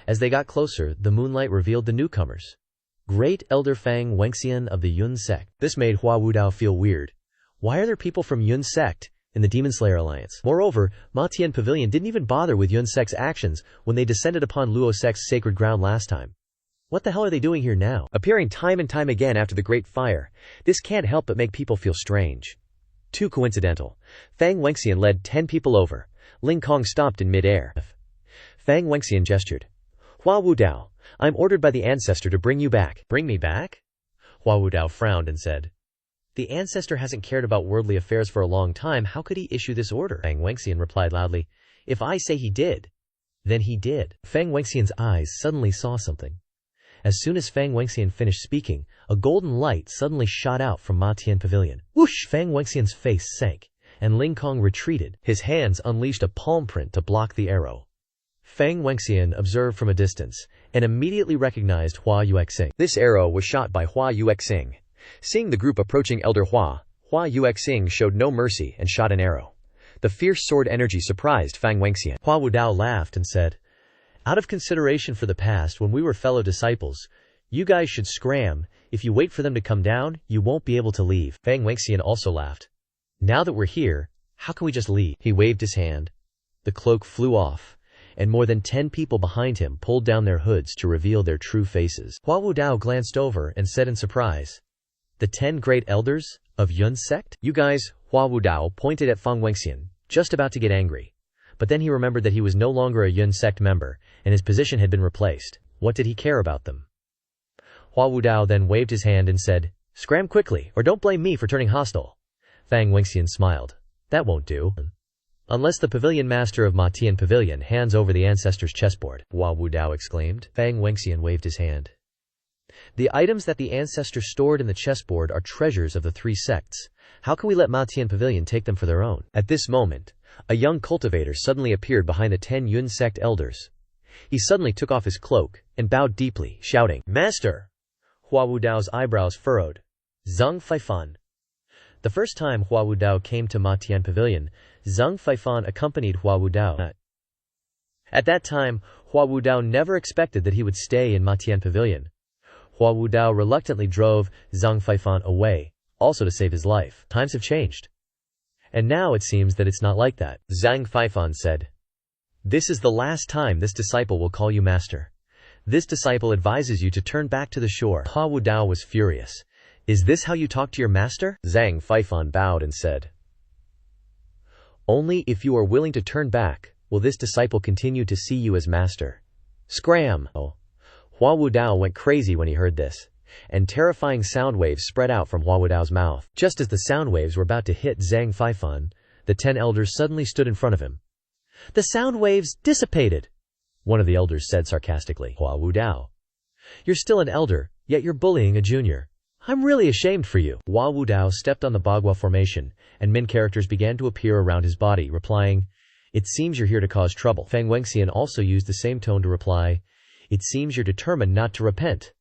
As they got closer, the moonlight revealed the newcomers. Great Elder Fang Wenxian of the Yun Sect. This made Hua Wudao feel weird. Why are there people from Yun Sect in the Demon Slayer Alliance? Moreover, Matian Pavilion didn't even bother with Yun Sect's actions when they descended upon Luo Sect's sacred ground last time. What the hell are they doing here now? Appearing time and time again after the Great Fire, this can't help but make people feel strange. Too coincidental. Fang Wenxian led 10 people over. Ling Kong stopped in mid-air. Fang Wenxian gestured. Hua Wudao, I'm ordered by the ancestor to bring you back. Bring me back? Hua Wudao frowned and said, the ancestor hasn't cared about worldly affairs for a long time. How could he issue this order? Fang Wenxian replied loudly, if I say he did, then he did. Fang Wenxian's eyes suddenly saw something. As soon as Fang Wenxian finished speaking, a golden light suddenly shot out from Matian Pavilion. Whoosh! Fang Wenxian's face sank, and Ling Kong retreated. His hands unleashed a palm print to block the arrow. Fang Wenxian observed from a distance, and immediately recognized Hua Yuexing. This arrow was shot by Hua Yuexing. Seeing the group approaching Elder Hua, Hua Yuexing showed no mercy and shot an arrow. The fierce sword energy surprised Fang Wenxian. Hua Wudao laughed and said, out of consideration for the past when we were fellow disciples, you guys should scram. If you wait for them to come down, you won't be able to leave. Fang Wenxian also laughed. Now that we're here, how can we just leave? He waved his hand. The cloak flew off, and more than 10 people behind him pulled down their hoods to reveal their true faces. Hua Wudao glanced over and said in surprise, the 10 great elders of Yun Sect? You guys, Hua Wudao pointed at Fang Wenxian, just about to get angry. But then he remembered that he was no longer a Yun Sect member, and his position had been replaced. What did he care about them? Hua Wudao then waved his hand and said, scram quickly, or don't blame me for turning hostile. Fang Wenxian smiled. That won't do. Unless the pavilion master of Matian Pavilion hands over the ancestor's chessboard, Hua Wudao exclaimed. Fang Wenxian waved his hand. The items that the ancestor stored in the chessboard are treasures of the 3 sects. How can we let Matian Pavilion take them for their own? At this moment, a young cultivator suddenly appeared behind the 10 Yun Sect elders. He suddenly took off his cloak and bowed deeply, shouting, Master! Hua Wudao's eyebrows furrowed. Zhang Faifan. The first time Hua Wudao came to Matian Pavilion, Zhang Faifan accompanied Hua Wudao. At that time, Hua Wudao never expected that he would stay in Matian Pavilion. Hua Wudao reluctantly drove Zhang Faifan away, also to save his life. Times have changed. And now it seems that it's not like that. Zhang Faifan said, this is the last time this disciple will call you master. This disciple advises you to turn back to the shore. Hua Wudao was furious. Is this how you talk to your master? Zhang Faifan bowed and said, only if you are willing to turn back, will this disciple continue to see you as master. Scram! Oh. Hua Wudao went crazy when he heard this, and terrifying sound waves spread out from Hua Wudao's mouth. Just as the sound waves were about to hit Zhang Faifan, the 10 elders suddenly stood in front of him. The sound waves dissipated, one of the elders said sarcastically. Hua Wudao. You're still an elder, yet you're bullying a junior. I'm really ashamed for you. Hua Wudao stepped on the Bagua formation, and Min characters began to appear around his body, replying, "It seems you're here to cause trouble." Fang Wenxian also used the same tone to reply, "It seems you're determined not to repent."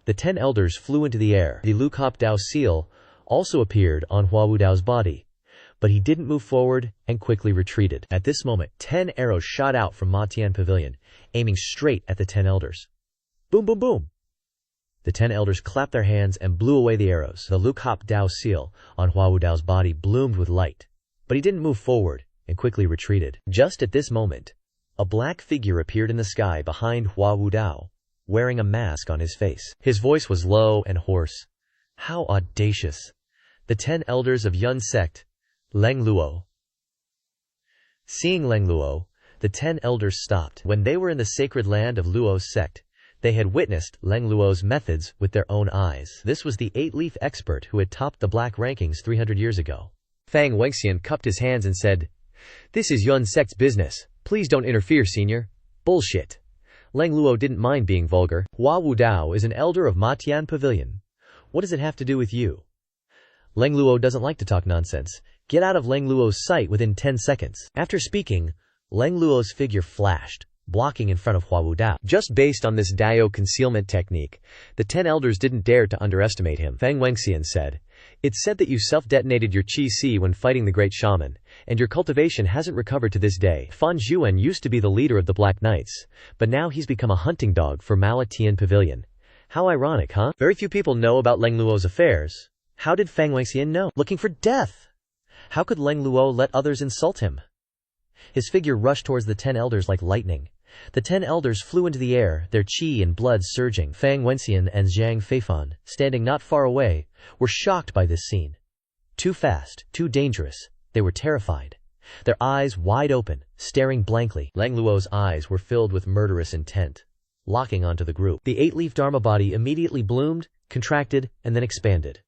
The 10 elders flew into the air. The Lu Kop Dao seal also appeared on Hua Wudao's body, but he didn't move forward and quickly retreated. At this moment, 10 arrows shot out from Ma Tian Pavilion, aiming straight at the 10 elders. Boom, boom, boom! The 10 elders clapped their hands and blew away the arrows. The Lu Kop Dao seal on Hua Wudao's body bloomed with light, but he didn't move forward and quickly retreated. Just at this moment, a black figure appeared in the sky behind Hua Wudao, wearing a mask on his face. His voice was low and hoarse. How audacious! The 10 elders of Yun Sect, Leng Luo. Seeing Leng Luo, the 10 elders stopped. When they were in the sacred land of Luo's sect, they had witnessed Leng Luo's methods with their own eyes. This was the 8-leaf expert who had topped the black rankings 300 years ago. Fang Wenxian cupped his hands and said, "This is Yun Sect's business. Please don't interfere, senior." Bullshit. Leng Luo didn't mind being vulgar. Hua Wudao is an elder of Ma Tian Pavilion. What does it have to do with you? Leng Luo doesn't like to talk nonsense. Get out of Leng Luo's sight within 10 seconds. After speaking, Leng Luo's figure flashed, blocking in front of Hua Wudao. Just based on this Dao concealment technique, the 10 elders didn't dare to underestimate him. Fang Wenxian said, "It's said that you self-detonated your Qi when fighting the great shaman, and your cultivation hasn't recovered to this day. Fan Zhuan used to be the leader of the Black Knights, but now he's become a hunting dog for Ma Tian Pavilion. How ironic, huh? Very few people know about Leng Luo's affairs. How did Fang Wenxian know? Looking for death! How could Leng Luo let others insult him?" His figure rushed towards the 10 elders like lightning. The 10 elders flew into the air, their qi and blood surging. Fang Wenxian and Zhang Feifan, standing not far away, were shocked by this scene. Too fast, too dangerous. They were terrified. Their eyes wide open, staring blankly. Leng Luo's eyes were filled with murderous intent, locking onto the group. The 8-leaf Dharma body immediately bloomed, contracted, and then expanded.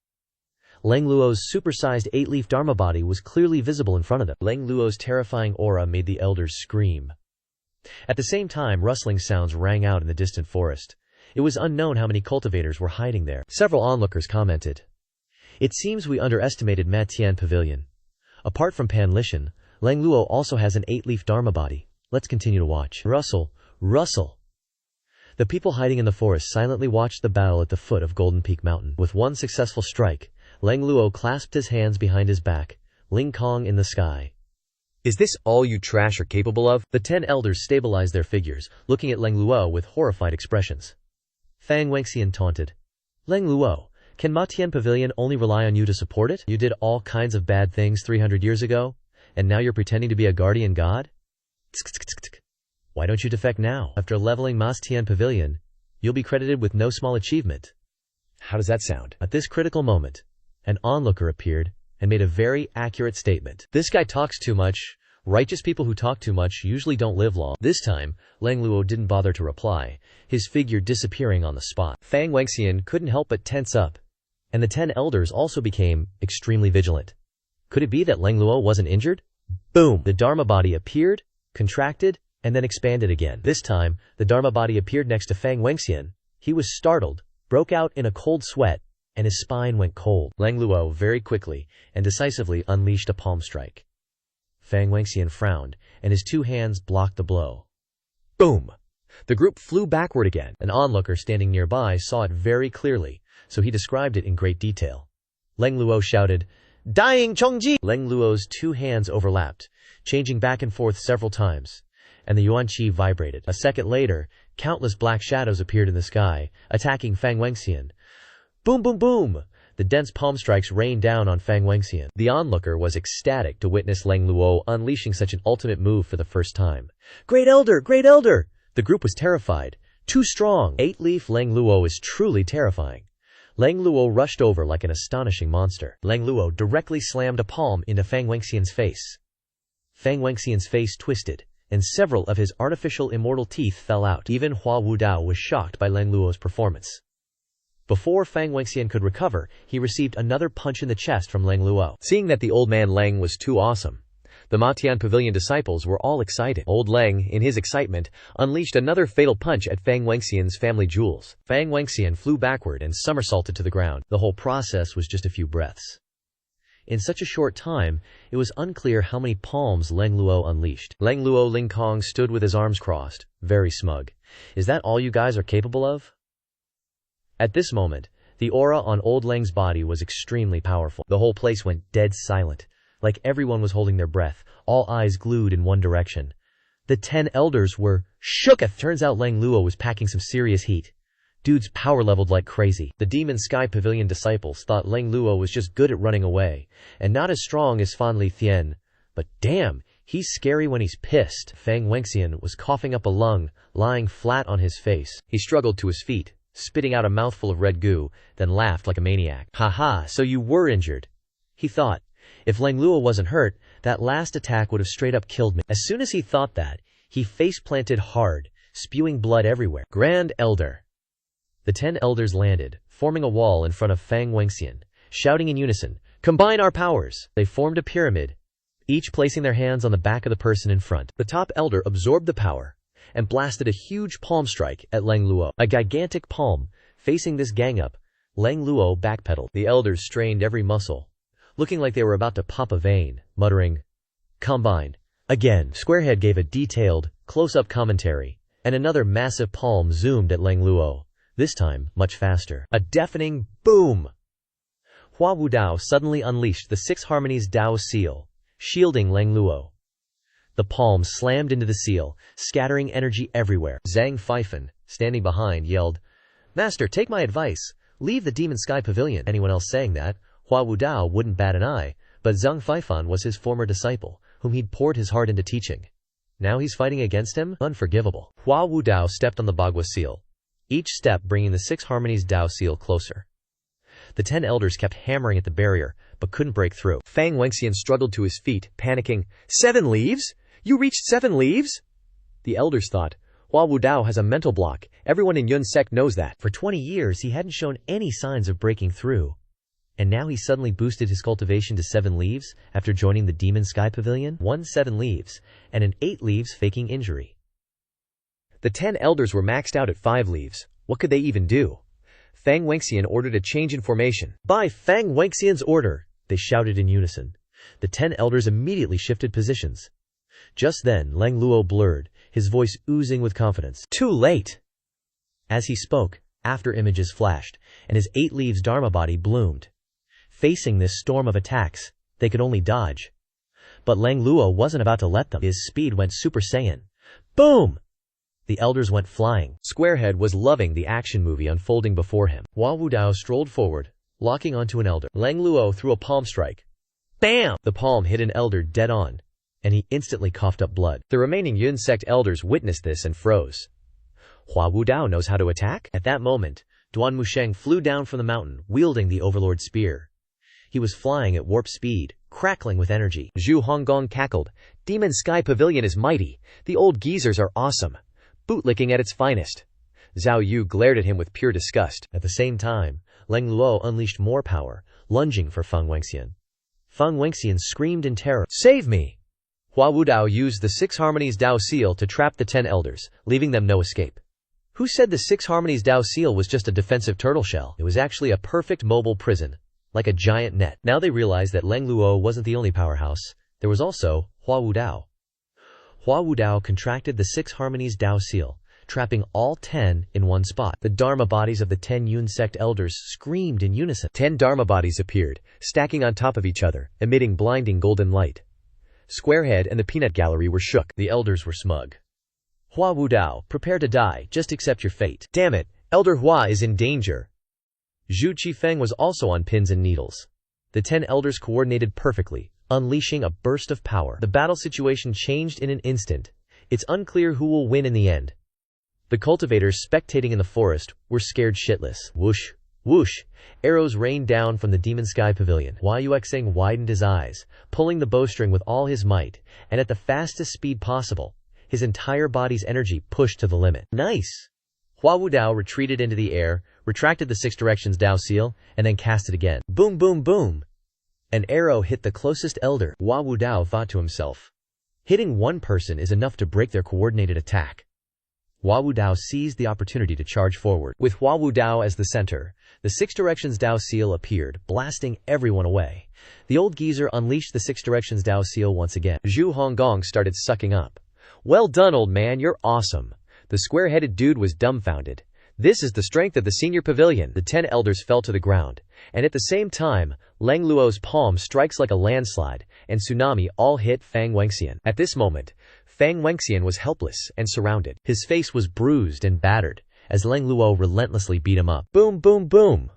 Leng Luo's supersized 8-leaf Dharma body was clearly visible in front of them. Leng Luo's terrifying aura made the elders scream. At the same time, rustling sounds rang out in the distant forest. It was unknown how many cultivators were hiding there. Several onlookers commented, "It seems we underestimated Ma Tian Pavilion. Apart from Pan Lishan, Leng Luo also has an 8-leaf Dharma body. Let's continue to watch." Rustle, rustle. The people hiding in the forest silently watched the battle at the foot of Golden Peak Mountain. With one successful strike, Leng Luo clasped his hands behind his back, Ling Kong in the sky. "Is this all you trash are capable of?" The 10 elders stabilized their figures, looking at Leng Luo with horrified expressions. Fang Wenxian taunted, "Leng Luo, can Ma Tian Pavilion only rely on you to support it? You did all kinds of bad things 300 years ago, and now you're pretending to be a guardian god? Why don't you defect now? After leveling Ma Tian Pavilion, you'll be credited with no small achievement." How does that sound? At this critical moment, an onlooker appeared and made a very accurate statement. "This guy talks too much. Righteous people who talk too much usually don't live long." This time, Leng Luo didn't bother to reply, his figure disappearing on the spot. Fang Wenxian couldn't help but tense up, and the 10 elders also became extremely vigilant. Could it be that Leng Luo wasn't injured? Boom! The Dharma body appeared, contracted, and then expanded again. This time, the Dharma body appeared next to Fang Wenxian. He was startled, broke out in a cold sweat, and his spine went cold. Leng Luo very quickly and decisively unleashed a palm strike. Fang Wenxian frowned, and his 2 hands blocked the blow. Boom! The group flew backward again. An onlooker standing nearby saw it very clearly, so he described it in great detail. Leng Luo shouted, "Dying Chongji!" Leng Luo's 2 hands overlapped, changing back and forth several times, and the Yuan Qi vibrated. A second later, countless black shadows appeared in the sky, attacking Fang Wenxian. Boom, boom, boom! The dense palm strikes rained down on Fang Wenxian. The onlooker was ecstatic to witness Leng Luo unleashing such an ultimate move for the first time. "Great Elder! Great Elder!" The group was terrified. Too strong! 8-leaf Leng Luo is truly terrifying. Leng Luo rushed over like an astonishing monster. Leng Luo directly slammed a palm into Fang Wenxian's face. Fang Wenxian's face twisted, and several of his artificial immortal teeth fell out. Even Hua Wudao was shocked by Leng Luo's performance. Before Fang Wenxian could recover, he received another punch in the chest from Leng Luo. Seeing that the old man Leng was too awesome, The Matian Pavilion disciples were all excited. Old Leng, in his excitement, unleashed another fatal punch at Fang Wenxian's family jewels. Fang Wenxian flew backward and somersaulted to the ground. The whole process was just a few breaths. In such a short time, it was unclear how many palms Leng Luo unleashed. Leng Luo Ling Kong stood with his arms crossed, very smug. Is that all you guys are capable of? At this moment, the aura on Old Leng's body was extremely powerful. The whole place went dead silent, like everyone was holding their breath, all eyes glued in one direction. The 10 elders were shooketh. Turns out Leng Luo was packing some serious heat. Dude's power leveled like crazy. The Demon Sky Pavilion disciples thought Leng Luo was just good at running away, and not as strong as Fan Li Thien. But damn, he's scary when he's pissed. Fang Wenxian was coughing up a lung, lying flat on his face. He struggled to his feet, spitting out a mouthful of red goo, then laughed like a maniac. Haha, so you were injured. He thought, if Leng Luo wasn't hurt, that last attack would have straight up killed me. As soon as he thought that, he face-planted hard, spewing blood everywhere. Grand Elder. The 10 elders landed, forming a wall in front of Fang Wenxian, shouting in unison, "Combine our powers!" They formed a pyramid, each placing their hands on the back of the person in front. The top elder absorbed the power and blasted a huge palm strike at Leng Luo. A gigantic palm, facing this gang up, Leng Luo backpedaled. The elders strained every muscle, looking like they were about to pop a vein, muttering, "Combine." Again, Squarehead gave a detailed, close-up commentary, and another massive palm zoomed at Leng Luo. This time, much faster. A deafening boom! Hua Wu Dao suddenly unleashed the 6 Harmonies Dao seal, shielding Leng Luo. The palm slammed into the seal, scattering energy everywhere. Zhang Feifan, standing behind, yelled, "Master, take my advice. Leave the Demon Sky Pavilion." Anyone else saying that, Hua Wu Dao wouldn't bat an eye, but Zhang Feifan was his former disciple, whom he'd poured his heart into teaching. Now he's fighting against him? Unforgivable. Hua Wu Dao stepped on the Bagua seal, each step bringing the 6 Harmonies Dao seal closer. The 10 elders kept hammering at the barrier, but couldn't break through. Fang Wenxian struggled to his feet, panicking. 7 leaves? You reached 7 leaves? The elders thought, Hua Wu Dao has a mental block. Everyone in Yun Sect knows that. For 20 years, he hadn't shown any signs of breaking through. And now he suddenly boosted his cultivation to 7 leaves after joining the Demon Sky Pavilion. 7 leaves, and an 8 leaves faking injury. The 10 elders were maxed out at 5 leaves. What could they even do? Fang Wenxian ordered a change in formation. By Fang Wenxian's order, they shouted in unison. The 10 elders immediately shifted positions. Just then, Leng Luo blurred, his voice oozing with confidence. Too late! As he spoke, after images flashed, and his 8 leaves Dharma body bloomed. Facing this storm of attacks, they could only dodge. But Leng Luo wasn't about to let them. His speed went Super Saiyan. Boom! The elders went flying. Squarehead was loving the action movie unfolding before him. Hua Wu Dao strolled forward, locking onto an elder. Leng Luo threw a palm strike. Bam! The palm hit an elder dead on, and he instantly coughed up blood. The remaining Yun Sect elders witnessed this and froze. Hua Wu Dao knows how to attack? At that moment, Duan Musheng flew down from the mountain, wielding the Overlord spear. He was flying at warp speed, crackling with energy. Zhu Honggong cackled. Demon Sky Pavilion is mighty. The old geezers are awesome. Bootlicking at its finest. Zhao Yu glared at him with pure disgust. At the same time, Leng Luo unleashed more power, lunging for Fang Wenxian. Fang Wenxian screamed in terror. Save me! Hua Wu Dao used the 6 Harmonies Dao seal to trap the 10 elders, leaving them no escape. Who said the 6 Harmonies Dao seal was just a defensive turtle shell? It was actually a perfect mobile prison, like a giant net. Now they realized that Leng Luo wasn't the only powerhouse. There was also Hua Wu Dao. Hua Wu Dao contracted the 6 Harmonies Dao seal, trapping all 10 in one spot. The Dharma bodies of the 10 Yun Sect elders screamed in unison. 10 Dharma bodies appeared, stacking on top of each other, emitting blinding golden light. Squarehead and the Peanut Gallery were shook. The elders were smug. Hua Wu Dao, prepare to die, just accept your fate. Damn it, Elder Hua is in danger. Zhu Qifeng was also on pins and needles. The 10 elders coordinated perfectly, unleashing a burst of power. The battle situation changed in an instant. It's unclear who will win in the end. The cultivators spectating in the forest were scared shitless. Whoosh, whoosh, arrows rained down from the Demon Sky Pavilion. Yuexing widened his eyes, pulling the bowstring with all his might, and at the fastest speed possible, his entire body's energy pushed to the limit. Nice! Hua Wu Dao retreated into the air, retracted the 6 directions Dao seal, and then cast it again. Boom, boom, boom! An arrow hit the closest elder, Hua Wudao thought to himself. Hitting one person is enough to break their coordinated attack. Hua Wudao seized the opportunity to charge forward. With Hua Wudao as the center, the Six Directions Dao Seal appeared, blasting everyone away. The old geezer unleashed the Six Directions Dao Seal once again. Zhu Honggong started sucking up. Well done, old man, you're awesome. The square-headed dude was dumbfounded. This is the strength of the senior pavilion. The 10 elders fell to the ground, and at the same time, Lang Luo's palm strikes like a landslide, and tsunami all hit Fang Wenxian. At this moment, Fang Wenxian was helpless and surrounded. His face was bruised and battered, as Lang Luo relentlessly beat him up. Boom, boom, boom!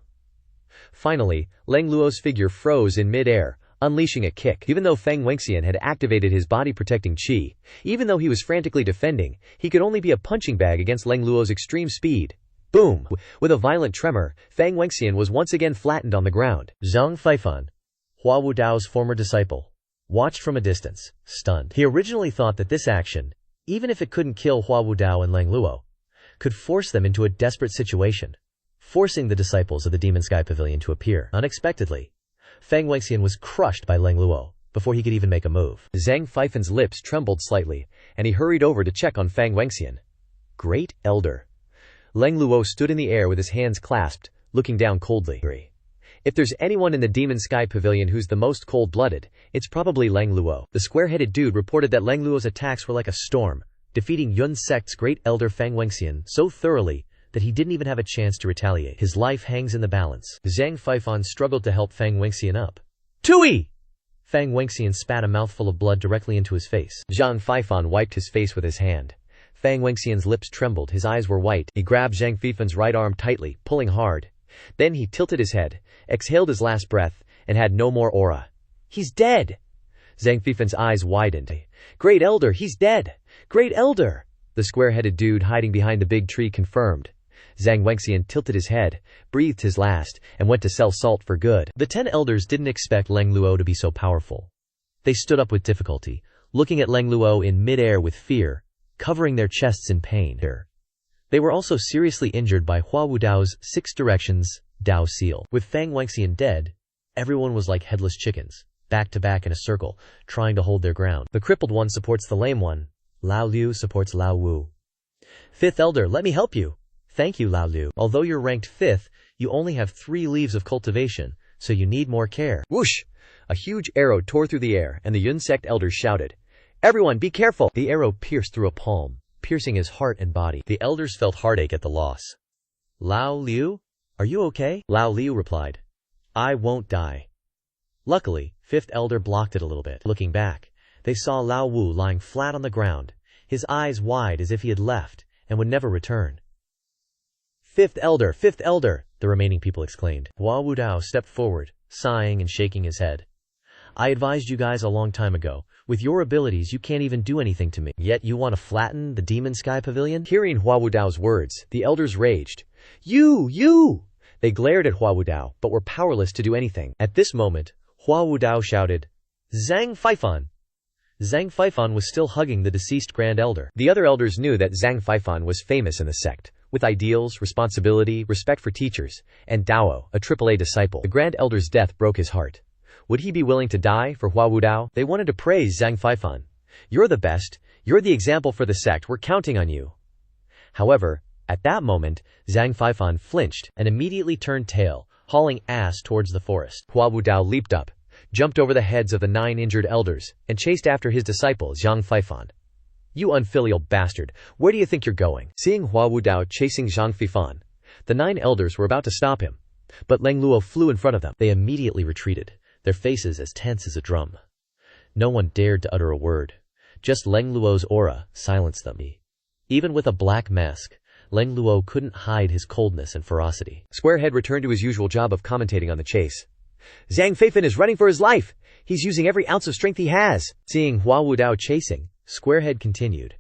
Finally, Lang Luo's figure froze in mid-air, unleashing a kick. Even though Fang Wenxian had activated his body-protecting chi, even though he was frantically defending, he could only be a punching bag against Lang Luo's extreme speed. Boom! With a violent tremor, Fang Wenxian was once again flattened on the ground. Zhang Feifan, Hua Wudao's former disciple, watched from a distance, stunned. He originally thought that this action, even if it couldn't kill Hua Wudao and Lang Luo, could force them into a desperate situation, forcing the disciples of the Demon Sky Pavilion to appear. Unexpectedly, Fang Wenxian was crushed by Lang Luo before he could even make a move. Zhang Feifan's lips trembled slightly, and he hurried over to check on Fang Wenxian. Great Elder. Lang Luo stood in the air with his hands clasped, looking down coldly. If there's anyone in the Demon Sky Pavilion who's the most cold-blooded, it's probably Lang Luo. The square-headed dude reported that Lang Luo's attacks were like a storm, defeating Yun Sect's great elder Fang Wenxian so thoroughly that he didn't even have a chance to retaliate. His life hangs in the balance. Zhang Feifan struggled to help Fang Wenxian up. Tui! Fang Wenxian spat a mouthful of blood directly into his face. Zhang Feifan wiped his face with his hand. Fang Wenxian's lips trembled, his eyes were white. He grabbed Zhang Feifan's right arm tightly, pulling hard. Then he tilted his head, exhaled his last breath, and had no more aura. He's dead! Zhang Feifan's eyes widened. Great Elder, he's dead! Great Elder! The square-headed dude hiding behind the big tree confirmed. Zhang Wenxian tilted his head, breathed his last, and went to sell salt for good. The 10 elders didn't expect Lang Luo to be so powerful. They stood up with difficulty, looking at Lang Luo in mid-air with fear, covering their chests in pain. They were also seriously injured by Hua Wudao's Six Directions Dao Seal. With Fang Wenxian dead, everyone was like headless chickens, back to back in a circle, trying to hold their ground. The crippled one supports the lame one. Lao Liu supports Lao Wu. Fifth Elder, let me help you. Thank you, Lao Liu. Although you're ranked 5th, you only have 3 leaves of cultivation, so you need more care. Whoosh! A huge arrow tore through the air, and the Yun Sect elders shouted, Everyone, be careful! The arrow pierced through a palm, piercing his heart and body. The elders felt heartache at the loss. Lao Liu? Are you okay? Lao Liu replied, I won't die. Luckily, 5th elder blocked it a little bit. Looking back, they saw Lao Wu lying flat on the ground, his eyes wide as if he had left and would never return. 5th elder, the remaining people exclaimed. Hua Wudao stepped forward, sighing and shaking his head. I advised you guys a long time ago. With your abilities, you can't even do anything to me. Yet you want to flatten the Demon Sky Pavilion? Hearing Hua Wudao's words, the elders raged. You! They glared at Hua Wudao, but were powerless to do anything. At this moment, Hua Wudao shouted, Zhang Feifan! Zhang Feifan was still hugging the deceased Grand Elder. The other elders knew that Zhang Feifan was famous in the sect, with ideals, responsibility, respect for teachers, and Dao, a AAA disciple. The Grand Elder's death broke his heart. Would he be willing to die for Hua Wudao? They wanted to praise Zhang Feifan. You're the best. You're the example for the sect. We're counting on you. However, at that moment, Zhang Feifan flinched and immediately turned tail, hauling ass towards the forest. Hua Wudao leaped up, jumped over the heads of the 9 injured elders, and chased after his disciple Zhang Feifan. You unfilial bastard, where do you think you're going? Seeing Hua Wudao chasing Zhang Feifan, the 9 elders were about to stop him, but Lang Luo flew in front of them. They immediately retreated, their faces as tense as a drum. No one dared to utter a word. Just Lang Luo's aura silenced them. Even with a black mask, Lang Luo couldn't hide his coldness and ferocity. Squarehead returned to his usual job of commentating on the chase. Zhang Feifan is running for his life. He's using every ounce of strength he has. Seeing Hua Wudao chasing, Squarehead continued.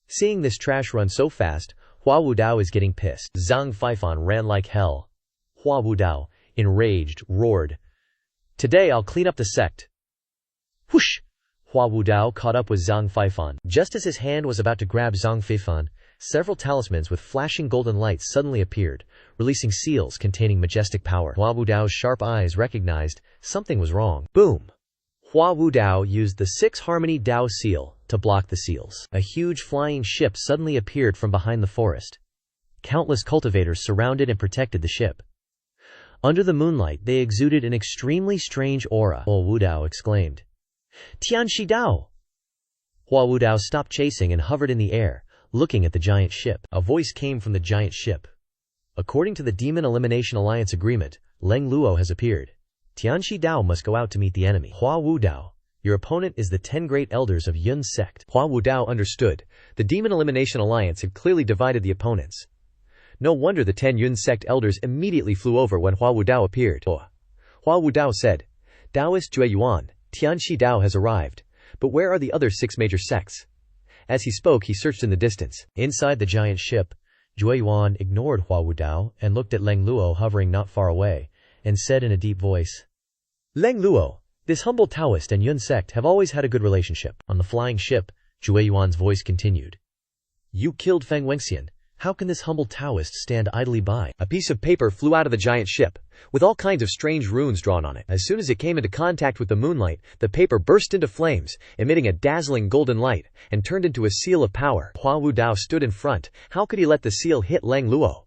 Seeing this trash run so fast, Hua Wudao is getting pissed. Zhang Feifan ran like hell. Hua Wudao, enraged, roared, Today I'll clean up the sect. Whoosh! Hua Wudao caught up with Zhang Feifan. Just as his hand was about to grab Zhang Feifan, Several talismans with flashing golden lights suddenly appeared, releasing seals containing majestic power. Hua Wudao's sharp eyes recognized something was wrong. Boom! Hua Wudao used the 6 Harmony Dao seal to block the seals. A huge flying ship suddenly appeared from behind the forest. Countless cultivators surrounded and protected the ship. Under the moonlight, they exuded an extremely strange aura. Hua Wudao exclaimed, "Tianxi Dao!" Hua Wudao stopped chasing and hovered in the air, looking at the giant ship. A voice came from the giant ship. According to the Demon Elimination Alliance agreement, Leng Luo has appeared. Tianxi Dao must go out to meet the enemy. Hua Wudao, your opponent is the 10 great elders of Yun's sect. Hua Wudao understood. The Demon Elimination Alliance had clearly divided the opponents. No wonder the 10 Yun sect elders immediately flew over when Hua Wudao appeared. Hua Wudao said, "Taoist Jue Yuan, Tianxi Dao has arrived. But where are the other 6 major sects?" As he spoke, he searched in the distance. Inside the giant ship, Jue Yuan ignored Hua Wudao and looked at Leng Luo hovering not far away, and said in a deep voice, "Leng Luo, this humble Taoist and Yun sect have always had a good relationship." On the flying ship, Jue Yuan's voice continued, "You killed Feng Wenxian. How can this humble Taoist stand idly by?" A piece of paper flew out of the giant ship, with all kinds of strange runes drawn on it. As soon as it came into contact with the moonlight, the paper burst into flames, emitting a dazzling golden light, and turned into a seal of power. Hua Wudao stood in front. How could he let the seal hit Leng Luo?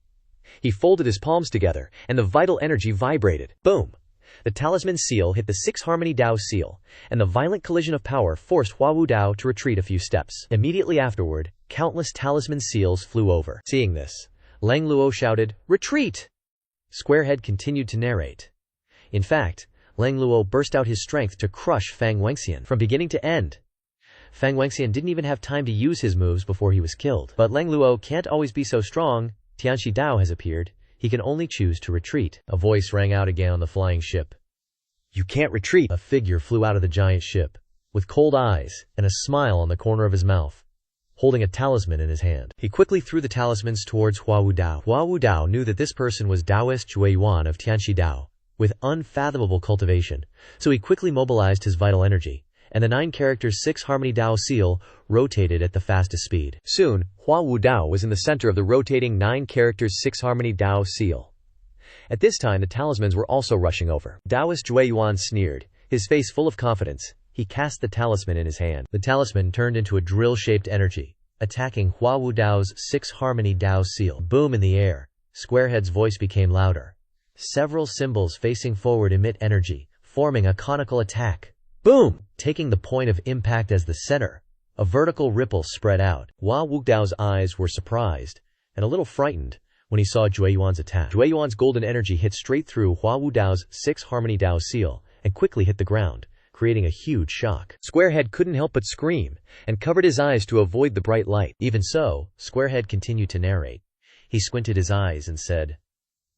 He folded his palms together, and the vital energy vibrated. Boom! The talisman seal hit the 6 Harmony Dao seal, and the violent collision of power forced Hua Wudao to retreat a few steps. Immediately afterward, countless talisman seals flew over. Seeing this, Leng Luo shouted, "Retreat!" Squarehead continued to narrate. In fact, Leng Luo burst out his strength to crush Feng Wenxian from beginning to end. Feng Wenxian didn't even have time to use his moves before he was killed. But Leng Luo can't always be so strong. Tianxi Dao has appeared. He can only choose to retreat. A voice rang out again on the flying ship. "You can't retreat!" A figure flew out of the giant ship, with cold eyes and a smile on the corner of his mouth, holding a talisman in his hand. He quickly threw the talismans towards Hua Wudao. Hua Wudao knew that this person was Taoist Jue Yuan of Tianxi Dao, with unfathomable cultivation, so he quickly mobilized his vital energy, and the 9 characters 6 Harmony Dao seal rotated at the fastest speed. Soon, Hua Wudao was in the center of the rotating 9 characters 6 Harmony Dao seal. At this time, the talismans were also rushing over. Taoist Jue Yuan sneered, his face full of confidence. He cast the talisman in his hand. The talisman turned into a drill-shaped energy, attacking Hua Wudao's 6 Harmony Dao seal. Boom in the air. Squarehead's voice became louder. Several symbols facing forward emit energy, forming a conical attack. Boom! Taking the point of impact as the center, a vertical ripple spread out. Hua Wudao's eyes were surprised and a little frightened when he saw Jue Yuan's attack. Jue Yuan's golden energy hit straight through Hua Wudao's 6 Harmony Dao seal and quickly hit the ground, creating a huge shock. Squarehead couldn't help but scream and covered his eyes to avoid the bright light. Even so, Squarehead continued to narrate. He squinted his eyes and said,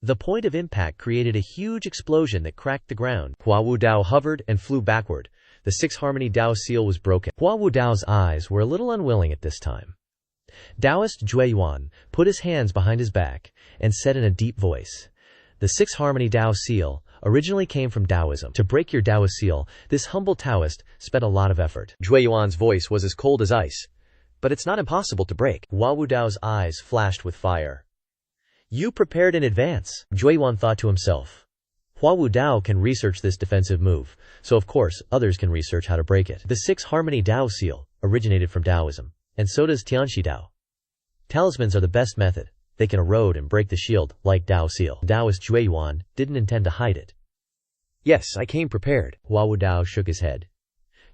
"The point of impact created a huge explosion that cracked the ground. Hua Wudao hovered and flew backward. The 6 Harmony Dao seal was broken." Hua Wudao's eyes were a little unwilling at this time. Taoist Jue Yuan put his hands behind his back and said in a deep voice, "The 6 Harmony Dao seal originally came from Taoism. To break your Taoist seal, this humble Taoist spent a lot of effort." Jue Yuan's voice was as cold as ice. "But it's not impossible to break." Hua Wudao's eyes flashed with fire. "You prepared in advance." Jue Yuan thought to himself. Hua Wudao can research this defensive move, so of course others can research how to break it. The 6 Harmony Dao seal originated from Taoism, and so does Tianxi Dao. Talismans are the best method. They can erode and break the shield, like Dao seal. Taoist Jue Yuan didn't intend to hide it. "Yes, I came prepared." Hua Wudao shook his head.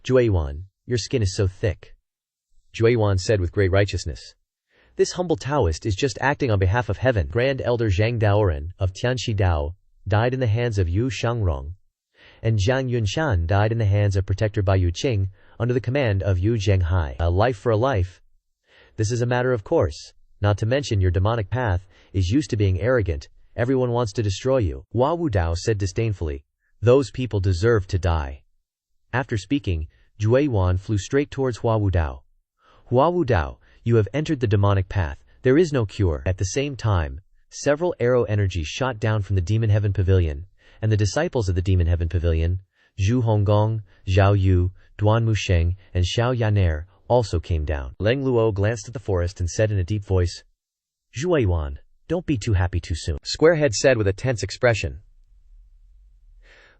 "Jue Yuan, your skin is so thick." Jue Yuan said with great righteousness, "This humble Taoist is just acting on behalf of heaven." Grand Elder Zhang Daoren of Tianxi Dao died in the hands of Yu Shangrong, and Zhang Yunshan died in the hands of Protector Bai Yuqing under the command of Yu Zhenghai. A life for a life. This is a matter of course. Not to mention your demonic path is used to being arrogant. Everyone wants to destroy you." Hua Wudao said disdainfully, "Those people deserve to die." After speaking, Jue Yuan flew straight towards Hua Wudao. "Hua Wudao, you have entered the demonic path. There is no cure." At the same time, several arrow energies shot down from the Demon Heaven Pavilion, and the disciples of the Demon Heaven Pavilion, Zhu Honggong, Zhao Yu, Duan Musheng, and Xiao Yaner, also came down. Leng Luo glanced at the forest and said in a deep voice, "Zhuo Yuan, don't be too happy too soon." Squarehead said with a tense expression.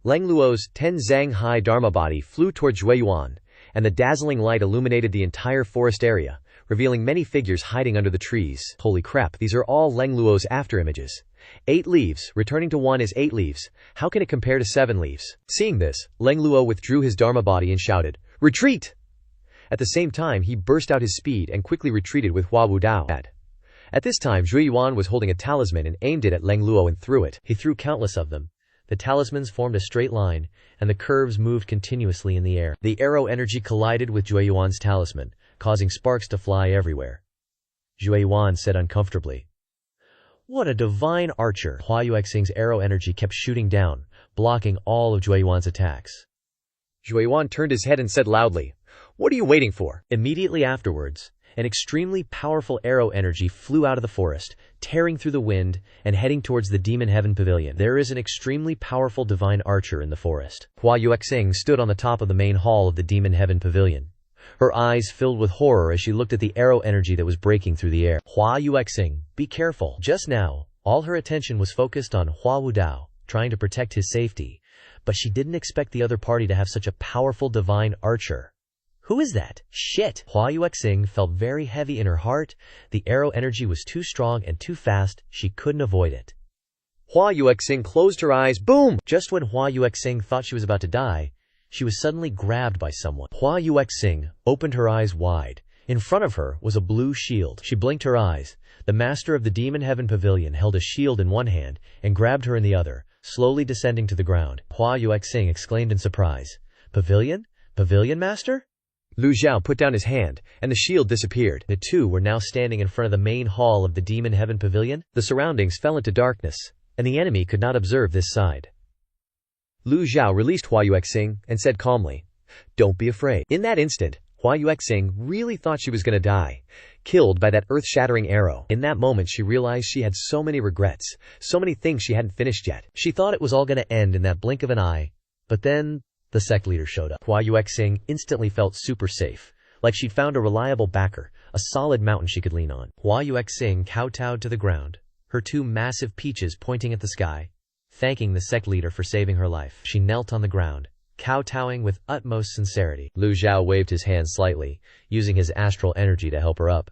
Leng Luo's 10 zang high Dharma body flew toward Zhuo Yuan, and the dazzling light illuminated the entire forest area, revealing many figures hiding under the trees. Holy crap, these are all Leng Luo's afterimages. 8 leaves, returning to 1 is 8 leaves. How can it compare to 7 leaves? Seeing this, Leng Luo withdrew his Dharma body and shouted, "Retreat!" At the same time, he burst out his speed and quickly retreated with Hua Wu Dao. At this time, Zhuo Yuan was holding a talisman and aimed it at Leng Luo and threw it. He threw countless of them. The talismans formed a straight line, and the curves moved continuously in the air. The arrow energy collided with Zhuo Yuan's talisman, causing sparks to fly everywhere. Zhuo Yuan said uncomfortably, "What a divine archer!" Hua Yuexing's arrow energy kept shooting down, blocking all of Zhuo Yuan's attacks. Zhuo Yuan turned his head and said loudly, "What are you waiting for?" Immediately afterwards, an extremely powerful arrow energy flew out of the forest, tearing through the wind and heading towards the Demon Heaven Pavilion. There is an extremely powerful divine archer in the forest. Hua Yuexing stood on the top of the main hall of the Demon Heaven Pavilion. Her eyes filled with horror as she looked at the arrow energy that was breaking through the air. Hua Yuexing, be careful. Just now, all her attention was focused on Hua Wu Dao, trying to protect his safety, but she didn't expect the other party to have such a powerful divine archer. Who is that? Shit! Hua Yuexing felt very heavy in her heart. The arrow energy was too strong and too fast, she couldn't avoid it. Hua Yuexing closed her eyes. Boom! Just when Hua Yuexing thought she was about to die, she was suddenly grabbed by someone. Hua Yuexing opened her eyes wide. In front of her was a blue shield. She blinked her eyes. The master of the Demon Heaven Pavilion held a shield in one hand and grabbed her in the other, slowly descending to the ground. Hua Yuexing exclaimed in surprise, "Pavilion? Pavilion master?" Lu Zhou put down his hand, and the shield disappeared. The two were now standing in front of the main hall of the Demon Heaven Pavilion. The surroundings fell into darkness, and the enemy could not observe this side. Lu Zhou released Hua Yuexing and said calmly, "Don't be afraid." In that instant, Hua Yuexing really thought she was going to die, killed by that earth-shattering arrow. In that moment she realized she had so many regrets, so many things she hadn't finished yet. She thought it was all going to end in that blink of an eye, but then the sect leader showed up. Hua Yuexing instantly felt super safe, like she'd found a reliable backer, a solid mountain she could lean on. Hua Yuexing kowtowed to the ground, her 2 massive peaches pointing at the sky, thanking the sect leader for saving her life. She knelt on the ground, kowtowing with utmost sincerity. Lu Zhou waved his hand slightly, using his astral energy to help her up.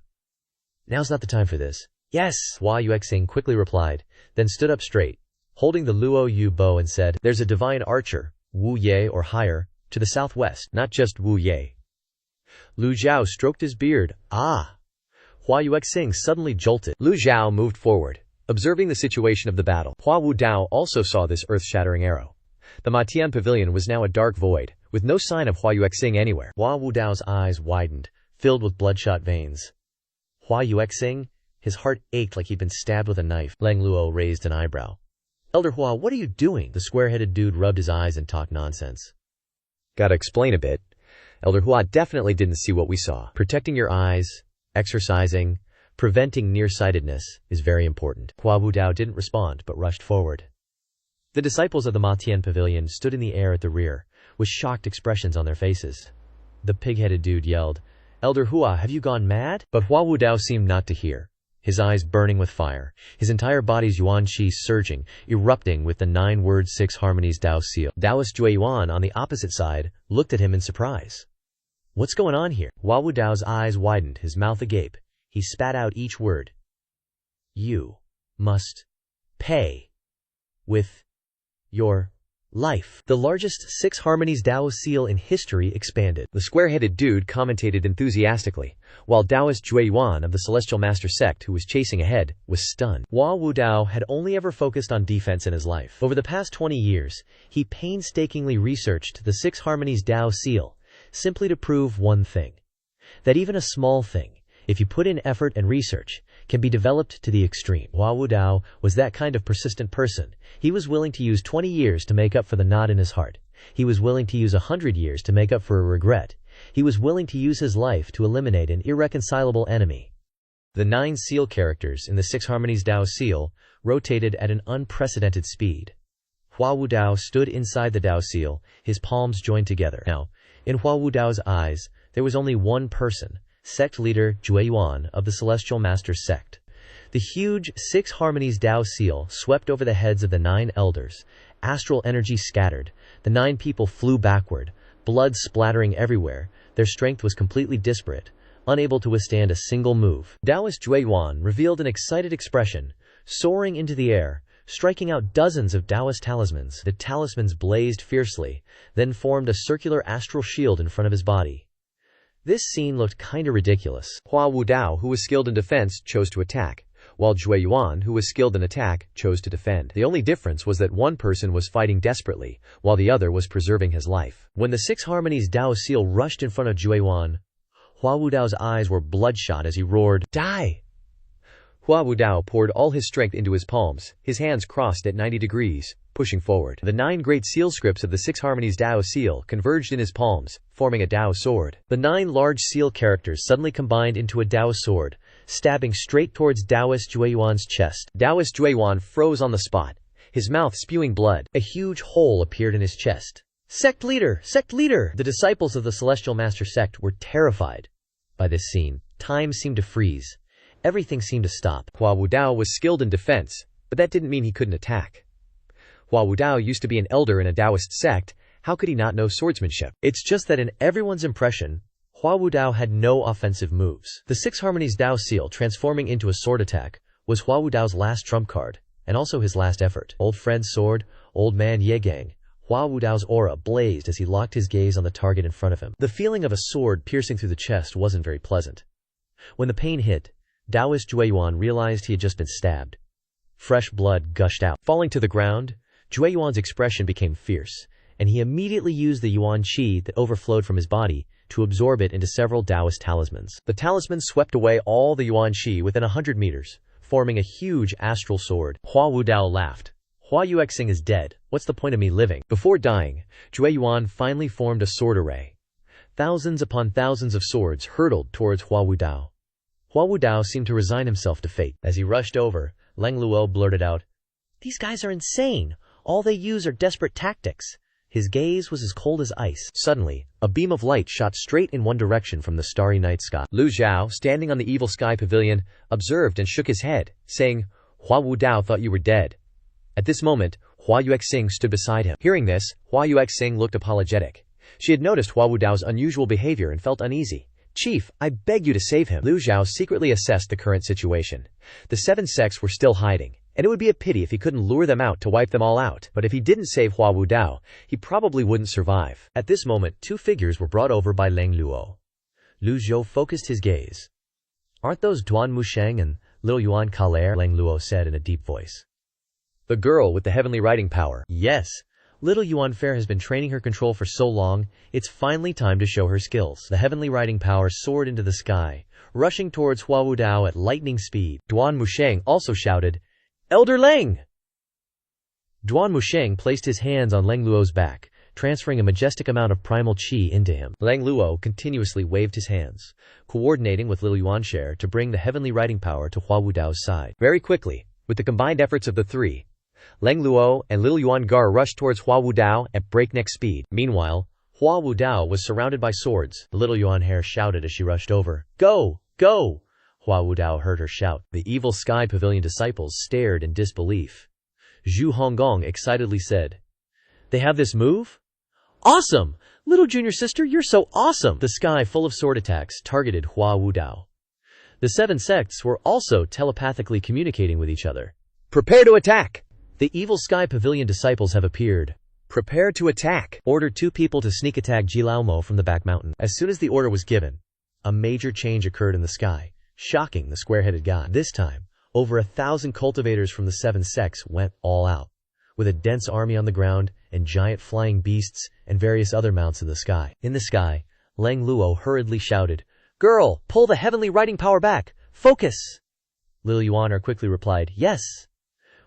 "Now's not the time for this." "Yes," Hua Yuexing quickly replied, then stood up straight, holding the Luo Yu bow and said, "There's a divine archer, Wu Ye or higher, to the southwest, not just Wu Ye." Lu Zhou stroked his beard. "Ah!" Hua Yuexing suddenly jolted. Lu Zhou moved forward, observing the situation of the battle. Hua Wu Dao also saw this earth-shattering arrow. The Matian Pavilion was now a dark void, with no sign of Hua Yuexing anywhere. Hua Wu Dao's eyes widened, filled with bloodshot veins. Hua Yuexing, his heart ached like he'd been stabbed with a knife. Leng Luo raised an eyebrow. "Elder Hua, what are you doing?" The square-headed dude rubbed his eyes and talked nonsense. "Gotta explain a bit. Elder Hua definitely didn't see what we saw. Protecting your eyes, exercising, preventing nearsightedness is very important." Hua Wu Dao didn't respond but rushed forward. The disciples of the Matian Pavilion stood in the air at the rear, with shocked expressions on their faces. The pig-headed dude yelled, "Elder Hua, have you gone mad?" But Hua Wu Dao seemed not to hear, his eyes burning with fire, his entire body's yuan qi surging, erupting with the 9 words 6 harmonies Dao seal. Taoist Zhuo Yuan on the opposite side looked at him in surprise. "What's going on here?" Hua Wu Dao's eyes widened, his mouth agape. He spat out each word. "You must pay with your life." The largest 6 harmonies Dao seal in history expanded. The square-headed dude commentated enthusiastically, while Taoist Zhuo Yuan of the Celestial Master Sect, who was chasing ahead, was stunned. Hua Wu Dao had only ever focused on defense in his life. Over the past 20 years, he painstakingly researched the 6 harmonies Dao seal, simply to prove one thing: that even a small thing, if you put in effort and research, can be developed to the extreme. Hua Wu Dao was that kind of persistent person. He was willing to use 20 years to make up for the knot in his heart. He was willing to use 100 years to make up for a regret. He was willing to use his life to eliminate an irreconcilable enemy. The 9 seal characters in the 6 harmonies Dao seal rotated at an unprecedented speed. Hua Wu Dao stood inside the Dao seal, his palms joined together. Now, in Hua Wu Dao's eyes, There was only one person, sect leader Jue Yuan of the Celestial Masters sect. The huge 6 Harmonies Dao seal swept over the heads of the 9 elders. Astral energy scattered. The 9 people flew backward, blood splattering everywhere. Their strength was completely disparate, unable to withstand a single move. Taoist Jue Yuan revealed an excited expression, soaring into the air, striking out dozens of Taoist talismans. The talismans blazed fiercely, then formed a circular astral shield in front of his body. This scene looked kinda ridiculous. Hua Wudao, who was skilled in defense, chose to attack, while Jue Yuan, who was skilled in attack, chose to defend. The only difference was that one person was fighting desperately, while the other was preserving his life. When the 6 Harmonies Dao seal rushed in front of Jue Yuan, Hua Wudao's eyes were bloodshot as he roared, "Die!" Hua Wudao poured all his strength into his palms, his hands crossed at 90 degrees, pushing forward. The 9 great seal scripts of the 6 Harmonies Dao seal converged in his palms, forming a Dao sword. The 9 large seal characters suddenly combined into a Dao sword, stabbing straight towards Taoist Jue Yuan's chest. Taoist Jue Yuan froze on the spot, his mouth spewing blood. A huge hole appeared in his chest. "Sect leader! Sect leader!" The disciples of the Celestial Master sect were terrified by this scene. Time seemed to freeze. Everything seemed to stop. Hua Wudao was skilled in defense, but that didn't mean he couldn't attack. Hua Wudao used to be an elder in a Taoist sect. How could he not know swordsmanship? It's just that in everyone's impression, Hua Wudao had no offensive moves. The 6 Harmonies Dao seal transforming into a sword attack was Hua Wudao's last trump card, and also his last effort. Old friend's sword, old man Yegang. Hua Wudao's aura blazed as he locked his gaze on the target in front of him. The feeling of a sword piercing through the chest wasn't very pleasant. When the pain hit, Taoist Jue Yuan realized he had just been stabbed. Fresh blood gushed out. Falling to the ground, Jue Yuan's expression became fierce, and he immediately used the Yuan Qi that overflowed from his body to absorb it into several Taoist talismans. The talismans swept away all the Yuan Qi within 100 meters, forming a huge astral sword. Hua Wudao laughed. "Hua Yuexing is dead. What's the point of me living?" Before dying, Jue Yuan finally formed a sword array. Thousands upon thousands of swords hurtled towards Hua Wudao. Hua Wudao seemed to resign himself to fate. As he rushed over, Leng Luo blurted out, "These guys are insane. All they use are desperate tactics." His gaze was as cold as ice. Suddenly, a beam of light shot straight in one direction from the starry night sky. Lu Zhou, standing on the Evil Sky Pavilion, observed and shook his head, saying, "Hua Wudao thought you were dead." At this moment, Hua Yuexing stood beside him. Hearing this, Hua Yuexing looked apologetic. She had noticed Hua Wudao's unusual behavior and felt uneasy. "Chief, I beg you to save him." Lu Zhou secretly assessed the current situation. The 7 sects were still hiding, and it would be a pity if he couldn't lure them out to wipe them all out. But if he didn't save Hua Wudao, he probably wouldn't survive. At this moment, 2 figures were brought over by Leng Luo. Lu Zhou focused his gaze. "Aren't those Duan Musheng and Little Yuan Kaler?" Leng Luo said in a deep voice. "The girl with the heavenly writing power." "Yes. Little Yuan Fair has been training her control for so long, it's finally time to show her skills." The heavenly writing power soared into the sky, rushing towards Hua Wudao at lightning speed. Duan Musheng also shouted, "Elder Leng!" Duan Musheng placed his hands on Leng Luo's back, transferring a majestic amount of primal qi into him. Leng Luo continuously waved his hands, coordinating with Little Yuan Fair to bring the heavenly writing power to Hua Wudao's side. Very quickly, with the combined efforts of the 3, Leng Luo and Little Yuan Gar rushed towards Hua Wudao at breakneck speed. Meanwhile, Hua Wudao was surrounded by swords. The Little Yuan Hare shouted as she rushed over, "Go! Go!" Hua Wudao heard her shout. The Evil Sky Pavilion disciples stared in disbelief. Zhu Honggong excitedly said, "They have this move? Awesome! Little junior sister, you're so awesome!" The sky full of sword attacks targeted Hua Wudao. The 7 sects were also telepathically communicating with each other. "Prepare to attack!" The Evil Sky Pavilion disciples have appeared. "Prepare to attack!" Order 2 people to sneak attack Jilaomo from the back mountain. As soon as the order was given, a major change occurred in the sky, shocking the square-headed god. This time, over 1,000 cultivators from the 7 sects went all out, with a dense army on the ground and giant flying beasts and various other mounts in the sky. In the sky, Leng Luo hurriedly shouted, "Girl, pull the heavenly writing power back! Focus!" Little Yuaner quickly replied, "Yes."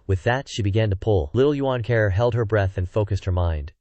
With that, she began to pull. Little Yuan Care held her breath and focused her mind.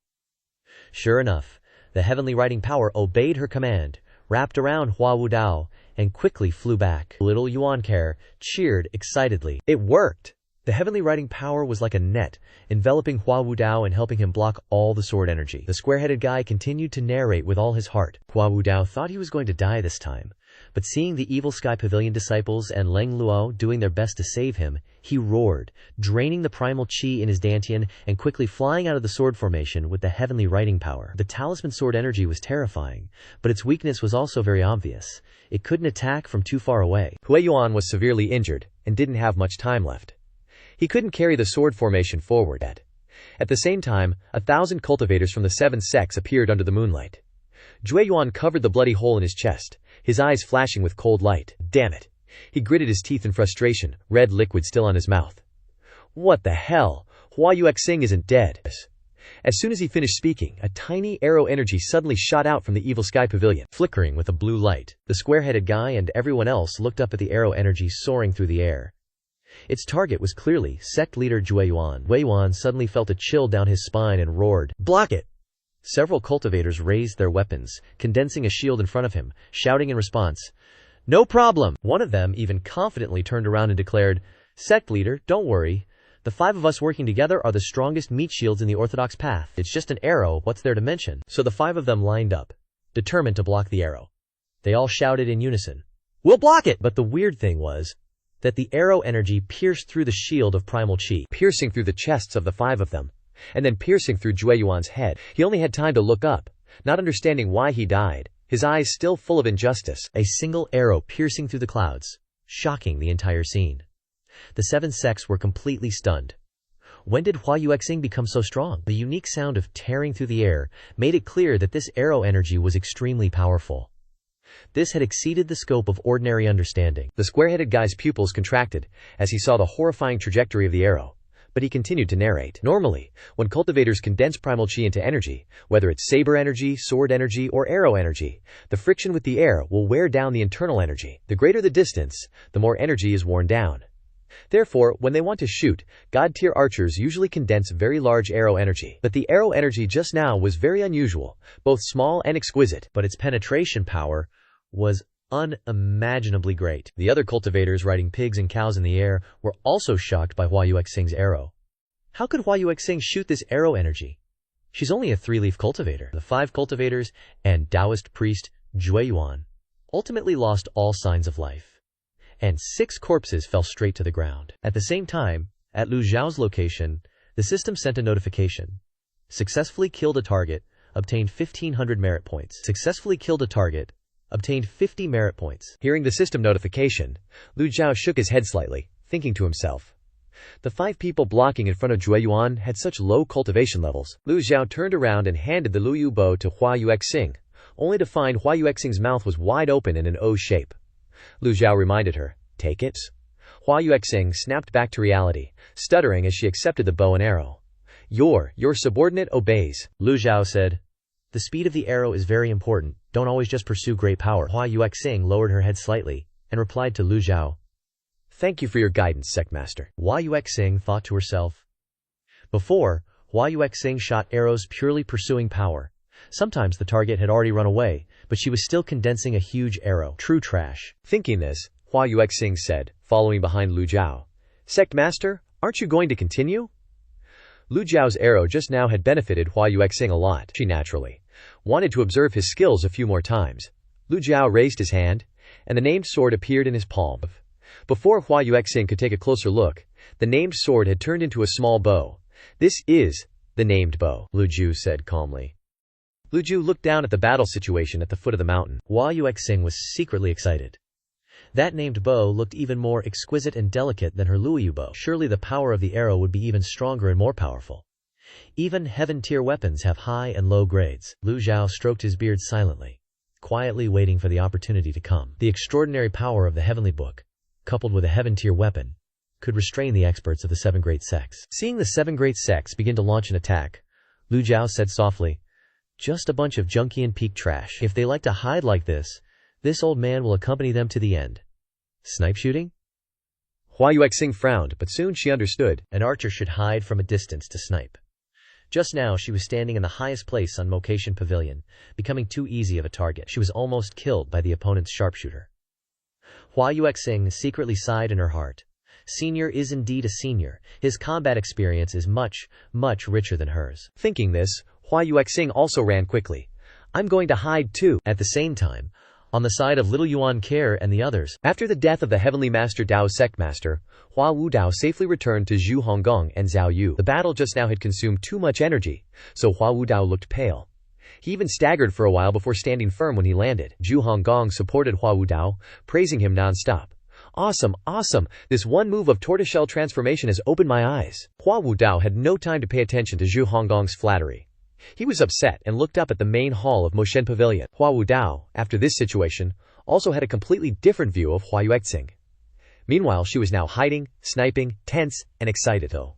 Sure enough, the heavenly writing power obeyed her command, wrapped around Hua Wudao, and quickly flew back. Little Yuan Care cheered excitedly. It worked! The heavenly writing power was like a net, enveloping Hua Wudao and helping him block all the sword energy. The square-headed guy continued to narrate with all his heart. Hua Wudao thought he was going to die this time, but seeing the Evil Sky Pavilion disciples and Leng Luo doing their best to save him, he roared, draining the primal chi in his dantian and quickly flying out of the sword formation with the heavenly writing power. The talisman sword energy was terrifying, but its weakness was also very obvious. It couldn't attack from too far away. Hui Yuan was severely injured and didn't have much time left. He couldn't carry the sword formation forward yet. At the same time, 1,000 cultivators from the 7 sects appeared under the moonlight. Jue Yuan covered the bloody hole in his chest, his eyes flashing with cold light. Damn it! He gritted his teeth in frustration, red liquid still on his mouth. What the hell? Hua Yuexing isn't dead. As soon as he finished speaking, a tiny arrow energy suddenly shot out from the Evil Sky Pavilion, flickering with a blue light. The square-headed guy and everyone else looked up at the arrow energy soaring through the air. Its target was clearly sect leader Jue Yuan. Wei Yuan suddenly felt a chill down his spine and roared, "Block it!" Several cultivators raised their weapons, condensing a shield in front of him, shouting in response, "No problem!" One of them even confidently turned around and declared, "Sect leader, don't worry. The 5 of us working together are the strongest meat shields in the orthodox path. It's just an arrow, what's there to mention?" So the 5 of them lined up, determined to block the arrow. They all shouted in unison, "We'll block it!" But the weird thing was that the arrow energy pierced through the shield of primal chi, piercing through the chests of the 5 of them, and then piercing through Jue Yuan's head. He only had time to look up, not understanding why he died, his eyes still full of injustice. A single arrow piercing through the clouds, shocking the entire scene. The 7 sects were completely stunned. When did Hua Yuexing become so strong? The unique sound of tearing through the air made it clear that this arrow energy was extremely powerful. This had exceeded the scope of ordinary understanding. The square-headed guy's pupils contracted as he saw the horrifying trajectory of the arrow, but he continued to narrate. Normally, when cultivators condense primal chi into energy, whether it's saber energy, sword energy, or arrow energy, the friction with the air will wear down the internal energy. The greater the distance, the more energy is worn down. Therefore, when they want to shoot, god-tier archers usually condense very large arrow energy. But the arrow energy just now was very unusual, both small and exquisite, but its penetration power was unimaginably great. The other cultivators riding pigs and cows in the air were also shocked by Hua Yuexing's arrow. How could Hua Yuexing shoot this arrow energy? She's only a 3-leaf cultivator. The 5 cultivators and Taoist priest Jue Yuan ultimately lost all signs of life, and 6 corpses fell straight to the ground. At the same time, at Lu Zhao's location, the system sent a notification. Successfully killed a target, obtained 1,500 merit points. Successfully killed a target, obtained 50 merit points. Hearing the system notification, Lu Zhao shook his head slightly, thinking to himself, the 5 people blocking in front of Jue Yuan had such low cultivation levels. Lu Zhao turned around and handed the Lu Yu bow to Hua Yuexing, only to find Hua Yuexing's mouth was wide open in an O shape. Lu Zhao reminded her, "Take it?" Hua Yuexing snapped back to reality, stuttering as she accepted the bow and arrow. Your subordinate obeys," Lu Zhao said. "The speed of the arrow is very important. Don't always just pursue great power." Hua Yuexing lowered her head slightly and replied to Lu Zhao, "Thank you for your guidance, Sectmaster." Hua Yuexing thought to herself. Before, Hua Yuexing shot arrows purely pursuing power. Sometimes the target had already run away, but she was still condensing a huge arrow. True trash. Thinking this, Hua Yuexing said, following behind Lu Zhao, "Sectmaster, aren't you going to continue?" Lu Zhao's arrow just now had benefited Hua Yuexing a lot. She naturally wanted to observe his skills a few more times. Lu Zhao raised his hand, and the named sword appeared in his palm. Before Hua Yuexing could take a closer look, the named sword had turned into a small bow. "This is the named bow," Lu Zhou said calmly. Lu Zhou looked down at the battle situation at the foot of the mountain. Hua Yuexing was secretly excited. That named bow looked even more exquisite and delicate than her Luoyu bow. Surely the power of the arrow would be even stronger and more powerful. Even heaven-tier weapons have high and low grades. Lu Zhao stroked his beard silently, quietly waiting for the opportunity to come. The extraordinary power of the heavenly book, coupled with a heaven-tier weapon, could restrain the experts of the 7 great sects. Seeing the 7 great sects begin to launch an attack, Lu Zhao said softly, "Just a bunch of Junkian peak trash. If they like to hide like this old man will accompany them to the end." Snipe shooting? Hua Yuexing frowned, but soon she understood. An archer should hide from a distance to snipe. Just now she was standing in the highest place on Mocation Pavilion, becoming too easy of a target. She was almost killed by the opponent's sharpshooter. Hua Yuexing secretly sighed in her heart. Senior is indeed a senior. His combat experience is much, much richer than hers. Thinking this, Hua Yuexing also ran quickly. I'm going to hide too. At the same time, on the side of little Yuan Care and the others, after the death of the Heavenly Master Dao's Sect Master, Hua Wudao safely returned to Zhu Honggong and Zhao Yu. The battle just now had consumed too much energy, so Hua Wudao looked pale. He even staggered for a while before standing firm when he landed. Zhu Honggong supported Hua Wudao, praising him non-stop. Awesome, awesome! This one move of tortoiseshell transformation has opened my eyes. Hua Wudao had no time to pay attention to Zhu Honggong's flattery. He was upset and looked up at the main hall of Moshen Pavilion. Hua Wudao, after this situation, also had a completely different view of Hua Yuexing. Meanwhile, she was now hiding, sniping, tense, and excited though.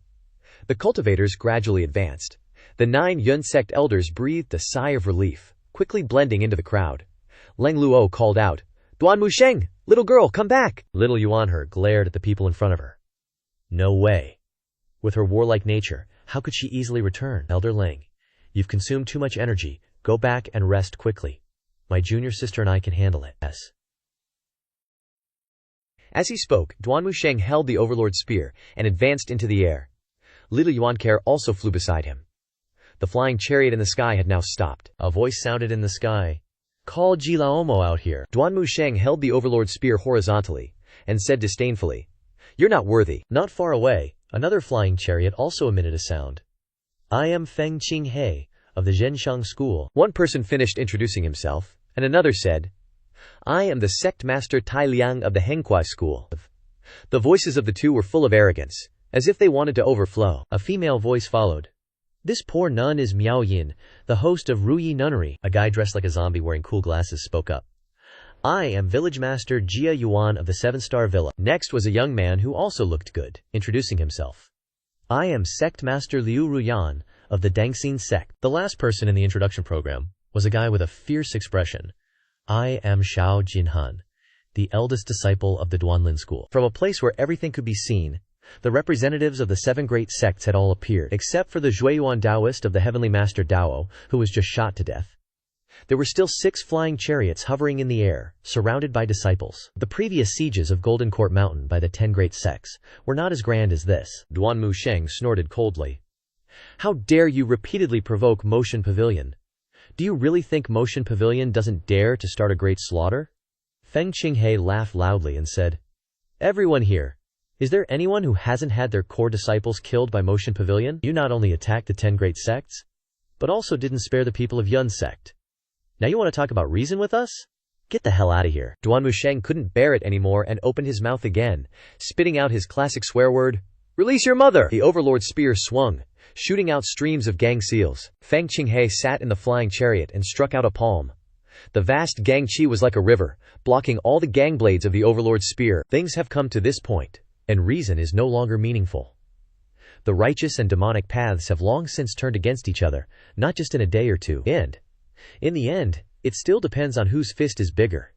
The cultivators gradually advanced. The 9 Yun sect elders breathed a sigh of relief, quickly blending into the crowd. Leng Luo called out, "Duan Musheng! Little girl, come back!" Little Yuan He glared at the people in front of her. No way. With her warlike nature, how could she easily return? Elder Leng, you've consumed too much energy. Go back and rest quickly. My junior sister and I can handle it. Yes. As he spoke, Duan Musheng held the Overlord spear and advanced into the air. Little Yuan Care also flew beside him. The flying chariot in the sky had now stopped. A voice sounded in the sky. Call Ji Laomo out here. Duan Musheng held the Overlord spear horizontally and said disdainfully, "You're not worthy." Not far away, another flying chariot also emitted a sound. I am Feng Qinghe of the Zhenshang school. One person finished introducing himself, and another said, I am the Sect Master Tai Liang of the Hengqua school. The voices of the two were full of arrogance, as if they wanted to overflow. A female voice followed. This poor nun is Miao Yin, the host of Ruyi Nunnery. A guy dressed like a zombie wearing cool glasses spoke up. I am Village Master Jia Yuan of the 7-Star Villa. Next was a young man who also looked good, introducing himself. I am Sect Master Liu Ruyan of the Dangxin Sect. The last person in the introduction program was a guy with a fierce expression. I am Shao Jinhan, the eldest disciple of the Duanlin school. From a place where everything could be seen, the representatives of the 7 great sects had all appeared, except for the Zhuiyuan Taoist of the Heavenly Master Dao, who was just shot to death. There were still 6 flying chariots hovering in the air, surrounded by disciples. The previous sieges of Golden Court Mountain by the 10 great sects were not as grand as this. Duan Musheng snorted coldly. How dare you repeatedly provoke Motion Pavilion? Do you really think Motion Pavilion doesn't dare to start a great slaughter? Feng Qinghe laughed loudly and said, Everyone here. Is there anyone who hasn't had their core disciples killed by Motion Pavilion? You not only attacked the 10 great sects, but also didn't spare the people of Yun sect. Now you want to talk about reason with us? Get the hell out of here. Duan Musheng couldn't bear it anymore and opened his mouth again, spitting out his classic swear word, Release your mother! The Overlord's spear swung, shooting out streams of gang seals. Feng Qinghe sat in the flying chariot and struck out a palm. The vast gang chi was like a river, blocking all the gang blades of the Overlord's spear. Things have come to this point, and reason is no longer meaningful. The righteous and demonic paths have long since turned against each other, not just in a day or two. And in the end, it still depends on whose fist is bigger.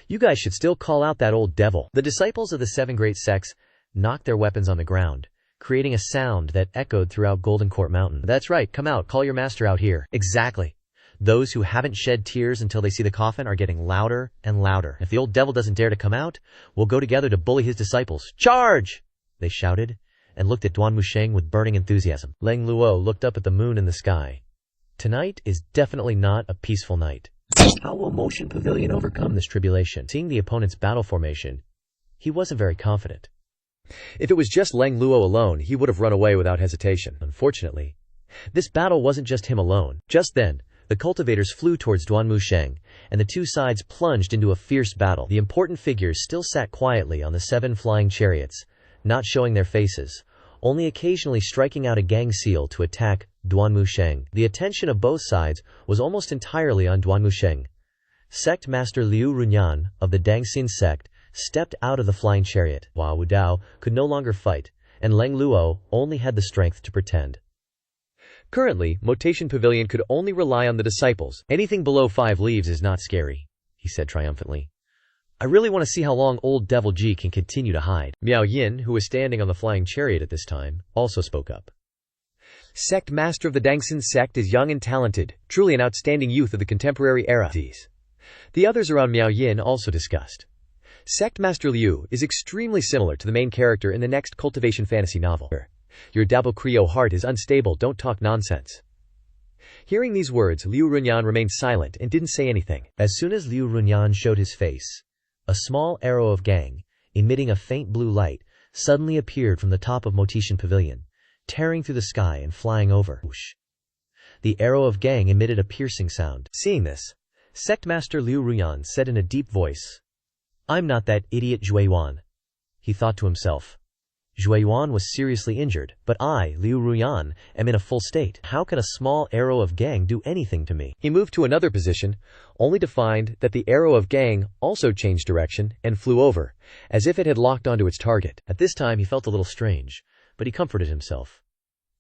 You guys should still call out that old devil. The disciples of the 7 great sects knocked their weapons on the ground, creating a sound that echoed throughout Golden Court Mountain. That's right, come out, call your master out here. Exactly. Those who haven't shed tears until they see the coffin are getting louder and louder. If the old devil doesn't dare to come out, we'll go together to bully his disciples. Charge! They shouted, and looked at Duan Musheng with burning enthusiasm. Leng Luo looked up at the moon in the sky. Tonight is definitely not a peaceful night. How will Motion Pavilion overcome This tribulation. Seeing the opponent's battle formation, he wasn't very confident. If it was just Leng Luo alone, he would have run away without hesitation. Unfortunately, this battle wasn't just him alone. Just then, the cultivators flew towards Duan Musheng, and the two sides plunged into a fierce battle. The important figures still sat quietly on the 7 flying chariots, not showing their faces, only occasionally striking out a gang seal to attack Duan Musheng. The attention of both sides was almost entirely on Duan Musheng. Sect Master Liu Runyan of the Dangxin sect stepped out of the flying chariot. Hua Wudao could no longer fight, and Leng Luo only had the strength to pretend. Currently, Motation Pavilion could only rely on the disciples. Anything below 5 leaves is not scary, he said triumphantly. I really want to see how long old Devil Ji can continue to hide. Miao Yin, who was standing on the flying chariot at this time, also spoke up. Sect Master of the Dangxin sect is young and talented, truly an outstanding youth of the contemporary era. The others around Miao Yin also discussed. Sect Master Liu is extremely similar to the main character in the next cultivation fantasy novel. Your Dabo Creo heart is unstable, don't talk nonsense. Hearing these words, Liu Runyan remained silent and didn't say anything. As soon as Liu Runyan showed his face, a small arrow of gang, emitting a faint blue light, suddenly appeared from the top of Motishan Pavilion, tearing through the sky and flying over. Whoosh. The arrow of gang emitted a piercing sound. Seeing this, Sect Master Liu Runyan said in a deep voice, "I'm not that idiot Zhueyuan." He thought to himself, Zhueyuan was seriously injured, but I, Liu Runyan, am in a full state. How can a small arrow of gang do anything to me? He moved to another position, only to find that the arrow of gang also changed direction and flew over, as if it had locked onto its target. At this time he felt a little strange, but he comforted himself.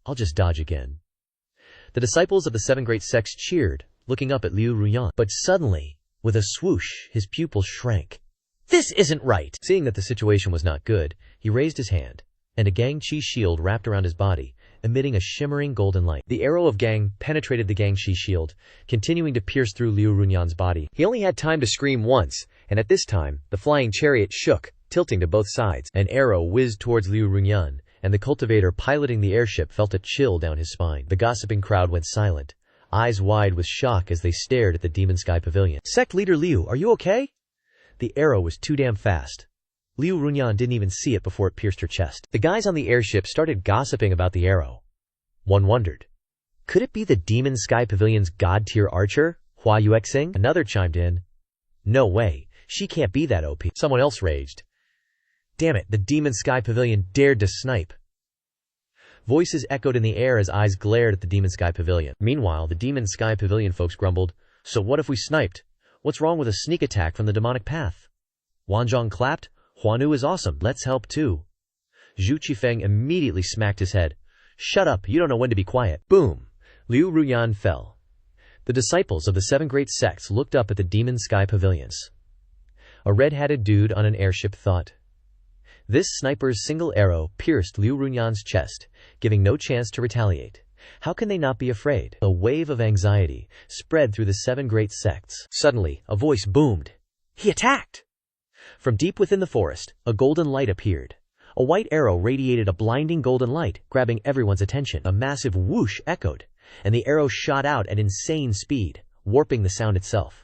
I'll just dodge again. The disciples of the seven great sects cheered, looking up at Liu Runyan. But suddenly, with a swoosh, his pupils shrank. This isn't right! Seeing that the situation was not good, he raised his hand, and a gang chi shield wrapped around his body, emitting a shimmering golden light. The arrow of gang penetrated the gang chi shield, continuing to pierce through Liu Runyan's body. He only had time to scream once, and at this time, the flying chariot shook, tilting to both sides. An arrow whizzed towards Liu Runyan, and the cultivator piloting the airship felt a chill down his spine. The gossiping crowd went silent, eyes wide with shock as they stared at the Demon Sky Pavilion. Sect leader Liu, are you okay? The arrow was too damn fast. Liu Runyan didn't even see it before it pierced her chest. The guys on the airship started gossiping about the arrow. One wondered, could it be the Demon Sky Pavilion's god-tier archer, Hua Yuexing? Another chimed in, no way, she can't be that OP. Someone else raged, damn it, the Demon Sky Pavilion dared to snipe. Voices echoed in the air as eyes glared at the Demon Sky Pavilion. Meanwhile, the Demon Sky Pavilion folks grumbled, so what if we sniped? What's wrong with a sneak attack from the demonic path? Wanzhong clapped, Huanu is awesome, let's help too. Zhu Qifeng immediately smacked his head. Shut up, you don't know when to be quiet. Boom! Liu Runyan fell. The disciples of the seven great sects looked up at the Demon Sky Pavilions. A red-hatted dude on an airship thought, this sniper's single arrow pierced Liu Runyan's chest, giving no chance to retaliate. How can they not be afraid? A wave of anxiety spread through the seven great sects. Suddenly, a voice boomed. He attacked! From deep within the forest, a golden light appeared. A white arrow radiated a blinding golden light, grabbing everyone's attention. A massive whoosh echoed, and the arrow shot out at insane speed, warping the sound itself.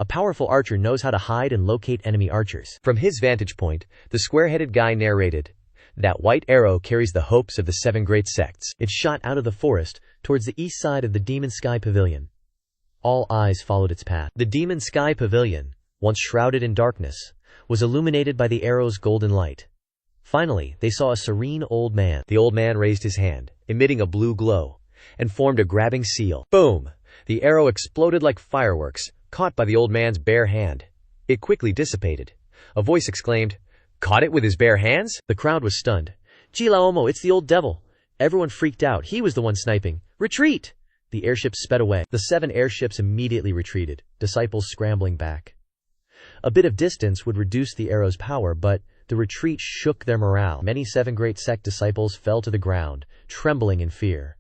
A powerful archer knows how to hide and locate enemy archers. From his vantage point, the square-headed guy narrated, that white arrow carries the hopes of the seven great sects. It shot out of the forest towards the east side of the Demon Sky Pavilion. All eyes followed its path. The Demon Sky Pavilion, once shrouded in darkness, was illuminated by the arrow's golden light. Finally, they saw a serene old man. The old man raised his hand, emitting a blue glow, and formed a grabbing seal. Boom! The arrow exploded like fireworks, caught by the old man's bare hand. It quickly dissipated. A voice exclaimed, caught it with his bare hands? The crowd was stunned. Jilaomo, it's the old devil. Everyone freaked out. He was the one sniping. Retreat! The airship sped away. The 7 airships immediately retreated, disciples scrambling back. A bit of distance would reduce the arrow's power, but the retreat shook their morale. Many 7 great sect disciples fell to the ground, trembling in fear.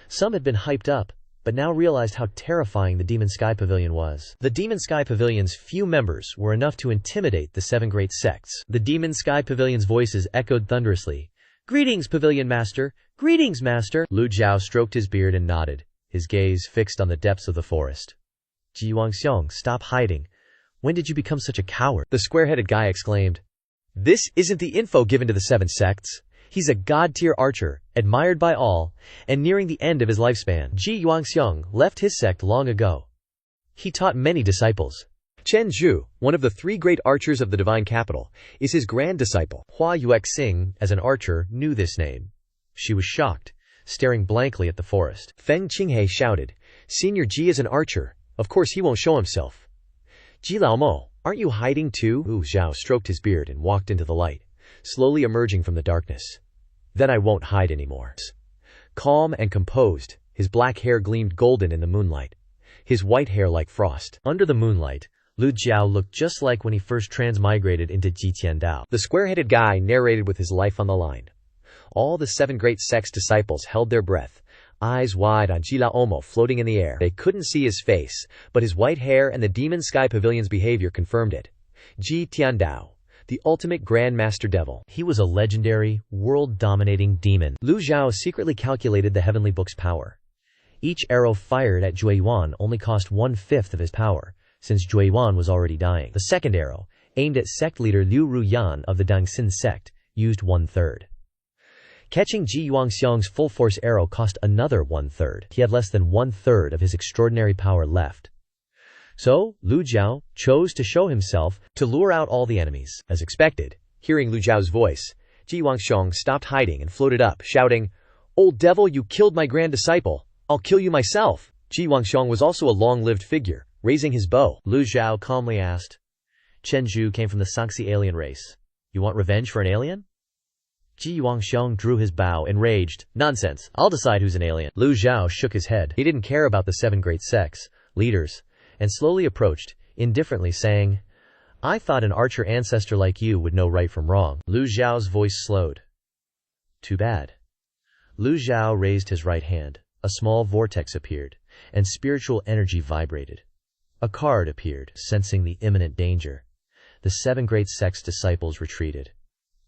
Some had been hyped up, but now realized how terrifying the Demon Sky Pavilion was. The Demon Sky Pavilion's few members were enough to intimidate the 7 great sects. The Demon Sky Pavilion's voices echoed thunderously. Greetings, Pavilion Master! Greetings, Master! Lu Zhou stroked his beard and nodded, his gaze fixed on the depths of the forest. Ji Wangxiong, stop hiding. When did you become such a coward? The square-headed guy exclaimed. This isn't the info given to the 7 sects. He's a god-tier archer, admired by all, and nearing the end of his lifespan. Ji Yuangxiong left his sect long ago. He taught many disciples. Chen Zhu, one of the 3 great archers of the divine capital, is his grand disciple. Hua Yuexing, as an archer, knew this name. She was shocked, staring blankly at the forest. Feng Qinghe shouted, Senior Ji is an archer. Of course he won't show himself. Ji Laomo, aren't you hiding too? Wu Zhao stroked his beard and walked into the light, slowly emerging from the darkness. Then I won't hide anymore. Calm and composed, his black hair gleamed golden in the moonlight, his white hair like frost. Under the moonlight, Lu Zhou looked just like when he first transmigrated into Ji Tiandao. The square-headed guy narrated with his life on the line. All the 7 great sects disciples held their breath, eyes wide on Jila Omo floating in the air. They couldn't see his face, but his white hair and the Demon Sky Pavilion's behavior confirmed it. Ji Tiandao, the ultimate Grandmaster Devil. He was a legendary, world-dominating demon. Lu Zhou secretly calculated the heavenly book's power. Each arrow fired at Jue Yuan only cost 1/5 of his power, since Jue Yuan was already dying. The second arrow, aimed at sect leader Liu Ruyan of the Dangxin sect, used 1/3. Catching Ji Yuanxiang's full-force arrow cost another 1/3. He had less than 1/3 of his extraordinary power left. So, Lu Zhou chose to show himself to lure out all the enemies. As expected, hearing Lu Zhao's voice, Ji Yuanxiang stopped hiding and floated up, shouting, "Old devil, you killed my grand disciple. I'll kill you myself." Ji Yuanxiang was also a long-lived figure, raising his bow. Lu Zhou calmly asked, "Chen Zhu came from the Sanxi alien race. You want revenge for an alien?" Ji Yuanxiang drew his bow, enraged. "Nonsense, I'll decide who's an alien." Lu Zhou shook his head. He didn't care about the 7 great sects, leaders, and slowly approached, indifferently saying, "I thought an archer ancestor like you would know right from wrong." Lu Zhao's voice slowed. "Too bad." Lu Zhou raised his right hand. A small vortex appeared, and spiritual energy vibrated. A card appeared, sensing the imminent danger. The 7 great sects' disciples retreated.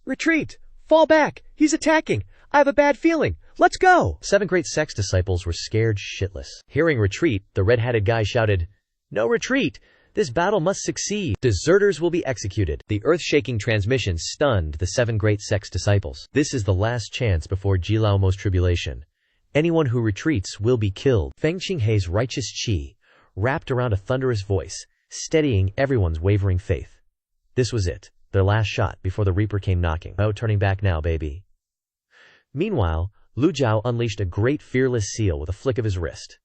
"Retreat! Fall back! He's attacking! I have a bad feeling! Let's go!" 7 great sects' disciples were scared shitless. Hearing retreat, the red-hatted guy shouted, "No retreat! This battle must succeed! Deserters will be executed!" The earth-shaking transmission stunned the 7 great sects' disciples. "This is the last chance before Jilaomo's tribulation. Anyone who retreats will be killed." Feng Qinghei's righteous qi wrapped around a thunderous voice, steadying everyone's wavering faith. This was it, their last shot before the Reaper came knocking. No turning back now, baby. Meanwhile, Lu Zhou unleashed a great fearless seal with a flick of his wrist.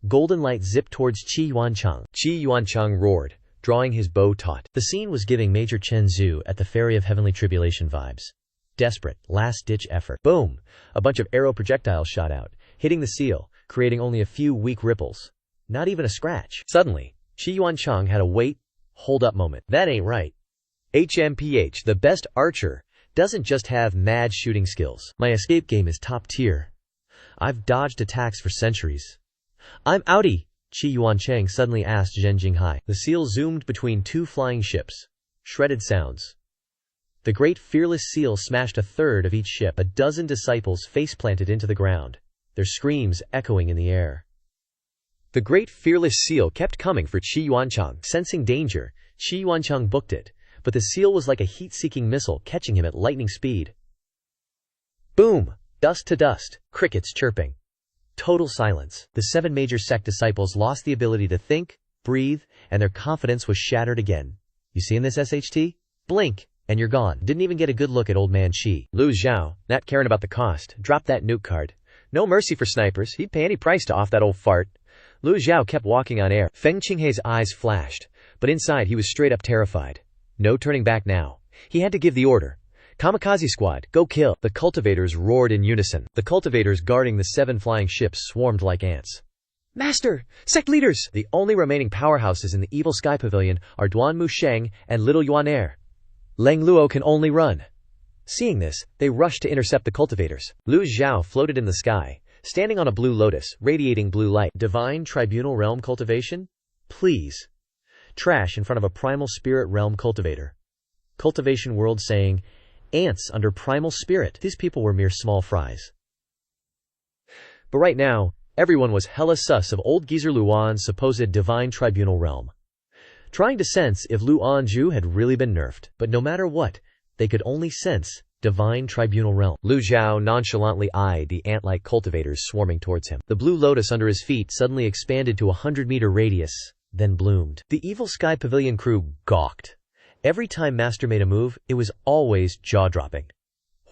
Golden light zipped towards Qi Yuanchang. Qi Yuanchang roared, drawing his bow taut. The scene was giving Major Chen Zhu at the Ferry of Heavenly Tribulation vibes. Desperate, last-ditch effort. Boom! A bunch of arrow projectiles shot out, hitting the seal, creating only a few weak ripples. Not even a scratch. Suddenly, Qi Yuanchang had a hold-up moment. That ain't right. HMPH, the best archer, doesn't just have mad shooting skills. My escape game is top tier. I've dodged attacks for centuries. "I'm outie," Qi Yuanchang suddenly asked Zhen Jinghai. The seal zoomed between 2 flying ships. Shredded sounds. The great fearless seal smashed a third of each ship. A dozen disciples face-planted into the ground, their screams echoing in the air. The great fearless seal kept coming for Qi Yuanchang. Sensing danger, Qi Yuanchang booked it, but the seal was like a heat-seeking missile catching him at lightning speed. Boom! Dust to dust, crickets chirping. Total silence. The 7 major sect disciples lost the ability to think, breathe, and their confidence was shattered again. You see in this SHT? Blink, and you're gone. Didn't even get a good look at old man Qi. Lu Zhou, not caring about the cost, dropped that nuke card. No mercy for snipers. He'd pay any price to off that old fart. Lu Zhou kept walking on air. Feng Qinghei's eyes flashed, but inside he was straight up terrified. No turning back now. He had to give the order. "Kamikaze squad, go kill!" The cultivators roared in unison. The cultivators guarding the 7 flying ships swarmed like ants. "Master! Sect leaders!" The only remaining powerhouses in the Evil Sky Pavilion are Duan Musheng and Little Yuan Air. Lang Luo can only run. Seeing this, they rushed to intercept the cultivators. Lu Zhou floated in the sky, standing on a blue lotus, radiating blue light. Divine Tribunal Realm cultivation? Please. Trash in front of a Primal Spirit Realm cultivator. Cultivation World saying, "Ants under Primal Spirit." These people were mere small fries. But right now, everyone was hella sus of old geezer Luan's supposed Divine Tribunal Realm, trying to sense if Lu Anju had really been nerfed. But no matter what, they could only sense Divine Tribunal Realm. Lu Zhou nonchalantly eyed the ant-like cultivators swarming towards him. The blue lotus under his feet suddenly expanded to a 100-meter radius, then bloomed. The Evil Sky Pavilion crew gawked. Every time Master made a move, it was always jaw-dropping.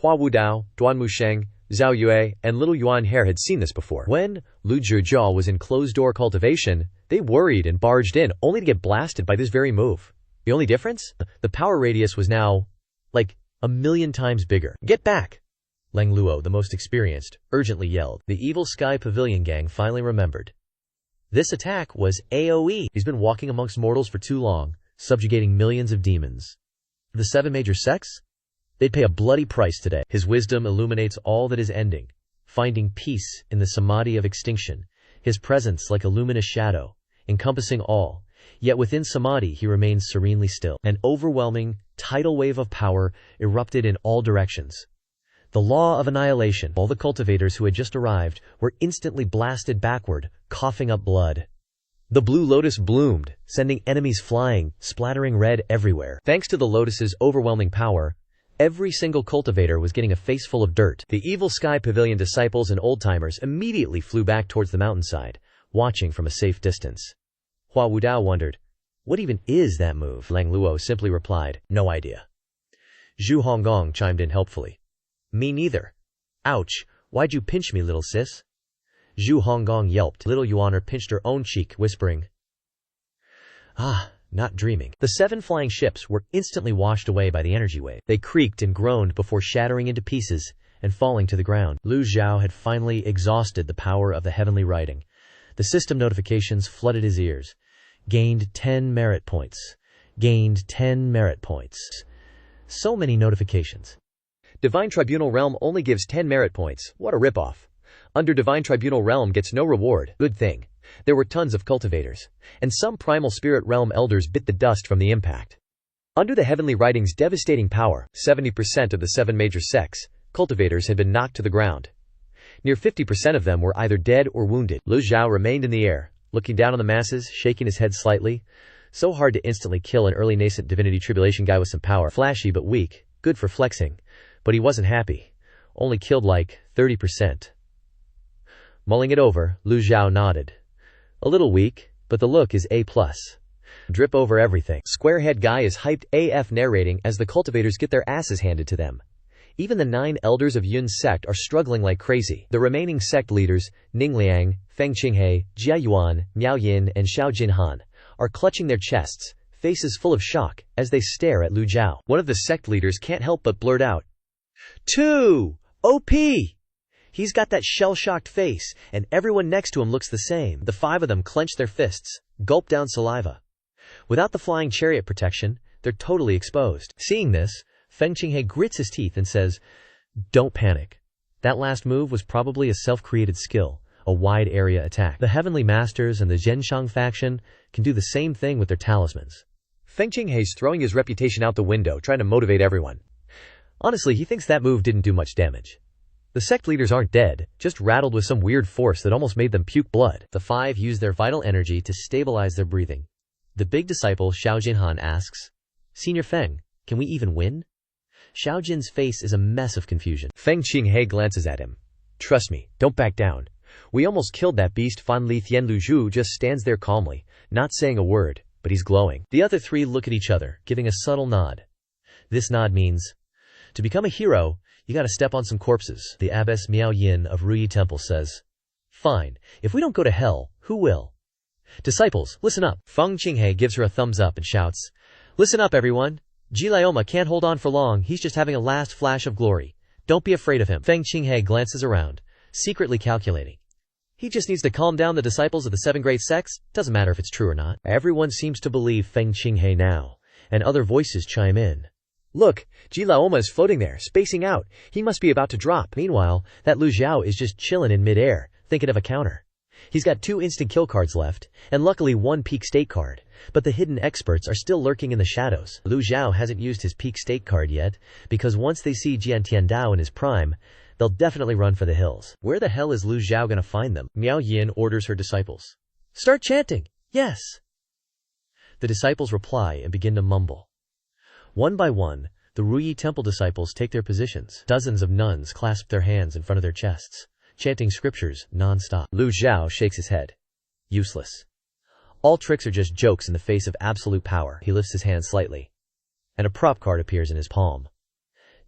Hua Wudao, Duan Musheng, Zhao Yue, and Little Yuan Hair had seen this before. When Lu Zhou was in closed-door cultivation, they worried and barged in, only to get blasted by this very move. The only difference? The power radius was now, like, 1,000,000 times bigger. "Get back!" Lang Luo, the most experienced, urgently yelled. The Evil Sky Pavilion gang finally remembered. This attack was AoE. He's been walking amongst mortals for too long, subjugating millions of demons. The 7 major sects? They'd pay a bloody price today. His wisdom illuminates all that is ending, finding peace in the samadhi of extinction, his presence like a luminous shadow, encompassing all, Yet within Samadhi he remains serenely still. An overwhelming, tidal wave of power erupted in all directions. The law of annihilation. All the cultivators who had just arrived were instantly blasted backward, coughing up blood. The blue lotus bloomed, sending enemies flying, splattering red everywhere. Thanks to the lotus's overwhelming power, every single cultivator was getting a face full of dirt. The Evil Sky Pavilion disciples and old-timers immediately flew back towards the mountainside, watching from a safe distance. Hua Wudao wondered, "What even is that move?" Lang Luo simply replied, "No idea." Zhu Honggong chimed in helpfully. "Me neither. Ouch, why'd you pinch me, little sis?" Zhu Honggong yelped. Little Yuaner pinched her own cheek, whispering, "Ah, not dreaming." The 7 flying ships were instantly washed away by the energy wave. They creaked and groaned before shattering into pieces and falling to the ground. Lu Zhou had finally exhausted the power of the heavenly writing. The system notifications flooded his ears. Gained 10 merit points. Gained 10 merit points. So many notifications. Divine Tribunal Realm only gives 10 merit points. What a ripoff. Under Divine Tribunal Realm gets no reward. Good thing. There were tons of cultivators, and some Primal Spirit Realm elders bit the dust from the impact. Under the Heavenly Writing's devastating power, 70% of the 7 major sects, cultivators had been knocked to the ground. Near 50% of them were either dead or wounded. Lu Zhou remained in the air, looking down on the masses, shaking his head slightly. So hard to instantly kill an early nascent divinity tribulation guy with some power. Flashy but weak, good for flexing. But he wasn't happy. Only killed like 30%. Mulling it over, Lu Zhou nodded. A little weak, but the look is A+. Drip over everything. Squarehead guy is hyped AF narrating as the cultivators get their asses handed to them. Even the 9 elders of Yun's sect are struggling like crazy. The remaining sect leaders, Ning Liang, Feng Qinghe, Jia Yuan, Miao Yin, and Xiao Jinhan, are clutching their chests, faces full of shock, as they stare at Lu Zhou. One of the sect leaders can't help but blurt out, "2! OP!" He's got that shell-shocked face, and everyone next to him looks the same. The 5 of them clench their fists, gulp down saliva. Without the flying chariot protection, they're totally exposed. Seeing this, Feng Qinghe grits his teeth and says, "Don't panic. That last move was probably a self-created skill, a wide-area attack. The Heavenly Masters and the Zhenshang faction can do the same thing with their talismans." Feng Qinghe's throwing his reputation out the window, trying to motivate everyone. Honestly, he thinks that move didn't do much damage. The sect leaders aren't dead, just rattled with some weird force that almost made them puke blood. The 5 use their vital energy to stabilize their breathing. The big disciple Xiao Jinhan asks, "Senior Feng, can we even win?" Xiao Jin's face is a mess of confusion. Feng Qinghe glances at him. "Trust me, don't back down. We almost killed that beast." Fan Li Thian Lu Zhu just stands there calmly, not saying a word, but he's glowing. The other 3 look at each other, giving a subtle nod. This nod means, to become a hero, you gotta step on some corpses. The abbess Miao Yin of Ruyi Temple says, "Fine, if we don't go to hell, who will?" Disciples, listen up. Feng Qinghe gives her a thumbs up and shouts, "Listen up everyone. Ji Lioma can't hold on for long, he's just having a last flash of glory. Don't be afraid of him." Feng Qinghe glances around, secretly calculating. He just needs to calm down the disciples of the 7 great sects, doesn't matter if it's true or not. Everyone seems to believe Feng Qinghe now, and other voices chime in. "Look, Ji Laoma is floating there, spacing out. He must be about to drop." Meanwhile, that Lu Zhou is just chilling in midair, thinking of a counter. He's got 2 instant kill cards left, and luckily 1 peak state card. But the hidden experts are still lurking in the shadows. Lu Zhou hasn't used his peak state card yet, because once they see Jian Tiandao in his prime, they'll definitely run for the hills. Where the hell is Lu Zhou gonna find them? Miao Yin orders her disciples, "Start chanting, yes." The disciples reply and begin to mumble. One by one, the Ruyi Temple disciples take their positions. Dozens of nuns clasp their hands in front of their chests, chanting scriptures non-stop. Lu Zhou shakes his head. Useless. All tricks are just jokes in the face of absolute power. He lifts his hand slightly, and a prop card appears in his palm.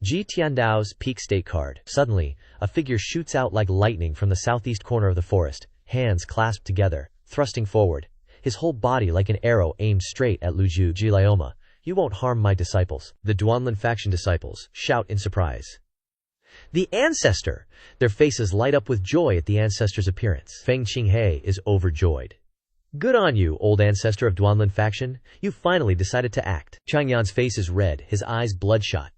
Ji Tiandao's peak state card. Suddenly, a figure shoots out like lightning from the southeast corner of the forest, hands clasped together, thrusting forward, his whole body like an arrow aimed straight at Lu Zhou. "Ji Lioma, you won't harm my disciples." The Duanlin faction disciples shout in surprise. "The ancestor!" Their faces light up with joy at the ancestor's appearance. Feng Qinghe is overjoyed. "Good on you, old ancestor of Duanlin faction. You finally decided to act." Changyan's face is red, his eyes bloodshot.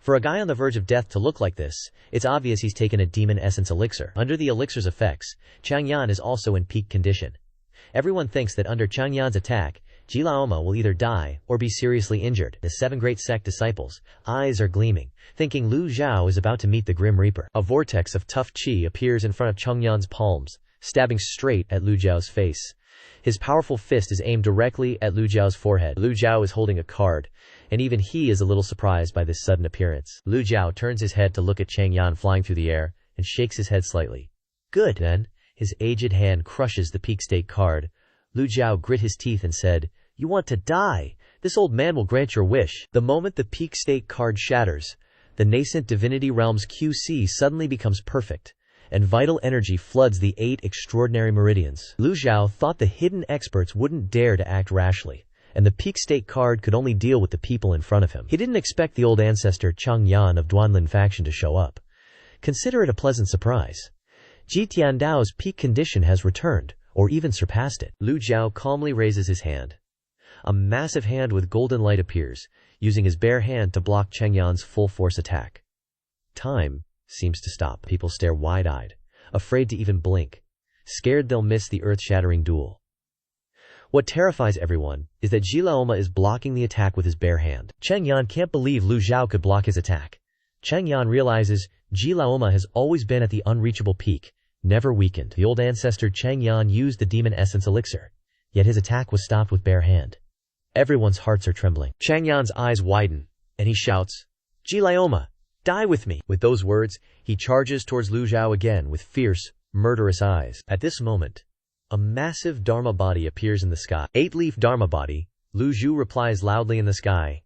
For a guy on the verge of death to look like this, it's obvious he's taken a demon essence elixir. Under the elixir's effects, Changyan is also in peak condition. Everyone thinks that under Changyan's attack, Ji Laoma will either die or be seriously injured. The 7 great sect disciples' eyes are gleaming, thinking Lu Zhou is about to meet the Grim Reaper. A vortex of tough chi appears in front of Chengyan's palms, stabbing straight at Lu Zhao's face. His powerful fist is aimed directly at Lu Zhao's forehead. Lu Zhao is holding a card, and even he is a little surprised by this sudden appearance. Lu Zhao turns his head to look at Chengyan flying through the air, and shakes his head slightly. Good. Then, his aged hand crushes the peak state card. Lu Zhao grit his teeth and said, "You want to die? This old man will grant your wish." The moment the peak state card shatters, the nascent divinity realm's QC suddenly becomes perfect, and vital energy floods the 8 extraordinary meridians. Lu Zhao thought the hidden experts wouldn't dare to act rashly, and the peak state card could only deal with the people in front of him. He didn't expect the old ancestor Cheng Yan of Duanlin faction to show up. Consider it a pleasant surprise. Ji Tiandao's peak condition has returned, or even surpassed it. Lu Zhao calmly raises his hand. A massive hand with golden light appears, using his bare hand to block Chengyan's full-force attack. Time seems to stop. People stare wide-eyed, afraid to even blink, scared they'll miss the earth-shattering duel. What terrifies everyone is that Ji Laoma is blocking the attack with his bare hand. Chengyan can't believe Lu Zhao could block his attack. Chengyan realizes Ji Laoma has always been at the unreachable peak, never weakened. The old ancestor Chengyan used the demon essence elixir, yet his attack was stopped with bare hand. Everyone's hearts are trembling. Chengyan's eyes widen, and he shouts, "Ji Laoma, die with me!" With those words, he charges towards Lu Zhao again with fierce, murderous eyes. At this moment, a massive Dharma body appears in the sky. 8-leaf Dharma body. Lu Zhou replies loudly in the sky,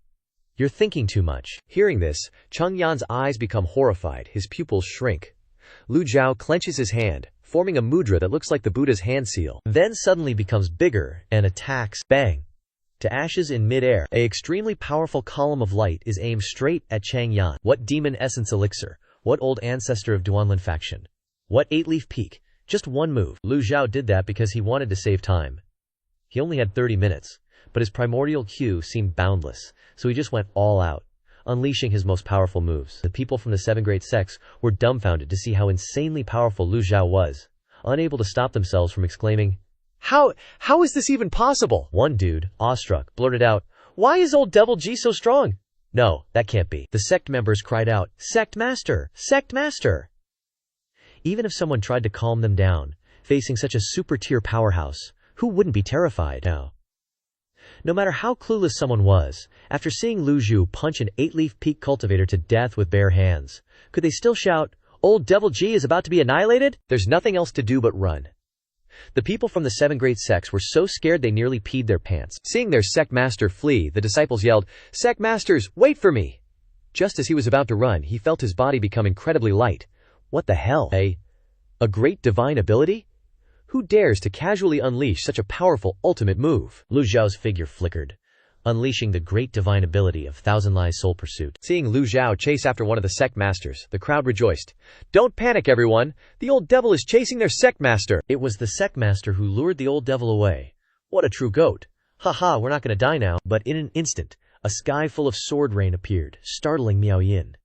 "You're thinking too much." Hearing this, Chengyan's eyes become horrified, his pupils shrink. Lu Zhao clenches his hand, forming a mudra that looks like the Buddha's hand seal, then suddenly becomes bigger and attacks, bang, to ashes in mid-air. An extremely powerful column of light is aimed straight at Chengyan. What demon essence elixir? What old ancestor of Duanlin faction? What 8-leaf peak? Just one move. Lu Zhao did that because he wanted to save time. He only had 30 minutes, but his primordial Q seemed boundless, so he just went all out, unleashing his most powerful moves. The people from the 7 great sects were dumbfounded to see how insanely powerful Lu Zhao was, unable to stop themselves from exclaiming, How is this even possible?" One dude, awestruck, blurted out, "Why is old Devil Ji so strong?" "No, that can't be." The sect members cried out, "Sect Master! Sect Master!" Even if someone tried to calm them down, facing such a super-tier powerhouse, who wouldn't be terrified now? No matter how clueless someone was, after seeing Lu Zhou punch an 8-leaf peak cultivator to death with bare hands, could they still shout, "Old Devil Ji is about to be annihilated"? There's nothing else to do but run. The people from the 7 great sects were so scared they nearly peed their pants. Seeing their sect master flee, the disciples yelled, "Sect masters, wait for me!" Just as he was about to run, he felt his body become incredibly light. What the hell? A great divine ability? Who dares to casually unleash such a powerful ultimate move? Lu Zhao's figure flickered, unleashing the great divine ability of Thousand Lies Soul Pursuit. Seeing Lu Zhao chase after one of the sect masters, the crowd rejoiced. "Don't panic, everyone! The old devil is chasing their sect master!" It was the sect master who lured the old devil away. What a true goat! Haha, we're not gonna die now. But in an instant, a sky full of sword rain appeared, startling Miao Yin.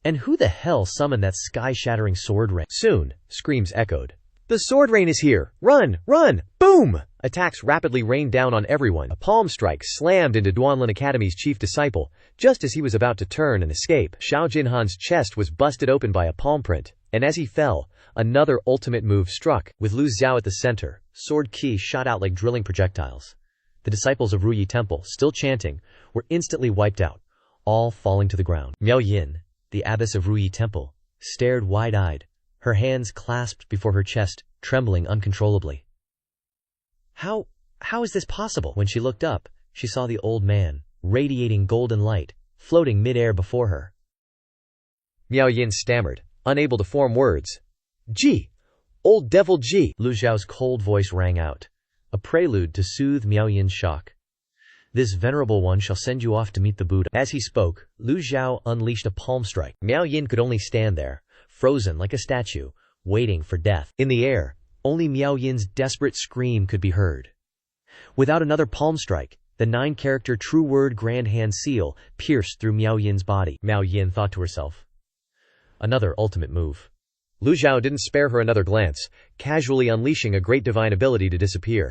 And who the hell summoned that sky-shattering sword rain? Soon, screams echoed. "The sword rain is here! Run! Run! Boom!" Attacks rapidly rained down on everyone. A palm strike slammed into Duanlin Academy's chief disciple, just as he was about to turn and escape. Xiao Jinhan's chest was busted open by a palm print, and as he fell, another ultimate move struck. With Lu Zhao at the center, sword ki shot out like drilling projectiles. The disciples of Ruyi Temple, still chanting, were instantly wiped out, all falling to the ground. Miao Yin, the abbess of Ruyi Temple, stared wide-eyed, her hands clasped before her chest, trembling uncontrollably. How is this possible? When she looked up, she saw the old man, radiating golden light, floating mid-air before her. Miao Yin stammered, unable to form words. "Ji! Old Devil Ji!" Lu Zhao's cold voice rang out, a prelude to soothe Miao Yin's shock. "This venerable one shall send you off to meet the Buddha." As he spoke, Lu Zhao unleashed a palm strike. Miao Yin could only stand there, frozen like a statue, waiting for death. In the air, only Miao Yin's desperate scream could be heard. Without another palm strike, the 9-character true word grand hand seal pierced through Miao Yin's body. Miao Yin thought to herself, another ultimate move. Lu Zhao didn't spare her another glance, casually unleashing a great divine ability to disappear.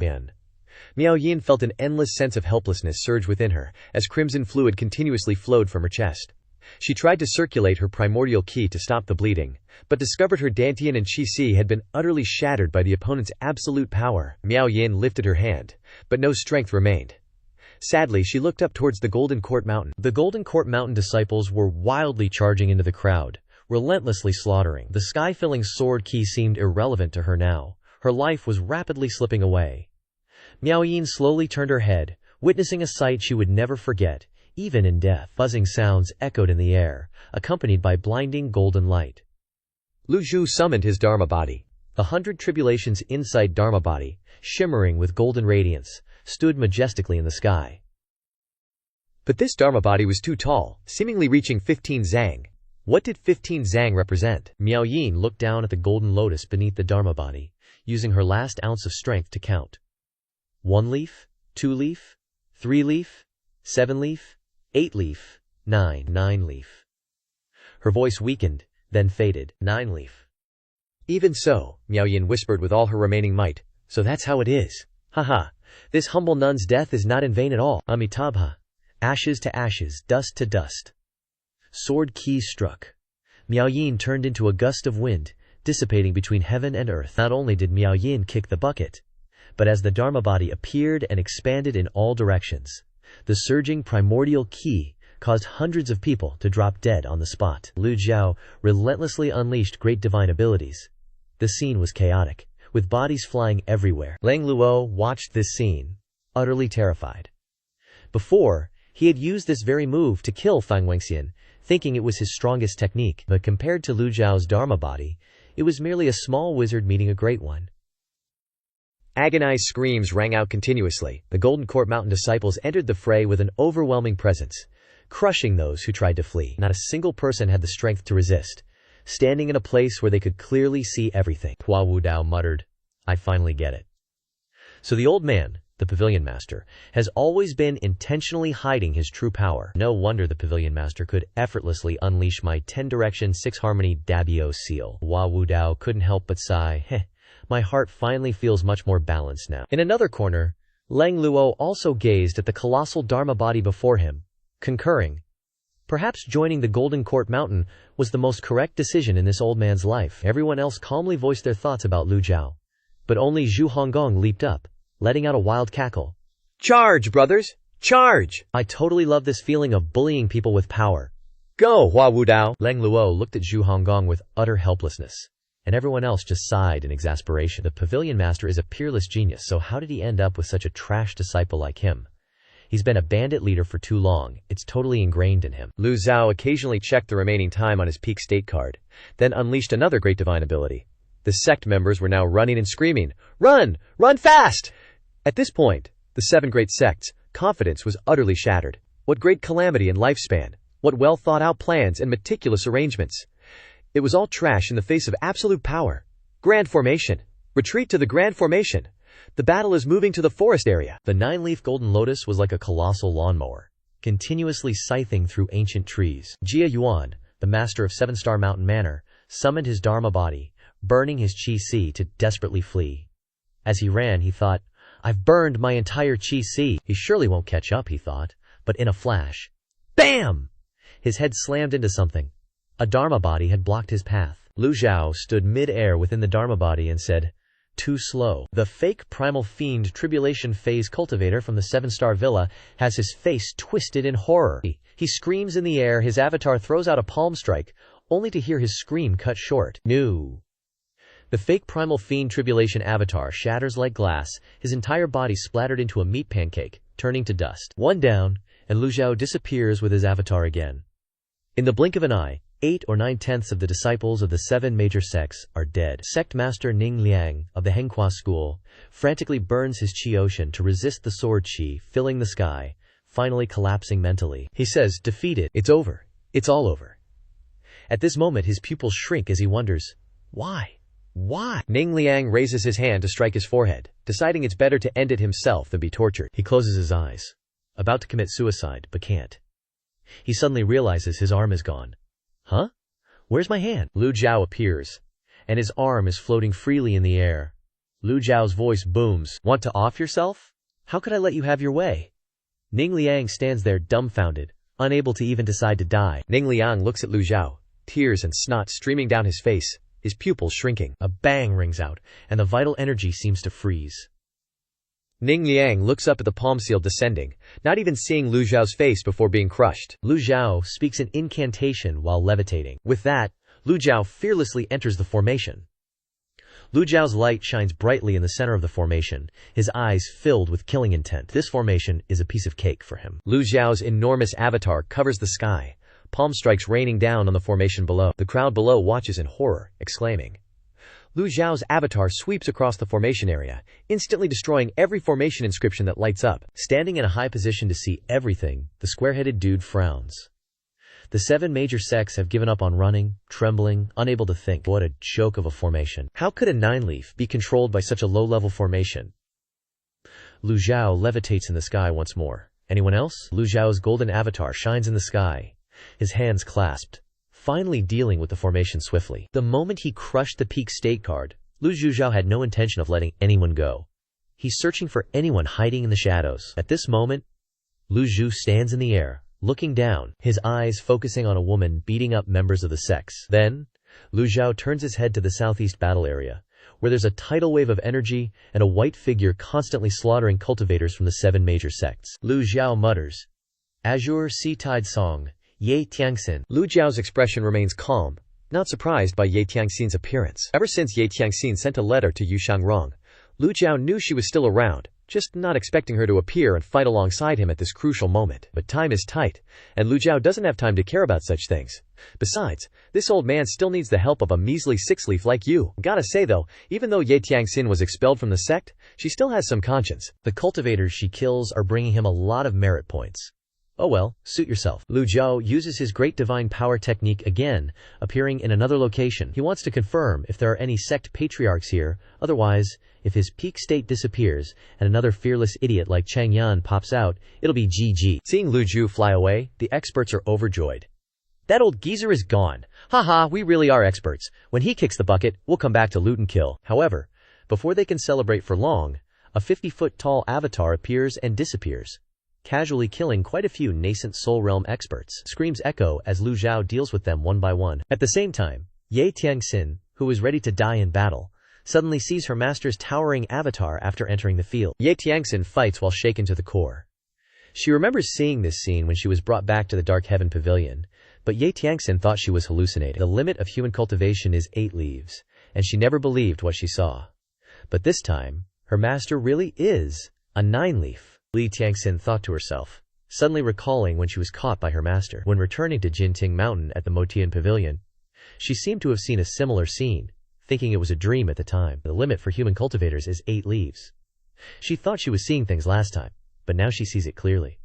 Miao Yin felt an endless sense of helplessness surge within her, as crimson fluid continuously flowed from her chest. She tried to circulate her primordial ki to stop the bleeding, but discovered her dantian and qi-si had been utterly shattered by the opponent's absolute power. Miao Yin lifted her hand, but no strength remained. Sadly, she looked up towards the Golden Court Mountain. The Golden Court Mountain disciples were wildly charging into the crowd, relentlessly slaughtering. The sky-filling sword ki seemed irrelevant to her now. Her life was rapidly slipping away. Miao Yin slowly turned her head, witnessing a sight she would never forget, even in death. Buzzing sounds echoed in the air, accompanied by blinding golden light. Lu Zhou summoned his Dharma body. 100 Tribulations Insight Dharma body, shimmering with golden radiance, stood majestically in the sky. But this Dharma body was too tall, seemingly reaching 15 zang. What did 15 zang represent? Miao Yin looked down at the golden lotus beneath the Dharma body, using her last ounce of strength to count. 1 leaf, 2 leaf, 3 leaf, 7 leaf, 8 leaf, 9 leaf. Her voice weakened, then faded. 9 leaf. Even so, Miao Yin whispered with all her remaining might, so that's how it is. Haha, this humble nun's death is not in vain at all. Amitabha. Ashes to ashes, dust to dust. Sword ki struck. Miao Yin turned into a gust of wind, dissipating between heaven and earth. Not only did Miao Yin kick the bucket, but as the Dharma body appeared and expanded in all directions, the surging primordial ki caused hundreds of people to drop dead on the spot. Lu Zhou relentlessly unleashed great divine abilities. The scene was chaotic, with bodies flying everywhere. Lang Luo watched this scene, utterly terrified. Before, he had used this very move to kill Fang Wangxian, thinking it was his strongest technique, but compared to Lu Zhao's Dharma body, it was merely a small wizard meeting a great one. Agonized screams rang out continuously. The Golden Court Mountain disciples entered the fray with an overwhelming presence, crushing those who tried to flee. Not a single person had the strength to resist, standing in a place where they could clearly see everything. Hua Wudao muttered, "I finally get it." So the old man, the pavilion master, has always been intentionally hiding his true power. No wonder the pavilion master could effortlessly unleash my 10-direction 6-harmony Dabio seal. Hua Wudao couldn't help but sigh, my heart finally feels much more balanced now. In another corner, Lang Luo also gazed at the colossal Dharma body before him, concurring. Perhaps joining the Golden Court Mountain was the most correct decision in this old man's life. Everyone else calmly voiced their thoughts about Lu Zhao, but only Zhu Honggong leaped up, letting out a wild cackle. "Charge, brothers! Charge! I totally love this feeling of bullying people with power. Go, Hua Wudao!" Lang Luo looked at Zhu Honggong with utter helplessness, and everyone else just sighed in exasperation. The pavilion master is a peerless genius, so how did he end up with such a trash disciple like him? He's been a bandit leader for too long, it's totally ingrained in him. Lu Zhao occasionally checked the remaining time on his peak state card, then unleashed another great divine ability. The sect members were now running and screaming, "Run! Run fast!" At this point, the 7 great sects' confidence was utterly shattered. What great calamity and lifespan! What well-thought-out plans and meticulous arrangements! It was all trash in the face of absolute power. Grand formation. Retreat to the grand formation. The battle is moving to the forest area. The 9-leaf golden lotus was like a colossal lawnmower, continuously scything through ancient trees. Jia Yuan, the master of 7-Star Mountain Manor, summoned his Dharma body, burning his qi-si to desperately flee. As he ran, he thought, "I've burned my entire qi-si. He surely won't catch up," he thought. But in a flash, BAM! His head slammed into something. A Dharma body had blocked his path. Lu Zhao stood mid-air within the Dharma body and said, "Too slow." The fake primal fiend tribulation phase cultivator from the 7-Star Villa has his face twisted in horror. He screams in the air, his avatar throws out a palm strike, only to hear his scream cut short. No. The fake primal fiend tribulation avatar shatters like glass, his entire body splattered into a meat pancake, turning to dust. One down, and Lu Zhao disappears with his avatar again. In the blink of an eye, 8 or 9/10 of the disciples of the 7 major sects are dead. Sect Master Ning Liang of the Henghua school frantically burns his qi ocean to resist the sword qi filling the sky, finally collapsing mentally. He says, "Defeated. It's over. It's all over." At this moment his pupils shrink as he wonders, why? Why? Ning Liang raises his hand to strike his forehead, deciding it's better to end it himself than be tortured. He closes his eyes, about to commit suicide, but can't. He suddenly realizes his arm is gone. Huh? Where's my hand? Lu Zhao appears, and his arm is floating freely in the air. Lu Zhao's voice booms. "Want to off yourself? How could I let you have your way? Ning Liang stands there dumbfounded, unable to even decide to die. Ning Liang looks at Lu Zhou, tears and snot streaming down his face, his pupils shrinking. A bang rings out, and the vital energy seems to freeze. Ning Liang looks up at the palm seal descending, not even seeing Lu Zhao's face before being crushed. Lu Zhou speaks an incantation while levitating. With that, Lu Zhou fearlessly enters the formation. Lu Zhao's light shines brightly in the center of the formation, his eyes filled with killing intent. This formation is a piece of cake for him. Lu Zhao's enormous avatar covers the sky, palm strikes raining down on the formation below. The crowd below watches in horror, exclaiming. Lu Zhao's avatar sweeps across the formation area, instantly destroying every formation inscription that lights up. Standing in a high position to see everything, the square-headed dude frowns. The 7 major sects have given up on running, trembling, unable to think. What a joke of a formation. How could a 9-leaf be controlled by such a low-level formation? Lu Zhou levitates in the sky once more. Anyone else? Lu Zhao's golden avatar shines in the sky, his hands clasped, finally dealing with the formation swiftly. The moment he crushed the peak state card, Lu Zhou had no intention of letting anyone go. He's searching for anyone hiding in the shadows. At this moment, Lu Zhou stands in the air, looking down, his eyes focusing on a woman beating up members of the sects. Then, Lu Zhou turns his head to the southeast battle area, where there's a tidal wave of energy and a white figure constantly slaughtering cultivators from the 7 major sects. Lu Zhou mutters, Azure Sea Tide Song, Ye Tiangxin. Lu Zhao's expression remains calm, not surprised by Ye Tiangxin's appearance. Ever since Ye Tiangxin sent a letter to Yu Shangrong, Lu Zhou knew she was still around, just not expecting her to appear and fight alongside him at this crucial moment. But time is tight, and Lu Zhou doesn't have time to care about such things. Besides, this old man still needs the help of a measly 6-leaf like you. Gotta say though, even though Ye Tiangxin was expelled from the sect, she still has some conscience. The cultivators she kills are bringing him a lot of merit points. Oh well, suit yourself. Lu Zhou uses his great divine power technique again, appearing in another location. He wants to confirm if there are any sect patriarchs here, otherwise, if his peak state disappears and another fearless idiot like Chang Yan pops out, it'll be GG. Seeing Lu Zhou fly away, the experts are overjoyed. That old geezer is gone. Haha, we really are experts. When he kicks the bucket, we'll come back to loot and kill. However, before they can celebrate for long, a 50-foot tall avatar appears and disappears, casually killing quite a few nascent Soul Realm experts. Screams echo as Lu Zhou deals with them one by one. At the same time, Ye Tiangxin, who is ready to die in battle, suddenly sees her master's towering avatar after entering the field. Ye Tiangxin fights while shaken to the core. She remembers seeing this scene when she was brought back to the Dark Heaven Pavilion, but Ye Tiangxin thought she was hallucinating. The limit of human cultivation is 8 leaves, and she never believed what she saw. But this time, her master really is a 9-leaf. Ye Tiangxin thought to herself, suddenly recalling when she was caught by her master. When returning to Jinting Mountain at the Motian Pavilion, she seemed to have seen a similar scene, thinking it was a dream at the time. The limit for human cultivators is 8 leaves. She thought she was seeing things last time, but now she sees it clearly.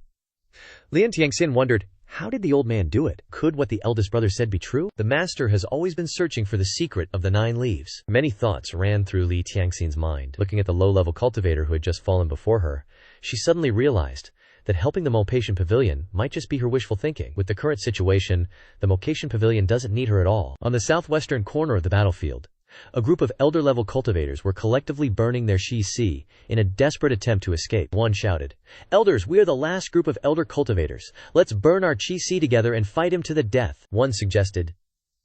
Lian Tiangxin wondered, how did the old man do it? Could what the eldest brother said be true? The master has always been searching for the secret of the 9 leaves. Many thoughts ran through Li Tiangxin's mind. Looking at the low-level cultivator who had just fallen before her, she suddenly realized that helping the Mulpatian Pavilion might just be her wishful thinking. With the current situation, the Mulpatian Pavilion doesn't need her at all. On the southwestern corner of the battlefield, a group of elder-level cultivators were collectively burning their Shi in a desperate attempt to escape. One shouted, "Elders, we are the last group of elder cultivators. Let's burn our Chi together and fight him to the death." One suggested,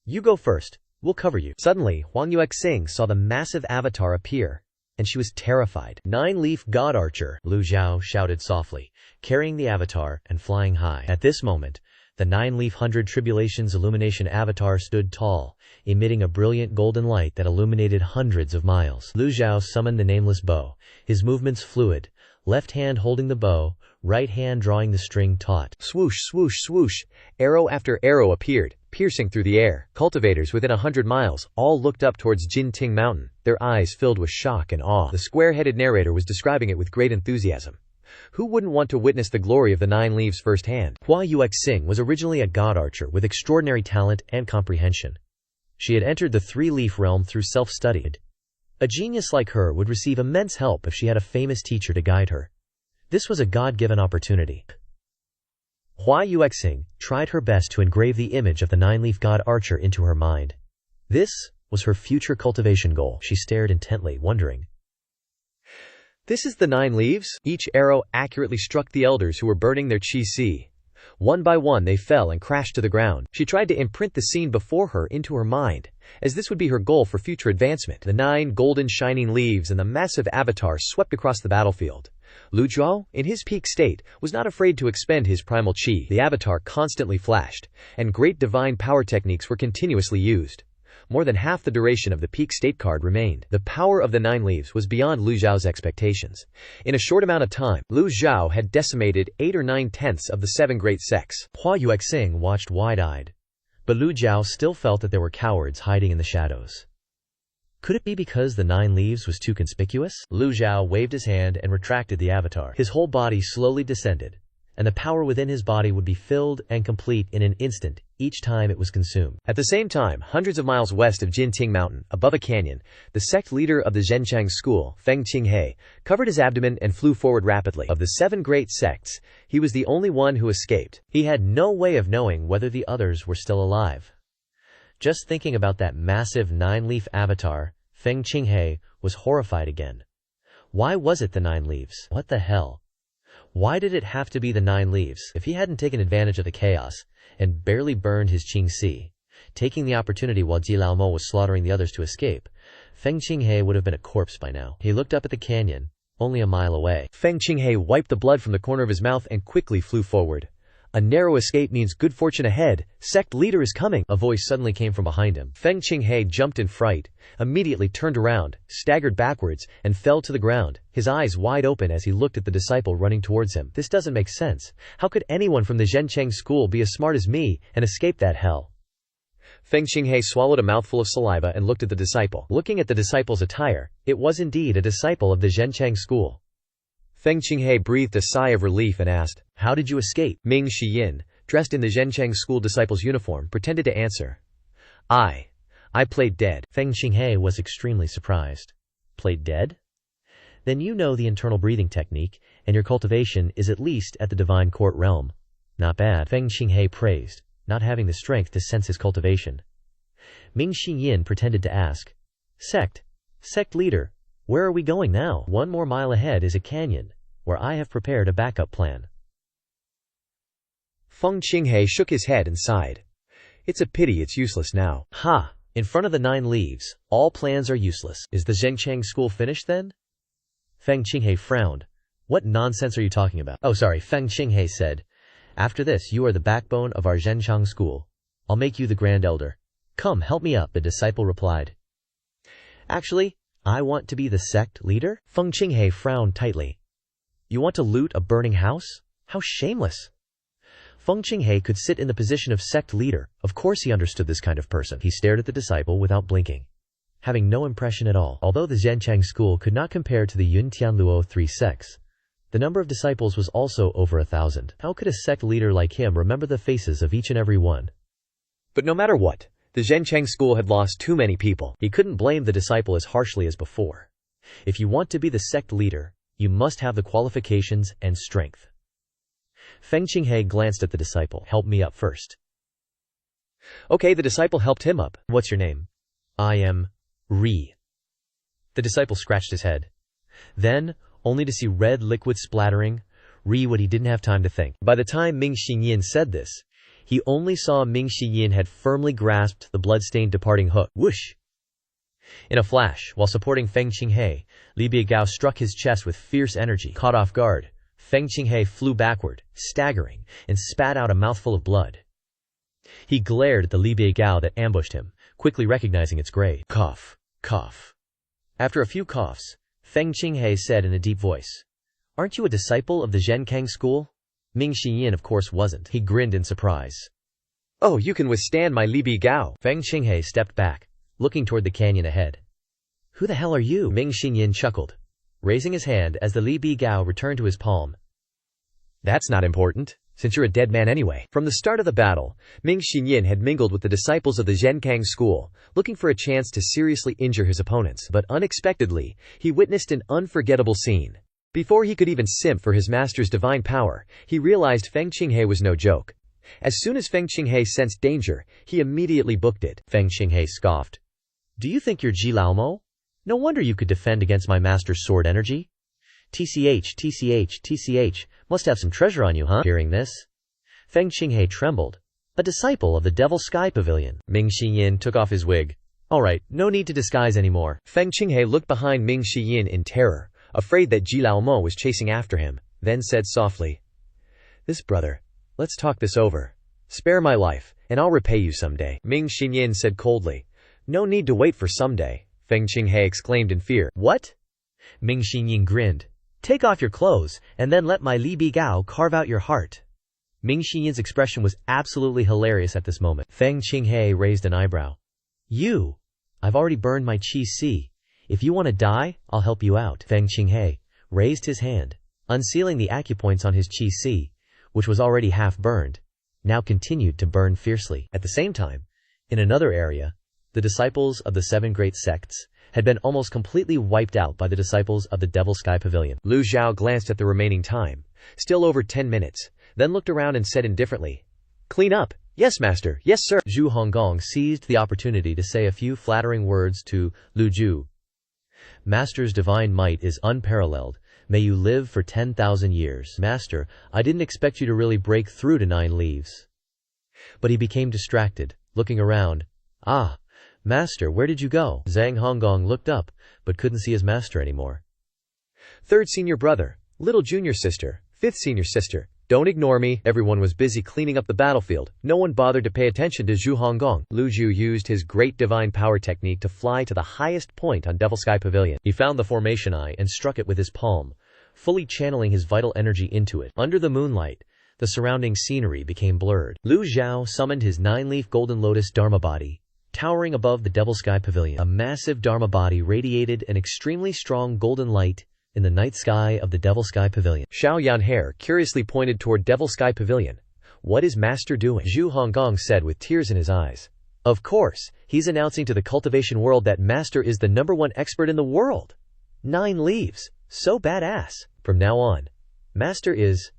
"You go first. We'll cover you." Suddenly, Huang Yuexing saw the massive avatar appear, and she was terrified. 9-leaf God Archer, Lu Zhou shouted softly, carrying the avatar and flying high. At this moment, the 9-leaf 100 Tribulations illumination avatar stood tall, emitting a brilliant golden light that illuminated hundreds of miles. Lu Zhou summoned the nameless bow, his movements fluid, left hand holding the bow, right hand drawing the string taut. Swoosh, swoosh, swoosh, arrow after arrow appeared, piercing through the air. Cultivators within 100 miles all looked up towards Jinting Mountain, their eyes filled with shock and awe. The square-headed narrator was describing it with great enthusiasm. Who wouldn't want to witness the glory of the 9 leaves firsthand? Hua Yuexing was originally a god archer with extraordinary talent and comprehension. She had entered the 3-leaf realm through self-study. A genius like her would receive immense help if she had a famous teacher to guide her. This was a God-given opportunity. Hua Yuexing tried her best to engrave the image of the 9-leaf god archer into her mind. This was her future cultivation goal. She stared intently, wondering, This is the 9 leaves. Each arrow accurately struck the elders who were burning their qi. One by one they fell and crashed to the ground. She tried to imprint the scene before her into her mind, as this would be her goal for future advancement. The 9 golden shining leaves and the massive avatar swept across the battlefield. Lu Zhou, in his peak state, was not afraid to expend his primal qi. The avatar constantly flashed, and great divine power techniques were continuously used. More than half the duration of the peak state card remained. The power of the 9 leaves was beyond Lu Zhao's expectations. In a short amount of time, Lu Zhao had decimated 8 or 9/10 of the 7 great sects. Hua Yuexing watched wide-eyed. But Lu Zhao still felt that there were cowards hiding in the shadows. Could it be because the 9 leaves was too conspicuous? Lu Zhao waved his hand and retracted the avatar. His whole body slowly descended, and the power within his body would be filled and complete in an instant, each time it was consumed. At the same time, hundreds of miles west of Jinting Mountain, above a canyon, the sect leader of the Zhenchang school, Feng Qinghe, covered his abdomen and flew forward rapidly. Of the 7 great sects, he was the only one who escaped. He had no way of knowing whether the others were still alive. Just thinking about that massive 9-leaf avatar, Feng Qinghe was horrified again. Why was it the 9 leaves? What the hell? Why did it have to be the 9 leaves? If he hadn't taken advantage of the chaos and barely burned his qingxi, taking the opportunity while Ji Laomo was slaughtering the others to escape, Feng Qinghe would have been a corpse by now. He looked up at the canyon, only a mile away. Feng Qinghe wiped the blood from the corner of his mouth and quickly flew forward. A narrow escape means good fortune ahead. Sect leader is coming. A voice suddenly came from behind him. Feng Qinghe jumped in fright, immediately turned around, staggered backwards, and fell to the ground, his eyes wide open as he looked at the disciple running towards him. This doesn't make sense. How could anyone from the Zhenchang school be as smart as me and escape that hell? Feng Qinghe swallowed a mouthful of saliva and looked at the disciple. Looking at the disciple's attire, it was indeed a disciple of the Zhenchang school. Feng Qinghe breathed a sigh of relief and asked, "How did you escape?" Ming Shiyin, dressed in the Zhenchang school disciple's uniform, pretended to answer. I played dead." Feng Qinghe was extremely surprised. Played dead? Then you know the internal breathing technique, and your cultivation is at least at the divine court realm. Not bad, Feng Qinghe praised, not having the strength to sense his cultivation. Ming Shiyin pretended to ask, Sect leader, where are we going now? 1 more mile ahead is a canyon, where I have prepared a backup plan. Feng Qinghe shook his head and sighed. It's a pity it's useless now. Ha! In front of the 9 leaves, all plans are useless. Is the Zhenchang school finished then? Feng Qinghe frowned. What nonsense are you talking about? Oh, sorry, Feng Qinghe said. After this, you are the backbone of our Zhenchang school. I'll make you the grand elder. Come, help me up, the disciple replied. Actually, I want to be the sect leader? Feng Qinghe frowned tightly. You want to loot a burning house? How shameless! Feng Qinghe could sit in the position of sect leader. Of course he understood this kind of person. He stared at the disciple without blinking, having no impression at all. Although the Zhenchang school could not compare to the Yun Tianluo 3 sects, the number of disciples was also over 1,000. How could a sect leader like him remember the faces of each and every one? But no matter what, the Zhenchang school had lost too many people. He couldn't blame the disciple as harshly as before. If you want to be the sect leader, you must have the qualifications and strength. Feng Qinghe glanced at the disciple. Help me up first. Okay, the disciple helped him up. What's your name? I am Ri. The disciple scratched his head. Then, only to see red liquid splattering, Ri what he didn't have time to think. By the time Ming Xinyin said this, he only saw Ming Shiyin had firmly grasped the blood-stained departing hook. Whoosh! In a flash, while supporting Feng Qinghe, Li Biegao struck his chest with fierce energy. Caught off guard, Feng Qinghe flew backward, staggering, and spat out a mouthful of blood. He glared at the Li Biegao that ambushed him, quickly recognizing its grade. Cough, cough. After a few coughs, Feng Qinghe said in a deep voice, Aren't you a disciple of the Zhenkang school? Ming Shiyin of course wasn't. He grinned in surprise. Oh, you can withstand my Li Biegao. Feng Qinghe stepped back, looking toward the canyon ahead. Who the hell are you? Ming Shiyin chuckled, raising his hand as the Li Biegao returned to his palm. That's not important, since you're a dead man anyway. From the start of the battle, Ming Shiyin had mingled with the disciples of the Zhenkang school, looking for a chance to seriously injure his opponents. But unexpectedly, he witnessed an unforgettable scene. Before he could even simp for his master's divine power, he realized Feng Qinghe was no joke. As soon as Feng Qinghe sensed danger, he immediately booked it. Feng Qinghe scoffed. Do you think you're Ji Laomo? No wonder you could defend against my master's sword energy. TCH, must have some treasure on you, huh? Hearing this, Feng Qinghe trembled. A disciple of the Devil Sky Pavilion. Ming Xiyin took off his wig. Alright, no need to disguise anymore. Feng Qinghe looked behind Ming Xiyin in terror, afraid that Ji Laomo was chasing after him, then said softly, "This brother, let's talk this over. Spare my life, and I'll repay you someday." Ming Xiyin said coldly, "No need to wait for someday," Feng Qinghe exclaimed in fear. "What?" Ming Xiyin grinned. "Take off your clothes, and then let my Li Bi Gao carve out your heart." Ming Xiyin's expression was absolutely hilarious at this moment. Feng Qinghe raised an eyebrow. I've already burned my Qi Si. If you want to die, I'll help you out." Feng Qinghe raised his hand, unsealing the acupoints on his Qi Si, which was already half burned, now continued to burn fiercely. At the same time, in another area, the disciples of the 7 great sects had been almost completely wiped out by the disciples of the Devil Sky Pavilion. Lu Zhou glanced at the remaining time, still over 10 minutes, then looked around and said indifferently, "Clean up." "Yes, master. Yes, sir." Zhu Honggong seized the opportunity to say a few flattering words to Lu Zhou. "Master's divine might is unparalleled. May you live for 10,000 years. Master, I didn't expect you to really break through to 9 leaves." But he became distracted, looking around. "Ah, master, where did you go?" Zhang Honggong looked up, but couldn't see his master anymore. "Third senior brother, little junior sister, 5th senior sister. Don't ignore me." Everyone was busy cleaning up the battlefield. No one bothered to pay attention to Zhu Honggong. Lu Zhou used his great divine power technique to fly to the highest point on Devil Sky Pavilion. He found the formation eye and struck it with his palm, fully channeling his vital energy into it. Under the moonlight, the surrounding scenery became blurred. Lu Zhou summoned his 9-leaf golden lotus Dharma body, towering above the Devil Sky Pavilion. A massive Dharma body radiated an extremely strong golden light in the night sky of the Devil Sky Pavilion. Xiao Yanhair curiously pointed toward Devil Sky Pavilion. "What is master doing?" Zhu Honggong said with tears in his eyes. "Of course, he's announcing to the cultivation world that master is the #1 expert in the world. 9 leaves. So badass. From now on, master is..."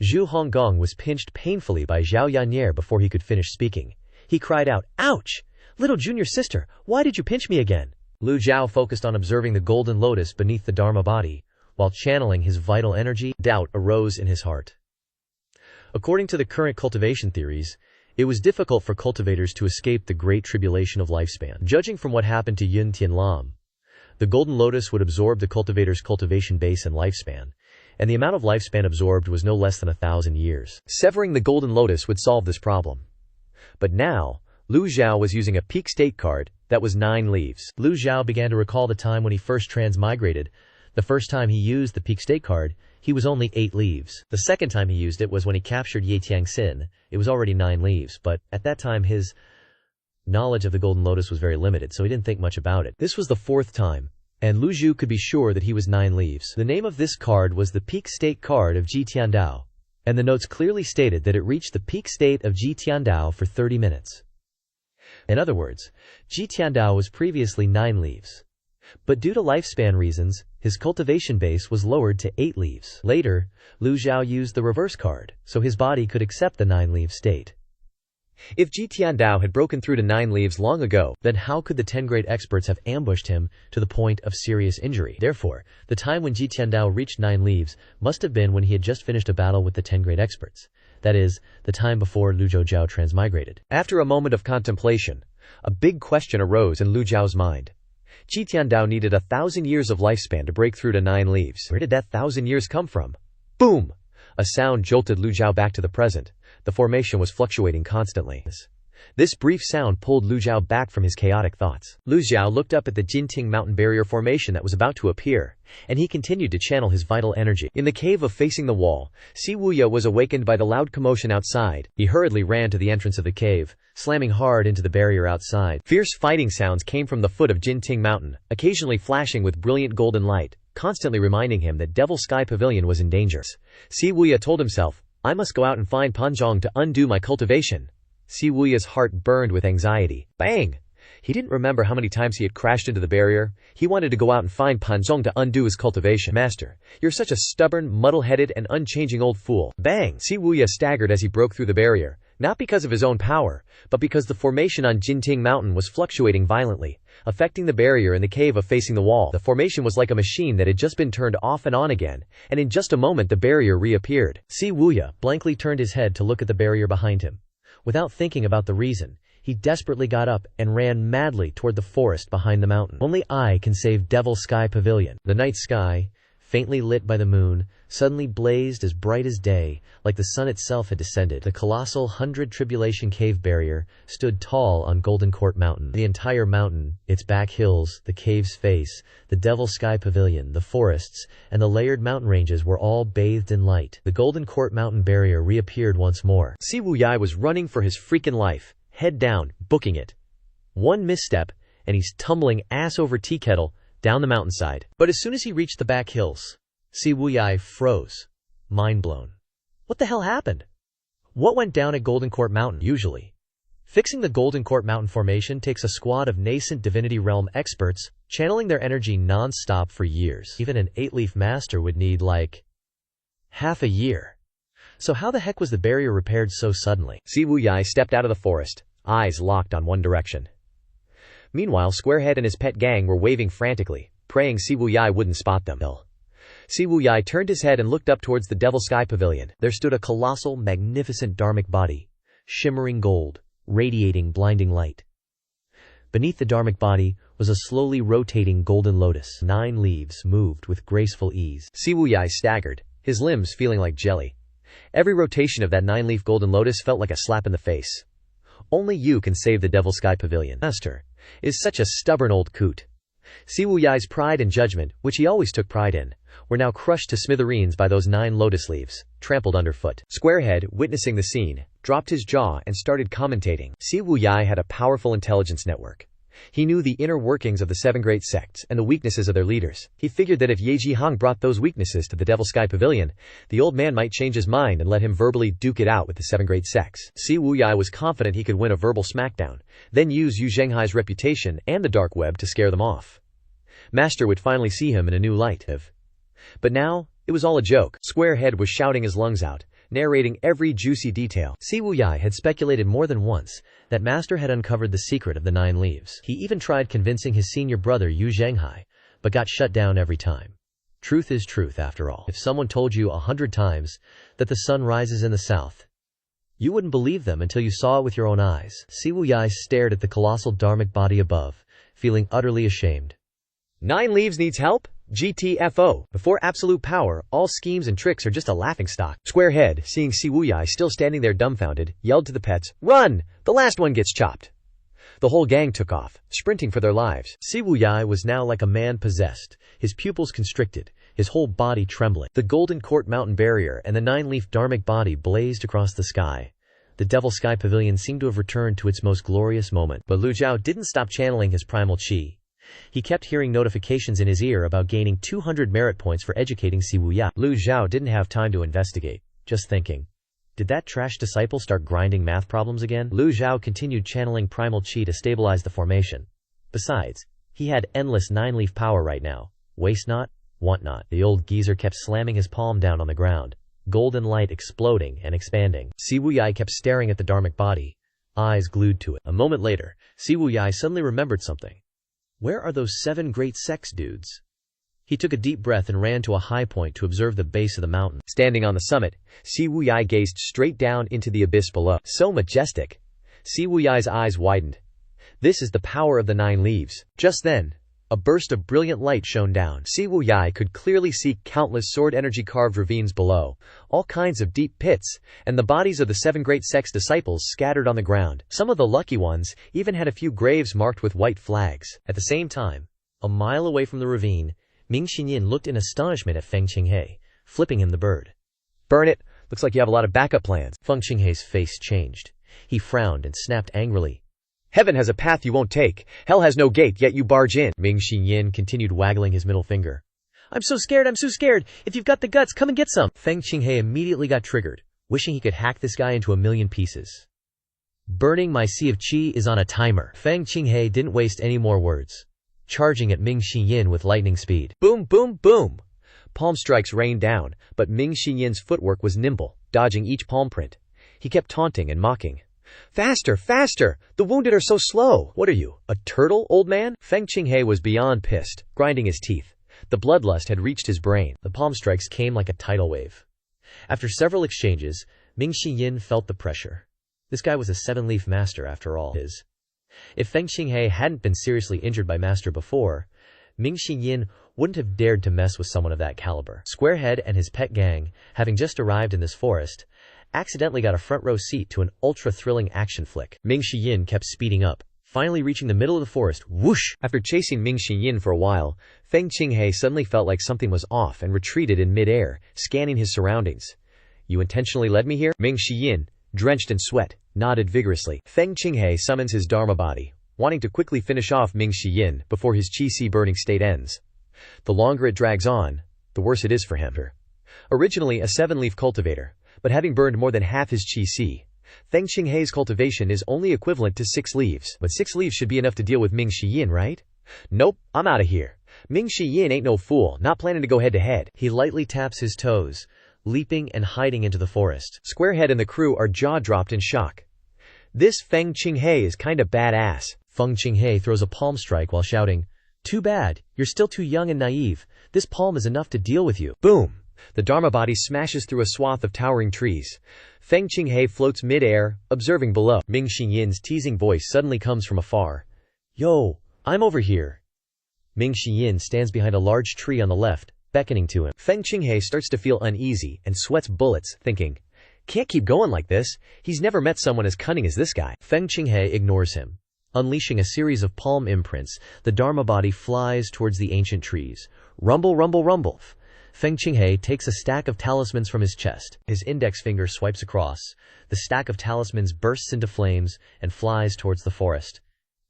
Zhu Honggong was pinched painfully by Xiao Yanhair before he could finish speaking. He cried out, "Ouch! Little junior sister, why did you pinch me again?" Lu Zhou focused on observing the golden lotus beneath the Dharma body, while channeling his vital energy. Doubt arose in his heart. According to the current cultivation theories, it was difficult for cultivators to escape the great tribulation of lifespan. Judging from what happened to Yun Tianlam, the golden lotus would absorb the cultivator's cultivation base and lifespan, and the amount of lifespan absorbed was no less than 1,000 years. Severing the golden lotus would solve this problem. But now, Lu Zhou was using a peak state card that was 9 leaves. Lu Zhou began to recall the time when he first transmigrated. The first time he used the peak state card, he was only 8 leaves. The second time he used it was when he captured Ye Tiangxin. It was already 9 leaves, but at that time his knowledge of the golden lotus was very limited, so he didn't think much about it. This was the 4th time, and Lu Zhou could be sure that he was 9 leaves. The name of this card was the peak state card of Ji Tiandao, and the notes clearly stated that it reached the peak state of Ji Tiandao for 30 minutes. In other words, Ji Tiandao was previously 9 leaves. But due to lifespan reasons, his cultivation base was lowered to 8 leaves. Later, Lu Zhou used the reverse card, so his body could accept the 9-leaf state. If Ji Tiandao had broken through to 9 leaves long ago, then how could the 10 great experts have ambushed him to the point of serious injury? Therefore, the time when Ji Tiandao reached 9 leaves must have been when he had just finished a battle with the 10 great experts. That is, the time before Lu Zhou transmigrated. After a moment of contemplation, a big question arose in Lu Zhou's mind. Ji Tiandao needed 1,000 years of lifespan to break through to 9 leaves. Where did that 1,000 years come from? Boom! A sound jolted Lu Zhou back to the present. The formation was fluctuating constantly. This brief sound pulled Lu Zhou back from his chaotic thoughts. Lu Zhou looked up at the Jinting mountain barrier formation that was about to appear, and he continued to channel his vital energy. In the cave of facing the wall, Si Wuya was awakened by the loud commotion outside. He hurriedly ran to the entrance of the cave, slamming hard into the barrier outside. Fierce fighting sounds came from the foot of Jinting mountain, occasionally flashing with brilliant golden light, constantly reminding him that Devil Sky Pavilion was in danger. Si Wuya told himself, "I must go out and find Panzhong to undo my cultivation." Si Wuya's heart burned with anxiety. Bang! He didn't remember how many times he had crashed into the barrier. He wanted to go out and find Panzhong to undo his cultivation. "Master, you're such a stubborn, muddle-headed, and unchanging old fool." Bang! Si Wuya staggered as he broke through the barrier, not because of his own power, but because the formation on Jinting Mountain was fluctuating violently, affecting the barrier in the cave of facing the wall. The formation was like a machine that had just been turned off and on again, and in just a moment the barrier reappeared. Si Wuya blankly turned his head to look at the barrier behind him. Without thinking about the reason, he desperately got up and ran madly toward the forest behind the mountain. Only I can save Evil Sky Pavilion. The night sky, faintly lit by the moon, suddenly blazed as bright as day, like the sun itself had descended. The colossal 100 Tribulation Cave barrier stood tall on Golden Court Mountain. The entire mountain, its back hills, the cave's face, the Evil Sky Pavilion, the forests, and the layered mountain ranges were all bathed in light. The Golden Court Mountain barrier reappeared once more. Si Wuyai was running for his freaking life, head down, booking it. One misstep, and he's tumbling ass over tea kettle down the mountainside. But as soon as he reached the back hills, Si Wuyai froze, mind blown. What the hell happened? What went down at Golden Court Mountain? Usually, fixing the Golden Court Mountain formation takes a squad of nascent Divinity Realm experts channeling their energy non-stop for years. Even an 8-leaf master would need like half a year. So how the heck was the barrier repaired so suddenly? Si Wuyai stepped out of the forest, eyes locked on one direction. Meanwhile, Squarehead and his pet gang were waving frantically, praying Si Wuyai wouldn't spot them. Si Wuyai turned his head and looked up towards the Evil Sky Pavilion. There stood a colossal, magnificent dharmic body, shimmering gold, radiating blinding light. Beneath the dharmic body was a slowly rotating golden lotus. 9 leaves moved with graceful ease. Si Wuyai staggered, his limbs feeling like jelly. Every rotation of that 9-leaf golden lotus felt like a slap in the face. Only you can save the Evil Sky Pavilion. Master is such a stubborn old coot. Si Wuyai's pride and judgment, which he always took pride in, were now crushed to smithereens by those 9 lotus leaves, trampled underfoot. Squarehead, witnessing the scene, dropped his jaw and started commentating. Si Wuyai had a powerful intelligence network. He knew the inner workings of the 7 great sects and the weaknesses of their leaders. He figured that if Ye Jihang brought those weaknesses to the Evil Sky Pavilion, the old man might change his mind and let him verbally duke it out with the 7 great sects. Si Wuyai was confident he could win a verbal smackdown, then use Yu Zhenghai's reputation and the dark web to scare them off. Master would finally see him in a new light. But now, it was all a joke. Squarehead was shouting his lungs out, narrating every juicy detail. Si Wuyai had speculated more than once that Master had uncovered the secret of the 9 leaves. He even tried convincing his senior brother Yu Zhenghai, but got shut down every time. Truth is truth after all. If someone told you 100 times that the sun rises in the south, you wouldn't believe them until you saw it with your own eyes. Si Wuyai stared at the colossal dharmic body above, feeling utterly ashamed. 9 leaves needs help? GTFO. Before absolute power, all schemes and tricks are just a laughingstock. Squarehead, seeing Si Wuyai still standing there dumbfounded, yelled to the pets, "Run! The last one gets chopped!" The whole gang took off, sprinting for their lives. Si Wuyai was now like a man possessed, his pupils constricted, his whole body trembling. The Golden Court Mountain barrier and the 9-leaf dharmic body blazed across the sky. The Evil Sky Pavilion seemed to have returned to its most glorious moment. But Lu Zhou didn't stop channeling his primal chi. He kept hearing notifications in his ear about gaining 200 merit points for educating Si Wuyai. Lu Zhou didn't have time to investigate, just thinking, did that trash disciple start grinding math problems again? Lu Zhou continued channeling primal chi to stabilize the formation. Besides, he had endless 9-leaf power right now. Waste not, want not. The old geezer kept slamming his palm down on the ground, golden light exploding and expanding. Si Wuyai kept staring at the dharmic body, eyes glued to it. A moment later, Si Wuyai suddenly remembered something. Where are those 7 great sects dudes? He took a deep breath and ran to a high point to observe the base of the mountain. Standing on the summit, Si Wuyai gazed straight down into the abyss below. So majestic. Si Wuyai's eyes widened. This is the power of the 9 leaves. Just then, a burst of brilliant light shone down. Si Wuyai could clearly see countless sword energy carved ravines below, all kinds of deep pits, and the bodies of the 7 great sects disciples scattered on the ground. Some of the lucky ones even had a few graves marked with white flags. At the same time, a mile away from the ravine, Ming Xinyin looked in astonishment at Feng Qinghe, flipping him the bird. "Burn it! Looks like you have a lot of backup plans." Feng Qinghe's face changed. He frowned and snapped angrily. "Heaven has a path you won't take. Hell has no gate, yet you barge in." Ming Xinyin continued waggling his middle finger. I'm so scared. If you've got the guts, come and get some." Feng Qinghe immediately got triggered, wishing he could hack this guy into a million pieces. "Burning my sea of qi is on a timer." Feng Qinghe didn't waste any more words, charging at Ming Xinyin with lightning speed. Boom, boom, boom! Palm strikes rained down, but Ming Xinyin's footwork was nimble, dodging each palm print. He kept taunting and mocking. Faster, faster! The wounded are so slow! What are you, a turtle, old man? Feng Qinghe was beyond pissed, grinding his teeth. The bloodlust had reached his brain. The palm strikes came like a tidal wave. After several exchanges, Ming Yin felt the pressure. This guy was a seven-leaf master after all. If Feng Qinghe hadn't been seriously injured by master before, Ming Yin wouldn't have dared to mess with someone of that caliber. Squarehead and his pet gang, having just arrived in this forest, accidentally got a front-row seat to an ultra-thrilling action flick. Ming Yin kept speeding up, finally reaching the middle of the forest. Whoosh! After chasing Ming Yin for a while, Feng Qinghe suddenly felt like something was off and retreated in mid-air, scanning his surroundings. You intentionally led me here? Ming Yin, drenched in sweat, nodded vigorously. Feng Qinghe summons his Dharma body, wanting to quickly finish off Ming Yin before his Qi burning state ends. The longer it drags on, the worse it is for him. Originally a seven-leaf cultivator, but having burned more than half his Qi, Feng Qinghe's cultivation is only equivalent to 6 leaves. But 6 leaves should be enough to deal with Ming Yin, right? Nope, I'm out of here. Ming Yin ain't no fool, not planning to go head-to-head. He lightly taps his toes, leaping and hiding into the forest. Squarehead and the crew are jaw-dropped in shock. This Feng Qinghe is kinda badass. Feng Qinghe throws a palm strike while shouting, "Too bad, you're still too young and naive. This palm is enough to deal with you." Boom! The Dharma body smashes through a swath of towering trees. Feng Qinghe floats mid-air, observing below. Ming Yin's teasing voice suddenly comes from afar. "Yo, I'm over here." Ming Yin stands behind a large tree on the left, beckoning to him. Feng Qinghe starts to feel uneasy and sweats bullets, thinking, "Can't keep going like this. He's never met someone as cunning as this guy." Feng Qinghe ignores him. Unleashing a series of palm imprints, the Dharma body flies towards the ancient trees. Rumble, rumble, rumble. Feng Qinghe takes a stack of talismans from his chest. His index finger swipes across. The stack of talismans bursts into flames and flies towards the forest.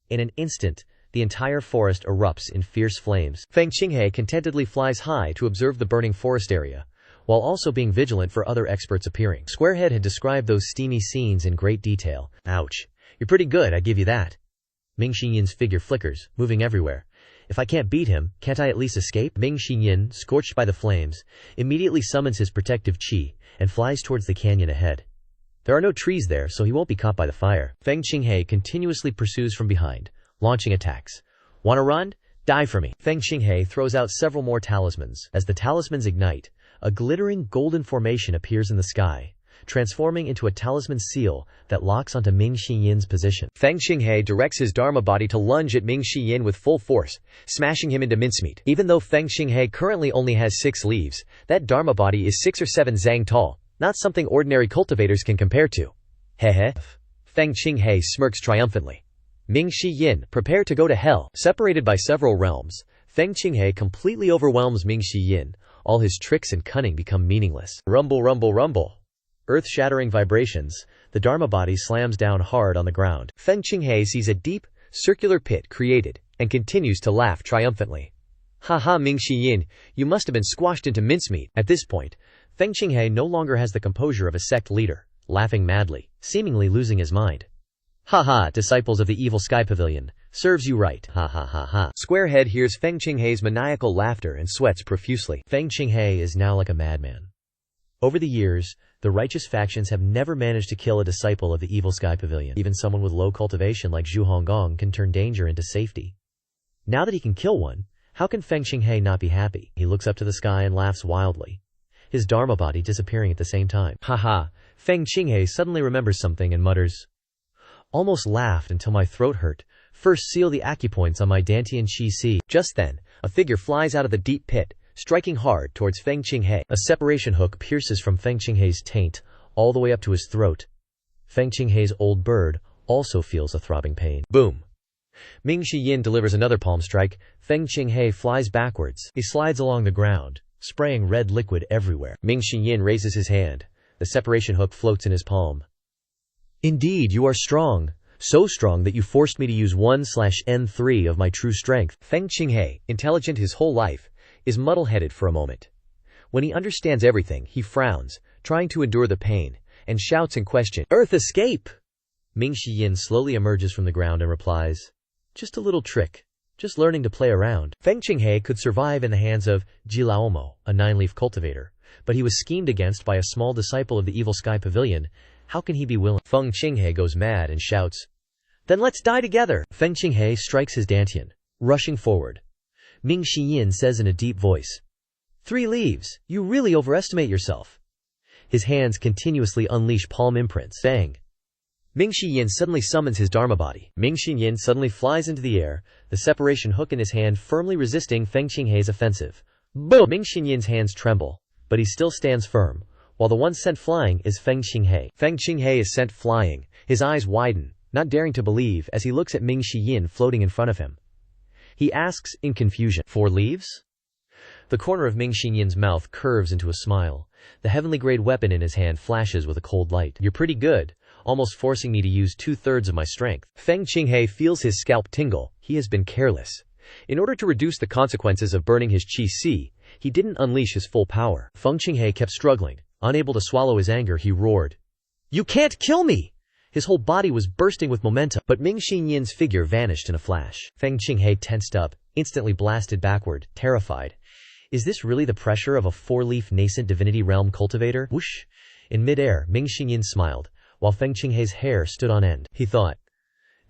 In an instant, the entire forest erupts in fierce flames. Feng Qinghe contentedly flies high to observe the burning forest area, while also being vigilant for other experts appearing. Squarehead had described those steamy scenes in great detail. Ouch. You're pretty good, I give you that. Ming Yin's figure flickers, moving everywhere. If I can't beat him, can't I at least escape? Ming Yin, scorched by the flames, immediately summons his protective qi and flies towards the canyon ahead. There are no trees there, so he won't be caught by the fire. Feng Qinghe continuously pursues from behind, launching attacks. Wanna run? Die for me. Feng Qinghe throws out several more talismans. As the talismans ignite, a glittering golden formation appears in the sky, transforming into a talisman seal that locks onto Ming Yin's position. Feng Qinghe directs his Dharma body to lunge at Ming Yin with full force, smashing him into mincemeat. Even though Feng Qinghe currently only has 6 leaves, that Dharma body is 6 or 7 zang tall, not something ordinary cultivators can compare to. Heh. Feng Qinghe smirks triumphantly. Ming Yin, prepare to go to hell. Separated by several realms, Feng Qinghe completely overwhelms Ming Yin. All his tricks and cunning become meaningless. Rumble, rumble, rumble. Earth-shattering vibrations, the Dharma body slams down hard on the ground. Feng Qinghe sees a deep, circular pit created, and continues to laugh triumphantly. "Ha, Ming Yin, you must have been squashed into mincemeat." At this point, Feng Qinghe no longer has the composure of a sect leader, laughing madly, seemingly losing his mind. "Ha, disciples of the Evil Sky Pavilion, serves you right. Ha. Squarehead hears Feng Qinghe's maniacal laughter and sweats profusely. Feng Qinghe is now like a madman. Over the years, the righteous factions have never managed to kill a disciple of the Evil Sky Pavilion. Even someone with low cultivation like Zhu Honggong can turn danger into safety. Now that he can kill one, how can Feng Qinghe not be happy? He looks up to the sky and laughs wildly, his Dharma body disappearing at the same time. Ha. Feng Qinghe suddenly remembers something and mutters, "Almost laughed until my throat hurt. First seal the acupoints on my Dantian Qi." Just then, a figure flies out of the deep pit, striking hard towards Feng Qinghe. A separation hook pierces from Feng Qinghe's taint all the way up to his throat. Feng Qinghe's old bird also feels a throbbing pain. Boom! Ming Yin delivers another palm strike. Feng Qinghe flies backwards. He slides along the ground, spraying red liquid everywhere. Ming Yin raises his hand. The separation hook floats in his palm. "Indeed, you are strong. So strong that you forced me to use 1/N3 of my true strength." Feng Qinghe, intelligent his whole life, is muddle-headed for a moment. When he understands everything, he frowns, trying to endure the pain, and shouts in question, "Earth escape!" Ming Yin slowly emerges from the ground and replies, "Just a little trick. Just learning to play around." Feng Qinghe could survive in the hands of Ji Laomo, a 9-leaf cultivator, but he was schemed against by a small disciple of the Evil Sky Pavilion, How can he be willing? Feng Qinghe goes mad and shouts, "Then let's die together!" Feng Qinghe strikes his dantian, rushing forward. Ming Xiyin says in a deep voice, "3 leaves, you really overestimate yourself." His hands continuously unleash palm imprints. Bang! Ming Xiyin suddenly summons his Dharma body. Ming Xiyin suddenly flies into the air, the separation hook in his hand firmly resisting Feng Qinghe's offensive. Boom! Ming Xiyin's hands tremble, but he still stands firm, while the one sent flying is Feng Qinghe. Feng Qinghe is sent flying, his eyes widen, not daring to believe as he looks at Ming Xiyin floating in front of him. He asks in confusion, 4 leaves? The corner of Ming Xiyin's mouth curves into a smile. The heavenly grade weapon in his hand flashes with a cold light. "You're pretty good, almost forcing me to use 2/3 of my strength." Feng Qinghe feels his scalp tingle. He has been careless. In order to reduce the consequences of burning his qi si, he didn't unleash his full power. Feng Qinghe kept struggling. Unable to swallow his anger, he roared, "You can't kill me!" His whole body was bursting with momentum, but Ming Xinyin's figure vanished in a flash. Feng Qinghe tensed up, instantly blasted backward, terrified. Is this really the pressure of a 4-leaf nascent divinity realm cultivator? Whoosh! In midair, Ming Xinyin smiled, while Feng Qinghe's hair stood on end. He thought,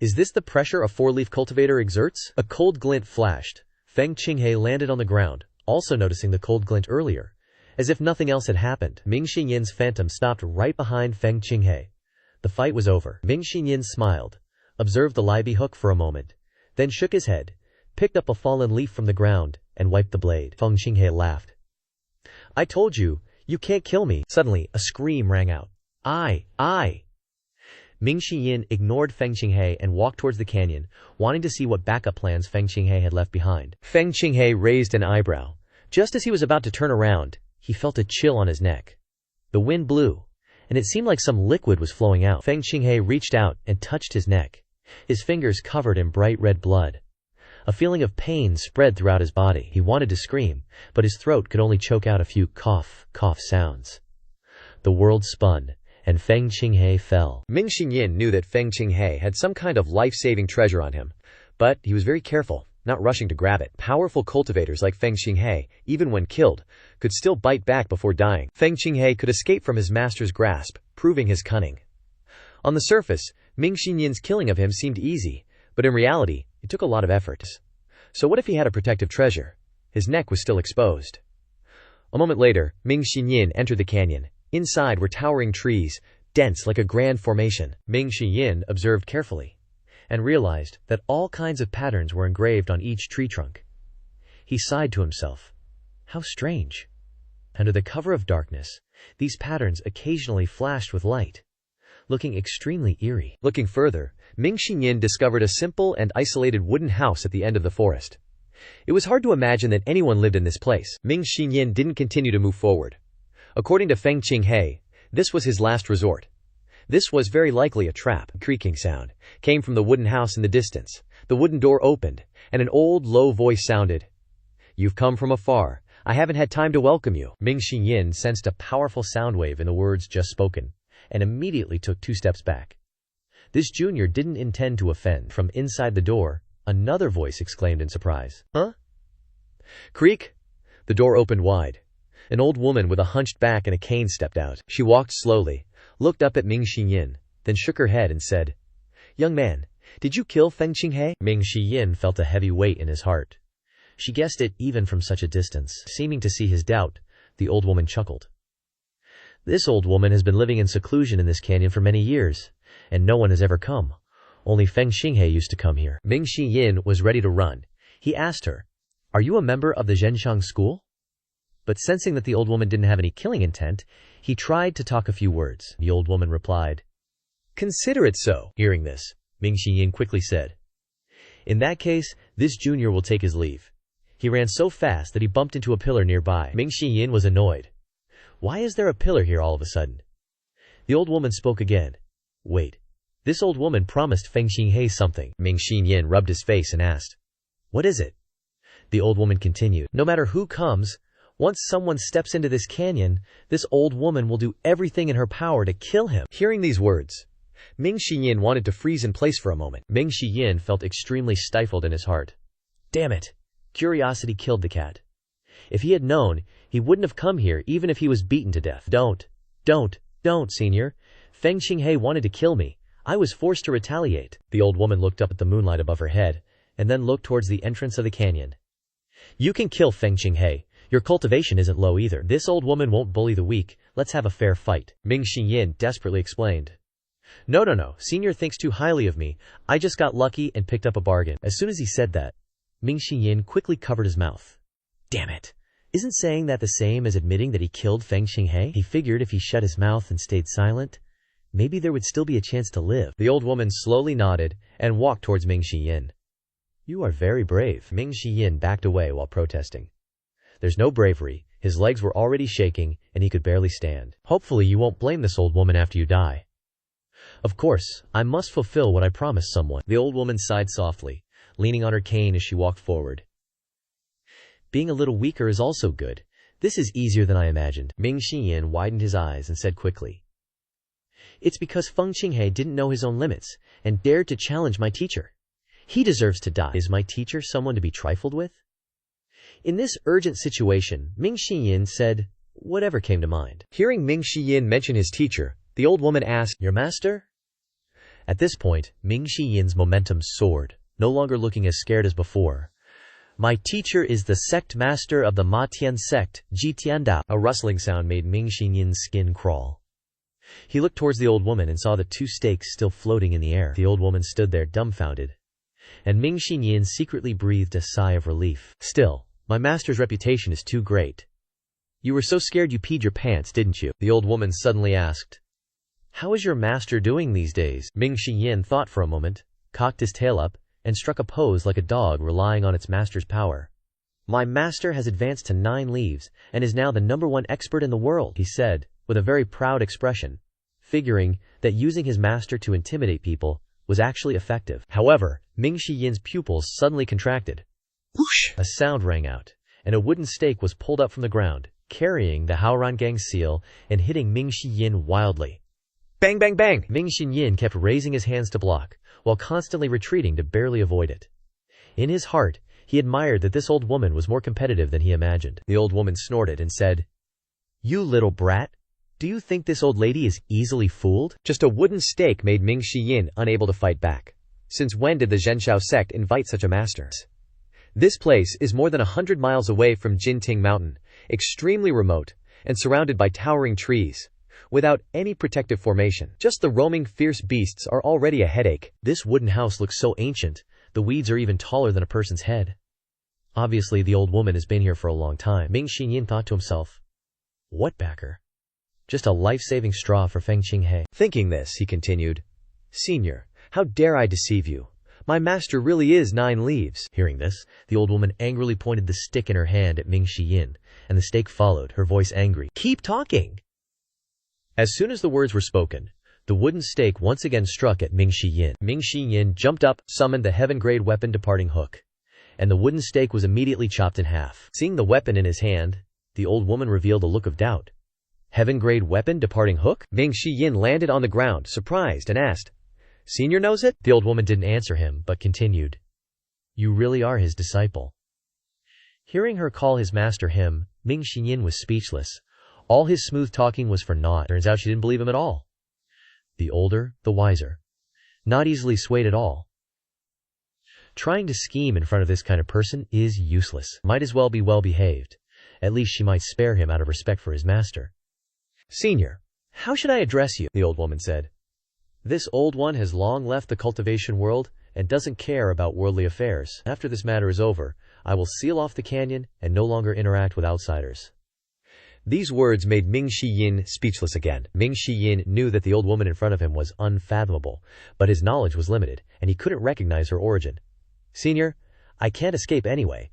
is this the pressure a 4-leaf cultivator exerts? A cold glint flashed. Feng Qinghe landed on the ground, also noticing the cold glint earlier. As if nothing else had happened, Ming Xinyin's phantom stopped right behind Feng Qinghe. The fight was over. Ming Xinyin smiled, observed the Libby hook for a moment, then shook his head, picked up a fallen leaf from the ground, and wiped the blade. Feng Qinghe laughed. "I told you, you can't kill me." Suddenly, a scream rang out. I. Ming Xiyin ignored Feng Qinghe and walked towards the canyon, wanting to see what backup plans Feng Qinghe had left behind. Feng Qinghe raised an eyebrow. Just as he was about to turn around, he felt a chill on his neck. The wind blew, and it seemed like some liquid was flowing out. Feng Qinghe reached out and touched his neck, his fingers covered in bright red blood. A feeling of pain spread throughout his body. He wanted to scream, but his throat could only choke out a few cough sounds. The world spun, and Feng Qinghe fell. Ming Xinyin knew that Feng Qinghe had some kind of life-saving treasure on him, but he was very careful, not rushing to grab it. Powerful cultivators like Feng Qinghe, even when killed, could still bite back before dying. Feng Qinghe could escape from his master's grasp, proving his cunning. On the surface, Ming Xinyin's killing of him seemed easy, but in reality, it took a lot of effort. So what if he had a protective treasure? His neck was still exposed. A moment later, Ming Xinyin entered the canyon. Inside were towering trees, dense like a grand formation. Ming Xiyin observed carefully, and realized that all kinds of patterns were engraved on each tree trunk. He sighed to himself. How strange. Under the cover of darkness, these patterns occasionally flashed with light, looking extremely eerie. Looking further, Ming Xinyin discovered a simple and isolated wooden house at the end of the forest. It was hard to imagine that anyone lived in this place. Ming Xinyin didn't continue to move forward. According to Feng Qinghe, this was his last resort. This was very likely a trap. A creaking sound came from the wooden house in the distance. The wooden door opened, and an old, low voice sounded. "You've come from afar. I haven't had time to welcome you." Ming Xinyin sensed a powerful sound wave in the words just spoken, and immediately took 2 steps back. This junior didn't intend to offend. From inside the door, another voice exclaimed in surprise. "Huh?" Creak! The door opened wide. An old woman with a hunched back and a cane stepped out. She walked slowly, looked up at Ming Xinyin, then shook her head and said, "Young man, did you kill Feng Qinghe?" Ming Xinyin felt a heavy weight in his heart. She guessed it even from such a distance. Seeming to see his doubt, the old woman chuckled. "This old woman has been living in seclusion in this canyon for many years, and no one has ever come. Only Feng Qinghe used to come here." Ming Xiyin was ready to run. He asked her, "Are you a member of the Zhenshang school?" But sensing that the old woman didn't have any killing intent, he tried to talk a few words. The old woman replied, "Consider it so." Hearing this, Ming Xiyin quickly said, "In that case, this junior will take his leave." He ran so fast that he bumped into a pillar nearby. Ming Xiyin was annoyed. Why is there a pillar here all of a sudden? The old woman spoke again. Wait, this old woman promised Feng Qinghe something. Ming Xiyin rubbed his face and asked, "What is it?" The old woman continued, "No matter who comes, once someone steps into this canyon, this old woman will do everything in her power to kill him." Hearing these words, Ming Xiyin wanted to freeze in place for a moment. Ming Xiyin felt extremely stifled in his heart. Damn it! Curiosity killed the cat. If he had known, he wouldn't have come here even if he was beaten to death. Don't, senior. Feng Qinghe wanted to kill me. I was forced to retaliate. The old woman looked up at the moonlight above her head, and then looked towards the entrance of the canyon. You can kill Feng Qinghe. Your cultivation isn't low either. This old woman won't bully the weak. Let's have a fair fight. Ming Xiyin desperately explained. No. Senior thinks too highly of me. I just got lucky and picked up a bargain. As soon as he said that, Ming Xiyin quickly covered his mouth. Damn it. Isn't saying that the same as admitting that he killed Feng Qinghe? He figured if he shut his mouth and stayed silent, maybe there would still be a chance to live. The old woman slowly nodded and walked towards Ming Xiyin. You are very brave. Ming Xiyin backed away while protesting. There's no bravery. His legs were already shaking and he could barely stand. Hopefully you won't blame this old woman after you die. Of course, I must fulfill what I promised someone. The old woman sighed softly, leaning on her cane as she walked forward. Being a little weaker is also good. This is easier than I imagined. Ming Xiyin widened his eyes and said quickly. It's because Feng Qinghe didn't know his own limits and dared to challenge my teacher. He deserves to die. Is my teacher someone to be trifled with? In this urgent situation, Ming Xiyin said whatever came to mind. Hearing Ming Xiyin mention his teacher, the old woman asked, Your master? At this point, Ming Xiyin's momentum soared, no longer looking as scared as before. My teacher is the sect master of the Matian Sect, Ji Tiandao. A rustling sound made Ming Xiyin's skin crawl. He looked towards the old woman and saw the two stakes still floating in the air. The old woman stood there dumbfounded, and Ming Xiyin secretly breathed a sigh of relief. Still, my master's reputation is too great. You were so scared you peed your pants, didn't you? The old woman suddenly asked. How is your master doing these days? Ming Xiyin thought for a moment, cocked his tail up, and struck a pose like a dog relying on its master's power. My master has advanced to 9 leaves and is now the #1 expert in the world, he said, with a very proud expression, figuring that using his master to intimidate people was actually effective. However, Ming Xiyin's pupils suddenly contracted. Whoosh! A sound rang out, and a wooden stake was pulled up from the ground, carrying the Haorangang seal and hitting Ming Xiyin wildly. Bang, bang, bang! Ming Xiyin kept raising his hands to block, while constantly retreating to barely avoid it. In his heart, he admired that this old woman was more competitive than he imagined. The old woman snorted and said, You little brat! Do you think this old lady is easily fooled? Just a wooden stake made Ming Xiyin unable to fight back. Since when did the Zhenshao sect invite such a master? This place is more than 100 miles away from Jinting Mountain, extremely remote, and surrounded by towering trees, without any protective formation. Just the roaming fierce beasts are already a headache. This wooden house looks so ancient, the weeds are even taller than a person's head. Obviously the old woman has been here for a long time. Ming Xiyin thought to himself, what backer? Just a life-saving straw for Feng Qinghe. Thinking this, he continued, Senior, how dare I deceive you? My master really is 9 leaves. Hearing this, the old woman angrily pointed the stick in her hand at Ming Xiyin, and the stake followed, her voice angry. Keep talking! As soon as the words were spoken, the wooden stake once again struck at Ming Xiyin. Ming Xiyin jumped up, summoned the heaven-grade weapon departing hook, and the wooden stake was immediately chopped in half. Seeing the weapon in his hand, the old woman revealed a look of doubt. Heaven-grade weapon departing hook? Ming Xiyin landed on the ground, surprised, and asked, Senior knows it? The old woman didn't answer him, but continued, You really are his disciple. Hearing her call his master him, Ming Xiyin was speechless. All his smooth talking was for naught. Turns out she didn't believe him at all. The older, the wiser. Not easily swayed at all. Trying to scheme in front of this kind of person is useless. Might as well be well behaved. At least she might spare him out of respect for his master. Senior, how should I address you? The old woman said. This old one has long left the cultivation world and doesn't care about worldly affairs. After this matter is over, I will seal off the canyon and no longer interact with outsiders. These words made Ming Xiyin speechless again. Ming Xiyin knew that the old woman in front of him was unfathomable, but his knowledge was limited, and he couldn't recognize her origin. Senior, I can't escape anyway.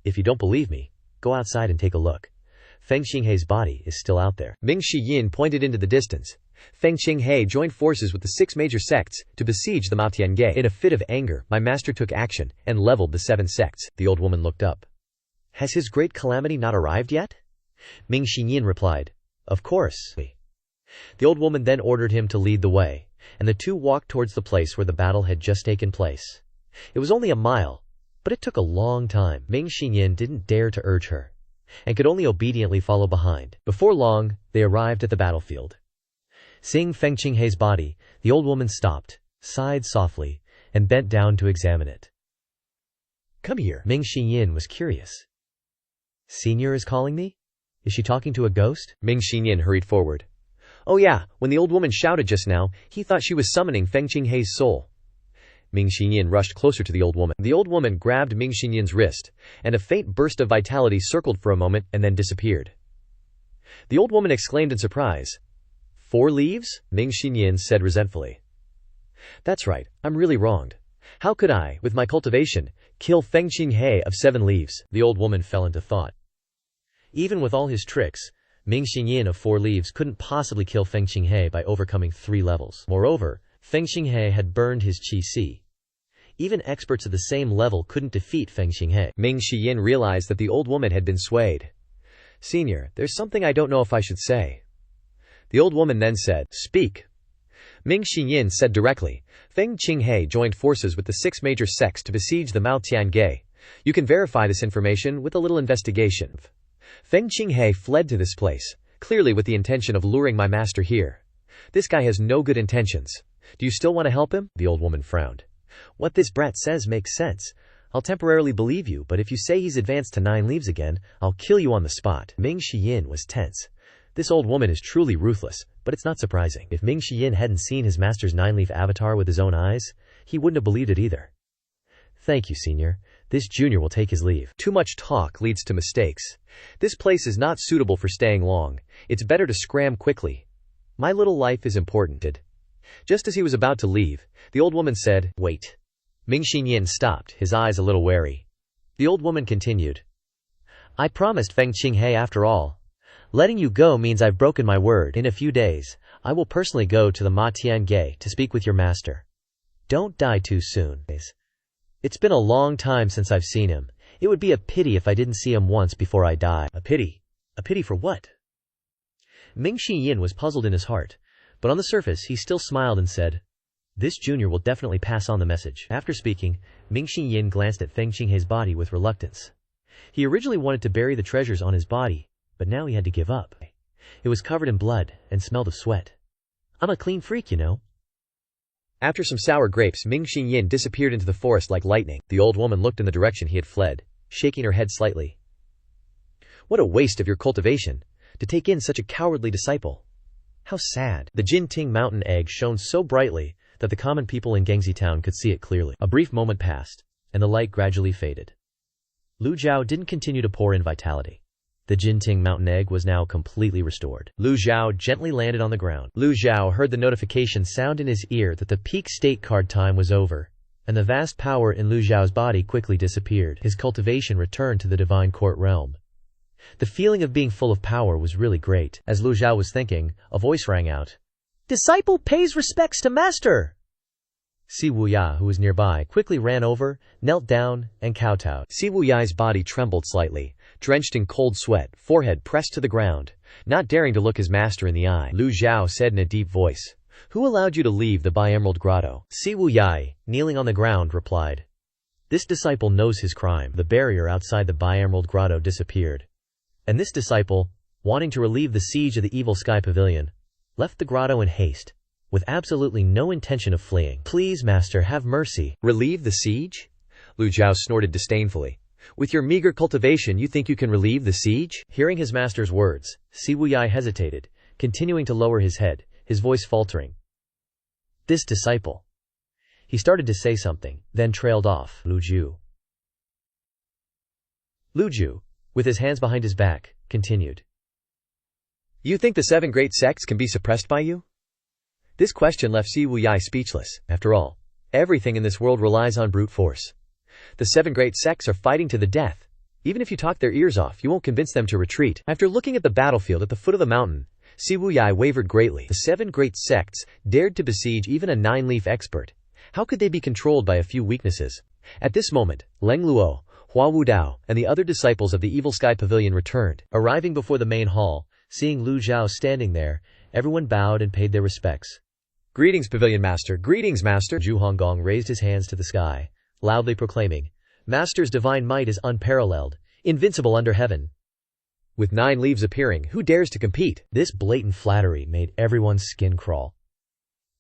If you don't believe me, go outside and take a look. Feng Qinghe's body is still out there. Ming Xiyin pointed into the distance. Feng Qinghe joined forces with the 6 major sects to besiege the Maotiange. In a fit of anger, my master took action and leveled the 7 sects. The old woman looked up. Has his great calamity not arrived yet? Ming Xiyin replied, Of course. The old woman then ordered him to lead the way, and the two walked towards the place where the battle had just taken place. It was only a mile, but it took a long time. Ming Xiyin didn't dare to urge her, and could only obediently follow behind. Before long, they arrived at the battlefield. Seeing Feng Qinghei's body, the old woman stopped, sighed softly, and bent down to examine it. "Come here." Ming Xinyin was curious. "Senior is calling me? Is she talking to a ghost?" Ming Xinyin hurried forward. "Oh yeah, when the old woman shouted just now, he thought she was summoning Feng Qinghei's soul." Ming Xinyin rushed closer to the old woman. The old woman grabbed Ming Xinyin's wrist, and a faint burst of vitality circled for a moment and then disappeared. The old woman exclaimed in surprise. "4 leaves?" Ming Xinyin said resentfully. "That's right, I'm really wronged. How could I, with my cultivation, kill Feng Qinghei of 7 leaves?" The old woman fell into thought. Even with all his tricks, Ming Xinyin of 4 leaves couldn't possibly kill Feng Qinghei by overcoming 3 levels. Moreover, Feng Qinghei had burned his qi. Even experts at the same level couldn't defeat Feng Qinghei. Ming Xinyin realized that the old woman had been swayed. "Senior, there's something I don't know if I should say." The old woman then said, "Speak." Ming Xinyin said directly, "Feng Qinghei joined forces with the 6 major sects to besiege the Mao Tiange. You can verify this information with a little investigation. Feng Qinghei fled to this place, clearly with the intention of luring my master here. This guy has no good intentions. Do you still want to help him?" The old woman frowned. "What this brat says makes sense. I'll temporarily believe you, but if you say he's advanced to 9 leaves again, I'll kill you on the spot." Ming Xinyin was tense. This old woman is truly ruthless, but it's not surprising. If Ming Xinyin hadn't seen his master's 9-leaf avatar with his own eyes, he wouldn't have believed it either. "Thank you, senior. This junior will take his leave." Too much talk leads to mistakes. This place is not suitable for staying long. It's better to scram quickly. My little life is important. Just as he was about to leave, the old woman said, "Wait." Ming Xinyin stopped, his eyes a little wary. The old woman continued, "I promised Feng Qinghei after all. Letting you go means I've broken my word. In a few days, I will personally go to the Ma Tiange to speak with your master. Don't die too soon. It's been a long time since I've seen him. It would be a pity if I didn't see him once before I die." A pity? A pity for what? Ming Xinyin was puzzled in his heart, but on the surface he still smiled and said, "This junior will definitely pass on the message." After speaking, Ming Xinyin glanced at Feng Qinghei's body with reluctance. He originally wanted to bury the treasures on his body, but now he had to give up. It was covered in blood and smelled of sweat. "I'm a clean freak, you know." After some sour grapes, Ming Xinyin disappeared into the forest like lightning. The old woman looked in the direction he had fled, shaking her head slightly. "What a waste of your cultivation, to take in such a cowardly disciple. How sad." The Jinting mountain egg shone so brightly that the common people in Gangxi town could see it clearly. A brief moment passed, and the light gradually faded. Lu Zhou didn't continue to pour in vitality. The Jinting mountain egg was now completely restored. Lu Zhou gently landed on the ground. Lu Zhou heard the notification sound in his ear that the peak state card time was over, and the vast power in Lu Zhao's body quickly disappeared. His cultivation returned to the divine court realm. The feeling of being full of power was really great. As Lu Zhou was thinking, a voice rang out. "Disciple pays respects to master!" Si Wuya, who was nearby, quickly ran over, knelt down, and kowtowed. Si Wuya's body trembled slightly, drenched in cold sweat, forehead pressed to the ground. Not daring to look his master in the eye, Lu Zhou said in a deep voice, "Who allowed you to leave the Bi-Emerald Grotto?" Si Wuya, kneeling on the ground, replied, "This disciple knows his crime." The barrier outside the Bi-Emerald Grotto disappeared, and this disciple, wanting to relieve the siege of the Evil Sky Pavilion, left the grotto in haste, with absolutely no intention of fleeing. "Please, master, have mercy." "Relieve the siege?" Lu Zhou snorted disdainfully. "With your meager cultivation, you think you can relieve the siege?" Hearing his master's words, Si Wuya hesitated, continuing to lower his head, his voice faltering. "This disciple." He started to say something, then trailed off. Lu Zhou, with his hands behind his back, continued. "You think the 7 great sects can be suppressed by you?" This question left Si Wuya speechless. After all, everything in this world relies on brute force. The 7 great sects are fighting to the death. Even if you talk their ears off, you won't convince them to retreat. After looking at the battlefield at the foot of the mountain, Si Wuya wavered greatly. The 7 great sects dared to besiege even a 9-leaf expert. How could they be controlled by a few weaknesses? At this moment, Leng Luo, Hua Wudao, and the other disciples of the Evil Sky Pavilion returned. Arriving before the main hall, seeing Lu Zhou standing there, everyone bowed and paid their respects. "Greetings, Pavilion Master. Greetings, Master." Zhu Honggong raised his hands to the sky, loudly proclaiming, "Master's divine might is unparalleled, invincible under heaven." with 9 leaves appearing, who dares to compete? This blatant flattery made everyone's skin crawl.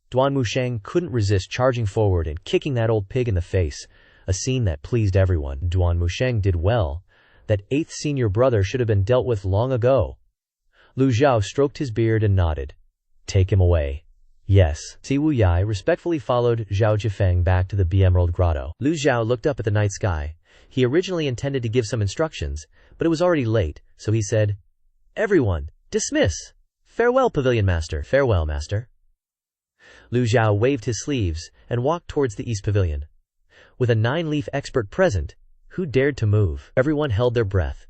Duan Musheng couldn't resist charging forward and kicking that old pig in the face, a scene that pleased everyone. Duan Musheng did well. That 8th senior brother should have been dealt with long ago. Lu Zhou stroked his beard and nodded. Take him away. Yes. Si Wuyai respectfully followed Zhao Jifeng back to the Emerald Grotto. Lu Zhou looked up at the night sky. He originally intended to give some instructions, but it was already late, so he said, "Everyone, dismiss! Farewell, Pavilion Master." "Farewell, Master." Lu Zhou waved his sleeves and walked towards the East Pavilion. With a 9-leaf expert present, who dared to move? Everyone held their breath,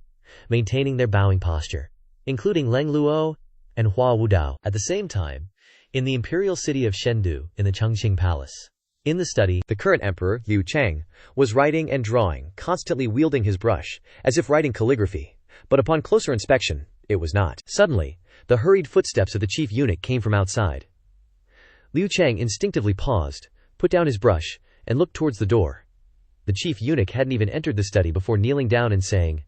maintaining their bowing posture, including Leng Luo and Hua Wudao. At the same time, in the imperial city of Chengdu, in the Chengqing Palace, in the study, the current emperor, Liu Chang, was writing and drawing, constantly wielding his brush, as if writing calligraphy. But upon closer inspection, it was not. Suddenly, the hurried footsteps of the chief eunuch came from outside. Liu Chang instinctively paused, put down his brush, and looked towards the door. The chief eunuch hadn't even entered the study before kneeling down and saying,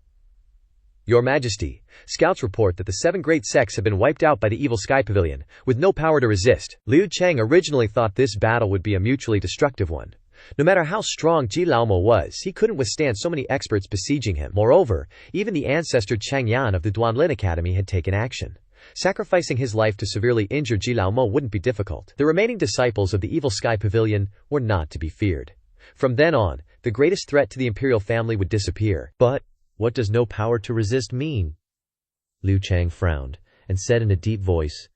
"Your Majesty, scouts report that the 7 great sects have been wiped out by the Evil Sky Pavilion, with no power to resist." Liu Chang originally thought this battle would be a mutually destructive one. No matter how strong Ji Laomo was, he couldn't withstand so many experts besieging him. Moreover, even the ancestor Chang Yan of the Duanlin Academy had taken action. Sacrificing his life to severely injure Ji Laomo wouldn't be difficult. The remaining disciples of the Evil Sky Pavilion were not to be feared. From then on, the greatest threat to the imperial family would disappear. But what does no power to resist mean? Liu Chang frowned and said in a deep voice,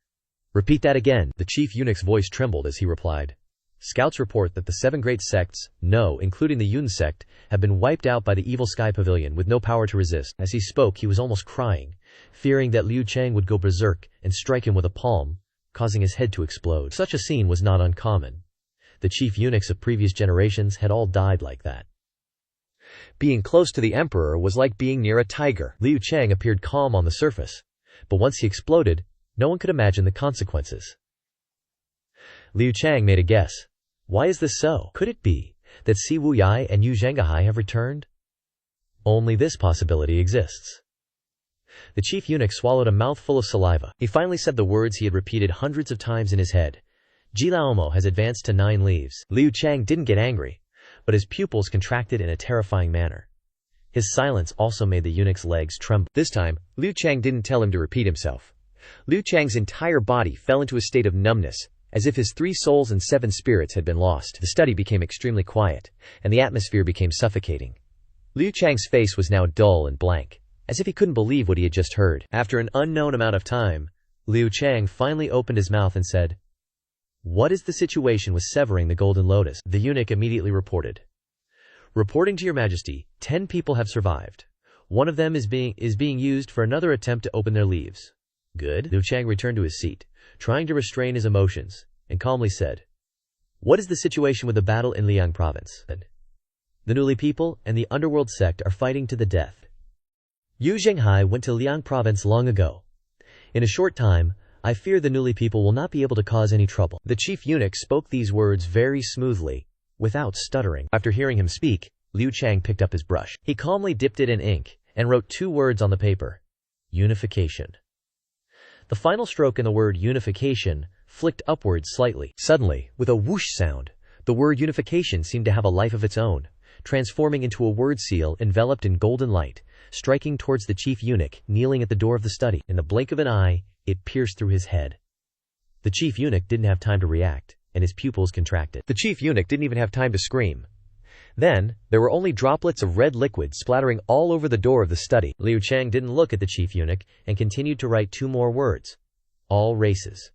"Repeat that again." The chief eunuch's voice trembled as he replied, "Scouts report that the 7 great sects, no, including the Yun sect, have been wiped out by the Evil Sky Pavilion with no power to resist." As he spoke, he was almost crying, fearing that Liu Chang would go berserk and strike him with a palm, causing his head to explode. Such a scene was not uncommon. The chief eunuchs of previous generations had all died like that. Being close to the emperor was like being near a tiger. Liu Chang appeared calm on the surface, but once he exploded, no one could imagine the consequences. Liu Chang made a guess. Why is this so? Could it be that Si Wuyai and Yu Zhenghai have returned? Only this possibility exists. The chief eunuch swallowed a mouthful of saliva. He finally said the words he had repeated hundreds of times in his head. Ji Laomo has advanced to 9 leaves. Liu Chang didn't get angry, but his pupils contracted in a terrifying manner. His silence also made the eunuch's legs tremble. This time, Liu Chang didn't tell him to repeat himself. Liu Chang's entire body fell into a state of numbness, as if his 3 souls and 7 spirits had been lost. The study became extremely quiet, and the atmosphere became suffocating. Liu Chang's face was now dull and blank, as if he couldn't believe what he had just heard. After an unknown amount of time, Liu Chang finally opened his mouth and said, "What is the situation with severing the golden lotus?" The eunuch immediately reported. "Reporting to your majesty, 10 people have survived. One of them is being used for another attempt to open their leaves." Good. Liu Chang returned to his seat, trying to restrain his emotions, and calmly said, "What is the situation with the battle in Liang province?" "The Newly people and the underworld sect are fighting to the death. Yu Zhenghai went to Liang province long ago. In a short time, I fear the Newly people will not be able to cause any trouble." The chief eunuch spoke these words very smoothly, without stuttering. After hearing him speak, Liu Chang picked up his brush. He calmly dipped it in ink and wrote 2 words on the paper: unification. The final stroke in the word unification flicked upwards slightly. Suddenly, with a whoosh sound, the word unification seemed to have a life of its own, transforming into a word seal enveloped in golden light, striking towards the chief eunuch kneeling at the door of the study. In the blink of an eye, it pierced through his head. The chief eunuch didn't have time to react, and his pupils contracted. The chief eunuch didn't even have time to scream. Then, there were only droplets of red liquid splattering all over the door of the study. Liu Chang didn't look at the chief eunuch and continued to write 2 more words: all races.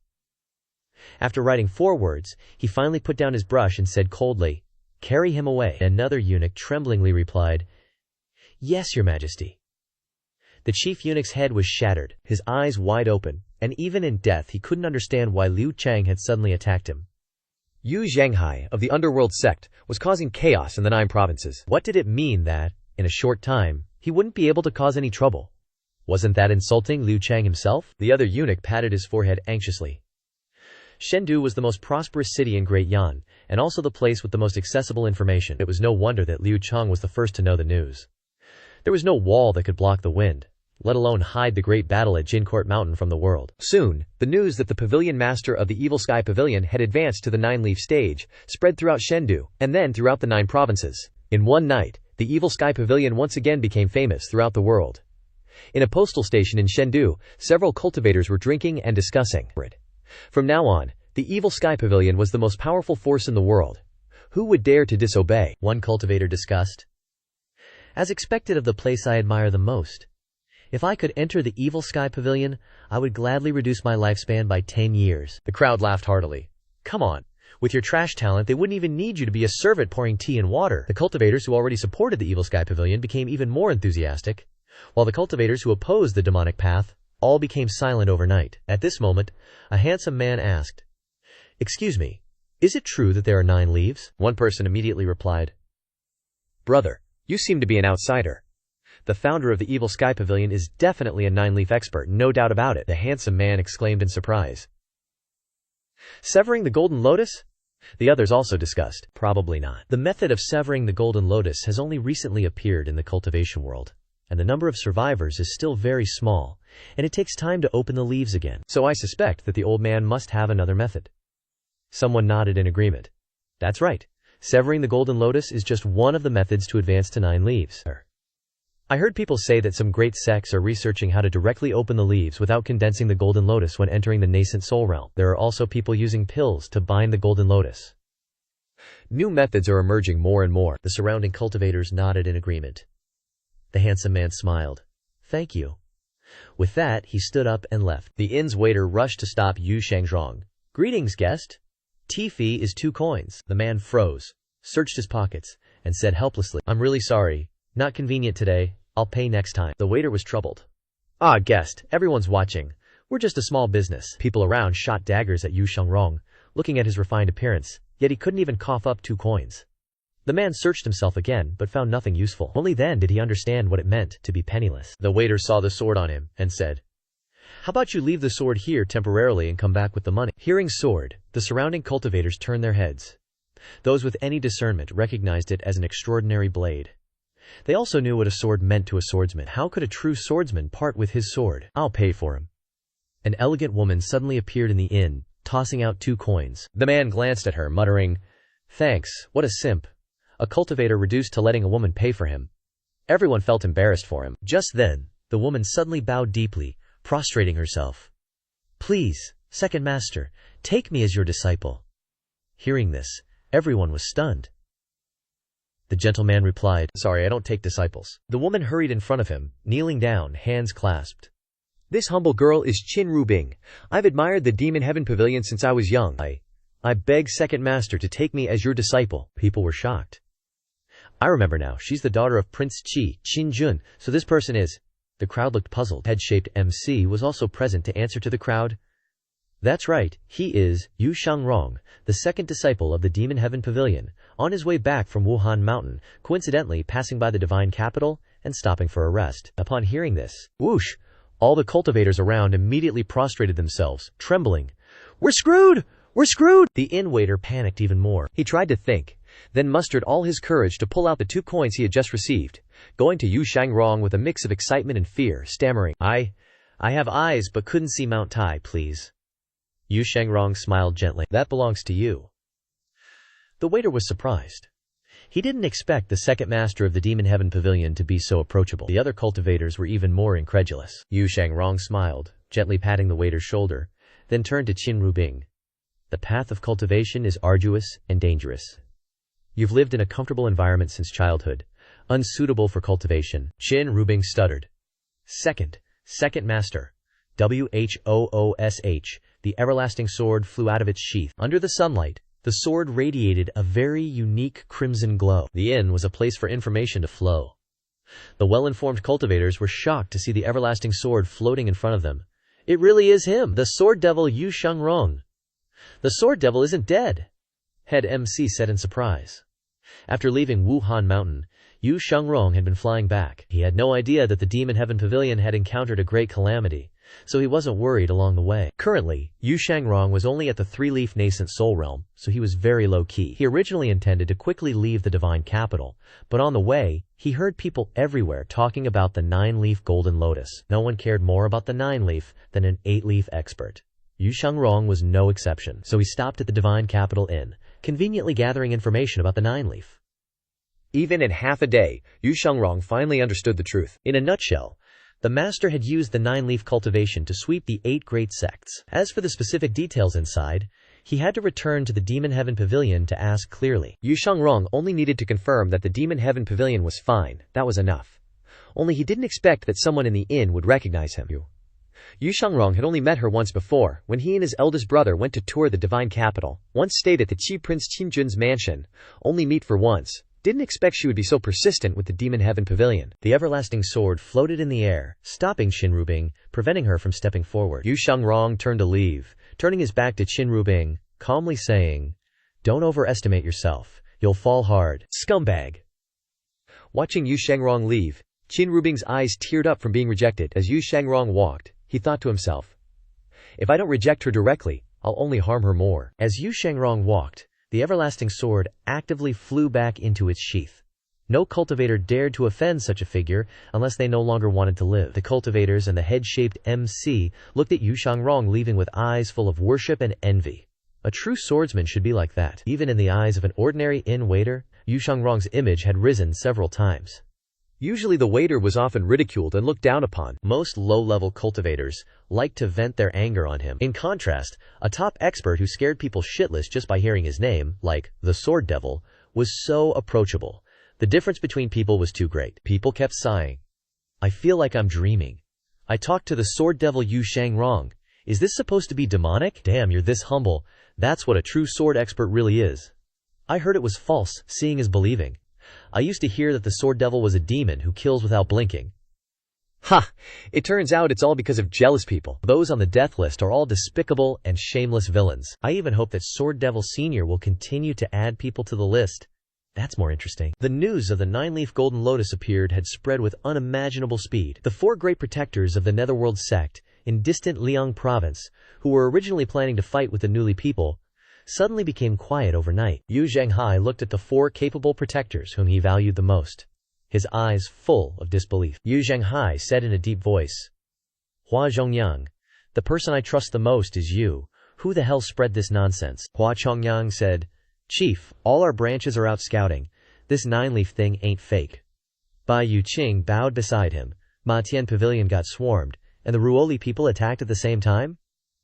After writing 4 words, he finally put down his brush and said coldly, "Carry him away." Another eunuch tremblingly replied, "Yes, your majesty." The chief eunuch's head was shattered, his eyes wide open, and even in death he couldn't understand why Liu Chang had suddenly attacked him. Yu Zhenghai of the underworld sect was causing chaos in the 9 provinces. What did it mean that, in a short time, he wouldn't be able to cause any trouble? Wasn't that insulting Liu Chang himself? The other eunuch patted his forehead anxiously. Chengdu was the most prosperous city in Great Yan, and also the place with the most accessible information. It was no wonder that Liu Chang was the first to know the news. There was no wall that could block the wind. let alone hide the great battle at Jincourt Mountain from the world. Soon, the news that the pavilion master of the Evil Sky Pavilion had advanced to the 9-leaf stage spread throughout Chengdu, and then throughout the 9 provinces. In one night, the Evil Sky Pavilion once again became famous throughout the world. In a postal station in Chengdu, several cultivators were drinking and discussing. From now on, the Evil Sky Pavilion was the most powerful force in the world. Who would dare to disobey? One cultivator discussed. As expected of the place I admire the most. If I could enter the Evil Sky Pavilion, I would gladly reduce my lifespan by 10 years. The crowd laughed heartily. Come on. With your trash talent, they wouldn't even need you to be a servant pouring tea and water. The cultivators who already supported the Evil Sky Pavilion became even more enthusiastic, while the cultivators who opposed the demonic path all became silent overnight. At this moment, a handsome man asked, "Excuse me, is it true that there are 9 leaves?" One person immediately replied, "Brother, you seem to be an outsider. The founder of the Evil Sky Pavilion is definitely a 9-leaf expert, no doubt about it," the handsome man exclaimed in surprise. Severing the golden lotus? The others also discussed. Probably not. The method of severing the golden lotus has only recently appeared in the cultivation world, and the number of survivors is still very small, and it takes time to open the leaves again. So I suspect that the old man must have another method. Someone nodded in agreement. That's right. Severing the golden lotus is just one of the methods to advance to 9 leaves. I heard people say that some great sects are researching how to directly open the leaves without condensing the golden lotus when entering the nascent soul realm. There are also people using pills to bind the golden lotus. New methods are emerging more and more. The surrounding cultivators nodded in agreement. The handsome man smiled. Thank you. With that, he stood up and left. The inn's waiter rushed to stop Yu Shangzhong. Greetings, guest. Tea fee is 2 coins. The man froze, searched his pockets, and said helplessly, I'm really sorry. Not convenient today. I'll pay next time. The waiter was troubled. Ah, guest, everyone's watching. We're just a small business. People around shot daggers at Yu Shangrong, looking at his refined appearance, yet he couldn't even cough up 2 coins. The man searched himself again, but found nothing useful. Only then did he understand what it meant to be penniless. The waiter saw the sword on him, and said, How about you leave the sword here temporarily and come back with the money? Hearing sword, the surrounding cultivators turned their heads. Those with any discernment recognized it as an extraordinary blade. They also knew what a sword meant to a swordsman. How could a true swordsman part with his sword? I'll pay for him. An elegant woman suddenly appeared in the inn, tossing out 2 coins. The man glanced at her, muttering, Thanks, what a simp. A cultivator reduced to letting a woman pay for him. Everyone felt embarrassed for him. Just then, the woman suddenly bowed deeply, prostrating herself. Please, second master, take me as your disciple. Hearing this, everyone was stunned. The gentleman replied, Sorry, I don't take disciples. The woman hurried in front of him, kneeling down, hands clasped. This humble girl is Qin Rubing. I've admired the Demon Heaven Pavilion since I was young. I beg second master to take me as your disciple. People were shocked. I remember now, she's the daughter of Prince Qi, Qin Jun, so this person is... The crowd looked puzzled. Head-shaped MC was also present to answer to the crowd. That's right, he is Yu Shangrong, the second disciple of the Demon Heaven Pavilion, on his way back from Wuhan Mountain, coincidentally passing by the divine capital and stopping for a rest. Upon hearing this, whoosh, all the cultivators around immediately prostrated themselves, trembling. We're screwed! We're screwed! The inn waiter panicked even more. He tried to think, then mustered all his courage to pull out the 2 coins he had just received, going to Yu Shangrong with a mix of excitement and fear, stammering, I have eyes but couldn't see Mount Tai, please. Yu Shangrong smiled gently. That belongs to you. The waiter was surprised. He didn't expect the second master of the Demon Heaven Pavilion to be so approachable. The other cultivators were even more incredulous. Yu Shangrong smiled, gently patting the waiter's shoulder, then turned to Qin Rubing. The path of cultivation is arduous and dangerous. You've lived in a comfortable environment since childhood, unsuitable for cultivation. Qin Rubing stuttered. Second master. WHOOSH. The everlasting sword flew out of its sheath. Under the sunlight, the sword radiated a very unique crimson glow. The inn was a place for information to flow. The well-informed cultivators were shocked to see the everlasting sword floating in front of them. It really is him, the sword devil Yu Shangrong. The sword devil isn't dead, Head MC said in surprise. After leaving Wuhan Mountain, Yu Shangrong had been flying back. He had no idea that the Demon Heaven Pavilion had encountered a great calamity, so he wasn't worried along the way. Currently, Yu Shangrong was only at the 3-leaf nascent soul realm, so he was very low-key. He originally intended to quickly leave the divine capital, but on the way, he heard people everywhere talking about the 9-leaf golden lotus. No one cared more about the 9-leaf than an 8-leaf expert. Yu Shangrong was no exception, so he stopped at the divine capital inn, conveniently gathering information about the 9-leaf. Even in half a day, Yu Shangrong finally understood the truth. In a nutshell, the master had used the 9-leaf cultivation to sweep the 8 great sects. As for the specific details inside, he had to return to the Demon Heaven Pavilion to ask clearly. Yu Shangrong only needed to confirm that the Demon Heaven Pavilion was fine. That was enough. Only he didn't expect that someone in the inn would recognize him. Yu Shangrong had only met her once before, when he and his eldest brother went to tour the divine capital. Once stayed at the Qi Prince Qinjun's mansion. Only meet for once. Didn't expect she would be so persistent with the Demon Heaven Pavilion. The everlasting sword floated in the air, stopping Qin Rubing, preventing her from stepping forward. Yu Shangrong turned to leave, turning his back to Qin Rubing, calmly saying, "Don't overestimate yourself. You'll fall hard. Scumbag." Watching Yu Shangrong leave, Qin Rubing's eyes teared up from being rejected. As Yu Shangrong walked, he thought to himself, "If I don't reject her directly, I'll only harm her more." As Yu Shangrong walked, the everlasting sword actively flew back into its sheath. No cultivator dared to offend such a figure unless they no longer wanted to live. The cultivators and the head-shaped MC looked at Yu Shangrong leaving with eyes full of worship and envy. A true swordsman should be like that. Even in the eyes of an ordinary inn waiter, Yu Shangrong's image had risen several times. Usually the waiter was often ridiculed and looked down upon. Most low-level cultivators liked to vent their anger on him. In contrast, a top expert who scared people shitless just by hearing his name, like the Sword Devil, was so approachable. The difference between people was too great. People kept sighing. "I feel like I'm dreaming. I talked to the Sword Devil Yu Shangrong. Is this supposed to be demonic? Damn, you're this humble. That's what a true sword expert really is. I heard it was false, seeing is believing. I used to hear that the Sword Devil was a demon who kills without blinking. Ha! It turns out it's all because of jealous people. Those on the death list are all despicable and shameless villains. I even hope that Sword Devil Senior will continue to add people to the list. That's more interesting." The news of the 9-leaf golden lotus appeared had spread with unimaginable speed. The 4 great protectors of the Netherworld Sect, in distant Liang province, who were originally planning to fight with the Newly people, suddenly became quiet overnight. Yu Zhenghai looked at the 4 capable protectors whom he valued the most, his eyes full of disbelief. Yu Zhenghai said in a deep voice, "Hua Zhongyang, the person I trust the most is you. Who the hell spread this nonsense?" Hua Chongyang said, "Chief, all our branches are out scouting. This 9-leaf thing ain't fake." Bai Yuqing bowed beside him. Ma Tian Pavilion got swarmed, and the Ruoli people attacked at the same time?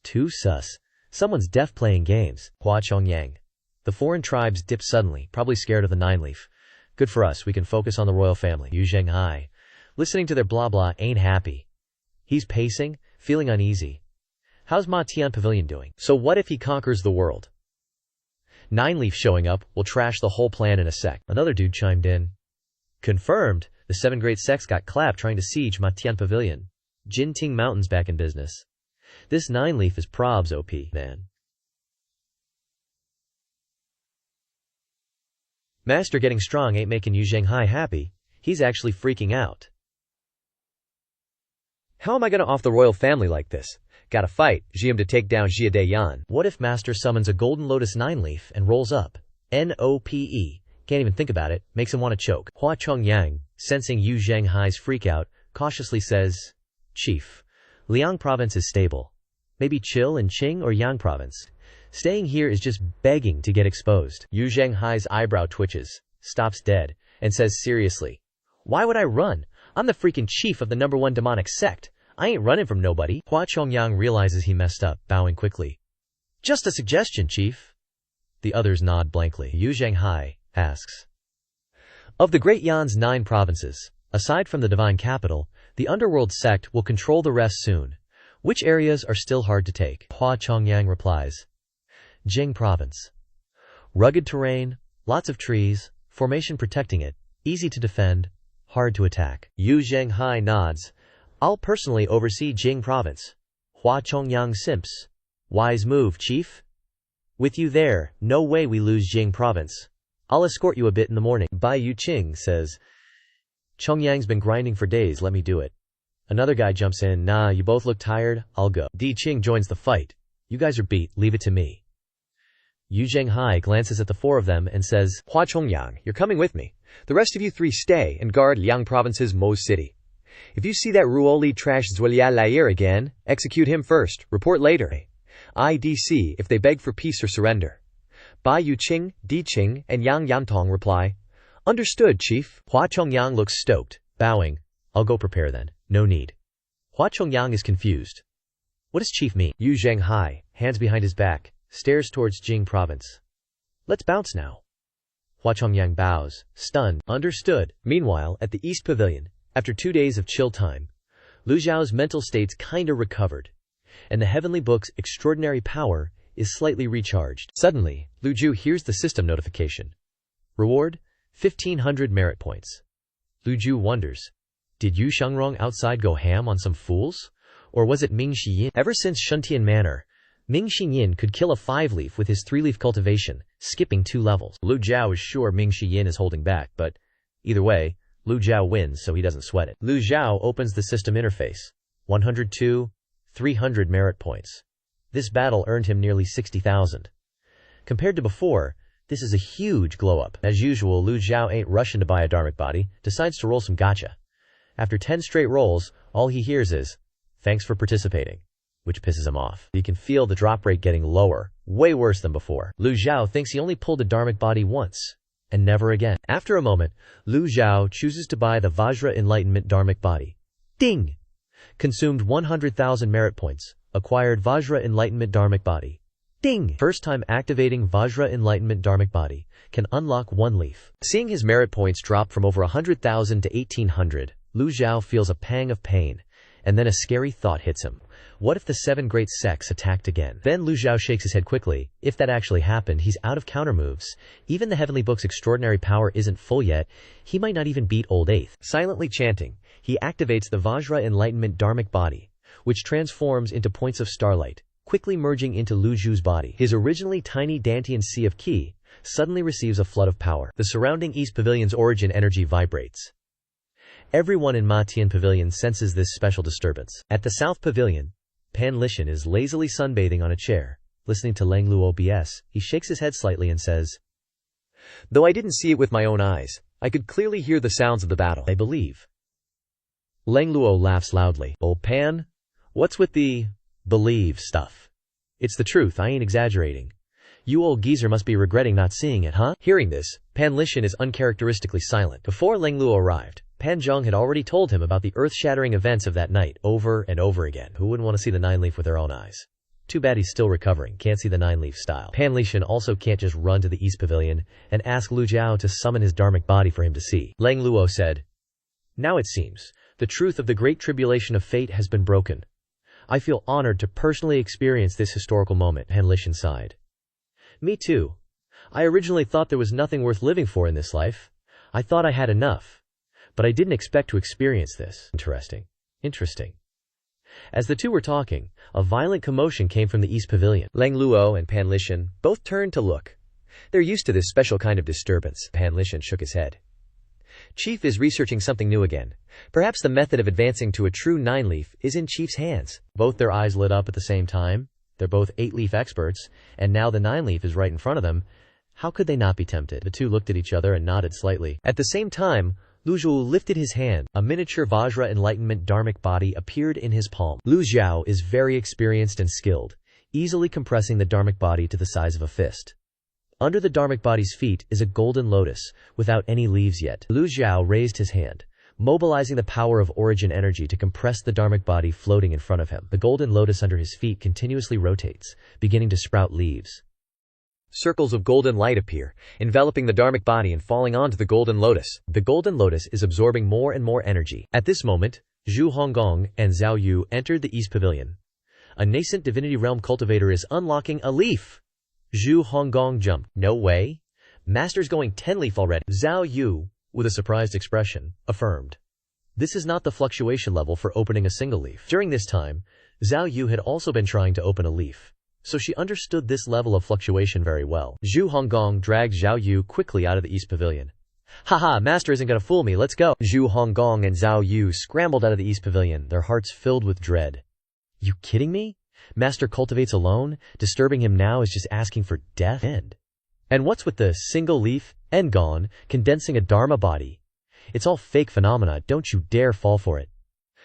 Too sus. Someone's deaf playing games. Hua Chongyang. The foreign tribes dipped suddenly, probably scared of the 9-leaf. Good for us, we can focus on the royal family. Yu Zhenghai, listening to their blah blah, ain't happy. He's pacing, feeling uneasy. How's Ma Tian Pavilion doing? So what if he conquers the world? 9-leaf showing up will trash the whole plan in a sec. Another dude chimed in. Confirmed, the 7 great sects got clapped trying to siege Ma Tian Pavilion. Jinting Mountain's back in business. This 9-leaf is probs OP, man. Master getting strong ain't making Yu Zhenghai happy. He's actually freaking out. How am I gonna off the royal family like this? Gotta fight, Jiam to take down Jia De Yan. What if Master summons a golden lotus 9-leaf and rolls up? NOPE. Can't even think about it, makes him want to choke. Hua Chongyang, sensing Yu Zhenghai's freakout, cautiously says, "Chief, Liang province is stable. Maybe chill in Qing or Yang province. Staying here is just begging to get exposed." Yu Zhenghai's eyebrow twitches, stops dead, and says seriously, "Why would I run? I'm the freaking chief of the #1 demonic sect. I ain't running from nobody." Hua Chongyang realizes he messed up, bowing quickly. "Just a suggestion, chief." The others nod blankly. Yu Zhenghai asks, "Of the Great Yan's 9 provinces, aside from the divine capital, the underworld sect will control the rest soon. Which areas are still hard to take?" Hua Chongyang replies, "Jing province. Rugged terrain, lots of trees, formation protecting it, easy to defend, hard to attack." Yu Zhenghai nods. "I'll personally oversee Jing province." Hua Chongyang simps. "Wise move, chief. With you there, no way we lose Jing province. I'll escort you a bit in the morning." Bai Yuqing says, "Chongyang's been grinding for days, let me do it." Another guy jumps in. Nah, you both look tired. I'll go. Di Qing joins the fight. You guys are beat. Leave it to me. Yu Zhenghai glances at the four of them and says, Hua Chongyang, you're coming with me. The rest of you three stay and guard Liang Province's Mo City. If you see that Ruoli trash Zuelia Lair again, execute him first. Report later. IDC if they beg for peace or surrender. Bai Yuqing, Di Qing, and Yang Yantong reply, Understood, Chief. Hua Chongyang looks stoked, bowing. I'll go prepare then. No need. Hua Chongyang is confused. What does Chief mean? Yu Zhenghai, hands behind his back, stares towards Jing Province. Let's bounce now. Hua Chongyang bows, stunned. Understood. Meanwhile, at the East Pavilion, after 2 days of chill time, Lu Zhou's mental state's kinda recovered, and the heavenly book's extraordinary power is slightly recharged. Suddenly, Lu Zhou hears the system notification. Reward, 1,500 merit points. Lu Zhou wonders, did Yu Shangrong outside go ham on some fools? Or was it Ming Xiyin? Ever since Shuntian Manor, Ming Xiyin could kill a 5-leaf with his 3-leaf cultivation, skipping 2 levels. Lu Zhao is sure Ming Xiyin is holding back, but either way, Lu Zhao wins, so he doesn't sweat it. Lu Zhao opens the system interface. 102, 300 merit points. This battle earned him nearly 60,000. Compared to before, this is a huge glow-up. As usual, Lu Zhao ain't rushing to buy a dharmic body, decides to roll some gacha. After 10 straight rolls, all he hears is, thanks for participating, which pisses him off. He can feel the drop rate getting lower, way worse than before. Lu Zhao thinks he only pulled a dharmic body once, and never again. After a moment, Lu Zhao chooses to buy the Vajra Enlightenment dharmic body. Ding! Consumed 100,000 merit points. Acquired Vajra Enlightenment dharmic body. Ding! First time activating Vajra Enlightenment dharmic body. Can unlock 1 leaf. Seeing his merit points drop from over 100,000 to 1,800, Lu Zhao feels a pang of pain, and then a scary thought hits him. What if the 7 great sects attacked again? Then Lu Zhao shakes his head quickly. If that actually happened, he's out of countermoves. Even the Heavenly Book's extraordinary power isn't full yet. He might not even beat Old Eighth. Silently chanting, he activates the Vajra Enlightenment dharmic body, which transforms into points of starlight, quickly merging into Lu Zhou's body. His originally tiny Dantian sea of Qi suddenly receives a flood of power. The surrounding East Pavilion's origin energy vibrates. Everyone in Ma Tian Pavilion senses this special disturbance. At the South Pavilion, Pan Lishan is lazily sunbathing on a chair, listening to Lang Luo BS. He shakes his head slightly and says, Though I didn't see it with my own eyes, I could clearly hear the sounds of the battle. I believe. Lang Luo laughs loudly. Old Pan, what's with the believe stuff? It's the truth, I ain't exaggerating. You old geezer must be regretting not seeing it, huh? Hearing this, Pan Lishan is uncharacteristically silent. Before Lang Luo arrived, Pan Zheng had already told him about the earth-shattering events of that night over and over again. Who wouldn't want to see the 9-leaf with their own eyes? Too bad he's still recovering, can't see the 9-leaf style. Pan Lishan also can't just run to the East Pavilion and ask Lu Zhao to summon his dharmic body for him to see. Lang Luo said, Now it seems, the truth of the great tribulation of fate has been broken. I feel honored to personally experience this historical moment. Pan Lishan sighed. Me too. I originally thought there was nothing worth living for in this life. I thought I had enough. But I didn't expect to experience this. Interesting. As the two were talking, a violent commotion came from the East Pavilion. Lang Luo and Pan Lishan both turned to look. They're used to this special kind of disturbance. Pan Lishan shook his head. Chief is researching something new again. Perhaps the method of advancing to a true 9-leaf is in Chief's hands. Both their eyes lit up at the same time. They're both 8-leaf experts, and now the 9-leaf is right in front of them. How could they not be tempted? The two looked at each other and nodded slightly. At the same time, Lu Zhou lifted his hand. A miniature Vajra Enlightenment dharmic body appeared in his palm. Lu Zhao is very experienced and skilled, easily compressing the dharmic body to the size of a fist. Under the dharmic body's feet is a golden lotus, without any leaves yet. Lu Zhao raised his hand, mobilizing the power of origin energy to compress the dharmic body floating in front of him. The golden lotus under his feet continuously rotates, beginning to sprout leaves. Circles of golden light appear, enveloping the dharmic body and falling onto the golden lotus. The golden lotus is absorbing more and more energy. At this moment, Zhu Honggong and Zhao Yu entered the East Pavilion. A nascent divinity realm cultivator is unlocking a leaf. Zhu Honggong jumped. No way. Master's going 10-leaf already. Zhao Yu, with a surprised expression, affirmed. This is not the fluctuation level for opening a single leaf. During this time, Zhao Yu had also been trying to open a leaf, so she understood this level of fluctuation very well. Zhu Honggong dragged Zhao Yu quickly out of the East Pavilion. Haha, master isn't gonna fool me, let's go. Zhu Honggong and Zhao Yu scrambled out of the East Pavilion, their hearts filled with dread. You kidding me? Master cultivates alone? Disturbing him now is just asking for death? End. And what's with the single leaf, engon, condensing a dharma body? It's all fake phenomena, don't you dare fall for it.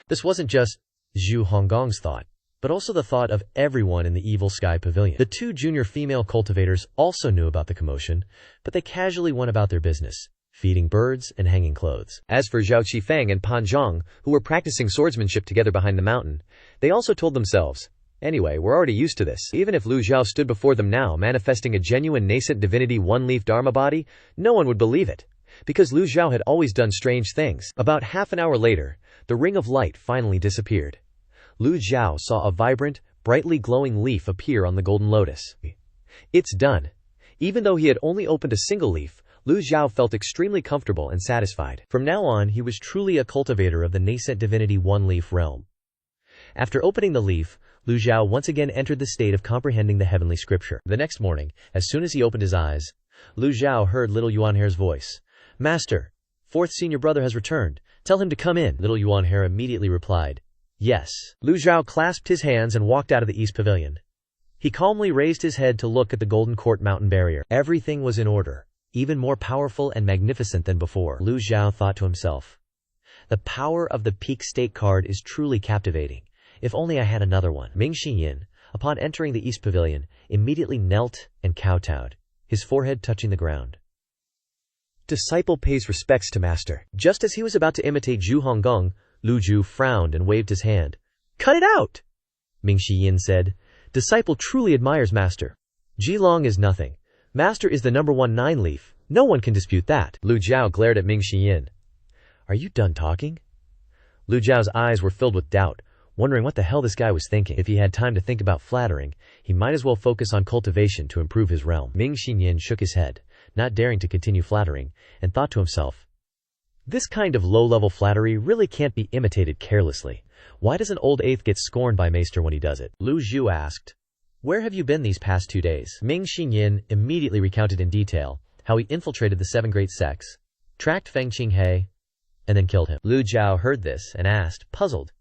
This wasn't just Zhu Honggong's thought, but also the thought of everyone in the Evil Sky Pavilion. The two junior female cultivators also knew about the commotion, but they casually went about their business, feeding birds and hanging clothes. As for Zhao Qifeng and Pan Zhang, who were practicing swordsmanship together behind the mountain, they also told themselves, anyway, we're already used to this. Even if Lu Zhou stood before them now, manifesting a genuine nascent divinity one-leaf dharma body, no one would believe it, because Lu Zhou had always done strange things. About half an hour later, the ring of light finally disappeared. Lu Zhou saw a vibrant, brightly glowing leaf appear on the golden lotus. It's done. Even though he had only opened a single leaf, Lu Zhou felt extremely comfortable and satisfied. From now on, he was truly a cultivator of the nascent divinity one-leaf realm. After opening the leaf, Lu Zhou once again entered the state of comprehending the heavenly scripture. The next morning, as soon as he opened his eyes, Lu Zhou heard little Yuanhair's voice. Master, fourth senior brother has returned. Tell him to come in. Little Yuanhair immediately replied, yes. Lu Zhou clasped his hands and walked out of the East Pavilion. He calmly raised his head to look at the Golden Court mountain barrier. Everything was in order, even more powerful and magnificent than before. Lu Zhou thought to himself, the power of the peak state card is truly captivating. If only I had another one. Ming Xinyin, upon entering the East Pavilion, immediately knelt and kowtowed, his forehead touching the ground. Disciple pays respects to master. Just as he was about to imitate Zhu Honggong, Lu Zhou frowned and waved his hand. Cut it out! Ming Xinyin said. Disciple truly admires master. Jilong is nothing. Master is the number 1 9-leaf. No one can dispute that. Lu Zhou glared at Ming Xinyin. Are you done talking? Lu Zhao's eyes were filled with doubt, wondering what the hell this guy was thinking. If he had time to think about flattering, he might as well focus on cultivation to improve his realm. Ming Xinyin shook his head, not daring to continue flattering, and thought to himself, this kind of low-level flattery really can't be imitated carelessly. Why does an old eighth get scorned by Maester when he does it? Lu Zhou asked, where have you been these past 2 days? Ming Xinyin immediately recounted in detail how he infiltrated the 7 great sects, tracked Feng Qinghe, and then killed him. Lu Zhou heard this and asked, puzzled,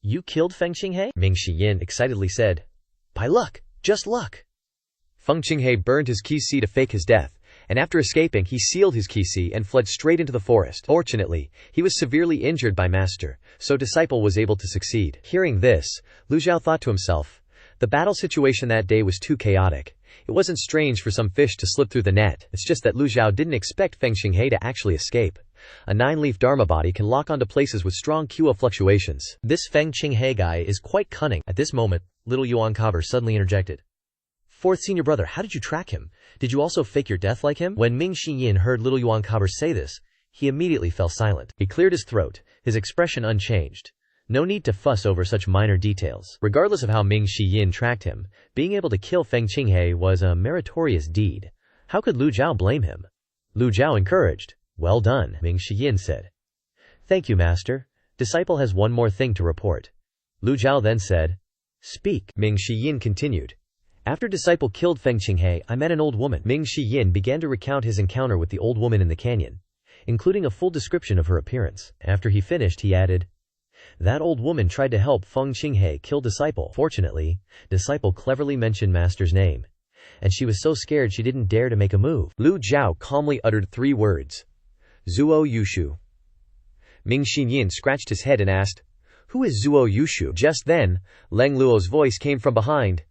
you killed Feng Qinghe? Ming Xinyin excitedly said, by luck, just luck. Feng Qinghe burned his qi to fake his death, and after escaping he sealed his qi and fled straight into the forest. Fortunately, he was severely injured by master, so disciple was able to succeed. Hearing this, Lu Zhou thought to himself, the battle situation that day was too chaotic. It wasn't strange for some fish to slip through the net, it's just that Lu Zhou didn't expect Feng Qinghe to actually escape. A 9-leaf dharma body can lock onto places with strong QO fluctuations. This Feng Qinghe guy is quite cunning. At this moment, little Yuan Kaber suddenly interjected. Fourth senior brother, how did you track him? Did you also fake your death like him? When Ming Xinyin heard little Yuan Kaber say this, he immediately fell silent. He cleared his throat, his expression unchanged. No need to fuss over such minor details. Regardless of how Ming Xinyin tracked him, being able to kill Feng Qinghe was a meritorious deed. How could Lu Zhou blame him? Lu Zhou encouraged. Well done, Ming Xinyin said. Thank you, master. Disciple has one more thing to report. Lu Zhou then said. Speak. Ming Xinyin continued. After disciple killed Feng Qinghe, I met an old woman. Ming Xinyin began to recount his encounter with the old woman in the canyon, including a full description of her appearance. After he finished, he added, that old woman tried to help Feng Qinghe kill disciple. Fortunately, disciple cleverly mentioned master's name, and she was so scared she didn't dare to make a move. Lu Zhou calmly uttered 3 words. Zuo Yushu. Ming Xinyin scratched his head and asked, who is Zuo Yushu? Just then, Leng Luo's voice came from behind.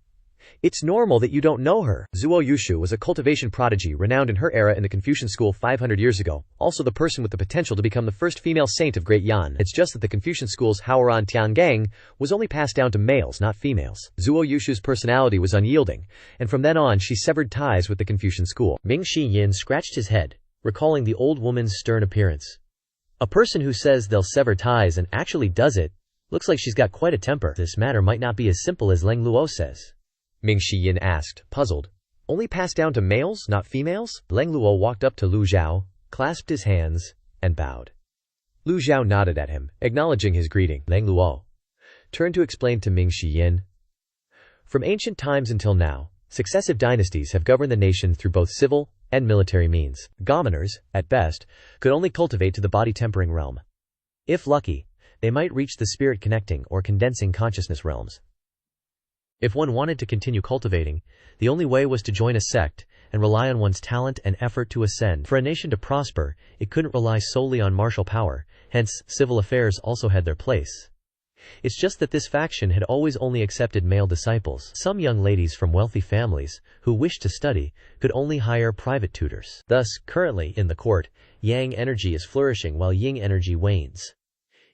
It's normal that you don't know her. Zuo Yushu was a cultivation prodigy renowned in her era in the Confucian school 500 years ago, also the person with the potential to become the first female saint of Great Yan. It's just that the Confucian school's Haoran Tiangang was only passed down to males, not females. Zuo Yushu's personality was unyielding, and from then on she severed ties with the Confucian school. Ming Xinyin scratched his head, recalling the old woman's stern appearance. A person who says they'll sever ties and actually does it, looks like she's got quite a temper. This matter might not be as simple as Leng Luo says. Ming Xinyin asked, puzzled. Only passed down to males, not females? Leng Luo walked up to Lu Zhou, clasped his hands, and bowed. Lu Zhou nodded at him, acknowledging his greeting. Leng Luo turned to explain to Ming Xinyin. From ancient times until now, successive dynasties have governed the nation through both civil and military means. Commoners, at best, could only cultivate to the body-tempering realm. If lucky, they might reach the spirit-connecting or condensing consciousness realms. If one wanted to continue cultivating, the only way was to join a sect and rely on one's talent and effort to ascend. For a nation to prosper, it couldn't rely solely on martial power, hence, civil affairs also had their place. It's just that this faction had always only accepted male disciples. Some young ladies from wealthy families, who wished to study, could only hire private tutors. Thus, currently, in the court, yang energy is flourishing while yin energy wanes.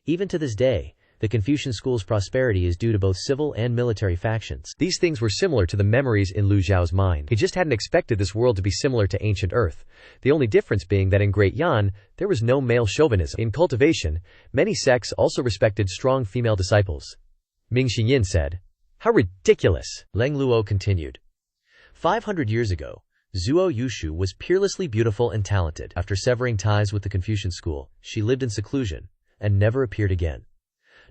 Even to this day, the Confucian school's prosperity is due to both civil and military factions. These things were similar to the memories in Lu Zhao's mind. He just hadn't expected this world to be similar to ancient Earth, the only difference being that in Great Yan, there was no male chauvinism. In cultivation, many sects also respected strong female disciples. Ming Xinyin said, "How ridiculous!" Leng Luo continued. 500 years ago, Zuo Yushu was peerlessly beautiful and talented. After severing ties with the Confucian school, she lived in seclusion and never appeared again.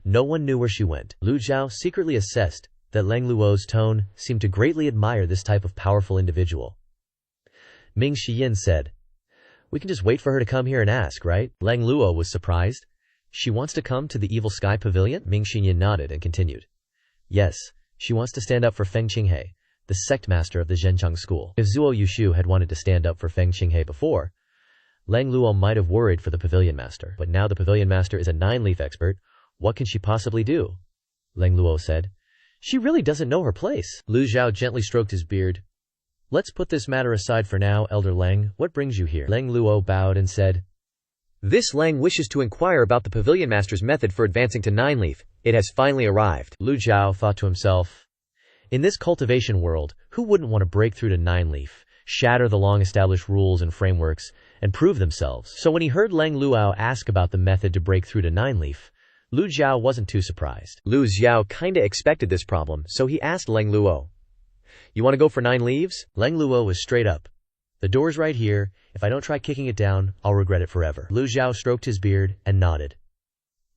No one knew where she went. Lu Zhao secretly assessed that Leng Luo's tone seemed to greatly admire this type of powerful individual. Ming Xiyin said, "We can just wait for her to come here and ask, right?" Leng Luo was surprised. "She wants to come to the Evil Sky Pavilion?" Ming Xiyin nodded and continued. "Yes, she wants to stand up for Feng Qinghe, the sect master of the Zhenchang school." If Zuo Yushu had wanted to stand up for Feng Qinghe before, Leng Luo might have worried for the pavilion master. But now the pavilion master is a nine-leaf expert. What can she possibly do? Leng Luo said. "She really doesn't know her place." Lu Zhao gently stroked his beard. "Let's put this matter aside for now, Elder Leng. What brings you here?" Leng Luo bowed and said, "This Leng wishes to inquire about the pavilion master's method for advancing to nine-leaf. It has finally arrived." Lu Zhao thought to himself, in this cultivation world, who wouldn't want to break through to nine-leaf, shatter the long-established rules and frameworks, and prove themselves? So when he heard Leng Luo ask about the method to break through to nine-leaf, Lu Zhao wasn't too surprised. Lu Zhao kinda expected this problem, so he asked Leng Luo, "You want to go for 9 leaves?" Leng Luo was straight up. "The door's right here. If I don't try kicking it down, I'll regret it forever." Lu Zhao stroked his beard and nodded.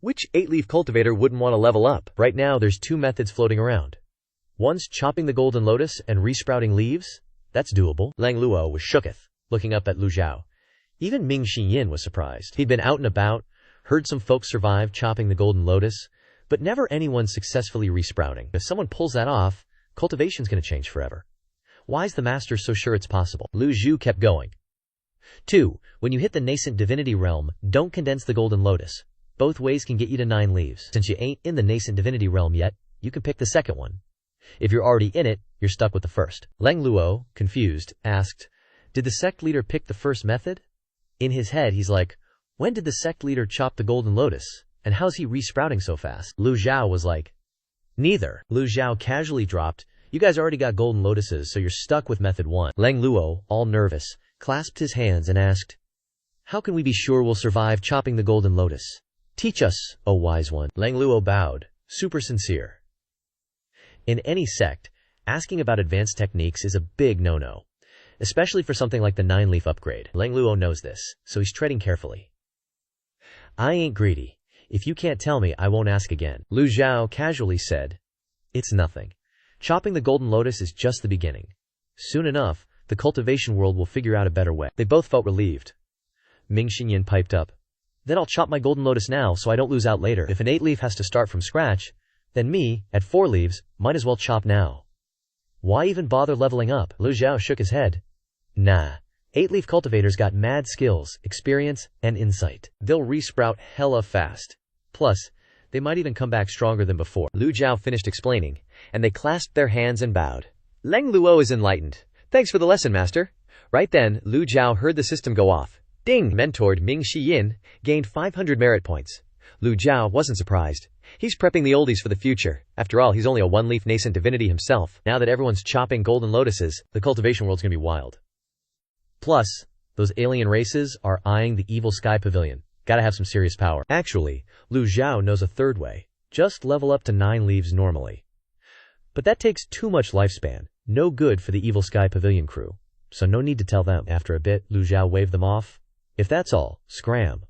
Which 8-leaf cultivator wouldn't want to level up? Right now, there's 2 methods floating around. One's chopping the golden lotus and resprouting leaves. That's doable. Leng Luo was shooketh, looking up at Lu Zhao. Even Ming Xinyin was surprised. He'd been out and about, heard some folks survive chopping the golden lotus, but never anyone successfully resprouting. If someone pulls that off, cultivation's gonna change forever. Why is the master so sure it's possible? Lu Zhou kept going. 2. When you hit the nascent divinity realm, don't condense the golden lotus. Both ways can get you to 9 leaves. Since you ain't in the nascent divinity realm yet, you can pick the second one. If you're already in it, you're stuck with the first. Leng Luo, confused, asked, "Did the sect leader pick the first method?" In his head, he's like, "When did the sect leader chop the golden lotus? And how's he resprouting so fast?" Lu Zhao was like, "Neither." Lu Zhao casually dropped, "You guys already got golden lotuses, so you're stuck with method 1. Leng Luo, all nervous, clasped his hands and asked, "How can we be sure we'll survive chopping the golden lotus? Teach us, O wise one." Leng Luo bowed, super sincere. In any sect, asking about advanced techniques is a big no-no, especially for something like the 9-leaf upgrade. Leng Luo knows this, so he's treading carefully. "I ain't greedy. If you can't tell me, I won't ask again." Lu Zhao casually said, "It's nothing. Chopping the golden lotus is just the beginning. Soon enough, the cultivation world will figure out a better way." They both felt relieved. Ming Xinyin piped up, "Then I'll chop my golden lotus now so I don't lose out later. If an 8-leaf has to start from scratch, then me, at 4 leaves, might as well chop now. Why even bother leveling up?" Lu Zhao shook his head. "Nah. 8-leaf cultivators got mad skills, experience, and insight. They'll resprout hella fast. Plus, they might even come back stronger than before." Lu Zhao finished explaining, and they clasped their hands and bowed. Leng Luo is enlightened. "Thanks for the lesson, master." Right then, Lu Zhao heard the system go off. Ding! Mentored Ming Xiyin, gained 500 merit points. Lu Zhao wasn't surprised. He's prepping the oldies for the future. After all, he's only a 1-leaf nascent divinity himself. Now that everyone's chopping golden lotuses, the cultivation world's gonna be wild. Plus, those alien races are eyeing the Evil Sky Pavilion. Gotta have some serious power. Actually, Lu Zhao knows a third way. Just level up to 9 leaves normally. But that takes too much lifespan. No good for the Evil Sky Pavilion crew. So no need to tell them. After a bit, Lu Zhao waved them off. "If that's all, scram."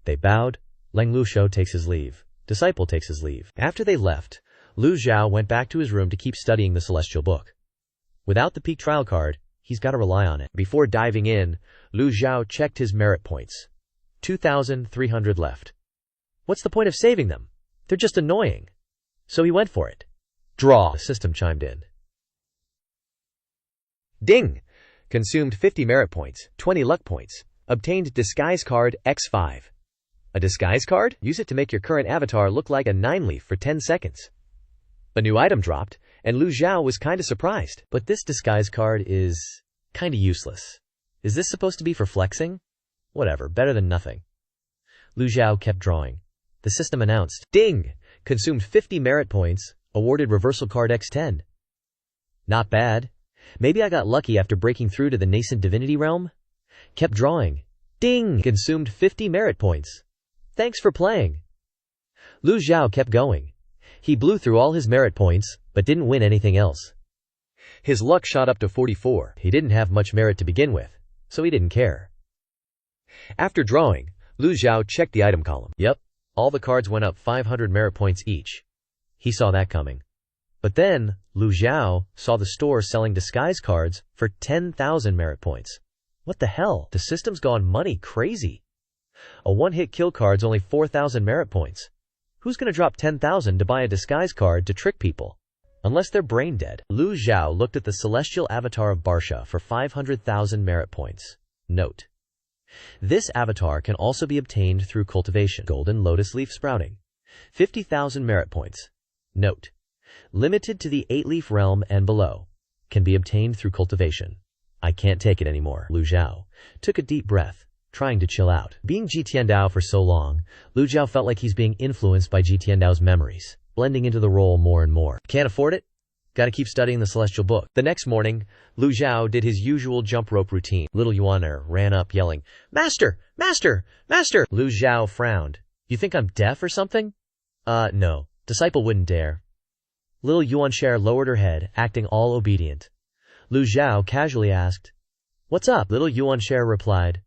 They bowed. Leng Luo takes his leave. Disciple takes his leave. After they left, Lu Zhao went back to his room to keep studying the celestial book. Without the peak trial card, He's got to rely on it. Before diving in, Lu Zhou checked his merit points. 2,300 left. What's the point of saving them? They're just annoying. So he went for it. Draw, the system chimed in. Ding! Consumed 50 merit points, 20 luck points. Obtained disguise card X5. A disguise card? Use it to make your current avatar look like a 9-leaf for 10 seconds. A new item dropped, and Lu Zhou was kinda surprised. But this disguise card is kinda useless. Is this supposed to be for flexing? Whatever, better than nothing. Lu Zhou kept drawing. The system announced, Ding! Consumed 50 merit points, awarded reversal card X10. Not bad. Maybe I got lucky after breaking through to the nascent divinity realm? Kept drawing. Ding! Consumed 50 merit points. Thanks for playing. Lu Zhou kept going. He blew through all his merit points, but didn't win anything else. His luck shot up to 44. He didn't have much merit to begin with, so he didn't care. After drawing, Lu Zhou checked the item column. Yep, all the cards went up 500 merit points each. He saw that coming. But then, Lu Zhou saw the store selling disguise cards for 10,000 merit points. What the hell? The system's gone money crazy. A one-hit kill card's only 4,000 merit points. Who's gonna drop 10,000 to buy a disguise card to trick people? Unless they're brain dead. Lu Zhou looked at the celestial avatar of Barsha for 500,000 merit points. Note: this avatar can also be obtained through cultivation. Golden lotus leaf sprouting. 50,000 merit points. Note: limited to the 8-leaf realm and below. Can be obtained through cultivation. I can't take it anymore. Lu Zhou took a deep breath, trying to chill out. Being Ji Tiandao for so long, Lu Zhou felt like he's being influenced by Ji Tiandao's memories, blending into the role more and more. Can't afford it? Gotta keep studying the celestial book. The next morning, Lu Zhou did his usual jump rope routine. Little Yuan ran up yelling, Master! Master! Master! Lu Zhou frowned. You think I'm deaf or something? No. Disciple wouldn't dare. Little Yuan lowered her head, acting all obedient. Lu Zhou casually asked, What's up? Little Yuan replied,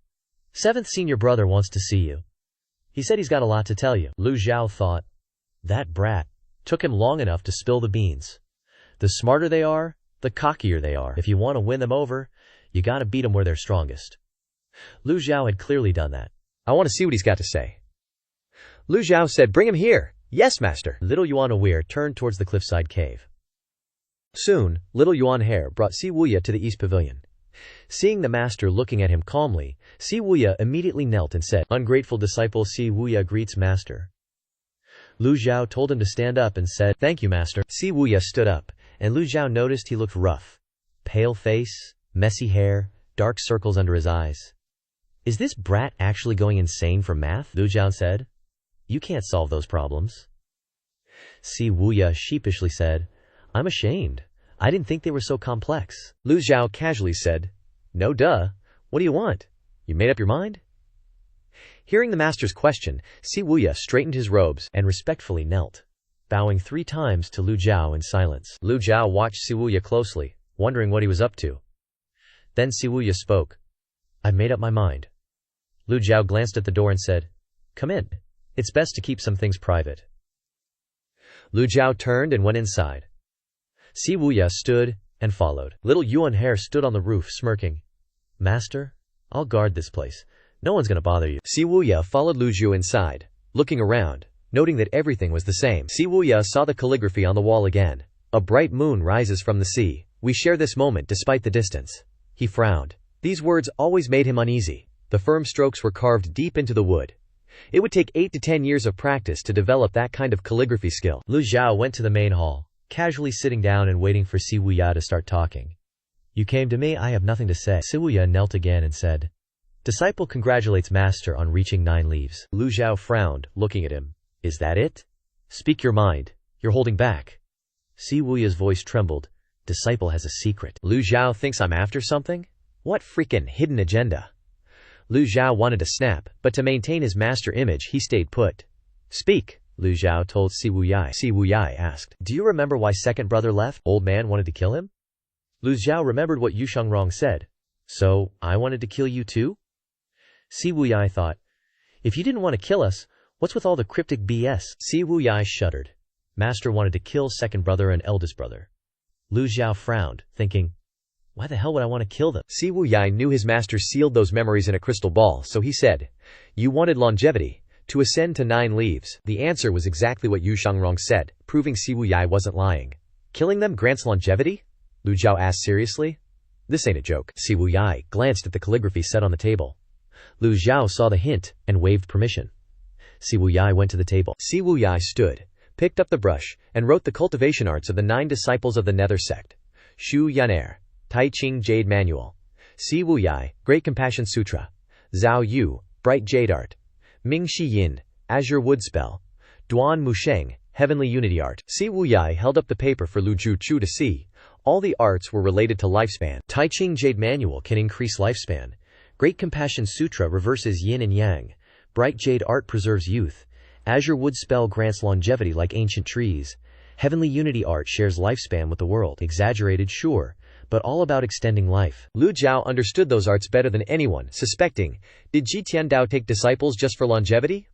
7th senior brother wants to see you. He said he's got a lot to tell you. Lu Zhou thought, that brat. Took him long enough to spill the beans. The smarter they are, the cockier they are. If you want to win them over, you gotta beat them where they're strongest. Lu Zhou had clearly done that. I want to see what he's got to say. Lu Zhou said, Bring him here. Yes, master. Little Yuan turned towards the cliffside cave. Soon, little Yuan brought Si Wuya to the East Pavilion. Seeing the master looking at him calmly, Si Wuya immediately knelt and said, Ungrateful disciple Si Wuya greets master. Lu Zhou told him to stand up and said, Thank you, master. Si Wuya stood up, and Lu Zhou noticed he looked rough. Pale face, messy hair, dark circles under his eyes. Is this brat actually going insane from math? Lu Zhou said. You can't solve those problems. Si Wuya sheepishly said, I'm ashamed. I didn't think they were so complex. Lu Zhou casually said, No duh. What do you want? You made up your mind? Hearing the master's question, Si Wuya straightened his robes and respectfully knelt, bowing 3 times to Lu Zhou in silence. Lu Zhou watched Si Wuya closely, wondering what he was up to. Then Si Wuya spoke. I've made up my mind. Lu Zhou glanced at the door and said, Come in. It's best to keep some things private. Lu Zhou turned and went inside. Si Wuya stood and followed. Little Yuan stood on the roof smirking. Master, I'll guard this place. No one's gonna bother you. Si Wuya followed Lu Zhou inside, looking around, noting that everything was the same. Si Wuya saw the calligraphy on the wall again. A bright moon rises from the sea. We share this moment despite the distance. He frowned. These words always made him uneasy. The firm strokes were carved deep into the wood. It would take 8 to 10 years of practice to develop that kind of calligraphy skill. Lu Zhou went to the main hall, casually sitting down and waiting for Si Wuya to start talking. You came to me, I have nothing to say. Si Wuya knelt again and said, Disciple congratulates master on reaching 9 leaves. Lu Zhou frowned, looking at him. Is that it? Speak your mind. You're holding back. Si Wuya's voice trembled. Disciple has a secret. Lu Zhou thinks I'm after something? What freaking hidden agenda? Lu Zhou wanted to snap, but to maintain his master image he stayed put. Speak, Lu Zhou told Si Wuya. Si Wuya asked, Do you remember why second brother left? Old man wanted to kill him? Lu Zhou remembered what Yu Shengrong said. So, I wanted to kill you too? Si Wuya thought, If you didn't want to kill us, what's with all the cryptic BS? Si Wuya shuddered. Master wanted to kill second brother and eldest brother. Lu Zhou frowned, thinking, Why the hell would I want to kill them? Si Wuyai knew his master sealed those memories in a crystal ball, so he said, "You wanted longevity, to ascend to 9 leaves." The answer was exactly what Yu Shangrong said, proving Si Wuyai wasn't lying. Killing them grants longevity? Lu Zhou asked seriously. This ain't a joke. Si Wuyai glanced at the calligraphy set on the table. Lu Zhou saw the hint and waved permission. Si Wuyai went to the table. Si Wuyai stood, picked up the brush, and wrote the cultivation arts of the 9 disciples of the Nether Sect. Shu Yaner, Tai Ching Jade Manual. Si Wuyai, Great Compassion Sutra. Zhao Yu, Bright Jade Art. Ming Shi Yin, Azure Wood Spell. Duan Musheng, Heavenly Unity Art. Si Wuyai held up the paper for Lu Zhou to see. All the arts were related to lifespan. Tai Ching Jade Manual can increase lifespan. Great Compassion Sutra reverses yin and yang. Bright Jade Art preserves youth. Azure Wood Spell grants longevity like ancient trees. Heavenly Unity Art shares lifespan with the world. Exaggerated, sure, but all about extending life. Lu Zhou understood those arts better than anyone, suspecting, did Ji Tiandao take disciples just for longevity?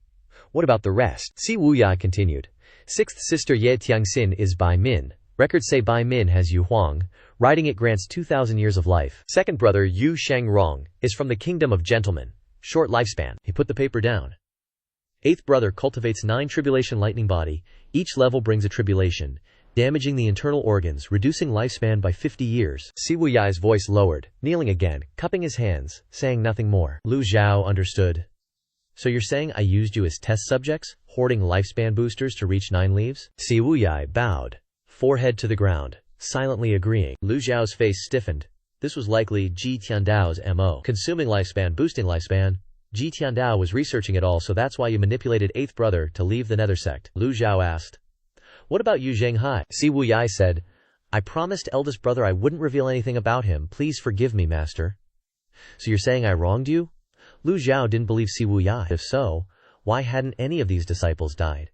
What about the rest? Si Wuyai continued. 6th sister Ye Tiangxin is Bai Min. Records say Bai Min has Yu Huang. Riding it grants 2,000 years of life. 2nd brother Yu Shangrong is from the kingdom of gentlemen. Short lifespan. He put the paper down. 8th brother cultivates 9 tribulation lightning body. Each level brings a tribulation, damaging the internal organs, reducing lifespan by 50 years. Si Wuyai's voice lowered, kneeling again, cupping his hands, saying nothing more. Lu Zhou understood. So you're saying I used you as test subjects, hoarding lifespan boosters to reach 9 leaves? Si Wuyai bowed, forehead to the ground, silently agreeing. Lu Zhao's face stiffened. This was likely Ji Tiandao's MO. Consuming lifespan, boosting lifespan. Ji Tiandao was researching it all, so that's why you manipulated 8th brother to leave the Nether Sect. Lu Zhou asked. What about Yu Zhenghai? Si Wuyai said, I promised eldest brother I wouldn't reveal anything about him. Please forgive me, master. So you're saying I wronged you? Lu Zhou didn't believe Si Wuyai. If so, why hadn't any of these disciples died?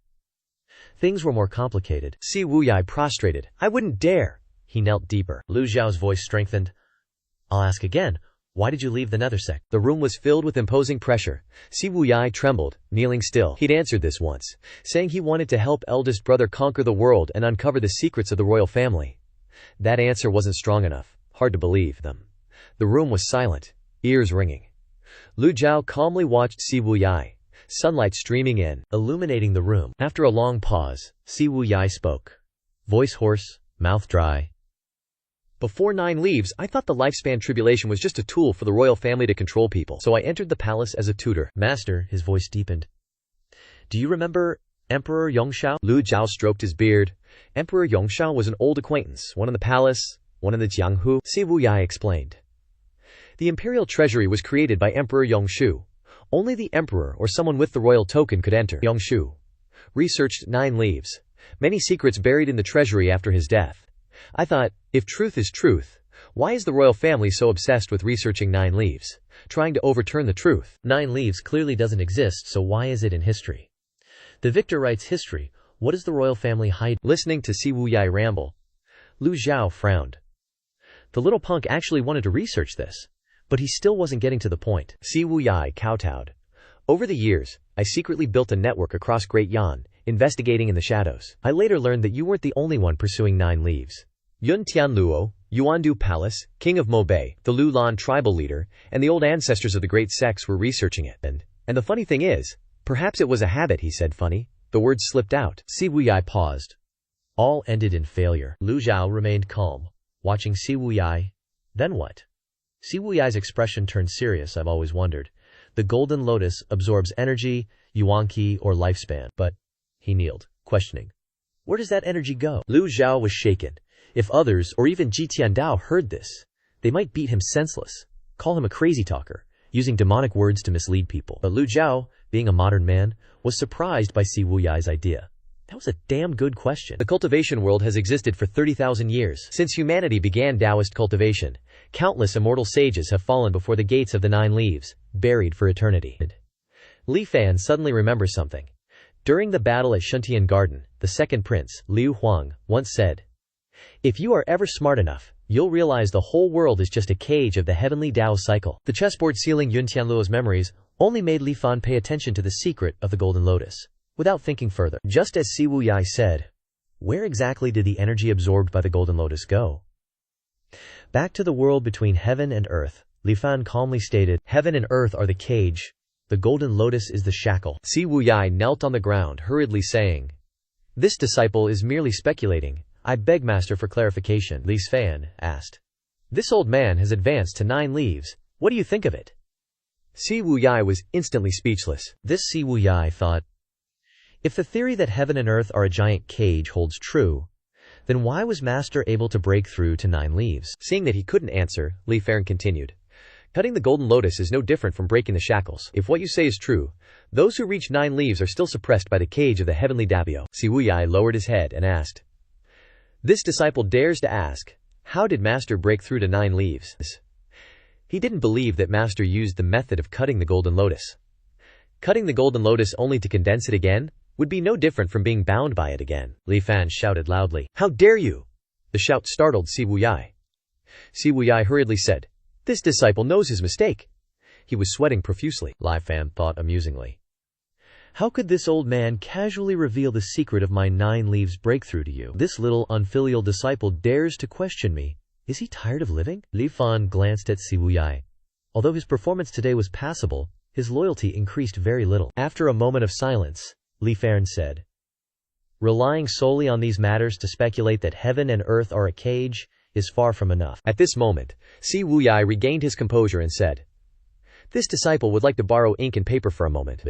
Things were more complicated. Si Wuyai prostrated. I wouldn't dare. He knelt deeper. Lu Zhao's voice strengthened. I'll ask again. Why did you leave the Nether Sect? The room was filled with imposing pressure. Si Wuyai trembled, kneeling still. He'd answered this once, saying he wanted to help eldest brother conquer the world and uncover the secrets of the royal family. That answer wasn't strong enough. Hard to believe them. The room was silent, ears ringing. Lu Zhou calmly watched Si Wuyai, sunlight streaming in, illuminating the room. After a long pause, Si Wuyai spoke. Voice hoarse, mouth dry. Before 9 leaves, I thought the lifespan tribulation was just a tool for the royal family to control people. So I entered the palace as a tutor. Master, his voice deepened. Do you remember Emperor Yongshao? Lu Zhou stroked his beard. Emperor Yongshao was an old acquaintance, one in the palace, one in the Jianghu. Si Wuyai explained. The imperial treasury was created by Emperor Yongshu. Only the emperor or someone with the royal token could enter. Yongshu researched 9 leaves. Many secrets buried in the treasury after his death. I thought, if truth is truth, why is the royal family so obsessed with researching 9 leaves, trying to overturn the truth? 9 leaves clearly doesn't exist, so why is it in history? The victor writes history. What does the royal family hide? Listening to Si Wuyai ramble, Lu Zhou frowned. The little punk actually wanted to research this, but he still wasn't getting to the point. Si Wuyai kowtowed. Over the years, I secretly built a network across Great Yan, investigating in the shadows. I later learned that you weren't the only one pursuing 9 leaves. Yun Tianluo, Yuandu Palace, king of Mobei, the Lu Lan tribal leader, and the old ancestors of the great sects were researching it. And the funny thing is, perhaps it was a habit, he said. Funny. The words slipped out. Si Wuyai paused. All ended in failure. Lu Zhou remained calm, watching Si Wuyai. Then what? Si Wuyai's expression turned serious. I've always wondered. The golden lotus absorbs energy, yuan-qi, or lifespan. But, he kneeled, questioning. Where does that energy go? Lu Zhou was shaken. If others, or even Ji Tiandao, heard this, they might beat him senseless, call him a crazy talker, using demonic words to mislead people. But Lu Zhou, being a modern man, was surprised by Si Wuyai's idea. That was a damn good question. The cultivation world has existed for 30,000 years. Since humanity began Taoist cultivation, countless immortal sages have fallen before the gates of the 9 leaves, buried for eternity. Li Fan suddenly remembers something. During the battle at Shuntian Garden, the second prince, Liu Huang, once said, if you are ever smart enough, you'll realize the whole world is just a cage of the heavenly Tao cycle. The chessboard sealing Yun Tianluo's memories only made Li Fan pay attention to the secret of the golden lotus, without thinking further. Just as Si Wuyai said, where exactly did the energy absorbed by the golden lotus go? Back to the world between heaven and earth, Li Fan calmly stated, "Heaven and earth are the cage. The golden lotus is the shackle." Si Wuyai knelt on the ground, hurriedly saying, "This disciple is merely speculating. I beg master for clarification." Li Fan asked, "This old man has advanced to 9 leaves. What do you think of it?" Si Wuyai was instantly speechless. This Si Wuyai thought, if the theory that heaven and earth are a giant cage holds true, then why was master able to break through to 9 leaves? Seeing that he couldn't answer, Li Fan continued, "Cutting the golden lotus is no different from breaking the shackles. If what you say is true, those who reach 9 leaves are still suppressed by the cage of the heavenly Dabio." Si Wuyai lowered his head and asked, "This disciple dares to ask, how did master break through to 9 leaves?" He didn't believe that master used the method of cutting the golden lotus. Cutting the golden lotus only to condense it again would be no different from being bound by it again. Li Fan shouted loudly, "How dare you!" The shout startled Si Wuyai. Si Wuyai hurriedly said, "This disciple knows his mistake." He was sweating profusely. Li Fan thought amusingly, "How could this old man casually reveal the secret of my 9 leaves breakthrough to you? This little unfilial disciple dares to question me. Is he tired of living?" Li Fan glanced at Si Wuyai. Although his performance today was passable, his loyalty increased very little. After a moment of silence, Li Fan said, "Relying solely on these matters to speculate that heaven and earth are a cage is far from enough." At this moment, Si Wuyai regained his composure and said, "This disciple would like to borrow ink and paper for a moment."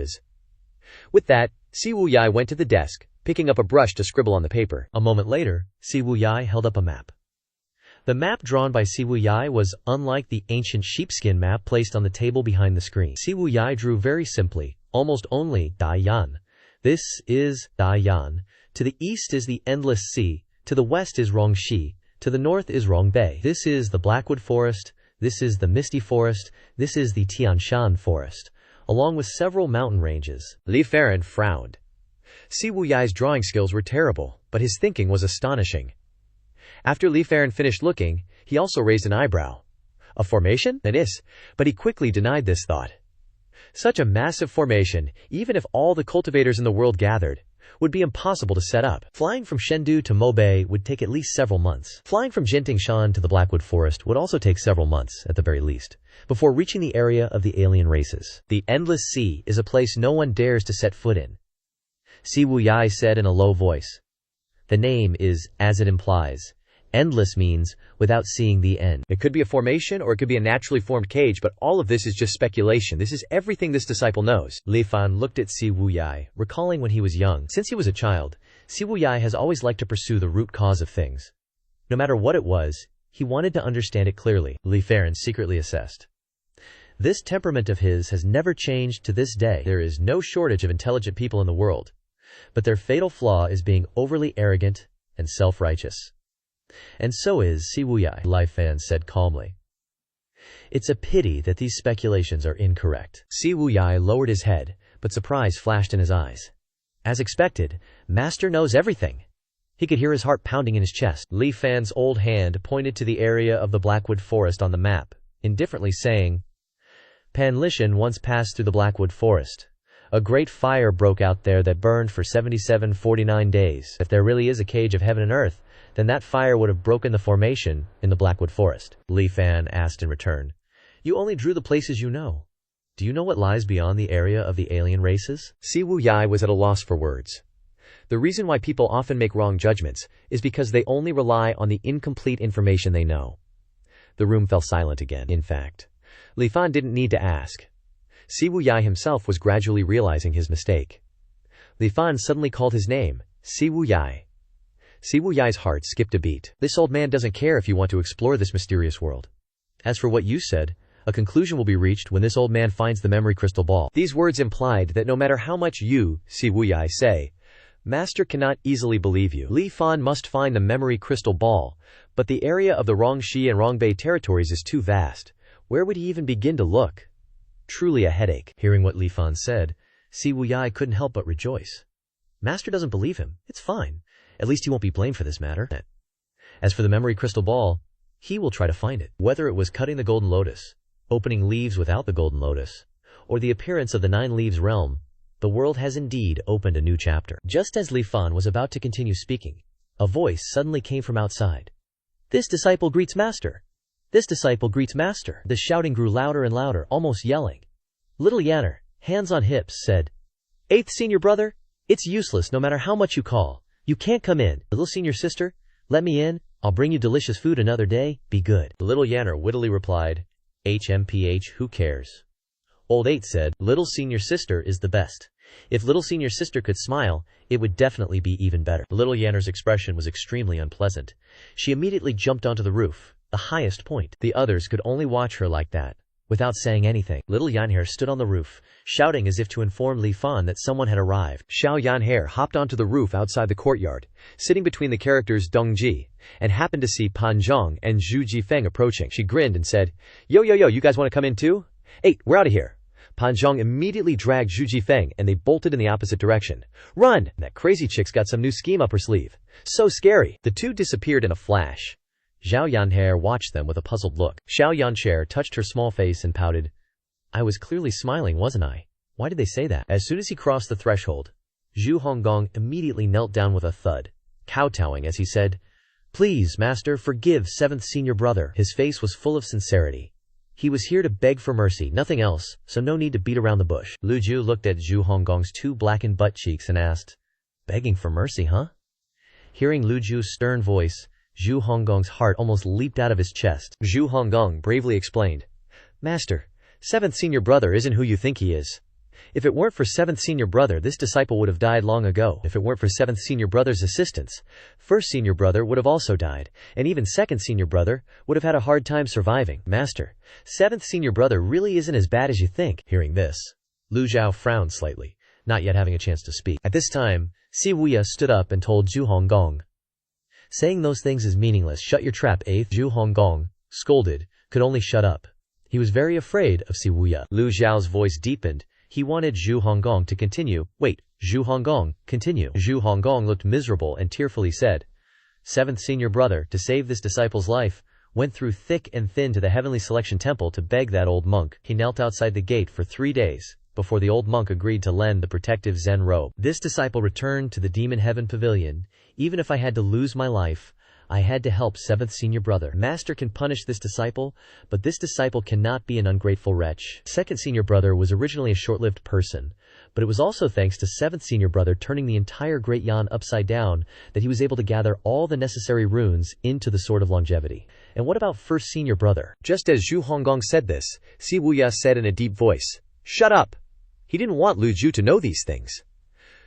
With that, Si Wuyai went to the desk, picking up a brush to scribble on the paper. A moment later, Si Wuyai held up a map. The map drawn by Si Wuyai was unlike the ancient sheepskin map placed on the table behind the screen. Si Wuyai drew very simply, almost only Daiyan. This is Daiyan. To the east is the endless sea, to the west is Rongxi, to the north is Rongbei. This is the Blackwood Forest, this is the Misty Forest, this is the Tianshan Forest, along with several mountain ranges. Li Fan frowned. Si Wuyai's drawing skills were terrible, but his thinking was astonishing. After Li Fan finished looking, he also raised an eyebrow. A formation? It is, but he quickly denied this thought. Such a massive formation, even if all the cultivators in the world gathered, would be impossible to set up. Flying from Chengdu to Mobei would take at least several months. Flying from Jintingshan to the Blackwood Forest would also take several months, at the very least, before reaching the area of the alien races. The Endless Sea is a place no one dares to set foot in. Si Wuyai said in a low voice. The name is, as it implies. Endless means, without seeing the end. It could be a formation or it could be a naturally formed cage, but all of this is just speculation. This is everything this disciple knows. Li Fan looked at Si Wuyai, recalling when he was young. Since he was a child, Si Wuyai has always liked to pursue the root cause of things. No matter what it was, he wanted to understand it clearly. Li Fan secretly assessed. This temperament of his has never changed to this day. There is no shortage of intelligent people in the world, but their fatal flaw is being overly arrogant and self-righteous. And so is Si Wuyai, Li Fan said calmly. It's a pity that these speculations are incorrect. Si Wuyai lowered his head, but surprise flashed in his eyes. As expected, Master knows everything. He could hear his heart pounding in his chest. Li Fan's old hand pointed to the area of the Blackwood Forest on the map, indifferently saying, Pan Lishan once passed through the Blackwood Forest. A great fire broke out there that burned for 49 days. If there really is a cage of heaven and earth, then that fire would have broken the formation in the Blackwood Forest. Li Fan asked in return, You only drew the places you know. Do you know what lies beyond the area of the alien races? Si Wuyai was at a loss for words. The reason why people often make wrong judgments is because they only rely on the incomplete information they know. The room fell silent again. In fact, Li Fan didn't need to ask. Si Wuyai himself was gradually realizing his mistake. Li Fan suddenly called his name, Si Wuyai. Si Wuyai's heart skipped a beat. This old man doesn't care if you want to explore this mysterious world. As for what you said, a conclusion will be reached when this old man finds the memory crystal ball. These words implied that no matter how much you, Si Wuyai, say, Master cannot easily believe you. Li Fan must find the memory crystal ball, but the area of the Rongxi and Rongbei territories is too vast. Where would he even begin to look? Truly a headache. Hearing what Li Fan said, Si Wuyai couldn't help but rejoice. Master doesn't believe him. It's fine. At least he won't be blamed for this matter. As for the memory crystal ball, he will try to find it. Whether it was cutting the golden lotus, opening leaves without the golden lotus, or the appearance of the 9 leaves realm, the world has indeed opened a new chapter. Just as Li Fan was about to continue speaking, a voice suddenly came from outside. This disciple greets master. This disciple greets master. The shouting grew louder and louder, almost yelling. Little Yanner, hands on hips, said, 8th senior brother, it's useless no matter how much you call. You can't come in. Little senior sister, let me in. I'll bring you delicious food another day. Be good. Little Yanner wittily replied, HMPH, who cares? Old 8 said, little senior sister is the best. If little senior sister could smile, it would definitely be even better. Little Yanner's expression was extremely unpleasant. She immediately jumped onto the roof, the highest point. The others could only watch her like that, without saying anything. Little Yanher stood on the roof, shouting as if to inform Li Fan that someone had arrived. Xiao Yanher hopped onto the roof outside the courtyard, sitting between the characters Dongji, and happened to see Pan Zhang and Zhu Jifeng approaching. She grinned and said, yo, you guys want to come in too? 8, we're out of here. Pan Zhang immediately dragged Zhu Jifeng and they bolted in the opposite direction. Run! That crazy chick's got some new scheme up her sleeve. So scary. The two disappeared in a flash. Xiao Yanher watched them with a puzzled look. Xiao Yancher touched her small face and pouted. I was clearly smiling, wasn't I? Why did they say that? As soon as he crossed the threshold, Zhu Honggong immediately knelt down with a thud, kowtowing as he said, Please, master, forgive 7th senior brother. His face was full of sincerity. He was here to beg for mercy, nothing else, so no need to beat around the bush. Lu Zhou looked at Zhu Honggong's 2 blackened butt cheeks and asked, Begging for mercy, huh? Hearing Lu Zhou's stern voice, Zhu Honggong's heart almost leaped out of his chest. Zhu Honggong bravely explained, Master, 7th senior brother isn't who you think he is. If it weren't for 7th senior brother, this disciple would have died long ago. If it weren't for 7th senior brother's assistance, 1st senior brother would have also died, and even 2nd senior brother would have had a hard time surviving. Master, 7th senior brother really isn't as bad as you think. Hearing this, Lu Zhou frowned slightly, not yet having a chance to speak. At this time, Si Wuya stood up and told Zhu Honggong, Saying those things is meaningless. Shut your trap, 8th. Zhu Honggong, scolded, could only shut up. He was very afraid of Si Wuya. Lu Zhao's voice deepened. He wanted Zhu Honggong to continue. Wait, Zhu Honggong, continue. Zhu Honggong looked miserable and tearfully said, 7th senior brother, to save this disciple's life, went through thick and thin to the Heavenly Selection Temple to beg that old monk. He knelt outside the gate for 3 days, before the old monk agreed to lend the protective Zen robe. This disciple returned to the Demon Heaven Pavilion. Even if I had to lose my life, I had to help 7th senior brother. Master can punish this disciple, but this disciple cannot be an ungrateful wretch. 2nd senior brother was originally a short-lived person, but it was also thanks to 7th senior brother turning the entire Great Yan upside down that he was able to gather all the necessary runes into the Sword of Longevity. And what about 1st senior brother? Just as Zhu Honggong said this, Si Wuya said in a deep voice, Shut up! He didn't want Lu Zhou to know these things.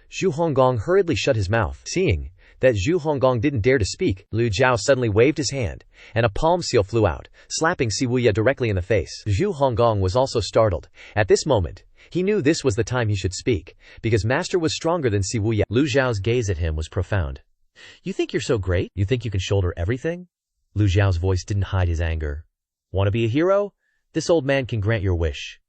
Zhu Honggong hurriedly shut his mouth. Seeing that Zhu Honggong didn't dare to speak, Lu Zhou suddenly waved his hand, and a palm seal flew out, slapping Si Wuya directly in the face. Zhu Honggong was also startled. At this moment, he knew this was the time he should speak, because Master was stronger than Si Wuya. Lu Zhao's gaze at him was profound. You think you're so great? You think you can shoulder everything? Lu Zhao's voice didn't hide his anger. Want to be a hero? This old man can grant your wish.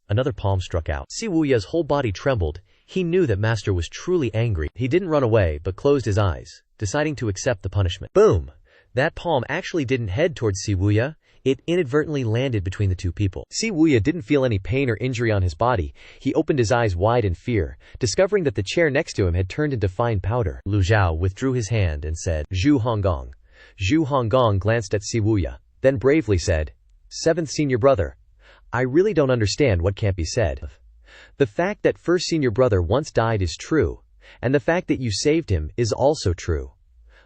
Another palm struck out. Si Wuya's whole body trembled. He knew that Master was truly angry. He didn't run away, but closed his eyes, deciding to accept the punishment. Boom! That palm actually didn't head towards Si Wuya. It inadvertently landed between the two people. Si Wuya didn't feel any pain or injury on his body. He opened his eyes wide in fear, discovering that the chair next to him had turned into fine powder. Lu Zhou withdrew his hand and said, Zhu Honggong. Zhu Honggong glanced at Si Wuya, then bravely said, 7th senior brother, I really don't understand what can't be said. The fact that 1st senior brother once died is true, and the fact that you saved him is also true.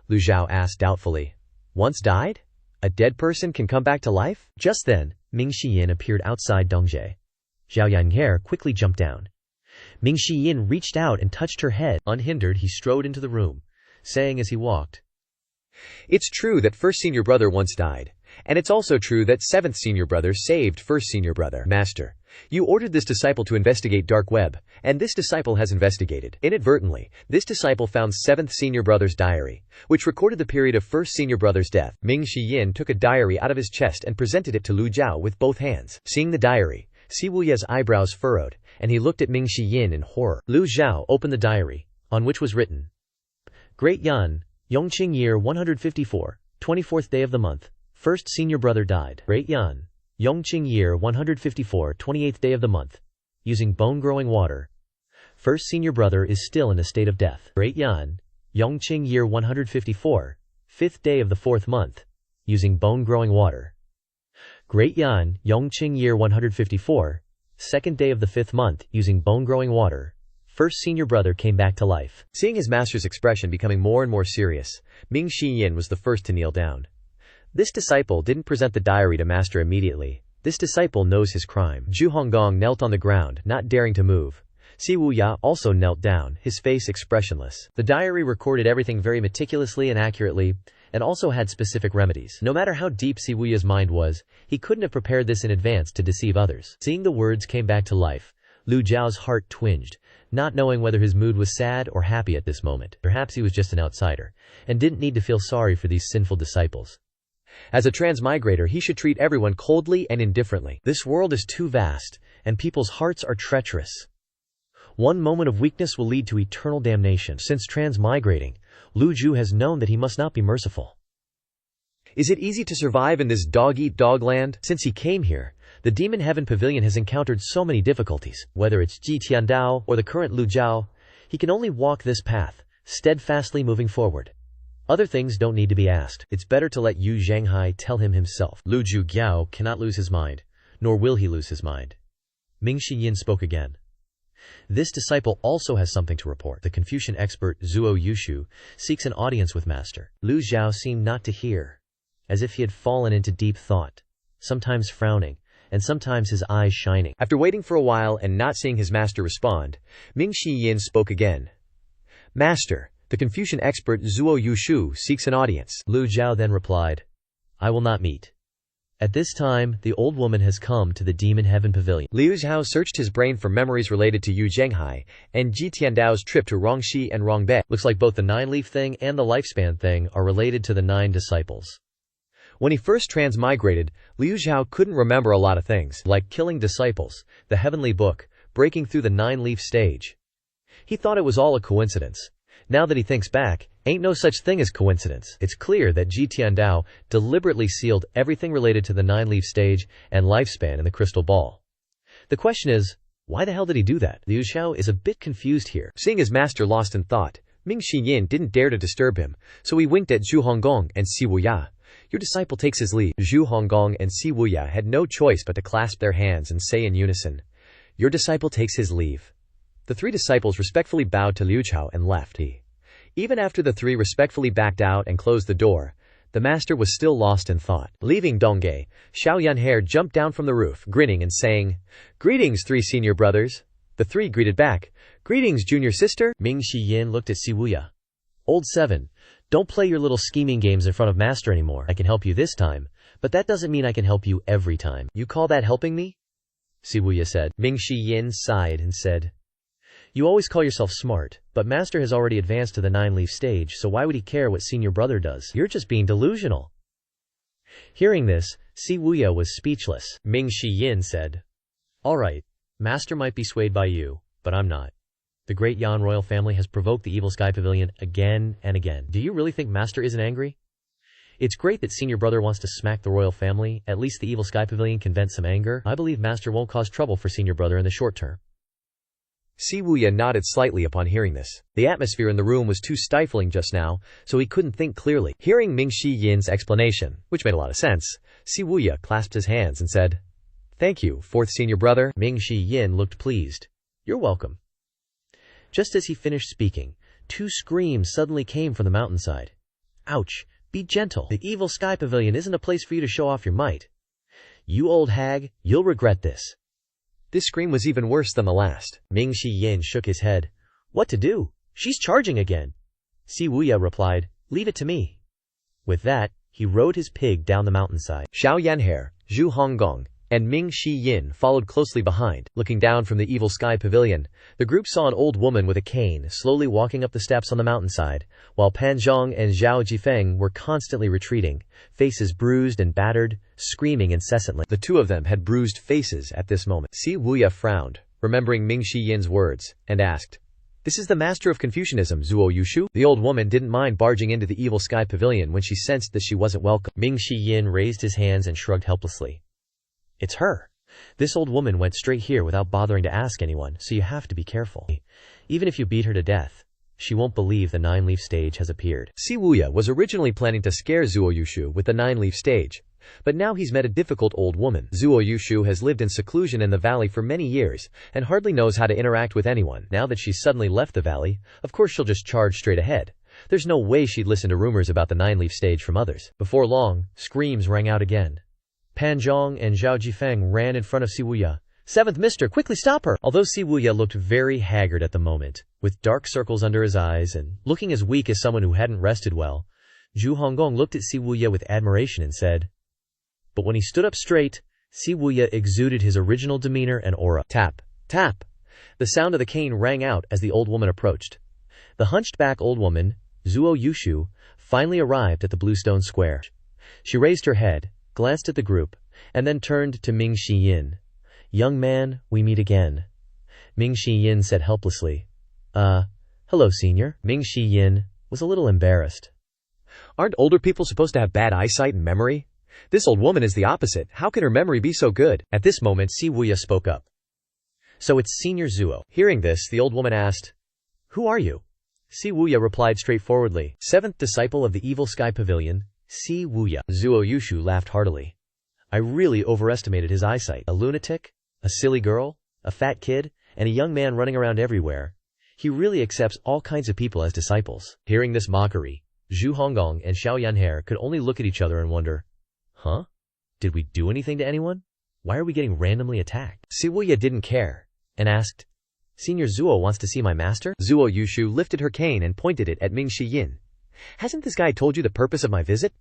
Lu Zhou asked doubtfully, Once died? A dead person can come back to life? Just then, Ming Shiyin appeared outside Dongje. Xiao Yanher quickly jumped down. Ming Shiyin reached out and touched her head. Unhindered, he strode into the room, saying as he walked, It's true that 1st senior brother once died, and it's also true that 7th senior brother saved 1st senior brother. Master, you ordered this disciple to investigate dark web, and this disciple has investigated. Inadvertently, this disciple found 7th senior brother's diary, which recorded the period of 1st senior brother's death. Ming Shiyin took a diary out of his chest and presented it to Lu Zhou with both hands. Seeing the diary, Si Wuya's eyebrows furrowed, and he looked at Ming Shiyin in horror. Lu Zhou opened the diary, on which was written, Great Yan, Yongqing year 154, 24th day of the month, 1st senior brother died. Great Yan, Yongqing year 154, 28th day of the month, using bone-growing water. 1st senior brother is still in a state of death. Great Yan, Yongqing year 154, 5th day of the 4th month, using bone-growing water. Great Yan, Yongqing year 154, second day of the 5th month, using bone-growing water. First senior brother came back to life. Seeing his master's expression becoming more and more serious, Ming Yin was the first to kneel down. This disciple didn't present the diary to master immediately. This disciple knows his crime. Zhu Honggong knelt on the ground, not daring to move. Si Wuya also knelt down, his face expressionless. The diary recorded everything very meticulously and accurately, and also had specific remedies. No matter how deep Si Wuya's mind was, he couldn't have prepared this in advance to deceive others. Seeing the words came back to life, Lu Zhao's heart twinged, not knowing whether his mood was sad or happy at this moment. Perhaps he was just an outsider, and didn't need to feel sorry for these sinful disciples. As a transmigrator, he should treat everyone coldly and indifferently. This world is too vast, and people's hearts are treacherous. One moment of weakness will lead to eternal damnation. Since transmigrating, Lu Zhou has known that he must not be merciful. Is it easy to survive in this dog-eat-dog land? Since he came here, the Demon Heaven Pavilion has encountered so many difficulties. Whether it's Ji Tiandao or the current Lu Zhou, he can only walk this path, steadfastly moving forward. Other things don't need to be asked. It's better to let Yu Zhanghai tell him himself. Lu Zhu Giao cannot lose his mind, nor will he lose his mind. Ming Yin spoke again. This disciple also has something to report. The Confucian expert Zuo Yushu seeks an audience with Master. Lu Zhao seemed not to hear, as if he had fallen into deep thought, sometimes frowning, and sometimes his eyes shining. After waiting for a while and not seeing his master respond, Ming Yin spoke again. Master, the Confucian expert Zuo Yushu seeks an audience. Lu Zhao then replied, I will not meet. At this time, the old woman has come to the Demon Heaven Pavilion. Liu Zhao searched his brain for memories related to Yu Zhanghai and Ji Tiandao's trip to Rongxi and Rongbei. Looks like both the 9-leaf thing and the lifespan thing are related to the 9 disciples. When he first transmigrated, Liu Zhao couldn't remember a lot of things, like killing disciples, the heavenly book, breaking through the 9-leaf stage. He thought it was all a coincidence. Now that he thinks back, ain't no such thing as coincidence. It's clear that Ji Tiandao deliberately sealed everything related to the 9-leaf stage and lifespan in the crystal ball. The question is, why the hell did he do that? Liu Xiao is a bit confused here. Seeing his master lost in thought, Ming Yin didn't dare to disturb him, so he winked at Zhu Honggong and Si Wuya. Your disciple takes his leave. Zhu Honggong and Si Wuya had no choice but to clasp their hands and say in unison, Your disciple takes his leave. The 3 disciples respectfully bowed to Liu Zhao and left. Even after the 3 respectfully backed out and closed the door, the master was still lost in thought. Leaving Dongge, Xiao Yanhair jumped down from the roof, grinning and saying, Greetings, 3 senior brothers. The 3 greeted back, Greetings, junior sister. Ming Yin looked at Si Wuya. Old 7, don't play your little scheming games in front of master anymore. I can help you this time, but that doesn't mean I can help you every time. You call that helping me? Si Wuya said. Ming Yin sighed and said, You always call yourself smart, but master has already advanced to the 9-leaf stage, so why would he care what senior brother does? You're just being delusional. Hearing this, Si Wuya was speechless. Ming Yin said, Alright, master might be swayed by you, but I'm not. The great Yan royal family has provoked the Evil Sky Pavilion again and again. Do you really think master isn't angry? It's great that senior brother wants to smack the royal family. At least the Evil Sky Pavilion can vent some anger. I believe master won't cause trouble for senior brother in the short term. Si Wuya nodded slightly upon hearing this. The atmosphere in the room was too stifling just now, so he couldn't think clearly. Hearing Ming Yin's explanation, which made a lot of sense, Si Wuya clasped his hands and said, Thank you, 4th senior brother. Ming Yin looked pleased. You're welcome. Just as he finished speaking, 2 screams suddenly came from the mountainside. Ouch! Be gentle. The Evil Sky Pavilion isn't a place for you to show off your might. You old hag, you'll regret this. This scream was even worse than the last. Ming Yin shook his head. What to do? She's charging again. Si Wuya replied, Leave it to me. With that, he rode his pig down the mountainside. Xiao Yanhair, Zhu Honggong, and Ming Yin followed closely behind. Looking down from the Evil Sky Pavilion, the group saw an old woman with a cane slowly walking up the steps on the mountainside, while Pan Zhong and Zhao Jifeng were constantly retreating, faces bruised and battered, screaming incessantly. The 2 of them had bruised faces at this moment. Si Wuya frowned, remembering Ming Yin's words, and asked, This is the master of Confucianism, Zuo Yushu? The old woman didn't mind barging into the Evil Sky Pavilion when she sensed that she wasn't welcome. Ming Yin raised his hands and shrugged helplessly. It's her. This old woman went straight here without bothering to ask anyone, so you have to be careful. Even if you beat her to death, She won't believe the 9-leaf stage has appeared. Si Wuya was originally planning to scare Zuo Yushu with the 9-leaf stage, but now he's met a difficult old woman. Zuo Yushu has lived in seclusion in the valley for many years and hardly knows how to interact with anyone. Now that she's suddenly left the valley, of course she'll just charge straight ahead. There's no way she'd listen to rumors about the 9-leaf stage from others. Before long, screams rang out again. Pan Zhong and Zhao Jifeng ran in front of Si Wuya. "Seventh mister, quickly stop her!" Although Si Wuya looked very haggard at the moment, with dark circles under his eyes and looking as weak as someone who hadn't rested well, Zhu Honggong looked at Si Wuya with admiration and said, but when he stood up straight, Si Wuya exuded his original demeanor and aura. Tap, tap. The sound of the cane rang out as the old woman approached. The hunched-back old woman, Zuo Yushu, finally arrived at the Bluestone Square. She raised her head, glanced at the group, and then turned to Ming Shi Yin. "Young man, we meet again." Ming Shi Yin said helplessly, hello, senior." Ming Shi Yin was a little embarrassed. Aren't older people supposed to have bad eyesight and memory? This old woman is the opposite. How can her memory be so good? At this moment, Si Wuya spoke up. "So it's Senior Zuo." Hearing this, the old woman asked, "Who are you?" Si Wuya replied straightforwardly, "Seventh disciple of the Evil Sky Pavilion, Si Wuya." Zuo Yushu laughed heartily. I really overestimated his eyesight. A lunatic? A silly girl? A fat kid? And a young man running around everywhere. He really accepts all kinds of people as disciples. Hearing this mockery, Zhu Honggong and Xiao Yanher could only look at each other and wonder, huh? Did we do anything to anyone? Why are we getting randomly attacked? Si Wuya didn't care, and asked, "Senior Zuo wants to see my master?" Zuo Yushu lifted her cane and pointed it at Ming Shi Yin. "Hasn't this guy told you the purpose of my visit?"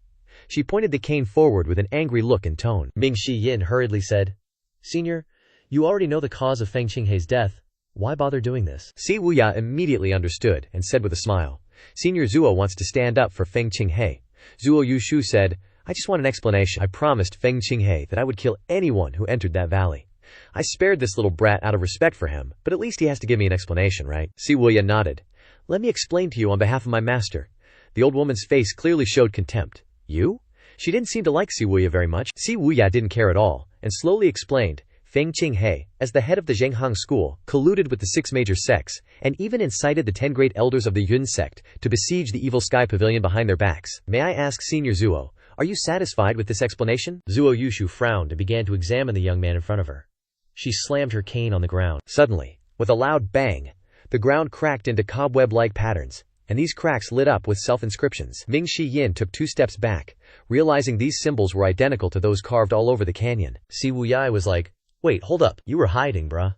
She pointed the cane forward with an angry look and tone. Ming Shi Yin hurriedly said, "Senior, you already know the cause of Feng Qinghei's death. Why bother doing this?" Si Wuya immediately understood and said with a smile, "Senior Zuo wants to stand up for Feng Qinghei." Zuo Yushu said, "I just want an explanation. I promised Feng Qinghei that I would kill anyone who entered that valley. I spared this little brat out of respect for him, but at least he has to give me an explanation, right?" Si Wuya nodded. "Let me explain to you on behalf of my master." The old woman's face clearly showed contempt. "You?" She didn't seem to like Si Wuya very much. Si Wuya didn't care at all, and slowly explained, Feng Qinghei, as the head of the Zhenghang school, colluded with the 6 major sects, and even incited the 10 great elders of the Yun sect to besiege the Evil Sky Pavilion behind their backs. May I ask, Senior Zuo, are you satisfied with this explanation? Zuo Yushu frowned and began to examine the young man in front of her. She slammed her cane on the ground. Suddenly, with a loud bang, the ground cracked into cobweb-like patterns, and these cracks lit up with self-inscriptions. Ming Shi Yin took 2 steps back, realizing these symbols were identical to those carved all over the canyon. Si Wuya was like, "Wait, hold up, you were hiding, bruh."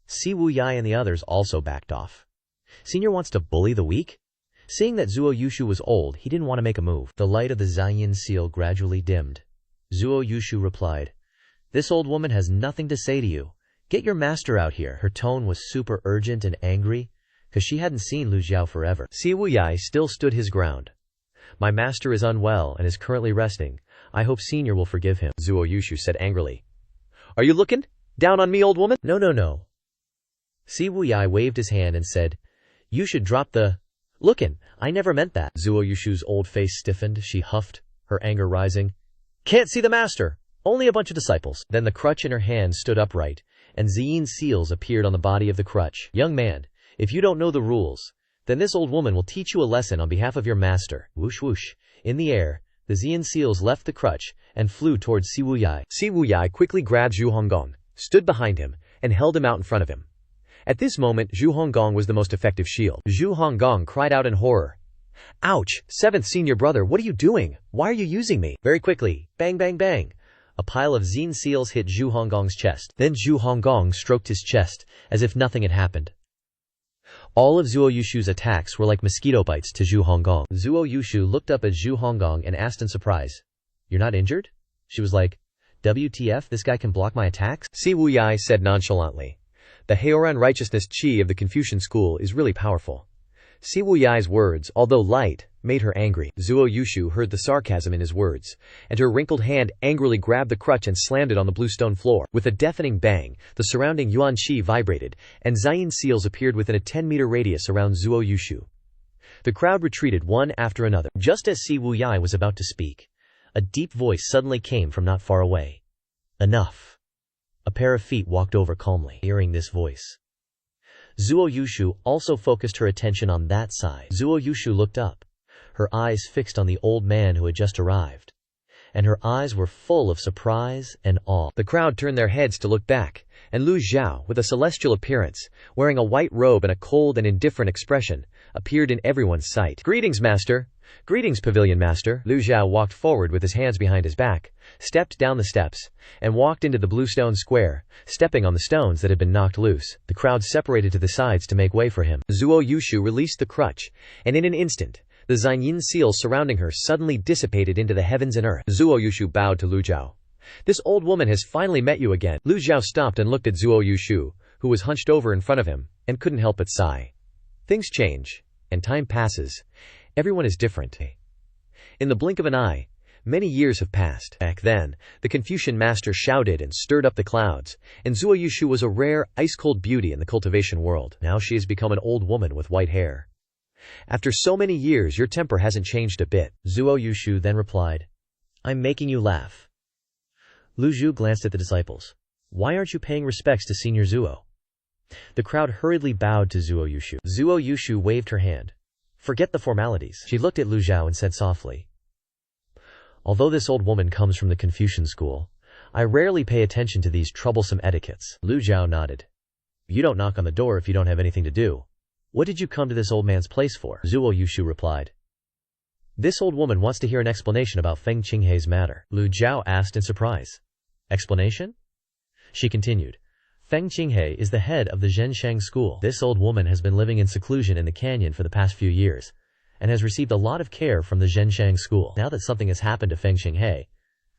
Si Wuya and the others also backed off. Senior wants to bully the weak? Seeing that Zuo Yushu was old, he didn't want to make a move. The light of the Ziyin seal gradually dimmed. Zuo Yushu replied, "This old woman has nothing to say to you. Get your master out here." Her tone was super urgent and angry, because she hadn't seen Lu Zhou forever. Si Wuya still stood his ground. "My master is unwell and is currently resting. I hope Senior will forgive him," Zuo Yushu said angrily. "Are you looking down on me, old woman?" No. Si Wuya waved his hand and said, "You should drop the lookin'. I never meant that." Zuo Yushu's old face stiffened. She huffed, her anger rising. "Can't see the master. Only a bunch of disciples." Then the crutch in her hand stood upright, and Ziyin seals appeared on the body of the crutch. "Young man, if you don't know the rules, then this old woman will teach you a lesson on behalf of your master." Whoosh whoosh. In the air, the Ziyin seals left the crutch and flew towards Si Wuya. Si Wuya quickly grabbed Zhu Honggong, stood behind him, and held him out in front of him. At this moment, Zhu Honggong was the most effective shield. Zhu Honggong cried out in horror. "Ouch! 7th senior brother, what are you doing? Why are you using me?" Very quickly, bang bang bang, a pile of Ziyin seals hit Zhu Honggong's chest. Then Zhu Honggong stroked his chest, as if nothing had happened. All of Zuo Yushu's attacks were like mosquito bites to Zhu Honggong. Zuo Yushu looked up at Zhu Honggong and asked in surprise, "You're not injured?" She was like, "WTF, this guy can block my attacks?" Si Wuya said nonchalantly, "The Heoran righteousness chi of the Confucian school is really powerful." Si Wuya's words, although light, made her angry. Zuo Yushu heard the sarcasm in his words, and her wrinkled hand angrily grabbed the crutch and slammed it on the bluestone floor. With a deafening bang, the surrounding yuan qi vibrated, and Ziyin seals appeared within a 10-meter radius around Zuo Yushu. The crowd retreated one after another. Just as Si Wuya was about to speak, a deep voice suddenly came from not far away. "Enough." A pair of feet walked over calmly. Hearing this voice, Zuo Yushu also focused her attention on that side. Zuo Yushu looked up, her eyes fixed on the old man who had just arrived, and her eyes were full of surprise and awe. The crowd turned their heads to look back, and Lu Zhou, with a celestial appearance, wearing a white robe and a cold and indifferent expression, appeared in everyone's sight. "Greetings, master! Greetings, pavilion master!" Lu Zhou walked forward with his hands behind his back, stepped down the steps, and walked into the blue stone square, stepping on the stones that had been knocked loose. The crowd separated to the sides to make way for him. Zuo Yushu released the crutch, and in an instant, the Xianyin seal surrounding her suddenly dissipated into the heavens and earth. Zuo Yushu bowed to Lu Zhou. "This old woman has finally met you again." Lu Zhou stopped and looked at Zuo Yushu, who was hunched over in front of him, and couldn't help but sigh. Things change, and time passes. Everyone is different. In the blink of an eye, many years have passed. Back then, the Confucian master shouted and stirred up the clouds, and Zuo Yushu was a rare, ice-cold beauty in the cultivation world. Now she has become an old woman with white hair. "After so many years, your temper hasn't changed a bit." Zuo Yushu then replied, "I'm making you laugh." Lu Zhou glanced at the disciples. "Why aren't you paying respects to Senior Zuo?" The crowd hurriedly bowed to Zuo Yushu. Zuo Yushu waved her hand. "Forget the formalities." She looked at Lu Zhou and said softly, "Although this old woman comes from the Confucian school, I rarely pay attention to these troublesome etiquettes." Lu Zhou nodded. "You don't knock on the door if you don't have anything to do. What did you come to this old man's place for?" Zuo Yushu replied, "This old woman wants to hear an explanation about Feng Qinghei's matter." Lu Zhou asked in surprise. "Explanation?" She continued, "Feng Qinghei is the head of the Zhenshang school. This old woman has been living in seclusion in the canyon for the past few years, and has received a lot of care from the Zhenshang school. Now that something has happened to Feng Qinghei,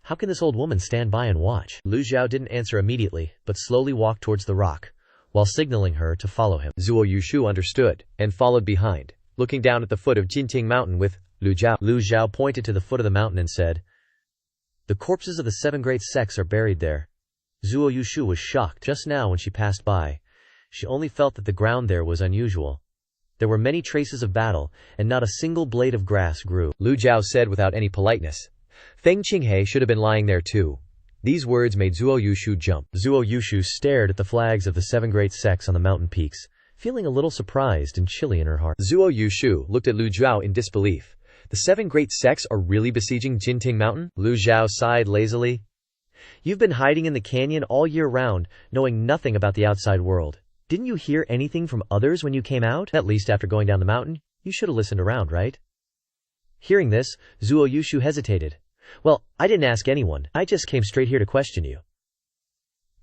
how can this old woman stand by and watch?" Lu Zhou didn't answer immediately, but slowly walked towards the rock, while signaling her to follow him. Zuo Yushu understood, and followed behind, looking down at the foot of Jinting Mountain with Lu Zhou. Lu Zhou pointed to the foot of the mountain and said, "The corpses of the 7 great sects are buried there." Zuo Yushu was shocked. Just now when she passed by, she only felt that the ground there was unusual. There were many traces of battle, and not a single blade of grass grew. Lu Zhou said without any politeness, "Feng Qinghei should have been lying there too." These words made Zuo Yushu jump. Zuo Yushu stared at the flags of the 7 great sects on the mountain peaks, feeling a little surprised and chilly in her heart. Zuo Yushu looked at Lu Zhou in disbelief. "The 7 great sects are really besieging Jinting Mountain?" Lu Zhou sighed lazily. "You've been hiding in the canyon all year round, knowing nothing about the outside world. Didn't you hear anything from others when you came out? At least after going down the mountain, you should have listened around, right?" Hearing this, Zuo Yushu hesitated. "Well, I didn't ask anyone. I just came straight here to question you."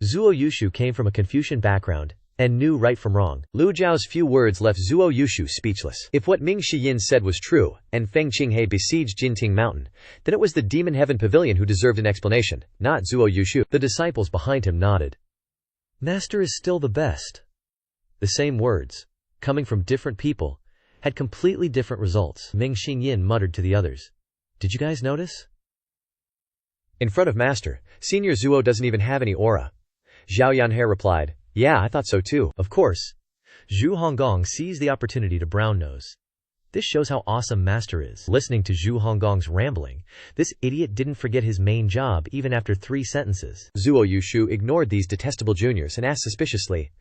Zuo Yushu came from a Confucian background, and knew right from wrong. Lu Zhao's few words left Zuo Yushu speechless. If what Ming Shiyin said was true, and Feng Qinghei besieged Jinting Mountain, then it was the Demon Heaven Pavilion who deserved an explanation, not Zuo Yushu. The disciples behind him nodded. "Master is still the best." The same words, coming from different people, had completely different results. Ming Shiyin muttered to the others, "Did you guys notice? In front of Master, Senior Zuo doesn't even have any aura." Zhao Yanhe replied, "Yeah, I thought so too." Of course. Zhu Honggong seized the opportunity to brown nose. This shows how awesome Master is. Listening to Zhu Honggong's rambling, this idiot didn't forget his main job even after 3 sentences. Zuo Yushu ignored these detestable juniors and asked suspiciously,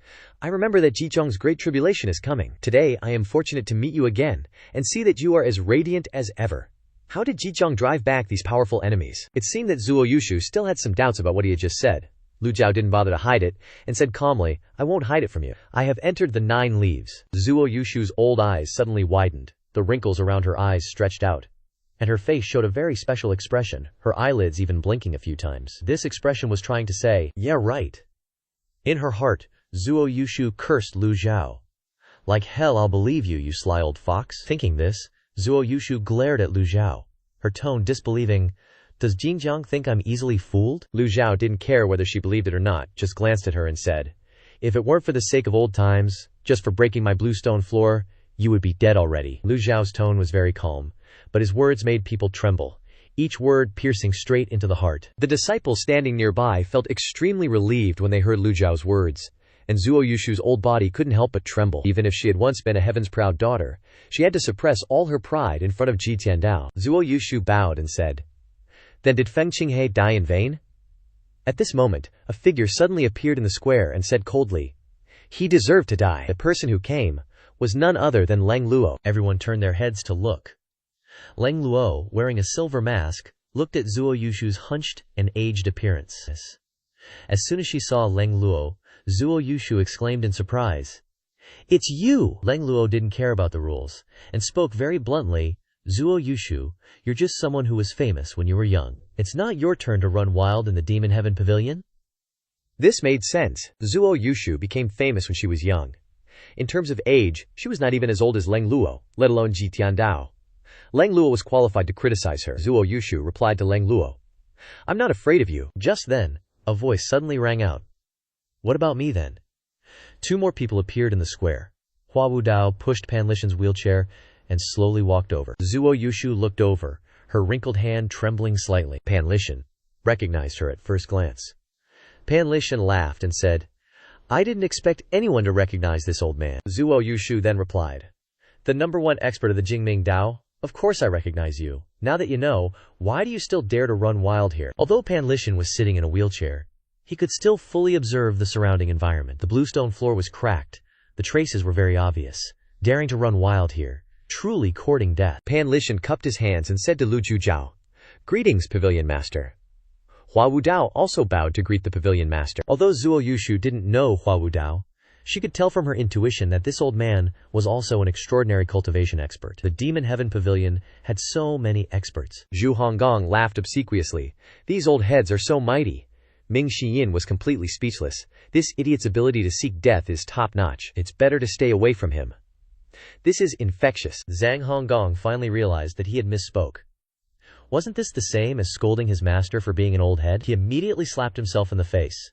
"I remember that Jichong's great tribulation is coming. Today I am fortunate to meet you again, and see that you are as radiant as ever. How did Jichong drive back these powerful enemies?" It seemed that Zuo Yushu still had some doubts about what he had just said. Lu Zhou didn't bother to hide it, and said calmly, "I won't hide it from you. I have entered the 9 leaves." Zuo Yushu's old eyes suddenly widened, the wrinkles around her eyes stretched out, and her face showed a very special expression, her eyelids even blinking a few times. This expression was trying to say, "Yeah, right." In her heart, Zuo Yushu cursed Lu Zhou. "Like hell I'll believe you, you sly old fox." Thinking this, Zuo Yushu glared at Lu Zhou, her tone disbelieving. "Does Jinjiang think I'm easily fooled?" Lu Zhou didn't care whether she believed it or not, just glanced at her and said, "If it weren't for the sake of old times, just for breaking my blue stone floor, you would be dead already." Lu Zhao's tone was very calm, but his words made people tremble, each word piercing straight into the heart. The disciples standing nearby felt extremely relieved when they heard Lu Zhao's words, and Zuo Yushu's old body couldn't help but tremble. Even if she had once been a heaven's proud daughter, she had to suppress all her pride in front of Ji Tiandao. Zuo Yushu bowed and said, "Then did Feng Qinghei die in vain?" At this moment, a figure suddenly appeared in the square and said coldly, He deserved to die. The person who came was none other than Leng Luo. Everyone turned their heads to look. Leng Luo, wearing a silver mask, looked at Zhuo Yushu's hunched and aged appearance. As soon as she saw Leng Luo, Zhuo Yushu exclaimed in surprise, "It's you!" Leng Luo didn't care about the rules, and spoke very bluntly, "Zhuo Yushu, you're just someone who was famous when you were young. It's not your turn to run wild in the Demon Heaven Pavilion." This made sense. Zhuo Yushu became famous when she was young. In terms of age, she was not even as old as Leng Luo, let alone Ji Tiandao. Leng Luo was qualified to criticize her. Zhuo Yushu replied to Leng Luo, "I'm not afraid of you." Just then, a voice suddenly rang out. "What about me then?" Two more people appeared in the square. Hua Wudao pushed Pan Lishan's wheelchair and slowly walked over. Zhuo Yushu looked over, her wrinkled hand trembling slightly. Pan Lishan recognized her at first glance. Pan Lishan laughed and said, "I didn't expect anyone to recognize this old man." Zhuo Yushu then replied, "The #1 expert of the Jingming Dao? Of course I recognize you. Now that you know, why do you still dare to run wild here?" Although Pan Lishan was sitting in a wheelchair, he could still fully observe the surrounding environment. The bluestone floor was cracked. The traces were very obvious. Daring to run wild here, truly courting death. Pan Lishan cupped his hands and said to Lu Zhou, "Greetings, Pavilion Master." Hua Wudao also bowed to greet the Pavilion Master. Although Zhuo Yushu didn't know Hua Wudao, she could tell from her intuition that this old man was also an extraordinary cultivation expert. The Demon Heaven Pavilion had so many experts. Zhu Honggong laughed obsequiously. "These old heads are so mighty." Ming Xiyin was completely speechless. This idiot's ability to seek death is top-notch. It's better to stay away from him. This is infectious. Zhang Honggong finally realized that he had misspoke. Wasn't this the same as scolding his master for being an old head? He immediately slapped himself in the face.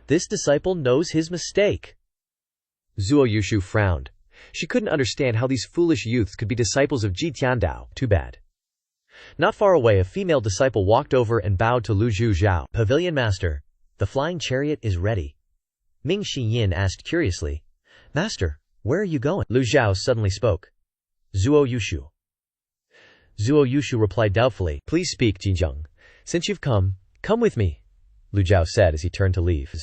This disciple knows his mistake. Zhuo Yushu frowned. She couldn't understand how these foolish youths could be disciples of Ji Tiandao. Too bad. Not far away, a female disciple walked over and bowed to Lu Zhou. "Pavilion Master, the flying chariot is ready." Ming Xiyin asked curiously, "Master, where are you going?" Lu Zhou suddenly spoke. "Zhuo Yushu." Zhuo Yushu replied doubtfully, "Please speak, Jinjiang. Since you've come with me," Lu Zhou said as he turned to leave.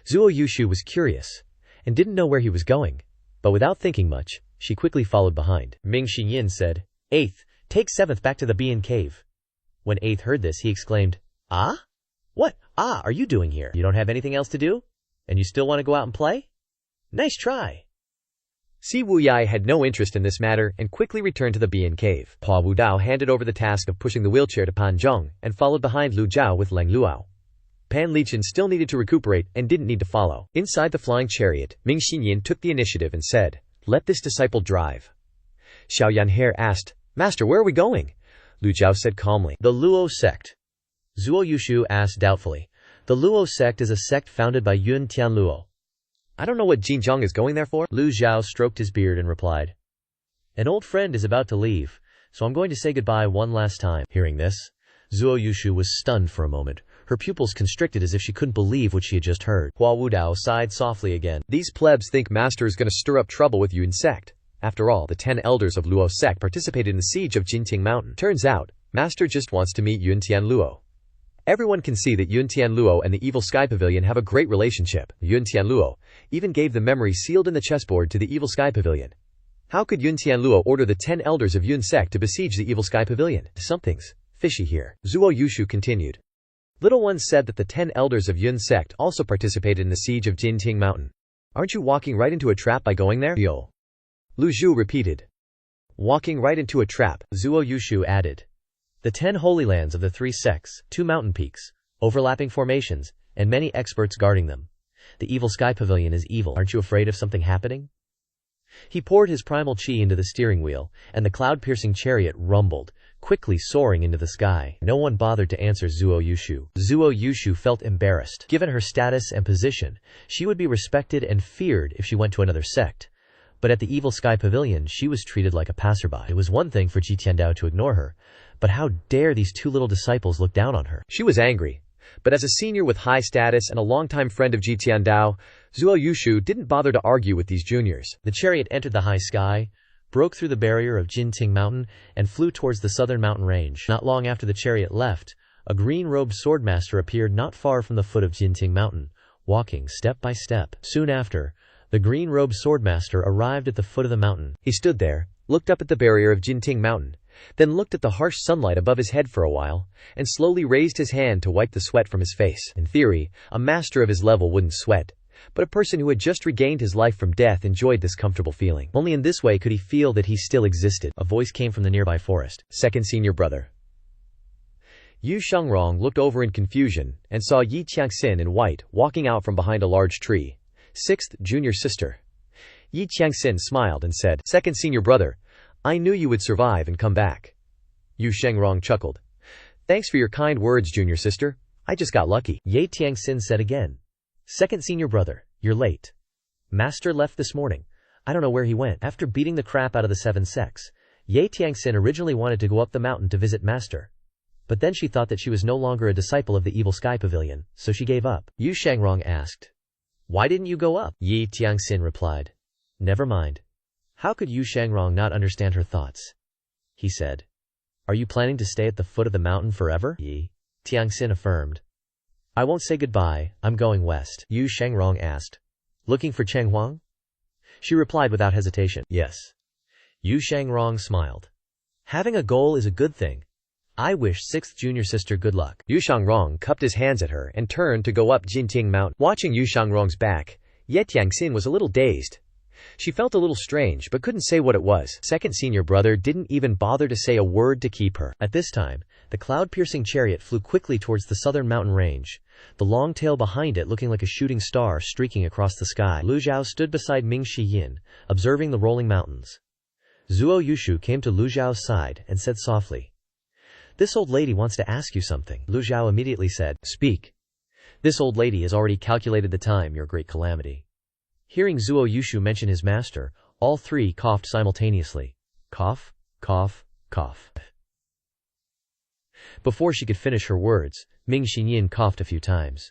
Zhuo Yushu was curious and didn't know where he was going, but without thinking much, she quickly followed behind. Ming Xiyin said, "Eighth, take 7th back to the Bian cave." When 8th heard this, he exclaimed, "Ah? What are you doing here? You don't have anything else to do? And you still want to go out and play? Nice try." Si Wuyai had no interest in this matter and quickly returned to the Bian cave. Hua Wudao handed over the task of pushing the wheelchair to Pan Zhong and followed behind Lu Zhou with Leng Luo. Pan Lichin still needed to recuperate and didn't need to follow. Inside the flying chariot, Ming Xinyin took the initiative and said, "Let this disciple drive." Xiao Yanhe asked, "Master, where are we going?" Lu Zhou said calmly, "The Luo Sect." Zhuo Yushu asked doubtfully, "The Luo Sect is a sect founded by Yun Tianluo. I don't know what Jinjiang is going there for." Lu Zhou stroked his beard and replied, "An old friend is about to leave, so I'm going to say goodbye one last time." Hearing this, Zhuo Yushu was stunned for a moment. Her pupils constricted as if she couldn't believe what she had just heard. Hua Wudao sighed softly again. "These plebs think Master is going to stir up trouble with Yun Sect. After all, the 10 elders of Luo Sect participated in the siege of Jinting Mountain. Turns out, Master just wants to meet Yun Tianluo. Everyone can see that Yun Tianluo and the Evil Sky Pavilion have a great relationship. Yun Tianluo even gave the memory sealed in the chessboard to the Evil Sky Pavilion. How could Yun Tianluo order the 10 elders of Yun Sect to besiege the Evil Sky Pavilion? Something's fishy here." Zhuo Yushu continued. "Little one said that the 10 elders of Yun Sect also participated in the siege of Jinting Mountain. Aren't you walking right into a trap by going there?" Yo. Lu Zhou repeated. "Walking right into a trap," Zhuo Yushu added. "The 10 holy lands of the 3 sects, 2 mountain peaks, overlapping formations, and many experts guarding them. The Evil Sky Pavilion is evil. Aren't you afraid of something happening?" He poured his primal chi into the steering wheel, and the cloud-piercing chariot rumbled, quickly soaring into the sky. No one bothered to answer Zhuo Yushu. Zhuo Yushu felt embarrassed. Given her status and position, she would be respected and feared if she went to another sect. But at the Evil Sky Pavilion, she was treated like a passerby. It was one thing for Ji Tiandao to ignore her, but how dare these 2 little disciples look down on her? She was angry. But as a senior with high status and a longtime friend of Ji Tiandao, Zhuo Yushu didn't bother to argue with these juniors. The chariot entered the high sky, broke through the barrier of Jinting Mountain, and flew towards the southern mountain range. Not long after the chariot left, a green-robed swordmaster appeared not far from the foot of Jinting Mountain, walking step by step. Soon after, the green-robed swordmaster arrived at the foot of the mountain. He stood there, looked up at the barrier of Jinting Mountain, then looked at the harsh sunlight above his head for a while, and slowly raised his hand to wipe the sweat from his face. In theory, a master of his level wouldn't sweat, but a person who had just regained his life from death enjoyed this comfortable feeling. Only in this way could he feel that he still existed. A voice came from the nearby forest. Second senior brother. Yu Shangrong looked over in confusion and saw Yi Tiangxin in white walking out from behind a large tree. Sixth junior sister. Yi Tiangxin smiled and said, Second senior brother, I knew you would survive and come back. Yu Shangrong chuckled. Thanks for your kind words, junior sister. I just got lucky. Yi Tiangxin said again. Second senior brother, you're late. Master left this morning. I don't know where he went. After beating the crap out of the 7 sects, Yi Tiangxin originally wanted to go up the mountain to visit Master. But then she thought that she was no longer a disciple of the Evil Sky Pavilion, so she gave up. Yu Shangrong asked, Why didn't you go up? Yi Tiangxin replied, Never mind. How could Yu Shangrong not understand her thoughts? He said, Are you planning to stay at the foot of the mountain forever? Yi Tiangxin affirmed. I won't say goodbye, I'm going west. Yu Shangrong asked, Looking for Cheng Huang? She replied without hesitation, Yes. Yu Shangrong smiled. Having a goal is a good thing. I wish 6th junior sister good luck. Yu Shangrong cupped his hands at her and turned to go up Jinting Mountain. Watching Yu Shangrong's back, Ye Tiangxin was a little dazed. She felt a little strange but couldn't say what it was. Second senior brother didn't even bother to say a word to keep her. At this time, the cloud-piercing chariot flew quickly towards the southern mountain range, the long tail behind it looking like a shooting star streaking across the sky. Lu Zhou stood beside Ming Shiyin, observing the rolling mountains. Zuo Yushu came to Lu Zhao's side and said softly, This old lady wants to ask you something. Lu Zhou immediately said, Speak. This old lady has already calculated the time, your great calamity. Hearing Zuo Yushu mention his master, all three coughed simultaneously. Cough, cough, cough. Before she could finish her words, Ming Xinyin coughed a few times.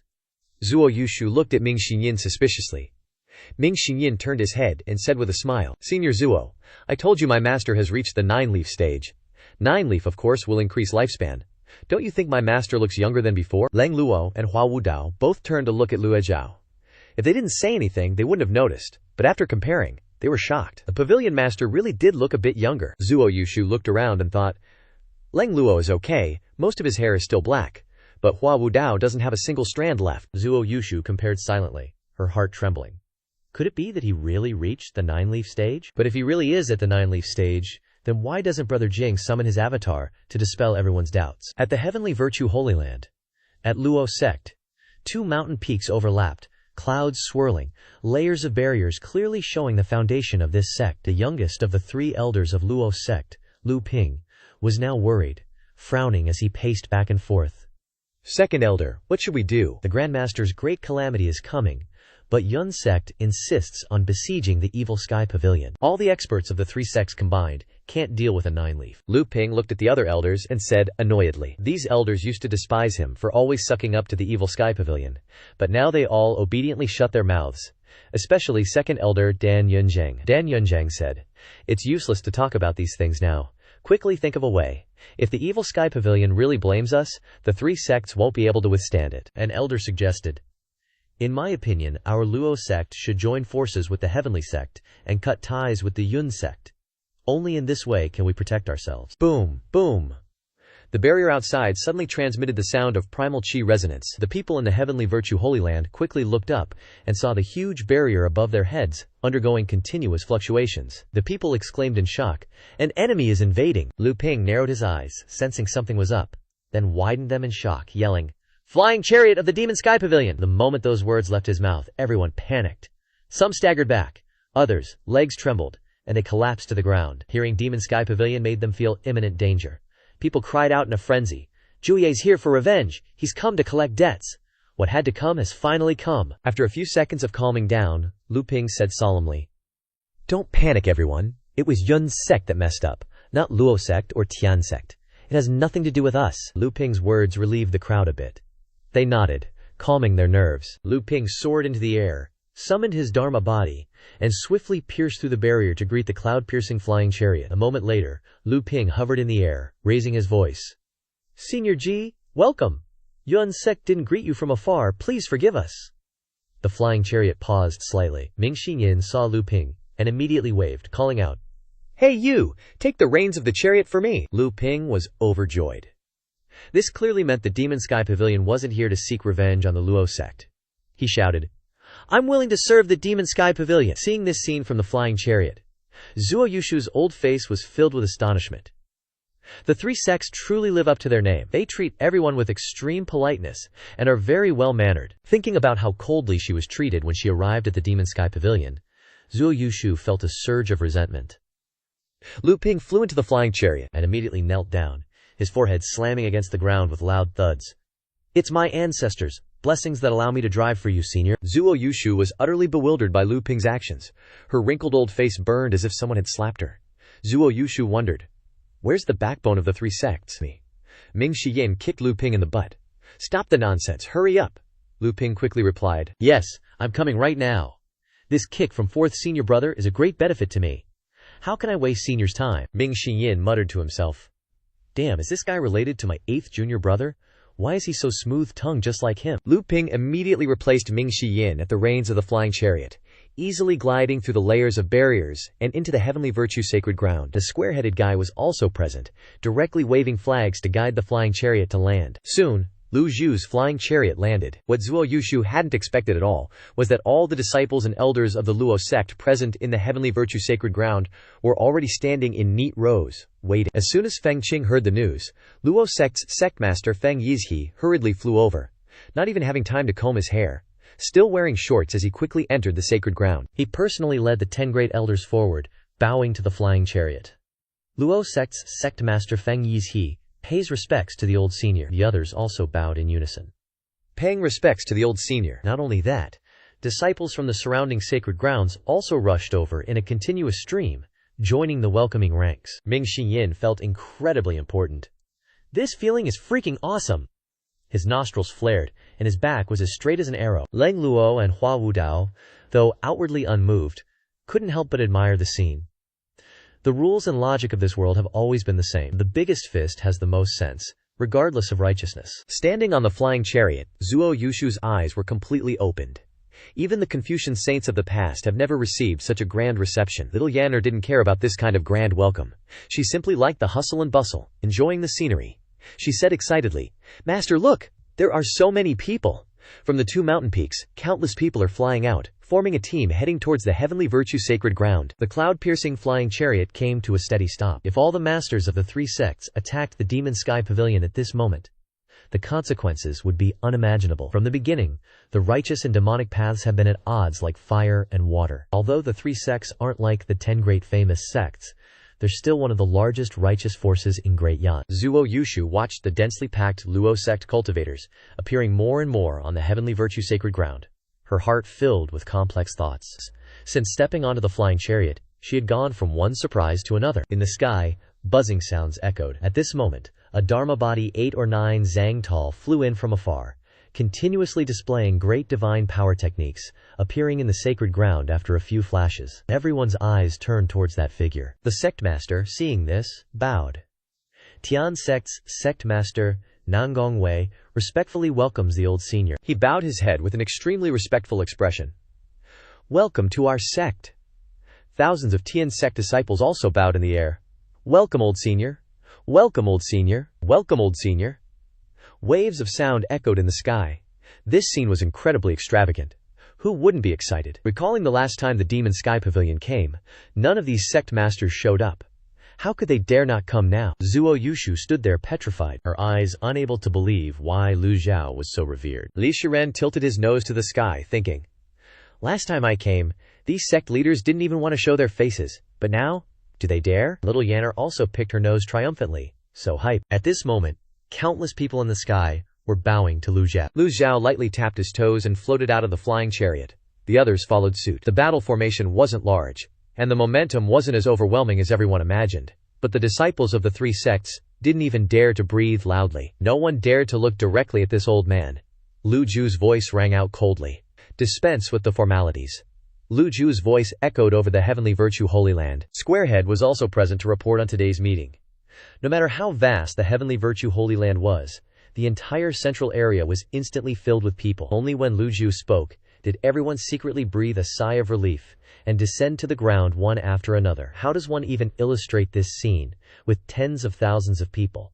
Zuo Yushu looked at Ming Xinyin suspiciously. Ming Xinyin turned his head and said with a smile, Senior Zuo, I told you my master has reached the 9-leaf stage. 9-leaf, of course, will increase lifespan. Don't you think my master looks younger than before? Leng Luo and Hua Wudao both turned to look at Lu Zhou. If they didn't say anything, they wouldn't have noticed, but after comparing, they were shocked. The pavilion master really did look a bit younger. Zuo Yushu looked around and thought, Leng Luo is okay, most of his hair is still black, but Hua Wudao doesn't have a single strand left. Zuo Yushu compared silently, her heart trembling. Could it be that he really reached the 9-leaf stage? But if he really is at the 9-leaf stage, then why doesn't Brother Jing summon his avatar to dispel everyone's doubts? At the Heavenly Virtue Holy Land, at Luo Sect, 2 mountain peaks overlapped, clouds swirling, layers of barriers clearly showing the foundation of this sect. The youngest of the 3 elders of Luo Sect, Lu Ping, was now worried, frowning as he paced back and forth. Second elder, what should we do? The Grandmaster's great calamity is coming, but Yun Sect insists on besieging the Evil Sky Pavilion. All the experts of the 3 sects combined can't deal with a 9-leaf. Lu Ping looked at the other elders and said, annoyedly, These elders used to despise him for always sucking up to the Evil Sky Pavilion, but now they all obediently shut their mouths, especially second elder Dan Yunzhang. Dan Yunzhang said, It's useless to talk about these things now. Quickly think of a way. If the Evil Sky Pavilion really blames us, the 3 sects won't be able to withstand it. An elder suggested, In my opinion, our Luo sect should join forces with the Heavenly Sect and cut ties with the Yun sect. Only in this way can we protect ourselves. Boom, boom. The barrier outside suddenly transmitted the sound of primal chi resonance. The people in the Heavenly Virtue Holy Land quickly looked up and saw the huge barrier above their heads, undergoing continuous fluctuations. The people exclaimed in shock, An enemy is invading. Lu Ping narrowed his eyes, sensing something was up, then widened them in shock, yelling, Flying chariot of the Demon Sky Pavilion! The moment those words left his mouth, everyone panicked. Some staggered back. Others, legs trembled, and they collapsed to the ground. Hearing Demon Sky Pavilion made them feel imminent danger. People cried out in a frenzy, Zhuye's here for revenge. He's come to collect debts. What had to come has finally come. After a few seconds of calming down, Lu Ping said solemnly, Don't panic, everyone. It was Yun's sect that messed up, not Luo sect or Tian sect. It has nothing to do with us. Lu Ping's words relieved the crowd a bit. They nodded, calming their nerves. Lu Ping soared into the air, summoned his Dharma body, and swiftly pierced through the barrier to greet the cloud-piercing flying chariot. A moment later, Lu Ping hovered in the air, raising his voice. Senior Ji, welcome. Yun Sect didn't greet you from afar, please forgive us. The flying chariot paused slightly. Ming Xinyin saw Lu Ping and immediately waved, calling out, "Hey you! Take the reins of the chariot for me!" Lu Ping was overjoyed. This clearly meant the Demon Sky Pavilion wasn't here to seek revenge on the Luo sect. He shouted, "I'm willing to serve the Demon Sky Pavilion." Seeing this scene from the flying chariot, Zuo Yushu's old face was filled with astonishment. The three sects truly live up to their name. They treat everyone with extreme politeness and are very well-mannered. Thinking about how coldly she was treated when she arrived at the Demon Sky Pavilion, Zuo Yushu felt a surge of resentment. Lu Ping flew into the flying chariot and immediately knelt down, his forehead slamming against the ground with loud thuds. "It's my ancestors' blessings that allow me to drive for you, senior." Zuo Yushu was utterly bewildered by Lu Ping's actions. Her wrinkled old face burned as if someone had slapped her. Zuo Yushu wondered, where's the backbone of the three sects? Ming Shiyin kicked Lu Ping in the butt. "Stop the nonsense, hurry up." Lu Ping quickly replied, "Yes, I'm coming right now. This kick from fourth senior brother is a great benefit to me. How can I waste senior's time?" Ming Shiyin muttered to himself, "Damn, is this guy related to my 8th junior brother? Why is he so smooth-tongued just like him?" Lu Ping immediately replaced Ming Shiyin at the reins of the flying chariot, easily gliding through the layers of barriers and into the heavenly virtue sacred ground. The square-headed guy was also present, directly waving flags to guide the flying chariot to land. Soon, Lu Zhou's flying chariot landed. What Zuo Yushu hadn't expected at all was that all the disciples and elders of the Luo sect present in the heavenly virtue sacred ground were already standing in neat rows, waiting. As soon as Feng Qing heard the news, Luo sect's sectmaster Feng Yizhi hurriedly flew over, not even having time to comb his hair. Still wearing shorts as he quickly entered the sacred ground, he personally led the 10 great elders forward, bowing to the flying chariot. Luo sect's sectmaster Feng Yizhi pays respects to the old senior. The others also bowed in unison, paying respects to the old senior. Not only that, disciples from the surrounding sacred grounds also rushed over in a continuous stream, joining the welcoming ranks. Ming Xinyin felt incredibly important. This feeling is freaking awesome. His nostrils flared, and his back was as straight as an arrow. Leng Luo and Hua Wudao, though outwardly unmoved, couldn't help but admire the scene. The rules and logic of this world have always been the same. The biggest fist has the most sense, regardless of righteousness. Standing on the flying chariot, Zuo Yushu's eyes were completely opened. Even the Confucian saints of the past have never received such a grand reception. Little Yanner didn't care about this kind of grand welcome. She simply liked the hustle and bustle, enjoying the scenery. She said excitedly, "Master, look! There are so many people!" From the 2 mountain peaks, countless people are flying out, forming a team heading towards the heavenly virtue sacred ground. The cloud-piercing flying chariot came to a steady stop. If all the masters of the 3 sects attacked the Demon Sky Pavilion at this moment, the consequences would be unimaginable. From the beginning, the righteous and demonic paths have been at odds like fire and water. Although the 3 sects aren't like the 10 great famous sects, they're still one of the largest righteous forces in Great Yan. Zuo Yushu watched the densely packed Luo sect cultivators appearing more and more on the heavenly virtue sacred ground, her heart filled with complex thoughts. Since stepping onto the flying chariot, she had gone from one surprise to another. In the sky, buzzing sounds echoed. At this moment, a Dharma body 8 or 9 zang tall flew in from afar, continuously displaying great divine power techniques, appearing in the sacred ground after a few flashes. Everyone's eyes turned towards that figure. The sectmaster, seeing this, bowed. Tian sect's sectmaster, Nangong Wei, respectfully welcomes the old senior. He bowed his head with an extremely respectful expression. "Welcome to our sect." Thousands of Tian sect disciples also bowed in the air. "Welcome, old senior. Welcome, old senior. Welcome, old senior." Waves of sound echoed in the sky. This scene was incredibly extravagant. Who wouldn't be excited? Recalling the last time the Demon Sky Pavilion came, none of these sect masters showed up. How could they dare not come now? Zuo Yushu stood there petrified, her eyes unable to believe why Lu Zhou was so revered. Li Shiren tilted his nose to the sky, thinking, "Last time I came, these sect leaders didn't even want to show their faces, but now, do they dare?" Little Yanner also picked her nose triumphantly. So hype. At this moment, countless people in the sky were bowing to Lu Zhou. Lu Zhou lightly tapped his toes and floated out of the flying chariot. The others followed suit. The battle formation wasn't large, and the momentum wasn't as overwhelming as everyone imagined. But the disciples of the 3 sects didn't even dare to breathe loudly. No one dared to look directly at this old man. Lu Zhou's voice rang out coldly. "Dispense with the formalities." Lu Zhou's voice echoed over the heavenly virtue holy land. Squarehead was also present to report on today's meeting. No matter how vast the heavenly virtue holy land was, the entire central area was instantly filled with people. Only when Lu Zhou spoke did everyone secretly breathe a sigh of relief and descend to the ground one after another. How does one even illustrate this scene with tens of thousands of people?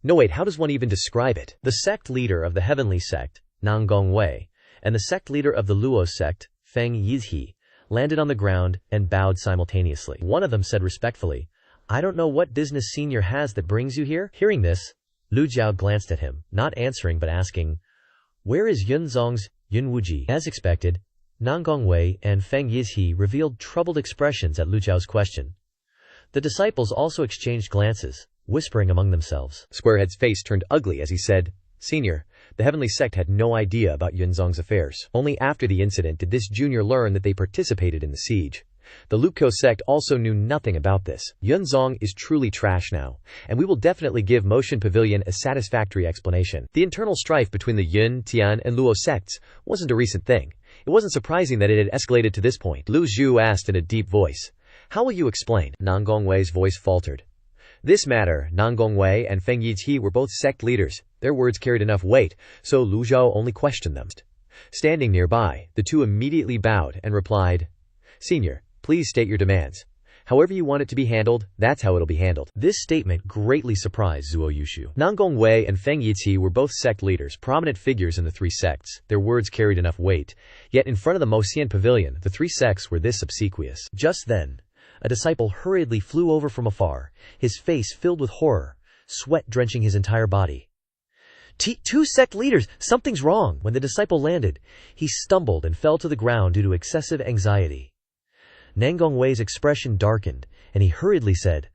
No wait, how does one even describe it? The sect leader of the heavenly sect, Nangongwei, and the sect leader of the Luo sect, Feng Yizhi, landed on the ground and bowed simultaneously. One of them said respectfully, "I don't know what business senior has that brings you here." Hearing this, Lu Zhou glanced at him, not answering but asking, "Where is Yunzong's Yunwuji?" As expected, Nangongwei and Feng Yizhi revealed troubled expressions at Lu Zhao's question. The disciples also exchanged glances, whispering among themselves. Squarehead's face turned ugly as he said, "Senior, the heavenly sect had no idea about Yunzong's affairs. Only after the incident did this junior learn that they participated in the siege. The Luko sect also knew nothing about this. Yunzong is truly trash now, and we will definitely give Motion Pavilion a satisfactory explanation." The internal strife between the Yun, Tian, and Luo sects wasn't a recent thing. It wasn't surprising that it had escalated to this point. Lu Zhou asked in a deep voice, "How will you explain?" Nangongwei's voice faltered. This matter, Nangongwei and Feng Yizhi were both sect leaders. Their words carried enough weight, so Lu Zhou only questioned them. Standing nearby, the two immediately bowed and replied, "Senior, please state your demands. However you want it to be handled, that's how it'll be handled." This statement greatly surprised Zuo Yushu. Nangongwei and Feng Yizhi were both sect leaders, prominent figures in the three sects. Their words carried enough weight. Yet in front of the Moxian Pavilion, the three sects were this obsequious. Just then, a disciple hurriedly flew over from afar, his face filled with horror, sweat drenching his entire body. Two sect leaders, something's wrong." When the disciple landed, he stumbled and fell to the ground due to excessive anxiety. Nangongwei's expression darkened, and he hurriedly said,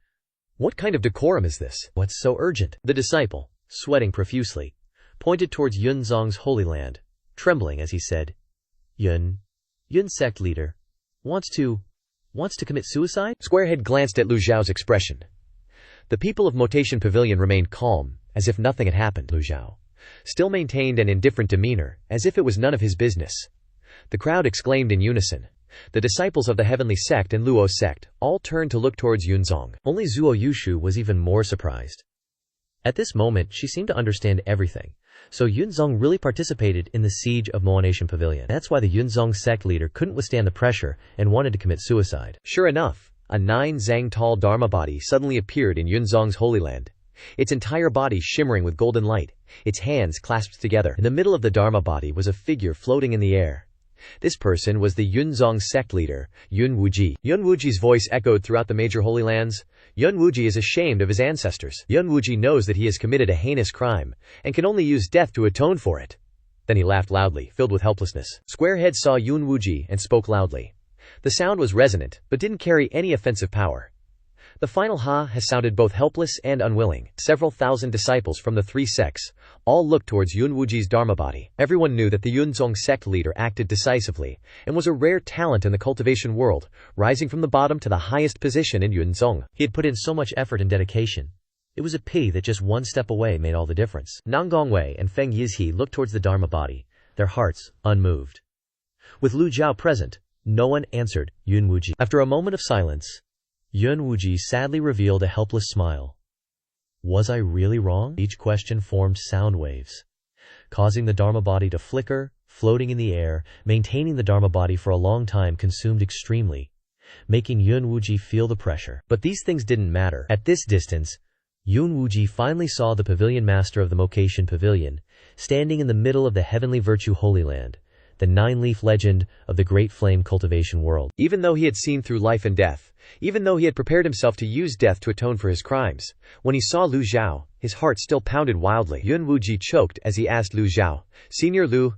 "What kind of decorum is this? What's so urgent?" The disciple, sweating profusely, pointed towards Yunzong's holy land, trembling as he said, Yun sect leader, wants to commit suicide?" Squarehead glanced at Lu Zhao's expression. The people of Motation Pavilion remained calm, as if nothing had happened. Lu Zhao still maintained an indifferent demeanor, as if it was none of his business. The crowd exclaimed in unison. The disciples of the heavenly sect and Luo sect all turned to look towards Yunzong. Only Zuo Yushu was even more surprised. At this moment, she seemed to understand everything. So Yunzong really participated in the siege of Moanation Pavilion. That's why the Yunzong sect leader couldn't withstand the pressure and wanted to commit suicide. Sure enough, a 9 zang tall Dharma body suddenly appeared in Yunzong's holy land. Its entire body shimmering with golden light, its hands clasped together. In the middle of the Dharma body was a figure floating in the air. This person was the Yunzong sect leader, Yun Wuji. Yun Wuji's voice echoed throughout the major holy lands. Yun Wuji is ashamed of his ancestors. Yun Wuji knows that he has committed a heinous crime, and can only use death to atone for it. Then he laughed loudly, filled with helplessness. Squarehead saw Yun Wuji and spoke loudly. The sound was resonant, but didn't carry any offensive power. The final ha has sounded both helpless and unwilling. Several thousand disciples from the three sects all looked towards Yun Wuji's Dharma body. Everyone knew that the Yunzong sect leader acted decisively and was a rare talent in the cultivation world, rising from the bottom to the highest position in Yunzong. He had put in so much effort and dedication. It was a pity that just one step away made all the difference. Nangongwei and Feng Yizhi looked towards the Dharma body, their hearts unmoved. With Lu Zhao present, no one answered Yun Wuji. After a moment of silence, Yun Wuji sadly revealed a helpless smile. Was I really wrong? Each question formed sound waves, causing the Dharma body to flicker, floating in the air. Maintaining the Dharma body for a long time consumed extremely, making Yun Wuji feel the pressure. But these things didn't matter. At this distance, Yun Wuji finally saw the pavilion master of the Mocation Pavilion, standing in the middle of the heavenly virtue holy land, the 9-leaf legend of the great flame cultivation world. Even though he had seen through life and death, even though he had prepared himself to use death to atone for his crimes, when he saw Lu Zhao, his heart still pounded wildly. Yun Wuji choked as he asked Lu Zhao, "Senior Lu,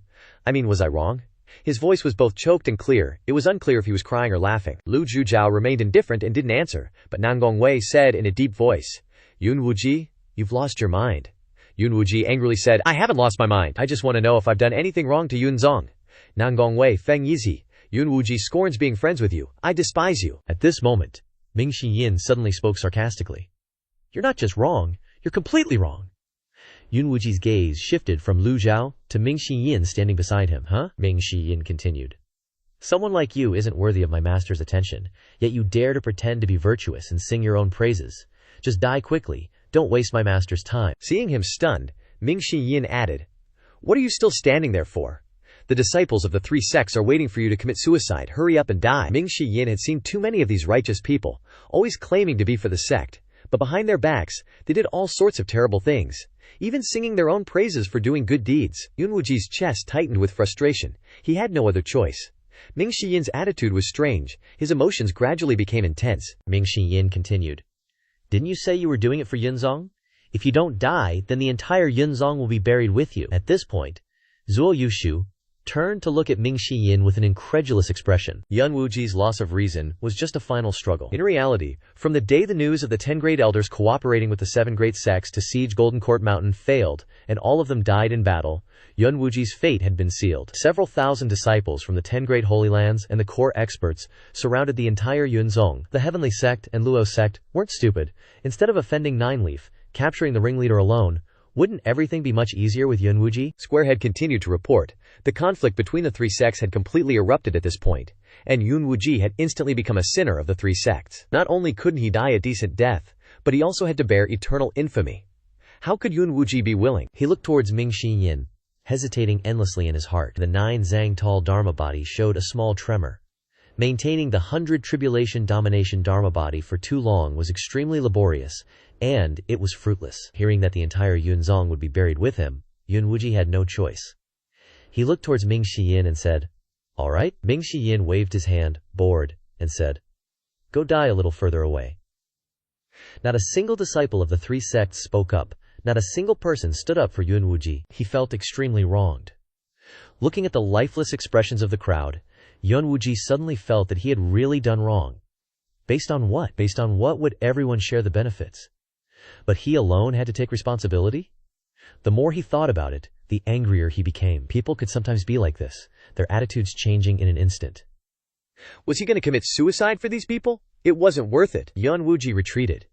was I wrong?" His voice was both choked and clear. It was unclear if he was crying or laughing. Lu Zhao remained indifferent and didn't answer, but Nangongwei said in a deep voice, "Yun Wuji, you've lost your mind." Yun Wuji angrily said, "I haven't lost my mind. I just want to know if I've done anything wrong to Yunzong." Nangongwei, Feng Yizhi, Yun Wuji scorns being friends with you. I despise you. At this moment, Ming Yin suddenly spoke sarcastically. "You're not just wrong, you're completely wrong." Yun Wuji's gaze shifted from Lu Zhao to Ming Yin standing beside him. Ming Yin continued. "Someone like you isn't worthy of my master's attention, yet you dare to pretend to be virtuous and sing your own praises. Just die quickly, don't waste my master's time." Seeing him stunned, Ming Yin added, "What are you still standing there for? The disciples of the 3 sects are waiting for you to commit suicide. Hurry up and die. Ming Shi Yin had seen too many of these righteous people, always claiming to be for the sect, but behind their backs, they did all sorts of terrible things, even singing their own praises for doing good deeds. Yun Wuji's chest tightened with frustration. He had no other choice. Ming Shi Yin's attitude was strange. His emotions gradually became intense. Ming Shi Yin continued. Didn't you say you were doing it for Yunzong? If you don't die, then the entire Yunzong will be buried with you. At this point, Zuo Yushu turned to look at Ming Shi Yin with an incredulous expression. Yun Wuji's loss of reason was just a final struggle. In reality, from the day the news of the 10 great elders cooperating with the 7 great sects to siege Golden Court Mountain failed, and all of them died in battle, Yun Wuji's fate had been sealed. Several thousand disciples from the 10 great holy lands and the core experts surrounded the entire Yunzong. The Heavenly Sect and Luo Sect weren't stupid. Instead of offending Nineleaf, capturing the ringleader alone, wouldn't everything be much easier with Yun Wuji? Squarehead continued to report. The conflict between the 3 sects had completely erupted at this point, and Yun Wuji had instantly become a sinner of the 3 sects. Not only couldn't he die a decent death, but he also had to bear eternal infamy. How could Yun Wuji be willing? He looked towards Ming Shi Yin, hesitating endlessly in his heart. The 9 zang tall Dharma body showed a small tremor. Maintaining the 100 tribulation domination Dharma body for too long was extremely laborious, and it was fruitless. Hearing that the entire Yunzong would be buried with him, Yun Wuji had no choice. He looked towards Ming Shi Yin and said, "All right." Ming Shi Yin waved his hand, bored, and said, "Go die a little further away." Not a single disciple of the 3 sects spoke up. Not a single person stood up for Yun Wuji. He felt extremely wronged. Looking at the lifeless expressions of the crowd, Yun Wuji suddenly felt that he had really done wrong. Based on what? Based on what would everyone share the benefits? But he alone had to take responsibility? The more he thought about it, the angrier he became. People could sometimes be like this, their attitudes changing in an instant. Was he going to commit suicide for these people? It wasn't worth it. Yun Wuji retreated.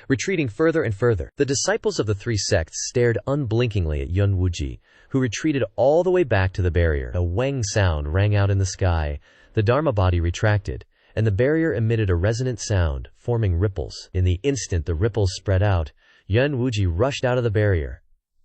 Retreating further and further. The disciples of the 3 sects stared unblinkingly at Yun Wuji, who retreated all the way back to the barrier. A wang sound rang out in the sky, the Dharma body retracted, and the barrier emitted a resonant sound, forming ripples. In the instant the ripples spread out, Yun Wuji rushed out of the barrier.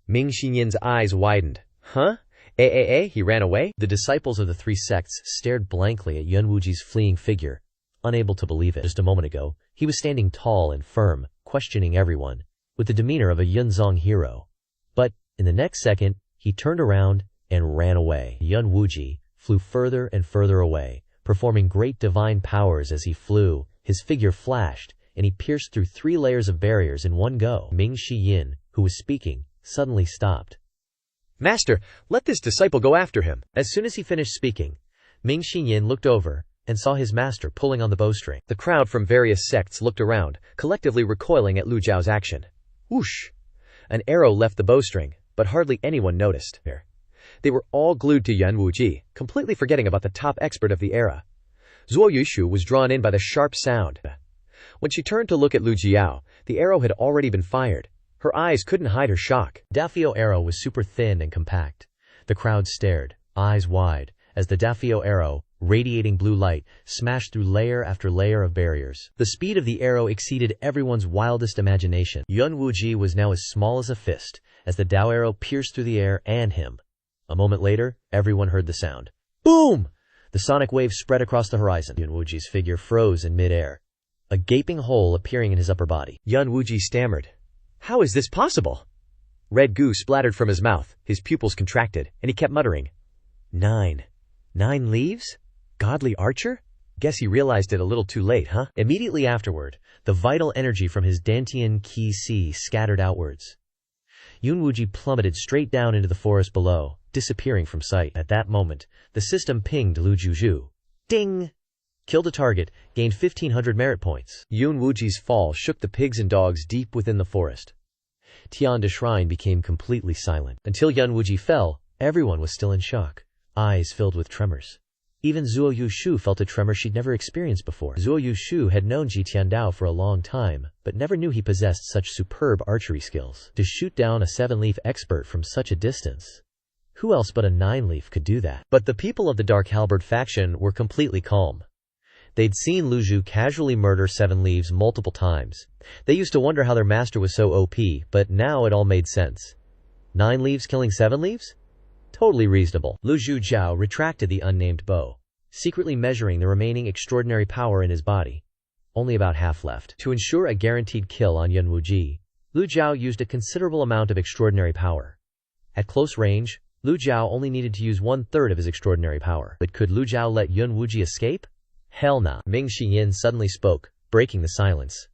Ming Shi Yin's eyes widened. Huh? He ran away? The disciples of the 3 sects stared blankly at Yun Wuji's fleeing figure, unable to believe it. Just a moment ago, he was standing tall and firm, questioning everyone, with the demeanor of a Yunzong hero. But, in the next second, he turned around and ran away. Yun Wuji flew further and further away, performing great divine powers as he flew. His figure flashed, and he pierced through 3 layers of barriers in one go. Ming Shi Yin, who was speaking, suddenly stopped. "Master, let this disciple go after him." As soon as he finished speaking, Ming Shi Yin looked over and saw his master pulling on the bowstring. The crowd from various sects looked around, collectively recoiling at Lu Zhou's action. Whoosh! An arrow left the bowstring, but hardly anyone noticed. They were all glued to Yun Wuji, completely forgetting about the top expert of the era. Zuo Yushu was drawn in by the sharp sound. When she turned to look at Lu Jiao, the arrow had already been fired. Her eyes couldn't hide her shock. Dafio arrow was super thin and compact. The crowd stared, eyes wide, as the Dafio arrow, radiating blue light, smashed through layer after layer of barriers. The speed of the arrow exceeded everyone's wildest imagination. Yun Wuji was now as small as a fist, as the Dao arrow pierced through the air and him. A moment later, everyone heard the sound. Boom! The sonic wave spread across the horizon. Yun Wuji's figure froze in midair, a gaping hole appearing in his upper body. Yun Wuji stammered. "How is this possible?" Red goo splattered from his mouth, his pupils contracted, and he kept muttering, 9 leaves? Godly archer? Guess he realized it a little too late, huh? Immediately afterward, the vital energy from his Dantian Qi Si scattered outwards. Yun Wuji plummeted straight down into the forest below, disappearing from sight. At that moment, the system pinged Lu Zhou. Ding! Killed a target, gained 1,500 merit points. Yun Wuji's fall shook the pigs and dogs deep within the forest. Tianda Shrine became completely silent. Until Yun Wuji fell, everyone was still in shock, eyes filled with tremors. Even Zuo Yushu felt a tremor she'd never experienced before. Zuo Yushu had known Ji Tiandao for a long time, but never knew he possessed such superb archery skills. To shoot down a 7-leaf expert from such a distance. Who else but a 9-leaf could do that? But the people of the Dark Halberd faction were completely calm. They'd seen Lu Zhou casually murder 7 leaves multiple times. They used to wonder how their master was so OP, but now it all made sense. 9 leaves killing 7 leaves? Totally reasonable. Lu Zhou retracted the unnamed bow, secretly measuring the remaining extraordinary power in his body. Only about half left. To ensure a guaranteed kill on Yun Wuji, Lu Zhou used a considerable amount of extraordinary power. At close range, Lu Zhou only needed to use 1/3 of his extraordinary power. But could Lu Zhou let Yun Wuji escape? Hell nah. Ming Shiyin suddenly spoke, breaking the silence.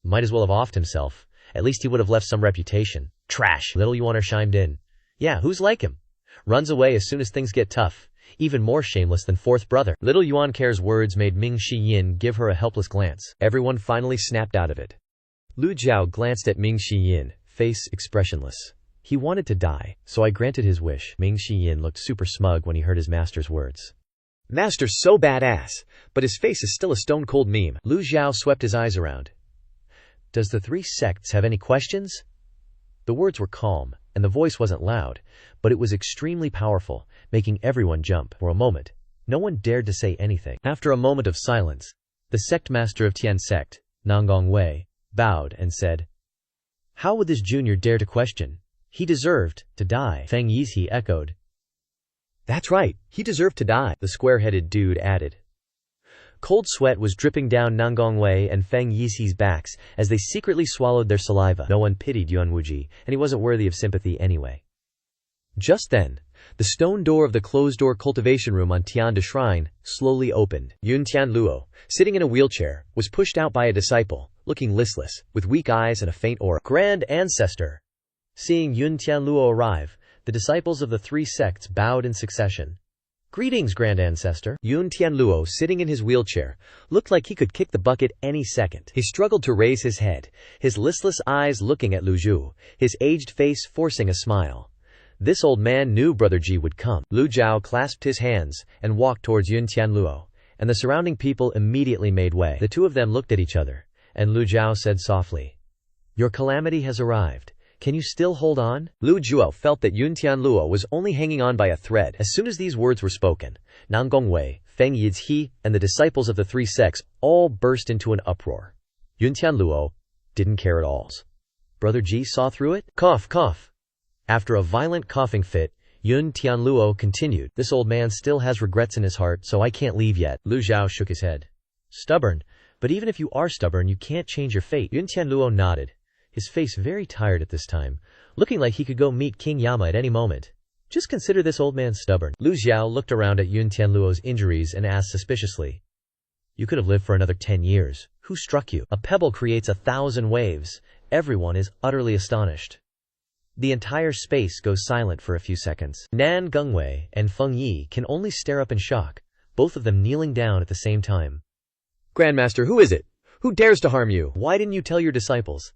Might as well have offed himself. At least he would have left some reputation. Trash. Little Yuaner chimed in. Yeah, who's like him? Runs away as soon as things get tough. Even more shameless than fourth brother. Little Yuan Care's words made Ming Shiyin give her a helpless glance. Everyone finally snapped out of it. Lu Zhou glanced at Ming Shiyin, face expressionless. He wanted to die, so I granted his wish. Ming Shiyin looked super smug when he heard his master's words. Master's so badass, but his face is still a stone-cold meme. Lu Zhou swept his eyes around. Does the 3 sects have any questions? The words were calm, and the voice wasn't loud, but it was extremely powerful, making everyone jump. For a moment, no one dared to say anything. After a moment of silence, the sect master of Tian Sect, Nanggong Wei, bowed and said, How would this junior dare to question? He deserved to die. Feng Yizhi echoed. That's right, he deserved to die, the square-headed dude added. Cold sweat was dripping down Nanggong Wei and Feng Yizhi's backs as they secretly swallowed their saliva. No one pitied Yuan Wuji, and he wasn't worthy of sympathy anyway. Just then, the stone door of the closed-door cultivation room on Tianda Shrine slowly opened. Yun Tianluo, sitting in a wheelchair, was pushed out by a disciple, looking listless, with weak eyes and a faint aura. Grand Ancestor! Seeing Yun Tianluo arrive, the disciples of the 3 sects bowed in succession. Greetings, Grand Ancestor. Yun Tianluo, sitting in his wheelchair, looked like he could kick the bucket any second. He struggled to raise his head, his listless eyes looking at Lu Zhou, his aged face forcing a smile. This old man knew Brother Ji would come. Lu Zhou clasped his hands and walked towards Yun Tianluo, and the surrounding people immediately made way. The two of them looked at each other, and Lu Zhou said softly, Your calamity has arrived. Can you still hold on? Lu Zhou felt that Yun Tianluo was only hanging on by a thread. As soon as these words were spoken, Nanggong Wei, Feng Yizhi, and the disciples of the 3 sects all burst into an uproar. Yun Tianluo didn't care at all. Brother Ji saw through it? Cough, cough. After a violent coughing fit, Yun Tianluo continued, This old man still has regrets in his heart, so I can't leave yet. Lu Zhou shook his head. Stubborn? But even if you are stubborn, you can't change your fate. Yun Tianluo nodded, his face very tired at this time, looking like he could go meet King Yama at any moment. Just consider this old man stubborn. Lu Zhou looked around at Yun Tianluo's injuries and asked suspiciously, You could have lived for another 10 years. Who struck you? A pebble creates 1,000 waves. Everyone is utterly astonished. The entire space goes silent for a few seconds. Nan Gengwei and Feng Yi can only stare up in shock, both of them kneeling down at the same time. Grandmaster, who is it? Who dares to harm you? Why didn't you tell your disciples?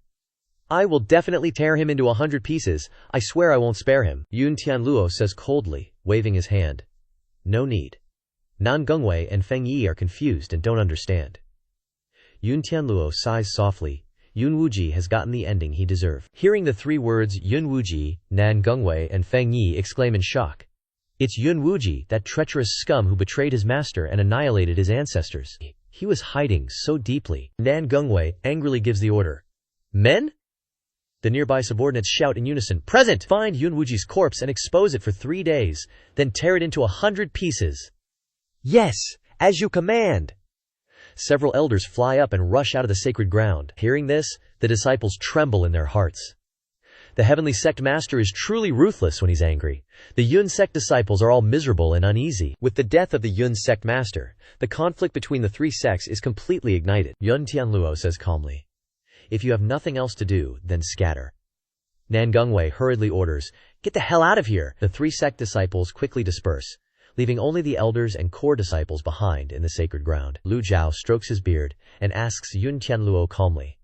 I will definitely tear him into 100 pieces. I swear I won't spare him. Yun Tianluo says coldly, waving his hand. No need. Nan Gengwei and Feng Yi are confused and don't understand. Yun Tianluo sighs softly. Yun Wuji has gotten the ending he deserved. Hearing the 3 words Yun Wuji, Nan Gengwei and Feng Yi exclaim in shock. It's Yun Wuji, that treacherous scum who betrayed his master and annihilated his ancestors. He was hiding so deeply. Nan Gengwei angrily gives the order. Men? The nearby subordinates shout in unison, Present! Find Yun Wuji's corpse and expose it for 3 days, then tear it into 100 pieces. Yes, as you command! Several elders fly up and rush out of the sacred ground. Hearing this, the disciples tremble in their hearts. The heavenly sect master is truly ruthless when he's angry. The Yun sect disciples are all miserable and uneasy. With the death of the Yun sect master, the conflict between the 3 sects is completely ignited. Yun Tianluo says calmly, If you have nothing else to do, then scatter. Nan Gengwei hurriedly orders, Get the hell out of here! The 3 sect disciples quickly disperse, leaving only the elders and core disciples behind in the sacred ground. Lu Zhou strokes his beard and asks Yun Tianluo calmly,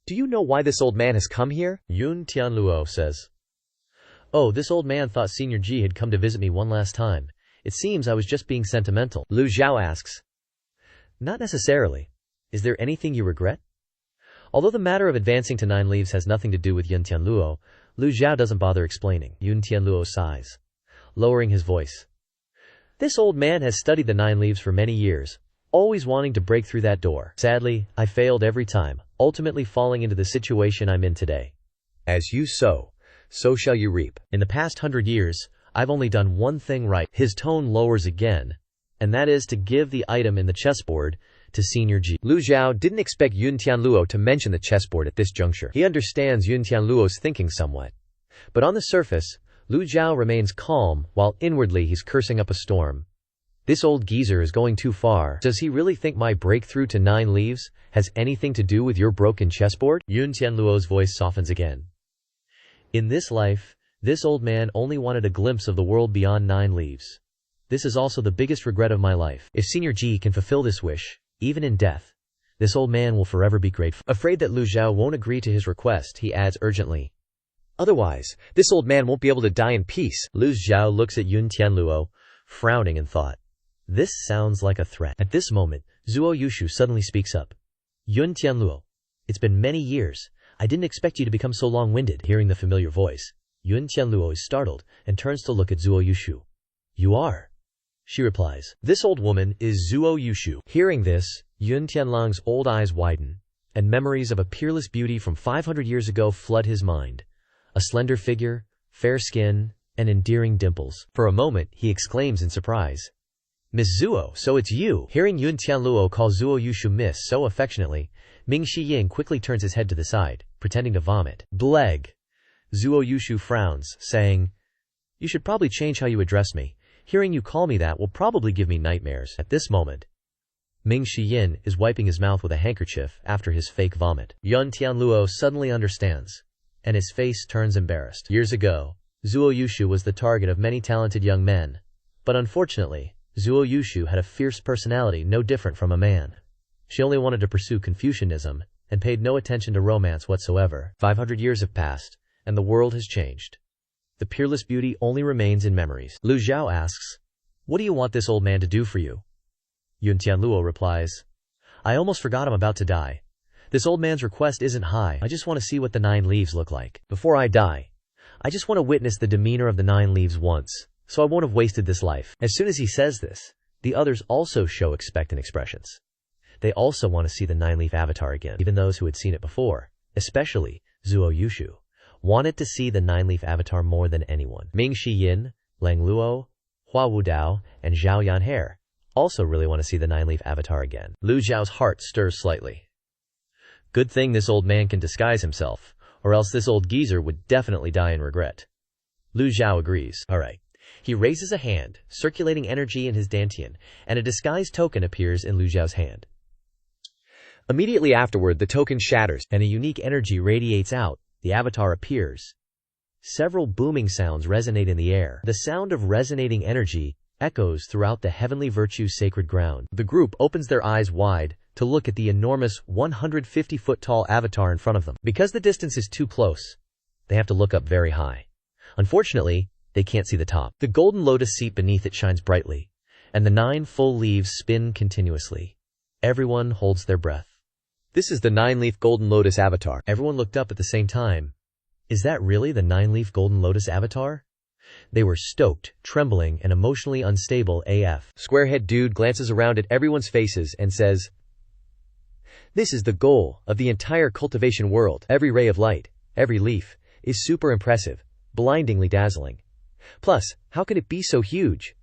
Do you know why this old man has come here? Yun Tianluo says, Oh, this old man thought Senior Ji had come to visit me one last time. It seems I was just being sentimental. Lu Zhou asks, Not necessarily. Is there anything you regret? Although the matter of advancing to 9 leaves has nothing to do with Yun Tianluo, Lu Zhou doesn't bother explaining. Yun Tianluo sighs, lowering his voice. This old man has studied the 9 leaves for many years, always wanting to break through that door. Sadly, I failed every time, ultimately falling into the situation I'm in today. As you sow, so shall you reap. In the past 100 years, I've only done one thing right. His tone lowers again, and that is to give the item in the chessboard to Senior Ji. Lu Zhou didn't expect Yun Tianluo to mention the chessboard at this juncture. He understands Yun Tianluo's thinking somewhat. But on the surface, Lu Zhou remains calm, while inwardly he's cursing up a storm. This old geezer is going too far. Does he really think my breakthrough to 9 leaves has anything to do with your broken chessboard? Yun Tianluo's voice softens again. In this life, this old man only wanted a glimpse of the world beyond 9 leaves. This is also the biggest regret of my life. If Senior Ji can fulfill this wish, even in death, this old man will forever be grateful. Afraid that Lu Zhou won't agree to his request, he adds urgently, otherwise, this old man won't be able to die in peace. Lu Zhou looks at Yun Tianluo, frowning in thought. This sounds like a threat. At this moment, Zuo Yushu suddenly speaks up. Yun Tianluo, it's been many years. I didn't expect you to become so long-winded. Hearing the familiar voice, Yun Tianluo is startled and turns to look at Zuo Yushu. You are? She replies. This old woman is Zuo Yushu. Hearing this, Yun Tianlang's old eyes widen, and memories of a peerless beauty from 500 years ago flood his mind. A slender figure, fair skin, and endearing dimples. For a moment, he exclaims in surprise. Miss Zuo, so it's you. Hearing Yun Tianluo call Zuo Yushu Miss so affectionately, Ming Shiyin quickly turns his head to the side, pretending to vomit. Bleg. Zuo Yushu frowns, saying, you should probably change how you address me. Hearing you call me that will probably give me nightmares. At this moment, Ming Shiyin is wiping his mouth with a handkerchief after his fake vomit. Yun Tianluo suddenly understands, and his face turns embarrassed. Years ago, Zuo Yushu was the target of many talented young men, but unfortunately, Zuo Yushu had a fierce personality no different from a man. She only wanted to pursue Confucianism and paid no attention to romance whatsoever. 500 years have passed, and the world has changed. The peerless beauty only remains in memories. Lu Zhou asks, what do you want this old man to do for you? Yun Tianluo replies, I almost forgot I'm about to die. This old man's request isn't high. I just want to see what the 9 leaves look like. Before I die, I just want to witness the demeanor of the 9 leaves once, so I won't have wasted this life. As soon as he says this, the others also show expectant expressions. They also want to see the 9-leaf avatar again. Even those who had seen it before, especially Zuo Yushu, wanted to see the 9-leaf avatar more than anyone. Ming Shiyin, Lang Luo, Hua Wudao, and Zhao Yanhe also really want to see the 9-leaf avatar again. Lu Zhao's heart stirs slightly. Good thing this old man can disguise himself, or else this old geezer would definitely die in regret. Lu Zhao agrees. Alright. He raises a hand, circulating energy in his dantian, and a disguised token appears in Lu Zhao's hand. Immediately afterward, the token shatters, and a unique energy radiates out. The avatar appears. Several booming sounds resonate in the air. The sound of resonating energy echoes throughout the heavenly virtue's sacred ground. The group opens their eyes wide to look at the enormous 150-foot-tall avatar in front of them. Because the distance is too close, they have to look up very high. Unfortunately, they can't see the top. The golden lotus seat beneath it shines brightly, and the 9 full leaves spin continuously. Everyone holds their breath. This is the 9-leaf golden lotus avatar. Everyone looked up at the same time. Is that really the 9-leaf golden lotus avatar? They were stoked, trembling, and emotionally unstable AF. Squarehead Dude glances around at everyone's faces and says, this is the goal of the entire cultivation world. Every ray of light, every leaf, is super impressive, blindingly dazzling. Plus, how can it be so huge?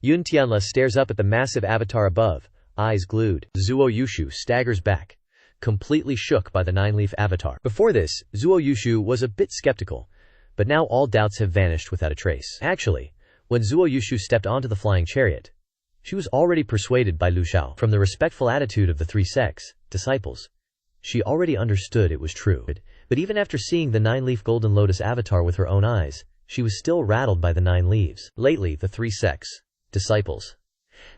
Yun Tianla stares up at the massive avatar above, eyes glued. Zuo Yushu staggers back, completely shook by the 9-leaf avatar. Before this, Zuo Yushu was a bit skeptical, but now all doubts have vanished without a trace. Actually, when Zuo Yushu stepped onto the flying chariot, she was already persuaded by Lu Zhou. From the respectful attitude of the 3 sects, disciples, she already understood it was true. But even after seeing the 9-leaf golden lotus avatar with her own eyes, she was still rattled by the 9 leaves. Lately, the 3 sects, disciples,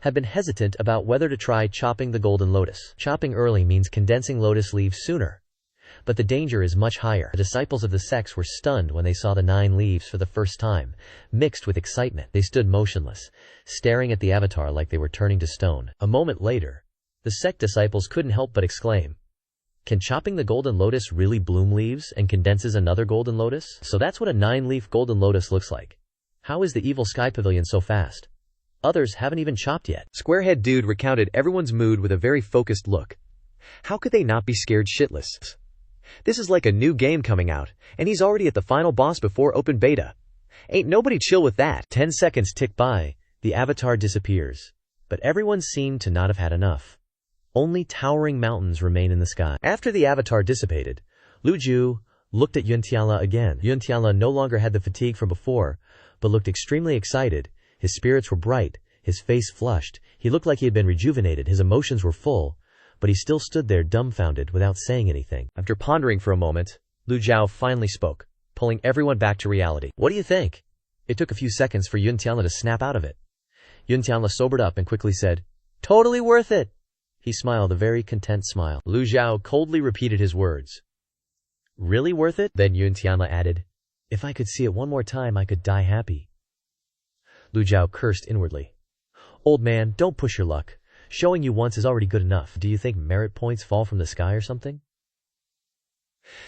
have been hesitant about whether to try chopping the golden lotus. Chopping early means condensing lotus leaves sooner, but the danger is much higher. The disciples of the sects were stunned when they saw the 9 leaves for the first time, mixed with excitement. They stood motionless, staring at the avatar like they were turning to stone. A moment later, the sect disciples couldn't help but exclaim, can chopping the golden lotus really bloom leaves and condenses another golden lotus? So that's what a 9-leaf golden lotus looks like. How is the Evil Sky Pavilion so fast? Others haven't even chopped yet. Squarehead Dude recounted everyone's mood with a very focused look. How could they not be scared shitless? This is like a new game coming out, and he's already at the final boss before open beta. Ain't nobody chill with that. 10 seconds tick by, the avatar disappears. But everyone seemed to not have had enough. Only towering mountains remain in the sky. After the avatar dissipated, Lu Zhou looked at Yun Tianla again. Yun Tianla no longer had the fatigue from before, but looked extremely excited. His spirits were bright, his face flushed. He looked like he had been rejuvenated, his emotions were full, but he still stood there dumbfounded without saying anything. After pondering for a moment, Lu Zhou finally spoke, pulling everyone back to reality. What do you think? It took a few seconds for Yun Tianla to snap out of it. Yun Tianla sobered up and quickly said, "Totally worth it." He smiled a very content smile. Lu Zhou coldly repeated his words. "Really worth it?" Then Yun Tianla added, "If I could see it one more time, I could die happy." Lu Zhou cursed inwardly. "Old man, don't push your luck. Showing you once is already good enough. Do you think merit points fall from the sky or something?"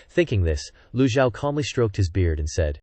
Thinking this, Lu Zhou calmly stroked his beard and said,